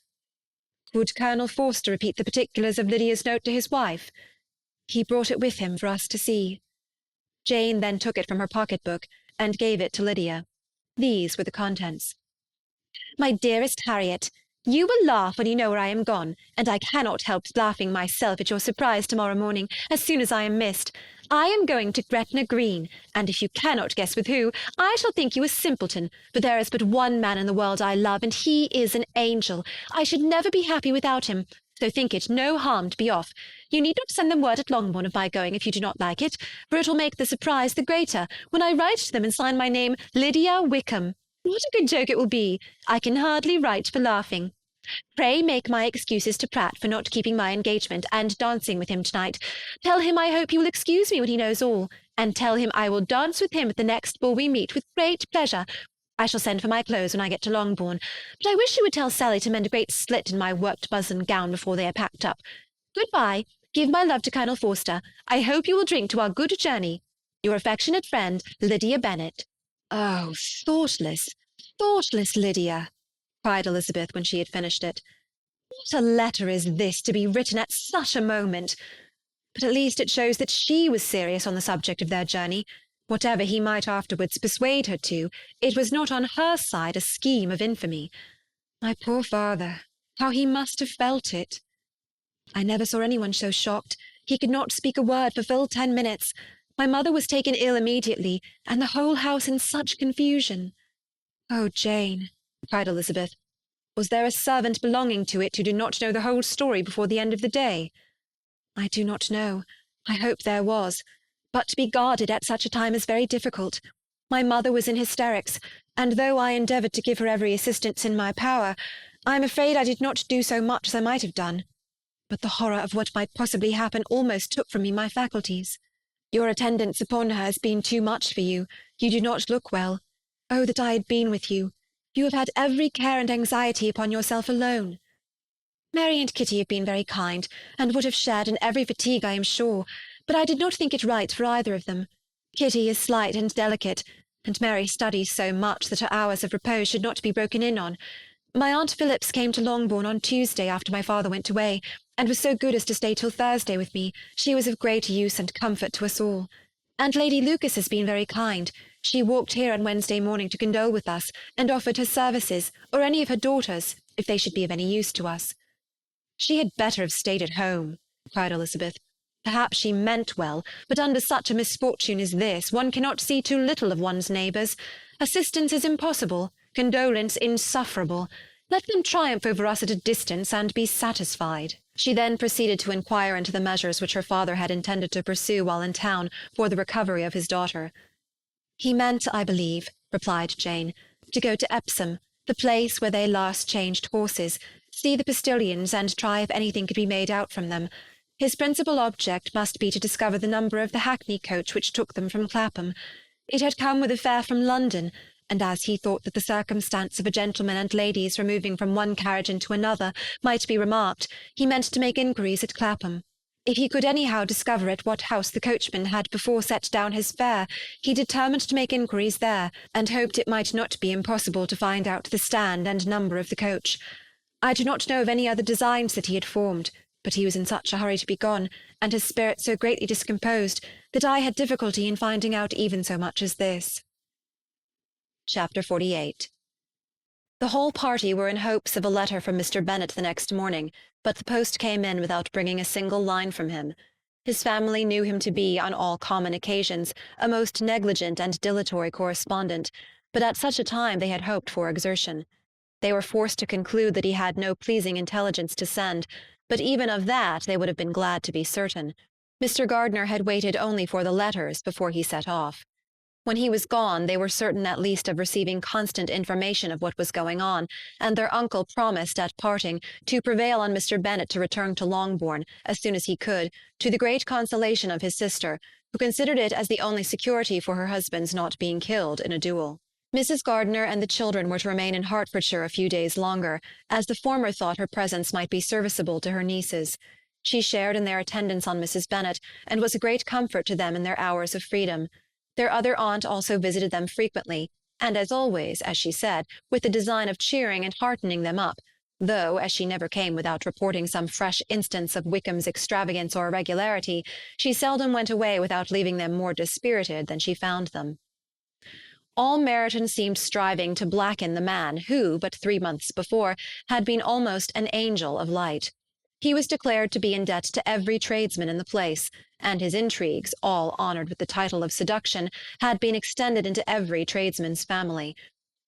Would Colonel Forster repeat the particulars of Lydia's note to his wife? He brought it with him for us to see. Jane then took it from her pocket-book and gave it to Lydia. These were the contents. My dearest Harriet, you will laugh when you know where I am gone, and I cannot help laughing myself at your surprise tomorrow morning, as soon as I am missed. I am going to Gretna Green, and if you cannot guess with who, I shall think you a simpleton, for there is but one man in the world I love, and he is an angel. I should never be happy without him, so think it no harm to be off. You need not send them word at Longbourn of my going if you do not like it, for it will make the surprise the greater when I write to them and sign my name Lydia Wickham. What a good joke it will be! I can hardly write for laughing. Pray make my excuses to Pratt for not keeping my engagement and dancing with him tonight. Tell him I hope he will excuse me when he knows all, and tell him I will dance with him at the next ball we meet with great pleasure. I shall send for my clothes when I get to Longbourn, but I wish you would tell Sally to mend a great slit in my worked muslin gown before they are packed up. Good-bye. Give my love to Colonel Forster. I hope you will drink to our good journey. Your affectionate friend, Lydia Bennet. Oh, thoughtless, thoughtless Lydia, cried Elizabeth when she had finished it. What a letter is this to be written at such a moment! But at least it shows that she was serious on the subject of their journey. Whatever he might afterwards persuade her to, it was not on her side a scheme of infamy. My poor father, how he must have felt it! I never saw anyone so shocked. He could not speak a word for full 10 minutes. My mother was taken ill immediately, and the whole house in such confusion. Oh, Jane, cried Elizabeth, was there a servant belonging to it who did not know the whole story before the end of the day? I do not know. I hope there was. But to be guarded at such a time is very difficult. My mother was in hysterics, and though I endeavoured to give her every assistance in my power, I am afraid I did not do so much as I might have done. But the horror of what might possibly happen almost took from me my faculties. Your attendance upon her has been too much for you. You do not look well. Oh, that I had been with you! You have had every care and anxiety upon yourself alone. Mary and Kitty have been very kind, and would have shared in every fatigue, I am sure, but I did not think it right for either of them. Kitty is slight and delicate, and Mary studies so much that her hours of repose should not be broken in on. My Aunt Phillips came to Longbourn on Tuesday after my father went away, and was so good as to stay till Thursday with me. She was of great use and comfort to us all. And Lady Lucas has been very kind. She walked here on Wednesday morning to condole with us, and offered her services, or any of her daughters, if they should be of any use to us. She had better have stayed at home, cried Elizabeth. Perhaps she meant well, but under such a misfortune as this, one cannot see too little of one's neighbours. Assistance is impossible, condolence insufferable. Let them triumph over us at a distance, and be satisfied. She then proceeded to inquire into the measures which her father had intended to pursue while in town for the recovery of his daughter. He meant, I believe, replied Jane, to go to Epsom, the place where they last changed horses, see the postilions, and try if anything could be made out from them. His principal object must be to discover the number of the hackney coach which took them from Clapham. It had come with a fare from London, and as he thought that the circumstance of a gentleman and ladies removing from one carriage into another might be remarked, he meant to make inquiries at Clapham. If he could anyhow discover at what house the coachman had before set down his fare, he determined to make inquiries there, and hoped it might not be impossible to find out the stand and number of the coach. I do not know of any other designs that he had formed, but he was in such a hurry to be gone, and his spirits so greatly discomposed, that I had difficulty in finding out even so much as this. Chapter 48. The whole party were in hopes of a letter from Mr. Bennet the next morning, but the post came in without bringing a single line from him. His family knew him to be, on all common occasions, a most negligent and dilatory correspondent, but at such a time they had hoped for exertion. They were forced to conclude that he had no pleasing intelligence to send, but even of that they would have been glad to be certain. Mr. Gardiner had waited only for the letters before he set off. When he was gone, they were certain at least of receiving constant information of what was going on, and their uncle promised, at parting, to prevail on Mr. Bennet to return to Longbourn, as soon as he could, to the great consolation of his sister, who considered it as the only security for her husband's not being killed in a duel. Mrs. Gardiner and the children were to remain in Hertfordshire a few days longer, as the former thought her presence might be serviceable to her nieces. She shared in their attendance on Mrs. Bennet, and was a great comfort to them in their hours of freedom. Their other aunt also visited them frequently, and as always, as she said, with the design of cheering and heartening them up, though, as she never came without reporting some fresh instance of Wickham's extravagance or irregularity, she seldom went away without leaving them more dispirited than she found them. All Meryton seemed striving to blacken the man who, but 3 months before, had been almost an angel of light. He was declared to be in debt to every tradesman in the place, and his intrigues, all honoured with the title of seduction, had been extended into every tradesman's family.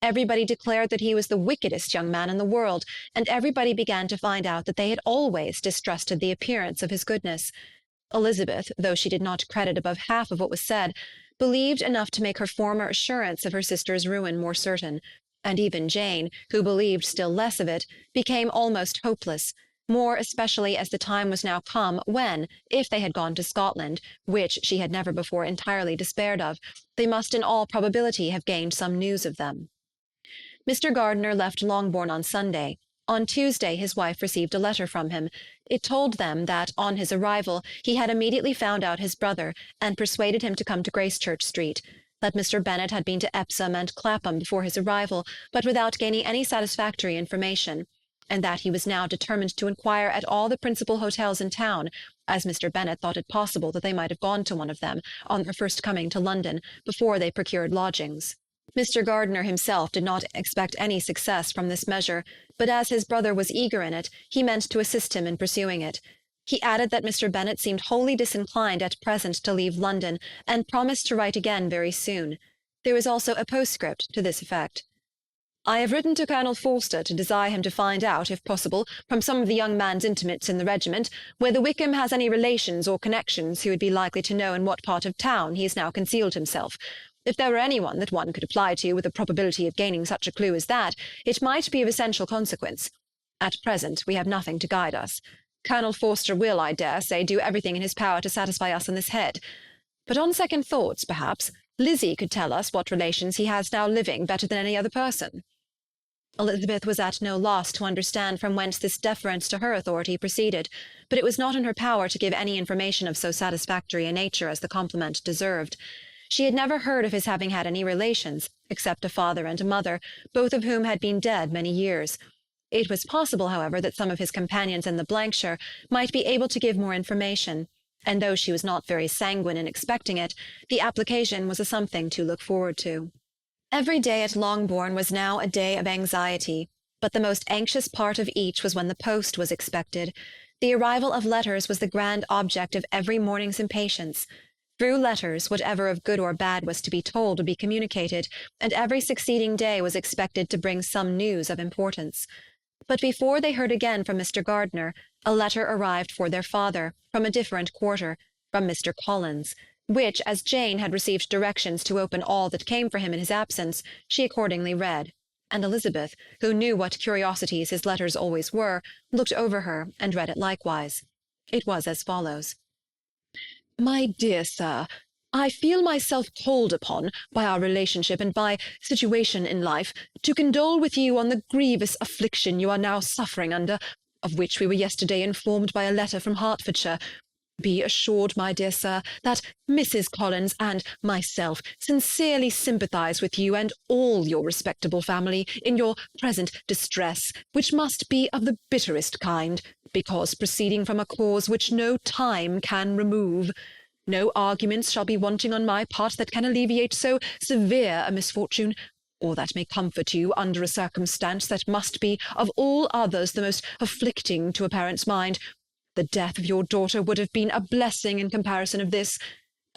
Everybody declared that he was the wickedest young man in the world, and everybody began to find out that they had always distrusted the appearance of his goodness. Elizabeth, though she did not credit above half of what was said, believed enough to make her former assurance of her sister's ruin more certain, and even Jane, who believed still less of it, became almost hopeless, more especially as the time was now come when, if they had gone to Scotland, which she had never before entirely despaired of, they must in all probability have gained some news of them. Mr. Gardiner left Longbourn on Sunday. On Tuesday his wife received a letter from him. It told them that, on his arrival, he had immediately found out his brother, and persuaded him to come to Gracechurch Street, that Mr. Bennet had been to Epsom and Clapham before his arrival, but without gaining any satisfactory information, and that he was now determined to inquire at all the principal hotels in town, as Mr. Bennet thought it possible that they might have gone to one of them, on their first coming to London, before they procured lodgings. Mr. Gardiner himself did not expect any success from this measure, but as his brother was eager in it, he meant to assist him in pursuing it. He added that Mr. Bennet seemed wholly disinclined at present to leave London, and promised to write again very soon. There was also a postscript to this effect. I have written to Colonel Forster to desire him to find out, if possible, from some of the young man's intimates in the regiment, whether Wickham has any relations or connections who would be likely to know in what part of town he has now concealed himself. If there were any one that one could apply to with a probability of gaining such a clue as that, it might be of essential consequence. At present we have nothing to guide us. Colonel Forster will, I dare say, do everything in his power to satisfy us on this head. But on second thoughts, perhaps, Lizzie could tell us what relations he has now living better than any other person. Elizabeth was at no loss to understand from whence this deference to her authority proceeded, but it was not in her power to give any information of so satisfactory a nature as the compliment deserved. She had never heard of his having had any relations, except a father and a mother, both of whom had been dead many years. It was possible, however, that some of his companions in the Blankshire might be able to give more information, and though she was not very sanguine in expecting it, the application was a something to look forward to. Every day at Longbourn was now a day of anxiety, but the most anxious part of each was when the post was expected. The arrival of letters was the grand object of every morning's impatience. Through letters, whatever of good or bad was to be told would be communicated, and every succeeding day was expected to bring some news of importance. But before they heard again from Mr. Gardiner, a letter arrived for their father, from a different quarter, from Mr. Collins, which, as Jane had received directions to open all that came for him in his absence, she accordingly read, and Elizabeth, who knew what curiosities his letters always were, looked over her and read it likewise. It was as follows. My dear sir, I feel myself called upon, by our relationship and by situation in life, to condole with you on the grievous affliction you are now suffering under, of which we were yesterday informed by a letter from Hertfordshire. Be assured, my dear sir, that Mrs. Collins and myself sincerely sympathize with you and all your respectable family in your present distress, which must be of the bitterest kind, because proceeding from a cause which no time can remove. No arguments shall be wanting on my part that can alleviate so severe a misfortune, or that may comfort you under a circumstance that must be of all others the most afflicting to a parent's mind. The death of your daughter would have been a blessing in comparison of this,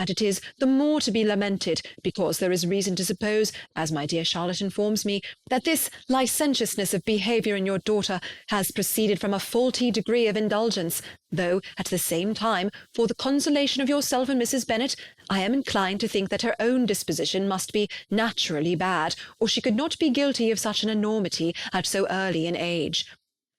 and it is the more to be lamented, because there is reason to suppose, as my dear Charlotte informs me, that this licentiousness of behaviour in your daughter has proceeded from a faulty degree of indulgence, though, at the same time, for the consolation of yourself and Mrs. Bennet, I am inclined to think that her own disposition must be naturally bad, or she could not be guilty of such an enormity at so early an age.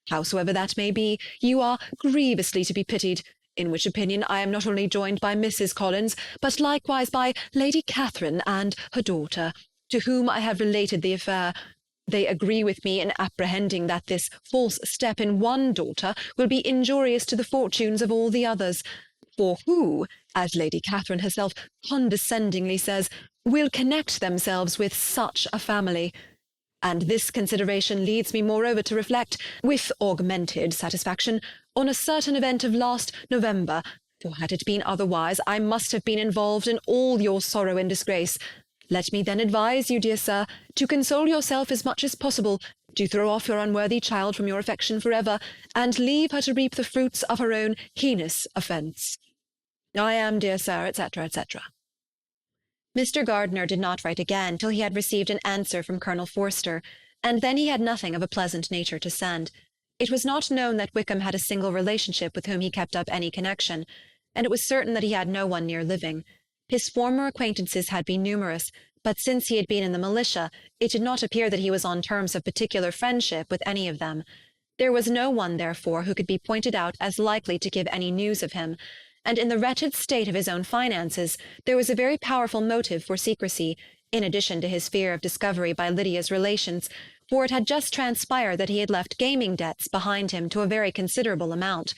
Howsoever that may be, you are grievously to be pitied, in which opinion I am not only joined by Mrs. Collins, but likewise by Lady Catherine and her daughter, to whom I have related the affair. They agree with me in apprehending that this false step in one daughter will be injurious to the fortunes of all the others. For who, as Lady Catherine herself condescendingly says, will connect themselves with such a family? And this consideration leads me moreover to reflect, with augmented satisfaction, on a certain event of last November, for had it been otherwise, I must have been involved in all your sorrow and disgrace. Let me then advise you, dear sir, to console yourself as much as possible, to throw off your unworthy child from your affection for ever, and leave her to reap the fruits of her own heinous offence. I am, dear sir, etc., etc. Mr. Gardiner did not write again till he had received an answer from Colonel Forster, and then he had nothing of a pleasant nature to send. It was not known that Wickham had a single relationship with whom he kept up any connection, and it was certain that he had no one near living. His former acquaintances had been numerous, but since he had been in the militia, it did not appear that he was on terms of particular friendship with any of them. There was no one, therefore, who could be pointed out as likely to give any news of him, and in the wretched state of his own finances, there was a very powerful motive for secrecy, in addition to his fear of discovery by Lydia's relations, for it had just transpired that he had left gaming debts behind him to a very considerable amount.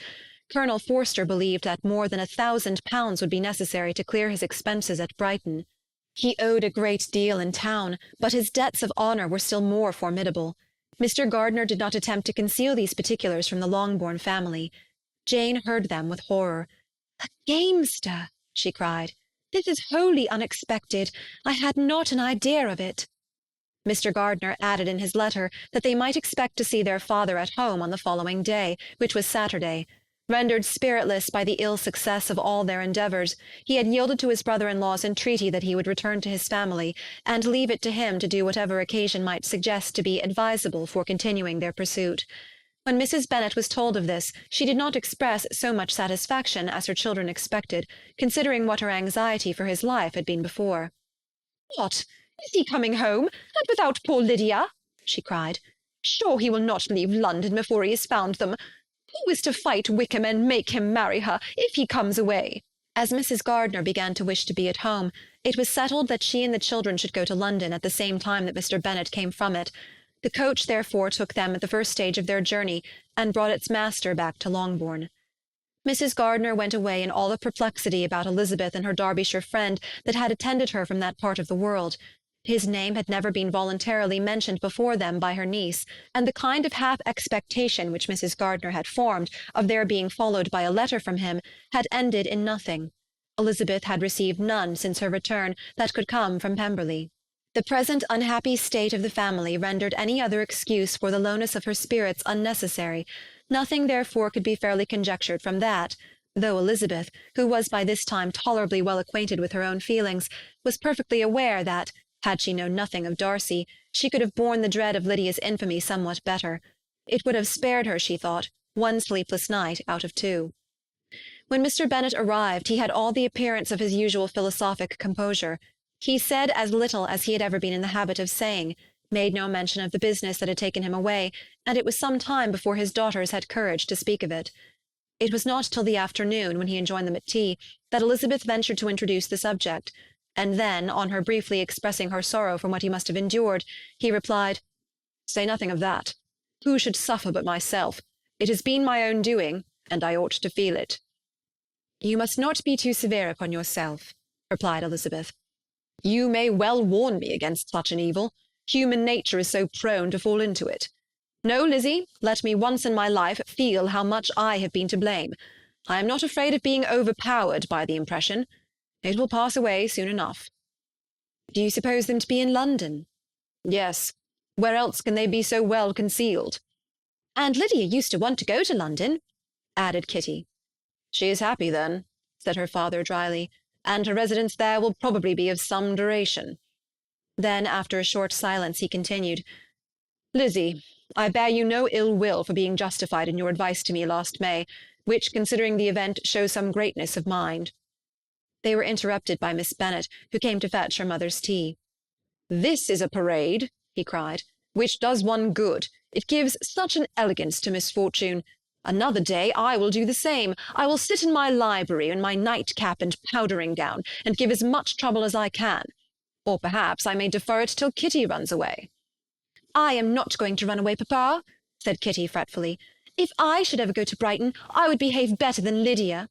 Colonel Forster believed that more than £1,000 would be necessary to clear his expenses at Brighton. He owed a great deal in town, but his debts of honour were still more formidable. Mr. Gardiner did not attempt to conceal these particulars from the Longbourn family. Jane heard them with horror. "A gamester!" she cried. "This is wholly unexpected. I had not an idea of it." Mr. Gardiner added in his letter that they might expect to see their father at home on the following day, which was Saturday. Rendered spiritless by the ill success of all their endeavours, he had yielded to his brother-in-law's entreaty that he would return to his family, and leave it to him to do whatever occasion might suggest to be advisable for continuing their pursuit. When Mrs. Bennet was told of this, she did not express so much satisfaction as her children expected, considering what her anxiety for his life had been before. "What! Is he coming home, and without poor Lydia?" she cried. "Sure he will not leave London before he has found them. Who is to fight Wickham and make him marry her, if he comes away?" As Mrs. Gardiner began to wish to be at home, it was settled that she and the children should go to London at the same time that Mr. Bennet came from it. The coach therefore took them at the first stage of their journey, and brought its master back to Longbourn. Mrs. Gardiner went away in all the perplexity about Elizabeth and her Derbyshire friend that had attended her from that part of the world. His name had never been voluntarily mentioned before them by her niece, and the kind of half-expectation which Mrs. Gardiner had formed of their being followed by a letter from him had ended in nothing. Elizabeth had received none since her return that could come from Pemberley. The present unhappy state of the family rendered any other excuse for the lowness of her spirits unnecessary. Nothing, therefore, could be fairly conjectured from that, though Elizabeth, who was by this time tolerably well acquainted with her own feelings, was perfectly aware that, had she known nothing of Darcy, she could have borne the dread of Lydia's infamy somewhat better. It would have spared her, she thought, one sleepless night out of two. When Mr. Bennet arrived, he had all the appearance of his usual philosophic composure. He said as little as he had ever been in the habit of saying, made no mention of the business that had taken him away, and it was some time before his daughters had courage to speak of it. It was not till the afternoon, when he enjoined them at tea, that Elizabeth ventured to introduce the subject, and then, on her briefly expressing her sorrow from what he must have endured, he replied, "Say nothing of that. Who should suffer but myself? It has been my own doing, and I ought to feel it." "You must not be too severe upon yourself," replied Elizabeth. "You may well warn me against such an evil. Human nature is so prone to fall into it. No, Lizzie, let me once in my life feel how much I have been to blame. I am not afraid of being overpowered by the impression. It will pass away soon enough." "Do you suppose them to be in London?" "Yes. Where else can they be so well concealed?" "And Lydia used to want to go to London," added Kitty. "She is happy, then," said her father dryly. and her residence there will probably be of some duration." Then, after a short silence, he continued, "Lizzie, I bear you no ill will for being justified in your advice to me last May, which, considering the event, shows some greatness of mind." They were interrupted by Miss Bennet, who came to fetch her mother's tea. "This is a parade," he cried, "which does one good. It gives such an elegance to misfortune. Another day I will do the same. I will sit in my library in my nightcap and powdering-gown, and give as much trouble as I can. Or perhaps I may defer it till Kitty runs away." "I am not going to run away, papa," said Kitty fretfully. "If I should ever go to Brighton, I would behave better than Lydia."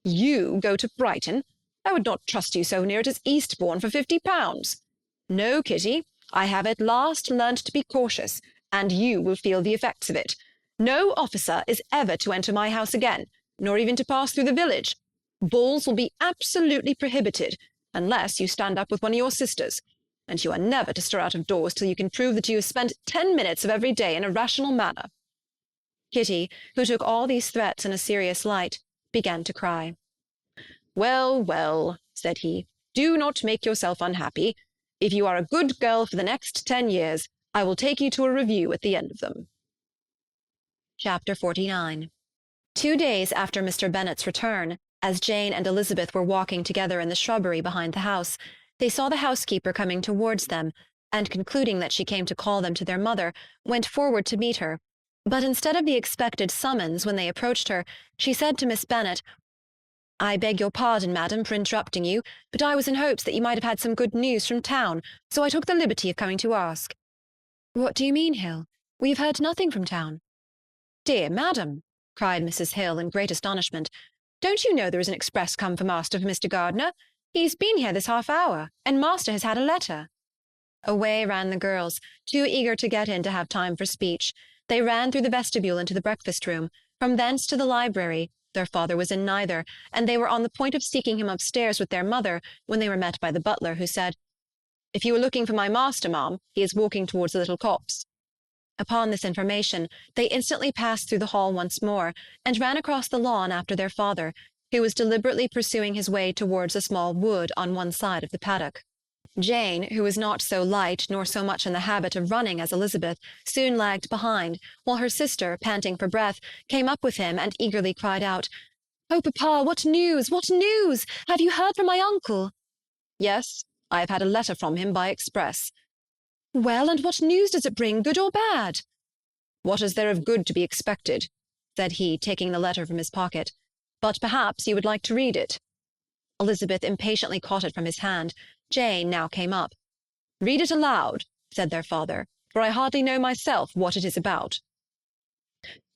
"You go to Brighton? I would not trust you so near it as Eastbourne for £50. No, Kitty, I have at last learnt to be cautious, and you will feel the effects of it. No officer is ever to enter my house again, nor even to pass through the village. Balls will be absolutely prohibited, unless you stand up with one of your sisters, and you are never to stir out of doors till you can prove that you have spent 10 minutes of every day in a rational manner." Kitty, who took all these threats in a serious light, began to cry. "Well, well," said he, "do not make yourself unhappy. If you are a good girl for the next 10 years, I will take you to a review at the end of them." Chapter 49. 2 days after Mr. Bennet's return, as Jane and Elizabeth were walking together in the shrubbery behind the house, they saw the housekeeper coming towards them, and concluding that she came to call them to their mother, went forward to meet her. But instead of the expected summons when they approached her, she said to Miss Bennet, "I beg your pardon, madam, for interrupting you, but I was in hopes that you might have had some good news from town, so I took the liberty of coming to ask." "What do you mean, Hill? We have heard nothing from town." "Dear madam," cried Mrs. Hill in great astonishment, "don't you know there is an express come for master for Mr. Gardiner? He's been here this half-hour, and master has had a letter." Away ran the girls, too eager to get in to have time for speech. They ran through the vestibule into the breakfast-room, from thence to the library. Their father was in neither, and they were on the point of seeking him upstairs with their mother, when they were met by the butler, who said, "If you were looking for my master, ma'am, he is walking towards the little copse." Upon this information, they instantly passed through the hall once more, and ran across the lawn after their father, who was deliberately pursuing his way towards a small wood on one side of the paddock. Jane, who was not so light nor so much in the habit of running as Elizabeth, soon lagged behind, while her sister, panting for breath, came up with him and eagerly cried out, "Oh, papa, what news? What news? Have you heard from my uncle?" "Yes, I have had a letter from him by express." "Well, and what news does it bring, good or bad?" "What is there of good to be expected?" said he, taking the letter from his pocket. "But perhaps you would like to read it." Elizabeth impatiently caught it from his hand. Jane now came up. "Read it aloud," said their father, "for I hardly know myself what it is about."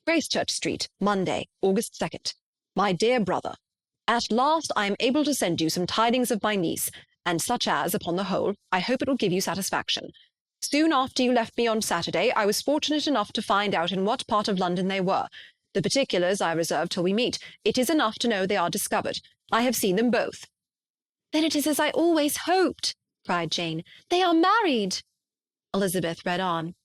"Gracechurch Street, Monday, August 2nd. My dear brother, at last I am able to send you some tidings of my niece, and such as, upon the whole, I hope it will give you satisfaction. Soon after you left me on Saturday, I was fortunate enough to find out in what part of London they were. The particulars I reserve till we meet. It is enough to know they are discovered. I have seen them both." "Then it is as I always hoped," cried Jane. "They are married." Elizabeth read on.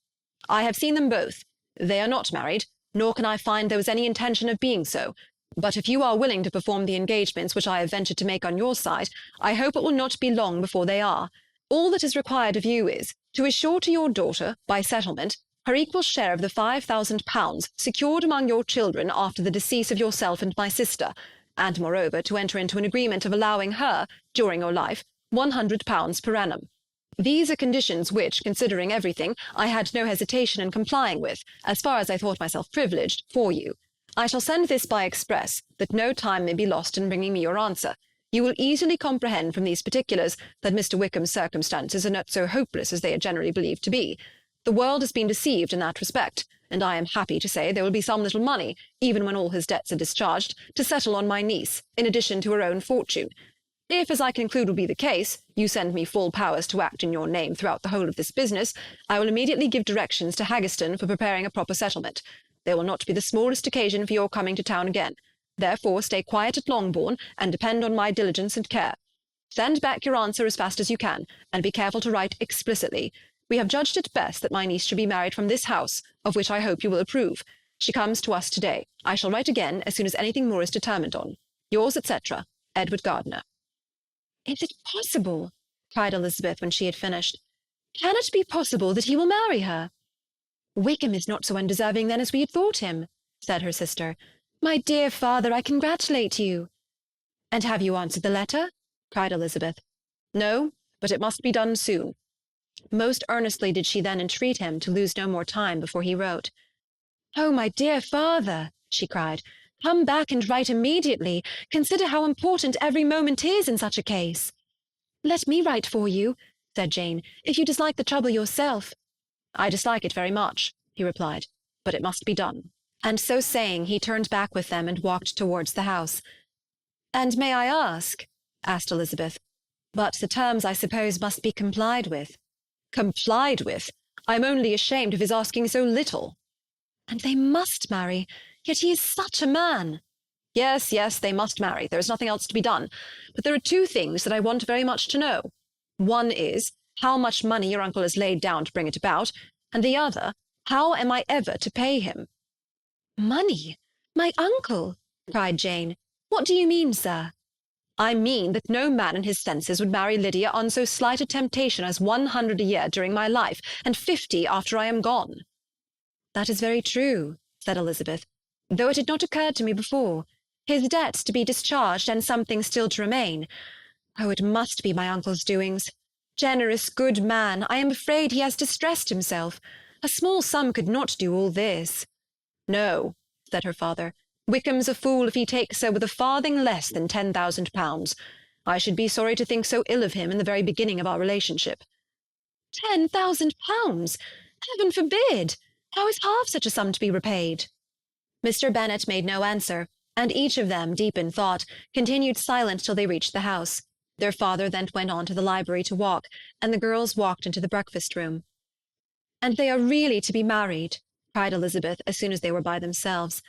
"I have seen them both. They are not married, nor can I find there was any intention of being so. But if you are willing to perform the engagements which I have ventured to make on your side, I hope it will not be long before they are. All that is required of you is, to assure to your daughter, by settlement, her equal share of the £5,000 secured among your children after the decease of yourself and my sister, and moreover to enter into an agreement of allowing her, during your life, £100 per annum. These are conditions which, considering everything, I had no hesitation in complying with, as far as I thought myself privileged, for you. I shall send this by express, that no time may be lost in bringing me your answer. You will easily comprehend from these particulars that Mr. Wickham's circumstances are not so hopeless as they are generally believed to be. The world has been deceived in that respect, and I am happy to say there will be some little money, even when all his debts are discharged, to settle on my niece, in addition to her own fortune. If, as I conclude will be the case, you send me full powers to act in your name throughout the whole of this business, I will immediately give directions to Haggerston for preparing a proper settlement. There will not be the smallest occasion for your coming to town again. Therefore stay quiet at Longbourn, and depend on my diligence and care. Send back your answer as fast as you can, and be careful to write explicitly. We have judged it best that my niece should be married from this house, of which I hope you will approve. She comes to us to-day. I shall write again as soon as anything more is determined on. Yours, etc., Edward Gardiner." "Is it possible?" cried Elizabeth when she had finished. "Can it be possible that he will marry her?" "Wickham is not so undeserving then as we had thought him," said her sister. "My dear father, I congratulate you." "And have you answered the letter?" cried Elizabeth. "No, but it must be done soon." Most earnestly did she then entreat him to lose no more time before he wrote. "Oh, my dear father," she cried, "come back and write immediately. Consider how important every moment is in such a case." "Let me write for you," said Jane, "if you dislike the trouble yourself." "I dislike it very much," he replied, "but it must be done." And so saying, he turned back with them and walked towards the house. "And may I ask," asked Elizabeth, "but the terms, I suppose, must be complied with." "Complied with? I am only ashamed of his asking so little." "And they must marry, yet he is such a man." "Yes, yes, they must marry. There is nothing else to be done. But there are two things that I want very much to know. One is, how much money your uncle has laid down to bring it about, and the other, how am I ever to pay him?" "Money? My uncle!" cried Jane. "What do you mean, sir?" "I mean that no man in his senses would marry Lydia on so slight a temptation as 100 a year during my life, and 50 after I am gone." "That is very true," said Elizabeth, "though it had not occurred to me before. His debts to be discharged, and something still to remain. Oh, it must be my uncle's doings. Generous, good man, I am afraid he has distressed himself. A small sum could not do all this." "No," said her father. "Wickham's a fool if he takes her with a farthing less than £10,000. I should be sorry to think so ill of him in the very beginning of our relationship." £10,000! Heaven forbid! How is half such a sum to be repaid? Mr. Bennet made no answer, and each of them, deep in thought, continued silent till they reached the house. Their father then went on to the library to walk, and the girls walked into the breakfast-room. "And they are really to be married?" cried Elizabeth as soon as they were by themselves.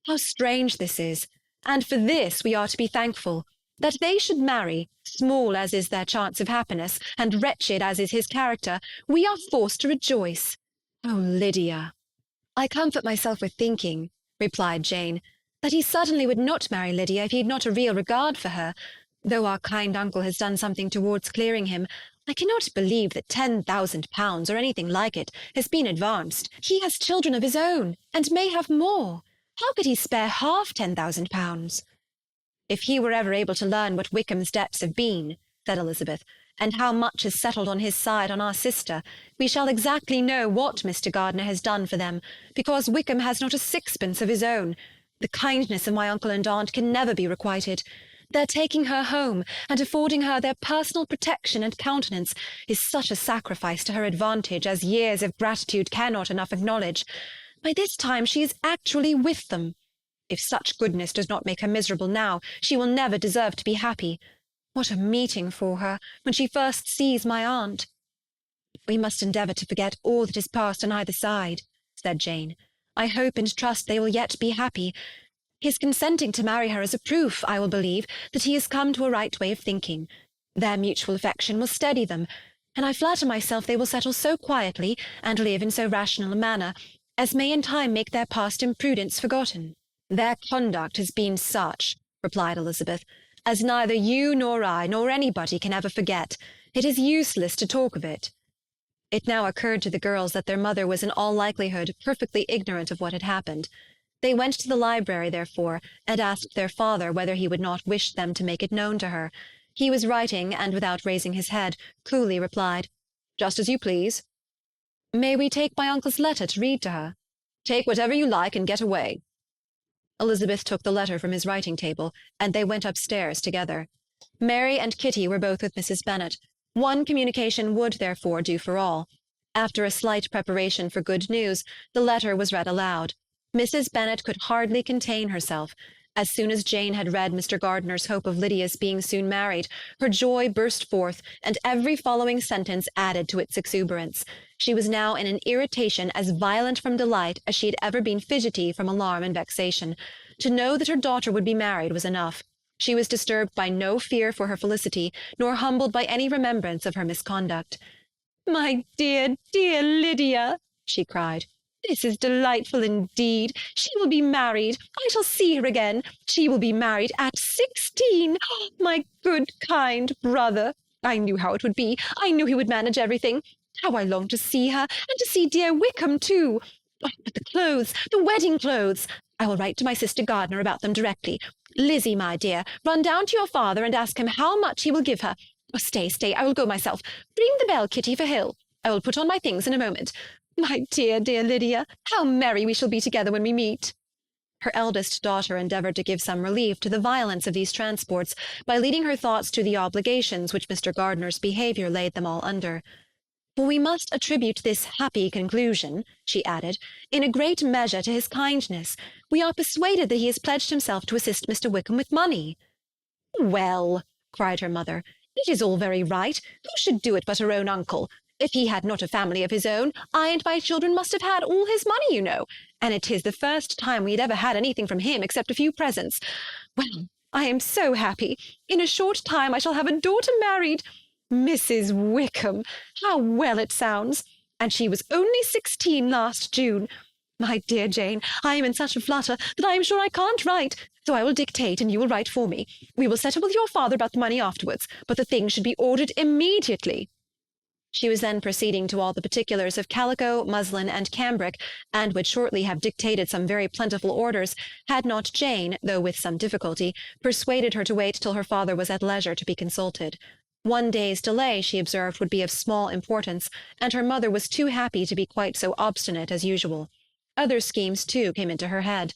"How strange this is! And for this we are to be thankful. That they should marry, small as is their chance of happiness, and wretched as is his character, we are forced to rejoice. Oh, Lydia!" "I comfort myself with thinking," replied Jane, "that he certainly would not marry Lydia if he had not a real regard for her. Though our kind uncle has done something towards clearing him, I cannot believe that £10,000, or anything like it, has been advanced. He has children of his own, and may have more. How could he spare half £10,000? "If he were ever able to learn what Wickham's debts have been," said Elizabeth, "and how much is settled on his side on our sister, we shall exactly know what Mr. Gardiner has done for them, because Wickham has not a sixpence of his own. The kindness of my uncle and aunt can never be requited. Their taking her home, and affording her their personal protection and countenance, is such a sacrifice to her advantage as years of gratitude cannot enough acknowledge. By this time she is actually with them. If such goodness does not make her miserable now, she will never deserve to be happy. What a meeting for her, when she first sees my aunt!" "We must endeavour to forget all that has passed on either side," said Jane. "I hope and trust they will yet be happy. His consenting to marry her is a proof, I will believe, that he has come to a right way of thinking. Their mutual affection will steady them, and I flatter myself they will settle so quietly, and live in so rational a manner, as may in time make their past imprudence forgotten." "Their conduct has been such," replied Elizabeth, "as neither you nor I nor anybody can ever forget. It is useless to talk of it." It now occurred to the girls that their mother was in all likelihood perfectly ignorant of what had happened. They went to the library, therefore, and asked their father whether he would not wish them to make it known to her. He was writing, and without raising his head, coolly replied, "Just as you please." "May we take my uncle's letter to read to her?" "Take whatever you like and get away." Elizabeth took the letter from his writing-table, and they went upstairs together. Mary and Kitty were both with Mrs. Bennet. One communication would, therefore, do for all. After a slight preparation for good news, the letter was read aloud. Mrs. Bennet could hardly contain herself. As soon as Jane had read Mr. Gardiner's hope of Lydia's being soon married, her joy burst forth, and every following sentence added to its exuberance. She was now in an irritation as violent from delight as she had ever been fidgety from alarm and vexation. To know that her daughter would be married was enough. She was disturbed by no fear for her felicity, nor humbled by any remembrance of her misconduct. "My dear, dear Lydia," she cried, This is delightful indeed. She will be married. I shall see her again. She will be married at 16. My good, kind brother. I knew how it would be. I knew he would manage everything. How I long to see her, and to see dear Wickham too. Oh, but the clothes, the wedding clothes. I will write to my sister Gardiner about them directly. Lizzie, my dear, run down to your father and ask him how much he will give her. Oh, stay, I will go myself. Ring the bell, Kitty, for Hill. I will put on my things in a moment. My dear, dear Lydia, how merry we shall be together when we meet." Her eldest daughter endeavoured to give some relief to the violence of these transports by leading her thoughts to the obligations which Mr. Gardiner's behaviour laid them all under. "For we must attribute this happy conclusion," she added, "in a great measure to his kindness. We are persuaded that he has pledged himself to assist Mr. Wickham with money." "Well," cried her mother, "it is all very right. Who should do it but her own uncle? If he had not a family of his own, I and my children must have had all his money, you know, and it is the first time we had ever had anything from him except a few presents. Well, I am so happy. In a short time I shall have a daughter married. Mrs. Wickham, how well it sounds! And she was only 16 last June. My dear Jane, I am in such a flutter that I am sure I can't write, so I will dictate and you will write for me. We will settle with your father about the money afterwards, but the things should be ordered immediately." She was then proceeding to all the particulars of calico, muslin, and cambric, and would shortly have dictated some very plentiful orders, had not Jane, though with some difficulty, persuaded her to wait till her father was at leisure to be consulted. One day's delay, she observed, would be of small importance, and her mother was too happy to be quite so obstinate as usual. Other schemes, too, came into her head.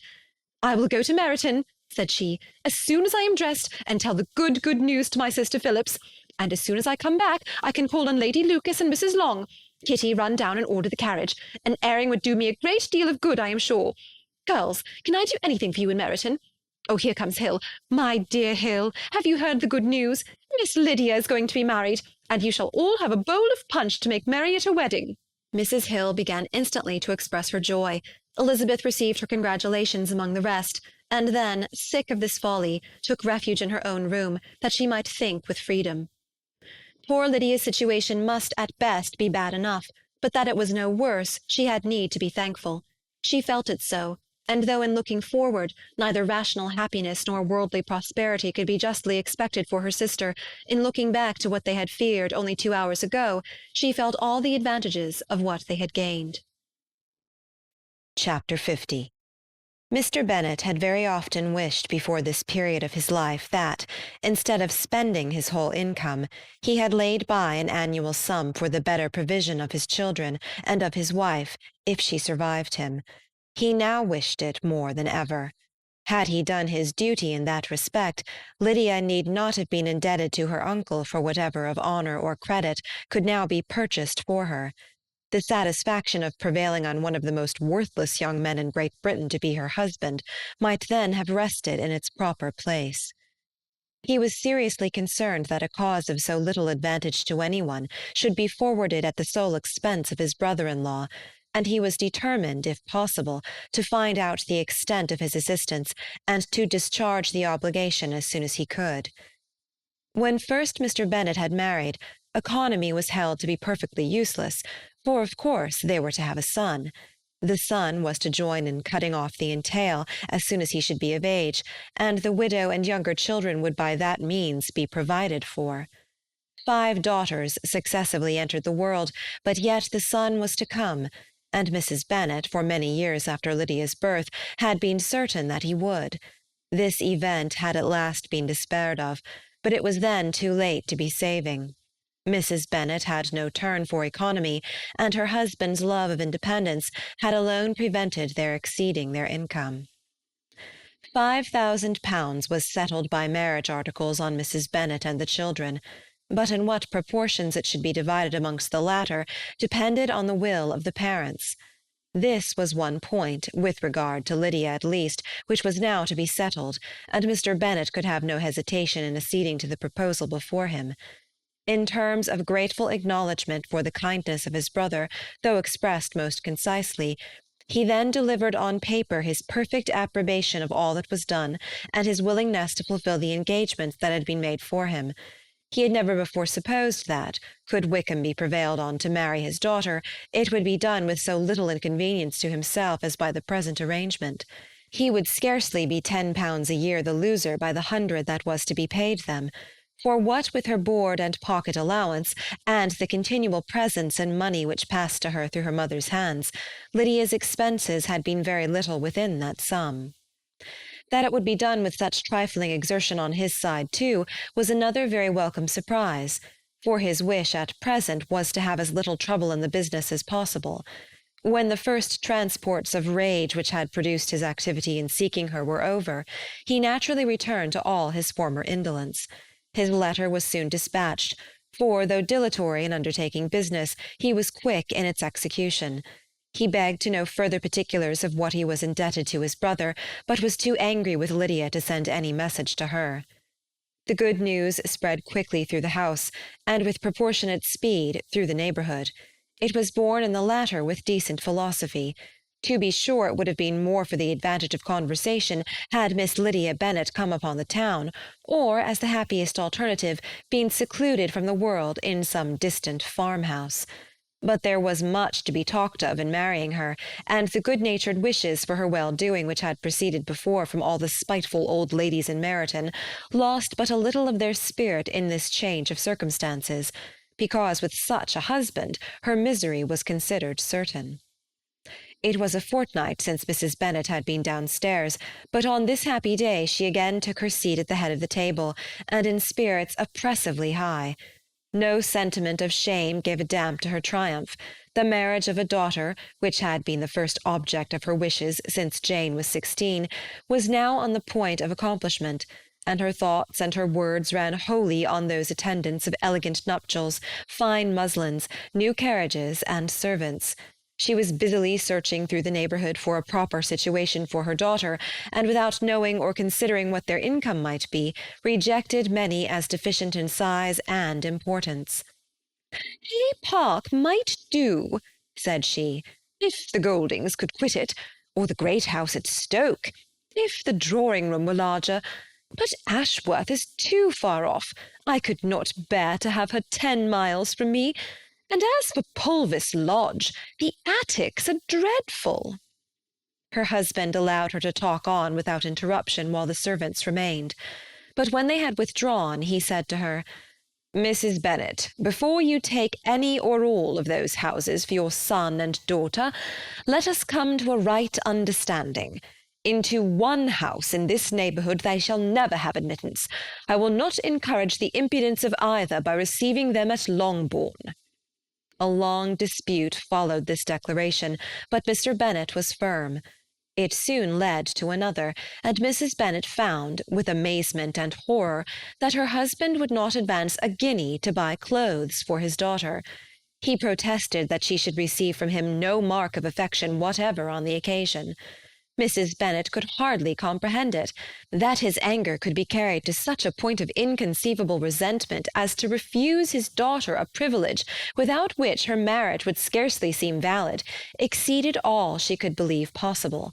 "I will go to Meryton," said she, "as soon as I am dressed, and tell the good news to my sister Phillips. And as soon as I come back, I can call on Lady Lucas and Mrs. Long. Kitty, run down and order the carriage. An airing would do me a great deal of good, I am sure. Girls, can I do anything for you in Meryton? Oh, here comes Hill. My dear Hill, have you heard the good news? Miss Lydia is going to be married, and you shall all have a bowl of punch to make merry at her wedding." Mrs. Hill began instantly to express her joy. Elizabeth received her congratulations among the rest, and then, sick of this folly, took refuge in her own room, that she might think with freedom. Poor Lydia's situation must at best be bad enough, but that it was no worse, she had need to be thankful. She felt it so, and though in looking forward neither rational happiness nor worldly prosperity could be justly expected for her sister, in looking back to what they had feared only 2 hours ago, she felt all the advantages of what they had gained. Chapter 50. Mr. Bennet had very often wished before this period of his life that, instead of spending his whole income, he had laid by an annual sum for the better provision of his children and of his wife, if she survived him. He now wished it more than ever. Had he done his duty in that respect, Lydia need not have been indebted to her uncle for whatever of honour or credit could now be purchased for her. The satisfaction of prevailing on one of the most worthless young men in Great Britain to be her husband might then have rested in its proper place. He was seriously concerned that a cause of so little advantage to anyone should be forwarded at the sole expense of his brother-in-law, and he was determined, if possible, to find out the extent of his assistance and to discharge the obligation as soon as he could. When first Mr. Bennet had married, economy was held to be perfectly useless, for of course they were to have a son. The son was to join in cutting off the entail as soon as he should be of age, and the widow and younger children would by that means be provided for. 5 daughters successively entered the world, but yet the son was to come, and Mrs. Bennet, for many years after Lydia's birth, had been certain that he would. This event had at last been despaired of, but it was then too late to be saving. Mrs. Bennet had no turn for economy, and her husband's love of independence had alone prevented their exceeding their income. £5,000 was settled by marriage articles on Mrs. Bennet and the children, but in what proportions it should be divided amongst the latter depended on the will of the parents. This was one point, with regard to Lydia at least, which was now to be settled, and Mr. Bennet could have no hesitation in acceding to the proposal before him. In terms of grateful acknowledgment for the kindness of his brother, though expressed most concisely, he then delivered on paper his perfect approbation of all that was done, and his willingness to fulfil the engagements that had been made for him. He had never before supposed that, could Wickham be prevailed on to marry his daughter, it would be done with so little inconvenience to himself as by the present arrangement. He would scarcely be £10 a year the loser by the 100 that was to be paid them. For what with her board and pocket allowance, and the continual presents and money which passed to her through her mother's hands, Lydia's expenses had been very little within that sum. That it would be done with such trifling exertion on his side, too, was another very welcome surprise, for his wish at present was to have as little trouble in the business as possible. When the first transports of rage which had produced his activity in seeking her were over, he naturally returned to all his former indolence. His letter was soon dispatched, for, though dilatory in undertaking business, he was quick in its execution. He begged to know further particulars of what he was indebted to his brother, but was too angry with Lydia to send any message to her. The good news spread quickly through the house, and with proportionate speed through the neighbourhood. It was borne in the latter with decent philosophy. To be sure, it would have been more for the advantage of conversation had Miss Lydia Bennet come upon the town, or, as the happiest alternative, been secluded from the world in some distant farmhouse. But there was much to be talked of in marrying her, and the good-natured wishes for her well-doing which had proceeded before from all the spiteful old ladies in Meryton lost but a little of their spirit in this change of circumstances, because with such a husband her misery was considered certain. It was a fortnight since Mrs. Bennet had been downstairs, but on this happy day she again took her seat at the head of the table, and in spirits oppressively high. No sentiment of shame gave a damp to her triumph. The marriage of a daughter, which had been the first object of her wishes since Jane was 16, was now on the point of accomplishment, and her thoughts and her words ran wholly on those attendants of elegant nuptials, fine muslins, new carriages, and servants. She was busily searching through the neighbourhood for a proper situation for her daughter, and without knowing or considering what their income might be, rejected many as deficient in size and importance. "Hay Park might do," said she, "if the Goldings could quit it, or the great house at Stoke, if the drawing-room were larger. But Ashworth is too far off. I could not bear to have her 10 miles from me. And as for Pulvis Lodge, the attics are dreadful." Her husband allowed her to talk on without interruption while the servants remained. But when they had withdrawn, he said to her, "Mrs. Bennet, before you take any or all of those houses for your son and daughter, let us come to a right understanding. Into one house in this neighbourhood they shall never have admittance. I will not encourage the impudence of either by receiving them at Longbourn." A long dispute followed this declaration, but Mr. Bennet was firm. It soon led to another, and Mrs. Bennet found, with amazement and horror, that her husband would not advance a guinea to buy clothes for his daughter. He protested that she should receive from him no mark of affection whatever on the occasion. Mrs. Bennet could hardly comprehend it. That his anger could be carried to such a point of inconceivable resentment as to refuse his daughter a privilege without which her marriage would scarcely seem valid, exceeded all she could believe possible.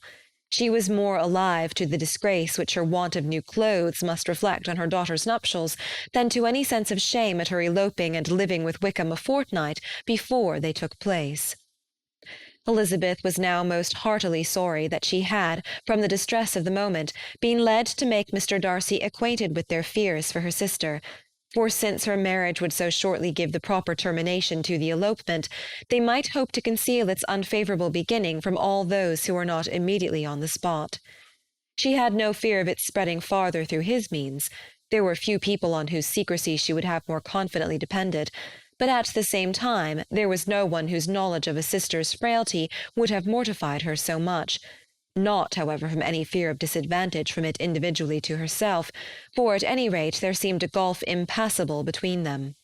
She was more alive to the disgrace which her want of new clothes must reflect on her daughter's nuptials than to any sense of shame at her eloping and living with Wickham a fortnight before they took place. Elizabeth was now most heartily sorry that she had, from the distress of the moment, been led to make Mr. Darcy acquainted with their fears for her sister, for since her marriage would so shortly give the proper termination to the elopement, they might hope to conceal its unfavourable beginning from all those who were not immediately on the spot. She had no fear of its spreading farther through his means. There were few people on whose secrecy she would have more confidently depended, but at the same time there was no one whose knowledge of a sister's frailty would have mortified her so much, not, however, from any fear of disadvantage from it individually to herself, for at any rate there seemed a gulf impassable between them.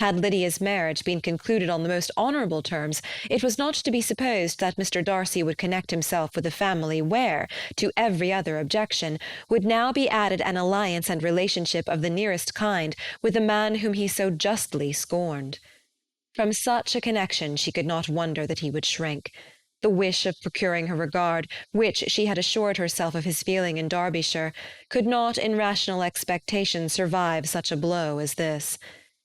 Had Lydia's marriage been concluded on the most honourable terms, it was not to be supposed that Mr. Darcy would connect himself with a family where, to every other objection, would now be added an alliance and relationship of the nearest kind with a man whom he so justly scorned. From such a connection she could not wonder that he would shrink. The wish of procuring her regard, which she had assured herself of his feeling in Derbyshire, could not in rational expectation survive such a blow as this.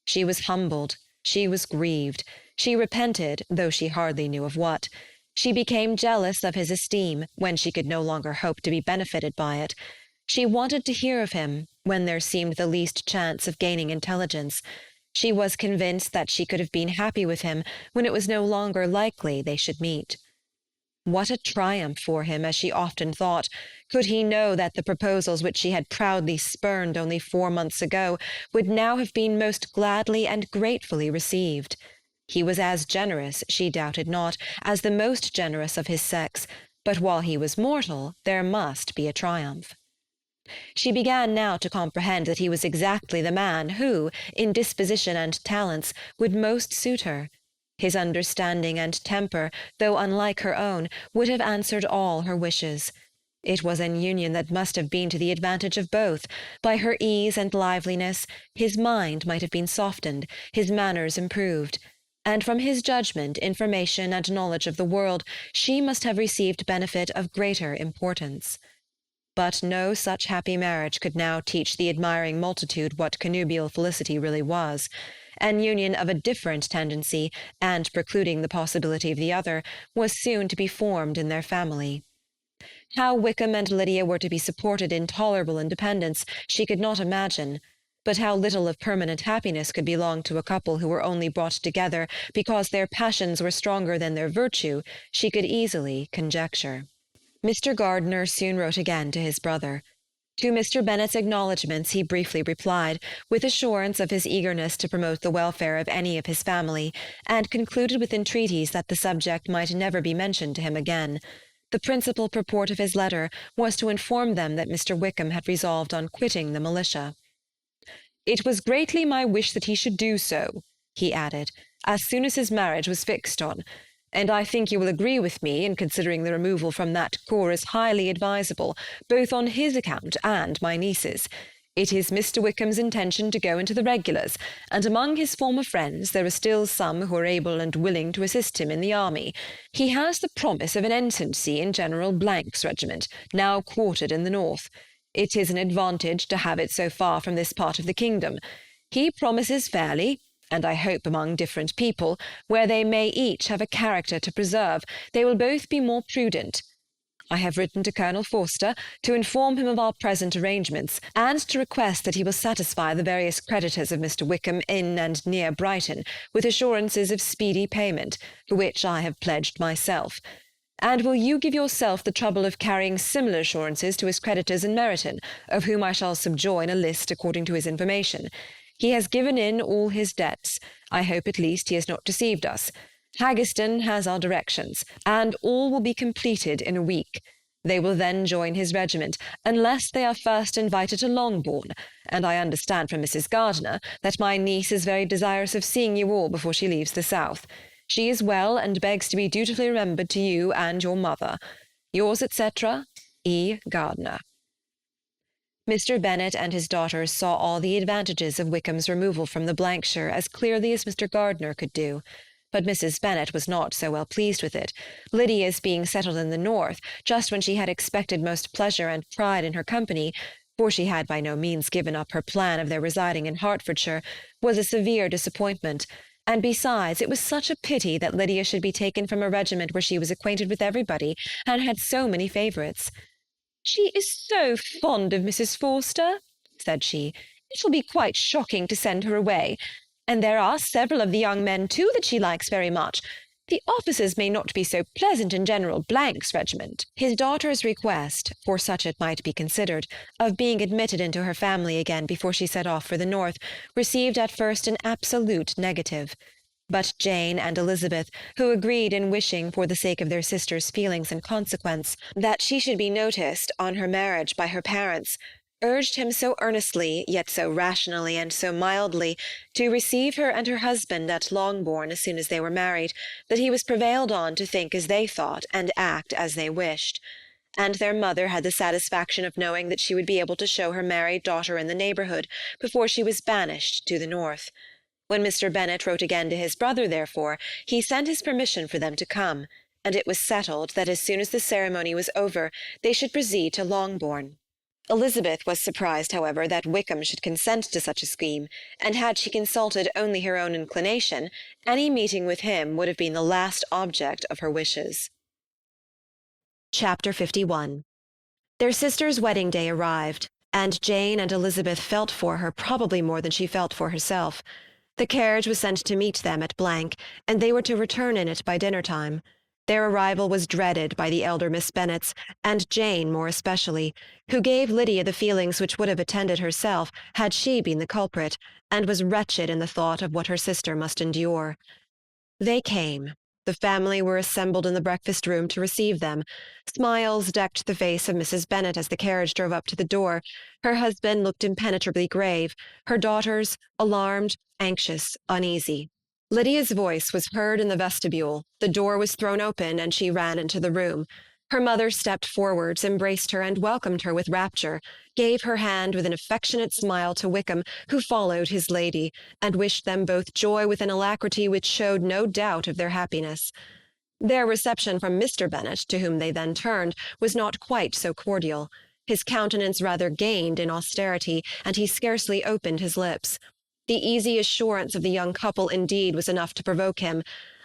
She was humbled, she was grieved, she repented, though she hardly knew of what. She became jealous of his esteem when she could no longer hope to be benefited by it. She wanted to hear of him when there seemed the least chance of gaining intelligence. She was convinced that she could have been happy with him when it was no longer likely they should meet. What a triumph for him, as she often thought, could he know that the proposals which she had proudly spurned only 4 months ago would now have been most gladly and gratefully received. He was as generous, she doubted not, as the most generous of his sex, but while he was mortal, there must be a triumph. She began now to comprehend that he was exactly the man who, in disposition and talents, would most suit her. His understanding and temper, though unlike her own, would have answered all her wishes. It was an union that must have been to the advantage of both. By her ease and liveliness, his mind might have been softened, his manners improved, and from his judgment, information, and knowledge of the world, she must have received benefit of greater importance. But no such happy marriage could now teach the admiring multitude what connubial felicity really was. An union of a different tendency, and precluding the possibility of the other, was soon to be formed in their family. How Wickham and Lydia were to be supported in tolerable independence she could not imagine, but how little of permanent happiness could belong to a couple who were only brought together because their passions were stronger than their virtue, she could easily conjecture. Mr. Gardiner soon wrote again to his brother. To Mr. Bennet's acknowledgments he briefly replied, with assurance of his eagerness to promote the welfare of any of his family, and concluded with entreaties that the subject might never be mentioned to him again. The principal purport of his letter was to inform them that Mr. Wickham had resolved on quitting the militia. "It was greatly my wish that he should do so," he added, "as soon as his marriage was fixed on, and I think you will agree with me in considering the removal from that corps as highly advisable, both on his account and my niece's. It is Mr. Wickham's intention to go into the regulars, and among his former friends there are still some who are able and willing to assist him in the army. He has the promise of an ensigncy in General Blank's regiment, now quartered in the north. It is an advantage to have it so far from this part of the kingdom. He promises fairly, and I hope among different people, where they may each have a character to preserve, they will both be more prudent. I have written to Colonel Forster to inform him of our present arrangements, and to request that he will satisfy the various creditors of Mr. Wickham in and near Brighton with assurances of speedy payment, for which I have pledged myself. And will you give yourself the trouble of carrying similar assurances to his creditors in Meryton, of whom I shall subjoin a list according to his information. He has given in all his debts. I hope at least he has not deceived us. Haggerston has our directions, and all will be completed in a week. They will then join his regiment, unless they are first invited to Longbourn, and I understand from Mrs. Gardiner that my niece is very desirous of seeing you all before she leaves the south. She is well, and begs to be dutifully remembered to you and your mother. Yours, etc., E. Gardiner. Mr. Bennet and his daughters saw all the advantages of Wickham's removal from the Blankshire as clearly as Mr. Gardiner could do. But Mrs. Bennet was not so well pleased with it. Lydia's being settled in the north, just when she had expected most pleasure and pride in her company, for she had by no means given up her plan of their residing in Hertfordshire, was a severe disappointment, and besides it was such a pity that Lydia should be taken from a regiment where she was acquainted with everybody, and had so many favourites. "She is so fond of Mrs. Forster," said she. "It will be quite shocking to send her away. And there are several of the young men, too, that she likes very much. The officers may not be so pleasant in General Blank's regiment." His daughter's request, for such it might be considered, of being admitted into her family again before she set off for the north, received at first an absolute negative. But Jane and Elizabeth, who agreed in wishing, for the sake of their sister's feelings and consequence, that she should be noticed on her marriage by her parents, urged him so earnestly, yet so rationally and so mildly, to receive her and her husband at Longbourn as soon as they were married, that he was prevailed on to think as they thought and act as they wished. And their mother had the satisfaction of knowing that she would be able to show her married daughter in the neighbourhood before she was banished to the north. When Mr. Bennet wrote again to his brother, therefore, he sent his permission for them to come, and it was settled that as soon as the ceremony was over they should proceed to Longbourn. Elizabeth was surprised, however, that Wickham should consent to such a scheme, and had she consulted only her own inclination, any meeting with him would have been the last object of her wishes. Chapter 51. Their sister's wedding day arrived, and Jane and Elizabeth felt for her probably more than she felt for herself. The carriage was sent to meet them at Blank, and they were to return in it by dinner-time. Their arrival was dreaded by the elder Miss Bennets, and Jane more especially, who gave Lydia the feelings which would have attended herself had she been the culprit, and was wretched in the thought of what her sister must endure. They came. The family were assembled in the breakfast-room to receive them. Smiles decked the face of Mrs. Bennet as the carriage drove up to the door. Her husband looked impenetrably grave, her daughters alarmed, anxious, uneasy. Lydia's voice was heard in the vestibule. The door was thrown open, and she ran into the room. Her mother stepped forwards, embraced her, and welcomed her with rapture, gave her hand with an affectionate smile to Wickham, who followed his lady, and wished them both joy with an alacrity which showed no doubt of their happiness. Their reception from Mr. Bennet, to whom they then turned, was not quite so cordial. His countenance rather gained in austerity, and he scarcely opened his lips. The easy assurance of the young couple, indeed, was enough to provoke him.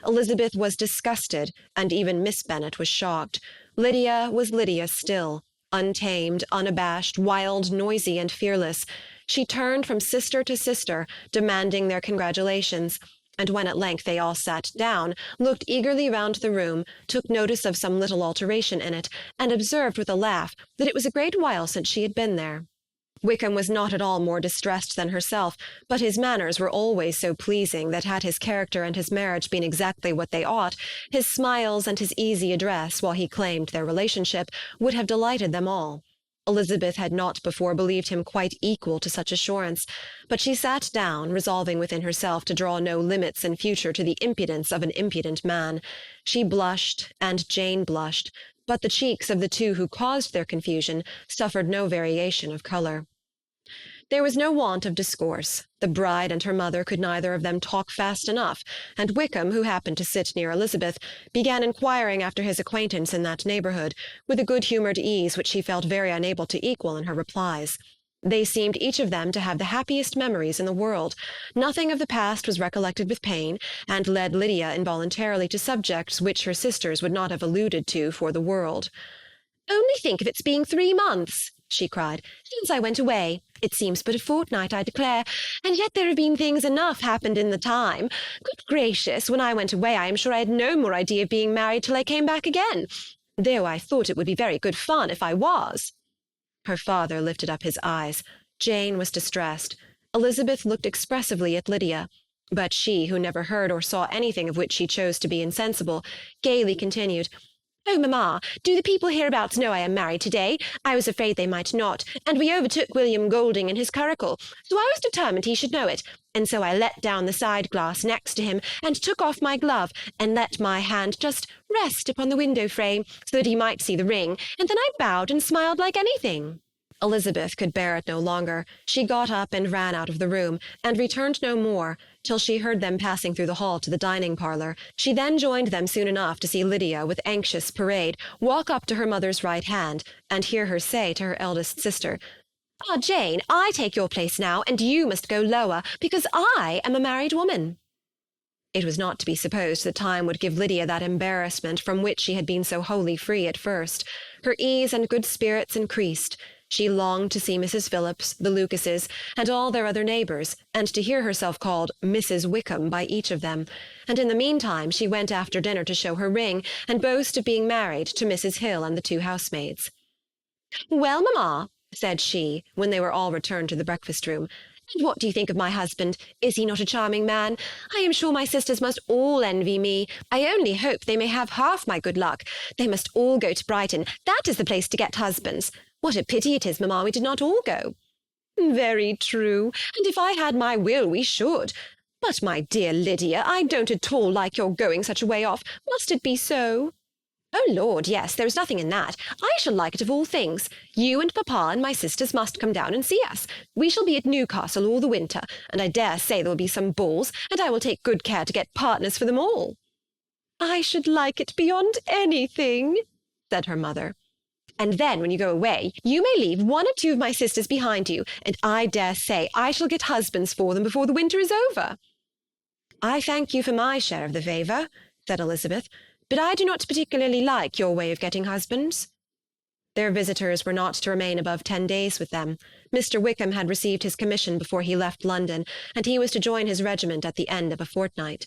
Elizabeth was disgusted, and even Miss Bennet was shocked. Lydia was Lydia still, untamed, unabashed, wild, noisy, and fearless. She turned from sister to sister, demanding their congratulations, and when at length they all sat down, looked eagerly round the room, took notice of some little alteration in it, and observed with a laugh that it was a great while since she had been there. Wickham was not at all more distressed than herself, but his manners were always so pleasing that had his character and his marriage been exactly what they ought, his smiles and his easy address, while he claimed their relationship, would have delighted them all. Elizabeth had not before believed him quite equal to such assurance, but she sat down, resolving within herself to draw no limits in future to the impudence of an impudent man. She blushed, and Jane blushed, but the cheeks of the two who caused their confusion suffered no variation of colour. There was no want of discourse. The bride and her mother could neither of them talk fast enough, and Wickham, who happened to sit near Elizabeth, began inquiring after his acquaintance in that neighbourhood, with a good-humoured ease which she felt very unable to equal in her replies. They seemed each of them to have the happiest memories in the world. Nothing of the past was recollected with pain, and led Lydia involuntarily to subjects which her sisters would not have alluded to for the world. "Only think of its being 3 months!" she cried, "since I went away. It seems but a fortnight, I declare, and yet there have been things enough happened in the time. Good gracious, when I went away I am sure I had no more idea of being married till I came back again, though I thought it would be very good fun if I was." Her father lifted up his eyes. Jane was distressed. Elizabeth looked expressively at Lydia, but she, who never heard or saw anything of which she chose to be insensible, gaily continued, "Oh, mamma, do the people hereabouts know I am married to-day? I was afraid they might not, and we overtook William Golding in his curricle, so I was determined he should know it, and so I let down the side-glass next to him, and took off my glove, and let my hand just rest upon the window-frame, so that he might see the ring, and then I bowed and smiled like anything." Elizabeth could bear it no longer. She got up and ran out of the room, and returned no more, till she heard them passing through the hall to the dining-parlour. She then joined them soon enough to see Lydia, with anxious parade, walk up to her mother's right hand, and hear her say to her eldest sister, "Ah, Jane, I take your place now, and you must go lower, because I am a married woman." It was not to be supposed that time would give Lydia that embarrassment from which she had been so wholly free at first. Her ease and good spirits increased. She longed to see Mrs. Phillips, the Lucases, and all their other neighbours, and to hear herself called Mrs. Wickham by each of them, and in the meantime she went after dinner to show her ring, and boast of being married to Mrs. Hill and the 2 housemaids. "Well, mamma," said she, when they were all returned to the breakfast-room, "and what do you think of my husband? Is he not a charming man? I am sure my sisters must all envy me. I only hope they may have half my good luck. They must all go to Brighton. That is the place to get husbands. What a pity it is, mamma, we did not all go." "Very true, and if I had my will we should. But, my dear Lydia, I don't at all like your going such a way off. Must it be so?" "Oh, Lord, yes, there is nothing in that. I shall like it of all things. You and papa and my sisters must come down and see us. We shall be at Newcastle all the winter, and I dare say there will be some balls, and I will take good care to get partners for them all." I should like it beyond anything, said her mother. And then, when you go away, you may leave one or two of my sisters behind you, and I dare say I shall get husbands for them before the winter is over. I thank you for my share of the favour, said Elizabeth, but I do not particularly like your way of getting husbands. Their visitors were not to remain above 10 days with them. Mr. Wickham had received his commission before he left London, and he was to join his regiment at the end of a fortnight.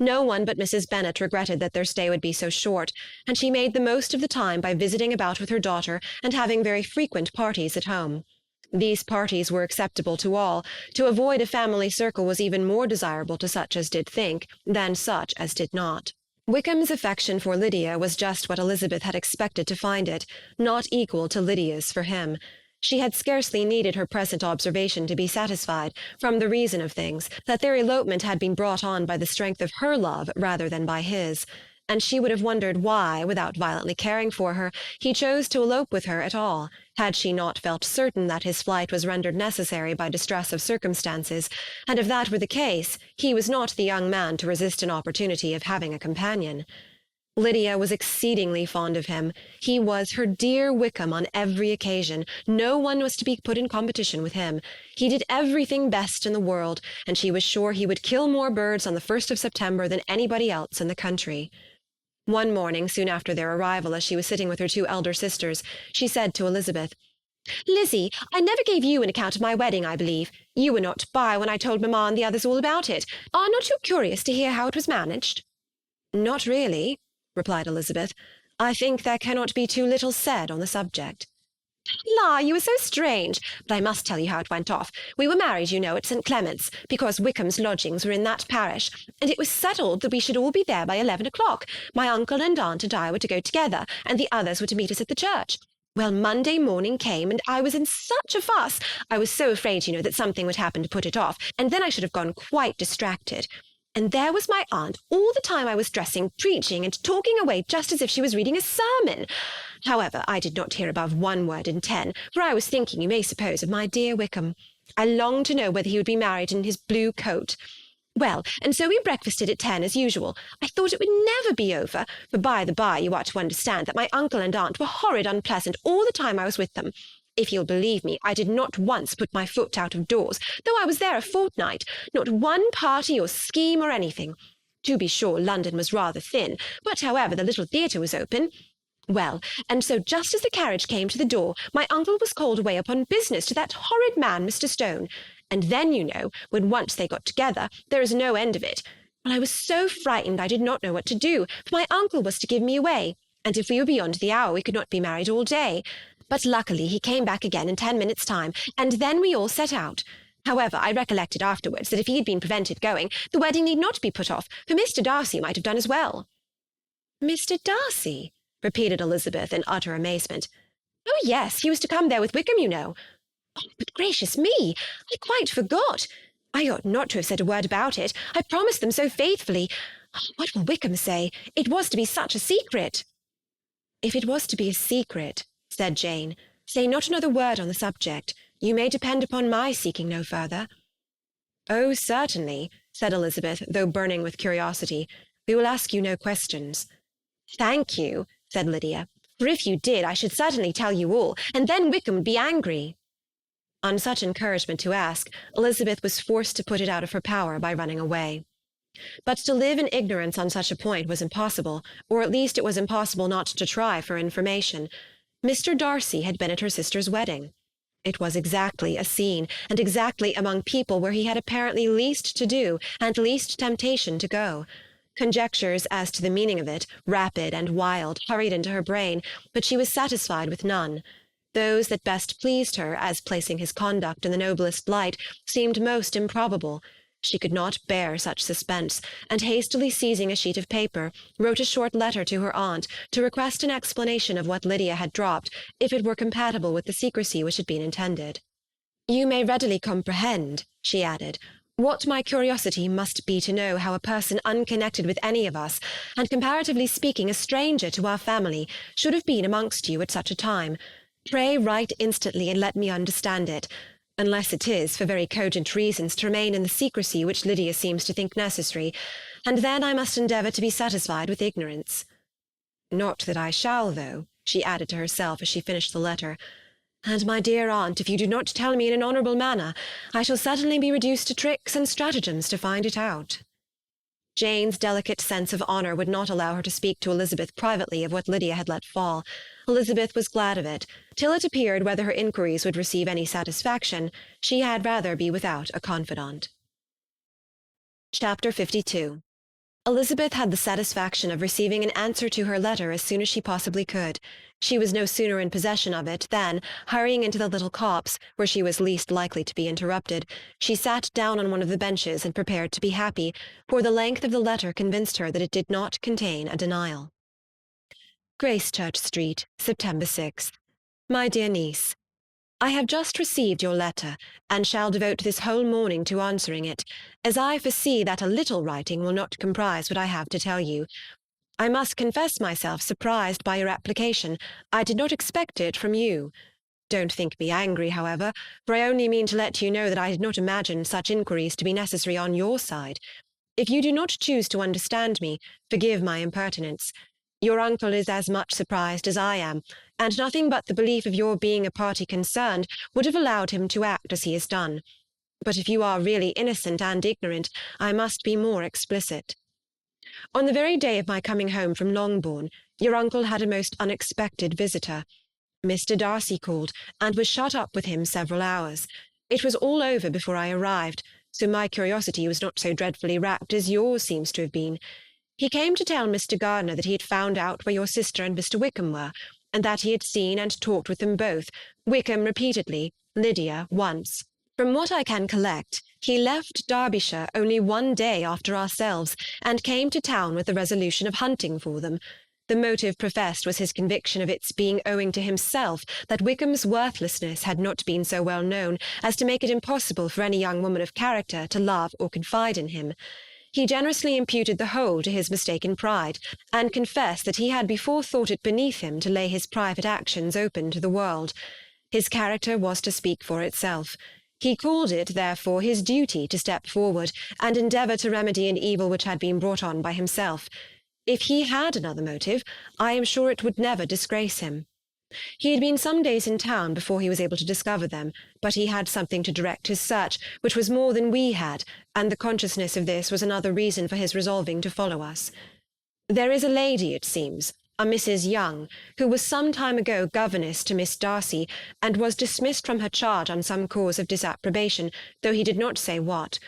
No one but Mrs. Bennet regretted that their stay would be so short, and she made the most of the time by visiting about with her daughter and having very frequent parties at home. These parties were acceptable to all. To avoid a family circle was even more desirable to such as did think than such as did not. Wickham's affection for Lydia was just what Elizabeth had expected to find it, not equal to Lydia's for him. She had scarcely needed her present observation to be satisfied, from the reason of things, that their elopement had been brought on by the strength of her love rather than by his, and she would have wondered why, without violently caring for her, he chose to elope with her at all, had she not felt certain that his flight was rendered necessary by distress of circumstances, and if that were the case, he was not the young man to resist an opportunity of having a companion. Lydia was exceedingly fond of him. He was her dear Wickham on every occasion. No one was to be put in competition with him. He did everything best in the world, and she was sure he would kill more birds on the 1st of September than anybody else in the country. One morning, soon after their arrival, as she was sitting with her two elder sisters, she said to Elizabeth, "Lizzie, I never gave you an account of my wedding, I believe. You were not by when I told mamma and the others all about it. Are not you curious to hear how it was managed?" "Not really," replied Elizabeth. "I think there cannot be too little said on the subject." "La, you are so strange. But I must tell you how it went off. We were married, you know, at St. Clement's, because Wickham's lodgings were in that parish, and it was settled that we should all be there by 11 o'clock. My uncle and aunt and I were to go together, and the others were to meet us at the church. Well, Monday morning came, and I was in such a fuss. I was so afraid, you know, that something would happen to put it off, and then I should have gone quite distracted. And there was my aunt all the time I was dressing, preaching, and talking away just as if she was reading a sermon. However, I did not hear above 1 word in 10, for I was thinking, you may suppose, of my dear Wickham. I longed to know whether he would be married in his blue coat. Well, and so we breakfasted at 10 as usual. I thought it would never be over, for by the by you are to understand that my uncle and aunt were horrid unpleasant all the time I was with them. If you'll believe me, I did not once put my foot out of doors, though I was there a fortnight, not one party or scheme or anything. To be sure, London was rather thin, but however, the little theatre was open. Well, and so just as the carriage came to the door, my uncle was called away upon business to that horrid man, Mr. Stone. And then, you know, when once they got together, there is no end of it. Well, I was so frightened I did not know what to do, for my uncle was to give me away, and if we were beyond the hour we could not be married all day. But luckily he came back again in 10 minutes' time, and then we all set out. However, I recollected afterwards that if he had been prevented going, the wedding need not be put off, for Mr. Darcy might have done as well." "Mr. Darcy?" repeated Elizabeth in utter amazement. "Oh, yes, he was to come there with Wickham, you know. Oh, but gracious me, I quite forgot. I ought not to have said a word about it. I promised them so faithfully. Oh, what will Wickham say? It was to be such a secret." "If it was to be a secret," said Jane, "say not another word on the subject. You may depend upon my seeking no further." "Oh, certainly," said Elizabeth, though burning with curiosity. "We will ask you no questions." "Thank you," said Lydia, "for if you did, I should certainly tell you all, and then Wickham would be angry." On such encouragement to ask, Elizabeth was forced to put it out of her power by running away. But to live in ignorance on such a point was impossible, or at least it was impossible not to try for information. Mr. Darcy had been at her sister's wedding. It was exactly a scene, and exactly among people where he had apparently least to do and least temptation to go. Conjectures as to the meaning of it, rapid and wild, hurried into her brain, but she was satisfied with none. Those that best pleased her, as placing his conduct in the noblest light, seemed most improbable. She could not bear such suspense, and hastily seizing a sheet of paper, wrote a short letter to her aunt to request an explanation of what Lydia had dropped, if it were compatible with the secrecy which had been intended. "You may readily comprehend," she added, "what my curiosity must be to know how a person unconnected with any of us, and comparatively speaking a stranger to our family, should have been amongst you at such a time. Pray write instantly and let me understand it. unless it is for very cogent reasons to remain in the secrecy which Lydia seems to think necessary, and then I must endeavour to be satisfied with ignorance. Not that I shall, though, she added to herself as she finished the letter. And, my dear aunt, if you do not tell me in an honourable manner, I shall certainly be reduced to tricks and stratagems to find it out. Jane's delicate sense of honour would not allow her to speak to Elizabeth privately of what Lydia had let fall. Elizabeth was glad of it. Till it appeared whether her inquiries would receive any satisfaction, she had rather be without a confidant. Chapter 52. Elizabeth had the satisfaction of receiving an answer to her letter as soon as she possibly could. She was no sooner in possession of it than, hurrying into the little copse, where she was least likely to be interrupted, she sat down on one of the benches and prepared to be happy, for the length of the letter convinced her that it did not contain a denial. Gracechurch Street, September 6th. My dear niece, I have just received your letter, and shall devote this whole morning to answering it, as I foresee that a little writing will not comprise what I have to tell you. I must confess myself surprised by your application. I did not expect it from you. Don't think me angry, however, for I only mean to let you know that I did not imagine such inquiries to be necessary on your side. If you do not choose to understand me, forgive my impertinence. Your uncle is as much surprised as I am, and nothing but the belief of your being a party concerned would have allowed him to act as he has done. But if you are really innocent and ignorant, I must be more explicit. On the very day of my coming home from Longbourn, your uncle had a most unexpected visitor. Mr. Darcy called, and was shut up with him several hours. It was all over before I arrived, so my curiosity was not so dreadfully racked as yours seems to have been. He came to tell Mr. Gardiner that he had found out where your sister and Mr. Wickham were, and that he had seen and talked with them both, Wickham repeatedly, Lydia once. From what I can collect, he left Derbyshire only one day after ourselves, and came to town with the resolution of hunting for them. The motive professed was his conviction of its being owing to himself that Wickham's worthlessness had not been so well known as to make it impossible for any young woman of character to love or confide in him. He generously imputed the whole to his mistaken pride, and confessed that he had before thought it beneath him to lay his private actions open to the world. His character was to speak for itself. He called it, therefore, his duty to step forward, and endeavour to remedy an evil which had been brought on by himself. If he had another motive, I am sure it would never disgrace him. He had been some days in town before he was able to discover them, but he had something to direct his search, which was more than we had, and the consciousness of this was another reason for his resolving to follow us. There is a lady, it seems, a Mrs. Young, who was some time ago governess to Miss Darcy, and was dismissed from her charge on some cause of disapprobation, though he did not say what.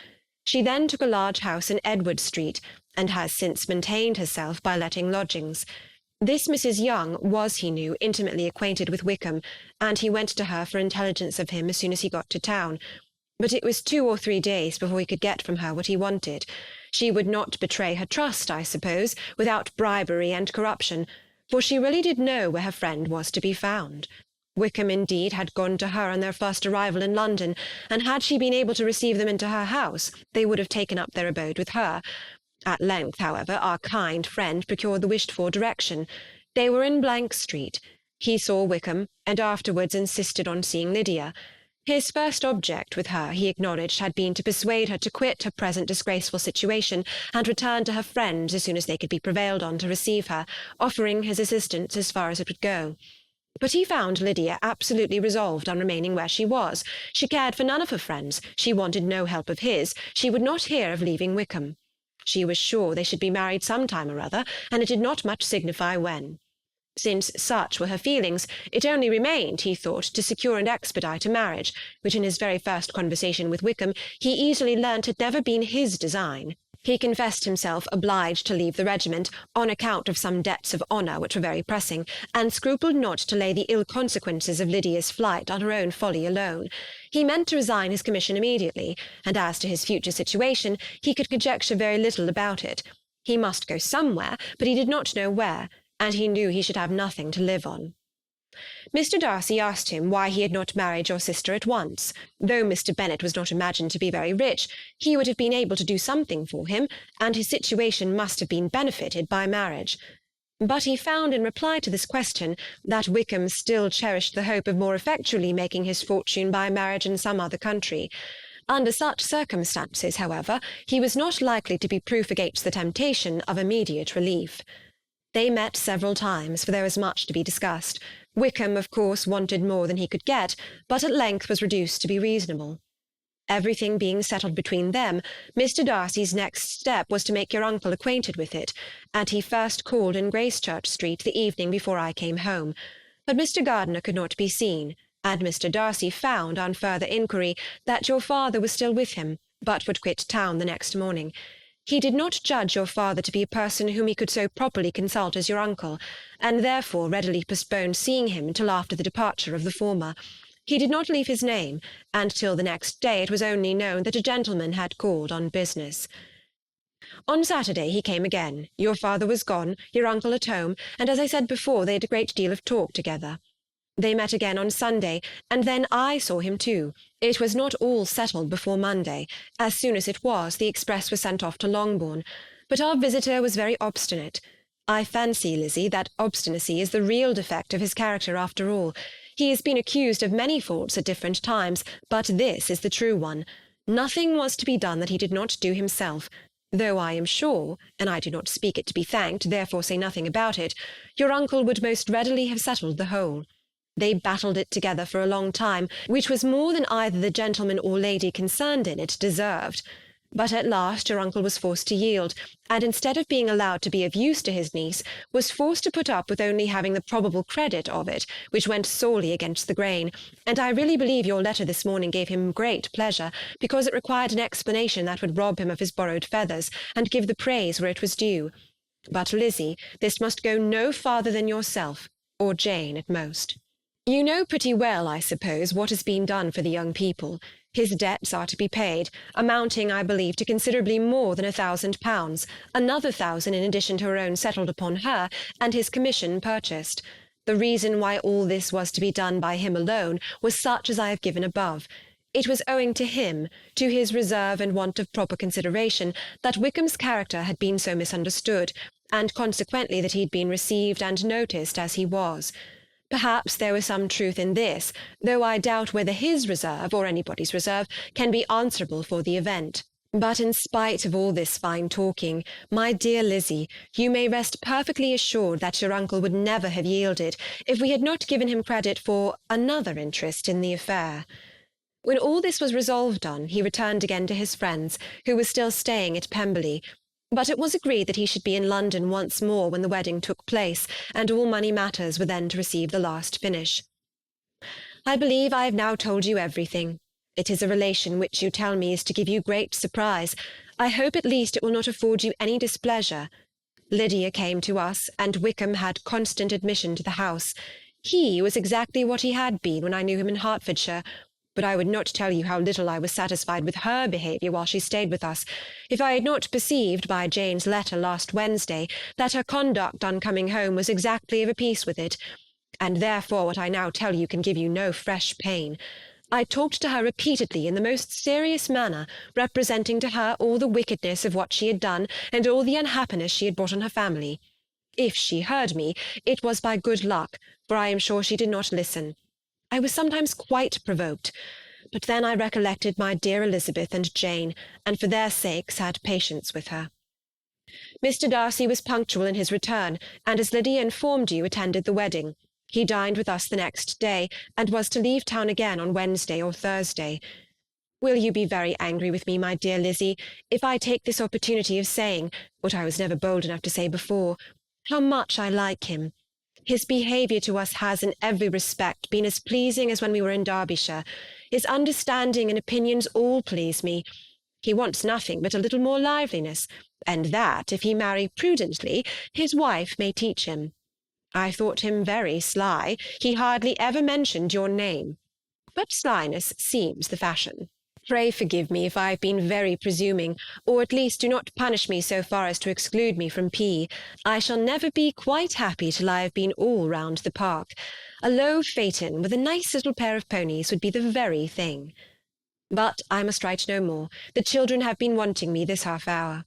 She then took a large house in Edward Street, and has since maintained herself by letting lodgings. This Mrs. Young was, he knew, intimately acquainted with Wickham, and he went to her for intelligence of him as soon as he got to town. But it was 2 or 3 days before he could get from her what he wanted. She would not betray her trust, I suppose, without bribery and corruption, for she really did know where her friend was to be found. Wickham, indeed, had gone to her on their first arrival in London, and had she been able to receive them into her house, they would have taken up their abode with her. At length, however, our kind friend procured the wished-for direction. They were in Street. He saw Wickham, and afterwards insisted on seeing Lydia. His first object with her, he acknowledged, had been to persuade her to quit her present disgraceful situation, and return to her friends as soon as they could be prevailed on to receive her, offering his assistance as far as it would go. But he found Lydia absolutely resolved on remaining where she was. She cared for none of her friends, she wanted no help of his, she would not hear of leaving Wickham. She was sure they should be married some time or other, and it did not much signify when. Since such were her feelings, it only remained, he thought, to secure and expedite a marriage, which in his very first conversation with Wickham he easily learnt had never been his design. He confessed himself obliged to leave the regiment on account of some debts of honour which were very pressing, and scrupled not to lay the ill consequences of Lydia's flight on her own folly alone. He meant to resign his commission immediately, and as to his future situation, he could conjecture very little about it. He must go somewhere, but he did not know where, and he knew he should have nothing to live on. Mr. Darcy asked him why he had not married your sister at once. Though Mr. Bennet was not imagined to be very rich, he would have been able to do something for him, and his situation must have been benefited by marriage. But he found in reply to this question that Wickham still cherished the hope of more effectually making his fortune by marriage in some other country. Under such circumstances, however, he was not likely to be proof against the temptation of immediate relief. They met several times, for there was much to be discussed. Wickham, of course, wanted more than he could get, but at length was reduced to be reasonable. Everything being settled between them, Mr. Darcy's next step was to make your uncle acquainted with it, and he first called in Gracechurch Street the evening before I came home. But Mr. Gardiner could not be seen, and Mr. Darcy found, on further inquiry, that your father was still with him, but would quit town the next morning. He did not judge your father to be a person whom he could so properly consult as your uncle, and therefore readily postponed seeing him until after the departure of the former. He did not leave his name, and till the next day it was only known that a gentleman had called on business. On Saturday he came again. Your father was gone, your uncle at home, and as I said before, they had a great deal of talk together. They met again on Sunday, and then I saw him too. It was not all settled before Monday. As soon as it was, the express was sent off to Longbourn. But our visitor was very obstinate. I fancy, Lizzie, that obstinacy is the real defect of his character after all. He has been accused of many faults at different times, but this is the true one. Nothing was to be done that he did not do himself, though I am sure, and I do not speak it to be thanked, therefore say nothing about it, your uncle would most readily have settled the whole. They battled it together for a long time, which was more than either the gentleman or lady concerned in it deserved. But at last your uncle was forced to yield, and instead of being allowed to be of use to his niece, was forced to put up with only having the probable credit of it, which went sorely against the grain, and I really believe your letter this morning gave him great pleasure, because it required an explanation that would rob him of his borrowed feathers, and give the praise where it was due. But, Lizzie, this must go no farther than yourself, or Jane at most. You know pretty well, I suppose, what has been done for the young people. His debts are to be paid, amounting, I believe, to considerably more than £1,000, another 1,000 in addition to her own settled upon her, and his commission purchased. The reason why all this was to be done by him alone was such as I have given above. It was owing to him, to his reserve and want of proper consideration, that Wickham's character had been so misunderstood, and consequently that he had been received and noticed as he was. Perhaps there was some truth in this, though I doubt whether his reserve, or anybody's reserve, can be answerable for the event. But in spite of all this fine talking, my dear Lizzie, you may rest perfectly assured that your uncle would never have yielded if we had not given him credit for another interest in the affair. When all this was resolved on, he returned again to his friends, who were still staying at Pemberley, but it was agreed that he should be in London once more when the wedding took place, and all money matters were then to receive the last finish. I believe I have now told you everything. It is a relation which you tell me is to give you great surprise. I hope at least it will not afford you any displeasure. Lydia came to us, and Wickham had constant admission to the house. He was exactly what he had been when I knew him in Hertfordshire, but I would not tell you how little I was satisfied with her behaviour while she stayed with us, if I had not perceived by Jane's letter last Wednesday that her conduct on coming home was exactly of a piece with it, and therefore what I now tell you can give you no fresh pain. I talked to her repeatedly in the most serious manner, representing to her all the wickedness of what she had done, and all the unhappiness she had brought on her family. If she heard me, it was by good luck, for I am sure she did not listen. I was sometimes quite provoked, but then I recollected my dear Elizabeth and Jane, and for their sakes had patience with her. Mr. Darcy was punctual in his return, and as Lydia informed you, attended the wedding. He dined with us the next day, and was to leave town again on Wednesday or Thursday. Will you be very angry with me, my dear Lizzie, if I take this opportunity of saying, what I was never bold enough to say before, how much I like him? His behaviour to us has in every respect been as pleasing as when we were in Derbyshire. His understanding and opinions all please me. He wants nothing but a little more liveliness, and that, if he marry prudently, his wife may teach him. I thought him very sly. He hardly ever mentioned your name, but slyness seems the fashion. Pray forgive me if I have been very presuming, or at least do not punish me so far as to exclude me from P. I shall never be quite happy till I have been all round the park. A low phaeton with a nice little pair of ponies would be the very thing. But I must write no more. The children have been wanting me this half hour.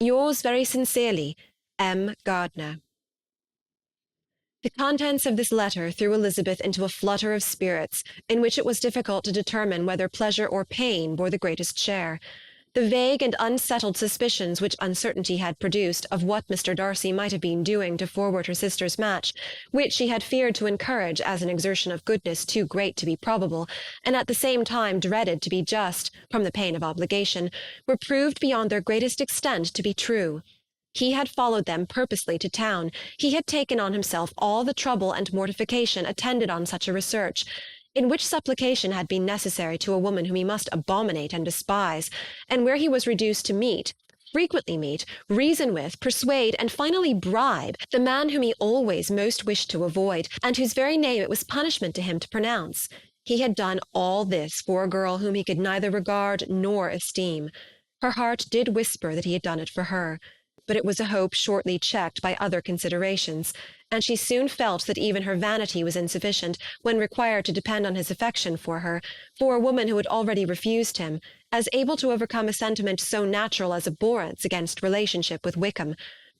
Yours very sincerely, M. Gardiner. The contents of this letter threw Elizabeth into a flutter of spirits, in which it was difficult to determine whether pleasure or pain bore the greatest share. The vague and unsettled suspicions which uncertainty had produced of what Mr. Darcy might have been doing to forward her sister's match, which she had feared to encourage as an exertion of goodness too great to be probable, and at the same time dreaded to be just, from the pain of obligation, were proved beyond their greatest extent to be true. He had followed them purposely to town. He had taken on himself all the trouble and mortification attendant on such a research, in which supplication had been necessary to a woman whom he must abominate and despise, and where he was reduced to meet, frequently meet, reason with, persuade, and finally bribe the man whom he always most wished to avoid, and whose very name it was punishment to him to pronounce. He had done all this for a girl whom he could neither regard nor esteem. Her heart did whisper that he had done it for her, but it was a hope shortly checked by other considerations, and she soon felt that even her vanity was insufficient, when required to depend on his affection for her, for a woman who had already refused him, as able to overcome a sentiment so natural as abhorrence against relationship with Wickham.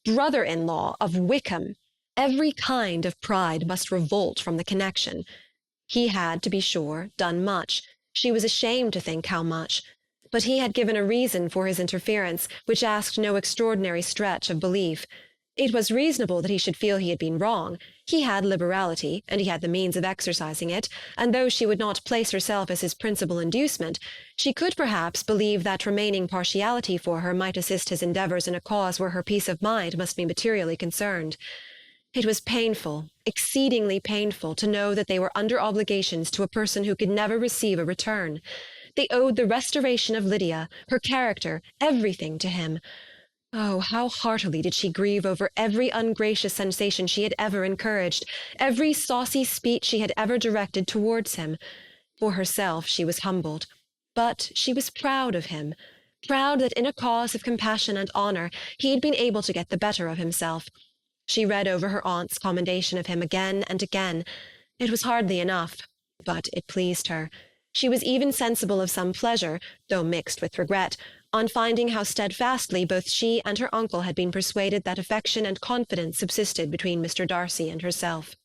Brother-in-law of Wickham! Every kind of pride must revolt from the connection. He had, to be sure, done much. She was ashamed to think how much. But he had given a reason for his interference, which asked no extraordinary stretch of belief. It was reasonable that he should feel he had been wrong. He had liberality, and he had the means of exercising it, and though she would not place herself as his principal inducement, she could perhaps believe that remaining partiality for her might assist his endeavours in a cause where her peace of mind must be materially concerned. It was painful, exceedingly painful, to know that they were under obligations to a person who could never receive a return. They owed the restoration of Lydia, her character, everything to him. Oh, how heartily did she grieve over every ungracious sensation she had ever encouraged, every saucy speech she had ever directed towards him. For herself she was humbled, but she was proud of him, proud that in a cause of compassion and honour he had been able to get the better of himself. She read over her aunt's commendation of him again and again. It was hardly enough, but it pleased her. She was even sensible of some pleasure, though mixed with regret, on finding how steadfastly both she and her uncle had been persuaded that affection and confidence subsisted between Mr. Darcy and herself.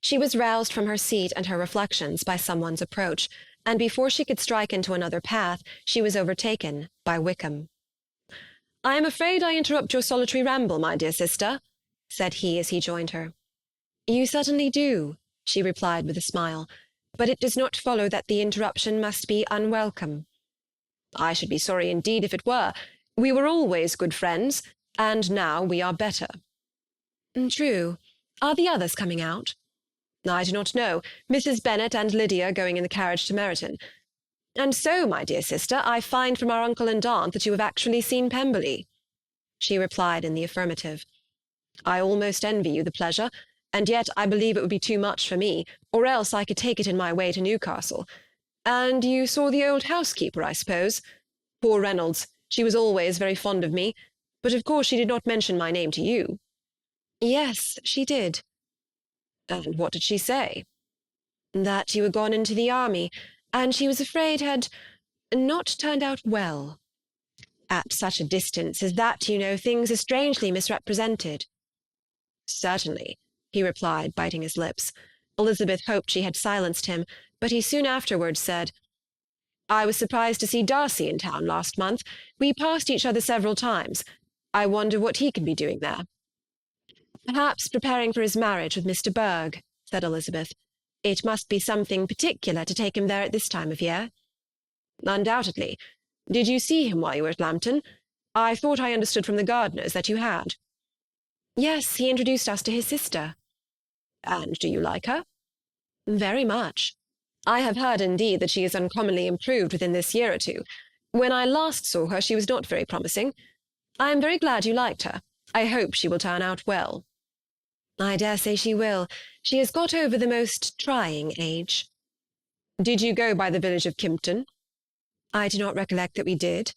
She was roused from her seat and her reflections by someone's approach, and before she could strike into another path, she was overtaken by Wickham. "I am afraid I interrupt your solitary ramble, my dear sister," said he as he joined her. "You certainly do," she replied with a smile, "but it does not follow that the interruption must be unwelcome." "I should be sorry indeed if it were. We were always good friends, and now we are better." "True. Are the others coming out?" "I do not know. Mrs. Bennet and Lydia are going in the carriage to Meryton. And so, my dear sister, I find from our uncle and aunt that you have actually seen Pemberley." She replied in the affirmative. "I almost envy you the pleasure, and yet I believe it would be too much for me, or else I could take it in my way to Newcastle. And you saw the old housekeeper, I suppose? Poor Reynolds, she was always very fond of me, but of course she did not mention my name to you." "Yes, she did." "And what did she say?" "That you had gone into the army, and she was afraid had not turned out well. At such a distance as that, you know, things are strangely misrepresented." "Certainly," he replied, biting his lips. Elizabeth hoped she had silenced him, but he soon afterwards said, "I was surprised to see Darcy in town last month. We passed each other several times. I wonder what he can be doing there." "Perhaps preparing for his marriage with Mr. Berg," said Elizabeth. "It must be something particular to take him there at this time of year." "Undoubtedly. Did you see him while you were at Lambton? I thought I understood from the gardeners that you had." "Yes, he introduced us to his sister." "And do you like her?" "Very much. I have heard, indeed, that she is uncommonly improved within this year or two. When I last saw her she was not very promising. I am very glad you liked her. I hope she will turn out well." "I dare say she will. She has got over the most trying age." "Did you go by the village of Kympton?" "I do not recollect that we did."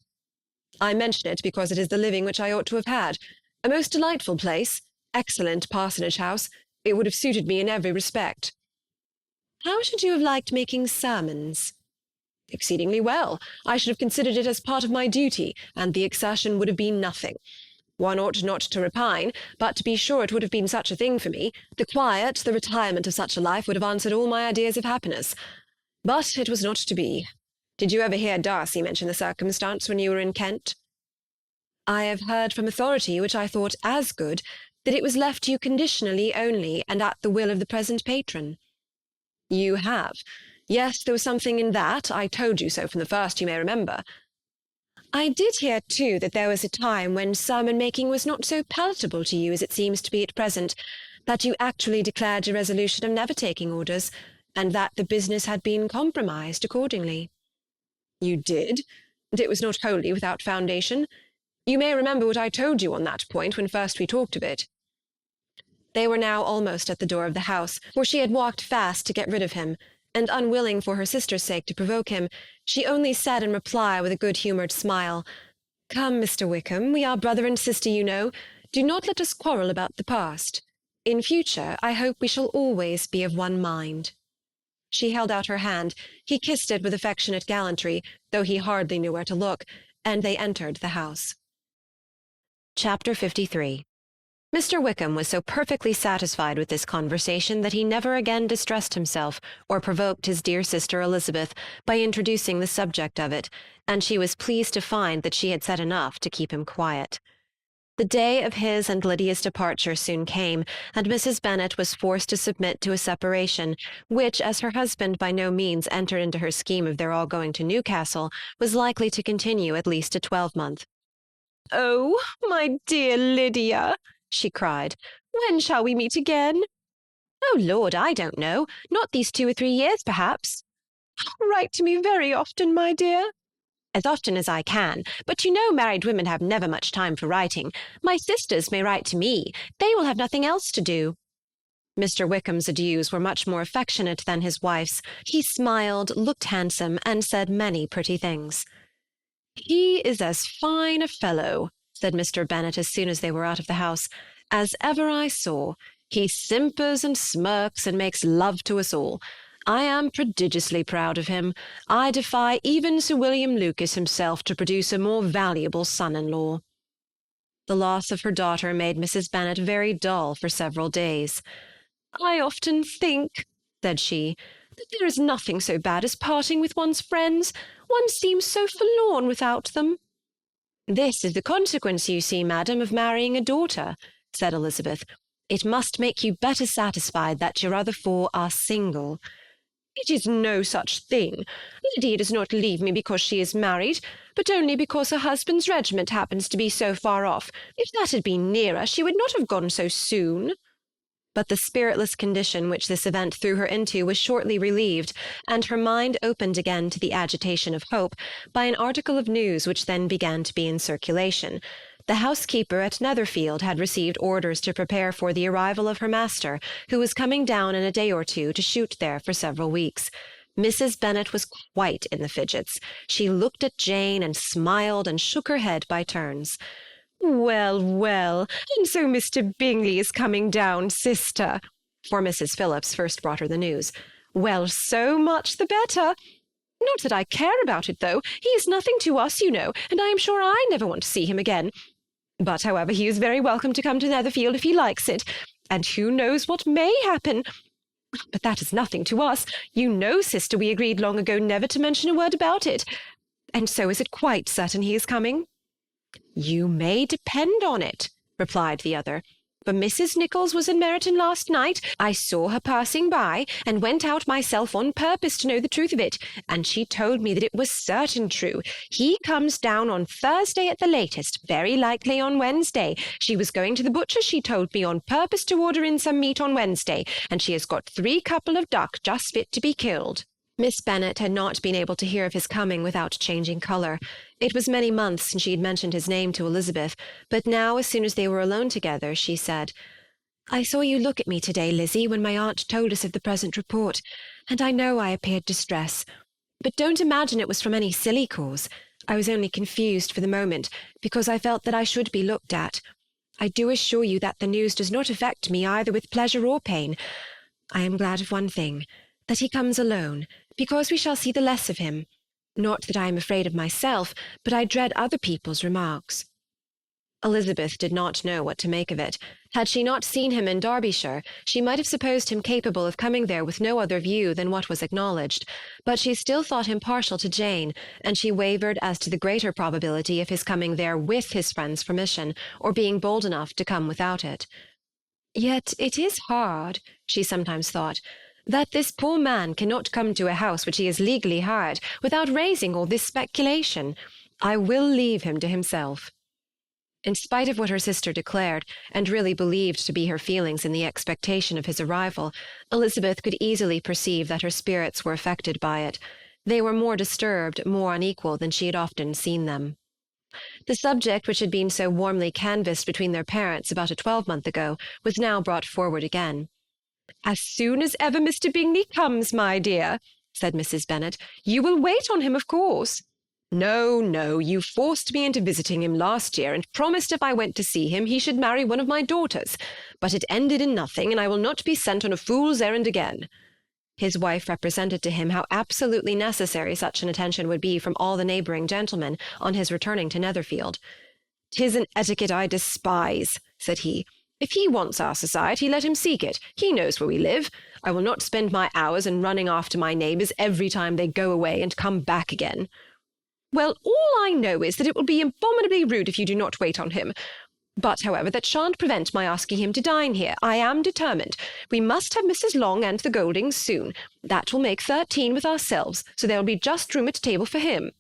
"I mention it because it is the living which I ought to have had. A most delightful place, excellent parsonage house. It would have suited me in every respect." "How should you have liked making sermons?" "Exceedingly well. I should have considered it as part of my duty, and the exertion would have been nothing. One ought not to repine, but to be sure it would have been such a thing for me. The quiet, the retirement of such a life would have answered all my ideas of happiness. But it was not to be. Did you ever hear Darcy mention the circumstance when you were in Kent? I have heard from authority, which I thought as good, that it was left to you conditionally only, and at the will of the present patron. You have. Yes, there was something in that. I told you so from the first, you may remember. I did hear, too, that there was a time when sermon-making was not so palatable to you as it seems to be at present, that you actually declared your resolution of never taking orders, and that the business had been compromised accordingly. You did, and it was not wholly without foundation. You may remember what I told you on that point when first we talked of it. They were now almost at the door of the house, for she had walked fast to get rid of him, and unwilling for her sister's sake to provoke him, she only said in reply with a good-humoured smile, "Come, Mr. Wickham, we are brother and sister, you know. Do not let us quarrel about the past. In future, I hope we shall always be of one mind." She held out her hand. He kissed it with affectionate gallantry, though he hardly knew where to look, and they entered the house. Chapter 53. Mr. Wickham was so perfectly satisfied with this conversation that he never again distressed himself or provoked his dear sister Elizabeth by introducing the subject of it, and she was pleased to find that she had said enough to keep him quiet. The day of his and Lydia's departure soon came, and Mrs. Bennet was forced to submit to a separation, which, as her husband by no means entered into her scheme of their all going to Newcastle, was likely to continue at least a 12-month. "Oh, my dear Lydia," she cried, "when shall we meet again?" "Oh, Lord, I don't know. Not these 2 or 3 years, perhaps." "Write to me very often, my dear." "As often as I can. But you know married women have never much time for writing. My sisters may write to me. They will have nothing else to do." Mr. Wickham's adieus were much more affectionate than his wife's. He smiled, looked handsome, and said many pretty things. "He is as fine a fellow," said Mr. Bennet as soon as they were out of the house, "as ever I saw. He simpers and smirks and makes love to us all. I am prodigiously proud of him. I defy even Sir William Lucas himself to produce a more valuable son-in-law." The loss of her daughter made Mrs. Bennet very dull for several days. "I often think," said she, "that there is nothing so bad as parting with one's friends. One seems so forlorn without them." "This is the consequence, you see, madam, of marrying a daughter," said Elizabeth. "It must make you better satisfied that your other 4 are single." "It is no such thing. Lydia does not leave me because she is married, but only because her husband's regiment happens to be so far off. If that had been nearer, she would not have gone so soon." But the spiritless condition which this event threw her into was shortly relieved, and her mind opened again to the agitation of hope by an article of news which then began to be in circulation. The housekeeper at Netherfield had received orders to prepare for the arrival of her master, who was coming down in a day or 2 to shoot there for several weeks. Mrs. Bennet was quite in the fidgets. She looked at Jane and smiled and shook her head by turns. "Well, well, and so Mr. Bingley is coming down, sister," for Mrs. Phillips first brought her the news. "Well, so much the better. Not that I care about it, though. He is nothing to us, you know, and I am sure I never want to see him again. But, however, he is very welcome to come to Netherfield if he likes it, and who knows what may happen. But that is nothing to us. You know, sister, we agreed long ago never to mention a word about it. And so is it quite certain he is coming?" "You may depend on it," replied the other. "For Mrs. Nichols was in Meryton last night. I saw her passing by, and went out myself on purpose to know the truth of it, and she told me that it was certain true. He comes down on Thursday at the latest, very likely on Wednesday. She was going to the butcher's, she told me, on purpose to order in some meat on Wednesday, and she has got 3 couple of duck just fit to be killed." Miss Bennet had not been able to hear of his coming without changing colour. It was many months since she had mentioned his name to Elizabeth, but now, as soon as they were alone together, she said, "I saw you look at me to-day, Lizzie, when my aunt told us of the present report, and I know I appeared distressed. But don't imagine it was from any silly cause. I was only confused for the moment, because I felt that I should be looked at. I do assure you that the news does not affect me either with pleasure or pain. I am glad of one thing, that he comes alone, because we shall see the less of him. Not that I am afraid of myself, but I dread other people's remarks." Elizabeth did not know what to make of it. Had she not seen him in Derbyshire, she might have supposed him capable of coming there with no other view than what was acknowledged, but she still thought him partial to Jane, and she wavered as to the greater probability of his coming there with his friend's permission, or being bold enough to come without it. Yet it is hard, she sometimes thought, that this poor man cannot come to a house which he has legally hired, without raising all this speculation. I will leave him to himself. In spite of what her sister declared, and really believed to be her feelings in the expectation of his arrival, Elizabeth could easily perceive that her spirits were affected by it. They were more disturbed, more unequal than she had often seen them. The subject which had been so warmly canvassed between their parents about a 12-month ago was now brought forward again. "As soon as ever Mr. Bingley comes, my dear," said Mrs. Bennet, "you will wait on him, of course." "No, no, you forced me into visiting him last year, and promised if I went to see him he should marry one of my daughters. But it ended in nothing, and I will not be sent on a fool's errand again." His wife represented to him how absolutely necessary such an attention would be from all the neighbouring gentlemen on his returning to Netherfield. "'Tis an etiquette I despise," said he. "If he wants our society, let him seek it. He knows where we live. I will not spend my hours in running after my neighbours every time they go away and come back again." "Well, all I know is that it will be abominably rude if you do not wait on him. But, however, that shan't prevent my asking him to dine here. I am determined. We must have Mrs. Long and the Goldings soon. That will make 13 with ourselves, so there will be just room at table for him."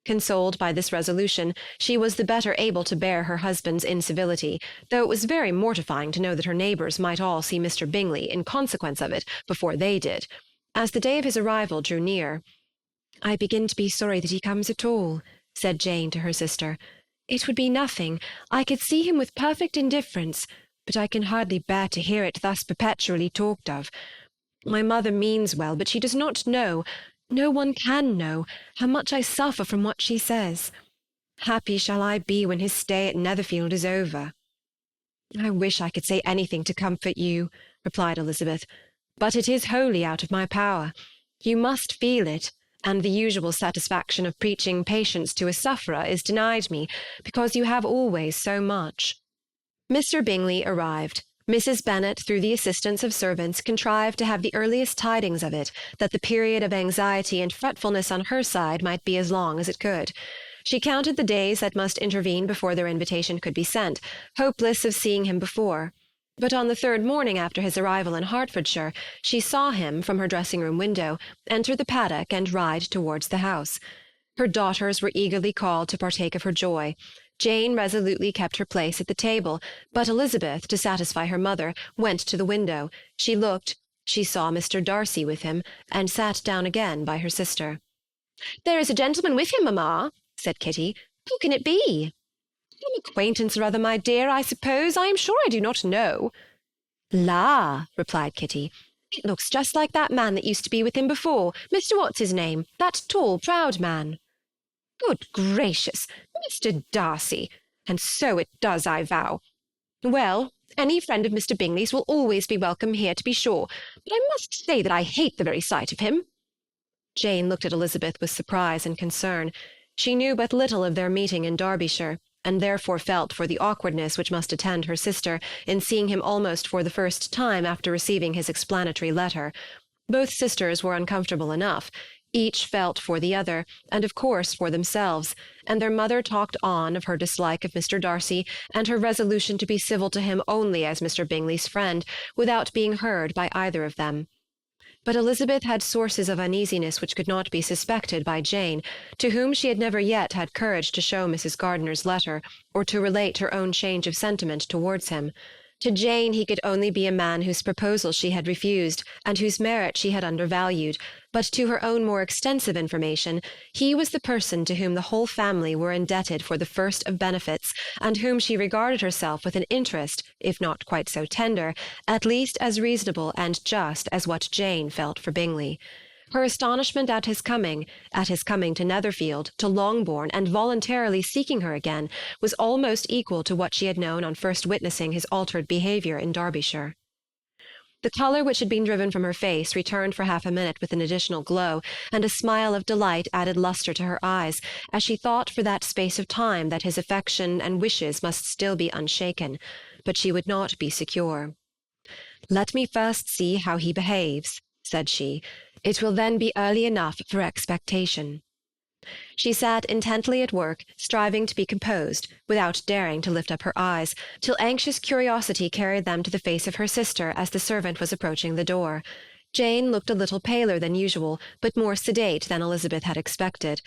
Consoled by this resolution, she was the better able to bear her husband's incivility, though it was very mortifying to know that her neighbours might all see Mr. Bingley, in consequence of it, before they did. As the day of his arrival drew near, "I begin to be sorry that he comes at all," said Jane to her sister. "It would be nothing. I could see him with perfect indifference, but I can hardly bear to hear it thus perpetually talked of. My mother means well, but she does not know, no one can know, how much I suffer from what she says. Happy shall I be when his stay at Netherfield is over." "I wish I could say anything to comfort you," replied Elizabeth, "but it is wholly out of my power. You must feel it, and the usual satisfaction of preaching patience to a sufferer is denied me, because you have always so much." Mr. Bingley arrived. Mrs. Bennet, through the assistance of servants, contrived to have the earliest tidings of it, that the period of anxiety and fretfulness on her side might be as long as it could. She counted the days that must intervene before their invitation could be sent, hopeless of seeing him before. But on the 3rd morning after his arrival in Hertfordshire, she saw him, from her dressing-room window, enter the paddock and ride towards the house. Her daughters were eagerly called to partake of her joy. Jane resolutely kept her place at the table, but Elizabeth, to satisfy her mother, went to the window. She looked, she saw Mr. Darcy with him, and sat down again by her sister. "There is a gentleman with him, mamma," said Kitty. "Who can it be?" "Some acquaintance or other, my dear, I suppose. I am sure I do not know." "La," replied Kitty, "it looks just like that man that used to be with him before, Mr. What's-his-name, that tall, proud man." "Good gracious, Mr. Darcy! And so it does, I vow. Well, any friend of Mr. Bingley's will always be welcome here, to be sure, but I must say that I hate the very sight of him." Jane looked at Elizabeth with surprise and concern. She knew but little of their meeting in Derbyshire, and therefore felt for the awkwardness which must attend her sister in seeing him almost for the first time after receiving his explanatory letter. Both sisters were uncomfortable enough. Each felt for the other, and of course for themselves, and their mother talked on of her dislike of Mr. Darcy, and her resolution to be civil to him only as Mr. Bingley's friend, without being heard by either of them. But Elizabeth had sources of uneasiness which could not be suspected by Jane, to whom she had never yet had courage to show Mrs. Gardiner's letter, or to relate her own change of sentiment towards him. To Jane he could only be a man whose proposal she had refused, and whose merit she had undervalued, but to her own more extensive information, he was the person to whom the whole family were indebted for the first of benefits, and whom she regarded herself with an interest, if not quite so tender, at least as reasonable and just as what Jane felt for Bingley. Her astonishment at his coming to Netherfield, to Longbourn, and voluntarily seeking her again, was almost equal to what she had known on first witnessing his altered behaviour in Derbyshire. The colour which had been driven from her face returned for half a minute with an additional glow, and a smile of delight added lustre to her eyes, as she thought for that space of time that his affection and wishes must still be unshaken, but she would not be secure. "Let me first see how he behaves," said she. "It will then be early enough for expectation." She sat intently at work, striving to be composed, without daring to lift up her eyes, till anxious curiosity carried them to the face of her sister as the servant was approaching the door. Jane looked a little paler than usual, but more sedate than Elizabeth had expected.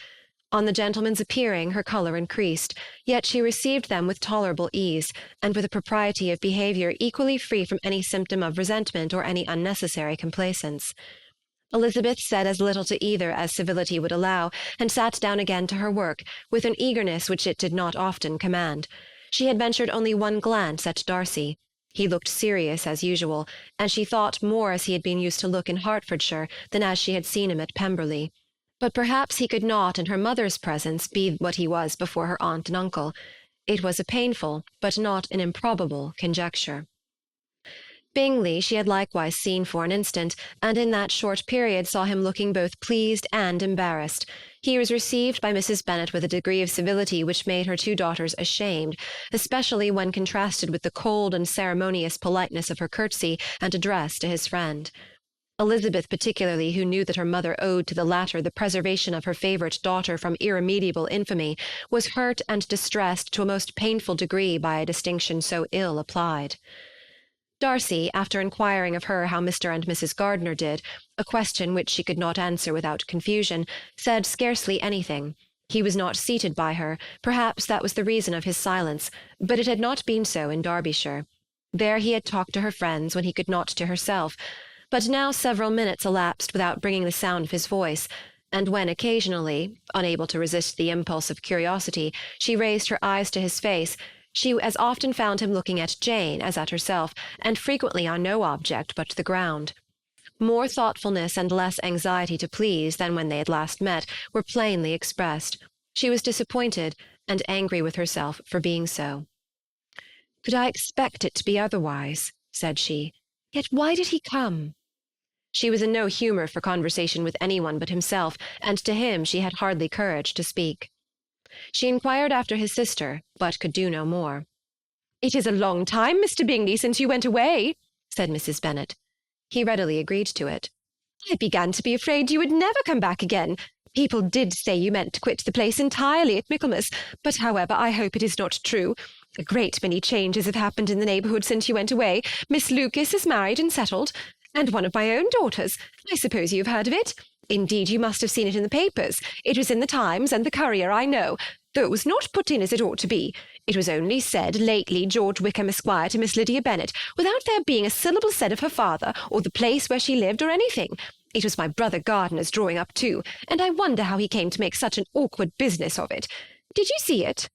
On the gentlemen's appearing, her colour increased, yet she received them with tolerable ease, and with a propriety of behaviour equally free from any symptom of resentment or any unnecessary complaisance. Elizabeth said as little to either as civility would allow, and sat down again to her work, with an eagerness which it did not often command. She had ventured only one glance at Darcy. He looked serious as usual, and she thought more as he had been used to look in Hertfordshire than as she had seen him at Pemberley. But perhaps he could not in her mother's presence be what he was before her aunt and uncle. It was a painful, but not an improbable, conjecture. Bingley she had likewise seen for an instant, and in that short period saw him looking both pleased and embarrassed. He was received by Mrs. Bennet with a degree of civility which made her two daughters ashamed, especially when contrasted with the cold and ceremonious politeness of her curtsy and address to his friend. Elizabeth particularly, who knew that her mother owed to the latter the preservation of her favourite daughter from irremediable infamy, was hurt and distressed to a most painful degree by a distinction so ill applied. Darcy, after inquiring of her how Mr. and Mrs. Gardiner did, a question which she could not answer without confusion, said scarcely anything. He was not seated by her, perhaps that was the reason of his silence, but it had not been so in Derbyshire. There he had talked to her friends when he could not to herself, but now several minutes elapsed without bringing the sound of his voice, and when occasionally, unable to resist the impulse of curiosity, she raised her eyes to his face, she as often found him looking at Jane as at herself, and frequently on no object but the ground. More thoughtfulness and less anxiety to please than when they had last met were plainly expressed. She was disappointed, and angry with herself for being so. "Could I expect it to be otherwise?" said she. "Yet why did he come?" She was in no humour for conversation with anyone but himself, and to him she had hardly courage to speak. She inquired after his sister, but could do no more. "It is a long time, Mr. Bingley, since you went away," said Mrs. Bennet. He readily agreed to it. "I began to be afraid you would never come back again. People did say you meant to quit the place entirely at Michaelmas, but however, I hope it is not true. A great many changes have happened in the neighbourhood since you went away. Miss Lucas is married and settled, and one of my own daughters. I suppose you have heard of it? Indeed, you must have seen it in the papers. It was in the Times and the Courier, I know, though it was not put in as it ought to be. It was only said lately George Wickham Esquire to Miss Lydia Bennet, without there being a syllable said of her father, or the place where she lived, or anything. It was my brother Gardiner's drawing up too, and I wonder how he came to make such an awkward business of it. Did you see it?"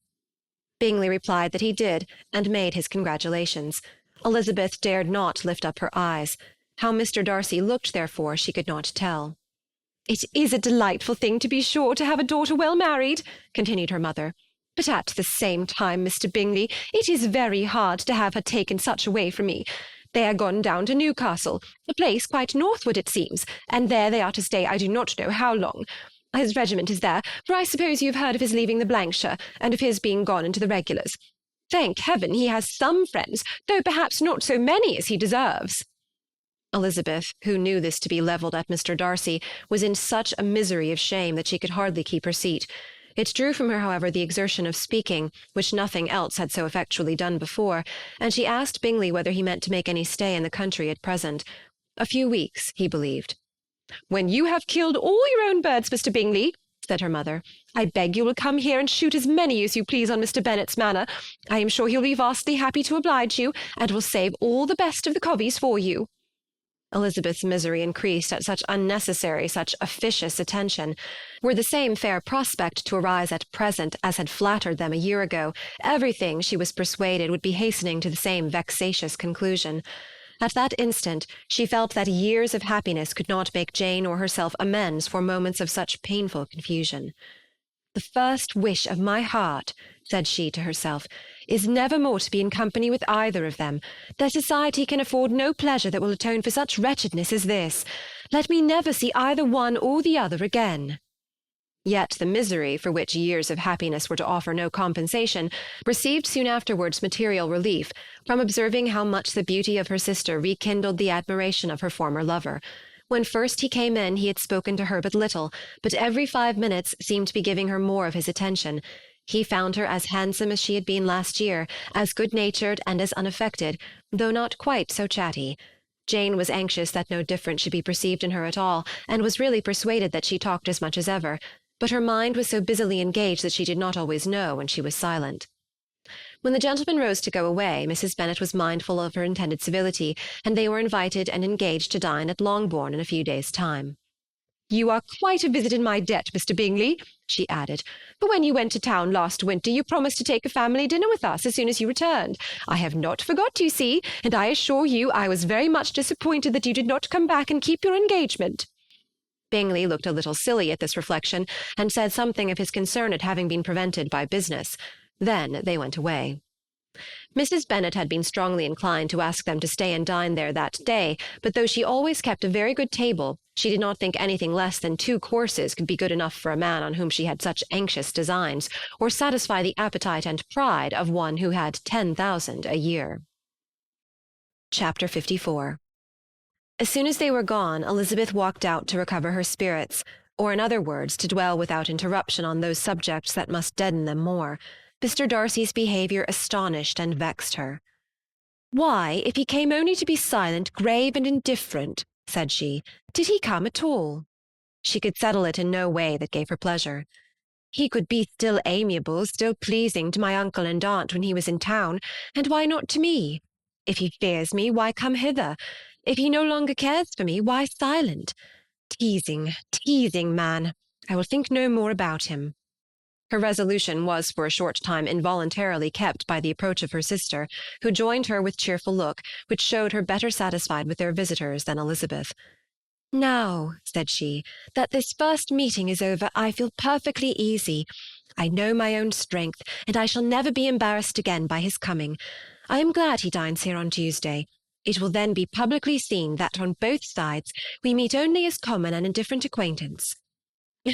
Bingley replied that he did, and made his congratulations. Elizabeth dared not lift up her eyes. How Mr. Darcy looked, therefore, she could not tell. "It is a delightful thing, to be sure, to have a daughter well married," continued her mother. "But at the same time, Mr. Bingley, it is very hard to have her taken such away from me. They are gone down to Newcastle, a place quite northward, it seems, and there they are to stay I do not know how long. His regiment is there, for I suppose you have heard of his leaving the Blankshire, and of his being gone into the regulars. Thank heaven he has some friends, though perhaps not so many as he deserves." Elizabeth, who knew this to be levelled at Mr. Darcy, was in such a misery of shame that she could hardly keep her seat. It drew from her, however, the exertion of speaking, which nothing else had so effectually done before, and she asked Bingley whether he meant to make any stay in the country at present. A few weeks, he believed. "When you have killed all your own birds, Mr. Bingley," said her mother, "I beg you will come here and shoot as many as you please on Mr. Bennet's manor. I am sure he'll be vastly happy to oblige you, and will save all the best of the coveys for you." Elizabeth's misery increased at such unnecessary, such officious attention. Were the same fair prospect to arise at present as had flattered them a year ago, everything, she was persuaded, would be hastening to the same vexatious conclusion. At that instant she felt that years of happiness could not make Jane or herself amends for moments of such painful confusion. "The first wish of my heart," said she to herself, is never more to be in company with either of them. Their society can afford no pleasure that will atone for such wretchedness as this. Let me never see either one or the other again." Yet the misery, for which years of happiness were to offer no compensation, received soon afterwards material relief from observing how much the beauty of her sister rekindled the admiration of her former lover. When first he came in he had spoken to her but little, but every 5 minutes seemed to be giving her more of his attention. He found her as handsome as she had been last year, as good-natured and as unaffected, though not quite so chatty. Jane was anxious that no difference should be perceived in her at all, and was really persuaded that she talked as much as ever, but her mind was so busily engaged that she did not always know when she was silent. When the gentlemen rose to go away, Mrs. Bennet was mindful of her intended civility, and they were invited and engaged to dine at Longbourn in a few days' time. "You are quite a visit in my debt, Mr. Bingley," she added, "for when you went to town last winter you promised to take a family dinner with us as soon as you returned. I have not forgot, you see, and I assure you I was very much disappointed that you did not come back and keep your engagement." Bingley looked a little silly at this reflection, and said something of his concern at having been prevented by business. Then they went away. Mrs. Bennet had been strongly inclined to ask them to stay and dine there that day, but though she always kept a very good table, she did not think anything less than 2 courses could be good enough for a man on whom she had such anxious designs, or satisfy the appetite and pride of one who had 10,000 a year. Chapter 54. As soon as they were gone, Elizabeth walked out to recover her spirits, or in other words, to dwell without interruption on those subjects that must deaden them more. Mr. Darcy's behaviour astonished and vexed her. "Why, if he came only to be silent, grave, and indifferent," said she, "did he come at all?" She could settle it in no way that gave her pleasure. "He could be still amiable, still pleasing to my uncle and aunt when he was in town, and why not to me? If he fears me, why come hither? If he no longer cares for me, why silent? Teasing, teasing man! I will think no more about him." Her resolution was for a short time involuntarily kept by the approach of her sister, who joined her with cheerful look, which showed her better satisfied with their visitors than Elizabeth. "Now," said she, "that this first meeting is over, I feel perfectly easy. I know my own strength, and I shall never be embarrassed again by his coming. I am glad he dines here on Tuesday. It will then be publicly seen that on both sides we meet only as common and indifferent acquaintance."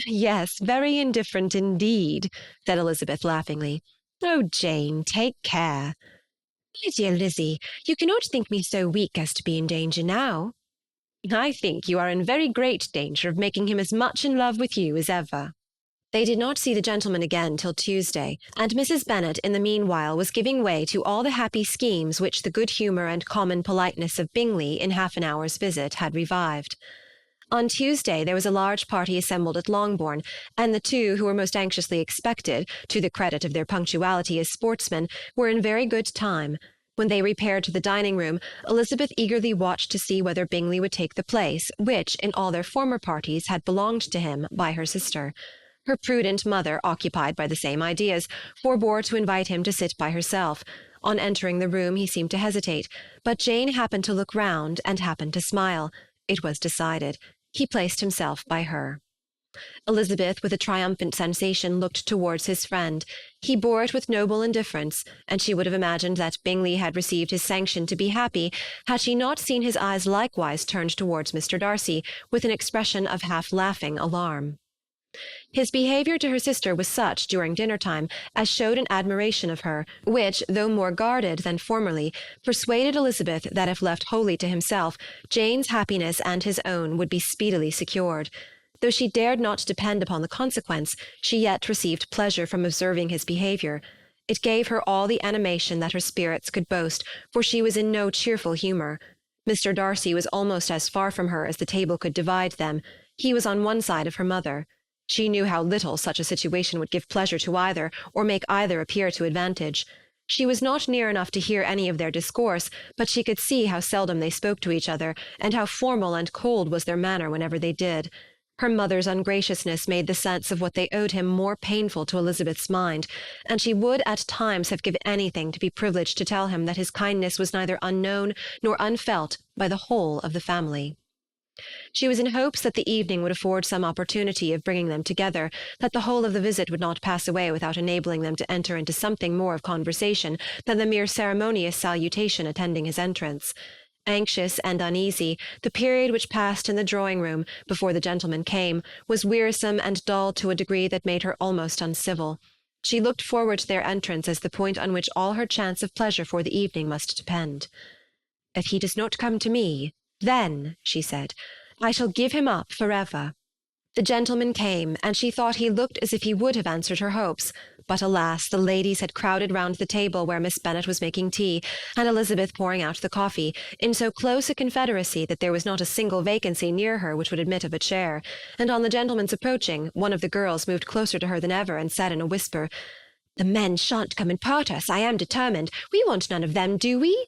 "Yes, very indifferent indeed," said Elizabeth laughingly. "Oh, Jane, take care." "My dear Lizzie, you cannot think me so weak as to be in danger now." "I think you are in very great danger of making him as much in love with you as ever." They did not see the gentleman again till Tuesday, and Mrs. Bennet in the meanwhile was giving way to all the happy schemes which the good humour and common politeness of Bingley in half an hour's visit had revived. On Tuesday there was a large party assembled at Longbourn, and the two who were most anxiously expected, to the credit of their punctuality as sportsmen, were in very good time. When they repaired to the dining-room, Elizabeth eagerly watched to see whether Bingley would take the place which, in all their former parties, had belonged to him by her sister. Her prudent mother, occupied by the same ideas, forbore to invite him to sit by herself. On entering the room he seemed to hesitate, but Jane happened to look round and happened to smile. It was decided. He placed himself by her. Elizabeth, with a triumphant sensation, looked towards his friend. He bore it with noble indifference, and she would have imagined that Bingley had received his sanction to be happy, had she not seen his eyes likewise turned towards Mr. Darcy, with an expression of half-laughing alarm. His behaviour to her sister was such, during dinner-time, as showed an admiration of her, which, though more guarded than formerly, persuaded Elizabeth that if left wholly to himself, Jane's happiness and his own would be speedily secured. Though she dared not depend upon the consequence, she yet received pleasure from observing his behaviour. It gave her all the animation that her spirits could boast, for she was in no cheerful humour. Mr. Darcy was almost as far from her as the table could divide them. He was on one side of her mother. She knew how little such a situation would give pleasure to either, or make either appear to advantage. She was not near enough to hear any of their discourse, but she could see how seldom they spoke to each other, and how formal and cold was their manner whenever they did. Her mother's ungraciousness made the sense of what they owed him more painful to Elizabeth's mind, and she would at times have given anything to be privileged to tell him that his kindness was neither unknown nor unfelt by the whole of the family. She was in hopes that the evening would afford some opportunity of bringing them together, that the whole of the visit would not pass away without enabling them to enter into something more of conversation than the mere ceremonious salutation attending his entrance. Anxious and uneasy, the period which passed in the drawing-room, before the gentlemen came, was wearisome and dull to a degree that made her almost uncivil. She looked forward to their entrance as the point on which all her chance of pleasure for the evening must depend. "If he does not come to me, then," she said, "I shall give him up forever." The gentleman came, and she thought he looked as if he would have answered her hopes. But alas, the ladies had crowded round the table where Miss Bennet was making tea, and Elizabeth pouring out the coffee, in so close a confederacy that there was not a single vacancy near her which would admit of a chair, and on the gentleman's approaching, one of the girls moved closer to her than ever, and said in a whisper, "The men shan't come and part us, I am determined. We want none of them, do we?"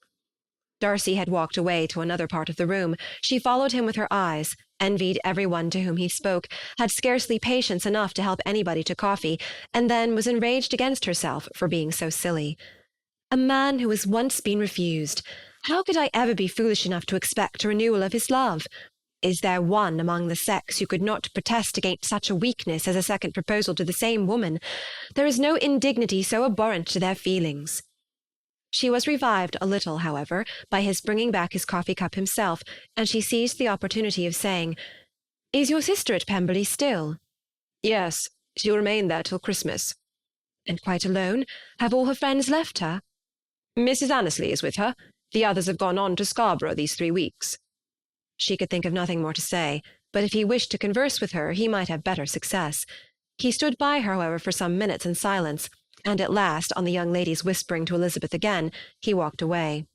Darcy had walked away to another part of the room. She followed him with her eyes, envied every one to whom he spoke, had scarcely patience enough to help anybody to coffee, and then was enraged against herself for being so silly. A man who has once been refused, how could I ever be foolish enough to expect a renewal of his love? Is there one among the sex who could not protest against such a weakness as a second proposal to the same woman? There is no indignity so abhorrent to their feelings. She was revived a little, however, by his bringing back his coffee-cup himself, and she seized the opportunity of saying, "Is your sister at Pemberley still?" "Yes, she'll remain there till Christmas." "And quite alone? Have all her friends left her?" "Mrs. Annesley is with her. The others have gone on to Scarborough these 3 weeks." She could think of nothing more to say, but if he wished to converse with her, he might have better success. He stood by her, however, for some minutes in silence, and at last, on the young ladies whispering to Elizabeth again, he walked away.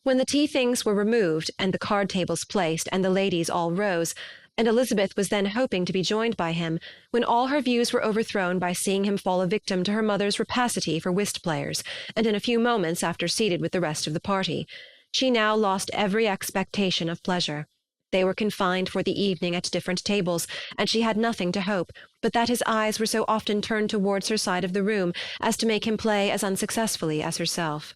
When the tea-things were removed, and the card-tables placed, and the ladies all rose, and Elizabeth was then hoping to be joined by him, when all her views were overthrown by seeing him fall a victim to her mother's rapacity for whist-players, and in a few moments after seated with the rest of the party. She now lost every expectation of pleasure. They were confined for the evening at different tables, and she had nothing to hope, but that his eyes were so often turned towards her side of the room as to make him play as unsuccessfully as herself.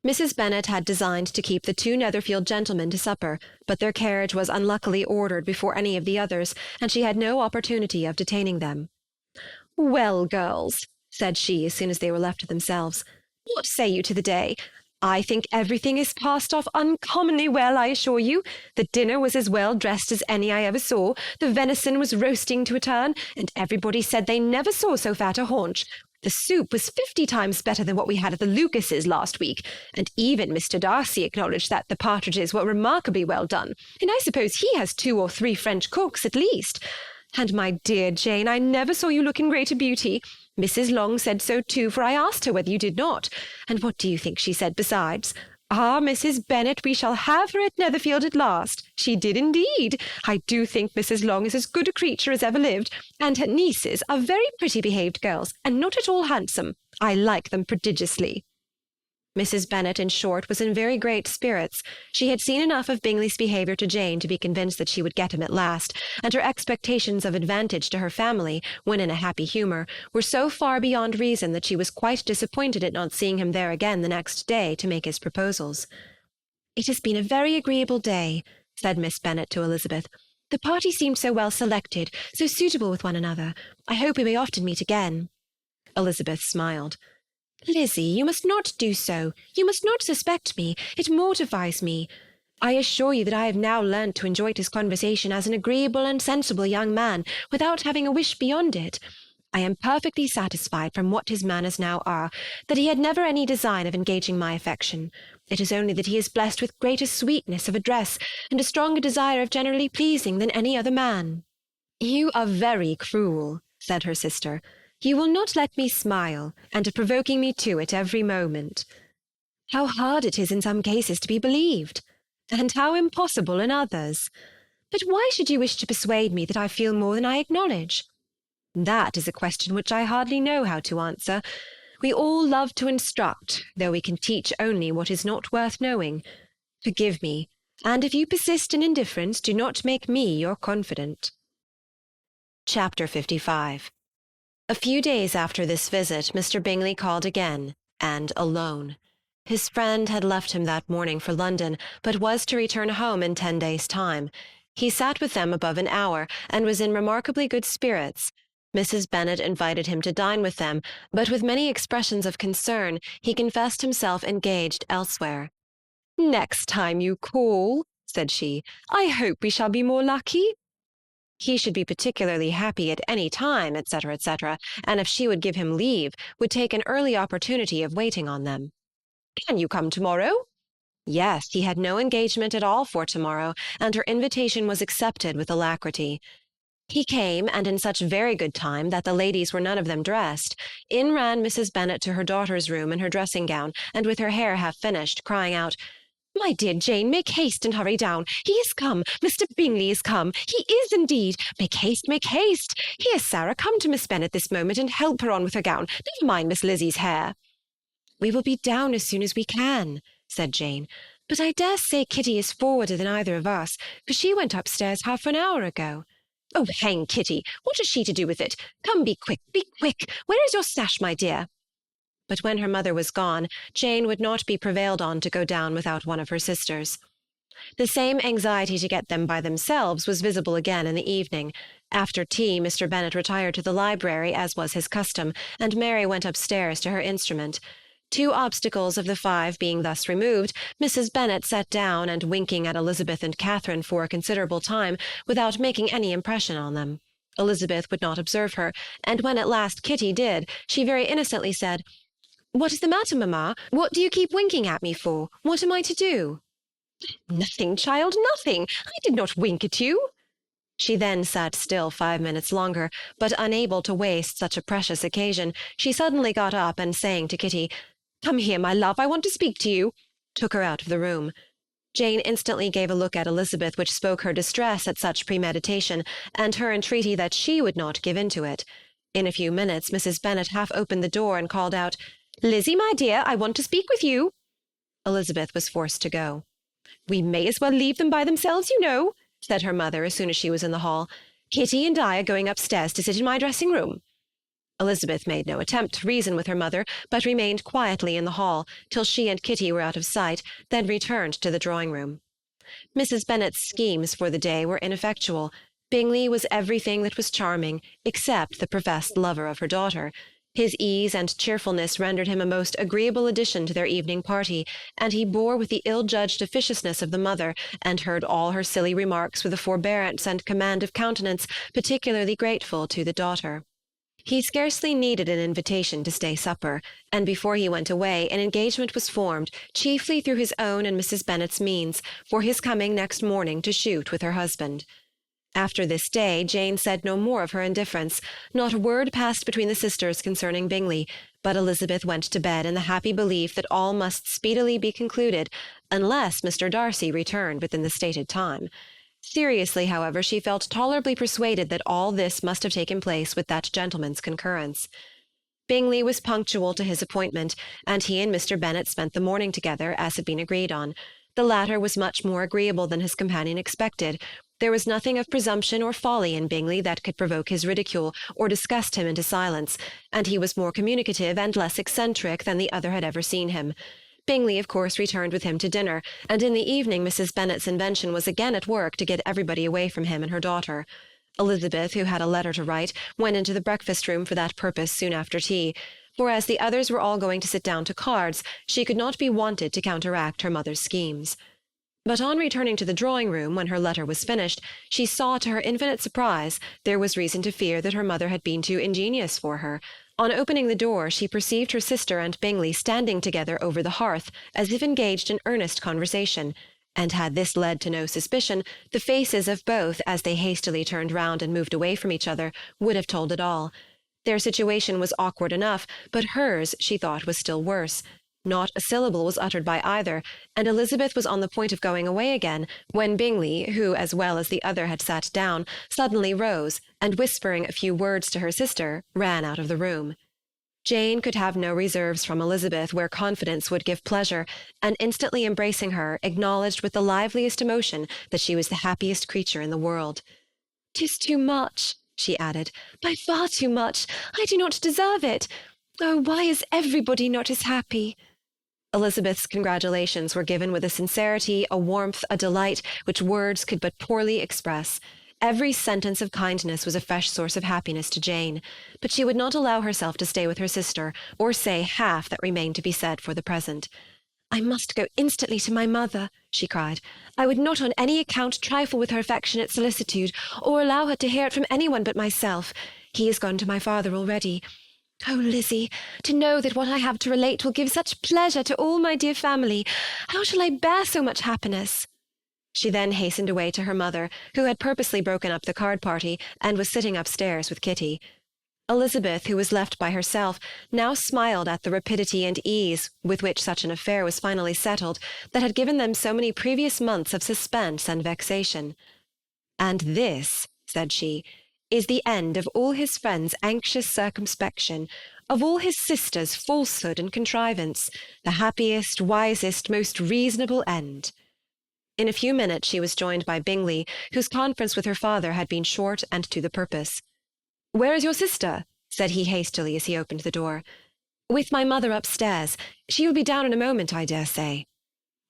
Mrs. Bennet had designed to keep the 2 Netherfield gentlemen to supper, but their carriage was unluckily ordered before any of the others, and she had no opportunity of detaining them. "Well, girls," said she, as soon as they were left to themselves, "what say you to the day? I think everything is passed off uncommonly well, I assure you. The dinner was as well dressed as any I ever saw, the venison was roasting to a turn, and everybody said they never saw so fat a haunch. The soup was 50 times better than what we had at the Lucases last week, and even Mr. Darcy acknowledged that the partridges were remarkably well done, and I suppose he has 2 or 3 French cooks at least. And, my dear Jane, I never saw you look in greater beauty. Mrs. Long said so too, for I asked her whether you did not. And what do you think she said besides? 'Ah, Mrs. Bennet, we shall have her at Netherfield at last.' She did indeed. I do think Mrs. Long is as good a creature as ever lived, and her nieces are very pretty behaved girls, and not at all handsome. I like them prodigiously." Mrs. Bennet, in short, was in very great spirits. She had seen enough of Bingley's behaviour to Jane to be convinced that she would get him at last, and her expectations of advantage to her family, when in a happy humour, were so far beyond reason that she was quite disappointed at not seeing him there again the next day to make his proposals. "It has been a very agreeable day," said Miss Bennet to Elizabeth. "The party seemed so well selected, so suitable with one another. I hope we may often meet again." Elizabeth smiled. "Lizzie, you must not do so. You must not suspect me. It mortifies me. I assure you that I have now learnt to enjoy his conversation as an agreeable and sensible young man, without having a wish beyond it. I am perfectly satisfied, from what his manners now are, that he had never any design of engaging my affection. It is only that he is blessed with greater sweetness of address, and a stronger desire of generally pleasing than any other man." "You are very cruel," said her sister. "You will not let me smile, and are provoking me to it every moment." "How hard it is in some cases to be believed, and how impossible in others. But why should you wish to persuade me that I feel more than I acknowledge? That is a question which I hardly know how to answer. We all love to instruct, though we can teach only what is not worth knowing. Forgive me, and if you persist in indifference, do not make me your confidant." Chapter 55. A few days after this visit, Mr. Bingley called again, and alone. His friend had left him that morning for London, but was to return home in 10 days' time. He sat with them above an hour, and was in remarkably good spirits. Mrs. Bennet invited him to dine with them, but with many expressions of concern he confessed himself engaged elsewhere. "Next time you call," said she, "I hope we shall be more lucky." He should be particularly happy at any time, etc., etc., and if she would give him leave, would take an early opportunity of waiting on them. "Can you come tomorrow?" Yes, he had no engagement at all for tomorrow, and her invitation was accepted with alacrity. He came, and in such very good time that the ladies were none of them dressed. In ran Mrs. Bennet to her daughter's room in her dressing-gown, and with her hair half finished, crying out, "My dear Jane, make haste and hurry down. He is come. Mr. Bingley is come. He is indeed. Make haste, make haste. Here, Sarah, come to Miss Bennet this moment and help her on with her gown. Never mind Miss Lizzie's hair." "We will be down as soon as we can," said Jane. "But I dare say Kitty is forwarder than either of us, for she went upstairs half an hour ago." "Oh, hang Kitty! What has she to do with it? Come, be quick, be quick! Where is your sash, my dear?" But when her mother was gone, Jane would not be prevailed on to go down without one of her sisters. The same anxiety to get them by themselves was visible again in the evening. After tea, Mr. Bennet retired to the library, as was his custom, and Mary went upstairs to her instrument. 2 obstacles of the 5 being thus removed, Mrs. Bennet sat down, and winking at Elizabeth and Catherine for a considerable time, without making any impression on them. Elizabeth would not observe her, and when at last Kitty did, she very innocently said, "What is the matter, mamma? What do you keep winking at me for? What am I to do?" "Nothing, child, nothing. I did not wink at you." She then sat still 5 minutes longer, but unable to waste such a precious occasion, she suddenly got up, and saying to Kitty, "Come here, my love, I want to speak to you," took her out of the room. Jane instantly gave a look at Elizabeth which spoke her distress at such premeditation, and her entreaty that she would not give in to it. In a few minutes Mrs. Bennet half opened the door and called out, "Lizzie, my dear, I want to speak with you." Elizabeth was forced to go. "We may as well leave them by themselves, you know," said her mother as soon as she was in the hall. "Kitty and I are going upstairs to sit in my dressing-room." Elizabeth made no attempt to reason with her mother, but remained quietly in the hall, till she and Kitty were out of sight, then returned to the drawing-room. Mrs. Bennet's schemes for the day were ineffectual. Bingley was everything that was charming, except the professed lover of her daughter. His ease and cheerfulness rendered him a most agreeable addition to their evening party, and he bore with the ill-judged officiousness of the mother, and heard all her silly remarks with a forbearance and command of countenance particularly grateful to the daughter. He scarcely needed an invitation to stay supper, and before he went away an engagement was formed, chiefly through his own and Mrs. Bennet's means, for his coming next morning to shoot with her husband. After this day Jane said no more of her indifference. Not a word passed between the sisters concerning Bingley, but Elizabeth went to bed in the happy belief that all must speedily be concluded, unless Mr. Darcy returned within the stated time. Seriously, however, she felt tolerably persuaded that all this must have taken place with that gentleman's concurrence. Bingley was punctual to his appointment, and he and Mr. Bennet spent the morning together, as had been agreed on. The latter was much more agreeable than his companion expected. There was nothing of presumption or folly in Bingley that could provoke his ridicule, or disgust him into silence, and he was more communicative and less eccentric than the other had ever seen him. Bingley, of course, returned with him to dinner, and in the evening Mrs. Bennet's invention was again at work to get everybody away from him and her daughter. Elizabeth, who had a letter to write, went into the breakfast-room for that purpose soon after tea, for as the others were all going to sit down to cards, she could not be wanted to counteract her mother's schemes. But on returning to the drawing-room, when her letter was finished, she saw, to her infinite surprise, there was reason to fear that her mother had been too ingenious for her. On opening the door, she perceived her sister and Bingley standing together over the hearth, as if engaged in earnest conversation, and had this led to no suspicion, the faces of both, as they hastily turned round and moved away from each other, would have told it all. Their situation was awkward enough, but hers, she thought, was still worse. Not a syllable was uttered by either, and Elizabeth was on the point of going away again, when Bingley, who, as well as the other, had sat down, suddenly rose, and whispering a few words to her sister, ran out of the room. Jane could have no reserves from Elizabeth where confidence would give pleasure, and instantly embracing her, acknowledged with the liveliest emotion that she was the happiest creature in the world. "'Tis too much," she added, "by far too much. I do not deserve it. Oh, why is everybody not as happy?" Elizabeth's congratulations were given with a sincerity, a warmth, a delight, which words could but poorly express. Every sentence of kindness was a fresh source of happiness to Jane, but she would not allow herself to stay with her sister, or say half that remained to be said for the present. "I must go instantly to my mother," she cried. "I would not on any account trifle with her affectionate solicitude, or allow her to hear it from any one but myself. He is gone to my father already. Oh, Lizzie, to know that what I have to relate will give such pleasure to all my dear family! How shall I bear so much happiness?" She then hastened away to her mother, who had purposely broken up the card-party, and was sitting upstairs with Kitty. Elizabeth, who was left by herself, now smiled at the rapidity and ease with which such an affair was finally settled, that had given them so many previous months of suspense and vexation. "And this," said she, "is the end of all his friends' anxious circumspection, of all his sisters' falsehood and contrivance, the happiest, wisest, most reasonable end." In a few minutes she was joined by Bingley, whose conference with her father had been short and to the purpose. "Where is your sister?" said he hastily as he opened the door. "With my mother upstairs. She will be down in a moment, I dare say."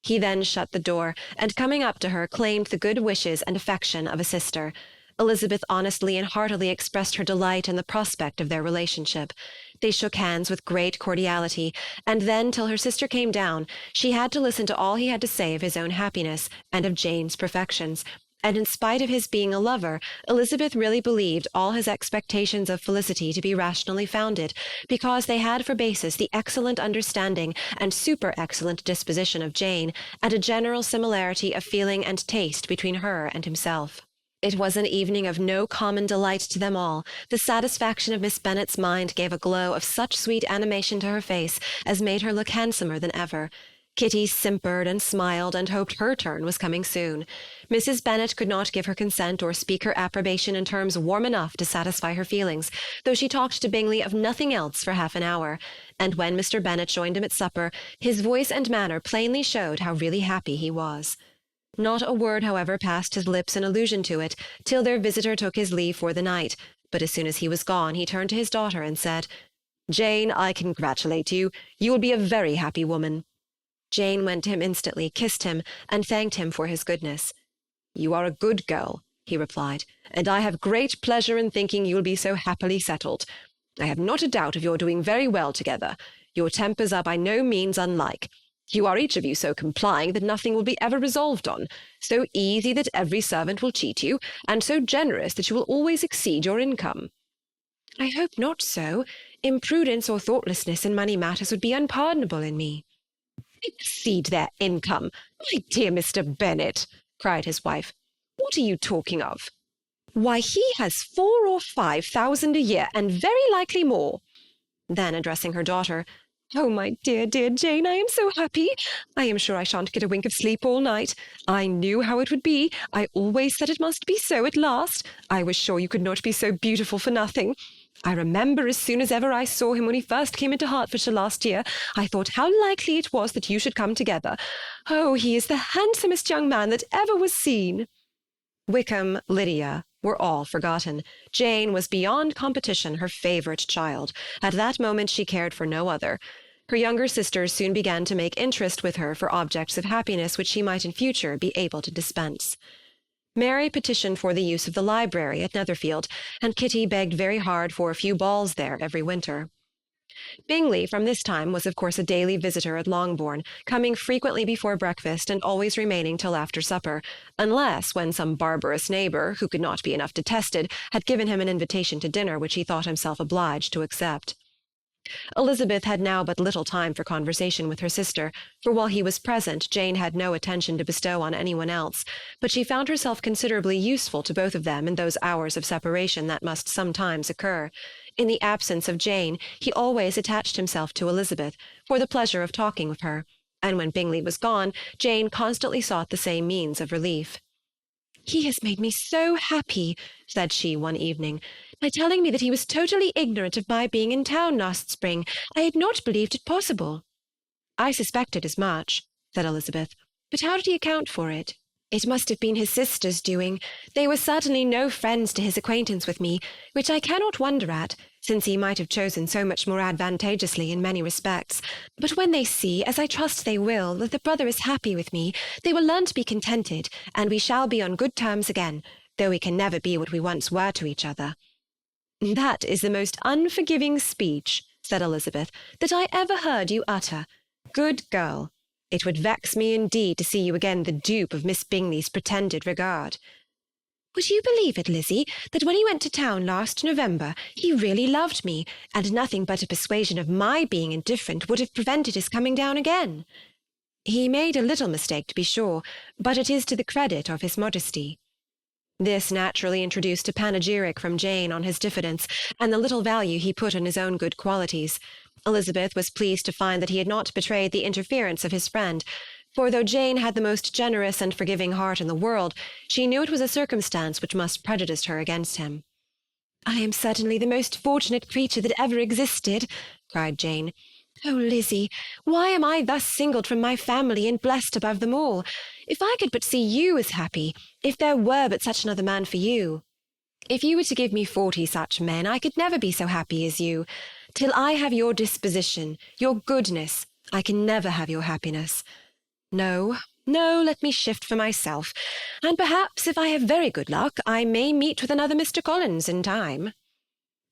He then shut the door, and coming up to her, claimed the good wishes and affection of a sister. Elizabeth honestly and heartily expressed her delight in the prospect of their relationship. They shook hands with great cordiality, and then, till her sister came down, she had to listen to all he had to say of his own happiness, and of Jane's perfections, and in spite of his being a lover, Elizabeth really believed all his expectations of felicity to be rationally founded, because they had for basis the excellent understanding and super-excellent disposition of Jane, and a general similarity of feeling and taste between her and himself. It was an evening of no common delight to them all. The satisfaction of Miss Bennet's mind gave a glow of such sweet animation to her face as made her look handsomer than ever. Kitty simpered and smiled and hoped her turn was coming soon. Mrs. Bennet could not give her consent or speak her approbation in terms warm enough to satisfy her feelings, though she talked to Bingley of nothing else for half an hour, and when Mr. Bennet joined him at supper, his voice and manner plainly showed how really happy he was. Not a word, however, passed his lips in allusion to it, till their visitor took his leave for the night, but as soon as he was gone, he turned to his daughter and said, "Jane, I congratulate you. You will be a very happy woman." Jane went to him instantly, kissed him, and thanked him for his goodness. "You are a good girl," he replied, "and I have great pleasure in thinking you will be so happily settled. I have not a doubt of your doing very well together. Your tempers are by no means unlike. You are each of you so complying that nothing will be ever resolved on, so easy that every servant will cheat you, and so generous that you will always exceed your income." "I hope not so. Imprudence or thoughtlessness in money matters would be unpardonable in me." "Exceed their income! My dear Mr. Bennet," cried his wife, "what are you talking of?" "Why, he has 4,000 or 5,000 a year, and very likely more." Then, addressing her daughter, "Oh, my dear, dear Jane, I am so happy. I am sure I shan't get a wink of sleep all night. I knew how it would be. I always said it must be so at last. I was sure you could not be so beautiful for nothing. I remember as soon as ever I saw him when he first came into Hertfordshire last year, I thought how likely it was that you should come together. Oh, he is the handsomest young man that ever was seen." Wickham, Lydia, were all forgotten. Jane was beyond competition her favourite child. At that moment she cared for no other. Her younger sisters soon began to make interest with her for objects of happiness which she might in future be able to dispense. Mary petitioned for the use of the library at Netherfield, and Kitty begged very hard for a few balls there every winter. Bingley from this time was of course a daily visitor at Longbourn, coming frequently before breakfast and always remaining till after supper, unless when some barbarous neighbour, who could not be enough detested, had given him an invitation to dinner which he thought himself obliged to accept. Elizabeth had now but little time for conversation with her sister, for while he was present Jane had no attention to bestow on anyone else, but she found herself considerably useful to both of them in those hours of separation that must sometimes occur. In the absence of Jane, he always attached himself to Elizabeth, for the pleasure of talking with her, and when Bingley was gone, Jane constantly sought the same means of relief. "He has made me so happy," said she one evening, "by telling me that he was totally ignorant of my being in town last spring. I had not believed it possible." "I suspected as much," said Elizabeth, "but how did he account for it?" "It must have been his sister's doing. They were certainly no friends to his acquaintance with me, which I cannot wonder at, since he might have chosen so much more advantageously in many respects. But when they see, as I trust they will, that the brother is happy with me, they will learn to be contented, and we shall be on good terms again, though we can never be what we once were to each other." "That is the most unforgiving speech," said Elizabeth, "that I ever heard you utter. Good girl! It would vex me indeed to see you again the dupe of Miss Bingley's pretended regard." "Would you believe it, Lizzie, that when he went to town last November, he really loved me, and nothing but a persuasion of my being indifferent would have prevented his coming down again?" "He made a little mistake, to be sure, but it is to the credit of his modesty." This naturally introduced a panegyric from Jane on his diffidence, and the little value he put on his own good qualities. Elizabeth was pleased to find that he had not betrayed the interference of his friend, for though Jane had the most generous and forgiving heart in the world, she knew it was a circumstance which must prejudice her against him. "I am certainly the most fortunate creature that ever existed," cried Jane. "Oh, Lizzie, why am I thus singled from my family and blessed above them all? If I could but see you as happy, if there were but such another man for you. If you were to give me 40 such men, I could never be so happy as you. Till I have your disposition, your goodness, I can never have your happiness. No, no, let me shift for myself, and perhaps, if I have very good luck, I may meet with another Mr. Collins in time."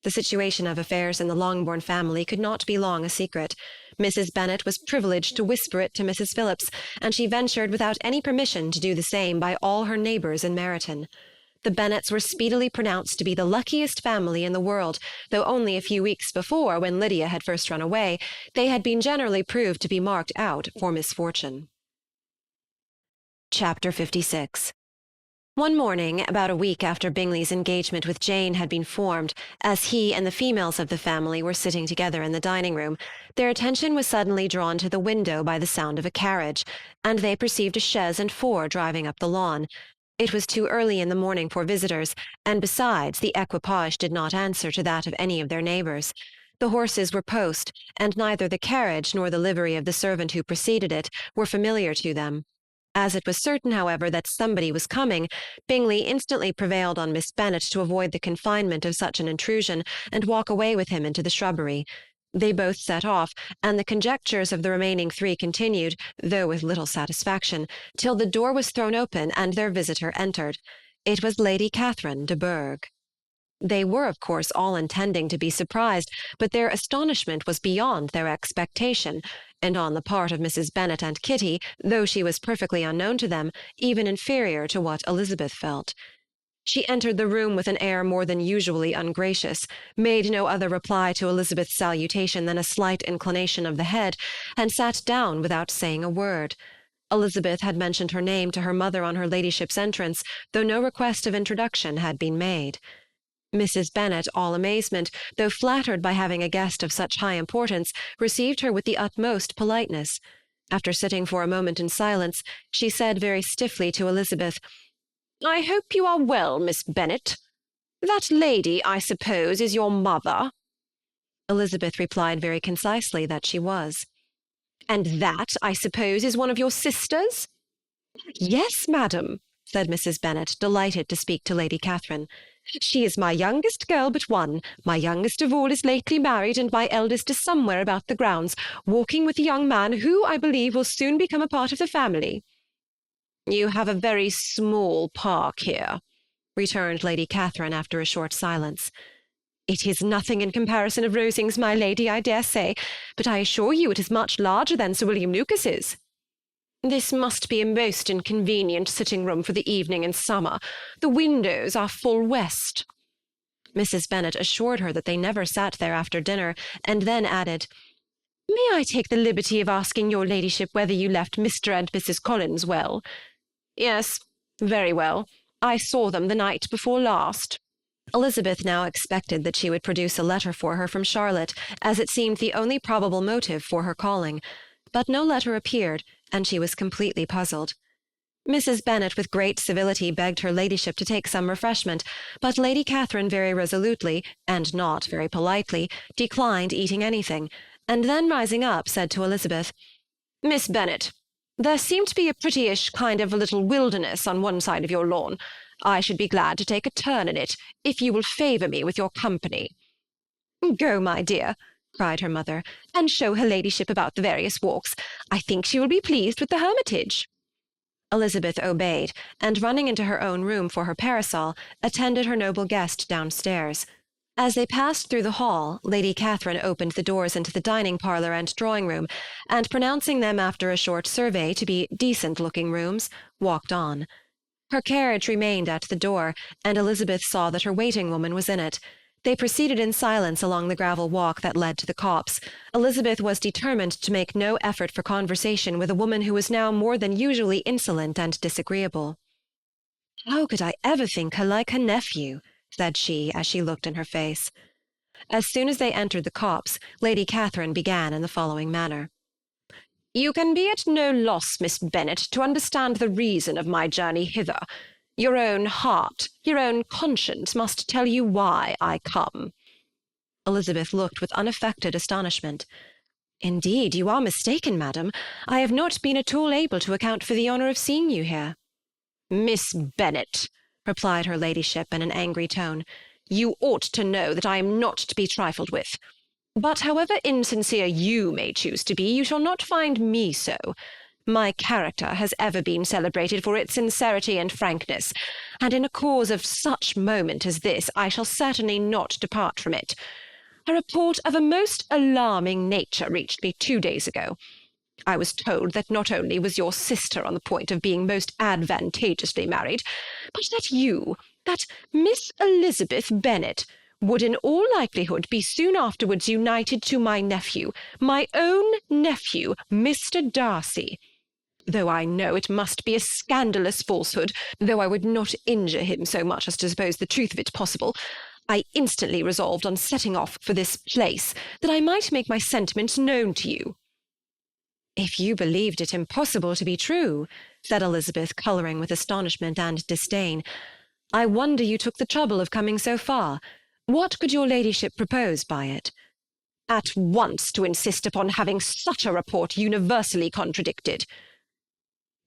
The situation of affairs in the Longbourn family could not be long a secret. Mrs. Bennet was privileged to whisper it to Mrs. Phillips, and she ventured without any permission to do the same by all her neighbours in Meryton. The Bennets were speedily pronounced to be the luckiest family in the world, though only a few weeks before, when Lydia had first run away, they had been generally proved to be marked out for misfortune. Chapter 56. One morning, about a week after Bingley's engagement with Jane had been formed, as he and the females of the family were sitting together in the dining-room, their attention was suddenly drawn to the window by the sound of a carriage, and they perceived a chaise and four driving up the lawn. It was too early in the morning for visitors, and besides, the equipage did not answer to that of any of their neighbours. The horses were post, and neither the carriage nor the livery of the servant who preceded it were familiar to them. As it was certain, however, that somebody was coming, Bingley instantly prevailed on Miss Bennet to avoid the confinement of such an intrusion, and walk away with him into the shrubbery. They both set off, and the conjectures of the remaining three continued, though with little satisfaction, till the door was thrown open and their visitor entered. It was Lady Catherine de Bourgh. They were, of course, all intending to be surprised, but their astonishment was beyond their expectation, and on the part of Mrs. Bennet and Kitty, though she was perfectly unknown to them, even inferior to what Elizabeth felt. She entered the room with an air more than usually ungracious, made no other reply to Elizabeth's salutation than a slight inclination of the head, and sat down without saying a word. Elizabeth had mentioned her name to her mother on her ladyship's entrance, though no request of introduction had been made. Mrs. Bennet, all amazement, though flattered by having a guest of such high importance, received her with the utmost politeness. After sitting for a moment in silence, she said very stiffly to Elizabeth, "I hope you are well, Miss Bennet. That lady, I suppose, is your mother?" Elizabeth replied very concisely that she was. "And that, I suppose, is one of your sisters?" "Yes, madam," said Mrs. Bennet, delighted to speak to Lady Catherine. "She is my youngest girl but one. My youngest of all is lately married, and my eldest is somewhere about the grounds, walking with a young man who, I believe, will soon become a part of the family." "You have a very small park here," returned Lady Catherine after a short silence. "It is nothing in comparison of Rosings, my lady, I dare say, but I assure you it is much larger than Sir William Lucas's." "This must be a most inconvenient sitting-room for the evening in summer. The windows are full west." Mrs. Bennet assured her that they never sat there after dinner, and then added, "May I take the liberty of asking your ladyship whether you left Mr. and Mrs. Collins well?" "Yes, very well. I saw them the night before last." Elizabeth now expected that she would produce a letter for her from Charlotte, as it seemed the only probable motive for her calling. But no letter appeared, and she was completely puzzled. Mrs. Bennet with great civility begged her ladyship to take some refreshment, but Lady Catherine very resolutely, and not very politely, declined eating anything, and then rising up said to Elizabeth, "Miss Bennet, there seemed to be a prettyish kind of a little wilderness on one side of your lawn. I should be glad to take a turn in it, if you will favour me with your company." Go, my dear, cried her mother, and show her ladyship about the various walks. I think she will be pleased with the hermitage. Elizabeth obeyed, and running into her own room for her parasol, attended her noble guest downstairs. As they passed through the hall, Lady Catherine opened the doors into the dining-parlour and drawing-room, and pronouncing them after a short survey to be decent-looking rooms, walked on. Her carriage remained at the door, and Elizabeth saw that her waiting-woman was in it. They proceeded in silence along the gravel walk that led to the copse. Elizabeth was determined to make no effort for conversation with a woman who was now more than usually insolent and disagreeable. "How could I ever think her like her nephew?" said she, as she looked in her face. As soon as they entered the copse, Lady Catherine began in the following manner. "You can be at no loss, Miss Bennet, to understand the reason of my journey hither. Your own heart, your own conscience must tell you why I come." Elizabeth looked with unaffected astonishment. "Indeed, you are mistaken, madam. I have not been at all able to account for the honour of seeing you here." "Miss Bennet," replied her ladyship in an angry tone, "you ought to know that I am not to be trifled with. But however insincere you may choose to be, you shall not find me so. My character has ever been celebrated for its sincerity and frankness, and in a cause of such moment as this I shall certainly not depart from it. A report of a most alarming nature reached me 2 days ago. I was told that not only was your sister on the point of being most advantageously married, but that you, that Miss Elizabeth Bennet, would in all likelihood be soon afterwards united to my nephew, my own nephew, Mr. Darcy. Though I know it must be a scandalous falsehood, though I would not injure him so much as to suppose the truth of it possible, I instantly resolved on setting off for this place, that I might make my sentiments known to you." "If you believed it impossible to be true," said Elizabeth, colouring with astonishment and disdain, "I wonder you took the trouble of coming so far. What could your ladyship propose by it?" "At once to insist upon having such a report universally contradicted."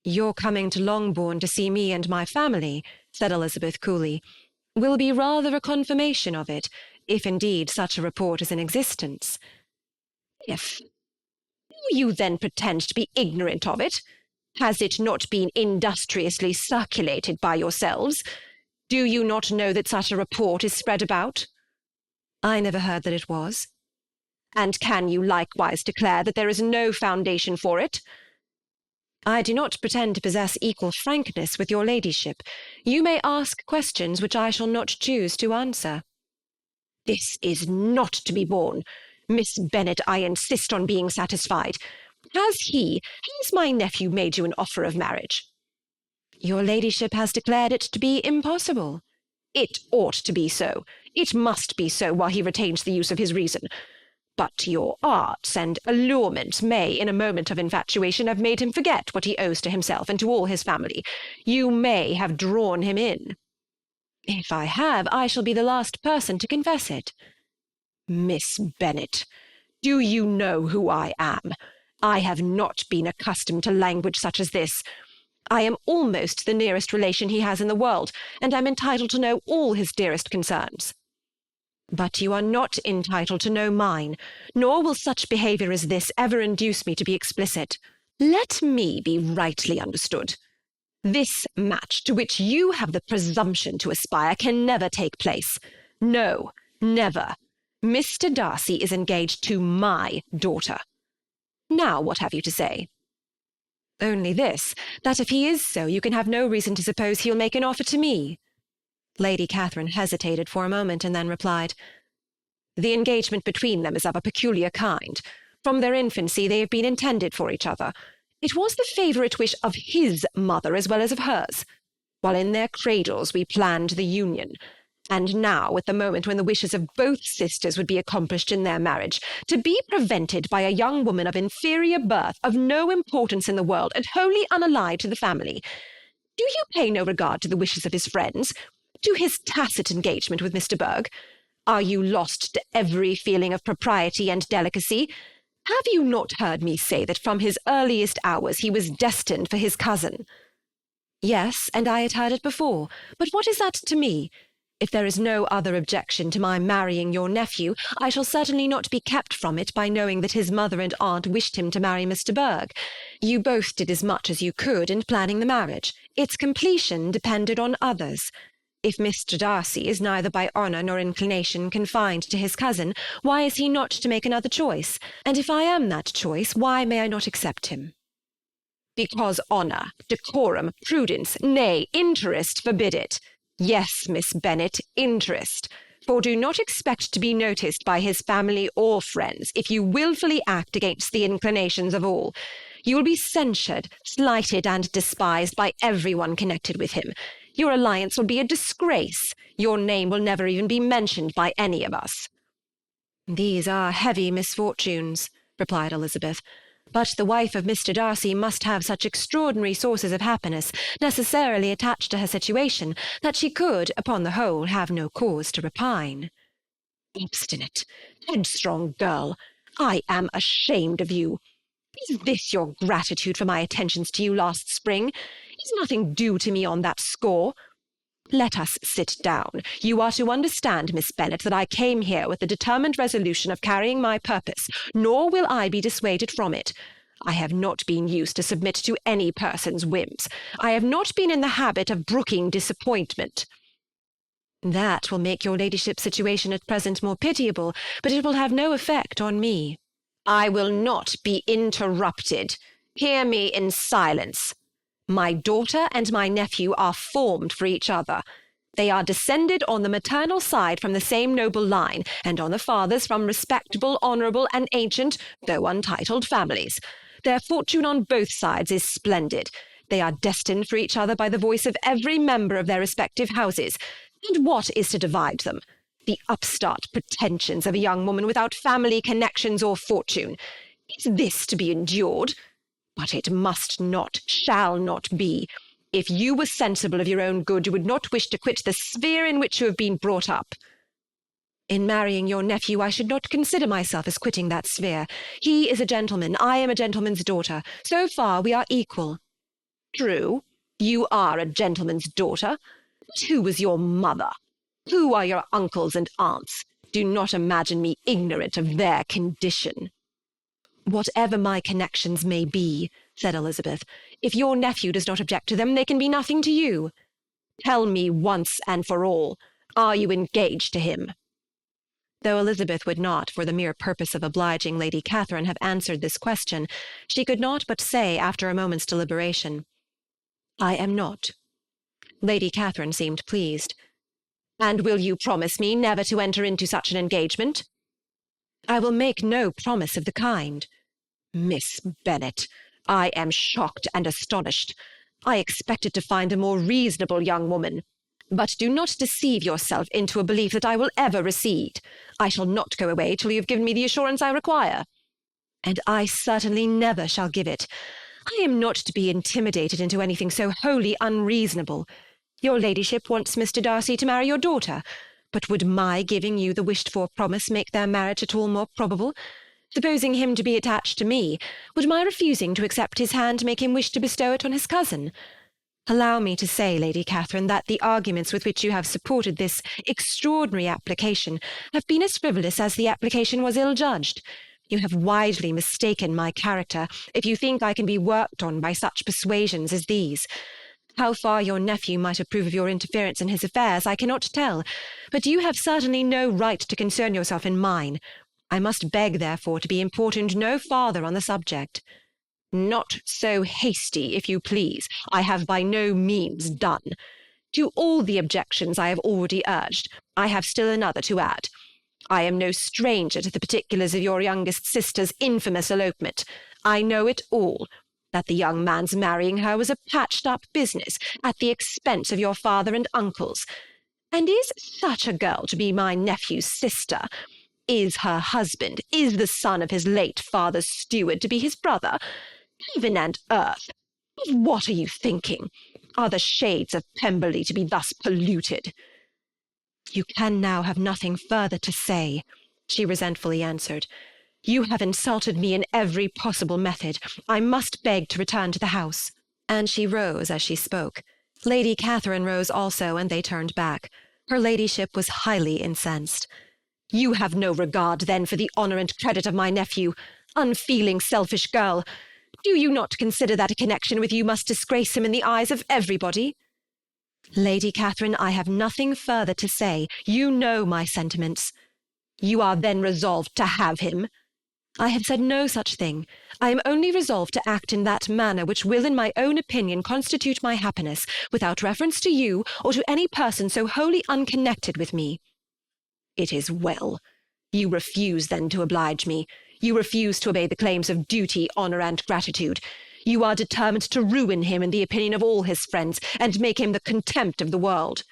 "Your coming to Longbourn to see me and my family," said Elizabeth coolly, "will be rather a confirmation of it, if indeed such a report is in existence." "If? Do you then pretend to be ignorant of it? Has it not been industriously circulated by yourselves? Do you not know that such a report is spread about?" "I never heard that it was." "And can you likewise declare that there is no foundation for it?" "I do not pretend to possess equal frankness with your ladyship. You may ask questions which I shall not choose to answer." "This is not to be borne. Miss Bennet, I insist on being satisfied. Has my nephew made you an offer of marriage?" "Your ladyship has declared it to be impossible." "It ought to be so. It must be so while he retains the use of his reason. But your arts and allurements may, in a moment of infatuation, have made him forget what he owes to himself and to all his family. You may have drawn him in." "If I have, I shall be the last person to confess it." "Miss Bennet, do you know who I am? I have not been accustomed to language such as this. I am almost the nearest relation he has in the world, and am entitled to know all his dearest concerns." "But you are not entitled to know mine, nor will such behaviour as this ever induce me to be explicit." "Let me be rightly understood. This match to which you have the presumption to aspire can never take place. No, never. Mr. Darcy is engaged to my daughter. Now what have you to say?" "Only this, that if he is so, you can have no reason to suppose he'll make an offer to me." Lady Catherine hesitated for a moment, and then replied, "The engagement between them is of a peculiar kind. From their infancy they have been intended for each other. It was the favourite wish of his mother as well as of hers. While in their cradles we planned the union. And now, at the moment when the wishes of both sisters would be accomplished in their marriage, to be prevented by a young woman of inferior birth, of no importance in the world, and wholly unallied to the family. Do you pay no regard to the wishes of his friends, to his tacit engagement with Mr. Berg? Are you lost to every feeling of propriety and delicacy? Have you not heard me say that from his earliest hours he was destined for his cousin?" "Yes, and I had heard it before. But what is that to me? If there is no other objection to my marrying your nephew, I shall certainly not be kept from it by knowing that his mother and aunt wished him to marry Mr. Berg. You both did as much as you could in planning the marriage. Its completion depended on others. If Mr. Darcy is neither by honour nor inclination confined to his cousin, why is he not to make another choice? And if I am that choice, why may I not accept him? Because honour, decorum, prudence, nay, interest forbid it. Yes, Miss Bennet, interest. For do not expect to be noticed by his family or friends if you wilfully act against the inclinations of all. You will be censured, slighted, and despised by everyone connected with him. Your alliance will be a disgrace. Your name will never even be mentioned by any of us. These are heavy misfortunes, replied Elizabeth. But the wife of Mr. Darcy must have such extraordinary sources of happiness necessarily attached to her situation that she could, upon the whole, have no cause to repine. Obstinate, headstrong girl, I am ashamed of you. Is this your gratitude for my attentions to you last spring? Is nothing due to me on that score? Let us sit down. You are to understand, Miss Bennet, that I came here with the determined resolution of carrying my purpose, nor will I be dissuaded from it. I have not been used to submit to any person's whims. I have not been in the habit of brooking disappointment. That will make your ladyship's situation at present more pitiable, but it will have no effect on me. I will not be interrupted. Hear me in silence. My daughter and my nephew are formed for each other. They are descended on the maternal side from the same noble line, and on the father's from respectable, honourable, and ancient, though untitled, families. Their fortune on both sides is splendid. They are destined for each other by the voice of every member of their respective houses. And what is to divide them? The upstart pretensions of a young woman without family connections or fortune. Is this to be endured? But it must not, shall not be. If you were sensible of your own good, you would not wish to quit the sphere in which you have been brought up. In marrying your nephew, I should not consider myself as quitting that sphere. He is a gentleman, I am a gentleman's daughter. So far we are equal. True, you are a gentleman's daughter. But who was your mother? Who are your uncles and aunts? Do not imagine me ignorant of their condition. Whatever my connections may be, said Elizabeth, if your nephew does not object to them, they can be nothing to you. Tell me once and for all, are you engaged to him? Though Elizabeth would not, for the mere purpose of obliging Lady Catherine, have answered this question, she could not but say, after a moment's deliberation, I am not. Lady Catherine seemed pleased. And will you promise me never to enter into such an engagement? I will make no promise of the kind. Miss Bennet, I am shocked and astonished. I expected to find a more reasonable young woman. But do not deceive yourself into a belief that I will ever recede. I shall not go away till you have given me the assurance I require. And I certainly never shall give it. I am not to be intimidated into anything so wholly unreasonable. Your ladyship wants Mr. Darcy to marry your daughter, but would my giving you the wished-for promise make their marriage at all more probable? Supposing him to be attached to me, would my refusing to accept his hand make him wish to bestow it on his cousin? Allow me to say, Lady Catherine, that the arguments with which you have supported this extraordinary application have been as frivolous as the application was ill-judged. You have widely mistaken my character, if you think I can be worked on by such persuasions as these. How far your nephew might approve of your interference in his affairs, I cannot tell, but you have certainly no right to concern yourself in mine. I must beg, therefore, to be importuned no farther on the subject. Not so hasty, if you please. I have by no means done. To all the objections I have already urged, I have still another to add. I am no stranger to the particulars of your youngest sister's infamous elopement. I know it all. That the young man's marrying her was a patched-up business, at the expense of your father and uncles. And is such a girl to be my nephew's sister? Is her husband, is the son of his late father's steward, to be his brother? Heaven and earth! Of what are you thinking? Are the shades of Pemberley to be thus polluted? You can now have nothing further to say, she resentfully answered. You have insulted me in every possible method. I must beg to return to the house. And she rose as she spoke. Lady Catherine rose also, and they turned back. Her ladyship was highly incensed. "You have no regard, then, for the honour and credit of my nephew. Unfeeling, selfish girl! Do you not consider that a connection with you must disgrace him in the eyes of everybody?" "Lady Catherine, I have nothing further to say. You know my sentiments." "You are then resolved to have him?" "I have said no such thing. I am only resolved to act in that manner which will in my own opinion constitute my happiness, without reference to you or to any person so wholly unconnected with me." "It is well. You refuse, then, to oblige me. You refuse to obey the claims of duty, honour, and gratitude. You are determined to ruin him in the opinion of all his friends, and make him the contempt of the world."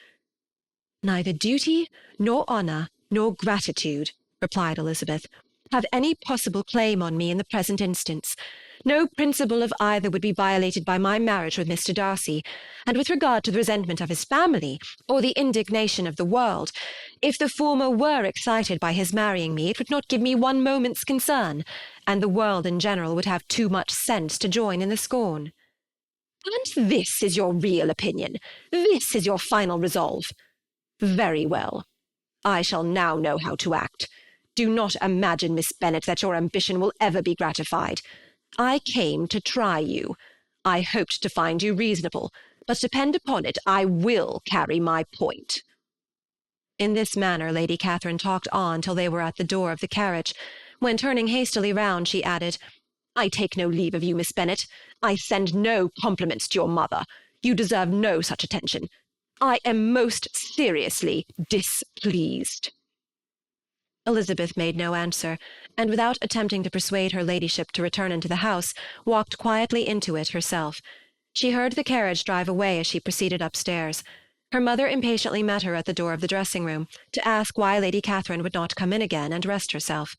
"Neither duty, nor honour, nor gratitude," replied Elizabeth, "have any possible claim on me in the present instance. No principle of either would be violated by my marriage with Mr. Darcy, and with regard to the resentment of his family, or the indignation of the world, if the former were excited by his marrying me, it would not give me one moment's concern, and the world in general would have too much sense to join in the scorn." "And this is your real opinion? This is your final resolve? Very well. I shall now know how to act. Do not imagine, Miss Bennet, that your ambition will ever be gratified. I came to try you. I hoped to find you reasonable, but depend upon it, I will carry my point." In this manner Lady Catherine talked on till they were at the door of the carriage, when, turning hastily round, she added, "I take no leave of you, Miss Bennet. I send no compliments to your mother. You deserve no such attention. I am most seriously displeased." Elizabeth made no answer, and without attempting to persuade her ladyship to return into the house, walked quietly into it herself. She heard the carriage drive away as she proceeded upstairs. Her mother impatiently met her at the door of the dressing-room, to ask why Lady Catherine would not come in again and rest herself.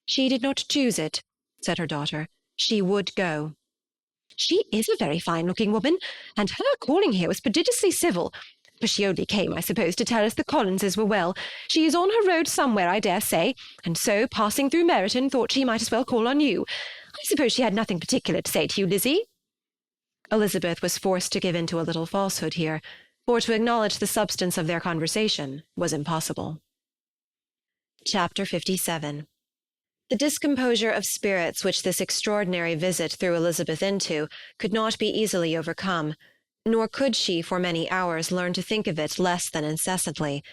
"She did not choose it," said her daughter. "She would go." "She is a very fine-looking woman, and her calling here was prodigiously civil. But she only came, I suppose, to tell us the Collinses were well. She is on her road somewhere, I dare say, and so, passing through Meryton, thought she might as well call on you. I suppose she had nothing particular to say to you, Lizzie?" Elizabeth was forced to give in to a little falsehood here, for to acknowledge the substance of their conversation was impossible. Chapter 57. The discomposure of spirits which this extraordinary visit threw Elizabeth into could not be easily overcome, nor could she for many hours learn to think of it less than incessantly.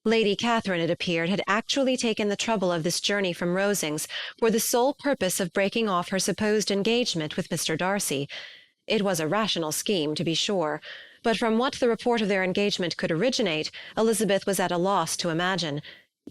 Lady Catherine, it appeared, had actually taken the trouble of this journey from Rosings for the sole purpose of breaking off her supposed engagement with Mr. Darcy. It was a rational scheme, to be sure, but from what the report of their engagement could originate, Elizabeth was at a loss to imagine,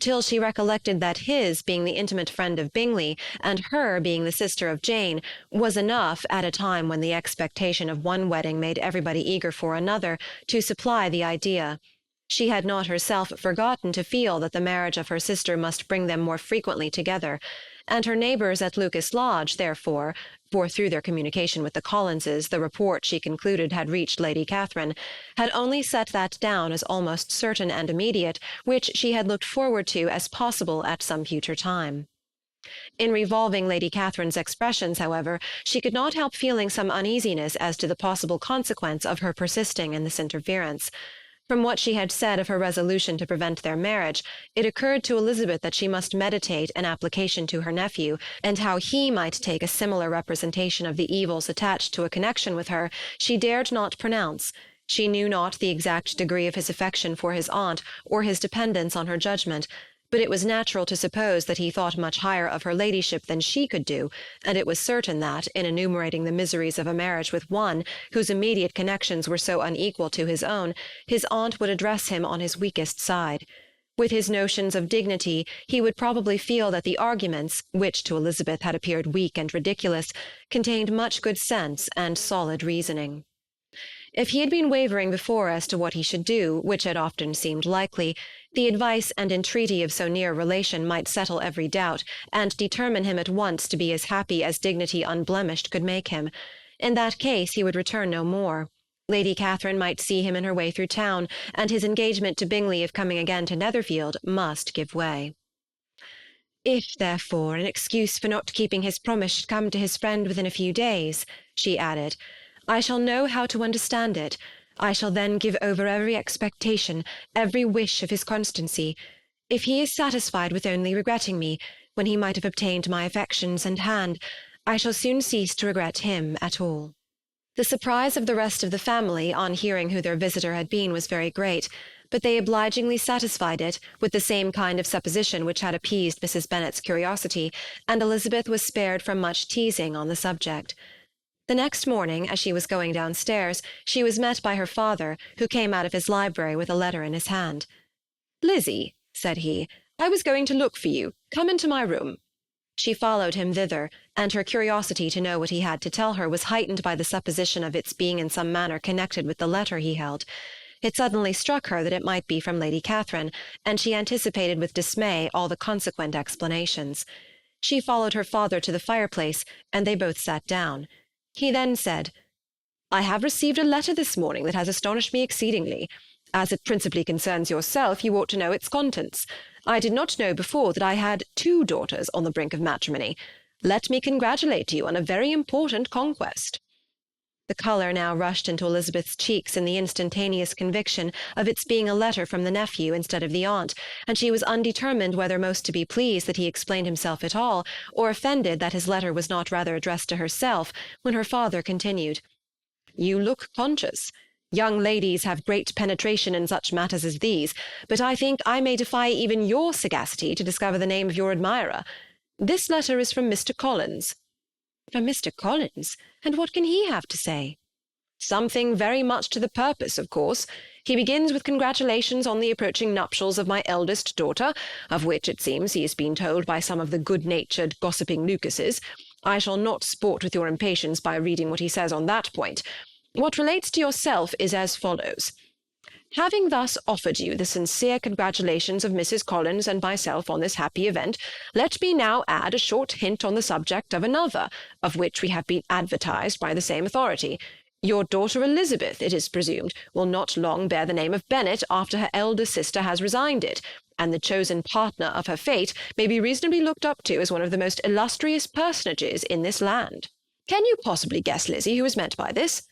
till she recollected that his being the intimate friend of Bingley, and her being the sister of Jane, was enough, at a time when the expectation of one wedding made everybody eager for another, to supply the idea. She had not herself forgotten to feel that the marriage of her sister must bring them more frequently together, and her neighbours at Lucas Lodge, therefore, for through their communication with the Collinses the report, she concluded, had reached Lady Catherine, had only set that down as almost certain and immediate, which she had looked forward to as possible at some future time. In revolving Lady Catherine's expressions, however, she could not help feeling some uneasiness as to the possible consequence of her persisting in this interference. From what she had said of her resolution to prevent their marriage, it occurred to Elizabeth that she must meditate an application to her nephew, and how he might take a similar representation of the evils attached to a connection with her she dared not pronounce. She knew not the exact degree of his affection for his aunt, or his dependence on her judgment, but it was natural to suppose that he thought much higher of her ladyship than she could do, and it was certain that, in enumerating the miseries of a marriage with one, whose immediate connections were so unequal to his own, his aunt would address him on his weakest side. With his notions of dignity, he would probably feel that the arguments, which to Elizabeth had appeared weak and ridiculous, contained much good sense and solid reasoning. If he had been wavering before as to what he should do, which had often seemed likely, the advice and entreaty of so near a relation might settle every doubt, and determine him at once to be as happy as dignity unblemished could make him. In that case he would return no more. Lady Catherine might see him in her way through town, and his engagement to Bingley of coming again to Netherfield must give way. "If, therefore, an excuse for not keeping his promise should come to his friend within a few days," she added, "I shall know how to understand it, I shall then give over every expectation, every wish of his constancy. If he is satisfied with only regretting me, when he might have obtained my affections and hand, I shall soon cease to regret him at all." The surprise of the rest of the family on hearing who their visitor had been was very great, but they obligingly satisfied it with the same kind of supposition which had appeased Mrs. Bennet's curiosity, and Elizabeth was spared from much teasing on the subject. The next morning, as she was going downstairs, she was met by her father, who came out of his library with a letter in his hand. "Lizzie," said he, "I was going to look for you. Come into my room." She followed him thither, and her curiosity to know what he had to tell her was heightened by the supposition of its being in some manner connected with the letter he held. It suddenly struck her that it might be from Lady Catherine, and she anticipated with dismay all the consequent explanations. She followed her father to the fireplace, and they both sat down. He then said, "I have received a letter this morning that has astonished me exceedingly. As it principally concerns yourself, you ought to know its contents. I did not know before that I had 2 daughters on the brink of matrimony. Let me congratulate you on a very important conquest." The colour now rushed into Elizabeth's cheeks in the instantaneous conviction of its being a letter from the nephew instead of the aunt, and she was undetermined whether most to be pleased that he explained himself at all, or offended that his letter was not rather addressed to herself, when her father continued, "You look conscious. Young ladies have great penetration in such matters as these, but I think I may defy even your sagacity to discover the name of your admirer. This letter is from Mr. Collins." "From Mr. Collins? And what can he have to say?" "Something very much to the purpose, of course. He begins with congratulations on the approaching nuptials of my eldest daughter, of which, it seems, he has been told by some of the good-natured, gossiping Lucases. I shall not sport with your impatience by reading what he says on that point. What relates to yourself is as follows. Having thus offered you the sincere congratulations of Mrs. Collins and myself on this happy event, let me now add a short hint on the subject of another, of which we have been advertised by the same authority. Your daughter Elizabeth, it is presumed, will not long bear the name of Bennet after her elder sister has resigned it, and the chosen partner of her fate may be reasonably looked up to as one of the most illustrious personages in this land. Can you possibly guess, Lizzie, who is meant by this?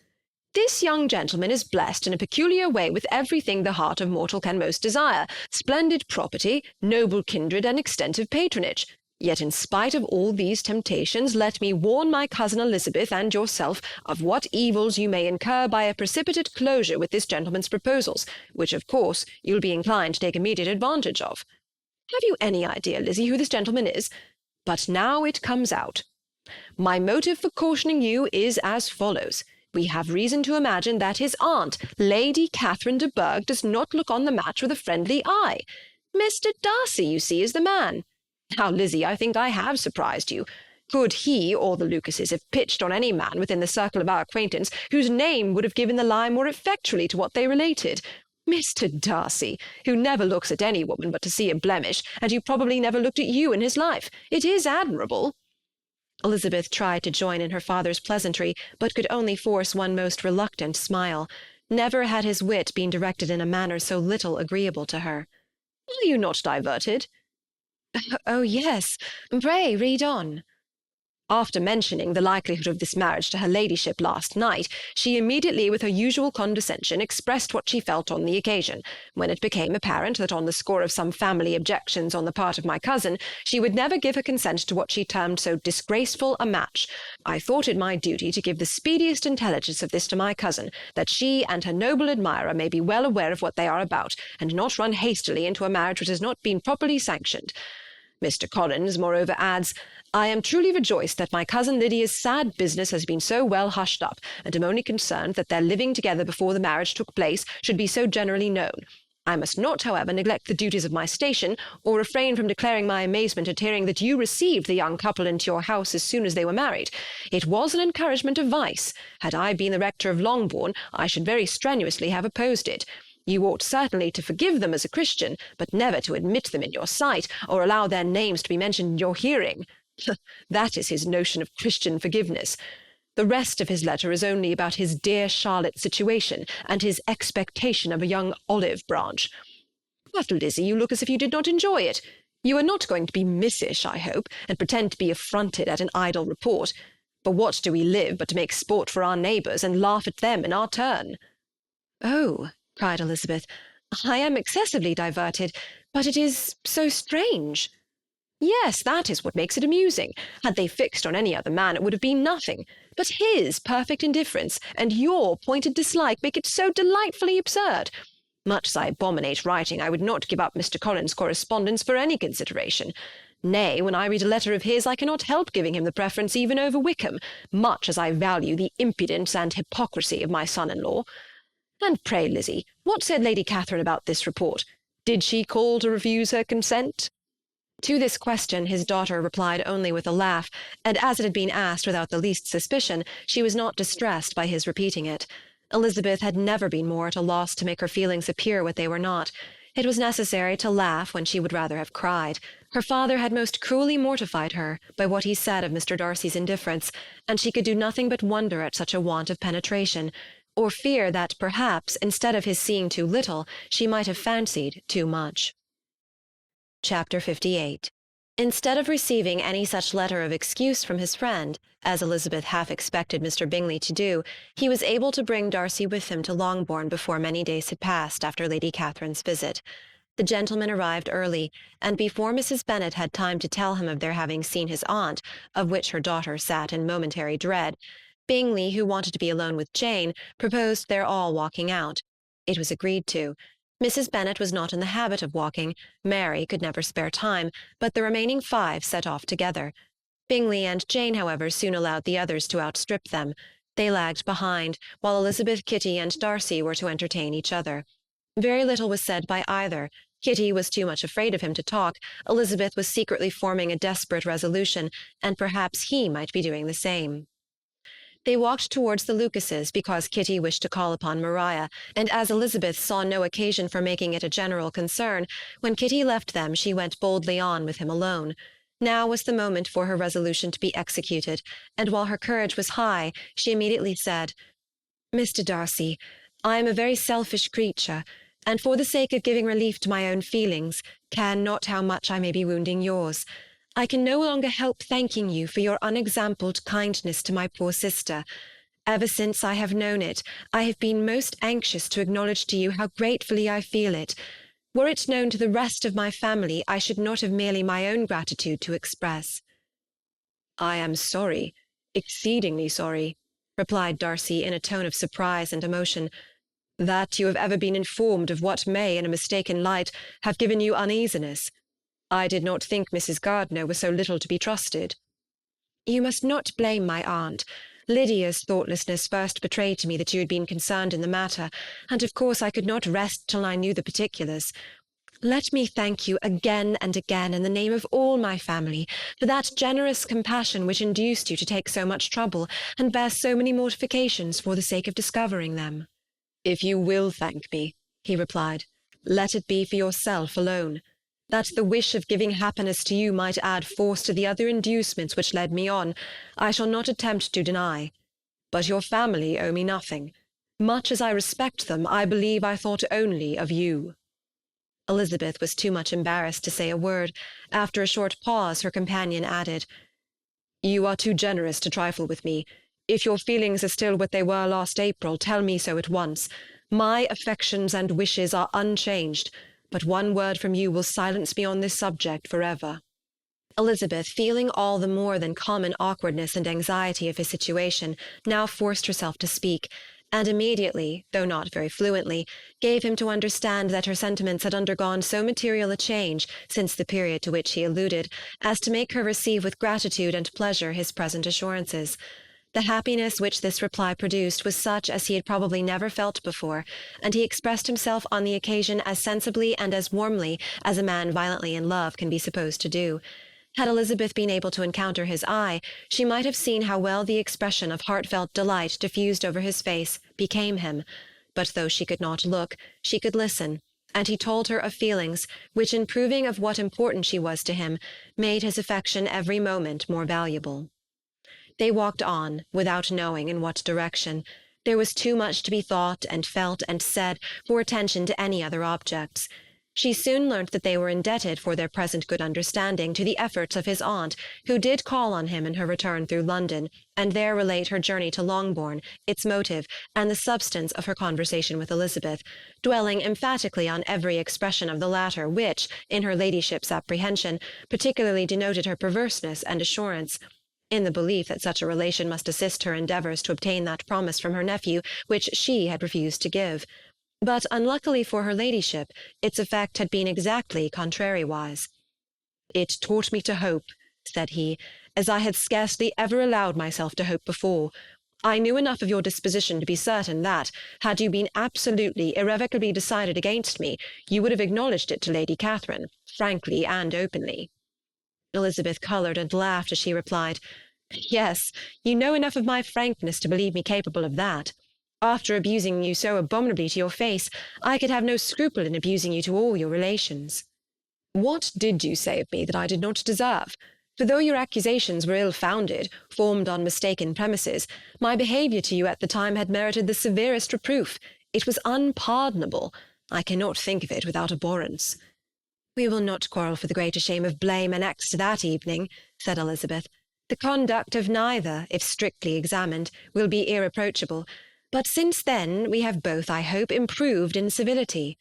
This young gentleman is blessed in a peculiar way with everything the heart of mortal can most desire, splendid property, noble kindred, and extensive patronage. Yet in spite of all these temptations, let me warn my cousin Elizabeth and yourself of what evils you may incur by a precipitate closure with this gentleman's proposals, which, of course, you'll be inclined to take immediate advantage of. Have you any idea, Lizzie, who this gentleman is? But now it comes out. My motive for cautioning you is as follows. We have reason to imagine that his aunt, Lady Catherine de Bourgh, does not look on the match with a friendly eye. Mr. Darcy, you see, is the man. Now, Lizzie, I think I have surprised you. Could he or the Lucases have pitched on any man within the circle of our acquaintance whose name would have given the lie more effectually to what they related? Mr. Darcy, who never looks at any woman but to see a blemish, and who probably never looked at you in his life. It is admirable." Elizabeth tried to join in her father's pleasantry, but could only force one most reluctant smile. Never had his wit been directed in a manner so little agreeable to her. "Are you not diverted?" "Oh, yes. Pray read on." "After mentioning the likelihood of this marriage to her ladyship last night, she immediately, with her usual condescension, expressed what she felt on the occasion, when it became apparent that on the score of some family objections on the part of my cousin, she would never give her consent to what she termed so disgraceful a match. I thought it my duty to give the speediest intelligence of this to my cousin, that she and her noble admirer may be well aware of what they are about, and not run hastily into a marriage which has not been properly sanctioned. Mr. Collins, moreover, adds, I am truly rejoiced that my cousin Lydia's sad business has been so well hushed up, and am only concerned that their living together before the marriage took place should be so generally known. I must not, however, neglect the duties of my station, or refrain from declaring my amazement at hearing that you received the young couple into your house as soon as they were married. It was an encouragement of vice. Had I been the rector of Longbourn, I should very strenuously have opposed it. You ought certainly to forgive them as a Christian, but never to admit them in your sight, or allow their names to be mentioned in your hearing. That is his notion of Christian forgiveness. The rest of his letter is only about his dear Charlotte's situation, and his expectation of a young olive branch. But, Lizzie, you look as if you did not enjoy it. You are not going to be missish, I hope, and pretend to be affronted at an idle report. For what do we live but to make sport for our neighbours, and laugh at them in our turn? "Oh," cried Elizabeth, "I am excessively diverted, but it is so strange." "Yes, that is what makes it amusing. Had they fixed on any other man it would have been nothing. But his perfect indifference and your pointed dislike make it so delightfully absurd. Much as I abominate writing, I would not give up Mr. Collins's correspondence for any consideration. Nay, when I read a letter of his, I cannot help giving him the preference even over Wickham, much as I value the impudence and hypocrisy of my son-in-law. And pray, Lizzie, what said Lady Catherine about this report? Did she call to refuse her consent?" To this question his daughter replied only with a laugh, and as it had been asked without the least suspicion, she was not distressed by his repeating it. Elizabeth had never been more at a loss to make her feelings appear what they were not. It was necessary to laugh when she would rather have cried. Her father had most cruelly mortified her by what he said of Mr. Darcy's indifference, and she could do nothing but wonder at such a want of penetration, or fear that perhaps, instead of his seeing too little, she might have fancied too much. Chapter 58. Instead of receiving any such letter of excuse from his friend, as Elizabeth half expected Mr. Bingley to do, he was able to bring Darcy with him to Longbourn before many days had passed after Lady Catherine's visit. The gentleman arrived early, and before Mrs. Bennet had time to tell him of their having seen his aunt, of which her daughter sat in momentary dread, Bingley, who wanted to be alone with Jane, proposed their all walking out. It was agreed to. Mrs. Bennet was not in the habit of walking, Mary could never spare time, but the remaining 5 set off together. Bingley and Jane, however, soon allowed the others to outstrip them. They lagged behind, while Elizabeth, Kitty, and Darcy were to entertain each other. Very little was said by either. Kitty was too much afraid of him to talk, Elizabeth was secretly forming a desperate resolution, and perhaps he might be doing the same. They walked towards the Lucases because Kitty wished to call upon Maria, and as Elizabeth saw no occasion for making it a general concern, when Kitty left them she went boldly on with him alone. Now was the moment for her resolution to be executed, and while her courage was high, she immediately said, "Mr. Darcy, I am a very selfish creature, and for the sake of giving relief to my own feelings, care not how much I may be wounding yours. I can no longer help thanking you for your unexampled kindness to my poor sister. Ever since I have known it, I have been most anxious to acknowledge to you how gratefully I feel it. Were it known to the rest of my family, I should not have merely my own gratitude to express." "I am sorry, exceedingly sorry," replied Darcy in a tone of surprise and emotion, "that you have ever been informed of what may, in a mistaken light, have given you uneasiness. I did not think Mrs. Gardiner was so little to be trusted." "You must not blame my aunt. Lydia's thoughtlessness first betrayed to me that you had been concerned in the matter, and of course I could not rest till I knew the particulars. Let me thank you again and again in the name of all my family for that generous compassion which induced you to take so much trouble and bear so many mortifications for the sake of discovering them." "If you will thank me," he replied, "let it be for yourself alone. That the wish of giving happiness to you might add force to the other inducements which led me on, I shall not attempt to deny. But your family owe me nothing. Much as I respect them, I believe I thought only of you." Elizabeth was too much embarrassed to say a word. After a short pause, her companion added, "You are too generous to trifle with me. If your feelings are still what they were last April, tell me so at once. My affections and wishes are unchanged, but one word from you will silence me on this subject for ever." Elizabeth, feeling all the more than common awkwardness and anxiety of his situation, now forced herself to speak, and immediately, though not very fluently, gave him to understand that her sentiments had undergone so material a change since the period to which he alluded, as to make her receive with gratitude and pleasure his present assurances. The happiness which this reply produced was such as he had probably never felt before, and he expressed himself on the occasion as sensibly and as warmly as a man violently in love can be supposed to do. Had Elizabeth been able to encounter his eye, she might have seen how well the expression of heartfelt delight diffused over his face became him. But though she could not look, she could listen, and he told her of feelings which, in proving of what importance she was to him, made his affection every moment more valuable. They walked on, without knowing in what direction. There was too much to be thought and felt and said for attention to any other objects. She soon learnt that they were indebted for their present good understanding to the efforts of his aunt, who did call on him in her return through London, and there relate her journey to Longbourn, its motive, and the substance of her conversation with Elizabeth, dwelling emphatically on every expression of the latter which, in her ladyship's apprehension, particularly denoted her perverseness and assurance, in the belief that such a relation must assist her endeavours to obtain that promise from her nephew which she had refused to give. But unluckily for her ladyship, its effect had been exactly contrariwise. "It taught me to hope," said he, "as I had scarcely ever allowed myself to hope before. I knew enough of your disposition to be certain that, had you been absolutely, irrevocably decided against me, you would have acknowledged it to Lady Catherine, frankly and openly." Elizabeth coloured and laughed as she replied, "Yes, you know enough of my frankness to believe me capable of that. After abusing you so abominably to your face, I could have no scruple in abusing you to all your relations." "What did you say of me that I did not deserve? For though your accusations were ill-founded, formed on mistaken premises, my behaviour to you at the time had merited the severest reproof. It was unpardonable. I cannot think of it without abhorrence." "We will not quarrel for the greater shame of blame annexed to that evening," said Elizabeth. "The conduct of neither, if strictly examined, will be irreproachable. But since then we have both, I hope, improved in civility."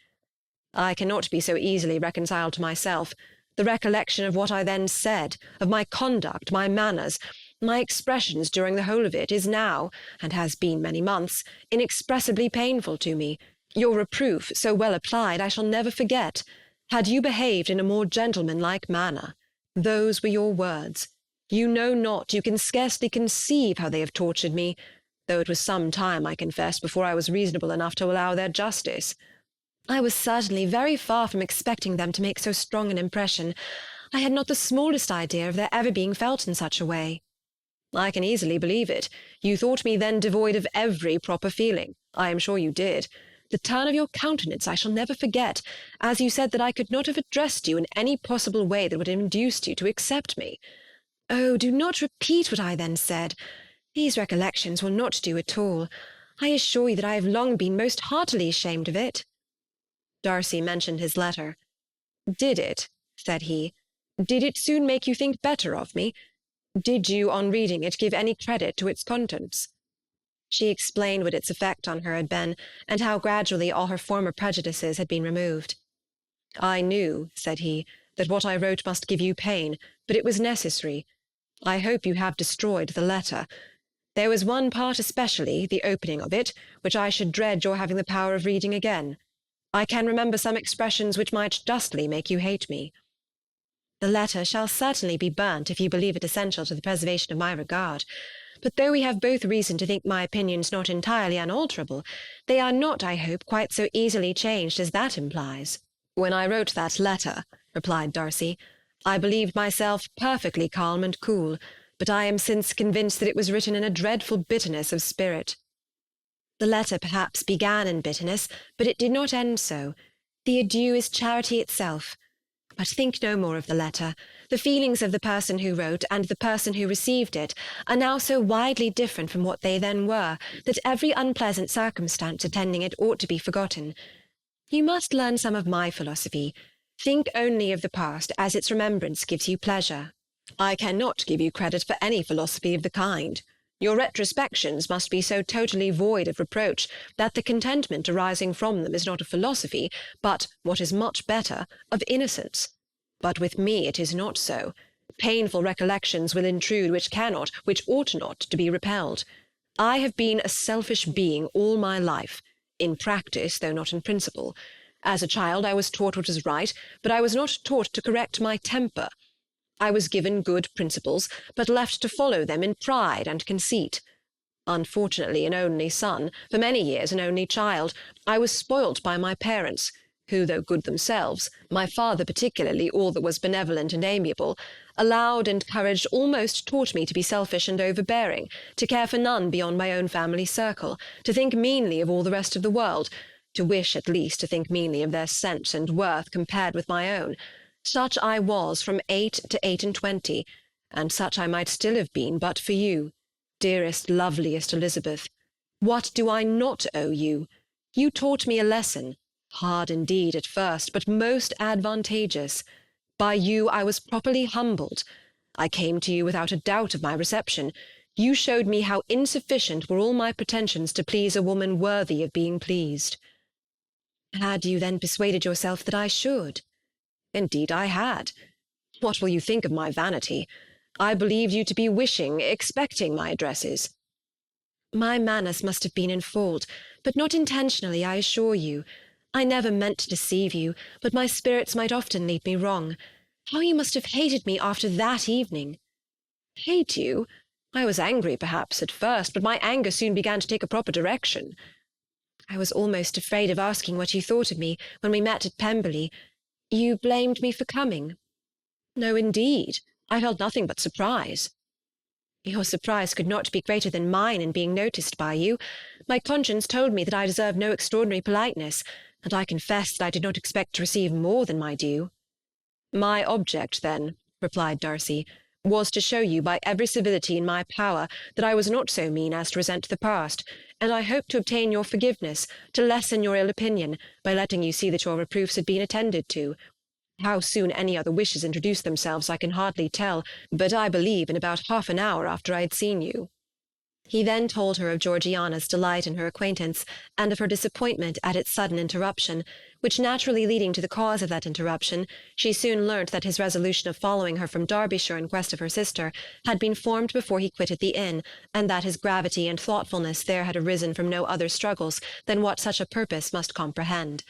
"I cannot be so easily reconciled to myself. The recollection of what I then said, of my conduct, my manners, my expressions during the whole of it, is now, and has been many months, inexpressibly painful to me. Your reproof, so well applied, I shall never forget. Had you behaved in a more gentlemanlike manner. Those were your words. You know not, you can scarcely conceive how they have tortured me, though it was some time, I confess, before I was reasonable enough to allow their justice." "I was certainly very far from expecting them to make so strong an impression. I had not the smallest idea of their ever being felt in such a way." "I can easily believe it. You thought me then devoid of every proper feeling. I am sure you did. The turn of your countenance I shall never forget, as you said that I could not have addressed you in any possible way that would have induced you to accept me." "Oh, do not repeat what I then said. These recollections will not do at all. I assure you that I have long been most heartily ashamed of it." Darcy mentioned his letter. "Did it," said he, "did it soon make you think better of me? Did you, on reading it, give any credit to its contents?" She explained what its effect on her had been, and how gradually all her former prejudices had been removed. "I knew," said he, "that what I wrote must give you pain, but it was necessary. I hope you have destroyed the letter. There was one part especially, the opening of it, which I should dread your having the power of reading again. I can remember some expressions which might justly make you hate me." "The letter shall certainly be burnt if you believe it essential to the preservation of my regard. But though we have both reason to think my opinions not entirely unalterable, they are not, I hope, quite so easily changed as that implies." "When I wrote that letter," replied Darcy, "I believed myself perfectly calm and cool, but I am since convinced that it was written in a dreadful bitterness of spirit." "The letter perhaps began in bitterness, but it did not end so. The adieu is charity itself. But think no more of the letter. The feelings of the person who wrote and the person who received it are now so widely different from what they then were, that every unpleasant circumstance attending it ought to be forgotten. You must learn some of my philosophy. Think only of the past as its remembrance gives you pleasure." "I cannot give you credit for any philosophy of the kind. Your retrospections must be so totally void of reproach that the contentment arising from them is not of philosophy, but, what is much better, of innocence. But with me it is not so. Painful recollections will intrude which cannot, which ought not, to be repelled. I have been a selfish being all my life, in practice though not in principle. As a child I was taught what was right, but I was not taught to correct my temper. I was given good principles, but left to follow them in pride and conceit. Unfortunately an only son, for many years an only child, I was spoilt by my parents, who, though good themselves, my father particularly, all that was benevolent and amiable, allowed, encouraged, almost taught me to be selfish and overbearing, to care for none beyond my own family circle, to think meanly of all the rest of the world, to wish at least to think meanly of their sense and worth compared with my own. Such I was from 8 to 28, and such I might still have been but for you, dearest, loveliest Elizabeth. What do I not owe you? You taught me a lesson. Hard indeed at first, but most advantageous. By you I was properly humbled. I came to you without a doubt of my reception. You showed me how insufficient were all my pretensions to please a woman worthy of being pleased. Had you then persuaded yourself that I should? Indeed I had. What will you think of my vanity? I believed you to be wishing, expecting my addresses. My manners must have been in fault, but not intentionally, I assure you. I never meant to deceive you, but my spirits might often lead me wrong. How you must have hated me after that evening! Hate you? I was angry, perhaps, at first, but my anger soon began to take a proper direction. I was almost afraid of asking what you thought of me when we met at Pemberley. You blamed me for coming. No, indeed. I felt nothing but surprise. Your surprise could not be greater than mine in being noticed by you. My conscience told me that I deserved no extraordinary politeness, and I confess that I did not expect to receive more than my due. My object, then, replied Darcy, was to show you by every civility in my power that I was not so mean as to resent the past, and I hoped to obtain your forgiveness, to lessen your ill opinion, by letting you see that your reproofs had been attended to. How soon any other wishes introduced themselves I can hardly tell, but I believe in about half an hour after I had seen you. He then told her of Georgiana's delight in her acquaintance, and of her disappointment at its sudden interruption, which naturally leading to the cause of that interruption, she soon learnt that his resolution of following her from Derbyshire in quest of her sister had been formed before he quitted the inn, and that his gravity and thoughtfulness there had arisen from no other struggles than what such a purpose must comprehend.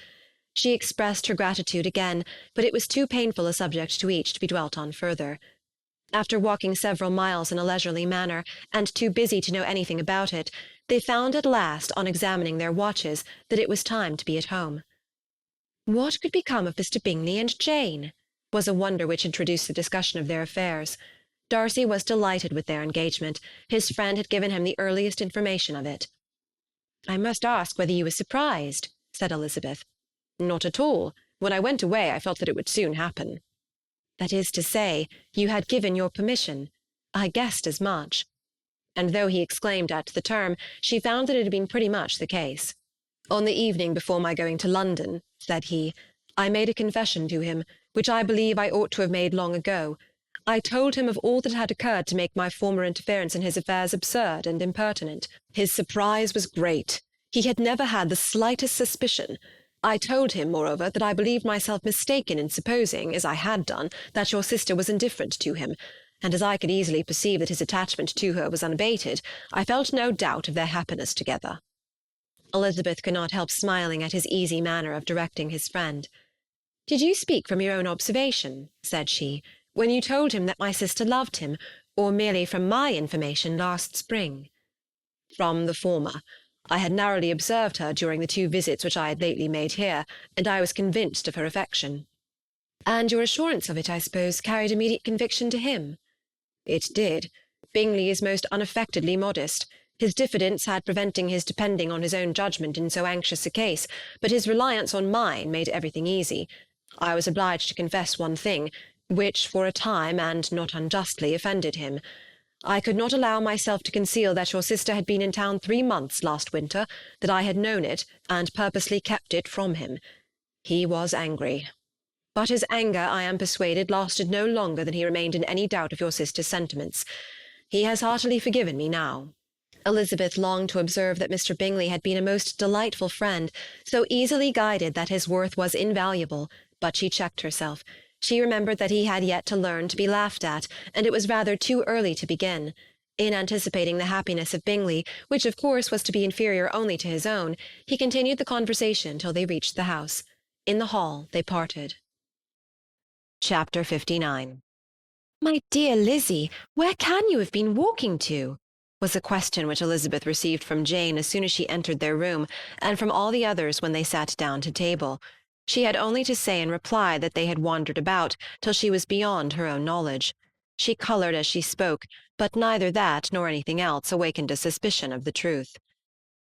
She expressed her gratitude again, but it was too painful a subject to each to be dwelt on further. After walking several miles in a leisurely manner, and too busy to know anything about it, they found at last, on examining their watches, that it was time to be at home. What could become of Mr. Bingley and Jane? Was a wonder which introduced the discussion of their affairs. Darcy was delighted with their engagement. His friend had given him the earliest information of it. "I must ask whether you were surprised," said Elizabeth. "Not at all. When I went away I felt that it would soon happen." "That is to say, you had given your permission. I guessed as much." And though he exclaimed at the term, she found that it had been pretty much the case. "On the evening before my going to London," said he, "I made a confession to him, which I believe I ought to have made long ago. I told him of all that had occurred to make my former interference in his affairs absurd and impertinent. His surprise was great. He had never had the slightest suspicion. I told him, moreover, that I believed myself mistaken in supposing, as I had done, that your sister was indifferent to him, and as I could easily perceive that his attachment to her was unabated, I felt no doubt of their happiness together." Elizabeth could not help smiling at his easy manner of directing his friend. "Did you speak from your own observation," said she, "when you told him that my sister loved him, or merely from my information last spring?" "From the former. I had narrowly observed her during the 2 visits which I had lately made here, and I was convinced of her affection." "And your assurance of it, I suppose, carried immediate conviction to him?" "It did. Bingley is most unaffectedly modest. His diffidence had preventing his depending on his own judgment in so anxious a case, but his reliance on mine made everything easy. I was obliged to confess one thing, which for a time, and not unjustly, offended him. I could not allow myself to conceal that your sister had been in town 3 months last winter, that I had known it, and purposely kept it from him. He was angry. But his anger, I am persuaded, lasted no longer than he remained in any doubt of your sister's sentiments. He has heartily forgiven me now." Elizabeth longed to observe that Mr. Bingley had been a most delightful friend, so easily guided that his worth was invaluable, but she checked herself. She remembered that he had yet to learn to be laughed at, and it was rather too early to begin. In anticipating the happiness of Bingley, which of course was to be inferior only to his own, he continued the conversation till they reached the house. In the hall they parted. Chapter 59. "My dear Lizzie, where can you have been walking to?" was a question which Elizabeth received from Jane as soon as she entered their room, and from all the others when they sat down to table. She had only to say in reply that they had wandered about till she was beyond her own knowledge. She coloured as she spoke, but neither that nor anything else awakened a suspicion of the truth.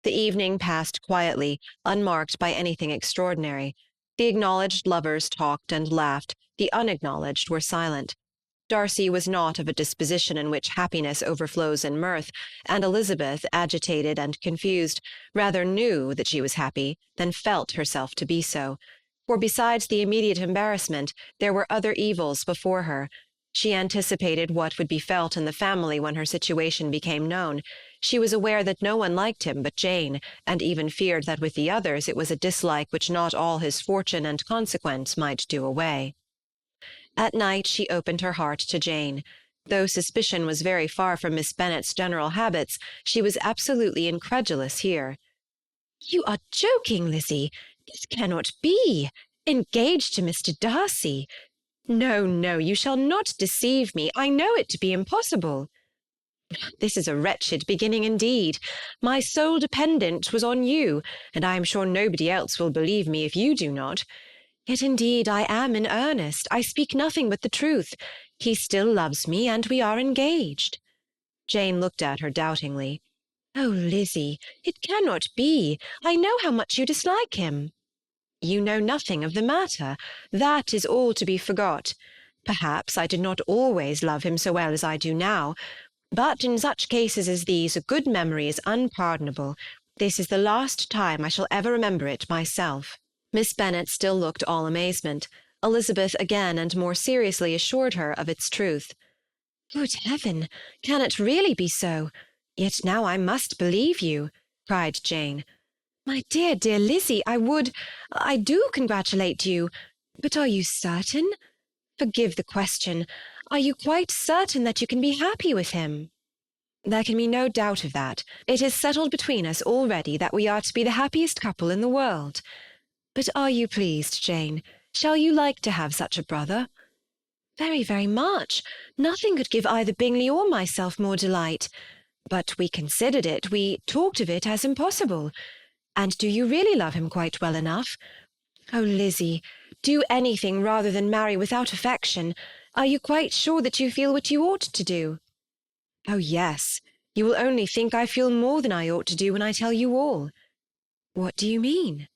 The evening passed quietly, unmarked by anything extraordinary. The acknowledged lovers talked and laughed, the unacknowledged were silent. Darcy was not of a disposition in which happiness overflows in mirth, and Elizabeth, agitated and confused, rather knew that she was happy than felt herself to be so. For besides the immediate embarrassment, there were other evils before her. She anticipated what would be felt in the family when her situation became known. She was aware that no one liked him but Jane, and even feared that with the others it was a dislike which not all his fortune and consequence might do away. At night she opened her heart to Jane. Though suspicion was very far from Miss Bennet's general habits, she was absolutely incredulous here. "You are joking, Lizzie. This cannot be. Engaged to Mr. Darcy? No, no, you shall not deceive me. I know it to be impossible." "This is a wretched beginning indeed. My sole dependence was on you, and I am sure nobody else will believe me if you do not. Yet indeed I am in earnest. I speak nothing but the truth. He still loves me, and we are engaged." Jane looked at her doubtingly. "Oh, Lizzie, it cannot be. I know how much you dislike him." "You know nothing of the matter. That is all to be forgot. Perhaps I did not always love him so well as I do now, but in such cases as these a good memory is unpardonable. This is the last time I shall ever remember it myself." Miss Bennet still looked all amazement. Elizabeth again and more seriously assured her of its truth. "Good heaven! Can it really be so? Yet now I must believe you," cried Jane. "My dear, dear Lizzie, I do congratulate you. But are you certain? Forgive the question. Are you quite certain that you can be happy with him?" "There can be no doubt of that. It is settled between us already that we are to be the happiest couple in the world. But are you pleased, Jane? Shall you like to have such a brother?" "Very, very much. Nothing could give either Bingley or myself more delight. But we considered it, we talked of it as impossible. And do you really love him quite well enough? Oh, Lizzie, do anything rather than marry without affection. Are you quite sure that you feel what you ought to do?" "Oh, yes. You will only think I feel more than I ought to do when I tell you all." "What do you mean?"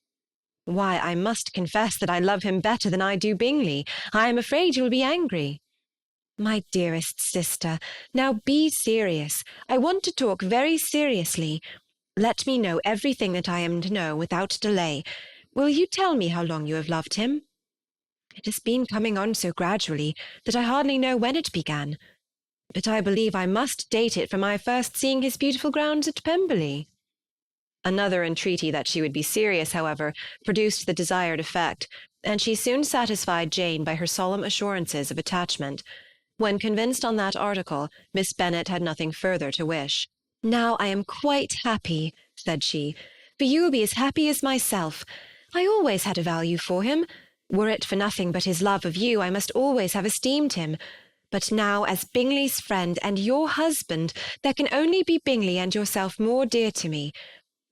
"Why, I must confess that I love him better than I do Bingley. I am afraid you will be angry." "My dearest sister, now be serious. I want to talk very seriously. Let me know everything that I am to know without delay. Will you tell me how long you have loved him?" "It has been coming on so gradually that I hardly know when it began. But I believe I must date it from my first seeing his beautiful grounds at Pemberley." Another entreaty that she would be serious, however, produced the desired effect, and she soon satisfied Jane by her solemn assurances of attachment. When convinced on that article, Miss Bennet had nothing further to wish. "Now I am quite happy," said she, "for you will be as happy as myself. I always had a value for him. Were it for nothing but his love of you, I must always have esteemed him. But now, as Bingley's friend and your husband, there can only be Bingley and yourself more dear to me.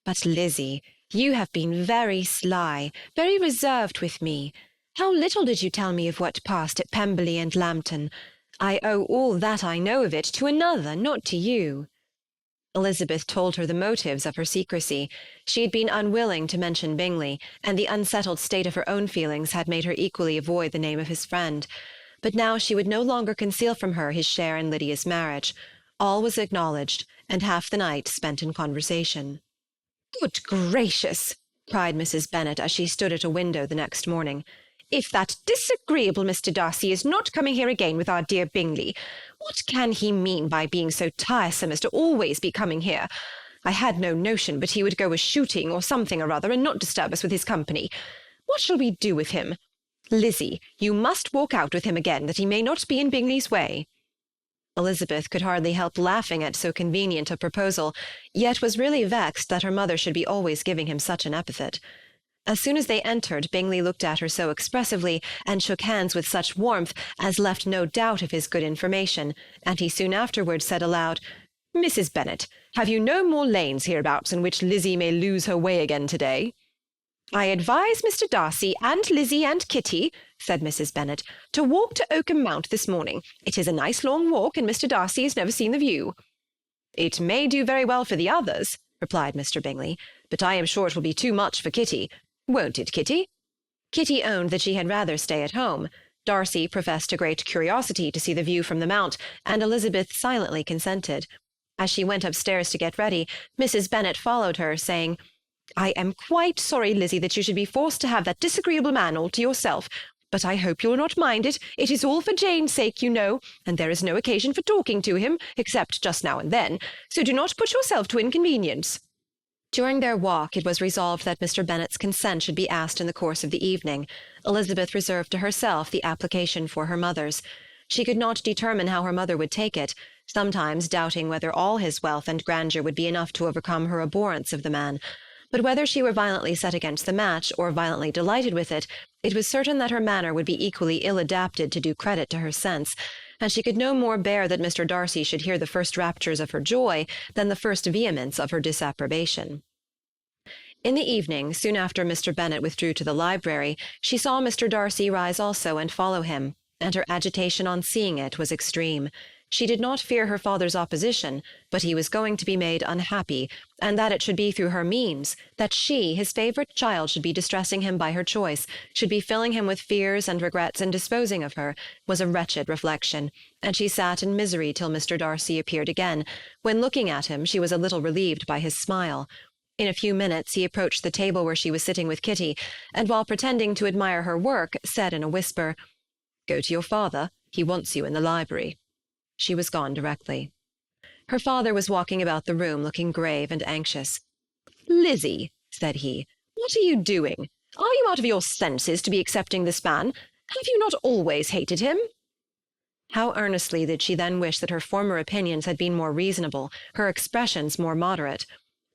But, Lizzie, you have been very sly, very reserved with me. How little did you tell me of what passed at Pemberley and Lambton? I owe all that I know of it to another, not to you." Elizabeth told her the motives of her secrecy. She had been unwilling to mention Bingley, and the unsettled state of her own feelings had made her equally avoid the name of his friend. But now she would no longer conceal from her his share in Lydia's marriage. All was acknowledged, and half the night spent in conversation. "Good gracious!" cried Mrs. Bennet as she stood at a window the next morning. "If that disagreeable Mr. Darcy is not coming here again with our dear Bingley, what can he mean by being so tiresome as to always be coming here? I had no notion but he would go a-shooting or something or other and not disturb us with his company. What shall we do with him? Lizzie, you must walk out with him again, that he may not be in Bingley's way." Elizabeth could hardly help laughing at so convenient a proposal, yet was really vexed that her mother should be always giving him such an epithet. As soon as they entered, Bingley looked at her so expressively, and shook hands with such warmth, as left no doubt of his good information, and he soon afterwards said aloud, "Mrs. Bennet, have you no more lanes hereabouts in which Lizzie may lose her way again to-day?" "I advise Mr. Darcy and Lizzie and Kitty," said Mrs. Bennet, "to walk to Oakham Mount this morning. It is a nice long walk, and Mr. Darcy has never seen the view." "It may do very well for the others," replied Mr. Bingley, "but I am sure it will be too much for Kitty. Won't it, Kitty?" Kitty owned that she had rather stay at home. Darcy professed a great curiosity to see the view from the mount, and Elizabeth silently consented. As she went upstairs to get ready, Mrs. Bennet followed her, saying, "I am quite sorry, Lizzie, that you should be forced to have that disagreeable man all to yourself. But I hope you will not mind it. It is all for Jane's sake, you know, and there is no occasion for talking to him, except just now and then, so do not put yourself to inconvenience." During their walk it was resolved that Mr. Bennet's consent should be asked in the course of the evening. Elizabeth reserved to herself the application for her mother's. She could not determine how her mother would take it, sometimes doubting whether all his wealth and grandeur would be enough to overcome her abhorrence of the man. But whether she were violently set against the match, or violently delighted with it, it was certain that her manner would be equally ill-adapted to do credit to her sense, and she could no more bear that Mr. Darcy should hear the first raptures of her joy than the first vehemence of her disapprobation. In the evening, soon after Mr. Bennet withdrew to the library, she saw Mr. Darcy rise also and follow him, and her agitation on seeing it was extreme. She did not fear her father's opposition, but he was going to be made unhappy, and that it should be through her means, that she, his favourite child, should be distressing him by her choice, should be filling him with fears and regrets and disposing of her, was a wretched reflection, and she sat in misery till Mr. Darcy appeared again, when, looking at him, she was a little relieved by his smile. In a few minutes he approached the table where she was sitting with Kitty, and while pretending to admire her work, said in a whisper, "Go to your father. He wants you in the library." She was gone directly. Her father was walking about the room, looking grave and anxious. "Lizzie," said he, "what are you doing? Are you out of your senses to be accepting this man? Have you not always hated him?" How earnestly did she then wish that her former opinions had been more reasonable, her expressions more moderate.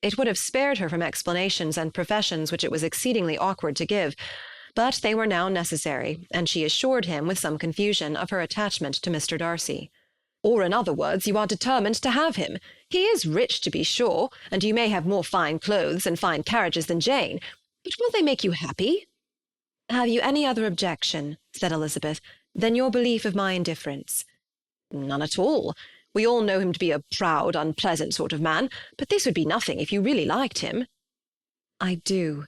It would have spared her from explanations and professions which it was exceedingly awkward to give, but they were now necessary, and she assured him, with some confusion, of her attachment to Mr. Darcy. "Or, in other words, you are determined to have him. He is rich, to be sure, and you may have more fine clothes and fine carriages than Jane, but will they make you happy?" "Have you any other objection," said Elizabeth, "than your belief of my indifference?" "None at all. We all know him to be a proud, unpleasant sort of man, but this would be nothing if you really liked him." I do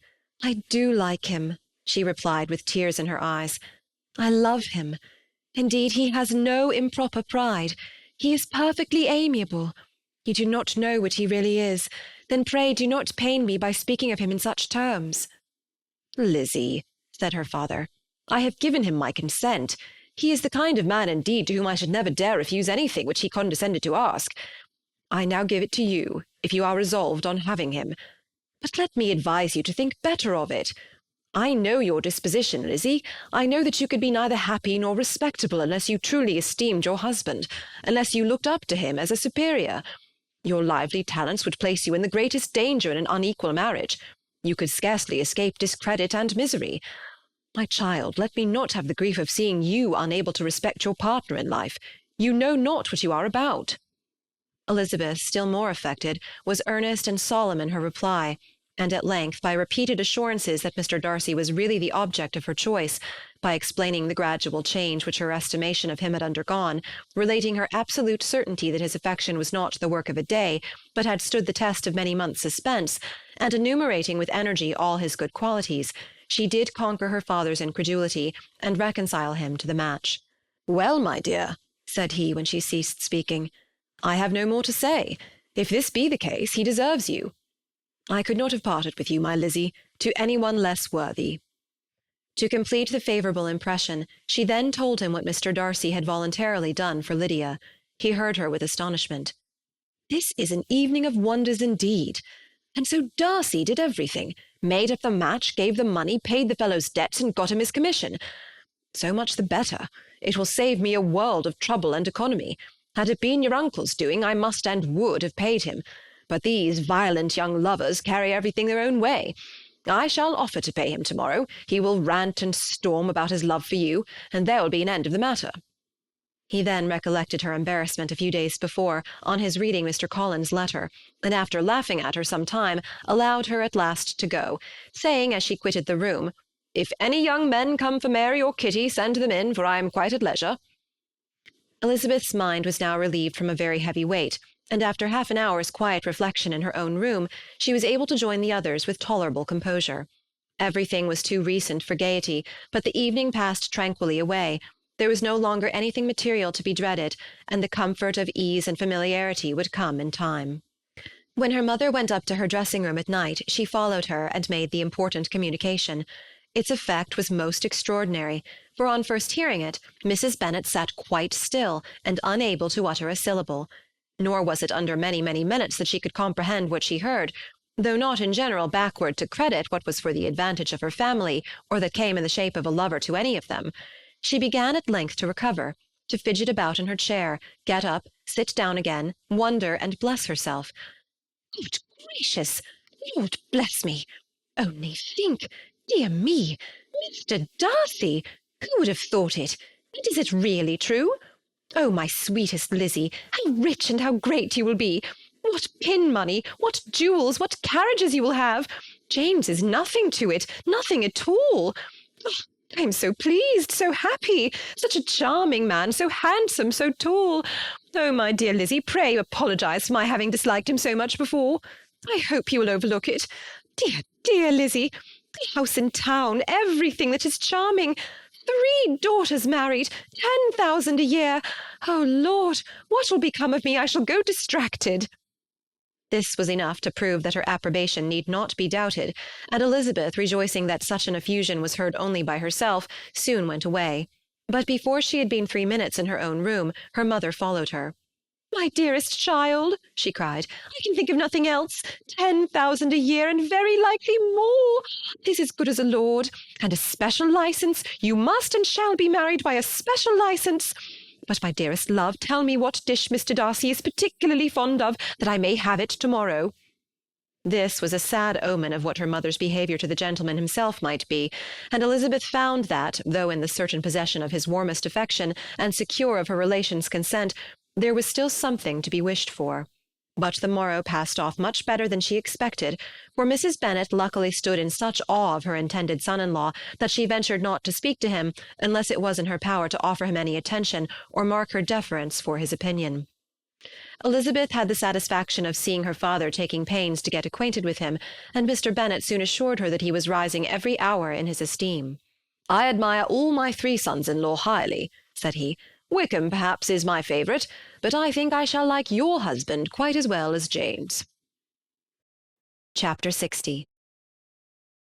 like him," she replied with tears in her eyes. "I love him. Indeed, he has no improper pride. He is perfectly amiable. You do not know what he really is. Then pray do not pain me by speaking of him in such terms." "Lizzie," said her father, "I have given him my consent. He is the kind of man, indeed, to whom I should never dare refuse anything which he condescended to ask. I now give it to you, if you are resolved on having him. But let me advise you to think better of it. I know your disposition, Lizzie. I know that you could be neither happy nor respectable unless you truly esteemed your husband, unless you looked up to him as a superior. Your lively talents would place you in the greatest danger in an unequal marriage. You could scarcely escape discredit and misery. My child, let me not have the grief of seeing you unable to respect your partner in life. You know not what you are about." Elizabeth, still more affected, was earnest and solemn in her reply, and at length, by repeated assurances that Mr. Darcy was really the object of her choice, by explaining the gradual change which her estimation of him had undergone, relating her absolute certainty that his affection was not the work of a day, but had stood the test of many months' suspense, and enumerating with energy all his good qualities, she did conquer her father's incredulity, and reconcile him to the match. "Well, my dear," said he when she ceased speaking, "I have no more to say. If this be the case, he deserves you. I could not have parted with you, my Lizzie, to any one less worthy." To complete the favourable impression, she then told him what Mr. Darcy had voluntarily done for Lydia. He heard her with astonishment. "This is an evening of wonders indeed. And so Darcy did everything, made up the match, gave the money, paid the fellow's debts, and got him his commission. So much the better. It will save me a world of trouble and economy. Had it been your uncle's doing, I must and would have paid him. But these violent young lovers carry everything their own way. I shall offer to pay him to-morrow. He will rant and storm about his love for you, and there will be an end of the matter." He then recollected her embarrassment a few days before, on his reading Mr. Collins's letter, and after laughing at her some time, allowed her at last to go, saying as she quitted the room, "If any young men come for Mary or Kitty, send them in, for I am quite at leisure." Elizabeth's mind was now relieved from a very heavy weight, and after half an hour's quiet reflection in her own room, she was able to join the others with tolerable composure. Everything was too recent for gaiety, but the evening passed tranquilly away. There was no longer anything material to be dreaded, and the comfort of ease and familiarity would come in time. When her mother went up to her dressing-room at night, she followed her and made the important communication. Its effect was most extraordinary, for on first hearing it, Mrs. Bennet sat quite still and unable to utter a syllable. Nor was it under many, many minutes that she could comprehend what she heard, though not in general backward to credit what was for the advantage of her family, or that came in the shape of a lover to any of them. She began at length to recover, to fidget about in her chair, get up, sit down again, wonder and bless herself. Good gracious! Lord bless me! Only think! Dear me! Mr. Darcy! Who would have thought it? And is it really true? Oh, my sweetest Lizzie, how rich and how great you will be! What pin money, what jewels, what carriages you will have! James is nothing to it, nothing at all. Oh, I am so pleased, so happy, such a charming man, so handsome, so tall. Oh, my dear Lizzie, pray apologize for my having disliked him so much before. I hope you will overlook it. Dear, dear Lizzie, the house in town, everything that is charming. 3 daughters married, 10,000 a year. Oh, Lord, what will become of me? I shall go distracted. This was enough to prove that her approbation need not be doubted, and Elizabeth, rejoicing that such an effusion was heard only by herself, soon went away. But before she had been 3 minutes in her own room, her mother followed her. "My dearest child," she cried, "I can think of nothing else. 10,000 a year, and very likely more. This is good as a lord. And a special licence. You must and shall be married by a special licence. But, my dearest love, tell me what dish Mr. Darcy is particularly fond of, that I may have it to-morrow." This was a sad omen of what her mother's behaviour to the gentleman himself might be, and Elizabeth found that, though in the certain possession of his warmest affection, and secure of her relations' consent, there was still something to be wished for. But the morrow passed off much better than she expected, for Mrs. Bennet luckily stood in such awe of her intended son-in-law that she ventured not to speak to him unless it was in her power to offer him any attention or mark her deference for his opinion. Elizabeth had the satisfaction of seeing her father taking pains to get acquainted with him, and Mr. Bennet soon assured her that he was rising every hour in his esteem. "I admire all my 3 sons-in-law highly," said he. "Wickham, perhaps, is my favourite, but I think I shall like your husband quite as well as James." Chapter 60.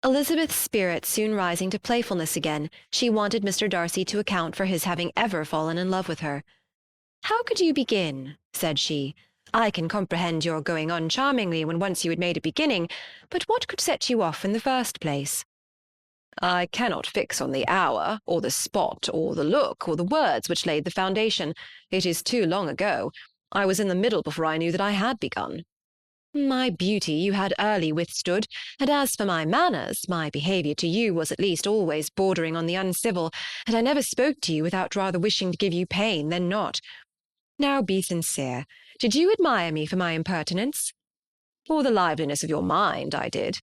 Elizabeth's spirits soon rising to playfulness again, she wanted Mr. Darcy to account for his having ever fallen in love with her. "How could you begin?" said she. "I can comprehend your going on charmingly when once you had made a beginning, but what could set you off in the first place?" "I cannot fix on the hour, or the spot, or the look, or the words which laid the foundation. It is too long ago. I was in the middle before I knew that I had begun." "My beauty you had early withstood, and as for my manners, my behaviour to you was at least always bordering on the uncivil, and I never spoke to you without rather wishing to give you pain than not. Now be sincere. Did you admire me for my impertinence?" "For the liveliness of your mind, I did."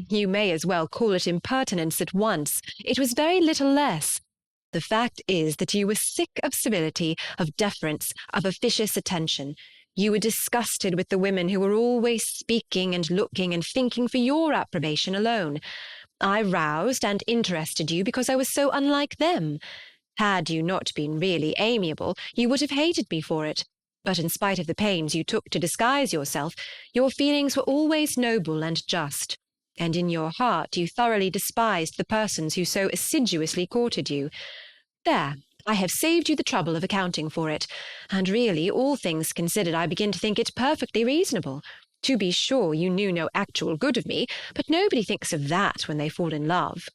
"You may as well call it impertinence at once. It was very little less. The fact is that you were sick of civility, of deference, of officious attention. You were disgusted with the women who were always speaking and looking and thinking for your approbation alone. I roused and interested you because I was so unlike them. Had you not been really amiable, you would have hated me for it. But in spite of the pains you took to disguise yourself, your feelings were always noble and just. And in your heart you thoroughly despised the persons who so assiduously courted you. There, I have saved you the trouble of accounting for it, and really, all things considered, I begin to think it perfectly reasonable. To be sure, you knew no actual good of me, but nobody thinks of that when they fall in love."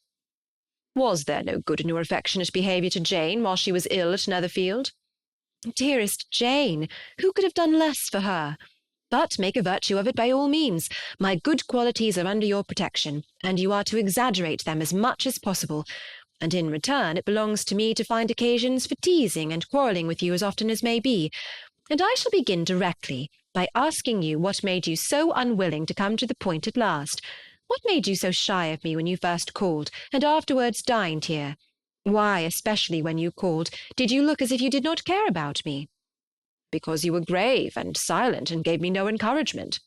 "Was there no good in your affectionate behaviour to Jane while she was ill at Netherfield?" "Dearest Jane! Who could have done less for her? But make a virtue of it by all means. My good qualities are under your protection, and you are to exaggerate them as much as possible. And in return it belongs to me to find occasions for teasing and quarrelling with you as often as may be. And I shall begin directly by asking you what made you so unwilling to come to the point at last. What made you so shy of me when you first called, and afterwards dined here? Why, especially when you called, did you look as if you did not care about me?" "Because you were grave and silent and gave me no encouragement."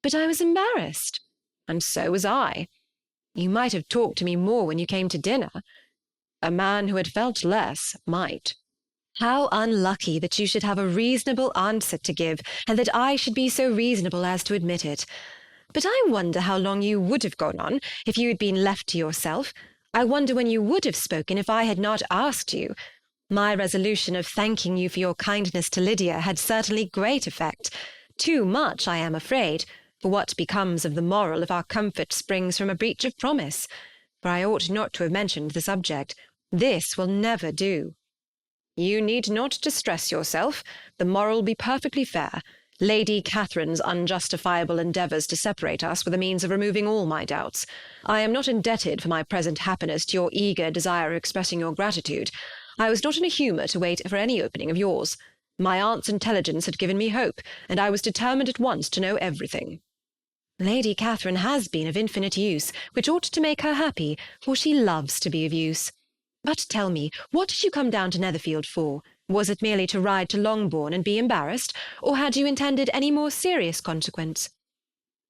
"But I was embarrassed." "And so was I." You might have talked to me more when you came to dinner. A man who had felt less might. How unlucky that you should have a reasonable answer to give, and that I should be so reasonable as to admit it. But I wonder how long you would have gone on if you had been left to yourself. I wonder when you would have spoken if I had not asked you. My resolution of thanking you for your kindness to Lydia had certainly great effect. Too much, I am afraid, for what becomes of the moral if our comfort springs from a breach of promise? For I ought not to have mentioned the subject. This will never do. You need not distress yourself. The moral will be perfectly fair. Lady Catherine's unjustifiable endeavours to separate us were the means of removing all my doubts. I am not indebted for my present happiness to your eager desire of expressing your gratitude. I was not in a humour to wait for any opening of yours. My aunt's intelligence had given me hope, and I was determined at once to know everything. Lady Catherine has been of infinite use, which ought to make her happy, for she loves to be of use. But tell me, what did you come down to Netherfield for? Was it merely to ride to Longbourn and be embarrassed, or had you intended any more serious consequence?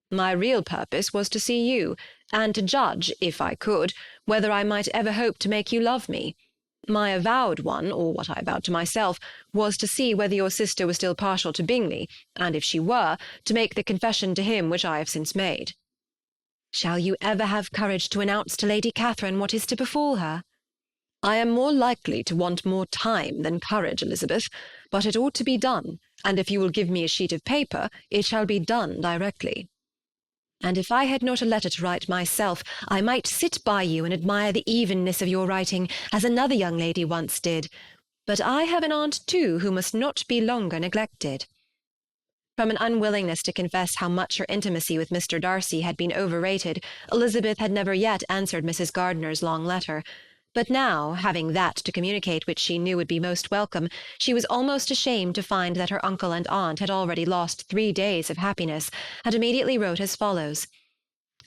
My real purpose was to see you, and to judge, if I could, whether I might ever hope to make you love me. My avowed one, or what I avowed to myself, was to see whether your sister was still partial to Bingley, and if she were, to make the confession to him which I have since made. Shall you ever have courage to announce to Lady Catherine what is to befall her? I am more likely to want more time than courage, Elizabeth, but it ought to be done, and if you will give me a sheet of paper, it shall be done directly. And if I had not a letter to write myself, I might sit by you and admire the evenness of your writing, as another young lady once did. But I have an aunt, too, who must not be longer neglected. From an unwillingness to confess how much her intimacy with Mr. Darcy had been overrated, Elizabeth had never yet answered Mrs. Gardiner's long letter. But now, having that to communicate which she knew would be most welcome, she was almost ashamed to find that her uncle and aunt had already lost 3 days of happiness, and immediately wrote as follows.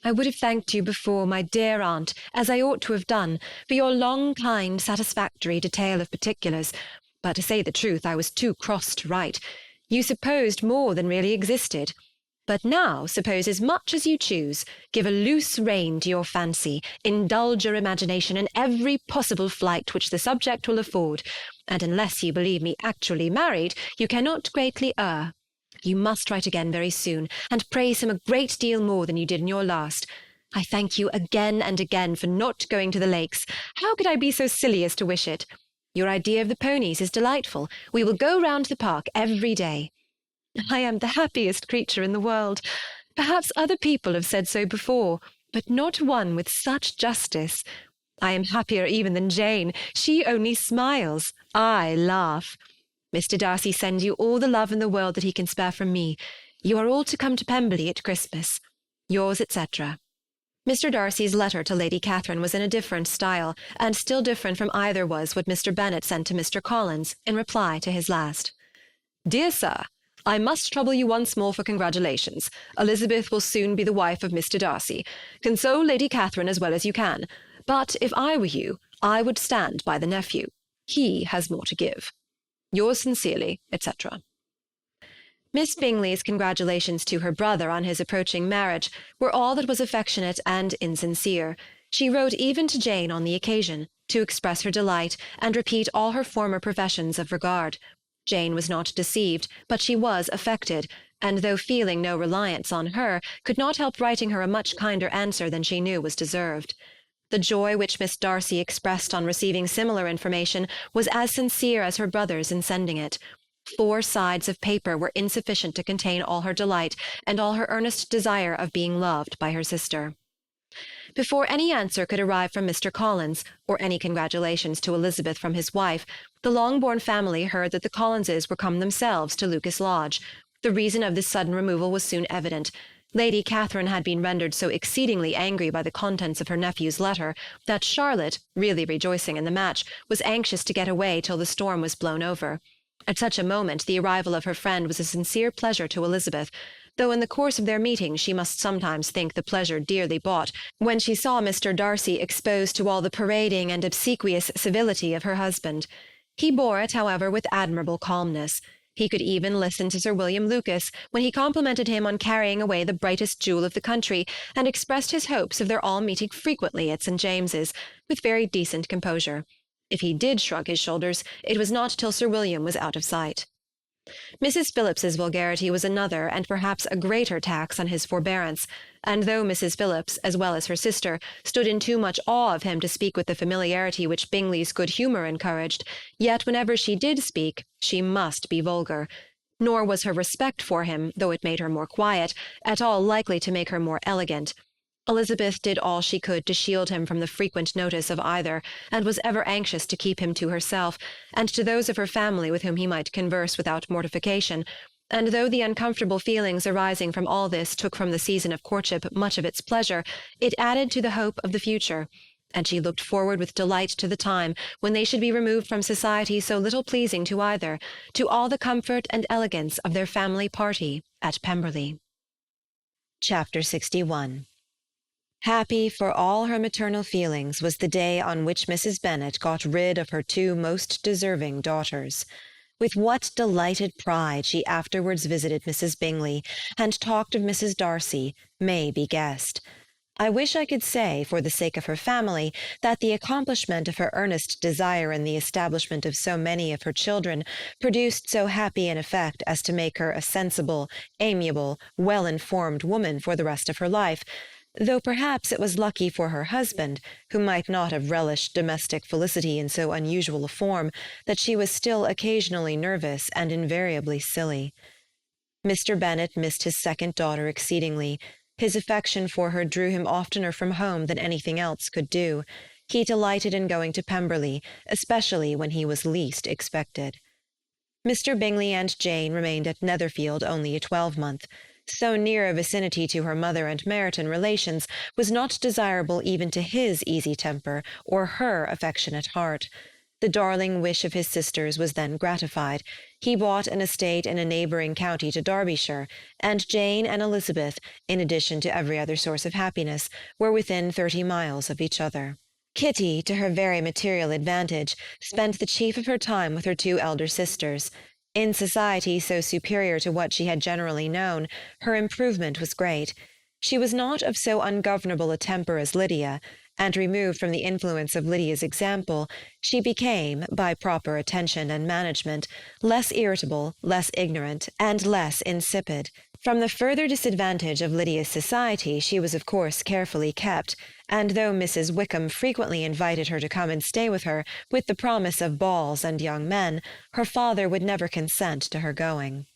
I would have thanked you before, my dear aunt, as I ought to have done, for your long, kind, satisfactory detail of particulars, but to say the truth, I was too cross to write. You supposed more than really existed. But now suppose as much as you choose, give a loose rein to your fancy, indulge your imagination in every possible flight which the subject will afford, and unless you believe me actually married, you cannot greatly err. You must write again very soon, and praise him a great deal more than you did in your last. I thank you again and again for not going to the Lakes. How could I be so silly as to wish it? Your idea of the ponies is delightful. We will go round the park every day. I am the happiest creature in the world. Perhaps other people have said so before, but not one with such justice. I am happier even than Jane. She only smiles. I laugh. Mr. Darcy sends you all the love in the world that he can spare from me. You are all to come to Pemberley at Christmas. Yours, etc. Mr. Darcy's letter to Lady Catherine was in a different style, and still different from either was what Mr. Bennet sent to Mr. Collins in reply to his last. Dear Sir, I must trouble you once more for congratulations. Elizabeth will soon be the wife of Mr. Darcy. Console Lady Catherine as well as you can. But if I were you, I would stand by the nephew. He has more to give. Yours sincerely, etc. Miss Bingley's congratulations to her brother on his approaching marriage were all that was affectionate and insincere. She wrote even to Jane on the occasion, to express her delight and repeat all her former professions of regard. Jane was not deceived, but she was affected, and though feeling no reliance on her, could not help writing her a much kinder answer than she knew was deserved. The joy which Miss Darcy expressed on receiving similar information was as sincere as her brother's in sending it. 4 sides of paper were insufficient to contain all her delight and all her earnest desire of being loved by her sister. Before any answer could arrive from Mr. Collins, or any congratulations to Elizabeth from his wife, the Longbourn family heard that the Collinses were come themselves to Lucas Lodge. The reason of this sudden removal was soon evident. Lady Catherine had been rendered so exceedingly angry by the contents of her nephew's letter, that Charlotte, really rejoicing in the match, was anxious to get away till the storm was blown over. At such a moment the arrival of her friend was a sincere pleasure to Elizabeth, though in the course of their meeting she must sometimes think the pleasure dearly bought, when she saw Mr. Darcy exposed to all the parading and obsequious civility of her husband. He bore it, however, with admirable calmness. He could even listen to Sir William Lucas when he complimented him on carrying away the brightest jewel of the country, and expressed his hopes of their all meeting frequently at St. James's, with very decent composure. If he did shrug his shoulders, it was not till Sir William was out of sight. Mrs. Phillips's vulgarity was another and perhaps a greater tax on his forbearance, and though Mrs. Phillips, as well as her sister, stood in too much awe of him to speak with the familiarity which Bingley's good humour encouraged, yet whenever she did speak, she must be vulgar. Nor was her respect for him, though it made her more quiet, at all likely to make her more elegant. Elizabeth did all she could to shield him from the frequent notice of either, and was ever anxious to keep him to herself, and to those of her family with whom he might converse without mortification, and though the uncomfortable feelings arising from all this took from the season of courtship much of its pleasure, it added to the hope of the future, and she looked forward with delight to the time when they should be removed from society so little pleasing to either, to all the comfort and elegance of their family party at Pemberley. Chapter 61. Happy for all her maternal feelings was the day on which Mrs. Bennet got rid of her two most deserving daughters. With what delighted pride she afterwards visited Mrs. Bingley, and talked of Mrs. Darcy, may be guessed. I wish I could say, for the sake of her family, that the accomplishment of her earnest desire in the establishment of so many of her children produced so happy an effect as to make her a sensible, amiable, well-informed woman for the rest of her life, though perhaps it was lucky for her husband, who might not have relished domestic felicity in so unusual a form, that she was still occasionally nervous and invariably silly. Mr. Bennet missed his second daughter exceedingly. His affection for her drew him oftener from home than anything else could do. He delighted in going to Pemberley, especially when he was least expected. Mr. Bingley and Jane remained at Netherfield only a twelvemonth. So near a vicinity to her mother and Meryton relations was not desirable even to his easy temper or her affectionate heart. The darling wish of his sisters was then gratified. He bought an estate in a neighbouring county to Derbyshire, and Jane and Elizabeth, in addition to every other source of happiness, were within 30 miles of each other. Kitty, to her very material advantage, spent the chief of her time with her two elder sisters. In society so superior to what she had generally known, her improvement was great. She was not of so ungovernable a temper as Lydia, and removed from the influence of Lydia's example, she became, by proper attention and management, less irritable, less ignorant, and less insipid. From the further disadvantage of Lydia's society she was of course carefully kept, and though Mrs. Wickham frequently invited her to come and stay with her, with the promise of balls and young men, her father would never consent to her going.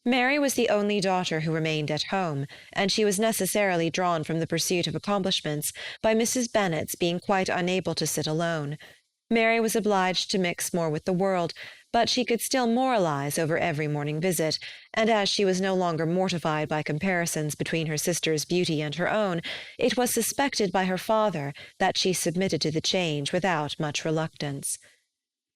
Mary was the only daughter who remained at home, and she was necessarily drawn from the pursuit of accomplishments by Mrs. Bennet's being quite unable to sit alone. Mary was obliged to mix more with the world, but she could still moralize over every morning visit, and as she was no longer mortified by comparisons between her sister's beauty and her own, it was suspected by her father that she submitted to the change without much reluctance.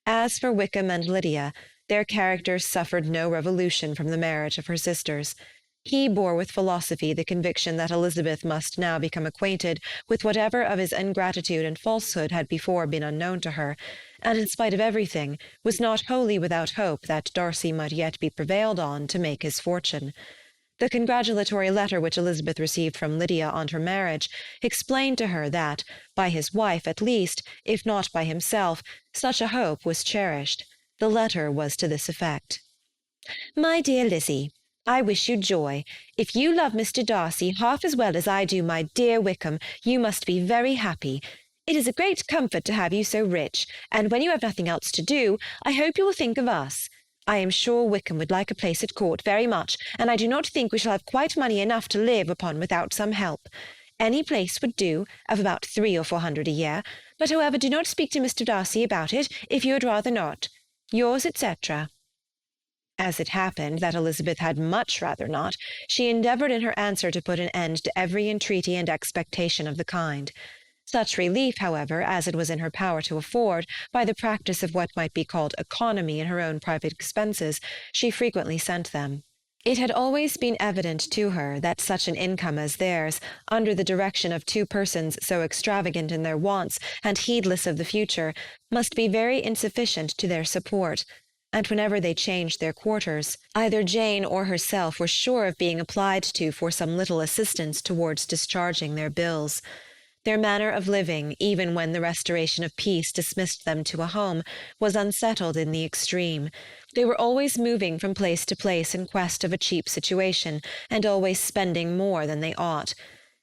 As for Wickham and Lydia, their characters suffered no revolution from the marriage of her sisters. He bore with philosophy the conviction that Elizabeth must now become acquainted with whatever of his ingratitude and falsehood had before been unknown to her, and in spite of everything, was not wholly without hope that Darcy might yet be prevailed on to make his fortune. The congratulatory letter which Elizabeth received from Lydia on her marriage explained to her that, by his wife at least, if not by himself, such a hope was cherished. The letter was to this effect: "My dear Lizzie, I wish you joy. If you love Mr. Darcy half as well as I do my dear Wickham, you must be very happy. It is a great comfort to have you so rich, and when you have nothing else to do, I hope you will think of us. I am sure Wickham would like a place at court very much, and I do not think we shall have quite money enough to live upon without some help. Any place would do, of about 300 or 400 a year, but however, do not speak to Mr. Darcy about it, if you would rather not. Yours, etc." As it happened that Elizabeth had much rather not, she endeavoured in her answer to put an end to every entreaty and expectation of the kind. Such relief, however, as it was in her power to afford, by the practice of what might be called economy in her own private expenses, she frequently sent them. It had always been evident to her that such an income as theirs, under the direction of two persons so extravagant in their wants and heedless of the future, must be very insufficient to their support, and whenever they changed their quarters, either Jane or herself were sure of being applied to for some little assistance towards discharging their bills. Their manner of living, even when the restoration of peace dismissed them to a home, was unsettled in the extreme. They were always moving from place to place in quest of a cheap situation, and always spending more than they ought.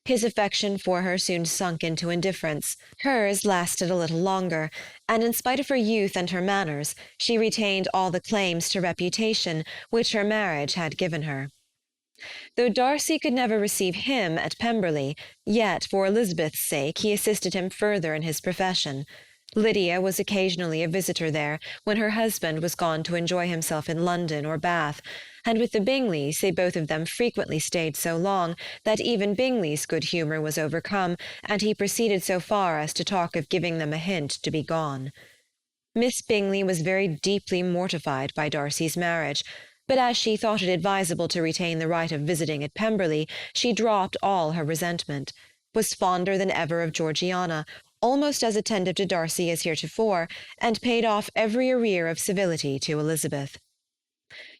His affection for her soon sunk into indifference. Hers lasted a little longer, and in spite of her youth and her manners, she retained all the claims to reputation which her marriage had given her. Though Darcy could never receive him at Pemberley, yet for Elizabeth's sake he assisted him further in his profession. Lydia was occasionally a visitor there, when her husband was gone to enjoy himself in London or Bath, and with the Bingleys they both of them frequently stayed so long that even Bingley's good humour was overcome, and he proceeded so far as to talk of giving them a hint to be gone. Miss Bingley was very deeply mortified by Darcy's marriage, but as she thought it advisable to retain the right of visiting at Pemberley, she dropped all her resentment, was fonder than ever of Georgiana, almost as attentive to Darcy as heretofore, and paid off every arrear of civility to Elizabeth.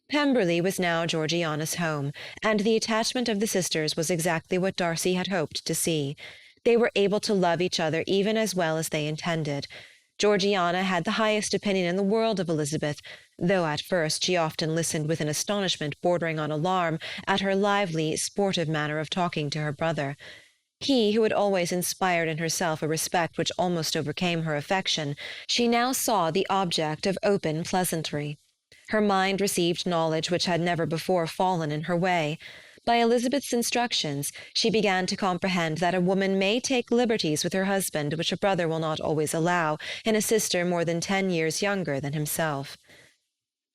Pemberley was now Georgiana's home, and the attachment of the sisters was exactly what Darcy had hoped to see. They were able to love each other even as well as they intended. Georgiana had the highest opinion in the world of Elizabeth, though at first she often listened with an astonishment bordering on alarm at her lively, sportive manner of talking to her brother. He, who had always inspired in herself a respect which almost overcame her affection, she now saw the object of open pleasantry. Her mind received knowledge which had never before fallen in her way. By Elizabeth's instructions, she began to comprehend that a woman may take liberties with her husband which a brother will not always allow in a sister more than 10 years younger than himself.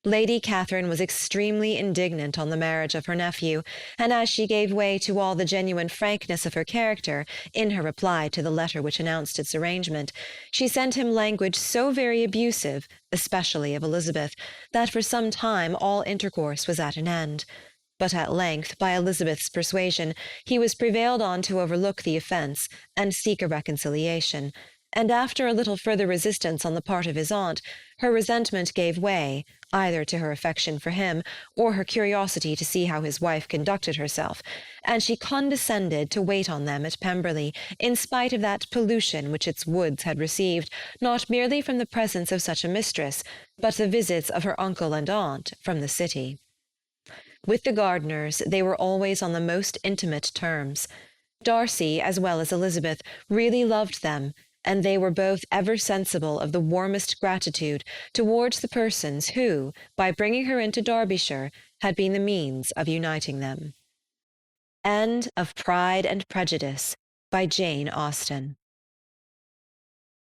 Lady Catherine was extremely indignant on the marriage of her nephew, and as she gave way to all the genuine frankness of her character in her reply to the letter which announced its arrangement, she sent him language so very abusive, especially of Elizabeth, that for some time all intercourse was at an end. But at length, by Elizabeth's persuasion, he was prevailed on to overlook the offence and seek a reconciliation, and after a little further resistance on the part of his aunt, her resentment gave way, either to her affection for him, or her curiosity to see how his wife conducted herself, and she condescended to wait on them at Pemberley, in spite of that pollution which its woods had received, not merely from the presence of such a mistress, but the visits of her uncle and aunt from the city. With the Gardiners they were always on the most intimate terms. Darcy, as well as Elizabeth, really loved them, and they were both ever sensible of the warmest gratitude towards the persons who, by bringing her into Derbyshire, had been the means of uniting them. End of Pride and Prejudice by Jane Austen.